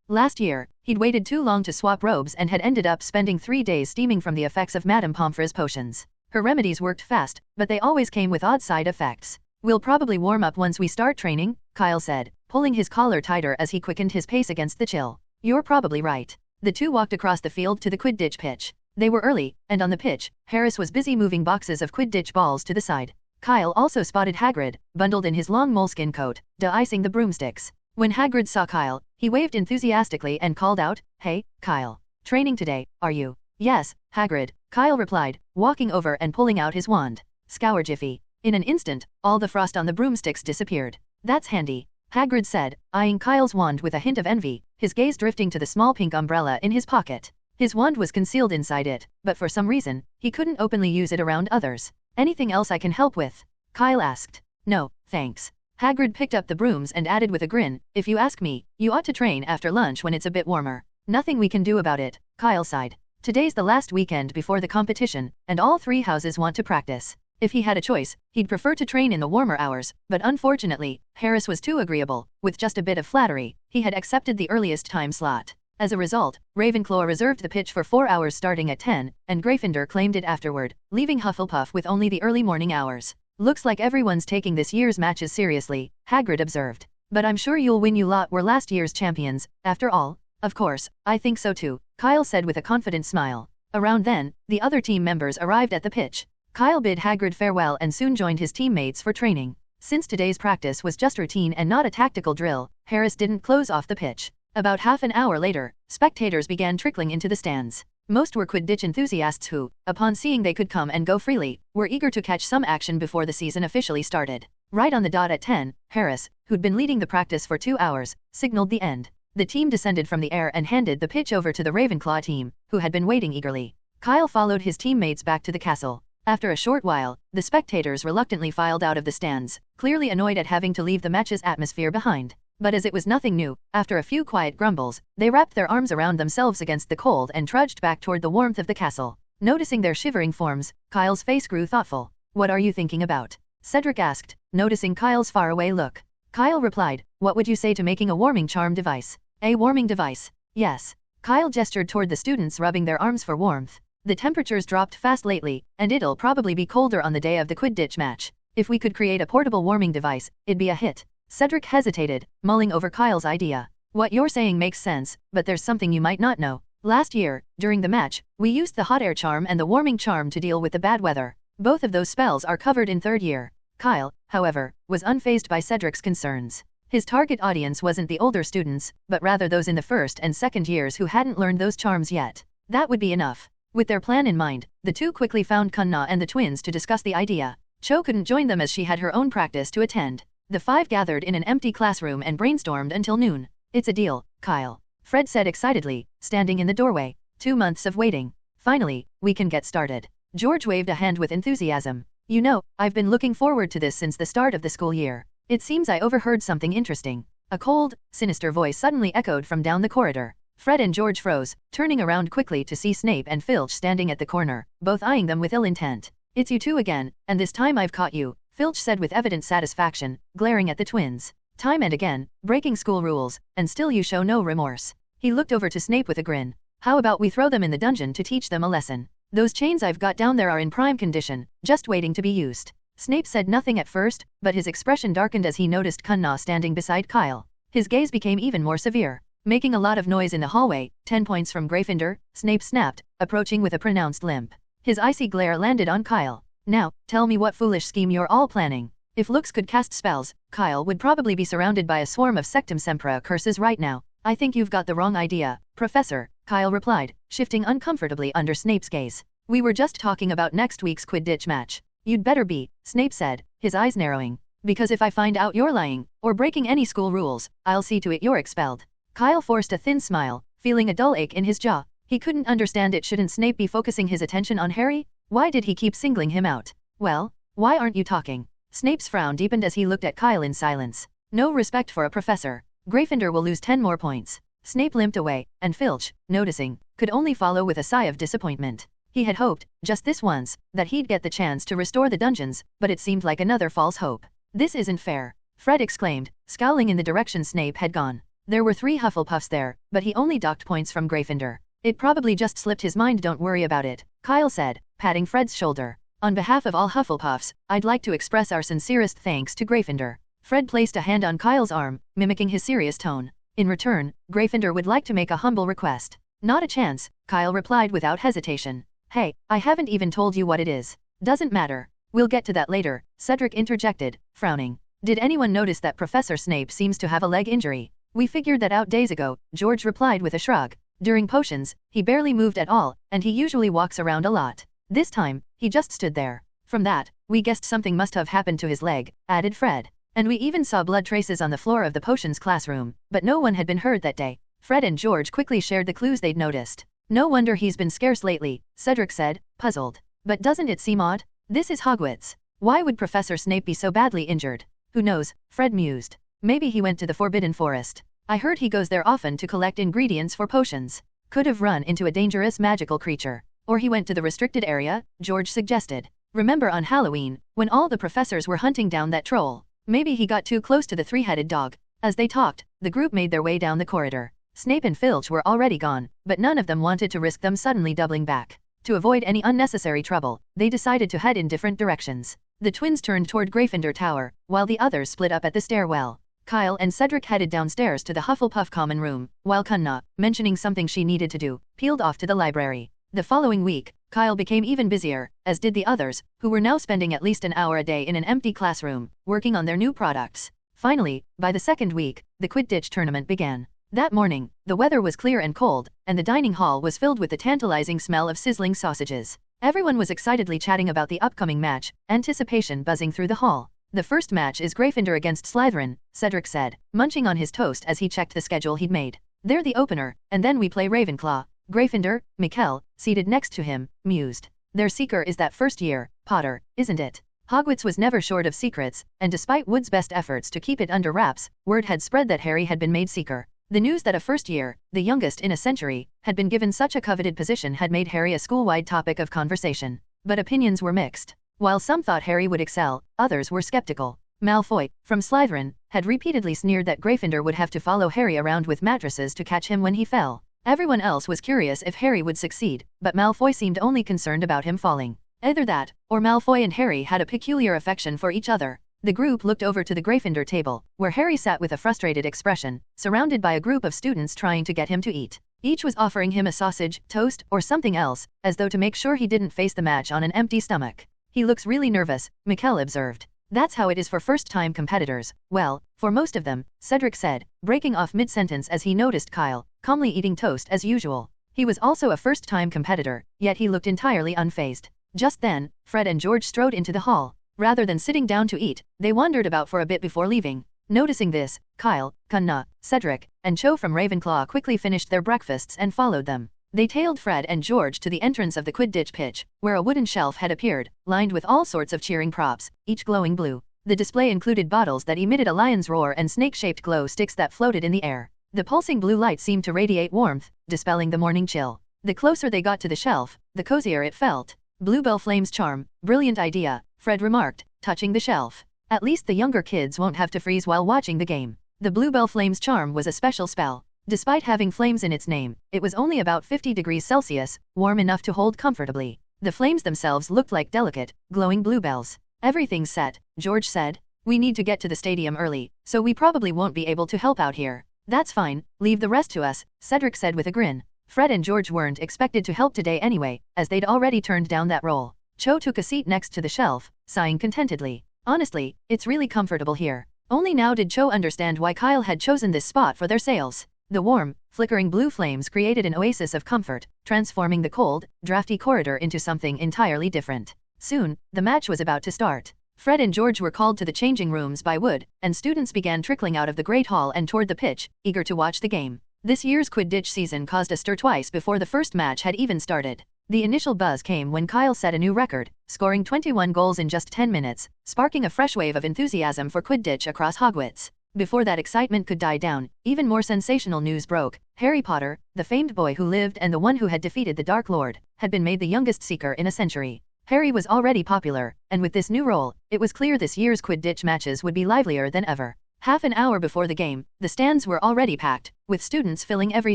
Last year, he'd waited too long to swap robes and had ended up spending 3 days steaming from the effects of Madame Pomfrey's potions. Her remedies worked fast, but they always came with odd side effects. "We'll probably warm up once we start training," Kyle said, pulling his collar tighter as he quickened his pace against the chill. "You're probably right." The two walked across the field to the Quidditch pitch. They were early, and on the pitch, Harris was busy moving boxes of Quidditch balls to the side. Kyle also spotted Hagrid, bundled in his long moleskin coat, de-icing the broomsticks. When Hagrid saw Kyle, he waved enthusiastically and called out, "Hey, Kyle. Training today, are you?" "Yes, Hagrid," Kyle replied, walking over and pulling out his wand. "Scour Jiffy." In an instant, all the frost on the broomsticks disappeared. "That's handy," Hagrid said, eyeing Kyle's wand with a hint of envy, his gaze drifting to the small pink umbrella in his pocket. His wand was concealed inside it, but for some reason, he couldn't openly use it around others. "Anything else I can help with?" Kyle asked. "No, thanks." Hagrid picked up the brooms and added with a grin, "If you ask me, you ought to train after lunch when it's a bit warmer." "Nothing we can do about it," Kyle sighed. "Today's the last weekend before the competition, and all 3 houses want to practice. If he had a choice, he'd prefer to train in the warmer hours, but unfortunately, Harris was too agreeable. With just a bit of flattery, he had accepted the earliest time slot. As a result, Ravenclaw reserved the pitch for 4 hours starting at 10, and Gryffindor claimed it afterward, leaving Hufflepuff with only the early morning hours. "Looks like everyone's taking this year's matches seriously," Hagrid observed. "But I'm sure you'll win. You lot were last year's champions, after all." "Of course, I think so too," Kyle said with a confident smile. Around then, the other team members arrived at the pitch. Kyle bid Hagrid farewell and soon joined his teammates for training. Since today's practice was just routine and not a tactical drill, Harris didn't close off the pitch. About half an hour later, spectators began trickling into the stands. Most were Quidditch enthusiasts who, upon seeing they could come and go freely, were eager to catch some action before the season officially started. Right on the dot at 10, Harris, who'd been leading the practice for 2 hours, signaled the end. The team descended from the air and handed the pitch over to the Ravenclaw team, who had been waiting eagerly. Kyle followed his teammates back to the castle. After a short while, the spectators reluctantly filed out of the stands, clearly annoyed at having to leave the match's atmosphere behind. But as it was nothing new, after a few quiet grumbles, they wrapped their arms around themselves against the cold and trudged back toward the warmth of the castle. Noticing their shivering forms, Kyle's face grew thoughtful. "What are you thinking about?" Cedric asked, noticing Kyle's faraway look. Kyle replied, "What would you say to making a warming charm device?" "A warming device?" "Yes." Kyle gestured toward the students rubbing their arms for warmth. "The temperature's dropped fast lately, and it'll probably be colder on the day of the Quidditch match. If we could create a portable warming device, it'd be a hit." Cedric hesitated, mulling over Kyle's idea. "What you're saying makes sense, but there's something you might not know. Last year, during the match, we used the hot air charm and the warming charm to deal with the bad weather. Both of those spells are covered in 3rd year. Kyle, however, was unfazed by Cedric's concerns. His target audience wasn't the older students, but rather those in the 1st and 2nd years who hadn't learned those charms yet. That would be enough. With their plan in mind, the two quickly found Kunna and the twins to discuss the idea. Cho couldn't join them as she had her own practice to attend. The 5 gathered in an empty classroom and brainstormed until noon. "It's a deal, Kyle," Fred said excitedly, standing in the doorway. 2 months of waiting. Finally, we can get started. George waved a hand with enthusiasm. "You know, I've been looking forward to this since the start of the school year. It seems I overheard something interesting." A cold, sinister voice suddenly echoed from down the corridor. Fred and George froze, turning around quickly to see Snape and Filch standing at the corner, both eyeing them with ill intent. "It's you two again, and this time I've caught you," Filch said with evident satisfaction, glaring at the twins. Time and again, breaking school rules, and still you show no remorse. He looked over to Snape with a grin. How about we throw them in the dungeon to teach them a lesson? Those chains I've got down there are in prime condition, just waiting to be used. Snape said nothing at first, but his expression darkened as he noticed Cunna standing beside Kyle. His gaze became even more severe. Making a lot of noise in the hallway, 10 points from Gryffindor, Snape snapped, approaching with a pronounced limp. His icy glare landed on Kyle. Now, tell me what foolish scheme you're all planning. If looks could cast spells, Kyle would probably be surrounded by a swarm of Sectum Sempra curses right now. I think you've got the wrong idea, Professor, Kyle replied, shifting uncomfortably under Snape's gaze. We were just talking about next week's Quidditch match. You'd better be, Snape said, his eyes narrowing. Because if I find out you're lying, or breaking any school rules, I'll see to it you're expelled. Kyle forced a thin smile, feeling a dull ache in his jaw. He couldn't understand it. Shouldn't Snape be focusing his attention on Harry? Why did he keep singling him out? Well, why aren't you talking? Snape's frown deepened as he looked at Kyle in silence. No respect for a professor. Gryffindor will lose 10 more points. Snape limped away, and Filch, noticing, could only follow with a sigh of disappointment. He had hoped, just this once, that he'd get the chance to restore the dungeons, but it seemed like another false hope. This isn't fair, Fred exclaimed, scowling in the direction Snape had gone. There were 3 Hufflepuffs there, but he only docked points from Gryffindor. It probably just slipped his mind. Don't worry about it, Kyle said, patting Fred's shoulder. On behalf of all Hufflepuffs, I'd like to express our sincerest thanks to Gryffindor. Fred placed a hand on Kyle's arm, mimicking his serious tone. In return, Gryffindor would like to make a humble request. Not a chance, Kyle replied without hesitation. Hey, I haven't even told you what it is. Doesn't matter. We'll get to that later, Cedric interjected, frowning. Did anyone notice that Professor Snape seems to have a leg injury? We figured that out days ago, George replied with a shrug. During potions, he barely moved at all, and he usually walks around a lot. This time, he just stood there. From that, we guessed something must have happened to his leg, added Fred. And we even saw blood traces on the floor of the potions classroom, but no one had been hurt that day. Fred and George quickly shared the clues they'd noticed. No wonder he's been scarce lately, Cedric said, puzzled. But doesn't it seem odd? This is Hogwarts. Why would Professor Snape be so badly injured? Who knows, Fred mused. Maybe he went to the Forbidden Forest. I heard he goes there often to collect ingredients for potions. Could have run into a dangerous magical creature. Or he went to the restricted area, George suggested. Remember on Halloween, when all the professors were hunting down that troll? Maybe he got too close to the 3-headed dog. As they talked, the group made their way down the corridor. Snape and Filch were already gone, but none of them wanted to risk them suddenly doubling back. To avoid any unnecessary trouble, they decided to head in different directions. The twins turned toward Gryffindor Tower, while the others split up at the stairwell. Kyle and Cedric headed downstairs to the Hufflepuff common room, while Cunna, mentioning something she needed to do, peeled off to the library. The following week, Kyle became even busier, as did the others, who were now spending at least an hour a day in an empty classroom, working on their new products. Finally, by the second week, the Quidditch tournament began. That morning, the weather was clear and cold, and the dining hall was filled with the tantalizing smell of sizzling sausages. Everyone was excitedly chatting about the upcoming match, anticipation buzzing through the hall. The first match is Gryffindor against Slytherin, Cedric said, munching on his toast as he checked the schedule he'd made. They're the opener, and then we play Ravenclaw. Gryffindor, Mikkel, seated next to him, mused. Their seeker is that first year, Potter, isn't it? Hogwarts was never short of secrets, and despite Wood's best efforts to keep it under wraps, word had spread that Harry had been made seeker. The news that a first year, the youngest in a century, had been given such a coveted position had made Harry a school-wide topic of conversation. But opinions were mixed. While some thought Harry would excel, others were skeptical. Malfoy, from Slytherin, had repeatedly sneered that Gryffindor would have to follow Harry around with mattresses to catch him when he fell. Everyone else was curious if Harry would succeed, but Malfoy seemed only concerned about him falling. Either that, or Malfoy and Harry had a peculiar affection for each other. The group looked over to the Gryffindor table, where Harry sat with a frustrated expression, surrounded by a group of students trying to get him to eat. Each was offering him a sausage, toast, or something else, as though to make sure he didn't face the match on an empty stomach. He looks really nervous, Mikkel observed. That's how it is for first-time competitors. Well, for most of them, Cedric said, breaking off mid-sentence as he noticed Kyle, calmly eating toast as usual. He was also a first-time competitor, yet he looked entirely unfazed. Just then, Fred and George strode into the hall. Rather than sitting down to eat, they wandered about for a bit before leaving. Noticing this, Kyle, Cunna, Cedric, and Cho from Ravenclaw quickly finished their breakfasts and followed them. They tailed Fred and George to the entrance of the Quidditch pitch, where a wooden shelf had appeared, lined with all sorts of cheering props, each glowing blue. The display included bottles that emitted a lion's roar and snake-shaped glow sticks that floated in the air. The pulsing blue light seemed to radiate warmth, dispelling the morning chill. The closer they got to the shelf, the cozier it felt. Bluebell Flame's charm, brilliant idea, Fred remarked, touching the shelf. At least the younger kids won't have to freeze while watching the game. The Bluebell Flames charm was a special spell. Despite having flames in its name, it was only about 50 degrees Celsius, warm enough to hold comfortably. The flames themselves looked like delicate, glowing bluebells. Everything's set, George said. We need to get to the stadium early, so we probably won't be able to help out here. That's fine, leave the rest to us, Cedric said with a grin. Fred and George weren't expected to help today anyway, as they'd already turned down that role. Cho took a seat next to the shelf, sighing contentedly. Honestly, it's really comfortable here. Only now did Cho understand why Kyle had chosen this spot for their sails. The warm, flickering blue flames created an oasis of comfort, transforming the cold, drafty corridor into something entirely different. Soon, the match was about to start. Fred and George were called to the changing rooms by Wood, and students began trickling out of the Great Hall and toward the pitch, eager to watch the game. This year's Quidditch season caused a stir twice before the first match had even started. The initial buzz came when Kyle set a new record, scoring 21 goals in just 10 minutes, sparking a fresh wave of enthusiasm for Quidditch across Hogwarts. Before that excitement could die down, even more sensational news broke. Harry Potter, the famed boy who lived and the one who had defeated the Dark Lord, had been made the youngest Seeker in a century. Harry was already popular, and with this new role, it was clear this year's Quidditch matches would be livelier than ever. Half an hour before the game, the stands were already packed, with students filling every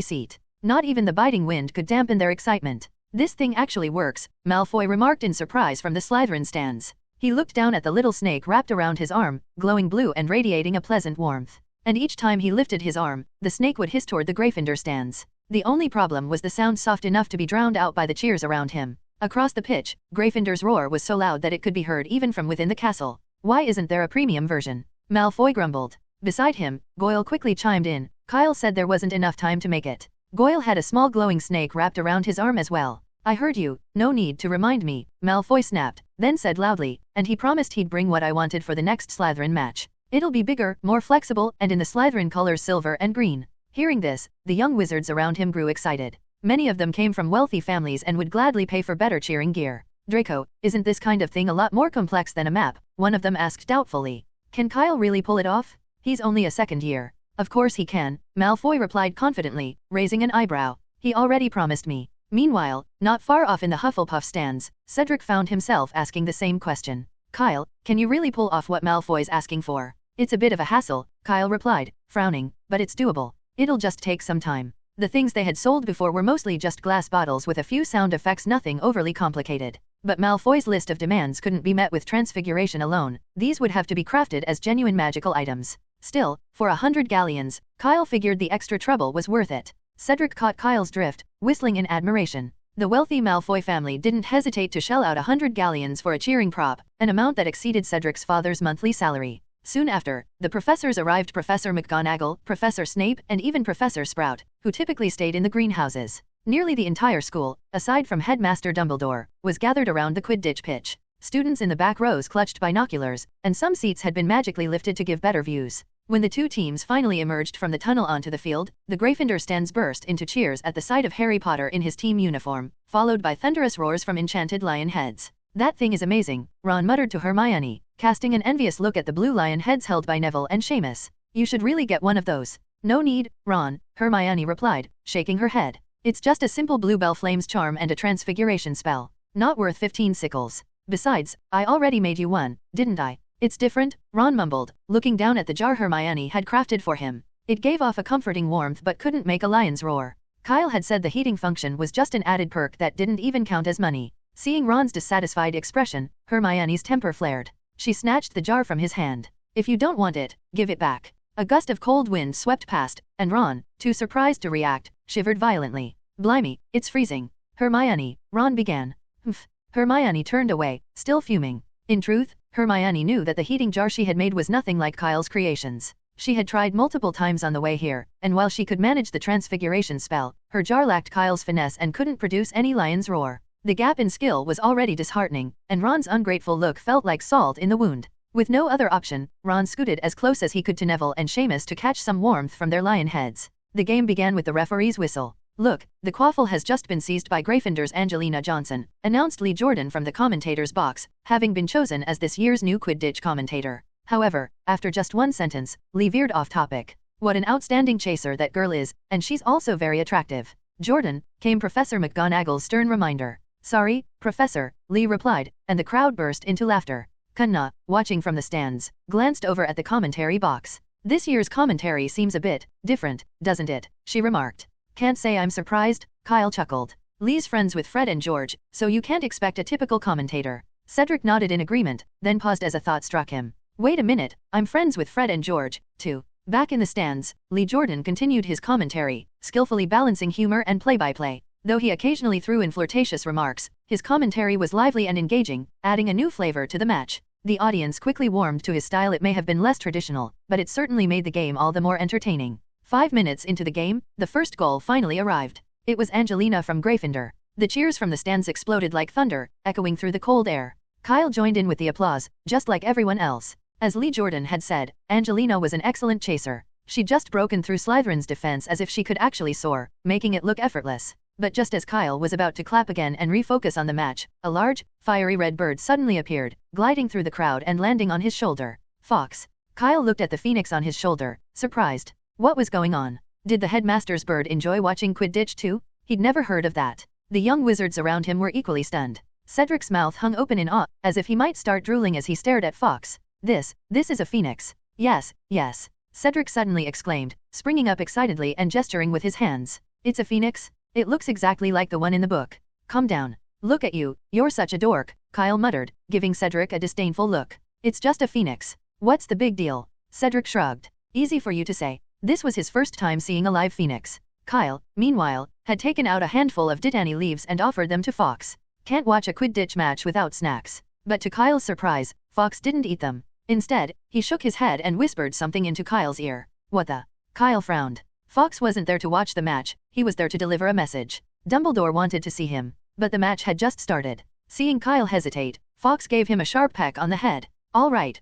seat. Not even the biting wind could dampen their excitement. This thing actually works, Malfoy remarked in surprise from the Slytherin stands. He looked down at the little snake wrapped around his arm, glowing blue and radiating a pleasant warmth. And each time he lifted his arm, the snake would hiss toward the Gryffindor stands. The only problem was the sound soft enough to be drowned out by the cheers around him. Across the pitch, Gryffindor's roar was so loud that it could be heard even from within the castle. Why isn't there a premium version? Malfoy grumbled. Beside him, Goyle quickly chimed in. Kyle said there wasn't enough time to make it. Goyle had a small glowing snake wrapped around his arm as well. I heard you, no need to remind me, Malfoy snapped, then said loudly, and he promised he'd bring what I wanted for the next Slytherin match. It'll be bigger, more flexible, and in the Slytherin colors silver and green. Hearing this, the young wizards around him grew excited. Many of them came from wealthy families and would gladly pay for better cheering gear. Draco, isn't this kind of thing a lot more complex than a map? One of them asked doubtfully. Can Kyle really pull it off? He's only a second year. Of course he can, Malfoy replied confidently, raising an eyebrow. He already promised me. Meanwhile, not far off in the Hufflepuff stands, Cedric found himself asking the same question. Kyle, can you really pull off what Malfoy's asking for? It's a bit of a hassle, Kyle replied, frowning, but it's doable. It'll just take some time. The things they had sold before were mostly just glass bottles with a few sound effects, nothing overly complicated. But Malfoy's list of demands couldn't be met with transfiguration alone. These would have to be crafted as genuine magical items. Still, for 100 galleons, Kyle figured the extra trouble was worth it. Cedric caught Kyle's drift, whistling in admiration. The wealthy Malfoy family didn't hesitate to shell out 100 galleons for a cheering prop, an amount that exceeded Cedric's father's monthly salary. Soon after, the professors arrived: Professor McGonagall, Professor Snape, and even Professor Sprout, who typically stayed in the greenhouses. Nearly the entire school, aside from Headmaster Dumbledore, was gathered around the Quidditch pitch. Students in the back rows clutched binoculars, and some seats had been magically lifted to give better views. When the two teams finally emerged from the tunnel onto the field, the Gryffindor stands burst into cheers at the sight of Harry Potter in his team uniform, followed by thunderous roars from enchanted lion heads. That thing is amazing, Ron muttered to Hermione, casting an envious look at the blue lion heads held by Neville and Seamus. You should really get one of those. No need, Ron, Hermione replied, shaking her head. It's just a simple Bluebell Flames charm and a transfiguration spell. Not worth 15 sickles. Besides, I already made you one, didn't I? It's different, Ron mumbled, looking down at the jar Hermione had crafted for him. It gave off a comforting warmth but couldn't make a lion's roar. Kyle had said the heating function was just an added perk that didn't even count as money. Seeing Ron's dissatisfied expression, Hermione's temper flared. She snatched the jar from his hand. If you don't want it, give it back. A gust of cold wind swept past, and Ron, too surprised to react, shivered violently. Blimey, it's freezing. Hermione, Ron began. Humph. Hermione turned away, still fuming. In truth, Hermione knew that the heating jar she had made was nothing like Kyle's creations. She had tried multiple times on the way here, and while she could manage the transfiguration spell, her jar lacked Kyle's finesse and couldn't produce any lion's roar. The gap in skill was already disheartening, and Ron's ungrateful look felt like salt in the wound. With no other option, Ron scooted as close as he could to Neville and Seamus to catch some warmth from their lion heads. The game began with the referee's whistle. Look, the quaffle has just been seized by Gryffindor's Angelina Johnson, announced Lee Jordan from the commentator's box, having been chosen as this year's new Quidditch commentator. However, after just one sentence, Lee veered off topic. What an outstanding chaser that girl is, and she's also very attractive. Jordan, came Professor McGonagall's stern reminder. Sorry, Professor, Lee replied, and the crowd burst into laughter. Kanna, watching from the stands, glanced over at the commentary box. This year's commentary seems a bit different, doesn't it? She remarked. Can't say I'm surprised, Kyle chuckled. Lee's friends with Fred and George, so you can't expect a typical commentator. Cedric nodded in agreement, then paused as a thought struck him. Wait a minute, I'm friends with Fred and George, too. Back in the stands, Lee Jordan continued his commentary, skillfully balancing humor and play-by-play. Though he occasionally threw in flirtatious remarks, his commentary was lively and engaging, adding a new flavor to the match. The audience quickly warmed to his style. It may have been less traditional, but it certainly made the game all the more entertaining. 5 minutes into the game, the first goal finally arrived. It was Angelina from Gryffindor. The cheers from the stands exploded like thunder, echoing through the cold air. Kyle joined in with the applause, just like everyone else. As Lee Jordan had said, Angelina was an excellent chaser. She'd just broken through Slytherin's defense as if she could actually soar, making it look effortless. But just as Kyle was about to clap again and refocus on the match, a large, fiery red bird suddenly appeared, gliding through the crowd and landing on his shoulder. Fox. Kyle looked at the phoenix on his shoulder, surprised. What was going on? Did the headmaster's bird enjoy watching Quidditch too? He'd never heard of that. The young wizards around him were equally stunned. Cedric's mouth hung open in awe, as if he might start drooling as he stared at Fox. This is a phoenix. Yes, yes. Cedric suddenly exclaimed, springing up excitedly and gesturing with his hands. It's a phoenix? It looks exactly like the one in the book. Calm down. Look at you, you're such a dork, Kyle muttered, giving Cedric a disdainful look. It's just a phoenix. What's the big deal? Cedric shrugged. Easy for you to say. This was his first time seeing a live phoenix. Kyle, meanwhile, had taken out a handful of Dittany leaves and offered them to Fox. Can't watch a Quidditch match without snacks. But to Kyle's surprise, Fox didn't eat them. Instead, he shook his head and whispered something into Kyle's ear. What the? Kyle frowned. Fox wasn't there to watch the match, he was there to deliver a message. Dumbledore wanted to see him, but the match had just started. Seeing Kyle hesitate, Fox gave him a sharp peck on the head. All right,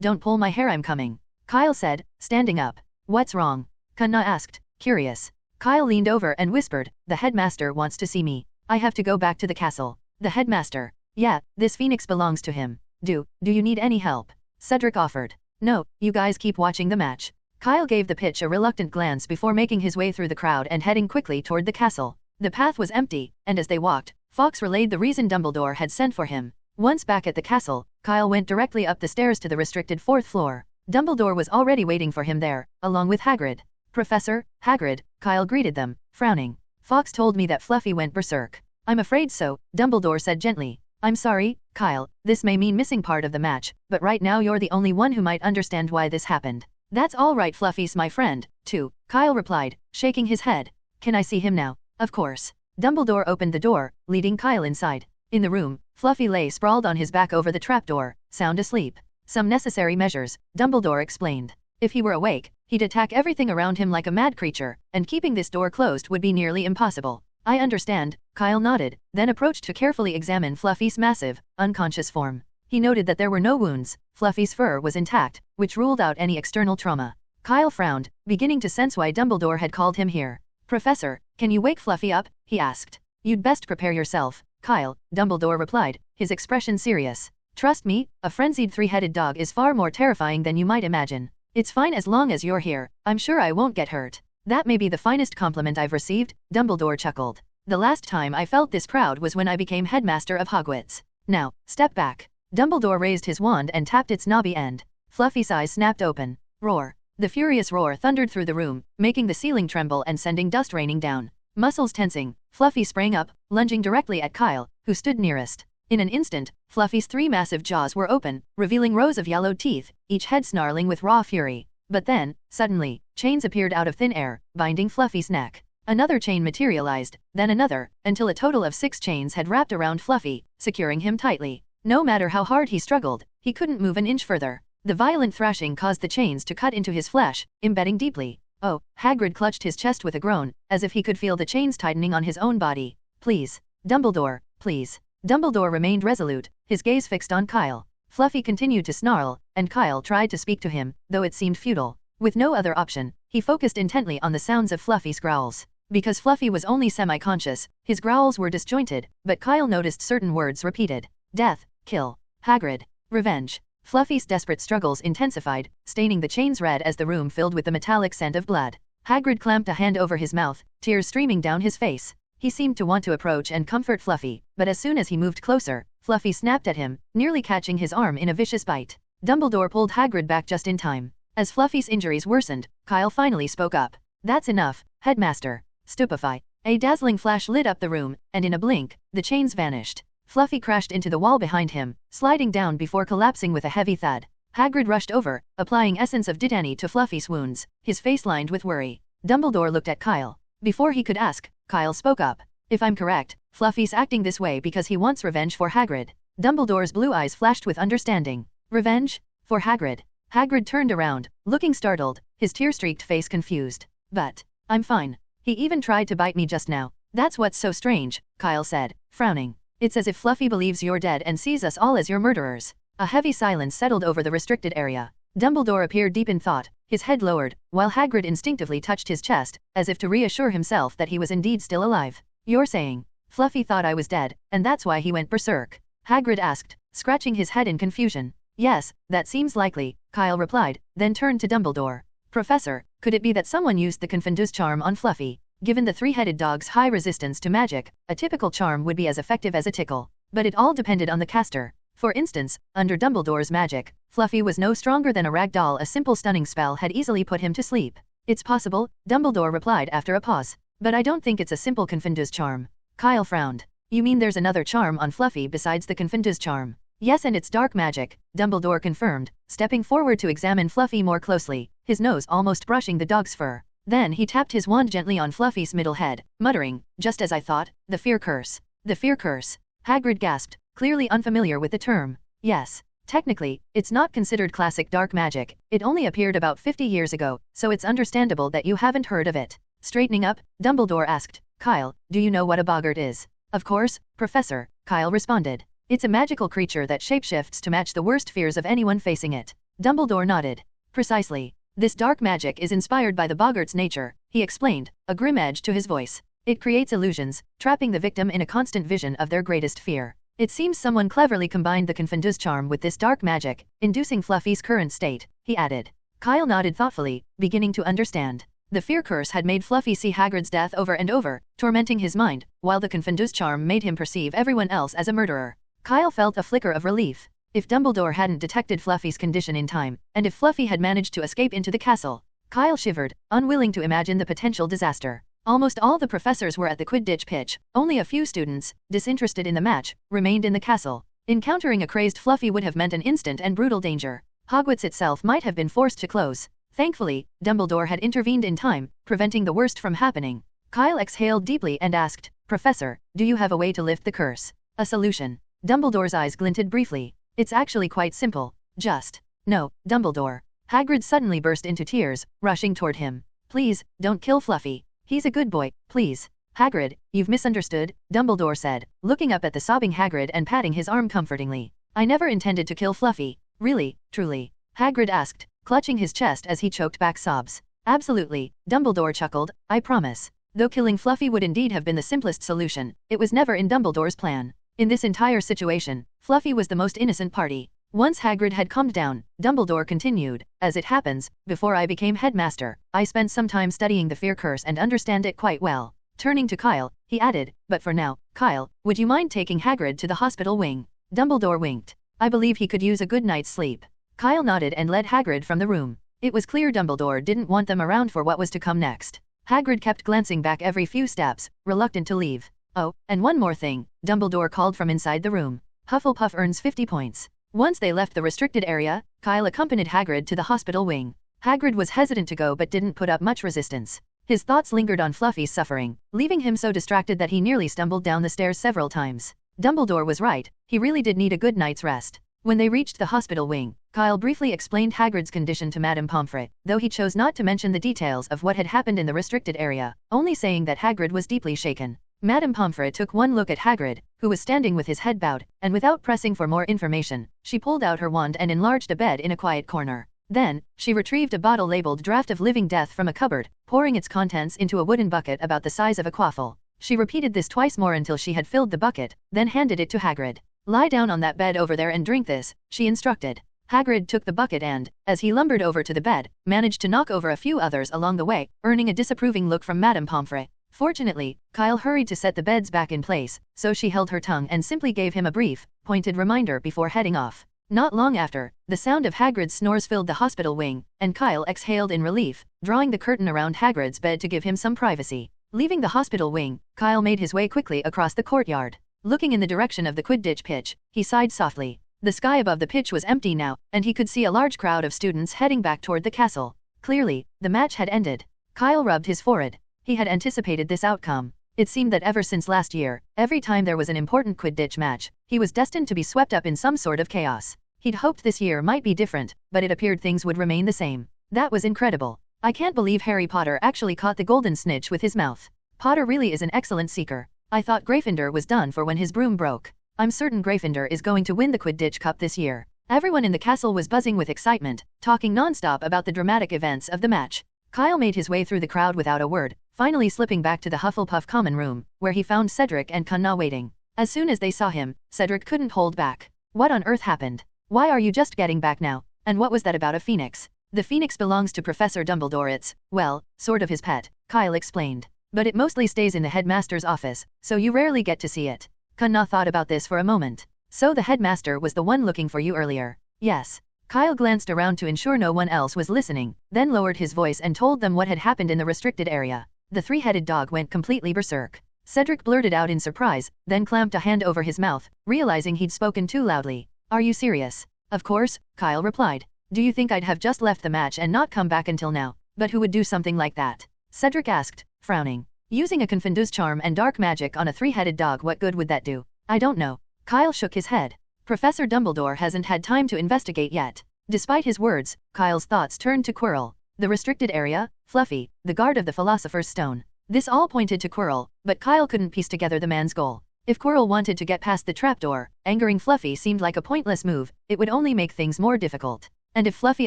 don't pull my hair, I'm coming. Kyle said, standing up. What's wrong? Kanna asked, curious. Kyle leaned over and whispered, the headmaster wants to see me. I have to go back to the castle. The headmaster. Yeah, this phoenix belongs to him. Do you need any help? Cedric offered. No, you guys keep watching the match. Kyle gave the pitch a reluctant glance before making his way through the crowd and heading quickly toward the castle. The path was empty, and as they walked, Fox relayed the reason Dumbledore had sent for him. Once back at the castle, Kyle went directly up the stairs to the restricted 4th floor. Dumbledore was already waiting for him there, along with Hagrid. Professor, Hagrid, Kyle greeted them, frowning. Fox told me that Fluffy went berserk. I'm afraid so, Dumbledore said gently. I'm sorry, Kyle, this may mean missing part of the match, but right now you're the only one who might understand why this happened. That's all right, Fluffy's my friend, too, Kyle replied, shaking his head. Can I see him now? Of course. Dumbledore opened the door, leading Kyle inside. In the room, Fluffy lay sprawled on his back over the trapdoor, sound asleep. Some necessary measures, Dumbledore explained. If he were awake, he'd attack everything around him like a mad creature, and keeping this door closed would be nearly impossible. I understand, Kyle nodded, then approached to carefully examine Fluffy's massive, unconscious form. He noted that there were no wounds, Fluffy's fur was intact, which ruled out any external trauma. Kyle frowned, beginning to sense why Dumbledore had called him here. Professor, can you wake Fluffy up? He asked. You'd best prepare yourself, Kyle, Dumbledore replied, his expression serious. Trust me, a frenzied 3-headed dog is far more terrifying than you might imagine. It's fine as long as you're here, I'm sure I won't get hurt. That may be the finest compliment I've received, Dumbledore chuckled. The last time I felt this proud was when I became headmaster of Hogwarts. Now, step back. Dumbledore raised his wand and tapped its knobby end. Fluffy's eyes snapped open. Roar. The furious roar thundered through the room, making the ceiling tremble and sending dust raining down. Muscles tensing, Fluffy sprang up, lunging directly at Kyle, who stood nearest. In an instant, Fluffy's 3 massive jaws were open, revealing rows of yellowed teeth, each head snarling with raw fury. But then, suddenly, chains appeared out of thin air, binding Fluffy's neck. Another chain materialized, then another, until a total of 6 chains had wrapped around Fluffy, securing him tightly. No matter how hard he struggled, he couldn't move an inch further. The violent thrashing caused the chains to cut into his flesh, embedding deeply. Oh, Hagrid clutched his chest with a groan, as if he could feel the chains tightening on his own body. Please. Dumbledore, please. Dumbledore remained resolute, his gaze fixed on Kyle. Fluffy continued to snarl, and Kyle tried to speak to him, though it seemed futile. With no other option, he focused intently on the sounds of Fluffy's growls. Because Fluffy was only semi-conscious, his growls were disjointed, but Kyle noticed certain words repeated. Death, kill, Hagrid, revenge. Fluffy's desperate struggles intensified, staining the chains red as the room filled with the metallic scent of blood. Hagrid clamped a hand over his mouth, tears streaming down his face. He seemed to want to approach and comfort Fluffy, but as soon as he moved closer, Fluffy snapped at him, nearly catching his arm in a vicious bite. Dumbledore pulled Hagrid back just in time. As Fluffy's injuries worsened, Kyle finally spoke up. "That's enough, Headmaster." Stupefy. A dazzling flash lit up the room, and in a blink, the chains vanished. Fluffy crashed into the wall behind him, sliding down before collapsing with a heavy thud. Hagrid rushed over, applying essence of Dittany to Fluffy's wounds, his face lined with worry. Dumbledore looked at Kyle. Before he could ask, Kyle spoke up. "If I'm correct, Fluffy's acting this way because he wants revenge for Hagrid." Dumbledore's blue eyes flashed with understanding. "Revenge? For Hagrid?" Hagrid turned around, looking startled, his tear-streaked face confused. "But I'm fine. He even tried to bite me just now." "That's what's so strange," Kyle said, frowning. "It's as if Fluffy believes you're dead and sees us all as your murderers." A heavy silence settled over the restricted area. Dumbledore appeared deep in thought, his head lowered, while Hagrid instinctively touched his chest, as if to reassure himself that he was indeed still alive. "You're saying Fluffy thought I was dead, and that's why he went berserk?" Hagrid asked, scratching his head in confusion. "Yes, that seems likely," Kyle replied, then turned to Dumbledore. "Professor, could it be that someone used the Confundus charm on Fluffy? Given the three-headed dog's high resistance to magic, a typical charm would be as effective as a tickle. But it all depended on the caster. For instance, under Dumbledore's magic, Fluffy was no stronger than a rag doll. A simple stunning spell had easily put him to sleep." "It's possible," Dumbledore replied after a pause. "But I don't think it's a simple Confundus charm." Kyle frowned. "You mean there's another charm on Fluffy besides the Confundus charm?" "Yes, and it's dark magic," Dumbledore confirmed, stepping forward to examine Fluffy more closely, his nose almost brushing the dog's fur. Then he tapped his wand gently on Fluffy's middle head, muttering, "Just as I thought, the fear curse." "The fear curse?" Hagrid gasped, clearly unfamiliar with the term. "Yes. Technically, it's not considered classic dark magic. It only appeared about 50 years ago, so it's understandable that you haven't heard of it." Straightening up, Dumbledore asked, "Kyle, do you know what a boggart is?" "Of course, Professor," Kyle responded. "It's a magical creature that shapeshifts to match the worst fears of anyone facing it." Dumbledore nodded. "Precisely. This dark magic is inspired by the boggart's nature," he explained, a grim edge to his voice. "It creates illusions, trapping the victim in a constant vision of their greatest fear. It seems someone cleverly combined the Confundus charm with this dark magic, inducing Fluffy's current state," he added. Kyle nodded thoughtfully, beginning to understand. The fear curse had made Fluffy see Hagrid's death over and over, tormenting his mind, while the Confundus charm made him perceive everyone else as a murderer. Kyle felt a flicker of relief. If Dumbledore hadn't detected Fluffy's condition in time, and if Fluffy had managed to escape into the castle. Kyle shivered, unwilling to imagine the potential disaster. Almost all the professors were at the Quidditch pitch, only a few students, disinterested in the match, remained in the castle. Encountering a crazed Fluffy would have meant an instant and brutal danger. Hogwarts itself might have been forced to close. Thankfully, Dumbledore had intervened in time, preventing the worst from happening. Kyle exhaled deeply and asked, "Professor, do you have a way to lift the curse?" "A solution?" Dumbledore's eyes glinted briefly. "It's actually quite simple. Just no, Dumbledore." Hagrid suddenly burst into tears, rushing toward him. "Please, don't kill Fluffy. He's a good boy, please." "Hagrid, you've misunderstood," Dumbledore said, looking up at the sobbing Hagrid and patting his arm comfortingly. "I never intended to kill Fluffy." "Really, truly?" Hagrid asked, clutching his chest as he choked back sobs. "Absolutely," Dumbledore chuckled, "I promise." Though killing Fluffy would indeed have been the simplest solution, it was never in Dumbledore's plan. In this entire situation, Fluffy was the most innocent party. Once Hagrid had calmed down, Dumbledore continued, "As it happens, before I became headmaster, I spent some time studying the fear curse and understand it quite well." Turning to Kyle, he added, "But for now, Kyle, would you mind taking Hagrid to the hospital wing?" Dumbledore winked. "I believe he could use a good night's sleep." Kyle nodded and led Hagrid from the room. It was clear Dumbledore didn't want them around for what was to come next. Hagrid kept glancing back every few steps, reluctant to leave. "Oh, and one more thing," Dumbledore called from inside the room. "Hufflepuff earns 50 points. Once they left the restricted area, Kyle accompanied Hagrid to the hospital wing. Hagrid was hesitant to go but didn't put up much resistance. His thoughts lingered on Fluffy's suffering, leaving him so distracted that he nearly stumbled down the stairs several times. Dumbledore was right, he really did need a good night's rest. When they reached the hospital wing, Kyle briefly explained Hagrid's condition to Madame Pomfrey, though he chose not to mention the details of what had happened in the restricted area, only saying that Hagrid was deeply shaken. Madame Pomfrey took one look at Hagrid, who was standing with his head bowed, and without pressing for more information, she pulled out her wand and enlarged a bed in a quiet corner. Then, she retrieved a bottle labeled Draught of Living Death from a cupboard, pouring its contents into a wooden bucket about the size of a quaffle. She repeated this twice more until she had filled the bucket, then handed it to Hagrid. "Lie down on that bed over there and drink this," she instructed. Hagrid took the bucket and, as he lumbered over to the bed, managed to knock over a few others along the way, earning a disapproving look from Madame Pomfrey. Fortunately, Kyle hurried to set the beds back in place, so she held her tongue and simply gave him a brief, pointed reminder before heading off. Not long after, the sound of Hagrid's snores filled the hospital wing, and Kyle exhaled in relief, drawing the curtain around Hagrid's bed to give him some privacy. Leaving the hospital wing, Kyle made his way quickly across the courtyard. Looking in the direction of the Quidditch pitch, he sighed softly. The sky above the pitch was empty now, and he could see a large crowd of students heading back toward the castle. Clearly, the match had ended. Kyle rubbed his forehead. He had anticipated this outcome. It seemed that ever since last year, every time there was an important Quidditch match, he was destined to be swept up in some sort of chaos. He'd hoped this year might be different, but it appeared things would remain the same. That was incredible. I can't believe Harry Potter actually caught the golden snitch with his mouth. Potter really is an excellent seeker. I thought Gryffindor was done for when his broom broke. I'm certain Gryffindor is going to win the Quidditch Cup this year. Everyone in the castle was buzzing with excitement, talking non-stop about the dramatic events of the match. Kyle made his way through the crowd without a word, finally slipping back to the Hufflepuff common room, where he found Cedric and Cunna waiting. As soon as they saw him, Cedric couldn't hold back. What on earth happened? Why are you just getting back now? And what was that about a phoenix? The phoenix belongs to Professor Dumbledore. It's, well, sort of his pet, Kyle explained. But it mostly stays in the headmaster's office, so you rarely get to see it. Cunna thought about this for a moment. So the headmaster was the one looking for you earlier? Yes. Kyle glanced around to ensure no one else was listening, then lowered his voice and told them what had happened in the restricted area. The three-headed dog went completely berserk. Cedric blurted out in surprise, then clamped a hand over his mouth, realizing he'd spoken too loudly. Are you serious? Of course, Kyle replied. Do you think I'd have just left the match and not come back until now? But who would do something like that? Cedric asked, frowning. Using a Confundus charm and dark magic on a three-headed dog, what good would that do? I don't know. Kyle shook his head. Professor Dumbledore hasn't had time to investigate yet. Despite his words, Kyle's thoughts turned to Quirrell. The restricted area, Fluffy, the guard of the Philosopher's Stone. This all pointed to Quirrell, but Kyle couldn't piece together the man's goal. If Quirrell wanted to get past the trapdoor, angering Fluffy seemed like a pointless move. It would only make things more difficult. And if Fluffy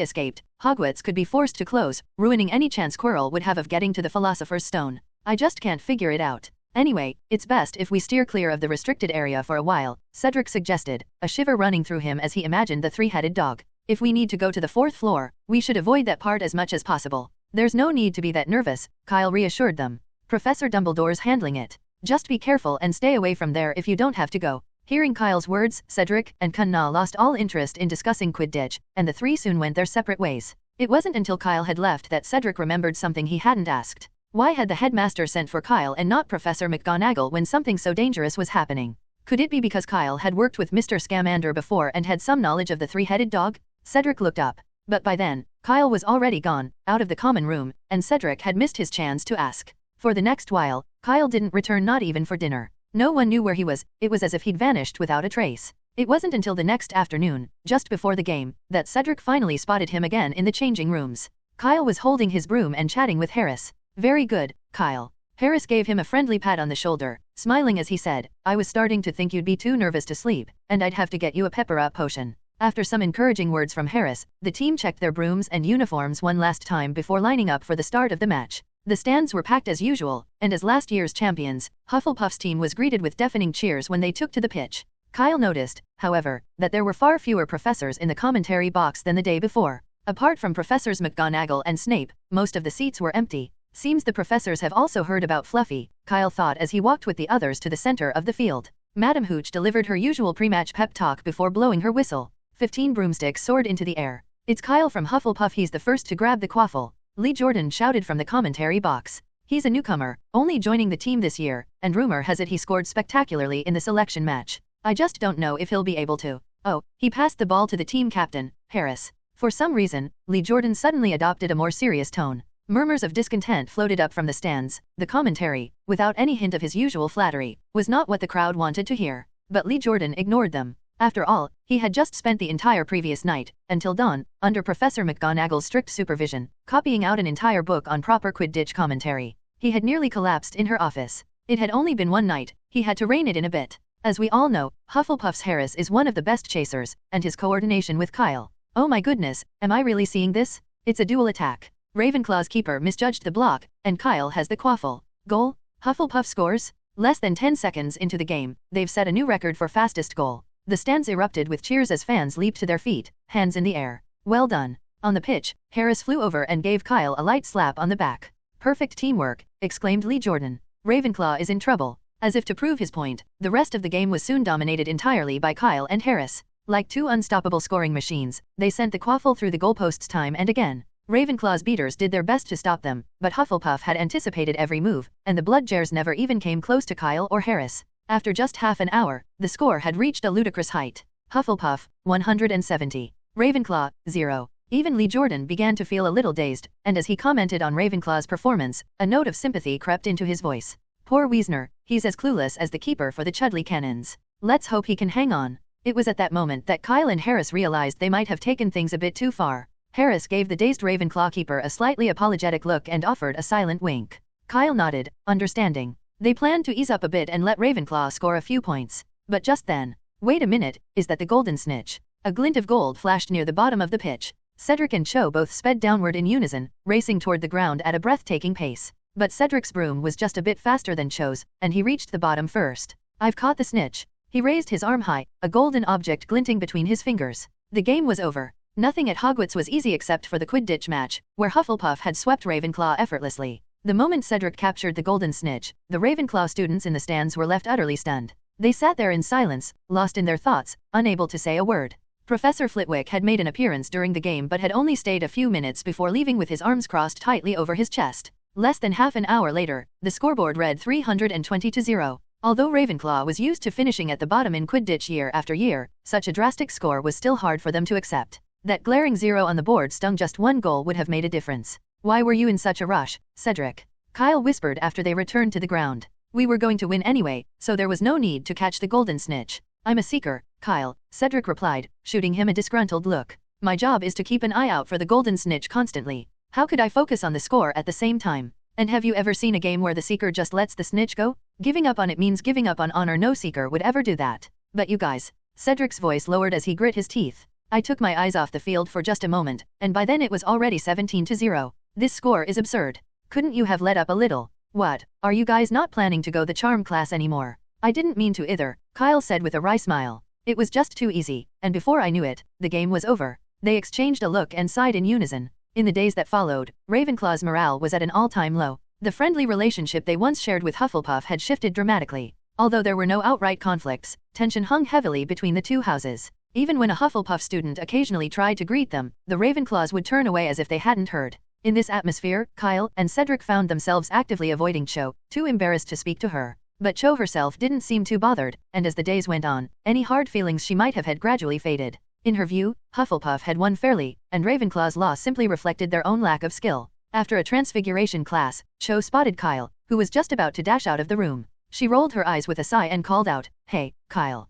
escaped, Hogwarts could be forced to close, ruining any chance Quirrell would have of getting to the Philosopher's Stone. I just can't figure it out. Anyway, it's best if we steer clear of the restricted area for a while, Cedric suggested, a shiver running through him as he imagined the three-headed dog. If we need to go to the fourth floor, we should avoid that part as much as possible. There's no need to be that nervous, Kyle reassured them. Professor Dumbledore's handling it. Just be careful and stay away from there if you don't have to go. Hearing Kyle's words, Cedric and Cunna lost all interest in discussing Quidditch, and the three soon went their separate ways. It wasn't until Kyle had left that Cedric remembered something he hadn't asked. Why had the headmaster sent for Kyle and not Professor McGonagall when something so dangerous was happening? Could it be because Kyle had worked with Mr. Scamander before and had some knowledge of the three-headed dog? Cedric looked up. But by then, Kyle was already gone, out of the common room, and Cedric had missed his chance to ask. For the next while, Kyle didn't return, not even for dinner. No one knew where he was. It was as if he'd vanished without a trace. It wasn't until the next afternoon, just before the game, that Cedric finally spotted him again in the changing rooms. Kyle was holding his broom and chatting with Harris. Very good, Kyle. Harris gave him a friendly pat on the shoulder, smiling as he said, I was starting to think you'd be too nervous to sleep, and I'd have to get you a pepper-up potion. After some encouraging words from Harris, the team checked their brooms and uniforms one last time before lining up for the start of the match. The stands were packed as usual, and as last year's champions, Hufflepuff's team was greeted with deafening cheers when they took to the pitch. Kyle noticed, however, that there were far fewer professors in the commentary box than the day before. Apart from Professors McGonagall and Snape, most of the seats were empty. Seems the professors have also heard about Fluffy, Kyle thought as he walked with the others to the center of the field. Madam Hooch delivered her usual pre-match pep talk before blowing her whistle. 15 broomsticks soared into the air. It's Kyle from Hufflepuff, he's the first to grab the quaffle. Lee Jordan shouted from the commentary box. He's a newcomer, only joining the team this year, and rumor has it he scored spectacularly in the selection match. I just don't know if he'll be able to. Oh, he passed the ball to the team captain, Harris. For some reason, Lee Jordan suddenly adopted a more serious tone. Murmurs of discontent floated up from the stands. The commentary, without any hint of his usual flattery, was not what the crowd wanted to hear. But Lee Jordan ignored them. After all, he had just spent the entire previous night, until dawn, under Professor McGonagall's strict supervision, copying out an entire book on proper Quidditch commentary. He had nearly collapsed in her office. It had only been one night, he had to rein it in a bit. As we all know, Hufflepuff's Harris is one of the best chasers, and his coordination with Kyle. Oh my goodness, am I really seeing this? It's a dual attack. Ravenclaw's keeper misjudged the block, and Kyle has the quaffle. Goal? Hufflepuff scores? Less than 10 seconds into the game, they've set a new record for fastest goal. The stands erupted with cheers as fans leaped to their feet, hands in the air. Well done. On the pitch, Harris flew over and gave Kyle a light slap on the back. Perfect teamwork, exclaimed Lee Jordan. Ravenclaw is in trouble. As if to prove his point, the rest of the game was soon dominated entirely by Kyle and Harris. Like two unstoppable scoring machines, they sent the quaffle through the goalposts time and again. Ravenclaw's beaters did their best to stop them, but Hufflepuff had anticipated every move, and the Bloodjars never even came close to Kyle or Harris. After just half an hour, the score had reached a ludicrous height. Hufflepuff, 170. Ravenclaw, 0. Even Lee Jordan began to feel a little dazed, and as he commented on Ravenclaw's performance, a note of sympathy crept into his voice. Poor Wiesner, he's as clueless as the keeper for the Chudley cannons. Let's hope he can hang on. It was at that moment that Kyle and Harris realized they might have taken things a bit too far. Harris gave the dazed Ravenclaw keeper a slightly apologetic look and offered a silent wink. Kyle nodded, understanding. They planned to ease up a bit and let Ravenclaw score a few points. But just then, wait a minute, is that the golden snitch? A glint of gold flashed near the bottom of the pitch. Cedric and Cho both sped downward in unison, racing toward the ground at a breathtaking pace. But Cedric's broom was just a bit faster than Cho's, and he reached the bottom first. I've caught the snitch. He raised his arm high, a golden object glinting between his fingers. The game was over. Nothing at Hogwarts was easy except for the Quidditch match, where Hufflepuff had swept Ravenclaw effortlessly. The moment Cedric captured the golden snitch, the Ravenclaw students in the stands were left utterly stunned. They sat there in silence, lost in their thoughts, unable to say a word. Professor Flitwick had made an appearance during the game but had only stayed a few minutes before leaving with his arms crossed tightly over his chest. Less than half an hour later, the scoreboard read 320-0. Although Ravenclaw was used to finishing at the bottom in Quidditch year after year, such a drastic score was still hard for them to accept. That glaring 0 on the board stung. Just one goal would have made a difference. Why were you in such a rush, Cedric? Kyle whispered after they returned to the ground. We were going to win anyway, so there was no need to catch the golden snitch. I'm a seeker, Kyle, Cedric replied, shooting him a disgruntled look. My job is to keep an eye out for the golden snitch constantly. How could I focus on the score at the same time? And have you ever seen a game where the seeker just lets the snitch go? Giving up on it means giving up on honor. No seeker would ever do that. But you guys. Cedric's voice lowered as he grit his teeth. I took my eyes off the field for just a moment, and by then it was already 17-0. This score is absurd. Couldn't you have let up a little? What, are you guys not planning to go the charm class anymore? I didn't mean to either, Kyle said with a wry smile. It was just too easy, and before I knew it, the game was over. They exchanged a look and sighed in unison. In the days that followed, Ravenclaw's morale was at an all-time low. The friendly relationship they once shared with Hufflepuff had shifted dramatically. Although there were no outright conflicts, tension hung heavily between the two houses. Even when a Hufflepuff student occasionally tried to greet them, the Ravenclaws would turn away as if they hadn't heard. In this atmosphere, Kyle and Cedric found themselves actively avoiding Cho, too embarrassed to speak to her. But Cho herself didn't seem too bothered, and as the days went on, any hard feelings she might have had gradually faded. In her view, Hufflepuff had won fairly, and Ravenclaw's loss simply reflected their own lack of skill. After a transfiguration class, Cho spotted Kyle, who was just about to dash out of the room. She rolled her eyes with a sigh and called out, "Hey, Kyle."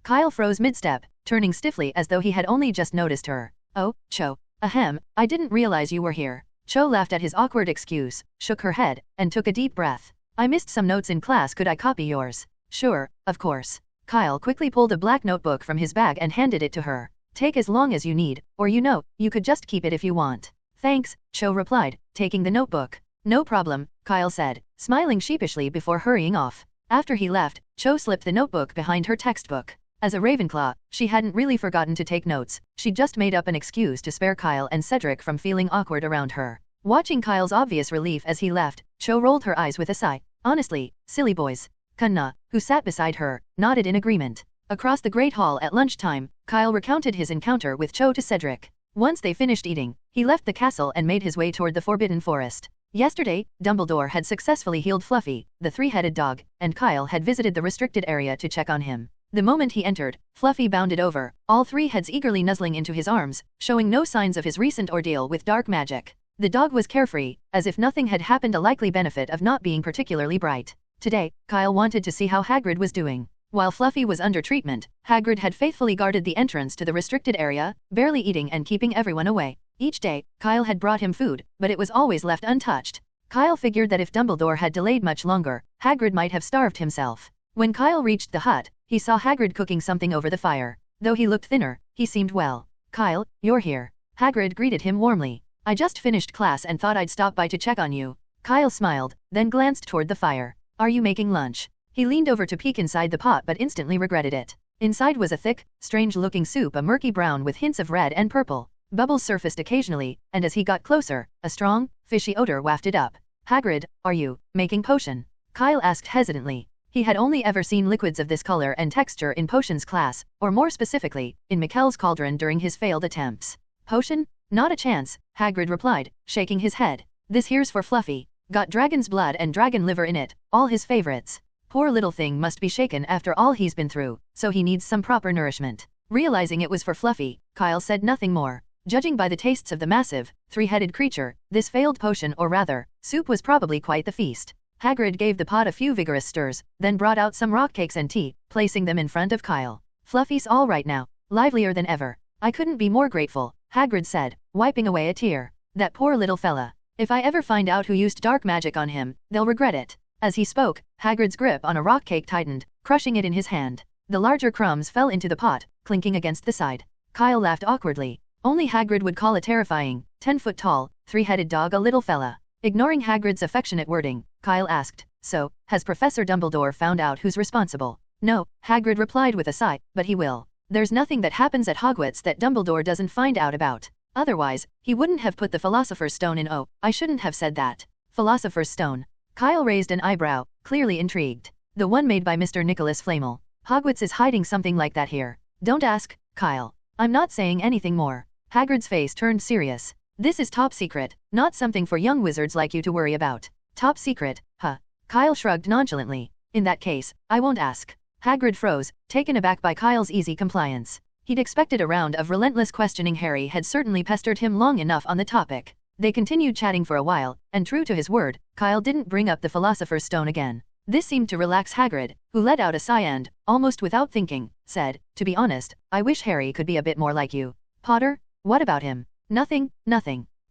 Kyle froze mid-step, turning stiffly as though he had only just noticed her. "Oh, Cho. Ahem, I didn't realize you were here." Cho laughed at his awkward excuse, shook her head, and took a deep breath. "I missed some notes in class. Could I copy yours?" "Sure, of course." Kyle quickly pulled a black notebook from his bag and handed it to her. "Take as long as you need, or you could just keep it if you want." "Thanks," Cho replied, taking the notebook. "No problem," Kyle said, smiling sheepishly before hurrying off. After he left, Cho slipped the notebook behind her textbook. As a Ravenclaw, she hadn't really forgotten to take notes. She'd just made up an excuse to spare Kyle and Cedric from feeling awkward around her. Watching Kyle's obvious relief as he left, Cho rolled her eyes with a sigh. Honestly, silly boys. Kanna, who sat beside her, nodded in agreement. Across the Great Hall at lunchtime, Kyle recounted his encounter with Cho to Cedric. Once they finished eating, he left the castle and made his way toward the Forbidden Forest. Yesterday, Dumbledore had successfully healed Fluffy, the three-headed dog, and Kyle had visited the restricted area to check on him. The moment he entered, Fluffy bounded over, all three heads eagerly nuzzling into his arms, showing no signs of his recent ordeal with dark magic. The dog was carefree, as if nothing had happened, a likely benefit of not being particularly bright. Today, Kyle wanted to see how Hagrid was doing. While Fluffy was under treatment, Hagrid had faithfully guarded the entrance to the restricted area, barely eating and keeping everyone away. Each day, Kyle had brought him food, but it was always left untouched. Kyle figured that if Dumbledore had delayed much longer, Hagrid might have starved himself. When Kyle reached the hut, he saw Hagrid cooking something over the fire. Though he looked thinner, he seemed well. "Kyle, you're here." Hagrid greeted him warmly. "I just finished class and thought I'd stop by to check on you." Kyle smiled, then glanced toward the fire. "Are you making lunch?" He leaned over to peek inside the pot but instantly regretted it. Inside was a thick, strange-looking soup, a murky brown with hints of red and purple. Bubbles surfaced occasionally, and as he got closer, a strong, fishy odor wafted up. "Hagrid, are you making potion?" Kyle asked hesitantly. He had only ever seen liquids of this color and texture in potions class, or more specifically, in Mikkel's cauldron during his failed attempts. Potion? Not a chance, Hagrid replied, shaking his head. This here's for Fluffy. Got dragon's blood and dragon liver in it, all his favorites. Poor little thing must be shaken after all he's been through, so he needs some proper nourishment. Realizing it was for Fluffy, Kyle said nothing more. Judging by the tastes of the massive, three-headed creature, this failed potion or rather, soup was probably quite the feast. Hagrid gave the pot a few vigorous stirs, then brought out some rock cakes and tea, placing them in front of Kyle. Fluffy's all right now, livelier than ever. I couldn't be more grateful, Hagrid said, wiping away a tear. That poor little fella. If I ever find out who used dark magic on him, they'll regret it. As he spoke, Hagrid's grip on a rock cake tightened, crushing it in his hand. The larger crumbs fell into the pot, clinking against the side. Kyle laughed awkwardly. Only Hagrid would call a terrifying, 10-foot-tall, three-headed dog a little fella. Ignoring Hagrid's affectionate wording, Kyle asked, So, has Professor Dumbledore found out who's responsible? No, Hagrid replied with a sigh, but he will. There's nothing that happens at Hogwarts that Dumbledore doesn't find out about. Otherwise, he wouldn't have put the Philosopher's Stone in. Oh, I shouldn't have said that. Philosopher's Stone. Kyle raised an eyebrow, clearly intrigued. The one made by Mr. Nicholas Flamel. Hogwarts is hiding something like that here. Don't ask, Kyle. I'm not saying anything more. Hagrid's face turned serious. This is top secret, not something for young wizards like you to worry about. Top secret, huh? Kyle shrugged nonchalantly. In that case, I won't ask. Hagrid froze, taken aback by Kyle's easy compliance. He'd expected a round of relentless questioning. Harry had certainly pestered him long enough on the topic. They continued chatting for a while, and true to his word, Kyle didn't bring up the Philosopher's Stone again. This seemed to relax Hagrid, who let out a sigh and, almost without thinking, said, To be honest, I wish Harry could be a bit more like you. Potter? What about him? Nothing.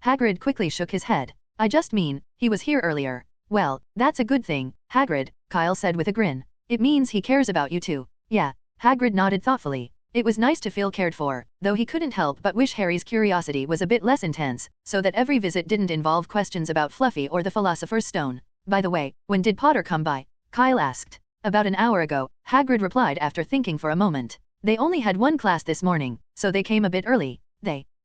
Hagrid quickly shook his head. I just mean, he was here earlier. Well, that's a good thing, Hagrid, Kyle said with a grin. It means he cares about you too. Yeah. Hagrid nodded thoughtfully. It was nice to feel cared for, though he couldn't help but wish Harry's curiosity was a bit less intense, so that every visit didn't involve questions about Fluffy or the Philosopher's Stone. By the way, when did Potter come by? Kyle asked. About an hour ago, Hagrid replied after thinking for a moment. They only had one class this morning, so they came a bit early.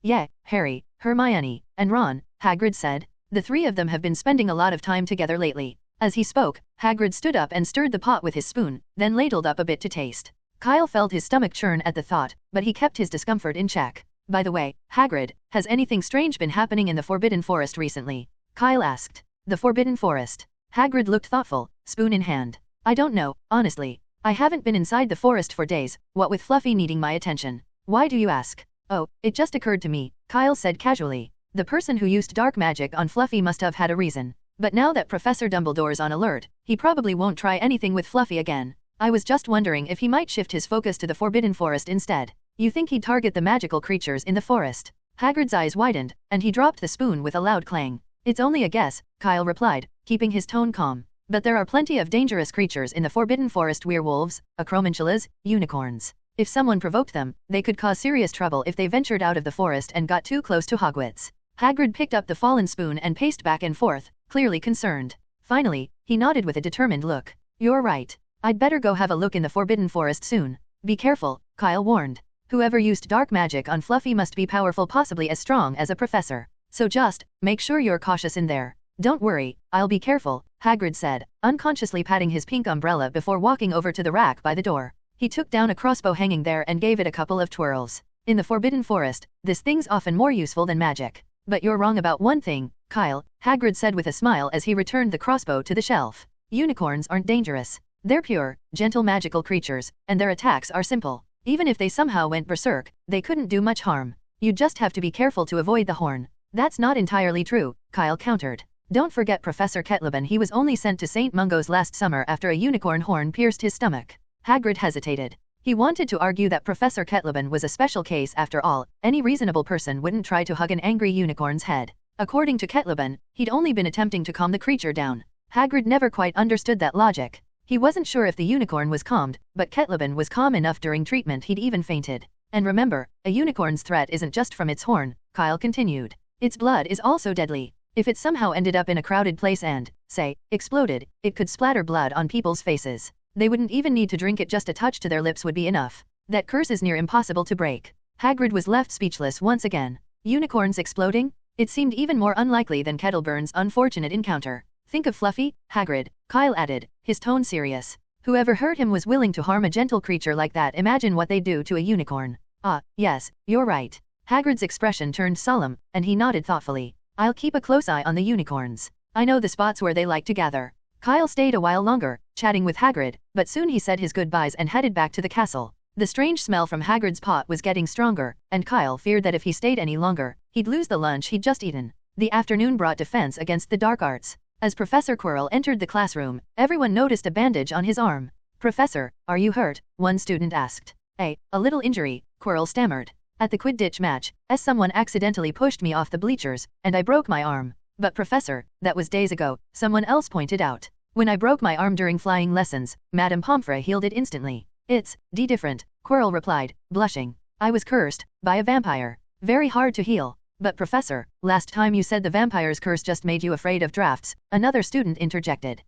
Yeah, Harry, Hermione, and Ron, Hagrid said. The three of them have been spending a lot of time together lately. As he spoke, Hagrid stood up and stirred the pot with his spoon, then ladled up a bit to taste. Kyle felt his stomach churn at the thought, but he kept his discomfort in check. By the way, Hagrid, has anything strange been happening in the Forbidden Forest recently? Kyle asked. The Forbidden Forest. Hagrid looked thoughtful, spoon in hand. I don't know, honestly. I haven't been inside the forest for days, what with Fluffy needing my attention. Why do you ask? Oh, it just occurred to me, Kyle said casually. The person who used dark magic on Fluffy must have had a reason. But now that Professor Dumbledore's on alert, he probably won't try anything with Fluffy again. I was just wondering if he might shift his focus to the Forbidden Forest instead. You think he'd target the magical creatures in the forest? Hagrid's eyes widened, and he dropped the spoon with a loud clang. It's only a guess, Kyle replied, keeping his tone calm. But there are plenty of dangerous creatures in the Forbidden Forest: werewolves, acromantulas, unicorns. If someone provoked them, they could cause serious trouble if they ventured out of the forest and got too close to Hogwarts. Hagrid picked up the fallen spoon and paced back and forth, clearly concerned. Finally, he nodded with a determined look. You're right. I'd better go have a look in the Forbidden Forest soon. Be careful, Kyle warned. Whoever used dark magic on Fluffy must be powerful, possibly as strong as a professor. So just, make sure you're cautious in there. Don't worry, I'll be careful, Hagrid said, unconsciously patting his pink umbrella before walking over to the rack by the door. He took down a crossbow hanging there and gave it a couple of twirls. In the Forbidden Forest, this thing's often more useful than magic. But you're wrong about one thing, Kyle, Hagrid said with a smile as he returned the crossbow to the shelf. Unicorns aren't dangerous. They're pure, gentle magical creatures, and their attacks are simple. Even if they somehow went berserk, they couldn't do much harm. You'd just have to be careful to avoid the horn. That's not entirely true, Kyle countered. Don't forget Professor Kettleben. He was only sent to St. Mungo's last summer after a unicorn horn pierced his stomach. Hagrid hesitated. He wanted to argue that Professor Kettleben was a special case after all. Any reasonable person wouldn't try to hug an angry unicorn's head. According to Kettleben, he'd only been attempting to calm the creature down. Hagrid never quite understood that logic. He wasn't sure if the unicorn was calmed, but Kettleben was calm enough during treatment he'd even fainted. And remember, a unicorn's threat isn't just from its horn, Kyle continued. Its blood is also deadly. If it somehow ended up in a crowded place and, say, exploded, it could splatter blood on people's faces. They wouldn't even need to drink it, just a touch to their lips would be enough. That curse is near impossible to break. Hagrid was left speechless once again. Unicorns exploding? It seemed even more unlikely than Kettleburns' unfortunate encounter. Think of Fluffy, Hagrid, Kyle added, his tone serious. Whoever heard him was willing to harm a gentle creature like that. Imagine what they'd do to a unicorn. Ah, yes, you're right. Hagrid's expression turned solemn, and he nodded thoughtfully. I'll keep a close eye on the unicorns. I know the spots where they like to gather. Kyle stayed a while longer, chatting with Hagrid, but soon he said his goodbyes and headed back to the castle. The strange smell from Hagrid's pot was getting stronger, and Kyle feared that if he stayed any longer, he'd lose the lunch he'd just eaten. The afternoon brought defense against the dark arts. As Professor Quirrell entered the classroom, everyone noticed a bandage on his arm. Professor, are you hurt? One student asked. A little injury, Quirrell stammered. At the Quidditch match, someone accidentally pushed me off the bleachers, and I broke my arm. But Professor, that was days ago, someone else pointed out. When I broke my arm during flying lessons, Madame Pomfrey healed it instantly. It's different, Quirrell replied, blushing. I was cursed by a vampire. Very hard to heal. But Professor, last time you said the vampire's curse just made you afraid of drafts, another student interjected.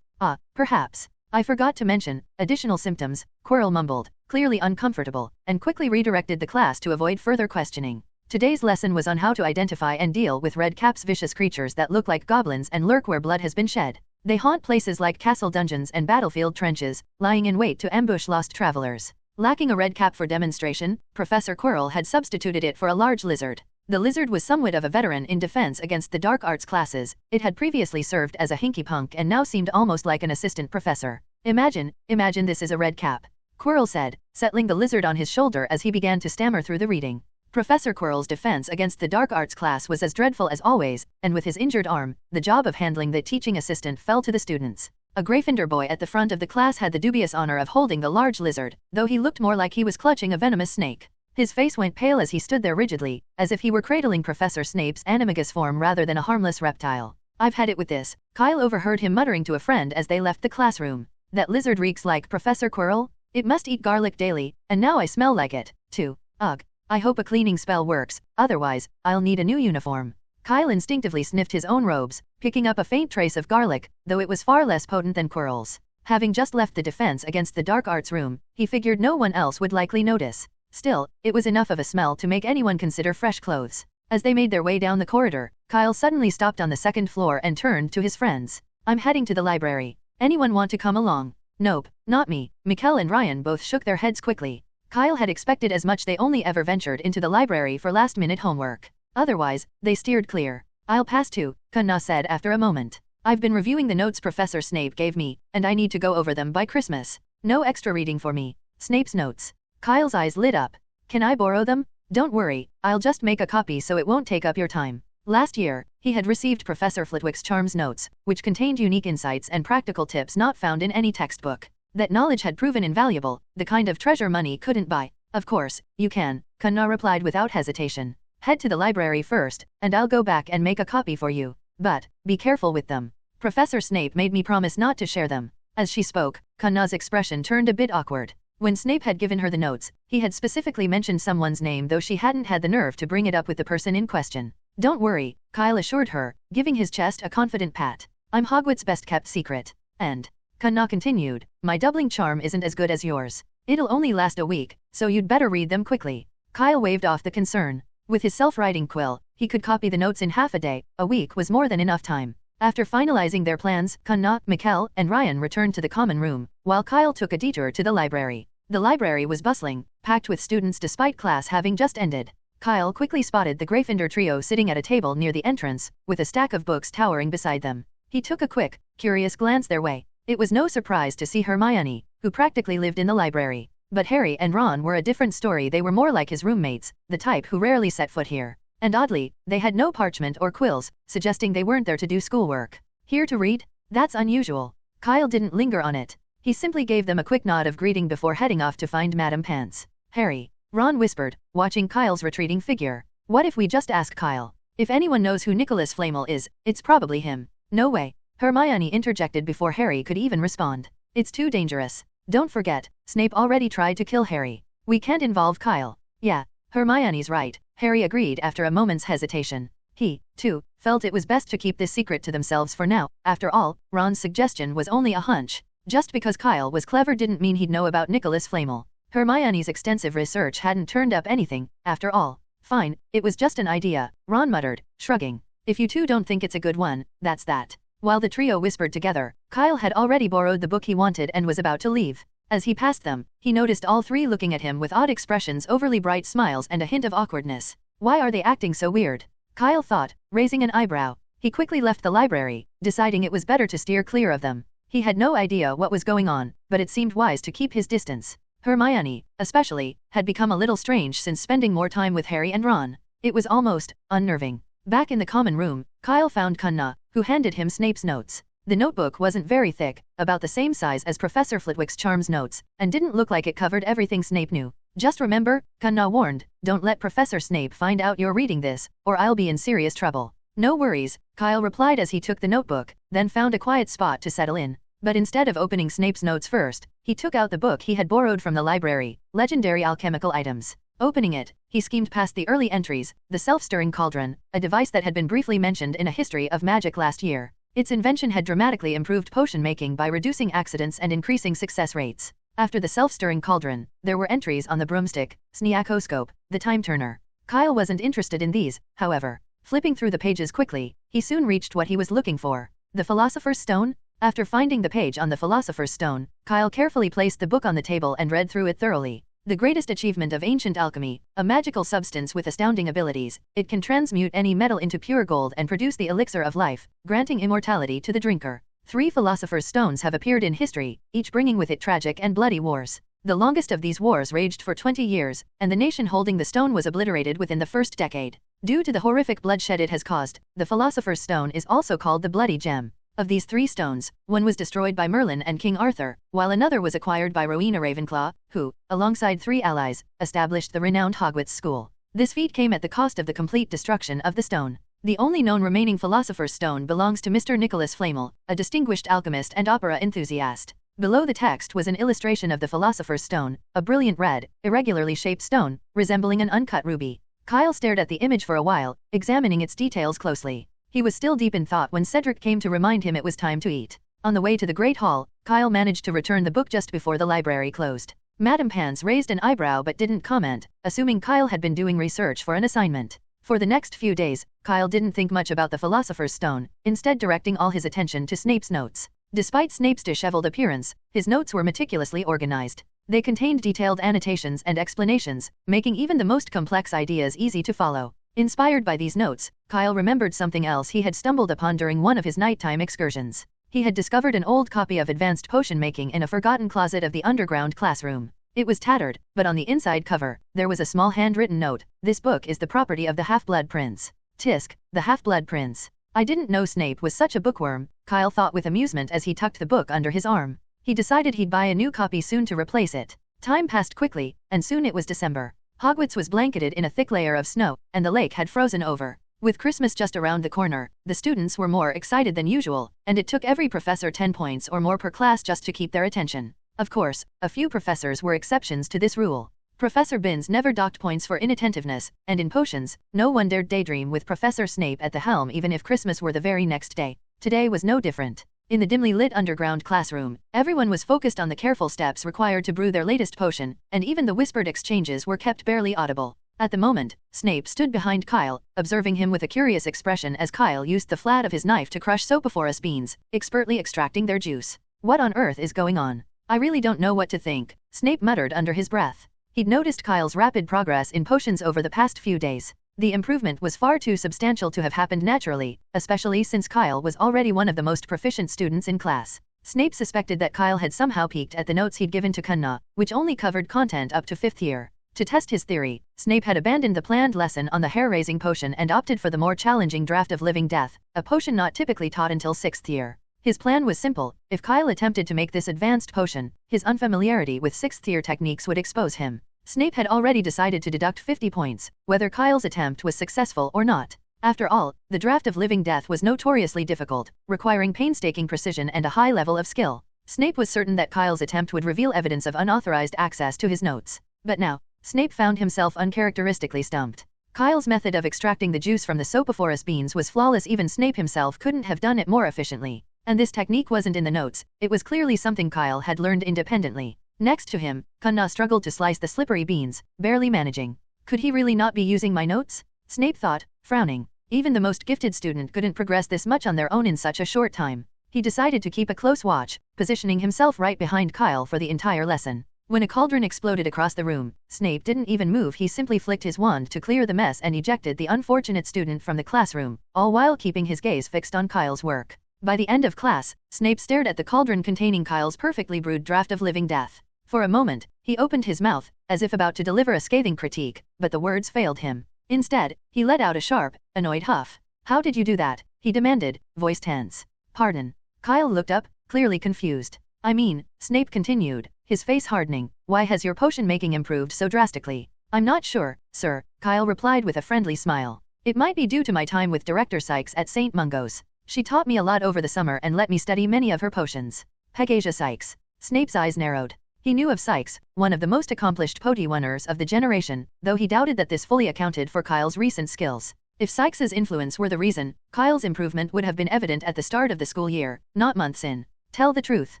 Perhaps. I forgot to mention additional symptoms, Quirrell mumbled, clearly uncomfortable, and quickly redirected the class to avoid further questioning. Today's lesson was on how to identify and deal with Red Cap's vicious creatures that look like goblins and lurk where blood has been shed. They haunt places like castle dungeons and battlefield trenches, lying in wait to ambush lost travelers. Lacking a red cap for demonstration, Professor Quirrell had substituted it for a large lizard. The lizard was somewhat of a veteran in defense against the dark arts classes. It had previously served as a hinky-punk and now seemed almost like an assistant professor. Imagine this is a red cap, Quirrell said, settling the lizard on his shoulder as he began to stammer through the reading. Professor Quirrell's defense against the dark arts class was as dreadful as always, and with his injured arm, the job of handling the teaching assistant fell to the students. A Gryffindor boy at the front of the class had the dubious honor of holding the large lizard, though he looked more like he was clutching a venomous snake. His face went pale as he stood there rigidly, as if he were cradling Professor Snape's animagus form rather than a harmless reptile. I've had it with this, Kyle overheard him muttering to a friend as they left the classroom. That lizard reeks like Professor Quirrell? It must eat garlic daily, and now I smell like it, too. Ugh. I hope a cleaning spell works, otherwise, I'll need a new uniform. Kyle instinctively sniffed his own robes, picking up a faint trace of garlic, though it was far less potent than Quirrell's. Having just left the defense against the dark arts room, he figured no one else would likely notice. Still, it was enough of a smell to make anyone consider fresh clothes. As they made their way down the corridor, Kyle suddenly stopped on the second floor and turned to his friends. I'm heading to the library. Anyone want to come along? Nope, not me. Mikkel and Ryan both shook their heads quickly. Kyle had expected as much. They only ever ventured into the library for last-minute homework. Otherwise, they steered clear. I'll pass too, Kanna said after a moment. I've been reviewing the notes Professor Snape gave me, and I need to go over them by Christmas. No extra reading for me. Snape's notes. Kyle's eyes lit up. Can I borrow them? Don't worry, I'll just make a copy so it won't take up your time. Last year, he had received Professor Flitwick's Charms notes, which contained unique insights and practical tips not found in any textbook. That knowledge had proven invaluable, the kind of treasure money couldn't buy. Of course, you can, Kanna replied without hesitation. Head to the library first, and I'll go back and make a copy for you. But, be careful with them. Professor Snape made me promise not to share them. As she spoke, Kanna's expression turned a bit awkward. When Snape had given her the notes, he had specifically mentioned someone's name, though she hadn't had the nerve to bring it up with the person in question. Don't worry, Kyle assured her, giving his chest a confident pat. I'm Hogwarts' best-kept secret. And, Kanna continued, my doubling charm isn't as good as yours. It'll only last a week, so you'd better read them quickly. Kyle waved off the concern. With his self-writing quill, he could copy the notes in half a day. A week was more than enough time. After finalizing their plans, Kanna, Mikkel, and Ryan returned to the common room, while Kyle took a detour to the library. The library was bustling, packed with students despite class having just ended. Kyle quickly spotted the Gryffindor trio sitting at a table near the entrance, with a stack of books towering beside them. He took a quick, curious glance their way. It was no surprise to see Hermione, who practically lived in the library. But Harry and Ron were a different story. They were more like his roommates, the type who rarely set foot here. And oddly, they had no parchment or quills, suggesting they weren't there to do schoolwork. Here to read? That's unusual. Kyle didn't linger on it. He simply gave them a quick nod of greeting before heading off to find Madame Pants. Harry, Ron whispered, watching Kyle's retreating figure. What if we just ask Kyle? If anyone knows who Nicholas Flamel is, it's probably him. No way. Hermione interjected before Harry could even respond. It's too dangerous. Don't forget, Snape already tried to kill Harry. We can't involve Kyle. Yeah, Hermione's right, Harry agreed after a moment's hesitation. He, too, felt it was best to keep this secret to themselves for now. After all, Ron's suggestion was only a hunch. Just because Kyle was clever didn't mean he'd know about Nicholas Flamel. Hermione's extensive research hadn't turned up anything, after all. Fine, it was just an idea, Ron muttered, shrugging. If you two don't think it's a good one, that's that. While the trio whispered together, Kyle had already borrowed the book he wanted and was about to leave. As he passed them, he noticed all three looking at him with odd expressions, overly bright smiles and a hint of awkwardness. Why are they acting so weird? Kyle thought, raising an eyebrow. He quickly left the library, deciding it was better to steer clear of them. He had no idea what was going on, but it seemed wise to keep his distance. Hermione, especially, had become a little strange since spending more time with Harry and Ron. It was almost unnerving. Back in the common room, Kyle found Kunna, who handed him Snape's notes. The notebook wasn't very thick, about the same size as Professor Flitwick's Charms notes, and didn't look like it covered everything Snape knew. Just remember, Kunna warned, don't let Professor Snape find out you're reading this, or I'll be in serious trouble. No worries, Kyle replied as he took the notebook, then found a quiet spot to settle in. But instead of opening Snape's notes first, he took out the book he had borrowed from the library, Legendary Alchemical Items. Opening it, he skimmed past the early entries, the self-stirring cauldron, a device that had been briefly mentioned in a history of magic last year. Its invention had dramatically improved potion making by reducing accidents and increasing success rates. After the self-stirring cauldron, there were entries on the broomstick, sneakoscope, the time turner. Kyle wasn't interested in these, however. Flipping through the pages quickly, he soon reached what he was looking for. The Philosopher's Stone? After finding the page on the Philosopher's Stone, Kyle carefully placed the book on the table and read through it thoroughly. The greatest achievement of ancient alchemy, a magical substance with astounding abilities, it can transmute any metal into pure gold and produce the elixir of life, granting immortality to the drinker. 3 Philosopher's Stones have appeared in history, each bringing with it tragic and bloody wars. The longest of these wars raged for 20 years, and the nation holding the stone was obliterated within the first decade. Due to the horrific bloodshed it has caused, the Philosopher's Stone is also called the Bloody Gem. Of these 3 stones, one was destroyed by Merlin and King Arthur, while another was acquired by Rowena Ravenclaw, who, alongside 3 allies, established the renowned Hogwarts school. This feat came at the cost of the complete destruction of the stone. The only known remaining Philosopher's Stone belongs to Mr. Nicholas Flamel, a distinguished alchemist and opera enthusiast. Below the text was an illustration of the Philosopher's Stone, a brilliant red, irregularly shaped stone, resembling an uncut ruby. Kyle stared at the image for a while, examining its details closely. He was still deep in thought when Cedric came to remind him it was time to eat. On the way to the Great Hall, Kyle managed to return the book just before the library closed. Madame Pans raised an eyebrow but didn't comment, assuming Kyle had been doing research for an assignment. For the next few days, Kyle didn't think much about the Philosopher's Stone, instead directing all his attention to Snape's notes. Despite Snape's disheveled appearance, his notes were meticulously organized. They contained detailed annotations and explanations, making even the most complex ideas easy to follow. Inspired by these notes, Kyle remembered something else he had stumbled upon during one of his nighttime excursions. He had discovered an old copy of Advanced Potion Making in a forgotten closet of the underground classroom. It was tattered, but on the inside cover, there was a small handwritten note. This book is the property of the Half-Blood Prince. Tisk, the Half-Blood Prince. I didn't know Snape was such a bookworm, Kyle thought with amusement as he tucked the book under his arm. He decided he'd buy a new copy soon to replace it. Time passed quickly, and soon it was December. Hogwarts was blanketed in a thick layer of snow, and the lake had frozen over. With Christmas just around the corner, the students were more excited than usual, and it took every professor 10 points or more per class just to keep their attention. Of course, a few professors were exceptions to this rule. Professor Binns never docked points for inattentiveness, and in potions, no one dared daydream with Professor Snape at the helm even if Christmas were the very next day. Today was no different. In the dimly lit underground classroom, everyone was focused on the careful steps required to brew their latest potion, and even the whispered exchanges were kept barely audible. At the moment, Snape stood behind Kyle, observing him with a curious expression as Kyle used the flat of his knife to crush Sopophorus beans, expertly extracting their juice. What on earth is going on? I really don't know what to think, Snape muttered under his breath. He'd noticed Kyle's rapid progress in potions over the past few days. The improvement was far too substantial to have happened naturally, especially since Kyle was already one of the most proficient students in class. Snape suspected that Kyle had somehow peeked at the notes he'd given to Kunna, which only covered content up to 5th year. To test his theory, Snape had abandoned the planned lesson on the hair-raising potion and opted for the more challenging draft of Living Death, a potion not typically taught until 6th year. His plan was simple: if Kyle attempted to make this advanced potion, his unfamiliarity with 6th year techniques would expose him. Snape had already decided to deduct 50 points, whether Kyle's attempt was successful or not. After all, the draft of Living Death was notoriously difficult, requiring painstaking precision and a high level of skill. Snape was certain that Kyle's attempt would reveal evidence of unauthorized access to his notes. But now, Snape found himself uncharacteristically stumped. Kyle's method of extracting the juice from the Sopophorus beans was flawless. Even Snape himself couldn't have done it more efficiently. And this technique wasn't in the notes, it was clearly something Kyle had learned independently. Next to him, Kunna struggled to slice the slippery beans, barely managing. Could he really not be using my notes? Snape thought, frowning. Even the most gifted student couldn't progress this much on their own in such a short time. He decided to keep a close watch, positioning himself right behind Kyle for the entire lesson. When a cauldron exploded across the room, Snape didn't even move. He simply flicked his wand to clear the mess and ejected the unfortunate student from the classroom, all while keeping his gaze fixed on Kyle's work. By the end of class, Snape stared at the cauldron containing Kyle's perfectly brewed draft of living death. For a moment, he opened his mouth, as if about to deliver a scathing critique, but the words failed him. Instead, he let out a sharp, annoyed huff. "How did you do that?" he demanded, voice tense. "Pardon?" Kyle looked up, clearly confused. "I mean," Snape continued, his face hardening, "why has your potion making improved so drastically?" "I'm not sure, sir," Kyle replied with a friendly smile. "It might be due to my time with Director Sykes at St. Mungo's. She taught me a lot over the summer and let me study many of her potions." Pegasia Sykes. Snape's eyes narrowed. He knew of Sykes, one of the most accomplished Potiwinners of the generation, though he doubted that this fully accounted for Kyle's recent skills. If Sykes's influence were the reason, Kyle's improvement would have been evident at the start of the school year, not months in. "Tell the truth,"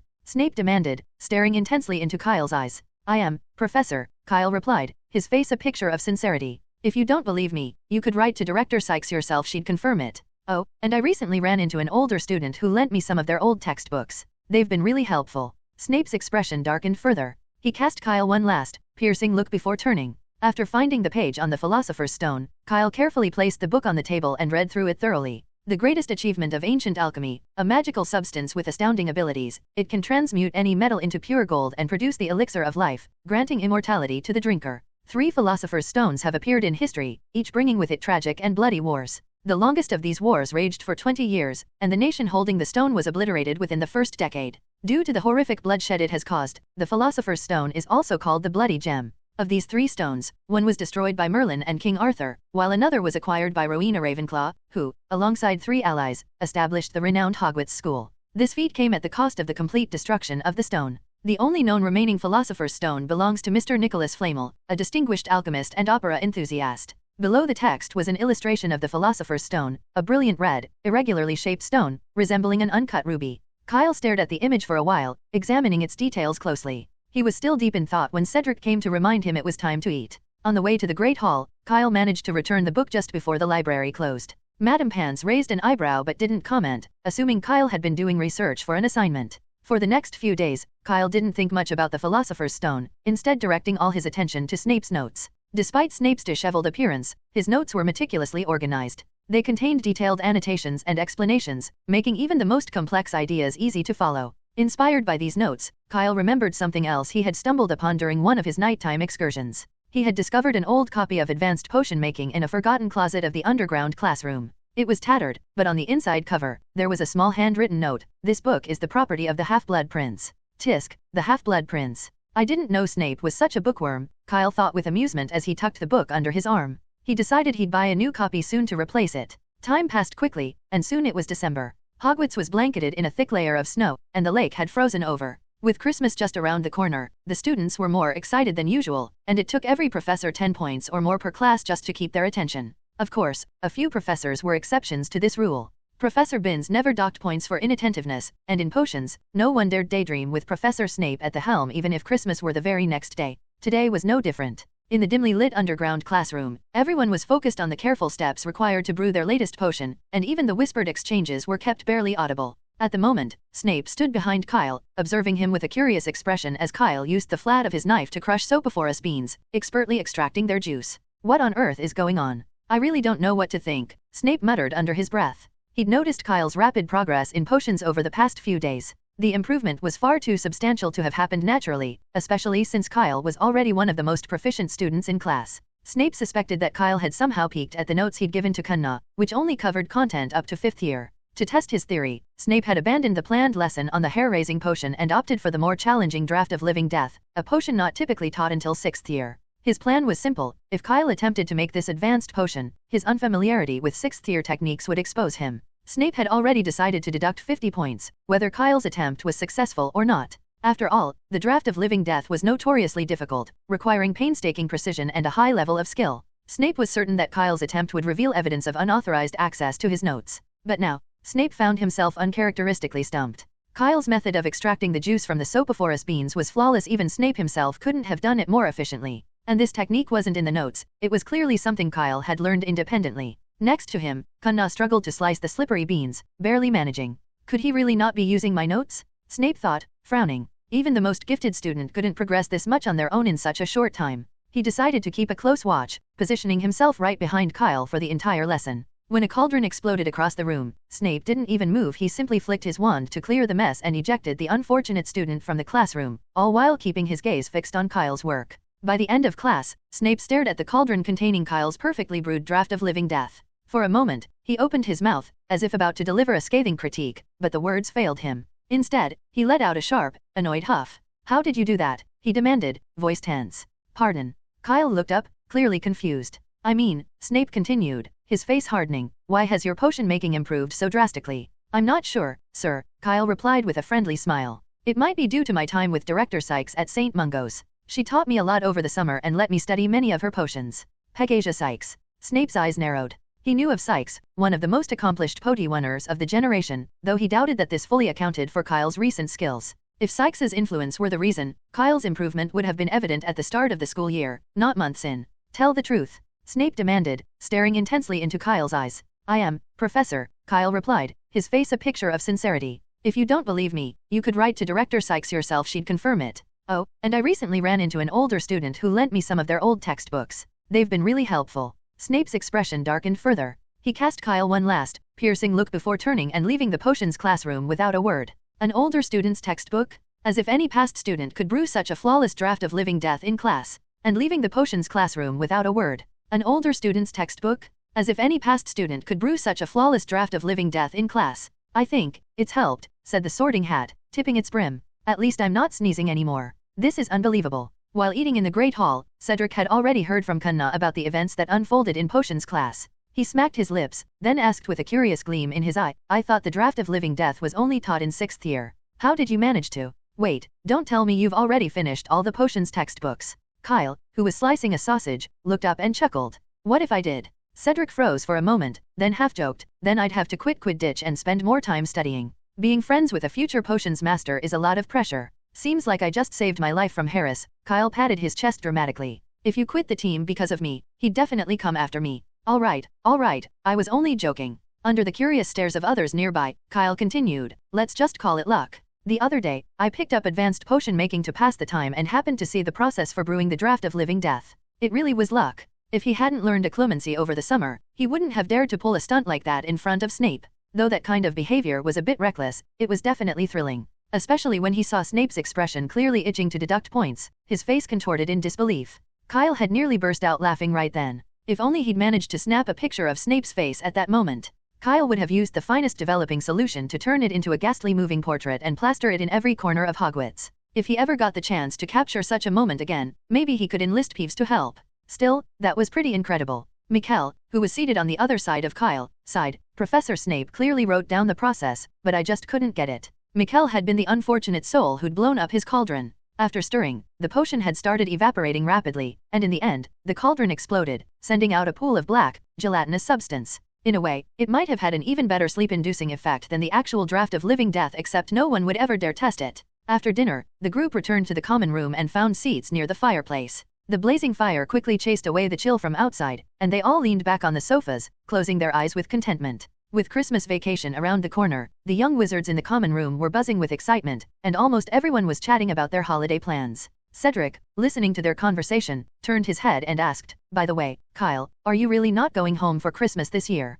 Snape demanded, staring intensely into Kyle's eyes. "I am, Professor," Kyle replied, his face a picture of sincerity. "If you don't believe me, you could write to Director Sykes yourself. She'd confirm it. Oh, and I recently ran into an older student who lent me some of their old textbooks. They've been really helpful." Snape's expression darkened further. He cast Kyle one last, piercing look before turning. After finding the page on the Philosopher's Stone, Kyle carefully placed the book on the table and read through it thoroughly. The greatest achievement of ancient alchemy, a magical substance with astounding abilities, it can transmute any metal into pure gold and produce the elixir of life, granting immortality to the drinker. 3 Philosopher's Stones have appeared in history, each bringing with it tragic and bloody wars. The longest of these wars raged for 20 years, and the nation holding the stone was obliterated within the first decade. Due to the horrific bloodshed it has caused, the Philosopher's Stone is also called the Bloody Gem. Of these 3 stones, one was destroyed by Merlin and King Arthur, while another was acquired by Rowena Ravenclaw, who, alongside 3 allies, established the renowned Hogwarts school. This feat came at the cost of the complete destruction of the stone. The only known remaining Philosopher's Stone belongs to Mr. Nicholas Flamel, a distinguished alchemist and opera enthusiast. Below the text was an illustration of the Philosopher's Stone, a brilliant red, irregularly shaped stone, resembling an uncut ruby. Kyle stared at the image for a while, examining its details closely. He was still deep in thought when Cedric came to remind him it was time to eat. On the way to the Great Hall, Kyle managed to return the book just before the library closed. Madame Pans raised an eyebrow but didn't comment, assuming Kyle had been doing research for an assignment. For the next few days, Kyle didn't think much about the Philosopher's Stone, instead directing all his attention to Snape's notes. Despite Snape's disheveled appearance, his notes were meticulously organized. They contained detailed annotations and explanations, making even the most complex ideas easy to follow. Inspired by these notes, Kyle remembered something else he had stumbled upon during one of his nighttime excursions. He had discovered an old copy of Advanced Potion Making in a forgotten closet of the underground classroom. It was tattered, but on the inside cover, there was a small handwritten note. "This book is the property of the Half-Blood Prince. Tisk, the Half-Blood Prince." I didn't know Snape was such a bookworm, Kyle thought with amusement as he tucked the book under his arm. He decided he'd buy a new copy soon to replace it. Time passed quickly, and soon it was December. Hogwarts was blanketed in a thick layer of snow, and the lake had frozen over. With Christmas just around the corner, the students were more excited than usual, and it took every professor 10 points or more per class just to keep their attention. Of course, a few professors were exceptions to this rule. Professor Binns never docked points for inattentiveness, and in potions, no one dared daydream with Professor Snape at the helm even if Christmas were the very next day. Today was no different. In the dimly lit underground classroom, everyone was focused on the careful steps required to brew their latest potion, and even the whispered exchanges were kept barely audible. At the moment, Snape stood behind Kyle, observing him with a curious expression as Kyle used the flat of his knife to crush Sopophorus beans, expertly extracting their juice. "What on earth is going on? I really don't know what to think," Snape muttered under his breath. He'd noticed Kyle's rapid progress in potions over the past few days. The improvement was far too substantial to have happened naturally, especially since Kyle was already one of the most proficient students in class. Snape suspected that Kyle had somehow peeked at the notes he'd given to Kunna, which only covered content up to 5th year. To test his theory, Snape had abandoned the planned lesson on the hair-raising potion and opted for the more challenging draft of living death, a potion not typically taught until 6th year. His plan was simple: if Kyle attempted to make this advanced potion, his unfamiliarity with 6th year techniques would expose him. Snape had already decided to deduct 50 points, whether Kyle's attempt was successful or not. After all, the draft of living death was notoriously difficult, requiring painstaking precision and a high level of skill. Snape was certain that Kyle's attempt would reveal evidence of unauthorized access to his notes. But now, Snape found himself uncharacteristically stumped. Kyle's method of extracting the juice from the Sopophorus beans was flawless. Even Snape himself couldn't have done it more efficiently. And this technique wasn't in the notes, it was clearly something Kyle had learned independently. Next to him, Cunna struggled to slice the slippery beans, barely managing. Could he really not be using my notes? Snape thought, frowning. Even the most gifted student couldn't progress this much on their own in such a short time. He decided to keep a close watch, positioning himself right behind Kyle for the entire lesson. When a cauldron exploded across the room, Snape didn't even move. He simply flicked his wand to clear the mess and ejected the unfortunate student from the classroom, all while keeping his gaze fixed on Kyle's work. By the end of class, Snape stared at the cauldron containing Kyle's perfectly brewed draft of living death. For a moment, he opened his mouth, as if about to deliver a scathing critique, but the words failed him. Instead, he let out a sharp, annoyed huff. "How did you do that?" he demanded, voice tense. "Pardon?" Kyle looked up, clearly confused. "I mean," Snape continued, his face hardening, "why has your potion making improved so drastically?" "I'm not sure, sir," Kyle replied with a friendly smile. "It might be due to my time with Director Sykes at St. Mungo's. She taught me a lot over the summer and let me study many of her potions." Pegasia Sykes. Snape's eyes narrowed. He knew of Sykes, one of the most accomplished Potiwinners of the generation, though he doubted that this fully accounted for Kyle's recent skills. If Sykes's influence were the reason, Kyle's improvement would have been evident at the start of the school year, not months in. "Tell the truth," Snape demanded, staring intensely into Kyle's eyes. "I am, Professor," Kyle replied, his face a picture of sincerity. "If you don't believe me, you could write to Director Sykes yourself. She'd confirm it. Oh, and I recently ran into an older student who lent me some of their old textbooks. They've been really helpful." Snape's expression darkened further. He cast Kyle one last, piercing look before turning and leaving the potions classroom without a word. An older student's textbook? As if any past student could brew such a flawless draft of living death in class. And leaving the potions classroom without a word. An older student's textbook? As if any past student could brew such a flawless draft of living death in class. "I think it's helped," said the Sorting Hat, tipping its brim. "At least I'm not sneezing anymore. This is unbelievable." While eating in the Great Hall, Cedric had already heard from Cunna about the events that unfolded in potions class. He smacked his lips, then asked with a curious gleam in his eye, "I thought the draft of living death was only taught in 6th year. How did you manage to? Wait, don't tell me you've already finished all the potions textbooks." Kyle, who was slicing a sausage, looked up and chuckled. "What if I did?" Cedric froze for a moment, then half-joked, "Then I'd have to quit Quidditch and spend more time studying. Being friends with a future potions master is a lot of pressure. Seems like I just saved my life from Harris." Kyle patted his chest dramatically. "If you quit the team because of me, he'd definitely come after me." All right, I was only joking." Under the curious stares of others nearby, Kyle continued, "Let's just call it luck. The other day, I picked up advanced potion making to pass the time and happened to see the process for brewing the draft of living death. It really was luck. If he hadn't learned occlumency over the summer, he wouldn't have dared to pull a stunt like that in front of Snape. Though that kind of behavior was a bit reckless, it was definitely thrilling. Especially when he saw Snape's expression clearly itching to deduct points, his face contorted in disbelief. Kyle had nearly burst out laughing right then. If only he'd managed to snap a picture of Snape's face at that moment. Kyle would have used the finest developing solution to turn it into a ghastly moving portrait and plaster it in every corner of Hogwarts. If he ever got the chance to capture such a moment again, maybe he could enlist Peeves to help. Still, that was pretty incredible. Mikkel, who was seated on the other side of Kyle, sighed. "Professor Snape clearly wrote down the process, but I just couldn't get it." Mikkel had been the unfortunate soul who'd blown up his cauldron. After stirring, the potion had started evaporating rapidly, and in the end, the cauldron exploded, sending out a pool of black, gelatinous substance. In a way, it might have had an even better sleep-inducing effect than the actual draft of living death, except no one would ever dare test it. After dinner, the group returned to the common room and found seats near the fireplace. The blazing fire quickly chased away the chill from outside, and they all leaned back on the sofas, closing their eyes with contentment. With Christmas vacation around the corner, the young wizards in the common room were buzzing with excitement, and almost everyone was chatting about their holiday plans. Cedric, listening to their conversation, turned his head and asked, "By the way, Kyle, are you really not going home for Christmas this year?"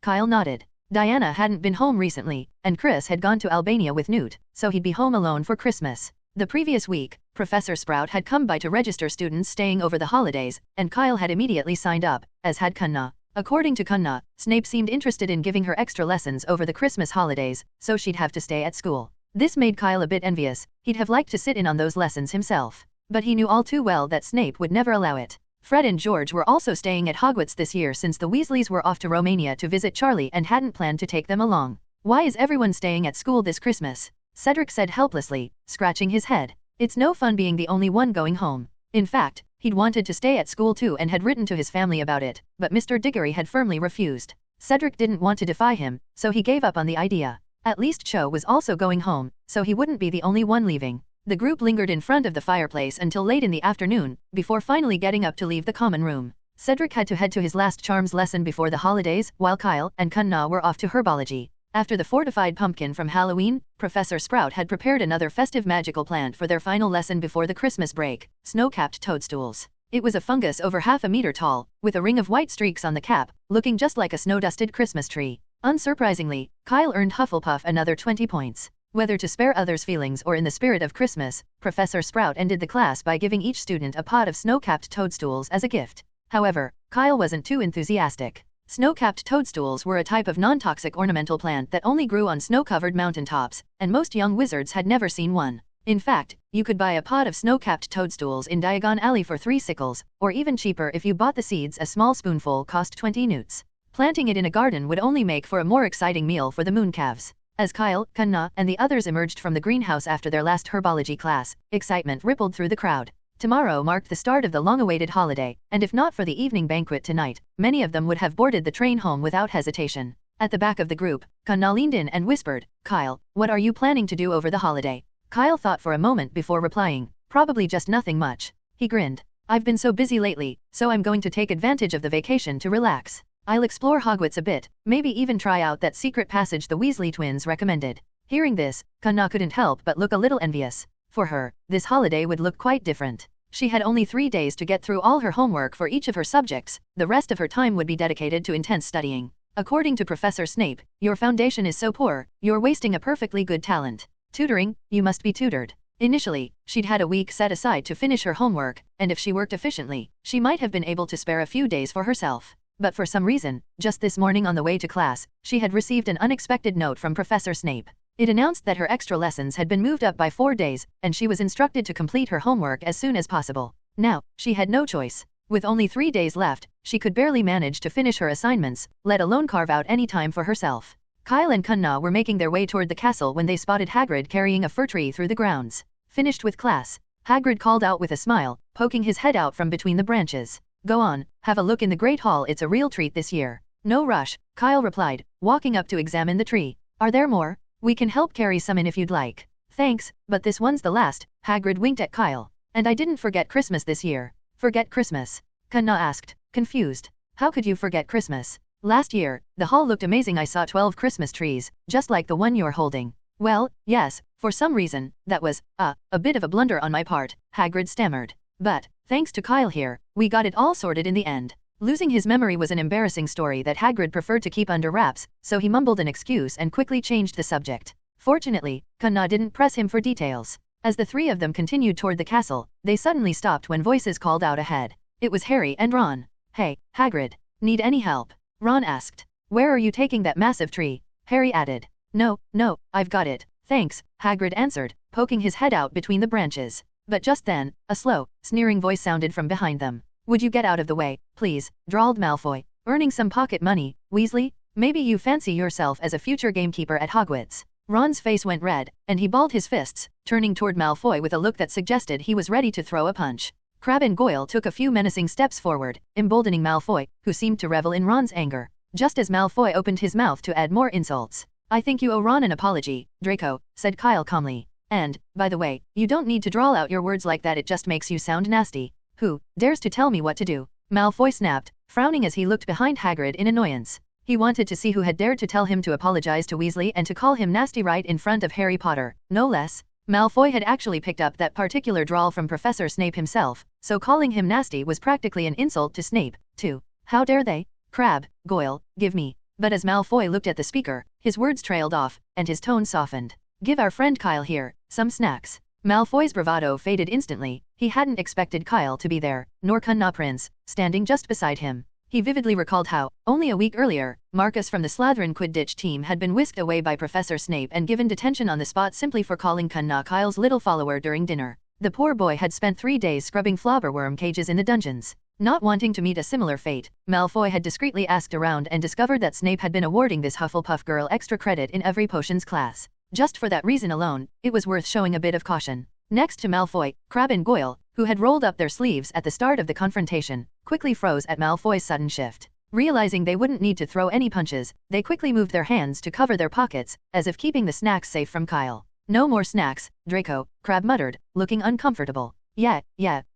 Kyle nodded. Diana hadn't been home recently, and Chris had gone to Albania with Newt, so he'd be home alone for Christmas. The previous week, Professor Sprout had come by to register students staying over the holidays, and Kyle had immediately signed up, as had Cunna. According to Cunna, Snape seemed interested in giving her extra lessons over the Christmas holidays, so she'd have to stay at school. This made Kyle a bit envious. He'd have liked to sit in on those lessons himself. But he knew all too well that Snape would never allow it. Fred and George were also staying at Hogwarts this year since the Weasleys were off to Romania to visit Charlie and hadn't planned to take them along. "Why is everyone staying at school this Christmas?" Cedric said helplessly, scratching his head. "It's no fun being the only one going home." In fact, he'd wanted to stay at school too and had written to his family about it, but Mr. Diggory had firmly refused. Cedric didn't want to defy him, so he gave up on the idea. At least Cho was also going home, so he wouldn't be the only one leaving. The group lingered in front of the fireplace until late in the afternoon, before finally getting up to leave the common room. Cedric had to head to his last charms lesson before the holidays, while Kyle and Kunna were off to herbology. After the fortified pumpkin from Halloween, Professor Sprout had prepared another festive magical plant for their final lesson before the Christmas break, snow-capped toadstools. It was a fungus over half a meter tall, with a ring of white streaks on the cap, looking just like a snow-dusted Christmas tree. Unsurprisingly, Kyle earned Hufflepuff another 20 points. Whether to spare others' feelings or in the spirit of Christmas, Professor Sprout ended the class by giving each student a pot of snow-capped toadstools as a gift. However, Kyle wasn't too enthusiastic. Snow-capped toadstools were a type of non-toxic ornamental plant that only grew on snow-covered mountaintops, and most young wizards had never seen one. In fact, you could buy a pot of snow-capped toadstools in Diagon Alley for 3 sickles, or even cheaper if you bought the seeds. A small spoonful cost 20 newts. Planting it in a garden would only make for a more exciting meal for the mooncalves. As Kyle, Kunna, and the others emerged from the greenhouse after their last herbology class, excitement rippled through the crowd. Tomorrow marked the start of the long-awaited holiday, and if not for the evening banquet tonight, many of them would have boarded the train home without hesitation. At the back of the group, Kunna leaned in and whispered, "Kyle, what are you planning to do over the holiday?" Kyle thought for a moment before replying, "Probably just nothing much." He grinned. "I've been so busy lately, so I'm going to take advantage of the vacation to relax. I'll explore Hogwarts a bit, maybe even try out that secret passage the Weasley twins recommended." Hearing this, Kunna couldn't help but look a little envious. For her, this holiday would look quite different. She had only 3 days to get through all her homework for each of her subjects. The rest of her time would be dedicated to intense studying. According to Professor Snape, "Your foundation is so poor, you're wasting a perfectly good talent. Tutoring, you must be tutored." Initially, she'd had a week set aside to finish her homework, and if she worked efficiently, she might have been able to spare a few days for herself. But for some reason, just this morning on the way to class, she had received an unexpected note from Professor Snape. It announced that her extra lessons had been moved up by 4 days, and she was instructed to complete her homework as soon as possible. Now, she had no choice. With only 3 days left, she could barely manage to finish her assignments, let alone carve out any time for herself. Kyle and Kunna were making their way toward the castle when they spotted Hagrid carrying a fir tree through the grounds. Finished with class, Hagrid called out with a smile, poking his head out from between the branches. "Go on, have a look in the Great Hall. It's a real treat this year." "No rush," Kyle replied, walking up to examine the tree. "Are there more? We can help carry some in if you'd like." "Thanks, but this one's the last." Hagrid winked at Kyle. "And I didn't forget Christmas this year." "Forget Christmas?" Kunna asked, confused. "How could you forget Christmas? Last year, the hall looked amazing. I saw 12 Christmas trees, just like the one you're holding." "Well, yes, for some reason, that was, a bit of a blunder on my part," Hagrid stammered. "But, thanks to Kyle here, we got it all sorted in the end." Losing his memory was an embarrassing story that Hagrid preferred to keep under wraps, so he mumbled an excuse and quickly changed the subject. Fortunately, Kunna didn't press him for details. As the 3 of them continued toward the castle, they suddenly stopped when voices called out ahead. It was Harry and Ron. "Hey, Hagrid, need any help?" Ron asked. "Where are you taking that massive tree?" Harry added. No, I've got it, thanks," Hagrid answered, poking his head out between the branches. But just then, a slow, sneering voice sounded from behind them. "Would you get out of the way, please?" drawled Malfoy. "Earning some pocket money, Weasley? Maybe you fancy yourself as a future gamekeeper at Hogwarts." Ron's face went red, and he balled his fists, turning toward Malfoy with a look that suggested he was ready to throw a punch. Crabbe and Goyle took a few menacing steps forward, emboldening Malfoy, who seemed to revel in Ron's anger. Just as Malfoy opened his mouth to add more insults. "I think you owe Ron an apology, Draco," said Kyle calmly. "And, by the way, you don't need to drawl out your words like that. It just makes you sound nasty." "Who dares to tell me what to do?" Malfoy snapped, frowning as he looked behind Hagrid in annoyance. He wanted to see who had dared to tell him to apologize to Weasley and to call him nasty right in front of Harry Potter, no less. Malfoy had actually picked up that particular drawl from Professor Snape himself, so calling him nasty was practically an insult to Snape, too. How dare they? "Crabbe, Goyle, give me." But as Malfoy looked at the speaker, his words trailed off, and his tone softened. "Give our friend Kyle here some snacks." Malfoy's bravado faded instantly. He hadn't expected Kyle to be there, nor Kunna Prince, standing just beside him. He vividly recalled how, only a week earlier, Marcus from the Slytherin Quidditch team had been whisked away by Professor Snape and given detention on the spot simply for calling Kunna Kyle's little follower during dinner. The poor boy had spent 3 days scrubbing flobberworm cages in the dungeons. Not wanting to meet a similar fate, Malfoy had discreetly asked around and discovered that Snape had been awarding this Hufflepuff girl extra credit in every potions class. Just for that reason alone, it was worth showing a bit of caution. Next to Malfoy, Crabbe and Goyle, who had rolled up their sleeves at the start of the confrontation, quickly froze at Malfoy's sudden shift. Realizing they wouldn't need to throw any punches, they quickly moved their hands to cover their pockets, as if keeping the snacks safe from Kyle. "No more snacks, Draco," Crabbe muttered, looking uncomfortable. Yeah,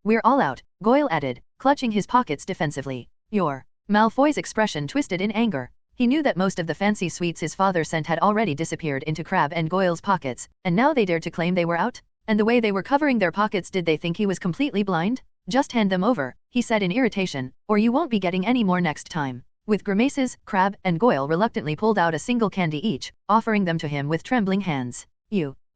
we're all out," Goyle added, clutching his pockets defensively. Malfoy's expression twisted in anger. He knew that most of the fancy sweets his father sent had already disappeared into Crabbe and Goyle's pockets, and now they dared to claim they were out? And the way they were covering their pockets, did they think he was completely blind? Just hand them over, he said in irritation, or you won't be getting any more next time. With grimaces, Crabbe and Goyle reluctantly pulled out a single candy each, offering them to him with trembling hands.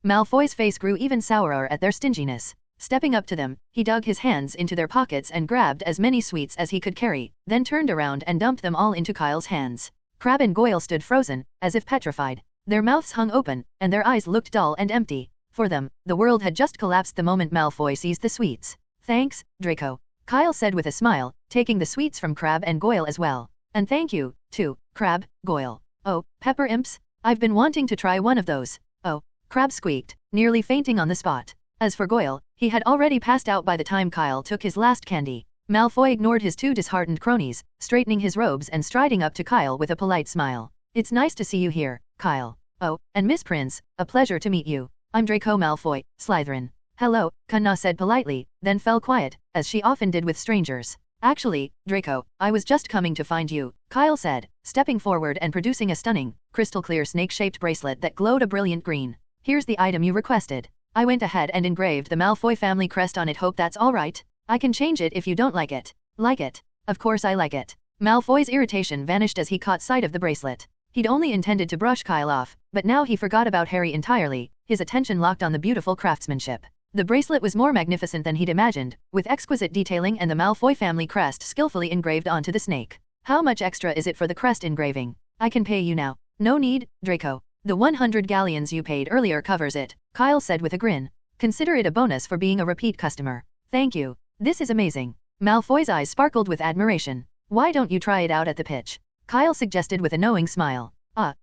Malfoy's face grew even sourer at their stinginess. Stepping up to them, he dug his hands into their pockets and grabbed as many sweets as he could carry, then turned around and dumped them all into Kyle's hands. Crabbe and Goyle stood frozen, as if petrified. Their mouths hung open, and their eyes looked dull and empty. For them, the world had just collapsed the moment Malfoy seized the sweets. Thanks, Draco, Kyle said with a smile, taking the sweets from Crabbe and Goyle as well. And thank you, too, Crabbe, Goyle. Oh, pepper imps? I've been wanting to try one of those. Oh, Crabbe squeaked, nearly fainting on the spot. As for Goyle, he had already passed out by the time Kyle took his last candy. Malfoy ignored his two disheartened cronies, straightening his robes and striding up to Kyle with a polite smile. It's nice to see you here, Kyle. Oh, and Miss Prince, a pleasure to meet you. I'm Draco Malfoy, Slytherin. Hello, Kanna said politely, then fell quiet, as she often did with strangers. Actually, Draco, I was just coming to find you, Kyle said, stepping forward and producing a stunning, crystal-clear snake-shaped bracelet that glowed a brilliant green. Here's the item you requested. I went ahead and engraved the Malfoy family crest on it. Hope that's all right. I can change it if you don't like it. Like it? Of course I like it. Malfoy's irritation vanished as he caught sight of the bracelet. He'd only intended to brush Kyle off, but now he forgot about Harry entirely, his attention locked on the beautiful craftsmanship. The bracelet was more magnificent than he'd imagined, with exquisite detailing and the Malfoy family crest skillfully engraved onto the snake. How much extra is it for the crest engraving? I can pay you now. No need, Draco. The 100 galleons you paid earlier covers it, Kyle said with a grin. Consider it a bonus for being a repeat customer. Thank you. This is amazing. Malfoy's eyes sparkled with admiration. Why don't you try it out at the pitch? Kyle suggested with a knowing smile.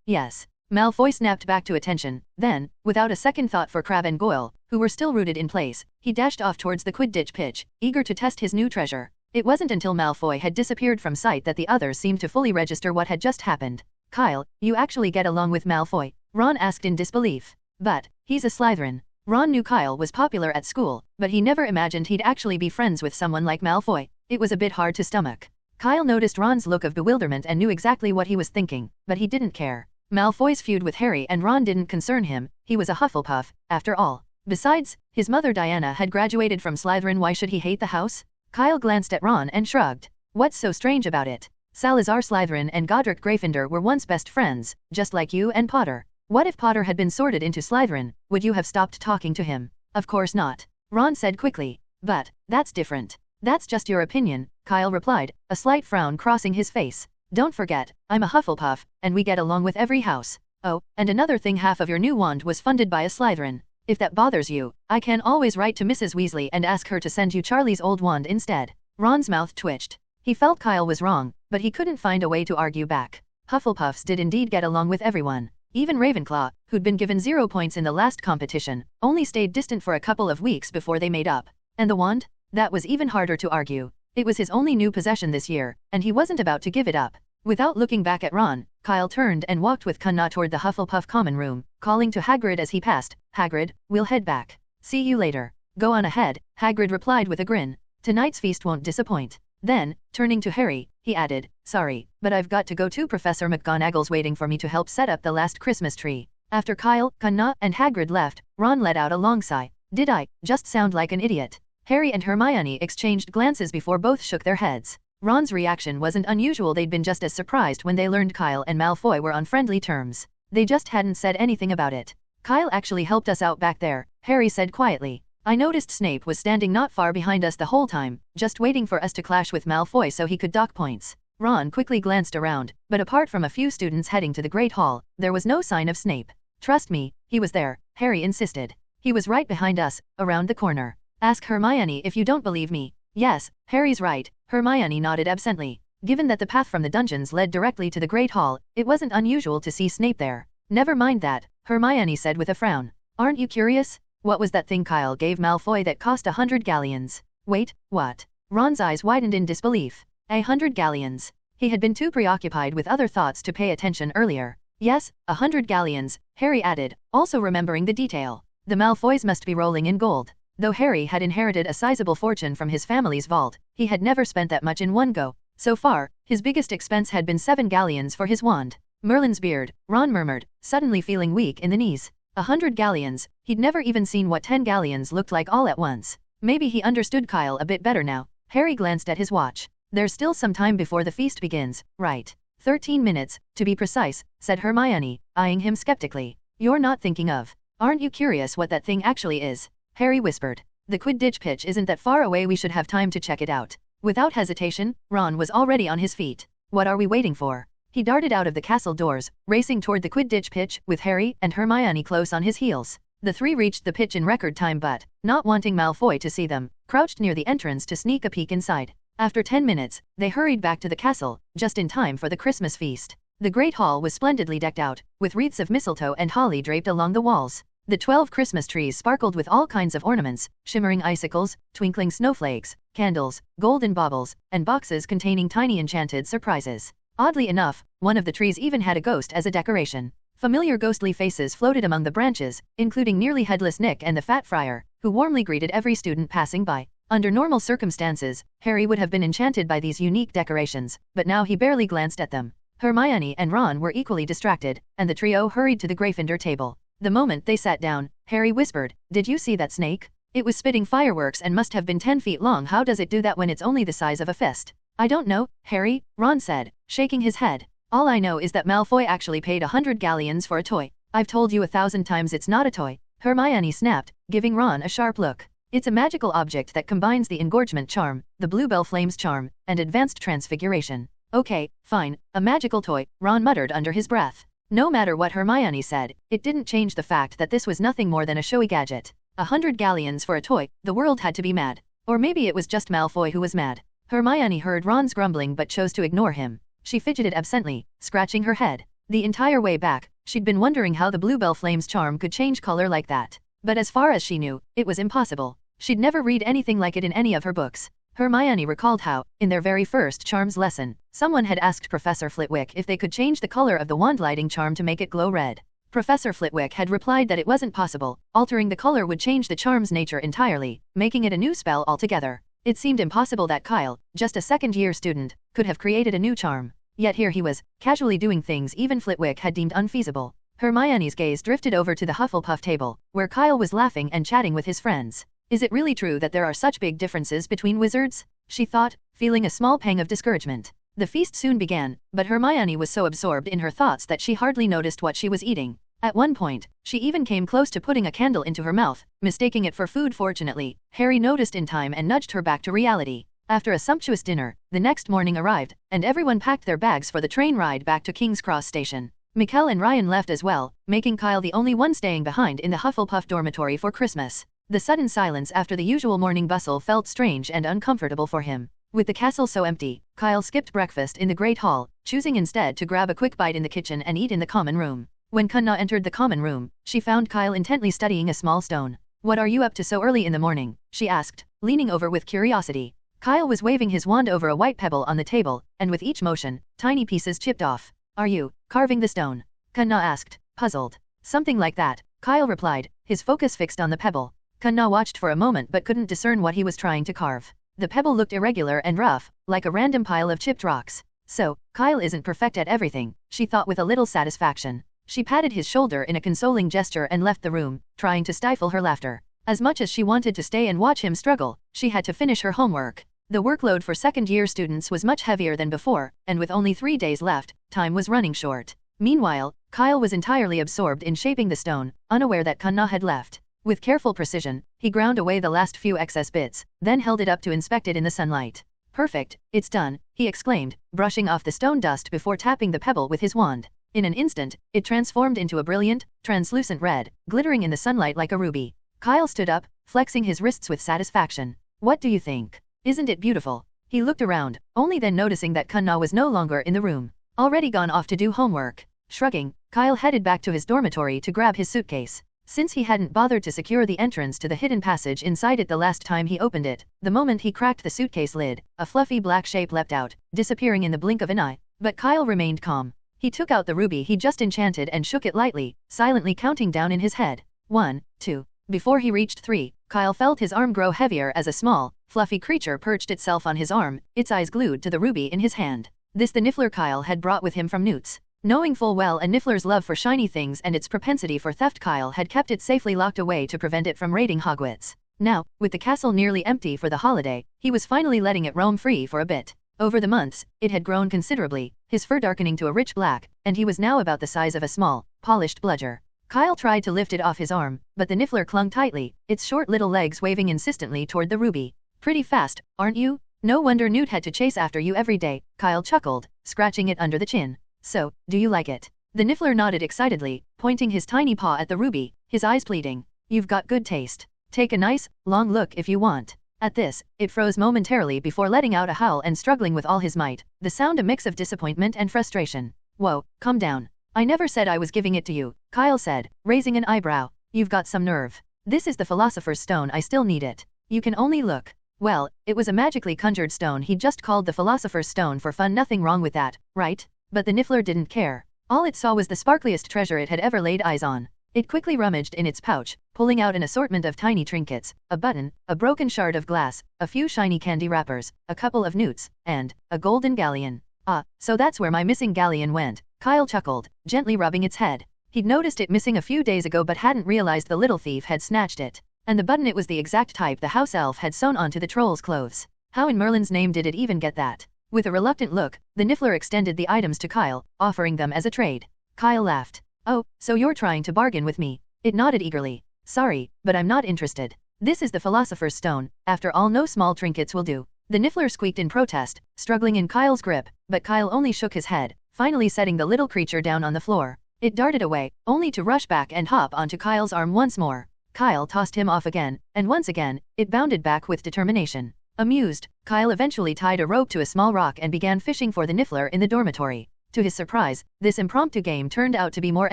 Yes. Malfoy snapped back to attention, then, without a second thought for Crabbe and Goyle, who were still rooted in place, he dashed off towards the Quidditch pitch, eager to test his new treasure. It wasn't until Malfoy had disappeared from sight that the others seemed to fully register what had just happened. Kyle, you actually get along with Malfoy? Ron asked in disbelief. But, he's a Slytherin. Ron knew Kyle was popular at school, but he never imagined he'd actually be friends with someone like Malfoy. It was a bit hard to stomach. Kyle noticed Ron's look of bewilderment and knew exactly what he was thinking, but he didn't care. Malfoy's feud with Harry and Ron didn't concern him, he was a Hufflepuff, after all. Besides, his mother Diana had graduated from Slytherin. Why should he hate the house? Kyle glanced at Ron and shrugged. What's so strange about it? Salazar Slytherin and Godric Gryffindor were once best friends, just like you and Potter. What if Potter had been sorted into Slytherin? Would you have stopped talking to him? Of course not, Ron said quickly. But, that's different. That's just your opinion, Kyle replied, a slight frown crossing his face. Don't forget, I'm a Hufflepuff, and we get along with every house. Oh, and another thing, half of your new wand was funded by a Slytherin. If that bothers you, I can always write to Mrs. Weasley and ask her to send you Charlie's old wand instead. Ron's mouth twitched. He felt Kyle was wrong, but he couldn't find a way to argue back. Hufflepuffs did indeed get along with everyone. Even Ravenclaw, who'd been given 0 points in the last competition, only stayed distant for a couple of weeks before they made up. And the wand? That was even harder to argue. It was his only new possession this year, and he wasn't about to give it up. Without looking back at Ron, Kyle turned and walked with Kanna toward the Hufflepuff common room, calling to Hagrid as he passed, Hagrid, we'll head back. See you later. Go on ahead, Hagrid replied with a grin. Tonight's feast won't disappoint. Then, turning to Harry, he added, sorry, but I've got to go too. Professor McGonagall's waiting for me to help set up the last Christmas tree. After Kyle, Kanna, and Hagrid left, Ron let out a long sigh. Did I just sound like an idiot? Harry and Hermione exchanged glances before both shook their heads. Ron's reaction wasn't unusual. They'd been just as surprised when they learned Kyle and Malfoy were on friendly terms. They just hadn't said anything about it. Kyle actually helped us out back there, Harry said quietly. I noticed Snape was standing not far behind us the whole time, just waiting for us to clash with Malfoy so he could dock points. Ron quickly glanced around, but apart from a few students heading to the Great Hall, there was no sign of Snape. Trust me, he was there, Harry insisted. He was right behind us, around the corner. Ask Hermione if you don't believe me. Yes, Harry's right, Hermione nodded absently. Given that the path from the dungeons led directly to the Great Hall, it wasn't unusual to see Snape there. Never mind that, Hermione said with a frown. Aren't you curious? What was that thing Kyle gave Malfoy that cost 100 galleons? Wait, what? Ron's eyes widened in disbelief. 100 galleons. He had been too preoccupied with other thoughts to pay attention earlier. Yes, 100 galleons, Harry added, also remembering the detail. The Malfoys must be rolling in gold. Though Harry had inherited a sizable fortune from his family's vault, he had never spent that much in one go. So far, his biggest expense had been 7 galleons for his wand. Merlin's beard, Ron murmured, suddenly feeling weak in the knees. 100 galleons, he'd never even seen what 10 galleons looked like all at once. Maybe he understood Kyle a bit better now. Harry glanced at his watch. There's still some time before the feast begins, right? 13 minutes, to be precise, said Hermione, eyeing him skeptically. You're not thinking of. Aren't you curious what that thing actually is? Harry whispered. The Quidditch pitch isn't that far away, we should have time to check it out. Without hesitation, Ron was already on his feet. What are we waiting for? He darted out of the castle doors, racing toward the Quidditch pitch, with Harry and Hermione close on his heels. The three reached the pitch in record time but, not wanting Malfoy to see them, crouched near the entrance to sneak a peek inside. After 10 minutes, they hurried back to the castle, just in time for the Christmas feast. The Great Hall was splendidly decked out, with wreaths of mistletoe and holly draped along the walls. The 12 Christmas trees sparkled with all kinds of ornaments, shimmering icicles, twinkling snowflakes, candles, golden baubles, and boxes containing tiny enchanted surprises. Oddly enough, one of the trees even had a ghost as a decoration. Familiar ghostly faces floated among the branches, including nearly headless Nick and the Fat Friar, who warmly greeted every student passing by. Under normal circumstances, Harry would have been enchanted by these unique decorations, but now he barely glanced at them. Hermione and Ron were equally distracted, and the trio hurried to the Gryffindor table. The moment they sat down, Harry whispered, "Did you see that snake? It was spitting fireworks and must have been 10 feet long. How does it do that when it's only the size of a fist?" "I don't know, Harry," Ron said, shaking his head. "All I know is that Malfoy actually paid 100 galleons for a toy. I've told you 1,000 times it's not a toy." Hermione snapped, giving Ron a sharp look. "It's a magical object that combines the engorgement charm, the Bluebell Flames charm, and advanced transfiguration." "Okay, fine, a magical toy," Ron muttered under his breath. No matter what Hermione said, it didn't change the fact that this was nothing more than a showy gadget. 100 galleons for a toy, the world had to be mad. Or maybe it was just Malfoy who was mad. Hermione heard Ron's grumbling but chose to ignore him. She fidgeted absently, scratching her head. The entire way back, she'd been wondering how the Bluebell Flames charm could change color like that. But as far as she knew, it was impossible. She'd never read anything like it in any of her books. Hermione recalled how, in their very first charms lesson, someone had asked Professor Flitwick if they could change the color of the wand lighting charm to make it glow red. Professor Flitwick had replied that it wasn't possible. Altering the color would change the charm's nature entirely, making it a new spell altogether. It seemed impossible that Kyle, just a second-year student, could have created a new charm. Yet here he was, casually doing things even Flitwick had deemed unfeasible. Hermione's gaze drifted over to the Hufflepuff table, where Kyle was laughing and chatting with his friends. Is it really true that there are such big differences between wizards? She thought, feeling a small pang of discouragement. The feast soon began, but Hermione was so absorbed in her thoughts that she hardly noticed what she was eating. At one point, she even came close to putting a candle into her mouth, mistaking it for food. Fortunately, Harry noticed in time and nudged her back to reality. After a sumptuous dinner, the next morning arrived, and everyone packed their bags for the train ride back to King's Cross Station. Mikkel and Ryan left as well, making Kyle the only one staying behind in the Hufflepuff dormitory for Christmas. The sudden silence after the usual morning bustle felt strange and uncomfortable for him. With the castle so empty, Kyle skipped breakfast in the Great Hall, choosing instead to grab a quick bite in the kitchen and eat in the common room. When Kunna entered the common room, she found Kyle intently studying a small stone. "What are you up to so early in the morning?" she asked, leaning over with curiosity. Kyle was waving his wand over a white pebble on the table, and with each motion, tiny pieces chipped off. "Are you carving the stone?" Kunna asked, puzzled. "Something like that," Kyle replied, his focus fixed on the pebble. Kunna watched for a moment but couldn't discern what he was trying to carve. The pebble looked irregular and rough, like a random pile of chipped rocks. So, Kyle isn't perfect at everything, she thought with a little satisfaction. She patted his shoulder in a consoling gesture and left the room, trying to stifle her laughter. As much as she wanted to stay and watch him struggle, she had to finish her homework. The workload for second-year students was much heavier than before, and with only 3 days left, time was running short. Meanwhile, Kyle was entirely absorbed in shaping the stone, unaware that Kunna had left. With careful precision, he ground away the last few excess bits, then held it up to inspect it in the sunlight. "Perfect, it's done," he exclaimed, brushing off the stone dust before tapping the pebble with his wand. In an instant, it transformed into a brilliant, translucent red, glittering in the sunlight like a ruby. Kyle stood up, flexing his wrists with satisfaction. "What do you think? Isn't it beautiful?" He looked around, only then noticing that Kunna was no longer in the room. Already gone off to do homework. Shrugging, Kyle headed back to his dormitory to grab his suitcase. Since he hadn't bothered to secure the entrance to the hidden passage inside it the last time he opened it, the moment he cracked the suitcase lid, a fluffy black shape leapt out, disappearing in the blink of an eye. But Kyle remained calm. He took out the ruby he just enchanted and shook it lightly, silently counting down in his head. 1, 2. Before he reached 3, Kyle felt his arm grow heavier as a small, fluffy creature perched itself on his arm, its eyes glued to the ruby in his hand. This the Niffler Kyle had brought with him from Newt's. Knowing full well a Niffler's love for shiny things and its propensity for theft, Kyle had kept it safely locked away to prevent it from raiding Hogwarts. Now, with the castle nearly empty for the holiday, he was finally letting it roam free for a bit. Over the months, it had grown considerably, his fur darkening to a rich black, and he was now about the size of a small, polished bludger. Kyle tried to lift it off his arm, but the Niffler clung tightly, its short little legs waving insistently toward the ruby. Pretty fast, aren't you? No wonder Newt had to chase after you every day, Kyle chuckled, scratching it under the chin. So, do you like it? The Niffler nodded excitedly, pointing his tiny paw at the ruby, his eyes pleading. You've got good taste. Take a nice, long look if you want. At this, it froze momentarily before letting out a howl and struggling with all his might, the sound a mix of disappointment and frustration. Whoa, calm down. I never said I was giving it to you, Kyle said, raising an eyebrow. You've got some nerve. This is the Philosopher's Stone, I still need it. You can only look. Well, it was a magically conjured stone he just called the Philosopher's Stone for fun, nothing wrong with that, right? But the Niffler didn't care. All it saw was the sparkliest treasure it had ever laid eyes on. It quickly rummaged in its pouch, pulling out an assortment of tiny trinkets, a button, a broken shard of glass, a few shiny candy wrappers, a couple of newts, and a golden galleon. Ah, so that's where my missing galleon went, Kyle chuckled, gently rubbing its head. He'd noticed it missing a few days ago but hadn't realized the little thief had snatched it. And the button, it was the exact type the house elf had sewn onto the troll's clothes. How in Merlin's name did it even get that? With a reluctant look, the Niffler extended the items to Kyle, offering them as a trade. Kyle laughed. Oh, so you're trying to bargain with me? It nodded eagerly. Sorry, but I'm not interested. This is the Philosopher's Stone, after all no small trinkets will do. The Niffler squeaked in protest, struggling in Kyle's grip, but Kyle only shook his head, finally setting the little creature down on the floor. It darted away, only to rush back and hop onto Kyle's arm once more. Kyle tossed him off again, and once again, it bounded back with determination. Amused, Kyle eventually tied a rope to a small rock and began fishing for the Niffler in the dormitory. To his surprise, this impromptu game turned out to be more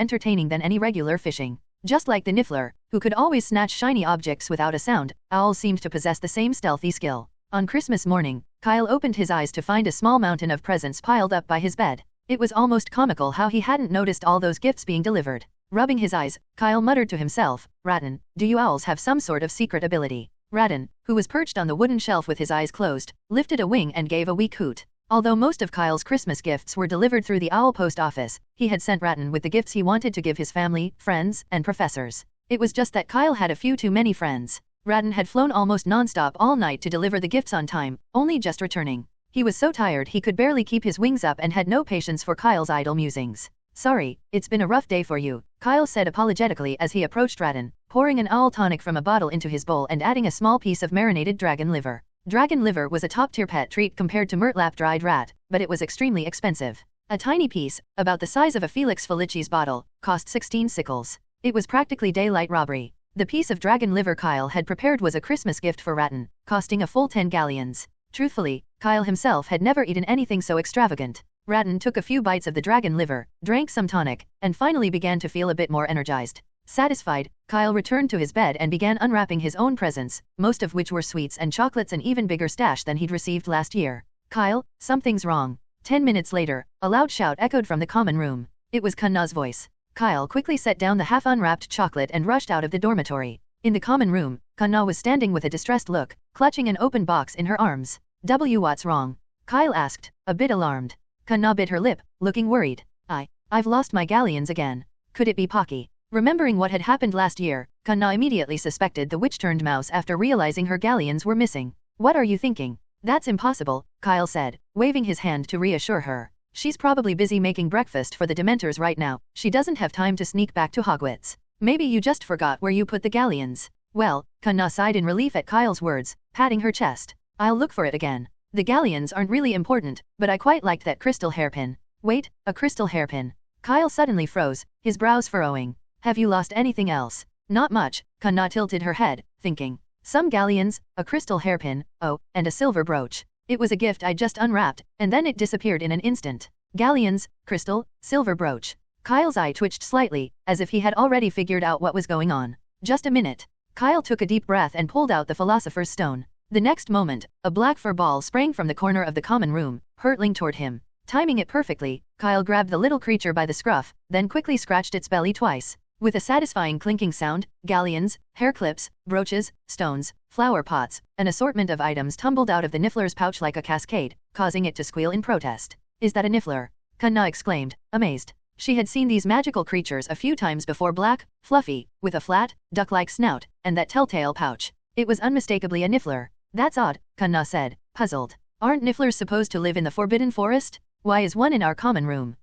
entertaining than any regular fishing. Just like the Niffler, who could always snatch shiny objects without a sound, owls seemed to possess the same stealthy skill. On Christmas morning, Kyle opened his eyes to find a small mountain of presents piled up by his bed. It was almost comical how he hadn't noticed all those gifts being delivered. Rubbing his eyes, Kyle muttered to himself, Rattan, do you owls have some sort of secret ability? Rattan, who was perched on the wooden shelf with his eyes closed, lifted a wing and gave a weak hoot. Although most of Kyle's Christmas gifts were delivered through the owl post office, he had sent Rattan with the gifts he wanted to give his family, friends, and professors. It was just that Kyle had a few too many friends. Rattan had flown almost non-stop all night to deliver the gifts on time, only just returning. He was so tired he could barely keep his wings up and had no patience for Kyle's idle musings. Sorry, it's been a rough day for you, Kyle said apologetically as he approached Rattan, pouring an owl tonic from a bottle into his bowl and adding a small piece of marinated dragon liver. Dragon liver was a top-tier pet treat compared to Murtlap dried rat, but it was extremely expensive. A tiny piece, about the size of a Felix Felici's bottle, cost 16 sickles. It was practically daylight robbery. The piece of dragon liver Kyle had prepared was a Christmas gift for Rattan, costing a full 10 galleons. Truthfully, Kyle himself had never eaten anything so extravagant. Rattan took a few bites of the dragon liver, drank some tonic, and finally began to feel a bit more energized. Satisfied, Kyle returned to his bed and began unwrapping his own presents, most of which were sweets and chocolates, an even bigger stash than he'd received last year. Kyle, something's wrong. 10 minutes later, a loud shout echoed from the common room. It was Kanna's voice. Kyle quickly set down the half-unwrapped chocolate and rushed out of the dormitory. In the common room, Kanna was standing with a distressed look, clutching an open box in her arms. What's wrong? Kyle asked, a bit alarmed. Kanna bit her lip, looking worried. I've lost my galleons again. Could it be Pocky? Remembering what had happened last year, Kanna immediately suspected the witch turned mouse after realizing her galleons were missing. What are you thinking? That's impossible, Kyle said, waving his hand to reassure her. She's probably busy making breakfast for the Dementors right now. She doesn't have time to sneak back to Hogwarts. Maybe you just forgot where you put the galleons. Well, Kanna sighed in relief at Kyle's words, patting her chest. I'll look for it again. The galleons aren't really important, but I quite liked that crystal hairpin. Wait, a crystal hairpin. Kyle suddenly froze, his brows furrowing. Have you lost anything else? Not much, Kanna tilted her head, thinking. Some galleons, a crystal hairpin, oh, and a silver brooch. It was a gift I just unwrapped, and then it disappeared in an instant. Galleons, crystal, silver brooch. Kyle's eye twitched slightly, as if he had already figured out what was going on. Just a minute. Kyle took a deep breath and pulled out the Philosopher's Stone. The next moment, a black fur ball sprang from the corner of the common room, hurtling toward him. Timing it perfectly, Kyle grabbed the little creature by the scruff, then quickly scratched its belly twice. With a satisfying clinking sound, galleons, hair clips, brooches, stones, flower pots, an assortment of items tumbled out of the niffler's pouch like a cascade, causing it to squeal in protest. "Is that a niffler?" Kanna exclaimed, amazed. She had seen these magical creatures a few times before, black, fluffy, with a flat, duck-like snout, and that telltale pouch. It was unmistakably a niffler. "That's odd," Kanna said, puzzled. "Aren't nifflers supposed to live in the Forbidden Forest? Why is one in our common room?"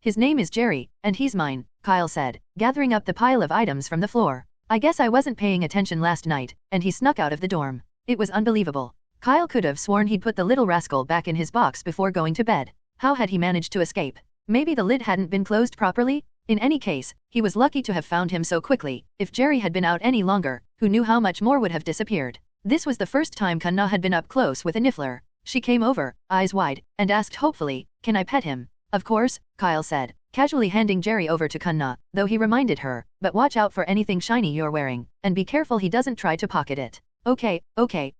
His name is Jerry, and he's mine," Kyle said, gathering up the pile of items from the floor. "I guess I wasn't paying attention last night, and he snuck out of the dorm." It was unbelievable. Kyle could have sworn he'd put the little rascal back in his box before going to bed. How had he managed to escape? Maybe the lid hadn't been closed properly? In any case, he was lucky to have found him so quickly. If Jerry had been out any longer, who knew how much more would have disappeared. This was the first time Kanna had been up close with a niffler. She came over, eyes wide, and asked hopefully, "Can I pet him?" "Of course," Kyle said, casually handing Jerry over to Kanna, though he reminded her, "But watch out for anything shiny you're wearing, and be careful he doesn't try to pocket it." Okay,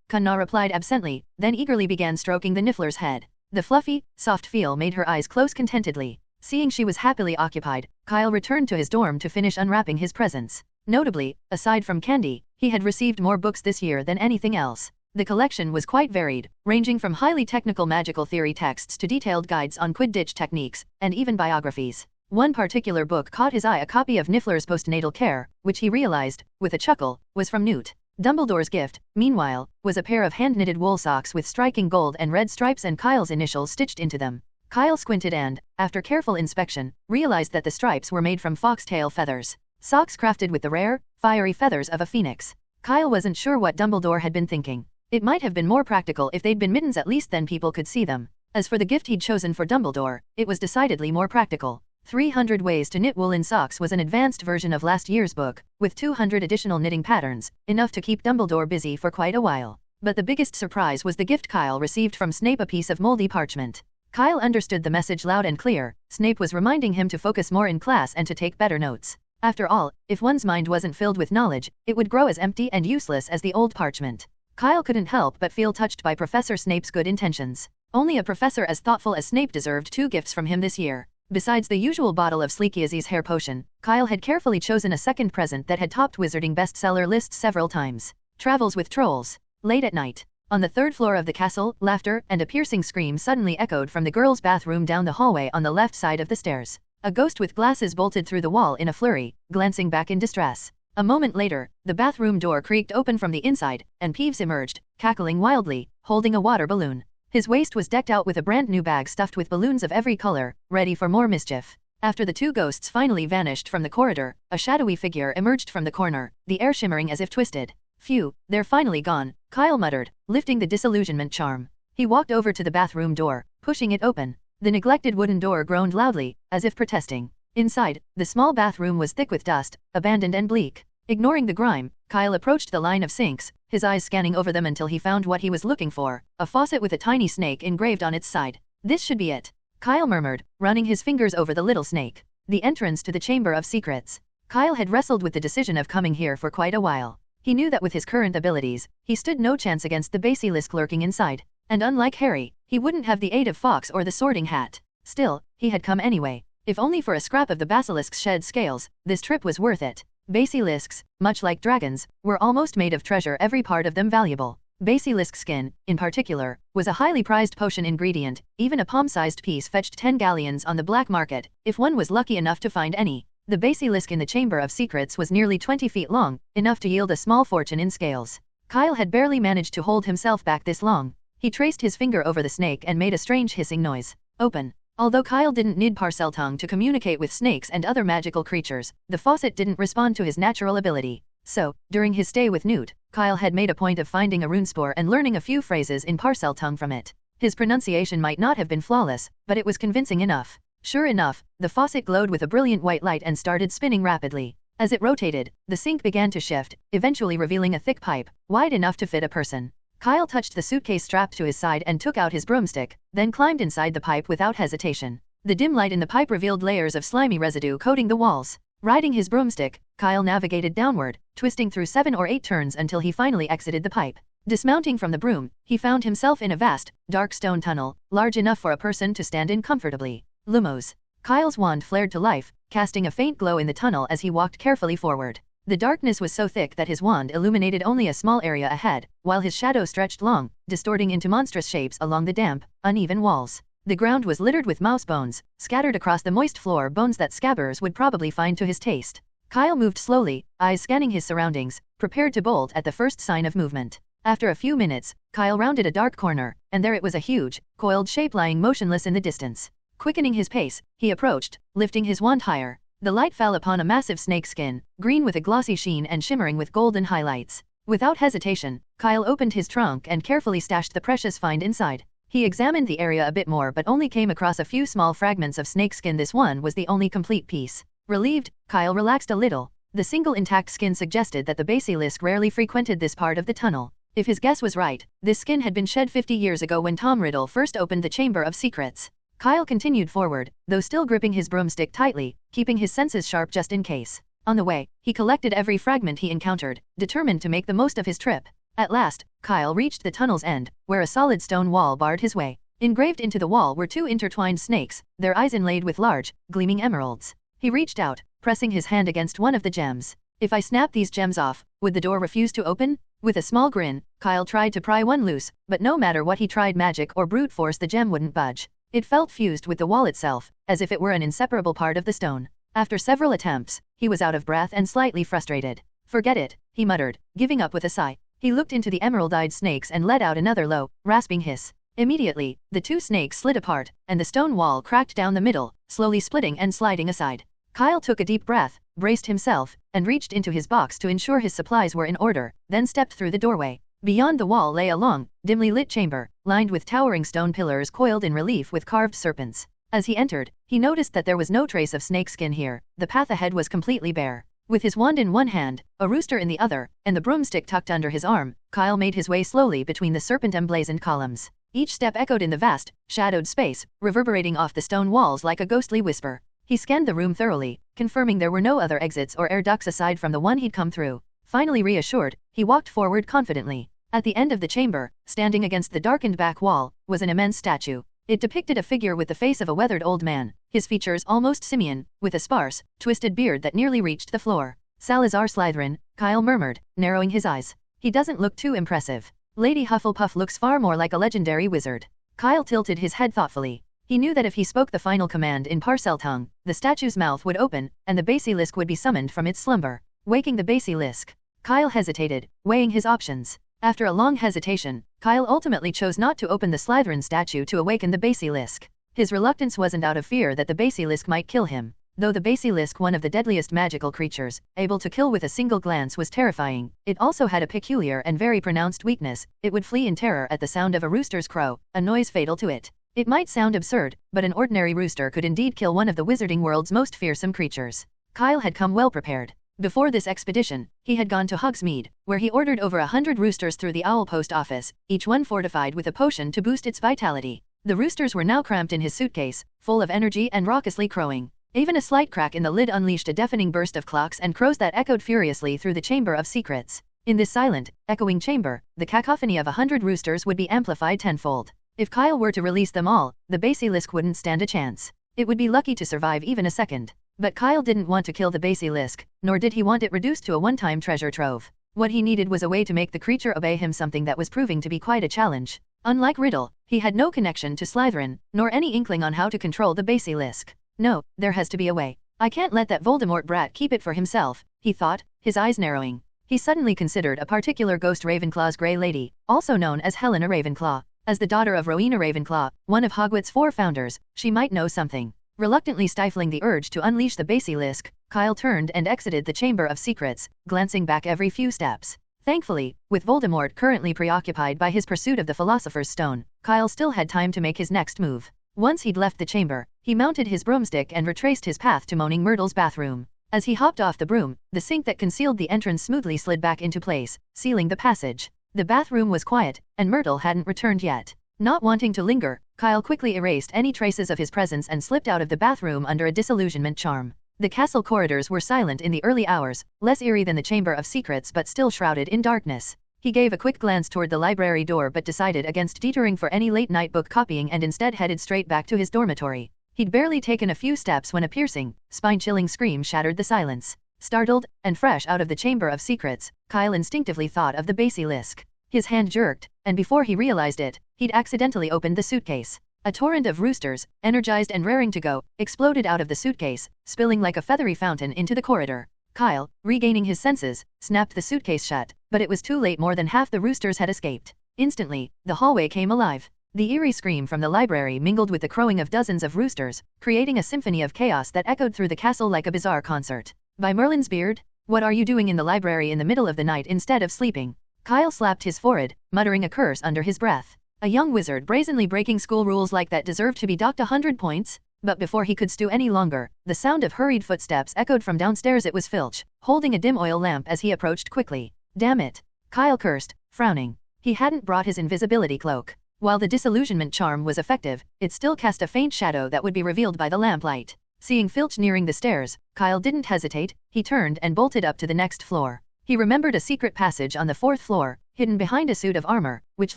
Kanna replied absently, then eagerly began stroking the niffler's head. The fluffy, soft feel made her eyes close contentedly. Seeing she was happily occupied, Kyle returned to his dorm to finish unwrapping his presents. Notably, aside from candy, he had received more books this year than anything else. The collection was quite varied, ranging from highly technical magical theory texts to detailed guides on Quidditch techniques, and even biographies. One particular book caught his eye, a copy of Niffler's Postnatal Care, which he realized, with a chuckle, was from Newt. Dumbledore's gift, meanwhile, was a pair of hand-knitted wool socks with striking gold and red stripes and Kyle's initials stitched into them. Kyle squinted and, after careful inspection, realized that the stripes were made from foxtail feathers. Socks crafted with the rare, fiery feathers of a phoenix. Kyle wasn't sure what Dumbledore had been thinking. It might have been more practical if they'd been mittens, at least then people could see them. As for the gift he'd chosen for Dumbledore, it was decidedly more practical. 300 Ways to Knit Woolen Socks was an advanced version of last year's book, with 200 additional knitting patterns, enough to keep Dumbledore busy for quite a while. But the biggest surprise was the gift Kyle received from Snape, a piece of moldy parchment. Kyle understood the message loud and clear. Snape was reminding him to focus more in class and to take better notes. After all, if one's mind wasn't filled with knowledge, it would grow as empty and useless as the old parchment. Kyle couldn't help but feel touched by Professor Snape's good intentions. Only a professor as thoughtful as Snape deserved 2 gifts from him this year. Besides the usual bottle of Sleekiezy's hair potion, Kyle had carefully chosen a second present that had topped Wizarding bestseller lists several times. Travels with Trolls. Late at night. On the 3rd floor of the castle, laughter and a piercing scream suddenly echoed from the girls' bathroom down the hallway on the left side of the stairs. A ghost with glasses bolted through the wall in a flurry, glancing back in distress. A moment later, the bathroom door creaked open from the inside, and Peeves emerged, cackling wildly, holding a water balloon. His waist was decked out with a brand new bag stuffed with balloons of every color, ready for more mischief. After the 2 ghosts finally vanished from the corridor, a shadowy figure emerged from the corner, the air shimmering as if twisted. "Phew, they're finally gone," Kyle muttered, lifting the disillusionment charm. He walked over to the bathroom door, pushing it open. The neglected wooden door groaned loudly, as if protesting. Inside, the small bathroom was thick with dust, abandoned and bleak. Ignoring the grime, Kyle approached the line of sinks, his eyes scanning over them until he found what he was looking for, a faucet with a tiny snake engraved on its side. "This should be it," Kyle murmured, running his fingers over the little snake. The entrance to the Chamber of Secrets. Kyle had wrestled with the decision of coming here for quite a while. He knew that with his current abilities, he stood no chance against the basilisk lurking inside. And unlike Harry, he wouldn't have the aid of Fawkes or the Sorting Hat. Still, he had come anyway. If only for a scrap of the basilisk's shed scales, this trip was worth it. Basilisks, much like dragons, were almost made of treasure, every part of them valuable. Basilisk skin, in particular, was a highly prized potion ingredient. Even a palm-sized piece fetched 10 galleons on the black market, if one was lucky enough to find any. The basilisk in the Chamber of Secrets was nearly 20 feet long, enough to yield a small fortune in scales. Kyle had barely managed to hold himself back this long. He traced his finger over the snake and made a strange hissing noise. Open. Although Kyle didn't need Parseltongue to communicate with snakes and other magical creatures, the faucet didn't respond to his natural ability. So, during his stay with Newt, Kyle had made a point of finding a runespore and learning a few phrases in Parseltongue from it. His pronunciation might not have been flawless, but it was convincing enough. Sure enough, the faucet glowed with a brilliant white light and started spinning rapidly. As it rotated, the sink began to shift, eventually revealing a thick pipe, wide enough to fit a person. Kyle touched the suitcase strapped to his side and took out his broomstick, then climbed inside the pipe without hesitation. The dim light in the pipe revealed layers of slimy residue coating the walls. Riding his broomstick, Kyle navigated downward, twisting through 7 or 8 turns until he finally exited the pipe. Dismounting from the broom, he found himself in a vast, dark stone tunnel, large enough for a person to stand in comfortably. Lumos. Kyle's wand flared to life, casting a faint glow in the tunnel as he walked carefully forward. The darkness was so thick that his wand illuminated only a small area ahead, while his shadow stretched long, distorting into monstrous shapes along the damp, uneven walls. The ground was littered with mouse bones, scattered across the moist floor, bones that scabbers would probably find to his taste. Kyle moved slowly, eyes scanning his surroundings, prepared to bolt at the first sign of movement. After a few minutes, Kyle rounded a dark corner, and there it was, a huge, coiled shape lying motionless in the distance. Quickening his pace, he approached, lifting his wand higher. The light fell upon a massive snake skin, green with a glossy sheen and shimmering with golden highlights. Without hesitation, Kyle opened his trunk and carefully stashed the precious find inside. He examined the area a bit more but only came across a few small fragments of snakeskin. This one was the only complete piece. Relieved, Kyle relaxed a little. The single intact skin suggested that the basilisk rarely frequented this part of the tunnel. If his guess was right, this skin had been shed 50 years ago when Tom Riddle first opened the Chamber of Secrets. Kyle continued forward, though still gripping his broomstick tightly, keeping his senses sharp just in case. On the way, he collected every fragment he encountered, determined to make the most of his trip. At last, Kyle reached the tunnel's end, where a solid stone wall barred his way. Engraved into the wall were two intertwined snakes, their eyes inlaid with large, gleaming emeralds. He reached out, pressing his hand against one of the gems. If I snap these gems off, would the door refuse to open? With a small grin, Kyle tried to pry one loose, but no matter what he tried, magic or brute force, the gem wouldn't budge. It felt fused with the wall itself, as if it were an inseparable part of the stone. After several attempts, he was out of breath and slightly frustrated. Forget it, he muttered, giving up with a sigh. He looked into the emerald-eyed snakes and let out another low, rasping hiss. Immediately, the two snakes slid apart, and the stone wall cracked down the middle, slowly splitting and sliding aside. Kyle took a deep breath, braced himself, and reached into his box to ensure his supplies were in order, then stepped through the doorway. Beyond the wall lay a long, dimly lit chamber, lined with towering stone pillars coiled in relief with carved serpents. As he entered, he noticed that there was no trace of snakeskin here. The path ahead was completely bare. With his wand in one hand, a rooster in the other, and the broomstick tucked under his arm, Kyle made his way slowly between the serpent-emblazoned columns. Each step echoed in the vast, shadowed space, reverberating off the stone walls like a ghostly whisper. He scanned the room thoroughly, confirming there were no other exits or air ducts aside from the one he'd come through. Finally reassured, he walked forward confidently. At the end of the chamber, standing against the darkened back wall, was an immense statue. It depicted a figure with the face of a weathered old man, his features almost simian, with a sparse, twisted beard that nearly reached the floor. Salazar Slytherin, Kyle murmured, narrowing his eyes. He doesn't look too impressive. Lady Hufflepuff looks far more like a legendary wizard. Kyle tilted his head thoughtfully. He knew that if he spoke the final command in Parseltongue, the statue's mouth would open, and the basilisk would be summoned from its slumber. Waking the basilisk. Kyle hesitated, weighing his options. After a long hesitation, Kyle ultimately chose not to open the Slytherin statue to awaken the basilisk. His reluctance wasn't out of fear that the basilisk might kill him. Though the basilisk, one of the deadliest magical creatures, able to kill with a single glance, was terrifying, it also had a peculiar and very pronounced weakness. It would flee in terror at the sound of a rooster's crow, a noise fatal to it. It might sound absurd, but an ordinary rooster could indeed kill one of the wizarding world's most fearsome creatures. Kyle had come well prepared. Before this expedition, he had gone to Hogsmeade, where he ordered over 100 roosters through the Owl Post Office, each one fortified with a potion to boost its vitality. The roosters were now cramped in his suitcase, full of energy and raucously crowing. Even a slight crack in the lid unleashed a deafening burst of clocks and crows that echoed furiously through the Chamber of Secrets. In this silent, echoing chamber, the cacophony of 100 roosters would be amplified tenfold. If Kyle were to release them all, the basilisk wouldn't stand a chance. It would be lucky to survive even a second. But Kyle didn't want to kill the basilisk, nor did he want it reduced to a one-time treasure trove. What he needed was a way to make the creature obey him, something that was proving to be quite a challenge. Unlike Riddle, he had no connection to Slytherin, nor any inkling on how to control the basilisk. No, there has to be a way. I can't let that Voldemort brat keep it for himself, he thought, his eyes narrowing. He suddenly considered a particular ghost, Ravenclaw's Grey Lady, also known as Helena Ravenclaw. As the daughter of Rowena Ravenclaw, one of Hogwarts' 4 founders, she might know something. Reluctantly stifling the urge to unleash the basilisk, Kyle turned and exited the Chamber of Secrets, glancing back every few steps. Thankfully, with Voldemort currently preoccupied by his pursuit of the Philosopher's Stone, Kyle still had time to make his next move. Once he'd left the chamber, he mounted his broomstick and retraced his path to Moaning Myrtle's bathroom. As he hopped off the broom, the sink that concealed the entrance smoothly slid back into place, sealing the passage. The bathroom was quiet, and Myrtle hadn't returned yet. Not wanting to linger, Kyle quickly erased any traces of his presence and slipped out of the bathroom under a disillusionment charm. The castle corridors were silent in the early hours, less eerie than the Chamber of Secrets but still shrouded in darkness. He gave a quick glance toward the library door but decided against detouring for any late-night book copying and instead headed straight back to his dormitory. He'd barely taken a few steps when a piercing, spine-chilling scream shattered the silence. Startled, and fresh out of the Chamber of Secrets, Kyle instinctively thought of the basilisk. His hand jerked, and before he realized it, he'd accidentally opened the suitcase. A torrent of roosters, energized and raring to go, exploded out of the suitcase, spilling like a feathery fountain into the corridor. Kyle, regaining his senses, snapped the suitcase shut, but it was too late. More than half the roosters had escaped. Instantly, the hallway came alive. The eerie scream from the library mingled with the crowing of dozens of roosters, creating a symphony of chaos that echoed through the castle like a bizarre concert. By Merlin's beard, what are you doing in the library in the middle of the night instead of sleeping? Kyle slapped his forehead, muttering a curse under his breath. A young wizard brazenly breaking school rules like that deserved to be docked 100 points? But before he could stew any longer, the sound of hurried footsteps echoed from downstairs. It was Filch, holding a dim oil lamp as he approached quickly. Damn it! Kyle cursed, frowning. He hadn't brought his invisibility cloak. While the disillusionment charm was effective, it still cast a faint shadow that would be revealed by the lamplight. Seeing Filch nearing the stairs, Kyle didn't hesitate. He turned and bolted up to the next floor. He remembered a secret passage on the 4th floor, hidden behind a suit of armor, which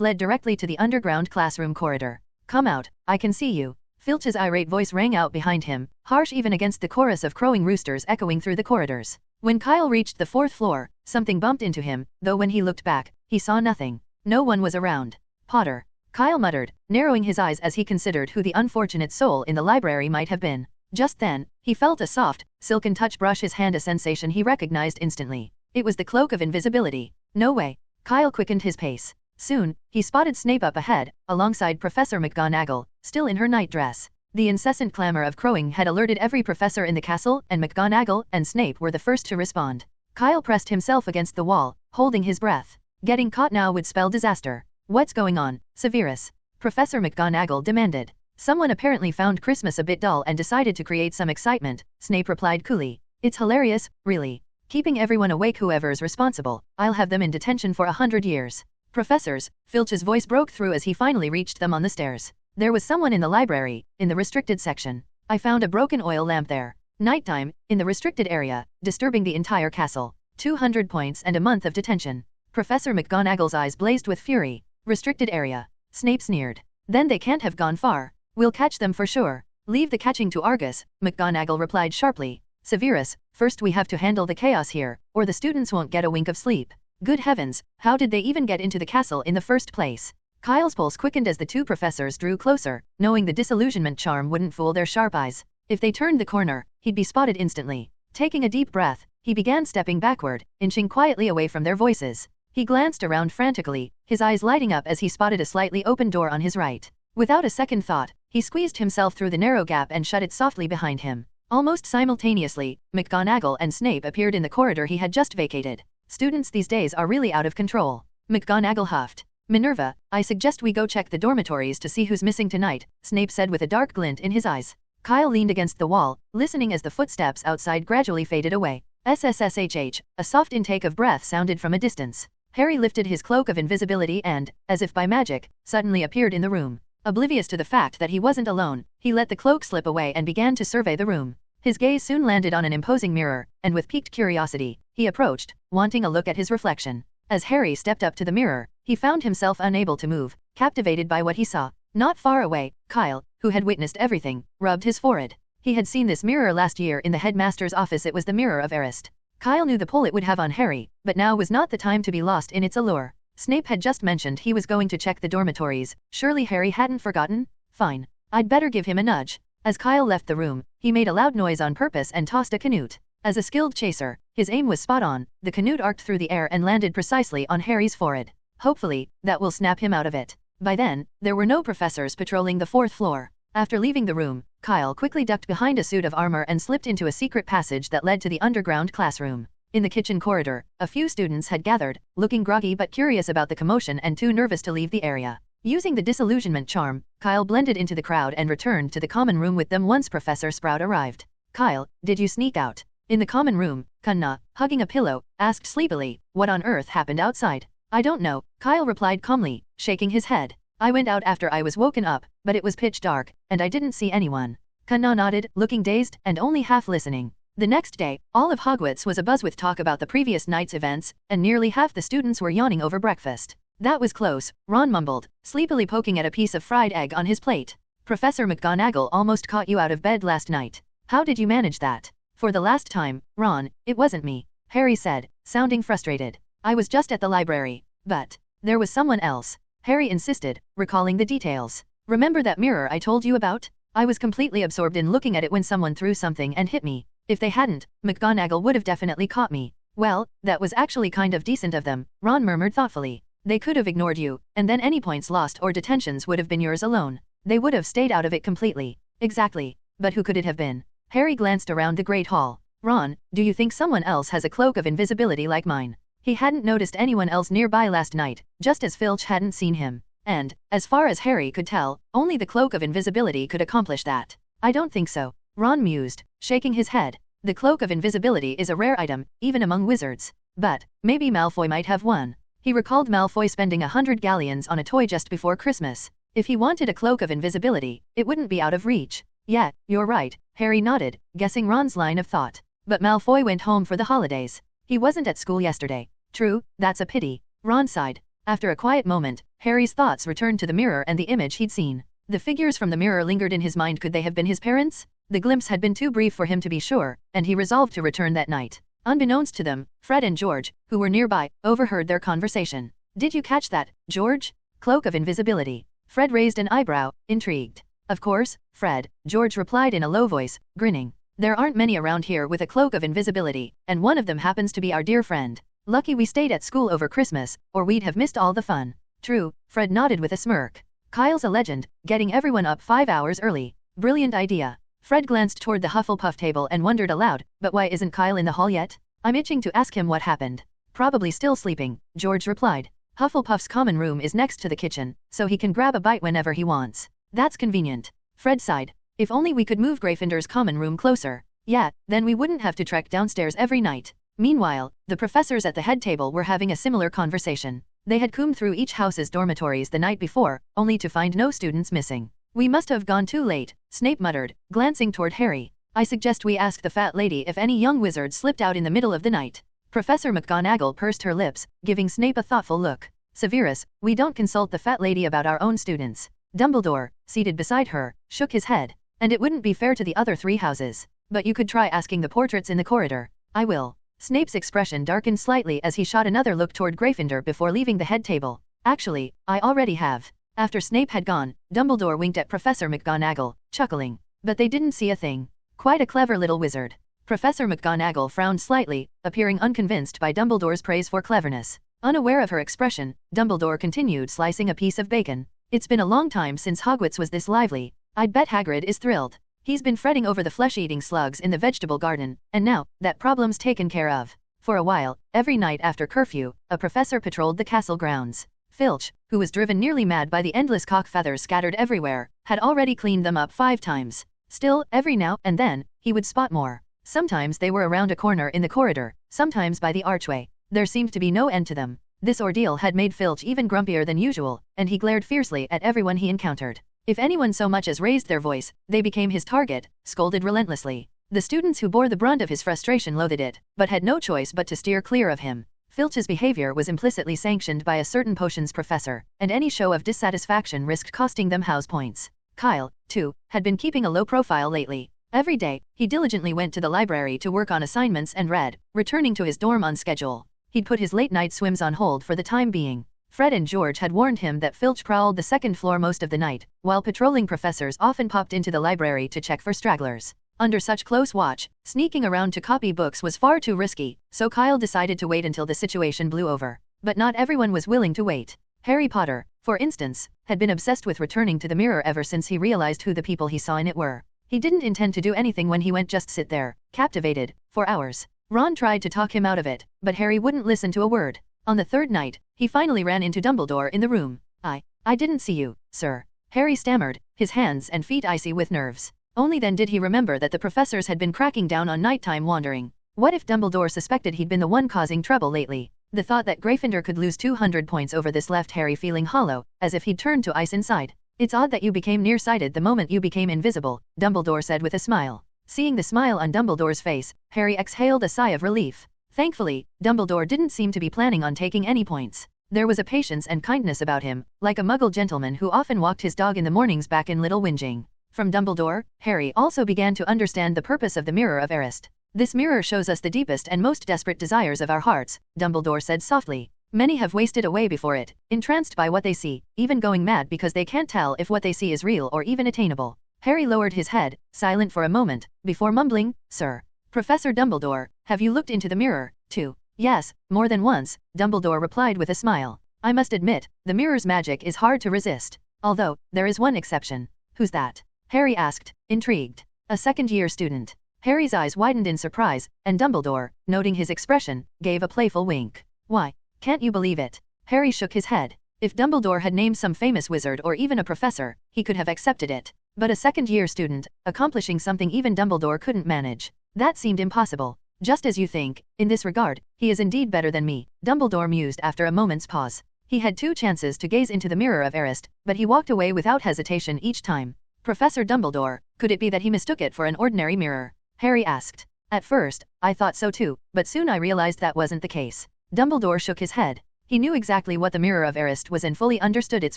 led directly to the underground classroom corridor. Come out, I can see you. Filch's irate voice rang out behind him, harsh even against the chorus of crowing roosters echoing through the corridors. When Kyle reached the 4th floor, something bumped into him, though when he looked back, he saw nothing. No one was around. Potter. Kyle muttered, narrowing his eyes as he considered who the unfortunate soul in the library might have been. Just then, he felt a soft, silken touch brush his hand, a sensation he recognized instantly. It was the cloak of invisibility. No way. Kyle quickened his pace. Soon, he spotted Snape up ahead, alongside Professor McGonagall, still in her nightdress. The incessant clamor of crowing had alerted every professor in the castle, and McGonagall and Snape were the first to respond. Kyle pressed himself against the wall, holding his breath. Getting caught now would spell disaster. What's going on, Severus? Professor McGonagall demanded. Someone apparently found Christmas a bit dull and decided to create some excitement, Snape replied coolly. It's hilarious, really. Keeping everyone awake. Whoever's responsible, I'll have them in detention for 100 years. Professors, Filch's voice broke through as he finally reached them on the stairs. There was someone in the library, in the restricted section. I found a broken oil lamp there. Nighttime, in the restricted area, disturbing the entire castle. 200 points and a month of detention. Professor McGonagall's eyes blazed with fury. Restricted area. Snape sneered. Then they can't have gone far. We'll catch them for sure. Leave the catching to Argus, McGonagall replied sharply. Severus, first we have to handle the chaos here, or the students won't get a wink of sleep. Good heavens, how did they even get into the castle in the first place? Kyle's pulse quickened as the two professors drew closer, knowing the disillusionment charm wouldn't fool their sharp eyes. If they turned the corner, he'd be spotted instantly. Taking a deep breath, he began stepping backward, inching quietly away from their voices. He glanced around frantically, his eyes lighting up as he spotted a slightly open door on his right. Without a second thought, he squeezed himself through the narrow gap and shut it softly behind him. Almost simultaneously, McGonagall and Snape appeared in the corridor he had just vacated. Students these days are really out of control. McGonagall huffed. Minerva, I suggest we go check the dormitories to see who's missing tonight, Snape said with a dark glint in his eyes. Kyle leaned against the wall, listening as the footsteps outside gradually faded away. SSSHH, a soft intake of breath sounded from a distance. Harry lifted his cloak of invisibility and, as if by magic, suddenly appeared in the room. Oblivious to the fact that he wasn't alone, he let the cloak slip away and began to survey the room. His gaze soon landed on an imposing mirror, and with piqued curiosity, he approached, wanting a look at his reflection. As Harry stepped up to the mirror, he found himself unable to move, captivated by what he saw. Not far away, Kyle, who had witnessed everything, rubbed his forehead. He had seen this mirror last year in the headmaster's office. It was the mirror of Arist. Kyle knew the pull it would have on Harry, but now was not the time to be lost in its allure. Snape had just mentioned he was going to check the dormitories. Surely Harry hadn't forgotten? Fine. I'd better give him a nudge. As Kyle left the room, he made a loud noise on purpose and tossed a canute. As a skilled chaser, his aim was spot on. The canute arced through the air and landed precisely on Harry's forehead. Hopefully, that will snap him out of it. By then, there were no professors patrolling the 4th floor. After leaving the room, Kyle quickly ducked behind a suit of armor and slipped into a secret passage that led to the underground classroom. In the kitchen corridor, a few students had gathered, looking groggy but curious about the commotion and too nervous to leave the area. Using the disillusionment charm, Kyle blended into the crowd and returned to the common room with them once Professor Sprout arrived. Kyle, did you sneak out? In the common room, Kunna, hugging a pillow, asked sleepily, what on earth happened outside? I don't know, Kyle replied calmly, shaking his head. I went out after I was woken up, but it was pitch dark, and I didn't see anyone. Kunna nodded, looking dazed and only half listening. The next day, all of Hogwarts was abuzz with talk about the previous night's events, and nearly half the students were yawning over breakfast. That was close, Ron mumbled, sleepily poking at a piece of fried egg on his plate. Professor McGonagall almost caught you out of bed last night. How did you manage that? For the last time, Ron, it wasn't me, Harry said, sounding frustrated. I was just at the library. But there was someone else, Harry insisted, recalling the details. Remember that mirror I told you about? I was completely absorbed in looking at it when someone threw something and hit me. If they hadn't, McGonagall would have definitely caught me. Well, that was actually kind of decent of them, Ron murmured thoughtfully. They could have ignored you, and then any points lost or detentions would have been yours alone. They would have stayed out of it completely. Exactly. But who could it have been? Harry glanced around the Great Hall. Ron, do you think someone else has a cloak of invisibility like mine? He hadn't noticed anyone else nearby last night, just as Filch hadn't seen him. And, as far as Harry could tell, only the cloak of invisibility could accomplish that. I don't think so, Ron mused, shaking his head. The cloak of invisibility is a rare item, even among wizards. But maybe Malfoy might have one. He recalled Malfoy spending 100 galleons on a toy just before Christmas. If he wanted a cloak of invisibility, it wouldn't be out of reach. Yeah, you're right, Harry nodded, guessing Ron's line of thought. But Malfoy went home for the holidays. He wasn't at school yesterday. True, that's a pity. Ron sighed. After a quiet moment, Harry's thoughts returned to the mirror and the image he'd seen. The figures from the mirror lingered in his mind. Could they have been his parents? The glimpse had been too brief for him to be sure, and he resolved to return that night. Unbeknownst to them, Fred and George, who were nearby, overheard their conversation. Did you catch that, George? Cloak of invisibility. Fred raised an eyebrow, intrigued. Of course, Fred, George replied in a low voice, grinning. There aren't many around here with a cloak of invisibility, and one of them happens to be our dear friend. Lucky we stayed at school over Christmas, or we'd have missed all the fun. True, Fred nodded with a smirk. Kyle's a legend, getting everyone up 5 hours early. Brilliant idea. Fred glanced toward the Hufflepuff table and wondered aloud, but why isn't Kyle in the hall yet? I'm itching to ask him what happened. Probably still sleeping, George replied. Hufflepuff's common room is next to the kitchen, so he can grab a bite whenever he wants. That's convenient. Fred sighed. If only we could move Gryffindor's common room closer. Yeah, then we wouldn't have to trek downstairs every night. Meanwhile, the professors at the head table were having a similar conversation. They had combed through each house's dormitories the night before, only to find no students missing. We must have gone too late, Snape muttered, glancing toward Harry. I suggest we ask the fat lady if any young wizards slipped out in the middle of the night. Professor McGonagall pursed her lips, giving Snape a thoughtful look. Severus, we don't consult the fat lady about our own students. Dumbledore, seated beside her, shook his head. And it wouldn't be fair to the other 3 houses. But you could try asking the portraits in the corridor. I will. Snape's expression darkened slightly as he shot another look toward Gryffindor before leaving the head table. Actually, I already have. After Snape had gone, Dumbledore winked at Professor McGonagall, chuckling. But they didn't see a thing. Quite a clever little wizard. Professor McGonagall frowned slightly, appearing unconvinced by Dumbledore's praise for cleverness. Unaware of her expression, Dumbledore continued slicing a piece of bacon. It's been a long time since Hogwarts was this lively. I'd bet Hagrid is thrilled. He's been fretting over the flesh-eating slugs in the vegetable garden, and now, that problem's taken care of. For a while, every night after curfew, a professor patrolled the castle grounds. Filch, who was driven nearly mad by the endless cock feathers scattered everywhere, had already cleaned them up 5 times. Still, every now and then, he would spot more. Sometimes they were around a corner in the corridor, sometimes by the archway. There seemed to be no end to them. This ordeal had made Filch even grumpier than usual, and he glared fiercely at everyone he encountered. If anyone so much as raised their voice, they became his target, scolded relentlessly. The students who bore the brunt of his frustration loathed it, but had no choice but to steer clear of him. Filch's behavior was implicitly sanctioned by a certain potions professor, and any show of dissatisfaction risked costing them house points. Kyle, too, had been keeping a low profile lately. Every day, he diligently went to the library to work on assignments and read, returning to his dorm on schedule. He'd put his late-night swims on hold for the time being. Fred and George had warned him that Filch prowled the 2nd floor most of the night, while patrolling professors often popped into the library to check for stragglers. Under such close watch, sneaking around to copy books was far too risky, so Kyle decided to wait until the situation blew over. But not everyone was willing to wait. Harry Potter, for instance, had been obsessed with returning to the mirror ever since he realized who the people he saw in it were. He didn't intend to do anything when he went, just sit there, captivated, for hours. Ron tried to talk him out of it, but Harry wouldn't listen to a word. On the 3rd night, he finally ran into Dumbledore in the room. I didn't see you, sir. Harry stammered, his hands and feet icy with nerves. Only then did he remember that the professors had been cracking down on nighttime wandering. What if Dumbledore suspected he'd been the one causing trouble lately? The thought that Gryffindor could lose 200 points over this left Harry feeling hollow, as if he'd turned to ice inside. It's odd that you became nearsighted the moment you became invisible, Dumbledore said with a smile. Seeing the smile on Dumbledore's face, Harry exhaled a sigh of relief. Thankfully, Dumbledore didn't seem to be planning on taking any points. There was a patience and kindness about him, like a muggle gentleman who often walked his dog in the mornings back in Little Whinging. From Dumbledore, Harry also began to understand the purpose of the Mirror of Erised. This mirror shows us the deepest and most desperate desires of our hearts, Dumbledore said softly. Many have wasted away before it, entranced by what they see, even going mad because they can't tell if what they see is real or even attainable. Harry lowered his head, silent for a moment, before mumbling, Sir. Professor Dumbledore, have you looked into the mirror, too? Yes, more than once, Dumbledore replied with a smile. I must admit, the mirror's magic is hard to resist. Although, there is one exception. Who's that? Harry asked, intrigued. A second-year student. Harry's eyes widened in surprise, and Dumbledore, noting his expression, gave a playful wink. Why? Can't you believe it? Harry shook his head. If Dumbledore had named some famous wizard or even a professor, he could have accepted it. But a second-year student, accomplishing something even Dumbledore couldn't manage. That seemed impossible. Just as you think, in this regard, he is indeed better than me, Dumbledore mused after a moment's pause. He had 2 chances to gaze into the Mirror of Erised, but he walked away without hesitation each time. Professor Dumbledore, could it be that he mistook it for an ordinary mirror? Harry asked. At first, I thought so too, but soon I realized that wasn't the case. Dumbledore shook his head. He knew exactly what the Mirror of Erised was and fully understood its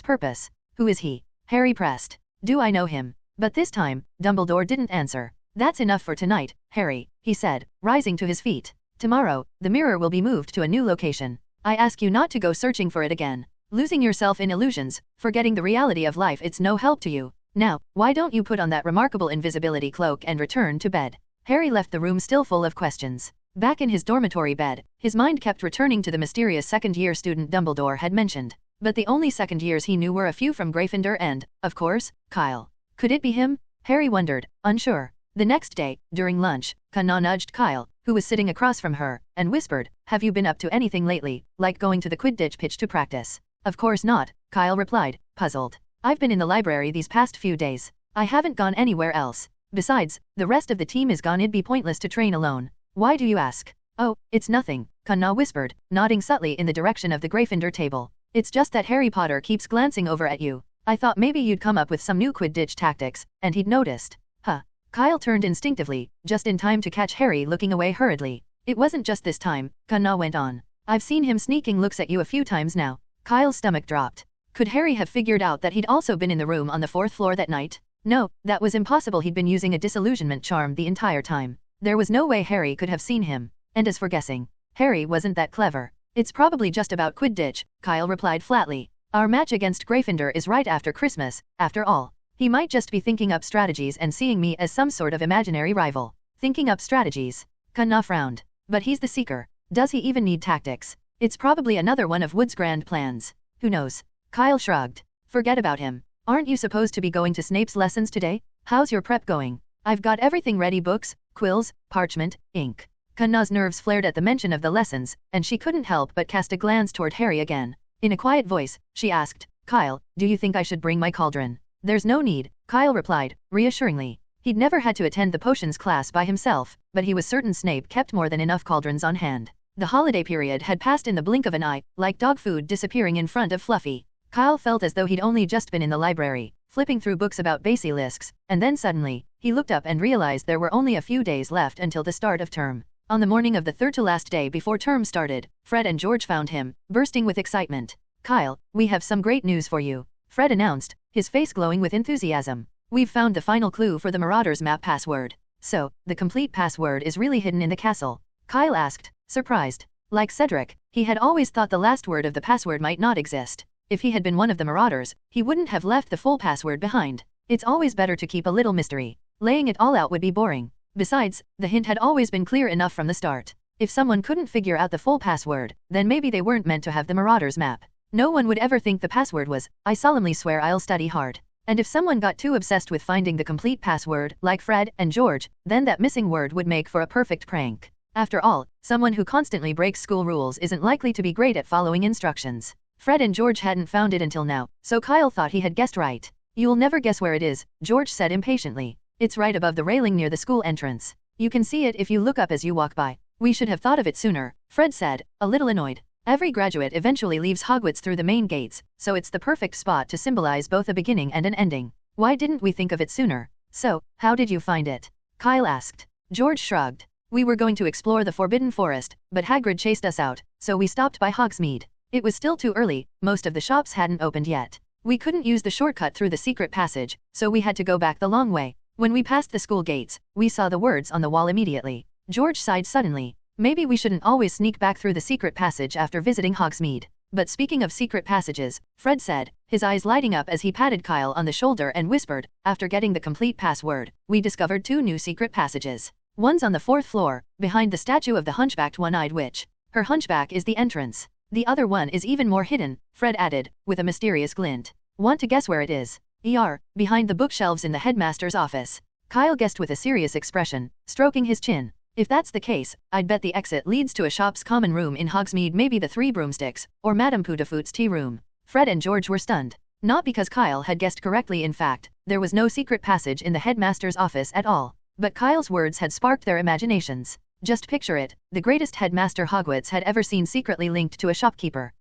purpose. Who is he? Harry pressed. Do I know him? But this time, Dumbledore didn't answer. That's enough for tonight, Harry, he said, rising to his feet. Tomorrow, the mirror will be moved to a new location. I ask you not to go searching for it again. Losing yourself in illusions, forgetting the reality of life, it's no help to you. Now, why don't you put on that remarkable invisibility cloak and return to bed? Harry left the room still full of questions. Back in his dormitory bed, his mind kept returning to the mysterious second-year student Dumbledore had mentioned. But the only second years he knew were a few from Gryffindor and, of course, Kyle. Could it be him? Harry wondered, unsure. The next day, during lunch, Kana nudged Kyle, who was sitting across from her, and whispered, Have you been up to anything lately, like going to the Quidditch pitch to practice? Of course not, Kyle replied, puzzled. I've been in the library these past few days. I haven't gone anywhere else. Besides, the rest of the team is gone. It'd be pointless to train alone. Why do you ask? Oh, it's nothing, Kana whispered, nodding subtly in the direction of the Gryffindor table. It's just that Harry Potter keeps glancing over at you. I thought maybe you'd come up with some new Quidditch tactics, and he'd noticed. Huh. Kyle turned instinctively, just in time to catch Harry looking away hurriedly. It wasn't just this time, Kana went on. I've seen him sneaking looks at you a few times now. Kyle's stomach dropped. Could Harry have figured out that he'd also been in the room on the 4th floor that night? No, that was impossible. He'd been using a disillusionment charm the entire time. There was no way Harry could have seen him. And as for guessing, Harry wasn't that clever. It's probably just about Quidditch, Kyle replied flatly. Our match against Gryffindor is right after Christmas, after all. He might just be thinking up strategies and seeing me as some sort of imaginary rival. Thinking up strategies? Kana frowned. But he's the Seeker. Does he even need tactics? It's probably another one of Wood's grand plans. Who knows? Kyle shrugged. Forget about him. Aren't you supposed to be going to Snape's lessons today? How's your prep going? I've got everything ready, books, quills, parchment, ink. Kana's nerves flared at the mention of the lessons, and she couldn't help but cast a glance toward Harry again. In a quiet voice, she asked, Kyle, do you think I should bring my cauldron? There's no need, Kyle replied, reassuringly. He'd never had to attend the potions class by himself, but he was certain Snape kept more than enough cauldrons on hand. The holiday period had passed in the blink of an eye, like dog food disappearing in front of Fluffy. Kyle felt as though he'd only just been in the library, flipping through books about basilisks, and then suddenly, he looked up and realized there were only a few days left until the start of term. On the morning of the third to last day before term started, Fred and George found him, bursting with excitement. Kyle, we have some great news for you, Fred announced, his face glowing with enthusiasm. We've found the final clue for the Marauders map password. So, the complete password is really hidden in the castle? Kyle asked, surprised. Like Cedric, he had always thought the last word of the password might not exist. If he had been one of the Marauders, he wouldn't have left the full password behind. It's always better to keep a little mystery. Laying it all out would be boring. Besides, the hint had always been clear enough from the start. If someone couldn't figure out the full password, then maybe they weren't meant to have the Marauders map. No one would ever think the password was, I solemnly swear I'll study hard. And if someone got too obsessed with finding the complete password, like Fred and George, then that missing word would make for a perfect prank. After all, someone who constantly breaks school rules isn't likely to be great at following instructions. Fred and George hadn't found it until now, so Kyle thought he had guessed right. You'll never guess where it is, George said impatiently. It's right above the railing near the school entrance. You can see it if you look up as you walk by. We should have thought of it sooner, Fred said, a little annoyed. Every graduate eventually leaves Hogwarts through the main gates, so it's the perfect spot to symbolize both a beginning and an ending. Why didn't we think of it sooner? So, how did you find it? Kyle asked. George shrugged. We were going to explore the Forbidden Forest, but Hagrid chased us out, so we stopped by Hogsmeade. It was still too early, most of the shops hadn't opened yet. We couldn't use the shortcut through the secret passage, so we had to go back the long way. When we passed the school gates, we saw the words on the wall immediately. George sighed suddenly. Maybe we shouldn't always sneak back through the secret passage after visiting Hogsmeade. But speaking of secret passages, Fred said, his eyes lighting up as he patted Kyle on the shoulder and whispered, after getting the complete password, we discovered 2 new secret passages. One's on the 4th floor, behind the statue of the hunchbacked one-eyed witch. Her hunchback is the entrance. The other one is even more hidden, Fred added, with a mysterious glint. Want to guess where it is? Behind the bookshelves in the headmaster's office. Kyle guessed with a serious expression, stroking his chin. If that's the case, I'd bet the exit leads to a shop's common room in Hogsmeade, maybe the 3 Broomsticks, or Madame Putafoot's tea room. Fred and George were stunned. Not because Kyle had guessed correctly, in fact, there was no secret passage in the headmaster's office at all. But Kyle's words had sparked their imaginations. Just picture it, the greatest headmaster Hogwarts had ever seen secretly linked to a shopkeeper.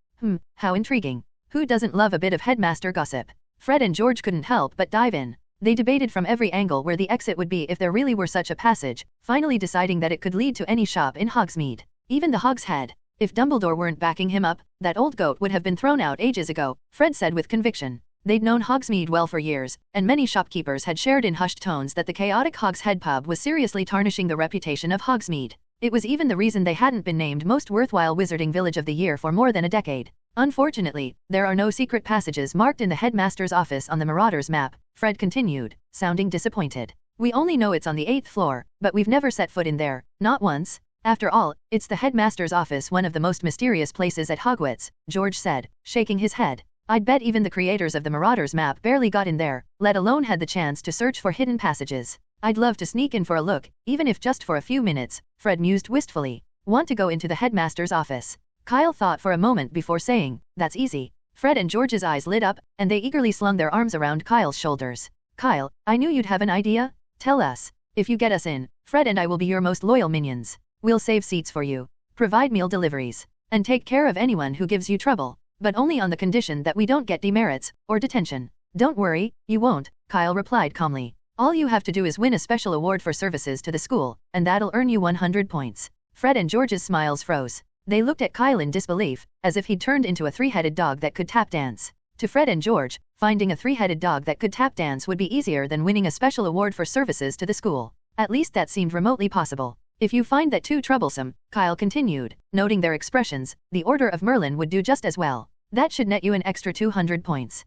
How intriguing. Who doesn't love a bit of headmaster gossip? Fred and George couldn't help but dive in. They debated from every angle where the exit would be if there really were such a passage, finally deciding that it could lead to any shop in Hogsmeade. Even the Hog's Head. If Dumbledore weren't backing him up, that old goat would have been thrown out ages ago, Fred said with conviction. They'd known Hogsmeade well for years, and many shopkeepers had shared in hushed tones that the chaotic Hog's Head pub was seriously tarnishing the reputation of Hogsmeade. It was even the reason they hadn't been named most worthwhile wizarding village of the year for more than a decade. Unfortunately, there are no secret passages marked in the headmaster's office on the Marauders map, Fred continued, sounding disappointed. We only know it's on the 8th floor, but we've never set foot in there, not once. After all, it's the headmaster's office, one of the most mysterious places at Hogwarts, George said, shaking his head. I'd bet even the creators of the Marauders map barely got in there, let alone had the chance to search for hidden passages. I'd love to sneak in for a look, even if just for a few minutes, Fred mused wistfully. Want to go into the headmaster's office? Kyle thought for a moment before saying, that's easy. Fred and George's eyes lit up, and they eagerly slung their arms around Kyle's shoulders. Kyle, I knew you'd have an idea. Tell us. If you get us in, Fred and I will be your most loyal minions. We'll save seats for you, provide meal deliveries, and take care of anyone who gives you trouble, but only on the condition that we don't get demerits or detention. Don't worry, you won't, Kyle replied calmly. All you have to do is win a special award for services to the school, and that'll earn you 100 points. Fred and George's smiles froze. They looked at Kyle in disbelief, as if he'd turned into a 3-headed dog that could tap dance. To Fred and George, finding a 3-headed dog that could tap dance would be easier than winning a special award for services to the school. At least that seemed remotely possible. If you find that too troublesome, Kyle continued, noting their expressions, the Order of Merlin would do just as well. That should net you an extra 200 points.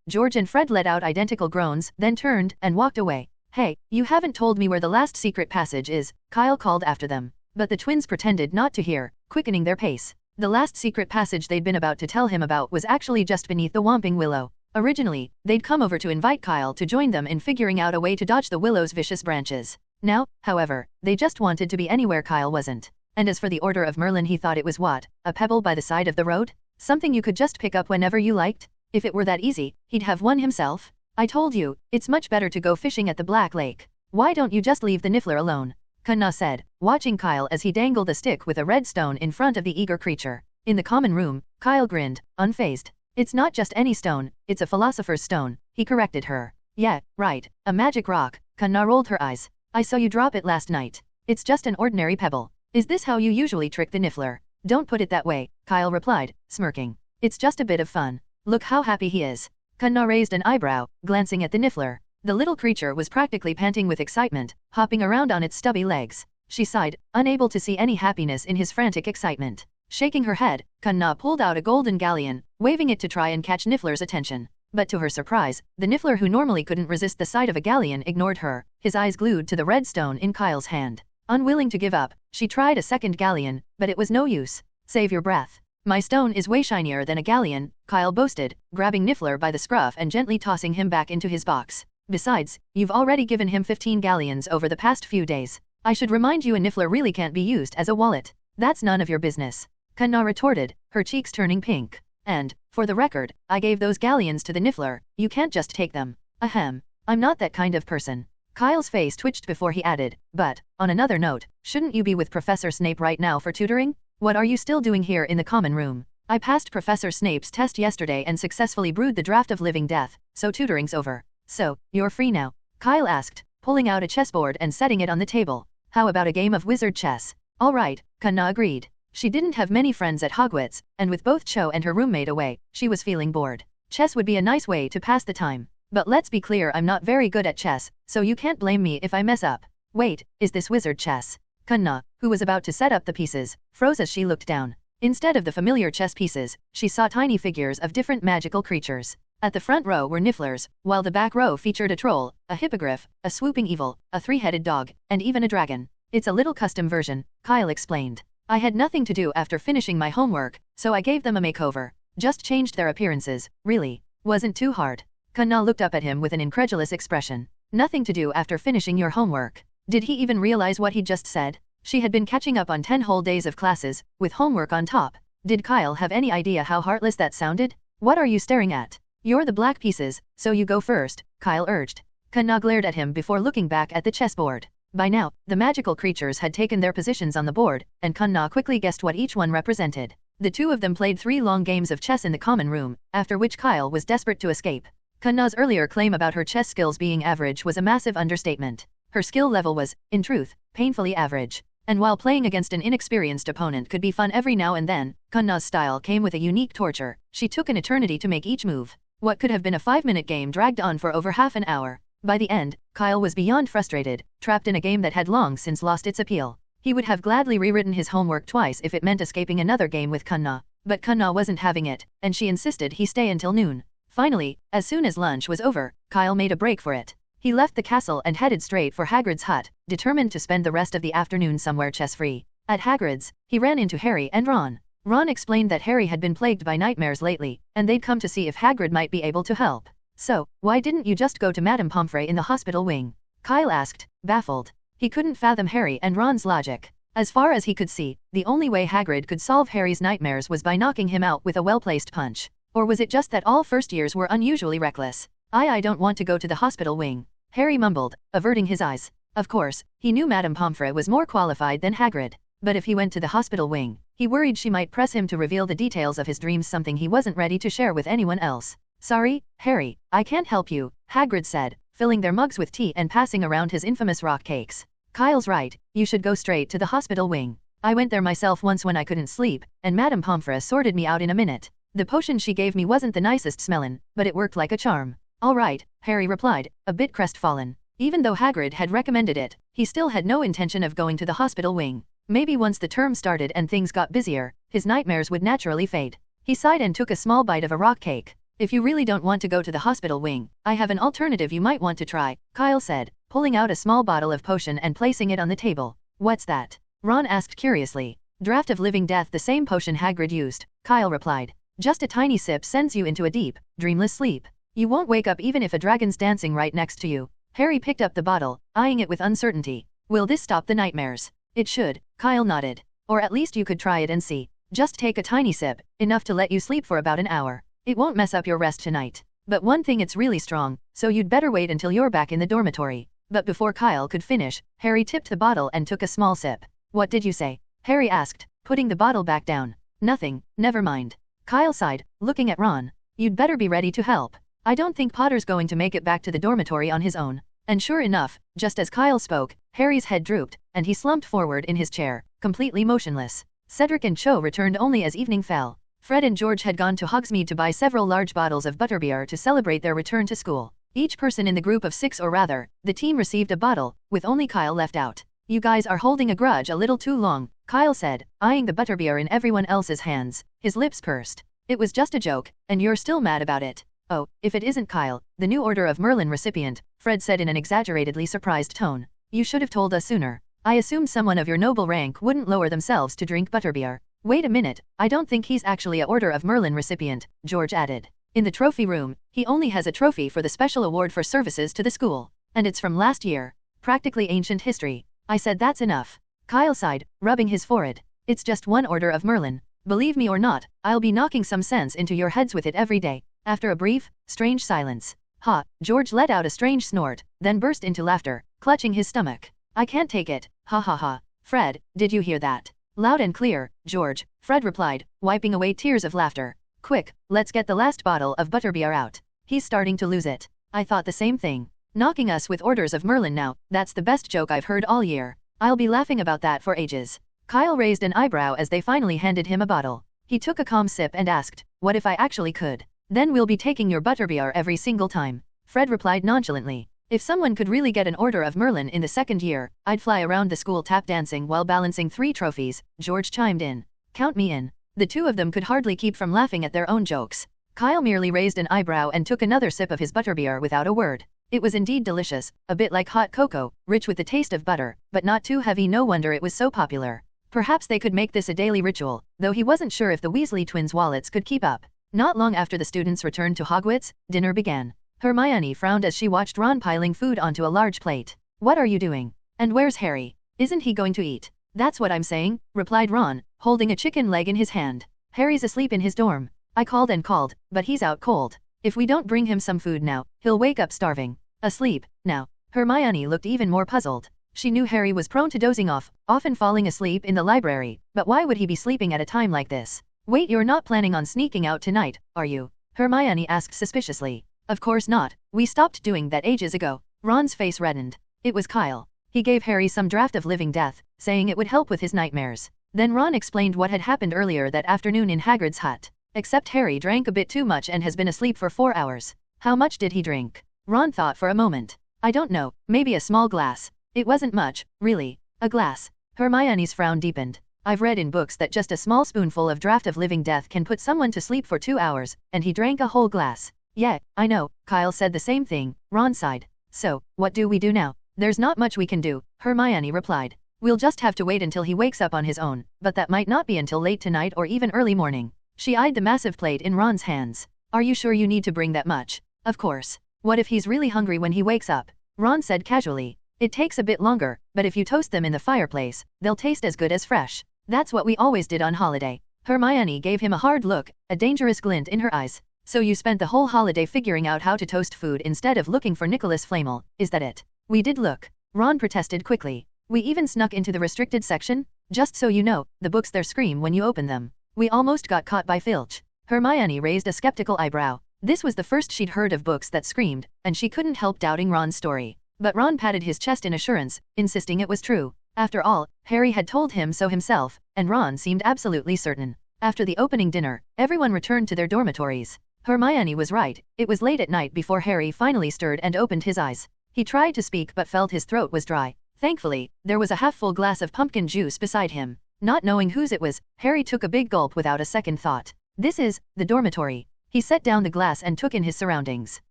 George and Fred let out identical groans, then turned and walked away. Hey, you haven't told me where the last secret passage is, Kyle called after them. But the twins pretended not to hear, quickening their pace. The last secret passage they'd been about to tell him about was actually just beneath the Whomping Willow. Originally, they'd come over to invite Kyle to join them in figuring out a way to dodge the willow's vicious branches. Now, however, they just wanted to be anywhere Kyle wasn't. And as for the Order of Merlin, he thought it was what? A pebble by the side of the road? Something you could just pick up whenever you liked? If it were that easy, he'd have one himself. I told you, it's much better to go fishing at the Black Lake. Why don't you just leave the Niffler alone? Kanna said, watching Kyle as he dangled a stick with a red stone in front of the eager creature. In the common room, Kyle grinned, unfazed. It's not just any stone, it's a philosopher's stone, he corrected her. Yeah, right, a magic rock. Kanna rolled her eyes. I saw you drop it last night. It's just an ordinary pebble. Is this how you usually trick the Niffler? Don't put it that way, Kyle replied, smirking. It's just a bit of fun. Look how happy he is. Kanna raised an eyebrow, glancing at the Niffler. The little creature was practically panting with excitement, hopping around on its stubby legs. She sighed, unable to see any happiness in his frantic excitement. Shaking her head, Kanna pulled out a golden galleon, waving it to try and catch Niffler's attention. But to her surprise, the Niffler, who normally couldn't resist the sight of a galleon, ignored her, his eyes glued to the red stone in Kyle's hand. Unwilling to give up, she tried a second galleon, but it was no use. Save your breath. My stone is way shinier than a galleon, Kyle boasted, grabbing Niffler by the scruff and gently tossing him back into his box. Besides, you've already given him 15 galleons over the past few days. I should remind you, a Niffler really can't be used as a wallet. That's none of your business. Kanna retorted, her cheeks turning pink. And, for the record, I gave those galleons to the Niffler, you can't just take them. Ahem. I'm not that kind of person. Kyle's face twitched before he added, but, on another note, shouldn't you be with Professor Snape right now for tutoring? What are you still doing here in the common room? I passed Professor Snape's test yesterday and successfully brewed the draft of living death, so tutoring's over. So, you're free now? Kyle asked, pulling out a chessboard and setting it on the table. How about a game of wizard chess? All right, Kanna agreed. She didn't have many friends at Hogwarts, and with both Cho and her roommate away, she was feeling bored. Chess would be a nice way to pass the time. But let's be clear, I'm not very good at chess, so you can't blame me if I mess up. Wait, is this wizard chess? Kunna, who was about to set up the pieces, froze as she looked down. Instead of the familiar chess pieces, she saw tiny figures of different magical creatures. At the front row were nifflers, while the back row featured a troll, a hippogriff, a swooping evil, a three-headed dog, and even a dragon. It's a little custom version, Kyle explained. I had nothing to do after finishing my homework, so I gave them a makeover. Just changed their appearances, really. Wasn't too hard. Kunna looked up at him with an incredulous expression. Nothing to do after finishing your homework. Did he even realize what he'd just said? She had been catching up on 10 whole days of classes, with homework on top. Did Kyle have any idea how heartless that sounded? What are you staring at? You're the black pieces, so you go first, Kyle urged. Kunna glared at him before looking back at the chessboard. By now, the magical creatures had taken their positions on the board, and Kunna quickly guessed what each one represented. The two of them played 3 long games of chess in the common room, after which Kyle was desperate to escape. Kunna's earlier claim about her chess skills being average was a massive understatement. Her skill level was, in truth, painfully average. And while playing against an inexperienced opponent could be fun every now and then, Kunna's style came with a unique torture. She took an eternity to make each move. What could have been a 5-minute game dragged on for over half an hour. By the end, Kyle was beyond frustrated, trapped in a game that had long since lost its appeal. He would have gladly rewritten his homework twice if it meant escaping another game with Kunna. But Kunna wasn't having it, and she insisted he stay until noon. Finally, as soon as lunch was over, Kyle made a break for it. He left the castle and headed straight for Hagrid's hut, determined to spend the rest of the afternoon somewhere chess-free. At Hagrid's, he ran into Harry and Ron. Ron explained that Harry had been plagued by nightmares lately, and they'd come to see if Hagrid might be able to help. So, why didn't you just go to Madame Pomfrey in the hospital wing? Kyle asked, baffled. He couldn't fathom Harry and Ron's logic. As far as he could see, the only way Hagrid could solve Harry's nightmares was by knocking him out with a well-placed punch. Or was it just that all first years were unusually reckless? I don't want to go to the hospital wing, Harry mumbled, averting his eyes. Of course, he knew Madame Pomfrey was more qualified than Hagrid. But if he went to the hospital wing, he worried she might press him to reveal the details of his dreams, something he wasn't ready to share with anyone else. Sorry, Harry, I can't help you, Hagrid said, filling their mugs with tea and passing around his infamous rock cakes. Kyle's right, you should go straight to the hospital wing. I went there myself once when I couldn't sleep, and Madame Pomfrey sorted me out in a minute. The potion she gave me wasn't the nicest smelling, but it worked like a charm. All right, Harry replied, a bit crestfallen. Even though Hagrid had recommended it, he still had no intention of going to the hospital wing. Maybe once the term started and things got busier, his nightmares would naturally fade. He sighed and took a small bite of a rock cake. If you really don't want to go to the hospital wing, I have an alternative you might want to try, Kyle said, pulling out a small bottle of potion and placing it on the table. What's that? Ron asked curiously. Draught of living death, the same potion Hagrid used, Kyle replied. Just a tiny sip sends you into a deep, dreamless sleep. You won't wake up even if a dragon's dancing right next to you. Harry picked up the bottle, eyeing it with uncertainty. Will this stop the nightmares? It should, Kyle nodded. Or at least you could try it and see. Just take a tiny sip, enough to let you sleep for about an hour. It won't mess up your rest tonight. But one thing, it's really strong, so you'd better wait until you're back in the dormitory. But before Kyle could finish, Harry tipped the bottle and took a small sip. What did you say? Harry asked, putting the bottle back down. Nothing, never mind. Kyle sighed, looking at Ron. You'd better be ready to help. I don't think Potter's going to make it back to the dormitory on his own. And sure enough, just as Kyle spoke, Harry's head drooped, and he slumped forward in his chair, completely motionless. Cedric and Cho returned only as evening fell. Fred and George had gone to Hogsmeade to buy several large bottles of butterbeer to celebrate their return to school. Each person in the group of 6, or rather, the team, received a bottle, with only Kyle left out. You guys are holding a grudge a little too long, Kyle said, eyeing the butterbeer in everyone else's hands. His lips pursed. It was just a joke, and you're still mad about it. Oh, if it isn't Kyle, the new Order of Merlin recipient, Fred said in an exaggeratedly surprised tone. You should have told us sooner. I assumed someone of your noble rank wouldn't lower themselves to drink butterbeer. Wait a minute, I don't think he's actually a Order of Merlin recipient, George added. In the trophy room, he only has a trophy for the special award for services to the school. And it's from last year. Practically ancient history. I said that's enough. Kyle sighed, rubbing his forehead. It's just one Order of Merlin. Believe me or not, I'll be knocking some sense into your heads with it every day. After a brief, strange silence. Ha, George let out a strange snort, then burst into laughter, clutching his stomach. I can't take it, ha ha ha. Fred, did you hear that? Loud and clear, George, Fred replied, wiping away tears of laughter. Quick, let's get the last bottle of butterbeer out. He's starting to lose it. I thought the same thing. Knocking us with Orders of Merlin now, that's the best joke I've heard all year. I'll be laughing about that for ages. Kyle raised an eyebrow as they finally handed him a bottle. He took a calm sip and asked, "What if I actually could? Then we'll be taking your butterbeer every single time." Fred replied nonchalantly, "If someone could really get an order of Merlin in the second year, I'd fly around the school tap dancing while balancing 3 trophies." George chimed in. "Count me in." The two of them could hardly keep from laughing at their own jokes. Kyle merely raised an eyebrow and took another sip of his butterbeer without a word. It was indeed delicious, a bit like hot cocoa, rich with the taste of butter, but not too heavy. No wonder it was so popular. Perhaps they could make this a daily ritual, though he wasn't sure if the Weasley twins' wallets could keep up. Not long after the students returned to Hogwarts, dinner began. Hermione frowned as she watched Ron piling food onto a large plate. "What are you doing? And where's Harry? Isn't he going to eat?" "That's what I'm saying," replied Ron, holding a chicken leg in his hand. "Harry's asleep in his dorm. I called and called, but he's out cold. If we don't bring him some food now, he'll wake up starving." "Asleep, now?" Hermione looked even more puzzled. She knew Harry was prone to dozing off, often falling asleep in the library, but why would he be sleeping at a time like this? "Wait, you're not planning on sneaking out tonight, are you?" Hermione asked suspiciously. "Of course not. We stopped doing that ages ago." Ron's face reddened. It was Kyle. He gave Harry some draft of living death, saying it would help with his nightmares. Then Ron explained what had happened earlier that afternoon in Hagrid's hut. "Except Harry drank a bit too much and has been asleep for 4 hours." "How much did he drink?" Ron thought for a moment. "I don't know, maybe a small glass. It wasn't much, really." "A glass?" Hermione's frown deepened. "I've read in books that just a small spoonful of draft of living death can put someone to sleep for 2 hours, and he drank a whole glass." "Yeah, I know." Kyle said the same thing. Ron sighed. "So, what do we do now?" "There's not much we can do," Hermione replied. "We'll just have to wait until he wakes up on his own, but that might not be until late tonight or even early morning." She eyed the massive plate in Ron's hands. "Are you sure you need to bring that much?" "Of course. What if he's really hungry when he wakes up?" Ron said casually. "It takes a bit longer, but if you toast them in the fireplace, they'll taste as good as fresh. That's what we always did on holiday." Hermione gave him a hard look, a dangerous glint in her eyes. "So you spent the whole holiday figuring out how to toast food instead of looking for Nicholas Flamel, is that it?" "We did look." Ron protested quickly. "We even snuck into the restricted section. Just so you know, the books there scream when you open them. We almost got caught by Filch." Hermione raised a skeptical eyebrow. This was the first she'd heard of books that screamed, and she couldn't help doubting Ron's story. But Ron patted his chest in assurance, insisting it was true. After all, Harry had told him so himself, and Ron seemed absolutely certain. After the opening dinner, everyone returned to their dormitories. Hermione was right, it was late at night before Harry finally stirred and opened his eyes. He tried to speak but felt his throat was dry. Thankfully, there was a half-full glass of pumpkin juice beside him. Not knowing whose it was, Harry took a big gulp without a second thought. "This is the dormitory." He set down the glass and took in his surroundings.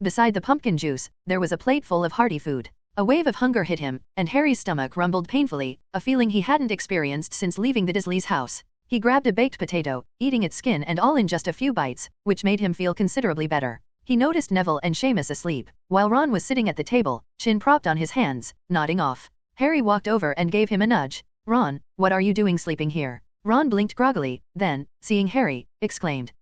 Beside the pumpkin juice, there was a plate full of hearty food. A wave of hunger hit him, and Harry's stomach rumbled painfully, a feeling he hadn't experienced since leaving the Dursleys' house. He grabbed a baked potato, eating its skin and all in just a few bites, which made him feel considerably better. He noticed Neville and Seamus asleep, while Ron was sitting at the table, chin propped on his hands, nodding off. Harry walked over and gave him a nudge. "Ron, what are you doing sleeping here?" Ron blinked groggily, then, seeing Harry, exclaimed,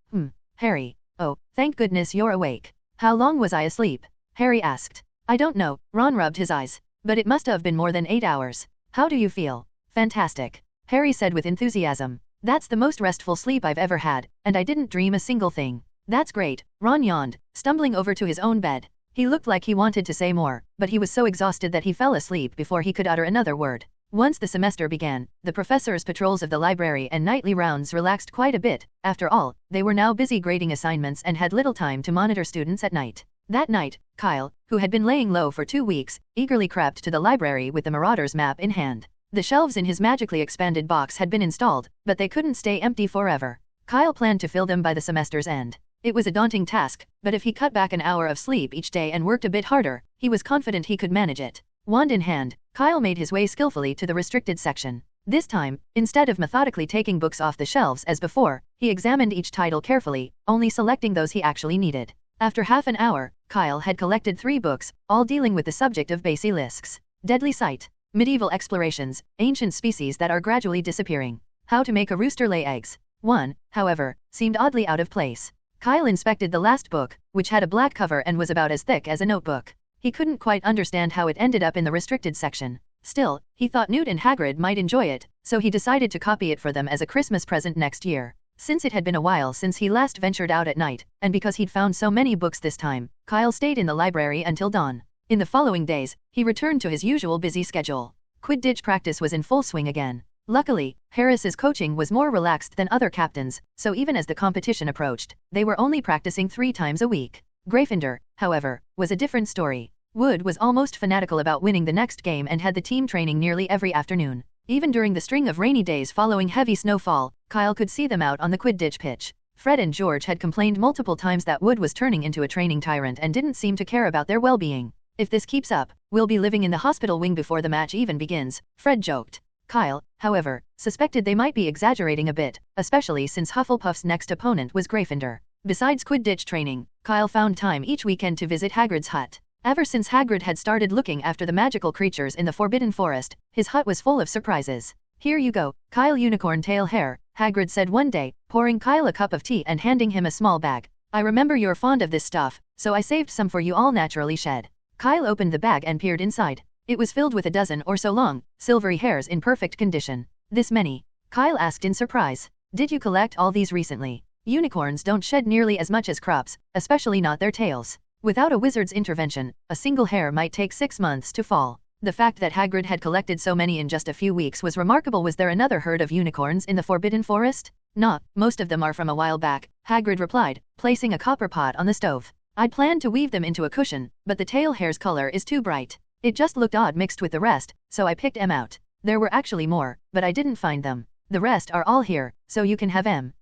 Harry. Oh, thank goodness you're awake." "How long was I asleep?" Harry asked. "I don't know." Ron rubbed his eyes. "But it must have been more than 8 hours. How do you feel?" "Fantastic," Harry said with enthusiasm. "That's the most restful sleep I've ever had, and I didn't dream a single thing." "That's great," Ron yawned, stumbling over to his own bed. He looked like he wanted to say more, but he was so exhausted that he fell asleep before he could utter another word. Once the semester began, the professor's patrols of the library and nightly rounds relaxed quite a bit. After all, they were now busy grading assignments and had little time to monitor students at night. That night, Kyle, who had been laying low for 2 weeks, eagerly crept to the library with the Marauder's map in hand. The shelves in his magically expanded box had been installed, but they couldn't stay empty forever. Kyle planned to fill them by the semester's end. It was a daunting task, but if he cut back an hour of sleep each day and worked a bit harder, he was confident he could manage it. Wand in hand, Kyle made his way skillfully to the restricted section. This time, instead of methodically taking books off the shelves as before, he examined each title carefully, only selecting those he actually needed. After half an hour, Kyle had collected 3 books, all dealing with the subject of basilisks. Deadly Sight, Medieval Explorations, Ancient Species that are gradually disappearing. How to make a rooster lay eggs. One, however, seemed oddly out of place. Kyle inspected the last book, which had a black cover and was about as thick as a notebook. He couldn't quite understand how it ended up in the restricted section. Still, he thought Newt and Hagrid might enjoy it, so he decided to copy it for them as a Christmas present next year. Since it had been a while since he last ventured out at night, and because he'd found so many books this time, Kyle stayed in the library until dawn. In the following days, he returned to his usual busy schedule. Quidditch practice was in full swing again. Luckily, Harris's coaching was more relaxed than other captains, so even as the competition approached, they were only practicing 3 times a week. Gryffindor, however, was a different story. Wood was almost fanatical about winning the next game and had the team training nearly every afternoon. Even during the string of rainy days following heavy snowfall, Kyle could see them out on the Quidditch pitch. Fred and George had complained multiple times that Wood was turning into a training tyrant and didn't seem to care about their well-being. If this keeps up, we'll be living in the hospital wing before the match even begins, Fred joked. Kyle, however, suspected they might be exaggerating a bit, especially since Hufflepuff's next opponent was Gryffindor. Besides Quidditch training, Kyle found time each weekend to visit Hagrid's hut. Ever since Hagrid had started looking after the magical creatures in the Forbidden Forest, his hut was full of surprises. Here you go, Kyle Unicorn Tail Hair, Hagrid said one day, pouring Kyle a cup of tea and handing him a small bag. I remember you're fond of this stuff, so I saved some for you all naturally shed. Kyle opened the bag and peered inside. It was filled with a dozen or so long, silvery hairs in perfect condition. This many? Kyle asked in surprise. Did you collect all these recently? Unicorns don't shed nearly as much as crops, especially not their tails. Without a wizard's intervention, a single hair might take 6 months to fall. The fact that Hagrid had collected so many in just a few weeks was remarkable. Was there another herd of unicorns in the Forbidden Forest? Nah, most of them are from a while back, Hagrid replied, placing a copper pot on the stove. I'd planned to weave them into a cushion, but the tail hair's color is too bright. It just looked odd mixed with the rest, so I picked 'em out. There were actually more, but I didn't find them. The rest are all here, so you can have 'em.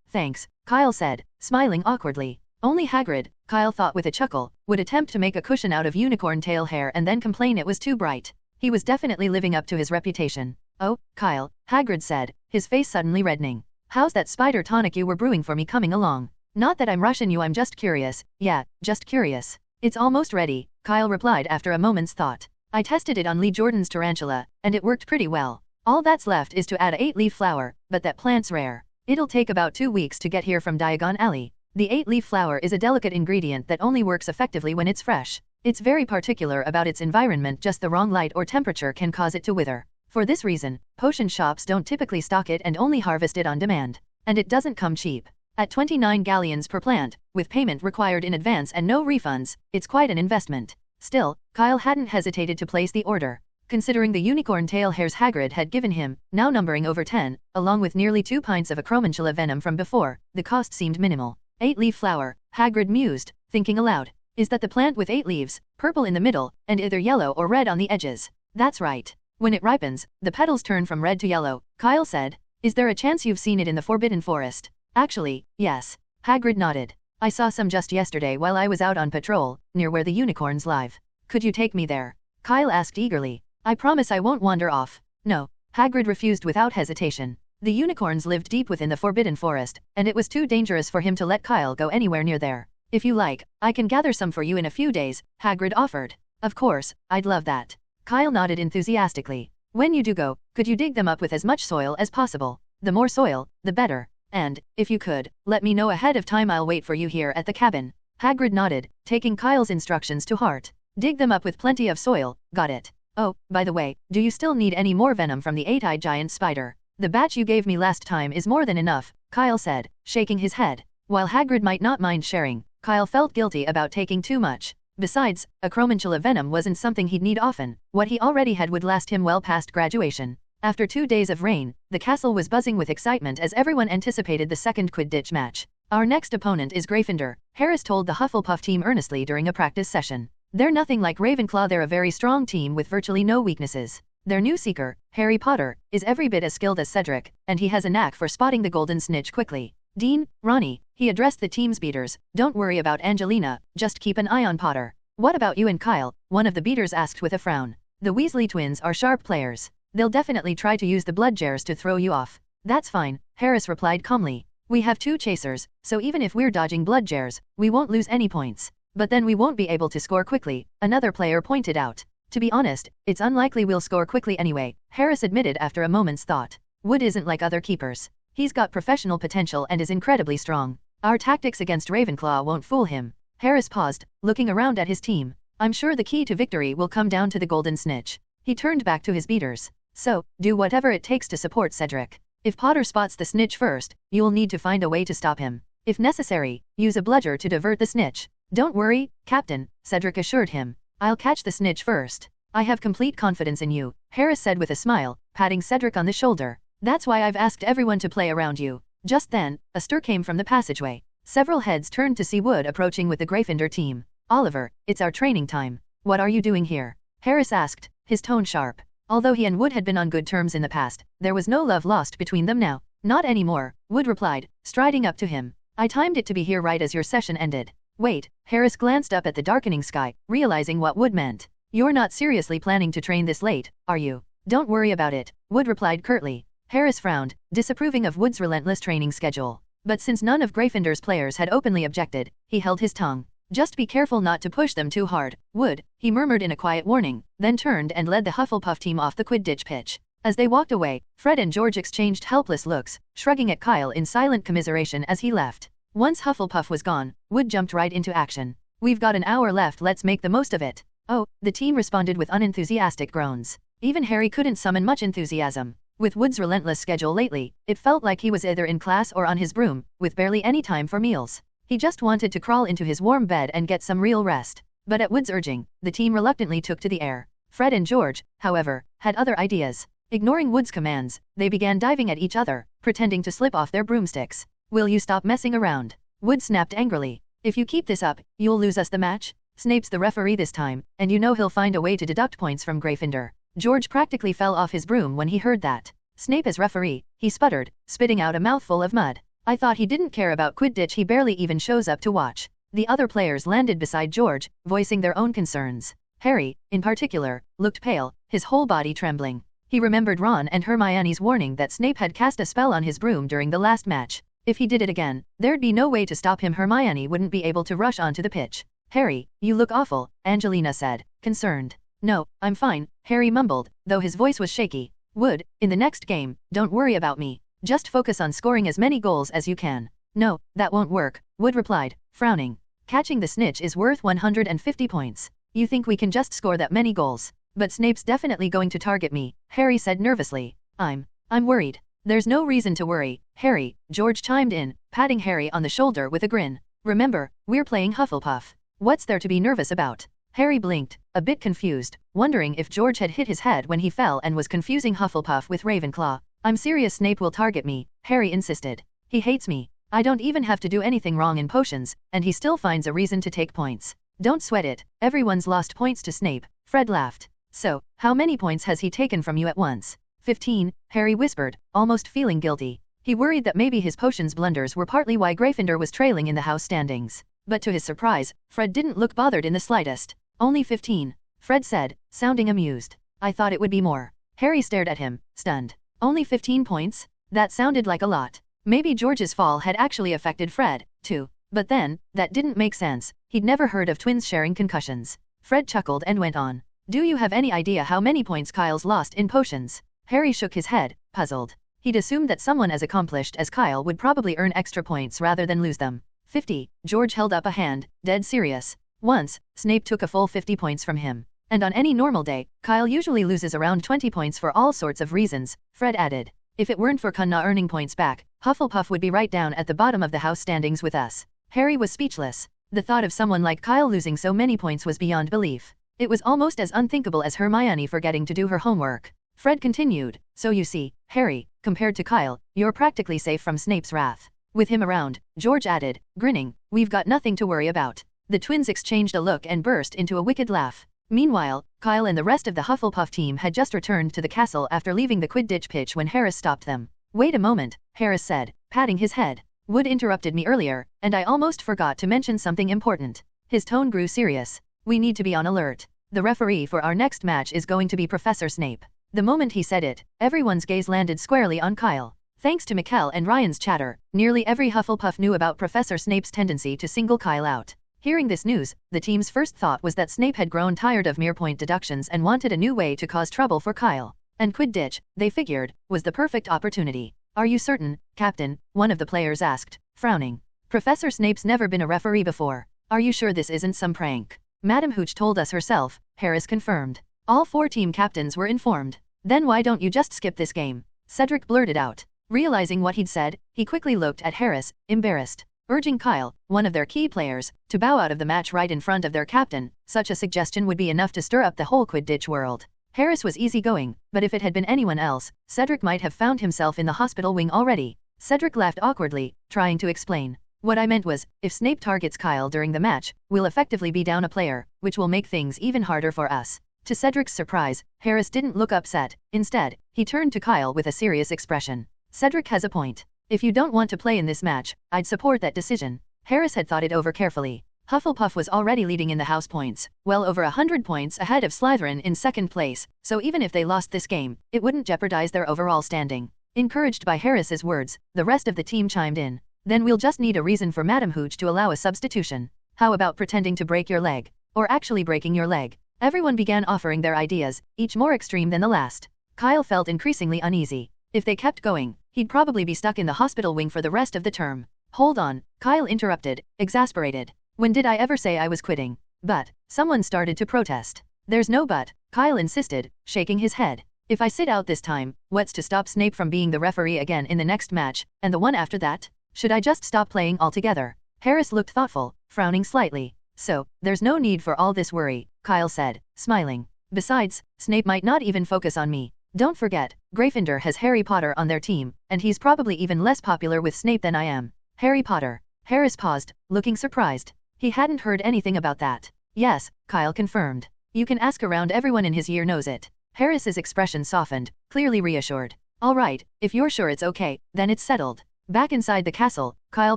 Thanks, Kyle said, smiling awkwardly. Only Hagrid, Kyle thought with a chuckle, would attempt to make a cushion out of unicorn tail hair and then complain it was too bright. He was definitely living up to his reputation. Oh, Kyle, Hagrid said, his face suddenly reddening. How's that spider tonic you were brewing for me coming along? Not that I'm rushing you, I'm just curious. Yeah, just curious. It's almost ready, Kyle replied after a moment's thought. I tested it on Lee Jordan's tarantula, and it worked pretty well. All that's left is to add a 8-leaf flower, but that plant's rare. It'll take about 2 weeks to get here from Diagon Alley. The 8-leaf flower is a delicate ingredient that only works effectively when it's fresh. It's very particular about its environment, just the wrong light or temperature can cause it to wither. For this reason, potion shops don't typically stock it and only harvest it on demand. And it doesn't come cheap. At 29 galleons per plant, with payment required in advance and no refunds, it's quite an investment. Still, Kyle hadn't hesitated to place the order. Considering the unicorn tail hairs Hagrid had given him, now numbering over 10, along with nearly 2 pints of acromantula venom from before, the cost seemed minimal. 8-leaf flower, Hagrid mused, thinking aloud. Is that the plant with 8 leaves, purple in the middle, and either yellow or red on the edges? That's right. When it ripens, the petals turn from red to yellow, Kyle said. Is there a chance you've seen it in the Forbidden Forest? Actually, yes. Hagrid nodded. I saw some just yesterday while I was out on patrol, near where the unicorns live. Could you take me there? Kyle asked eagerly. I promise I won't wander off. No. Hagrid refused without hesitation. The unicorns lived deep within the Forbidden Forest, and it was too dangerous for him to let Kyle go anywhere near there. If you like, I can gather some for you in a few days, Hagrid offered. Of course, I'd love that. Kyle nodded enthusiastically. When you do go, could you dig them up with as much soil as possible? The more soil, the better. And, if you could, let me know ahead of time. I'll wait for you here at the cabin. Hagrid nodded, taking Kyle's instructions to heart. Dig them up with plenty of soil, got it. Oh, by the way, do you still need any more venom from the 8-eyed giant spider? The batch you gave me last time is more than enough, Kyle said, shaking his head. While Hagrid might not mind sharing, Kyle felt guilty about taking too much. Besides, acromantula venom wasn't something he'd need often. What he already had would last him well past graduation. After 2 days of rain, the castle was buzzing with excitement as everyone anticipated the second Quidditch match. Our next opponent is Gryffindor, Harris told the Hufflepuff team earnestly during a practice session. They're nothing like Ravenclaw, they're a very strong team with virtually no weaknesses. Their new seeker, Harry Potter, is every bit as skilled as Cedric, and he has a knack for spotting the golden snitch quickly. Dean, Ronnie, he addressed the team's beaters, don't worry about Angelina, just keep an eye on Potter. What about you and Kyle? One of the beaters asked with a frown. The Weasley twins are sharp players. They'll definitely try to use the bludgears to throw you off. That's fine, Harris replied calmly. We have 2 chasers, so even if we're dodging bludgears, we won't lose any points. But then we won't be able to score quickly, another player pointed out. To be honest, it's unlikely we'll score quickly anyway, Harris admitted after a moment's thought. Wood isn't like other keepers. He's got professional potential and is incredibly strong. Our tactics against Ravenclaw won't fool him. Harris paused, looking around at his team. I'm sure the key to victory will come down to the golden snitch. He turned back to his beaters. So, do whatever it takes to support Cedric. If Potter spots the snitch first, you'll need to find a way to stop him. If necessary, use a bludger to divert the snitch. Don't worry, Captain, Cedric assured him. I'll catch the snitch first. I have complete confidence in you, Harris said with a smile, patting Cedric on the shoulder. "That's why I've asked everyone to play around you." Just then, a stir came from the passageway. Several heads turned to see Wood approaching with the Gryffindor team. "Oliver, it's our training time. What are you doing here?" Harris asked, his tone sharp. Although he and Wood had been on good terms in the past, there was no love lost between them now. "Not anymore," Wood replied, striding up to him. "I timed it to be here right as your session ended." "Wait," Harris glanced up at the darkening sky, realizing what Wood meant. "You're not seriously planning to train this late, are you?" "Don't worry about it," Wood replied curtly. Harris frowned, disapproving of Wood's relentless training schedule. But since none of Gryffindor's players had openly objected, he held his tongue. "Just be careful not to push them too hard, Wood," he murmured in a quiet warning, then turned and led the Hufflepuff team off the Quidditch pitch. As they walked away, Fred and George exchanged helpless looks, shrugging at Kyle in silent commiseration as he left. Once Hufflepuff was gone, Wood jumped right into action. "We've got an hour left, let's make the most of it." "Oh," the team responded with unenthusiastic groans. Even Harry couldn't summon much enthusiasm. With Wood's relentless schedule lately, it felt like he was either in class or on his broom, with barely any time for meals. He just wanted to crawl into his warm bed and get some real rest. But at Wood's urging, the team reluctantly took to the air. Fred and George, however, had other ideas. Ignoring Wood's commands, they began diving at each other, pretending to slip off their broomsticks. "Will you stop messing around?" Wood snapped angrily. "If you keep this up, you'll lose us the match. Snape's the referee this time, and you know he'll find a way to deduct points from Gryffindor." George practically fell off his broom when he heard that. "Snape as referee," he sputtered, spitting out a mouthful of mud. "I thought he didn't care about Quidditch, he barely even shows up to watch." The other players landed beside George, voicing their own concerns. Harry, in particular, looked pale, his whole body trembling. He remembered Ron and Hermione's warning that Snape had cast a spell on his broom during the last match. If he did it again, there'd be no way to stop him. Hermione wouldn't be able to rush onto the pitch. "Harry, you look awful," Angelina said, concerned. "No, I'm fine," Harry mumbled, though his voice was shaky. "Wood, in the next game, don't worry about me. Just focus on scoring as many goals as you can." "No, that won't work," Wood replied, frowning. "Catching the snitch is worth 150 points. You think we can just score that many goals? But Snape's definitely going to target me," Harry said nervously. I'm worried." "There's no reason to worry, Harry," George chimed in, patting Harry on the shoulder with a grin. "Remember, we're playing Hufflepuff. What's there to be nervous about?" Harry blinked, a bit confused, wondering if George had hit his head when he fell and was confusing Hufflepuff with Ravenclaw. "I'm serious, Snape will target me," Harry insisted. "He hates me. I don't even have to do anything wrong in potions, and he still finds a reason to take points." "Don't sweat it, everyone's lost points to Snape," Fred laughed. "So, how many points has he taken from you at once?" 15, Harry whispered, almost feeling guilty. He worried that maybe his potions blunders were partly why Gryffindor was trailing in the house standings. But to his surprise, Fred didn't look bothered in the slightest. "Only 15, Fred said, sounding amused. "I thought it would be more." Harry stared at him, stunned. "Only 15 points? That sounded like a lot." Maybe George's fall had actually affected Fred, too. But then, that didn't make sense. He'd never heard of twins sharing concussions. Fred chuckled and went on. "Do you have any idea how many points Kyle's lost in potions?" Harry shook his head, puzzled. He'd assumed that someone as accomplished as Kyle would probably earn extra points rather than lose them. 50, George held up a hand, dead serious. "Once, Snape took a full 50 points from him. And on any normal day, Kyle usually loses around 20 points for all sorts of reasons," Fred added. "If it weren't for Kunna earning points back, Hufflepuff would be right down at the bottom of the house standings with us." Harry was speechless. The thought of someone like Kyle losing so many points was beyond belief. It was almost as unthinkable as Hermione forgetting to do her homework. Fred continued, "So you see, Harry, compared to Kyle, you're practically safe from Snape's wrath." With him around, George added, grinning, "We've got nothing to worry about." The twins exchanged a look and burst into a wicked laugh. Meanwhile, Kyle and the rest of the Hufflepuff team had just returned to the castle after leaving the Quidditch pitch when Harris stopped them. "Wait a moment," Harris said, patting his head. "Wood interrupted me earlier, and I almost forgot to mention something important." His tone grew serious. "We need to be on alert. The referee for our next match is going to be Professor Snape." The moment he said it, everyone's gaze landed squarely on Kyle. Thanks to Mikkel and Ryan's chatter, nearly every Hufflepuff knew about Professor Snape's tendency to single Kyle out. Hearing this news, the team's first thought was that Snape had grown tired of mere point deductions and wanted a new way to cause trouble for Kyle. And Quidditch, they figured, was the perfect opportunity. "Are you certain, Captain?" one of the players asked, frowning. "Professor Snape's never been a referee before. Are you sure this isn't some prank?" "Madam Hooch told us herself," Harris confirmed. All 4 team captains were informed. "Then why don't you just skip this game?" Cedric blurted out. Realizing what he'd said, he quickly looked at Harris, embarrassed. Urging Kyle, one of their key players, to bow out of the match right in front of their captain. Such a suggestion would be enough to stir up the whole Quidditch world. Harris was easygoing, but if it had been anyone else, Cedric might have found himself in the hospital wing already. Cedric laughed awkwardly, trying to explain. What I meant was, if Snape targets Kyle during the match, we'll effectively be down a player, which will make things even harder for us. To Cedric's surprise, Harris didn't look upset. Instead, he turned to Kyle with a serious expression. Cedric has a point. If you don't want to play in this match, I'd support that decision. Harris had thought it over carefully. Hufflepuff was already leading in the house points, well over 100 points ahead of Slytherin in second place, so even if they lost this game, it wouldn't jeopardize their overall standing. Encouraged by Harris's words, the rest of the team chimed in. Then we'll just need a reason for Madam Hooch to allow a substitution. How about pretending to break your leg? Or actually breaking your leg? Everyone began offering their ideas, each more extreme than the last. Kyle felt increasingly uneasy. If they kept going, he'd probably be stuck in the hospital wing for the rest of the term. Hold on, Kyle interrupted, exasperated. When did I ever say I was quitting? But, someone started to protest. There's no but, Kyle insisted, shaking his head. If I sit out this time, what's to stop Snape from being the referee again in the next match, and the one after that? Should I just stop playing altogether? Harris looked thoughtful, frowning slightly. So, there's no need for all this worry, Kyle said, smiling. Besides, Snape might not even focus on me. Don't forget, Gryffindor has Harry Potter on their team, and he's probably even less popular with Snape than I am. Harry Potter. Harris paused, looking surprised. He hadn't heard anything about that. Yes, Kyle confirmed. You can ask around, everyone in his year knows it. Harris's expression softened, clearly reassured. All right, if you're sure it's okay, then it's settled. Back inside the castle, Kyle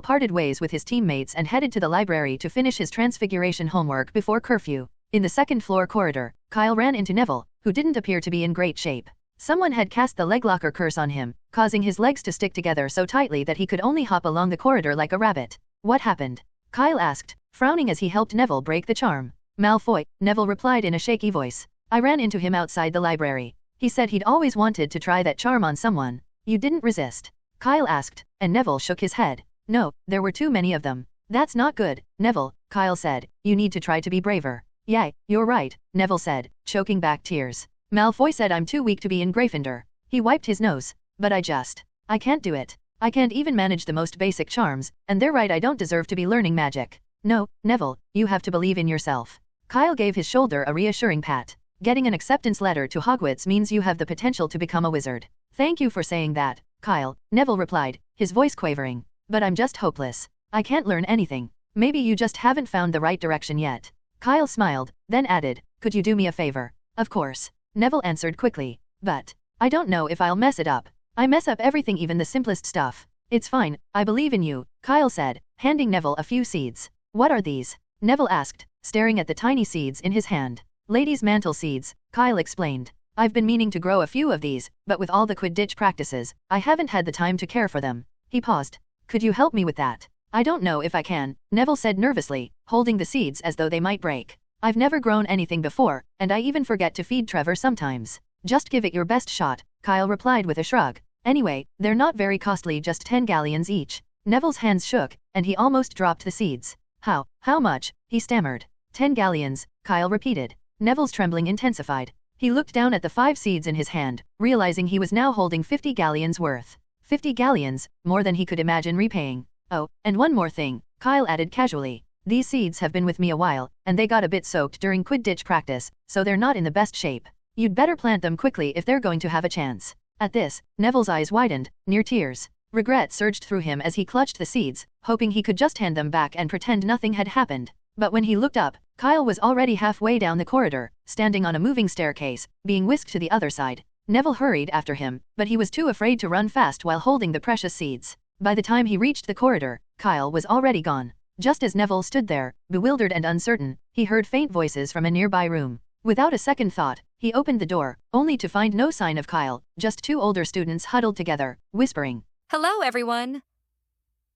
parted ways with his teammates and headed to the library to finish his transfiguration homework before curfew. In the second-floor corridor, Kyle ran into Neville, who didn't appear to be in great shape. Someone had cast the leglocker curse on him, causing his legs to stick together so tightly that he could only hop along the corridor like a rabbit. What happened? Kyle asked, frowning as he helped Neville break the charm. Malfoy, Neville replied in a shaky voice. I ran into him outside the library. He said he'd always wanted to try that charm on someone. You didn't resist? Kyle asked, and Neville shook his head. No, there were too many of them. That's not good, Neville, Kyle said. You need to try to be braver. Yeah, you're right, Neville said, choking back tears. Malfoy said I'm too weak to be in Gryffindor. He wiped his nose. But I can't do it. I can't even manage the most basic charms, and they're right, I don't deserve to be learning magic. No, Neville, you have to believe in yourself. Kyle gave his shoulder a reassuring pat. Getting an acceptance letter to Hogwarts means you have the potential to become a wizard. Thank you for saying that, Kyle, Neville replied, his voice quavering. But I'm just hopeless. I can't learn anything. Maybe you just haven't found the right direction yet. Kyle smiled, then added, could you do me a favor? Of course. Neville answered quickly. But I don't know if I'll mess it up. I mess up everything, even the simplest stuff. It's fine, I believe in you, Kyle said, handing Neville a few seeds. What are these? Neville asked, staring at the tiny seeds in his hand. Ladies' mantle seeds, Kyle explained. I've been meaning to grow a few of these, but with all the Quidditch practices, I haven't had the time to care for them. He paused. Could you help me with that? I don't know if I can, Neville said nervously, holding the seeds as though they might break. I've never grown anything before, and I even forget to feed Trevor sometimes. Just give it your best shot, Kyle replied with a shrug. Anyway, they're not very costly, just 10 galleons each. Neville's hands shook, and he almost dropped the seeds. How much? He stammered. 10 galleons, Kyle repeated. Neville's trembling intensified. He looked down at the 5 seeds in his hand, realizing he was now holding 50 galleons worth. 50 galleons, more than he could imagine repaying. Oh, and one more thing, Kyle added casually. These seeds have been with me a while, and they got a bit soaked during Quidditch practice, so they're not in the best shape. You'd better plant them quickly if they're going to have a chance. At this, Neville's eyes widened, near tears. Regret surged through him as he clutched the seeds, hoping he could just hand them back and pretend nothing had happened. But when he looked up, Kyle was already halfway down the corridor, standing on a moving staircase, being whisked to the other side. Neville hurried after him, but he was too afraid to run fast while holding the precious seeds. By the time he reached the corridor, Kyle was already gone. Just as Neville stood there, bewildered and uncertain, he heard faint voices from a nearby room. Without a second thought, he opened the door, only to find no sign of Kyle, just 2 older students huddled together, whispering. Hello, everyone.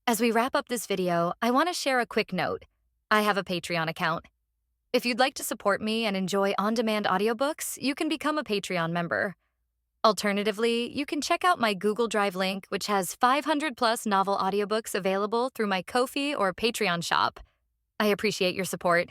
As we wrap up this video, I want to share a quick note. I have a Patreon account. If you'd like to support me and enjoy on-demand audiobooks, you can become a Patreon member. Alternatively, you can check out my Google Drive link, which has 500+ novel audiobooks available through my Ko-fi or Patreon shop. I appreciate your support.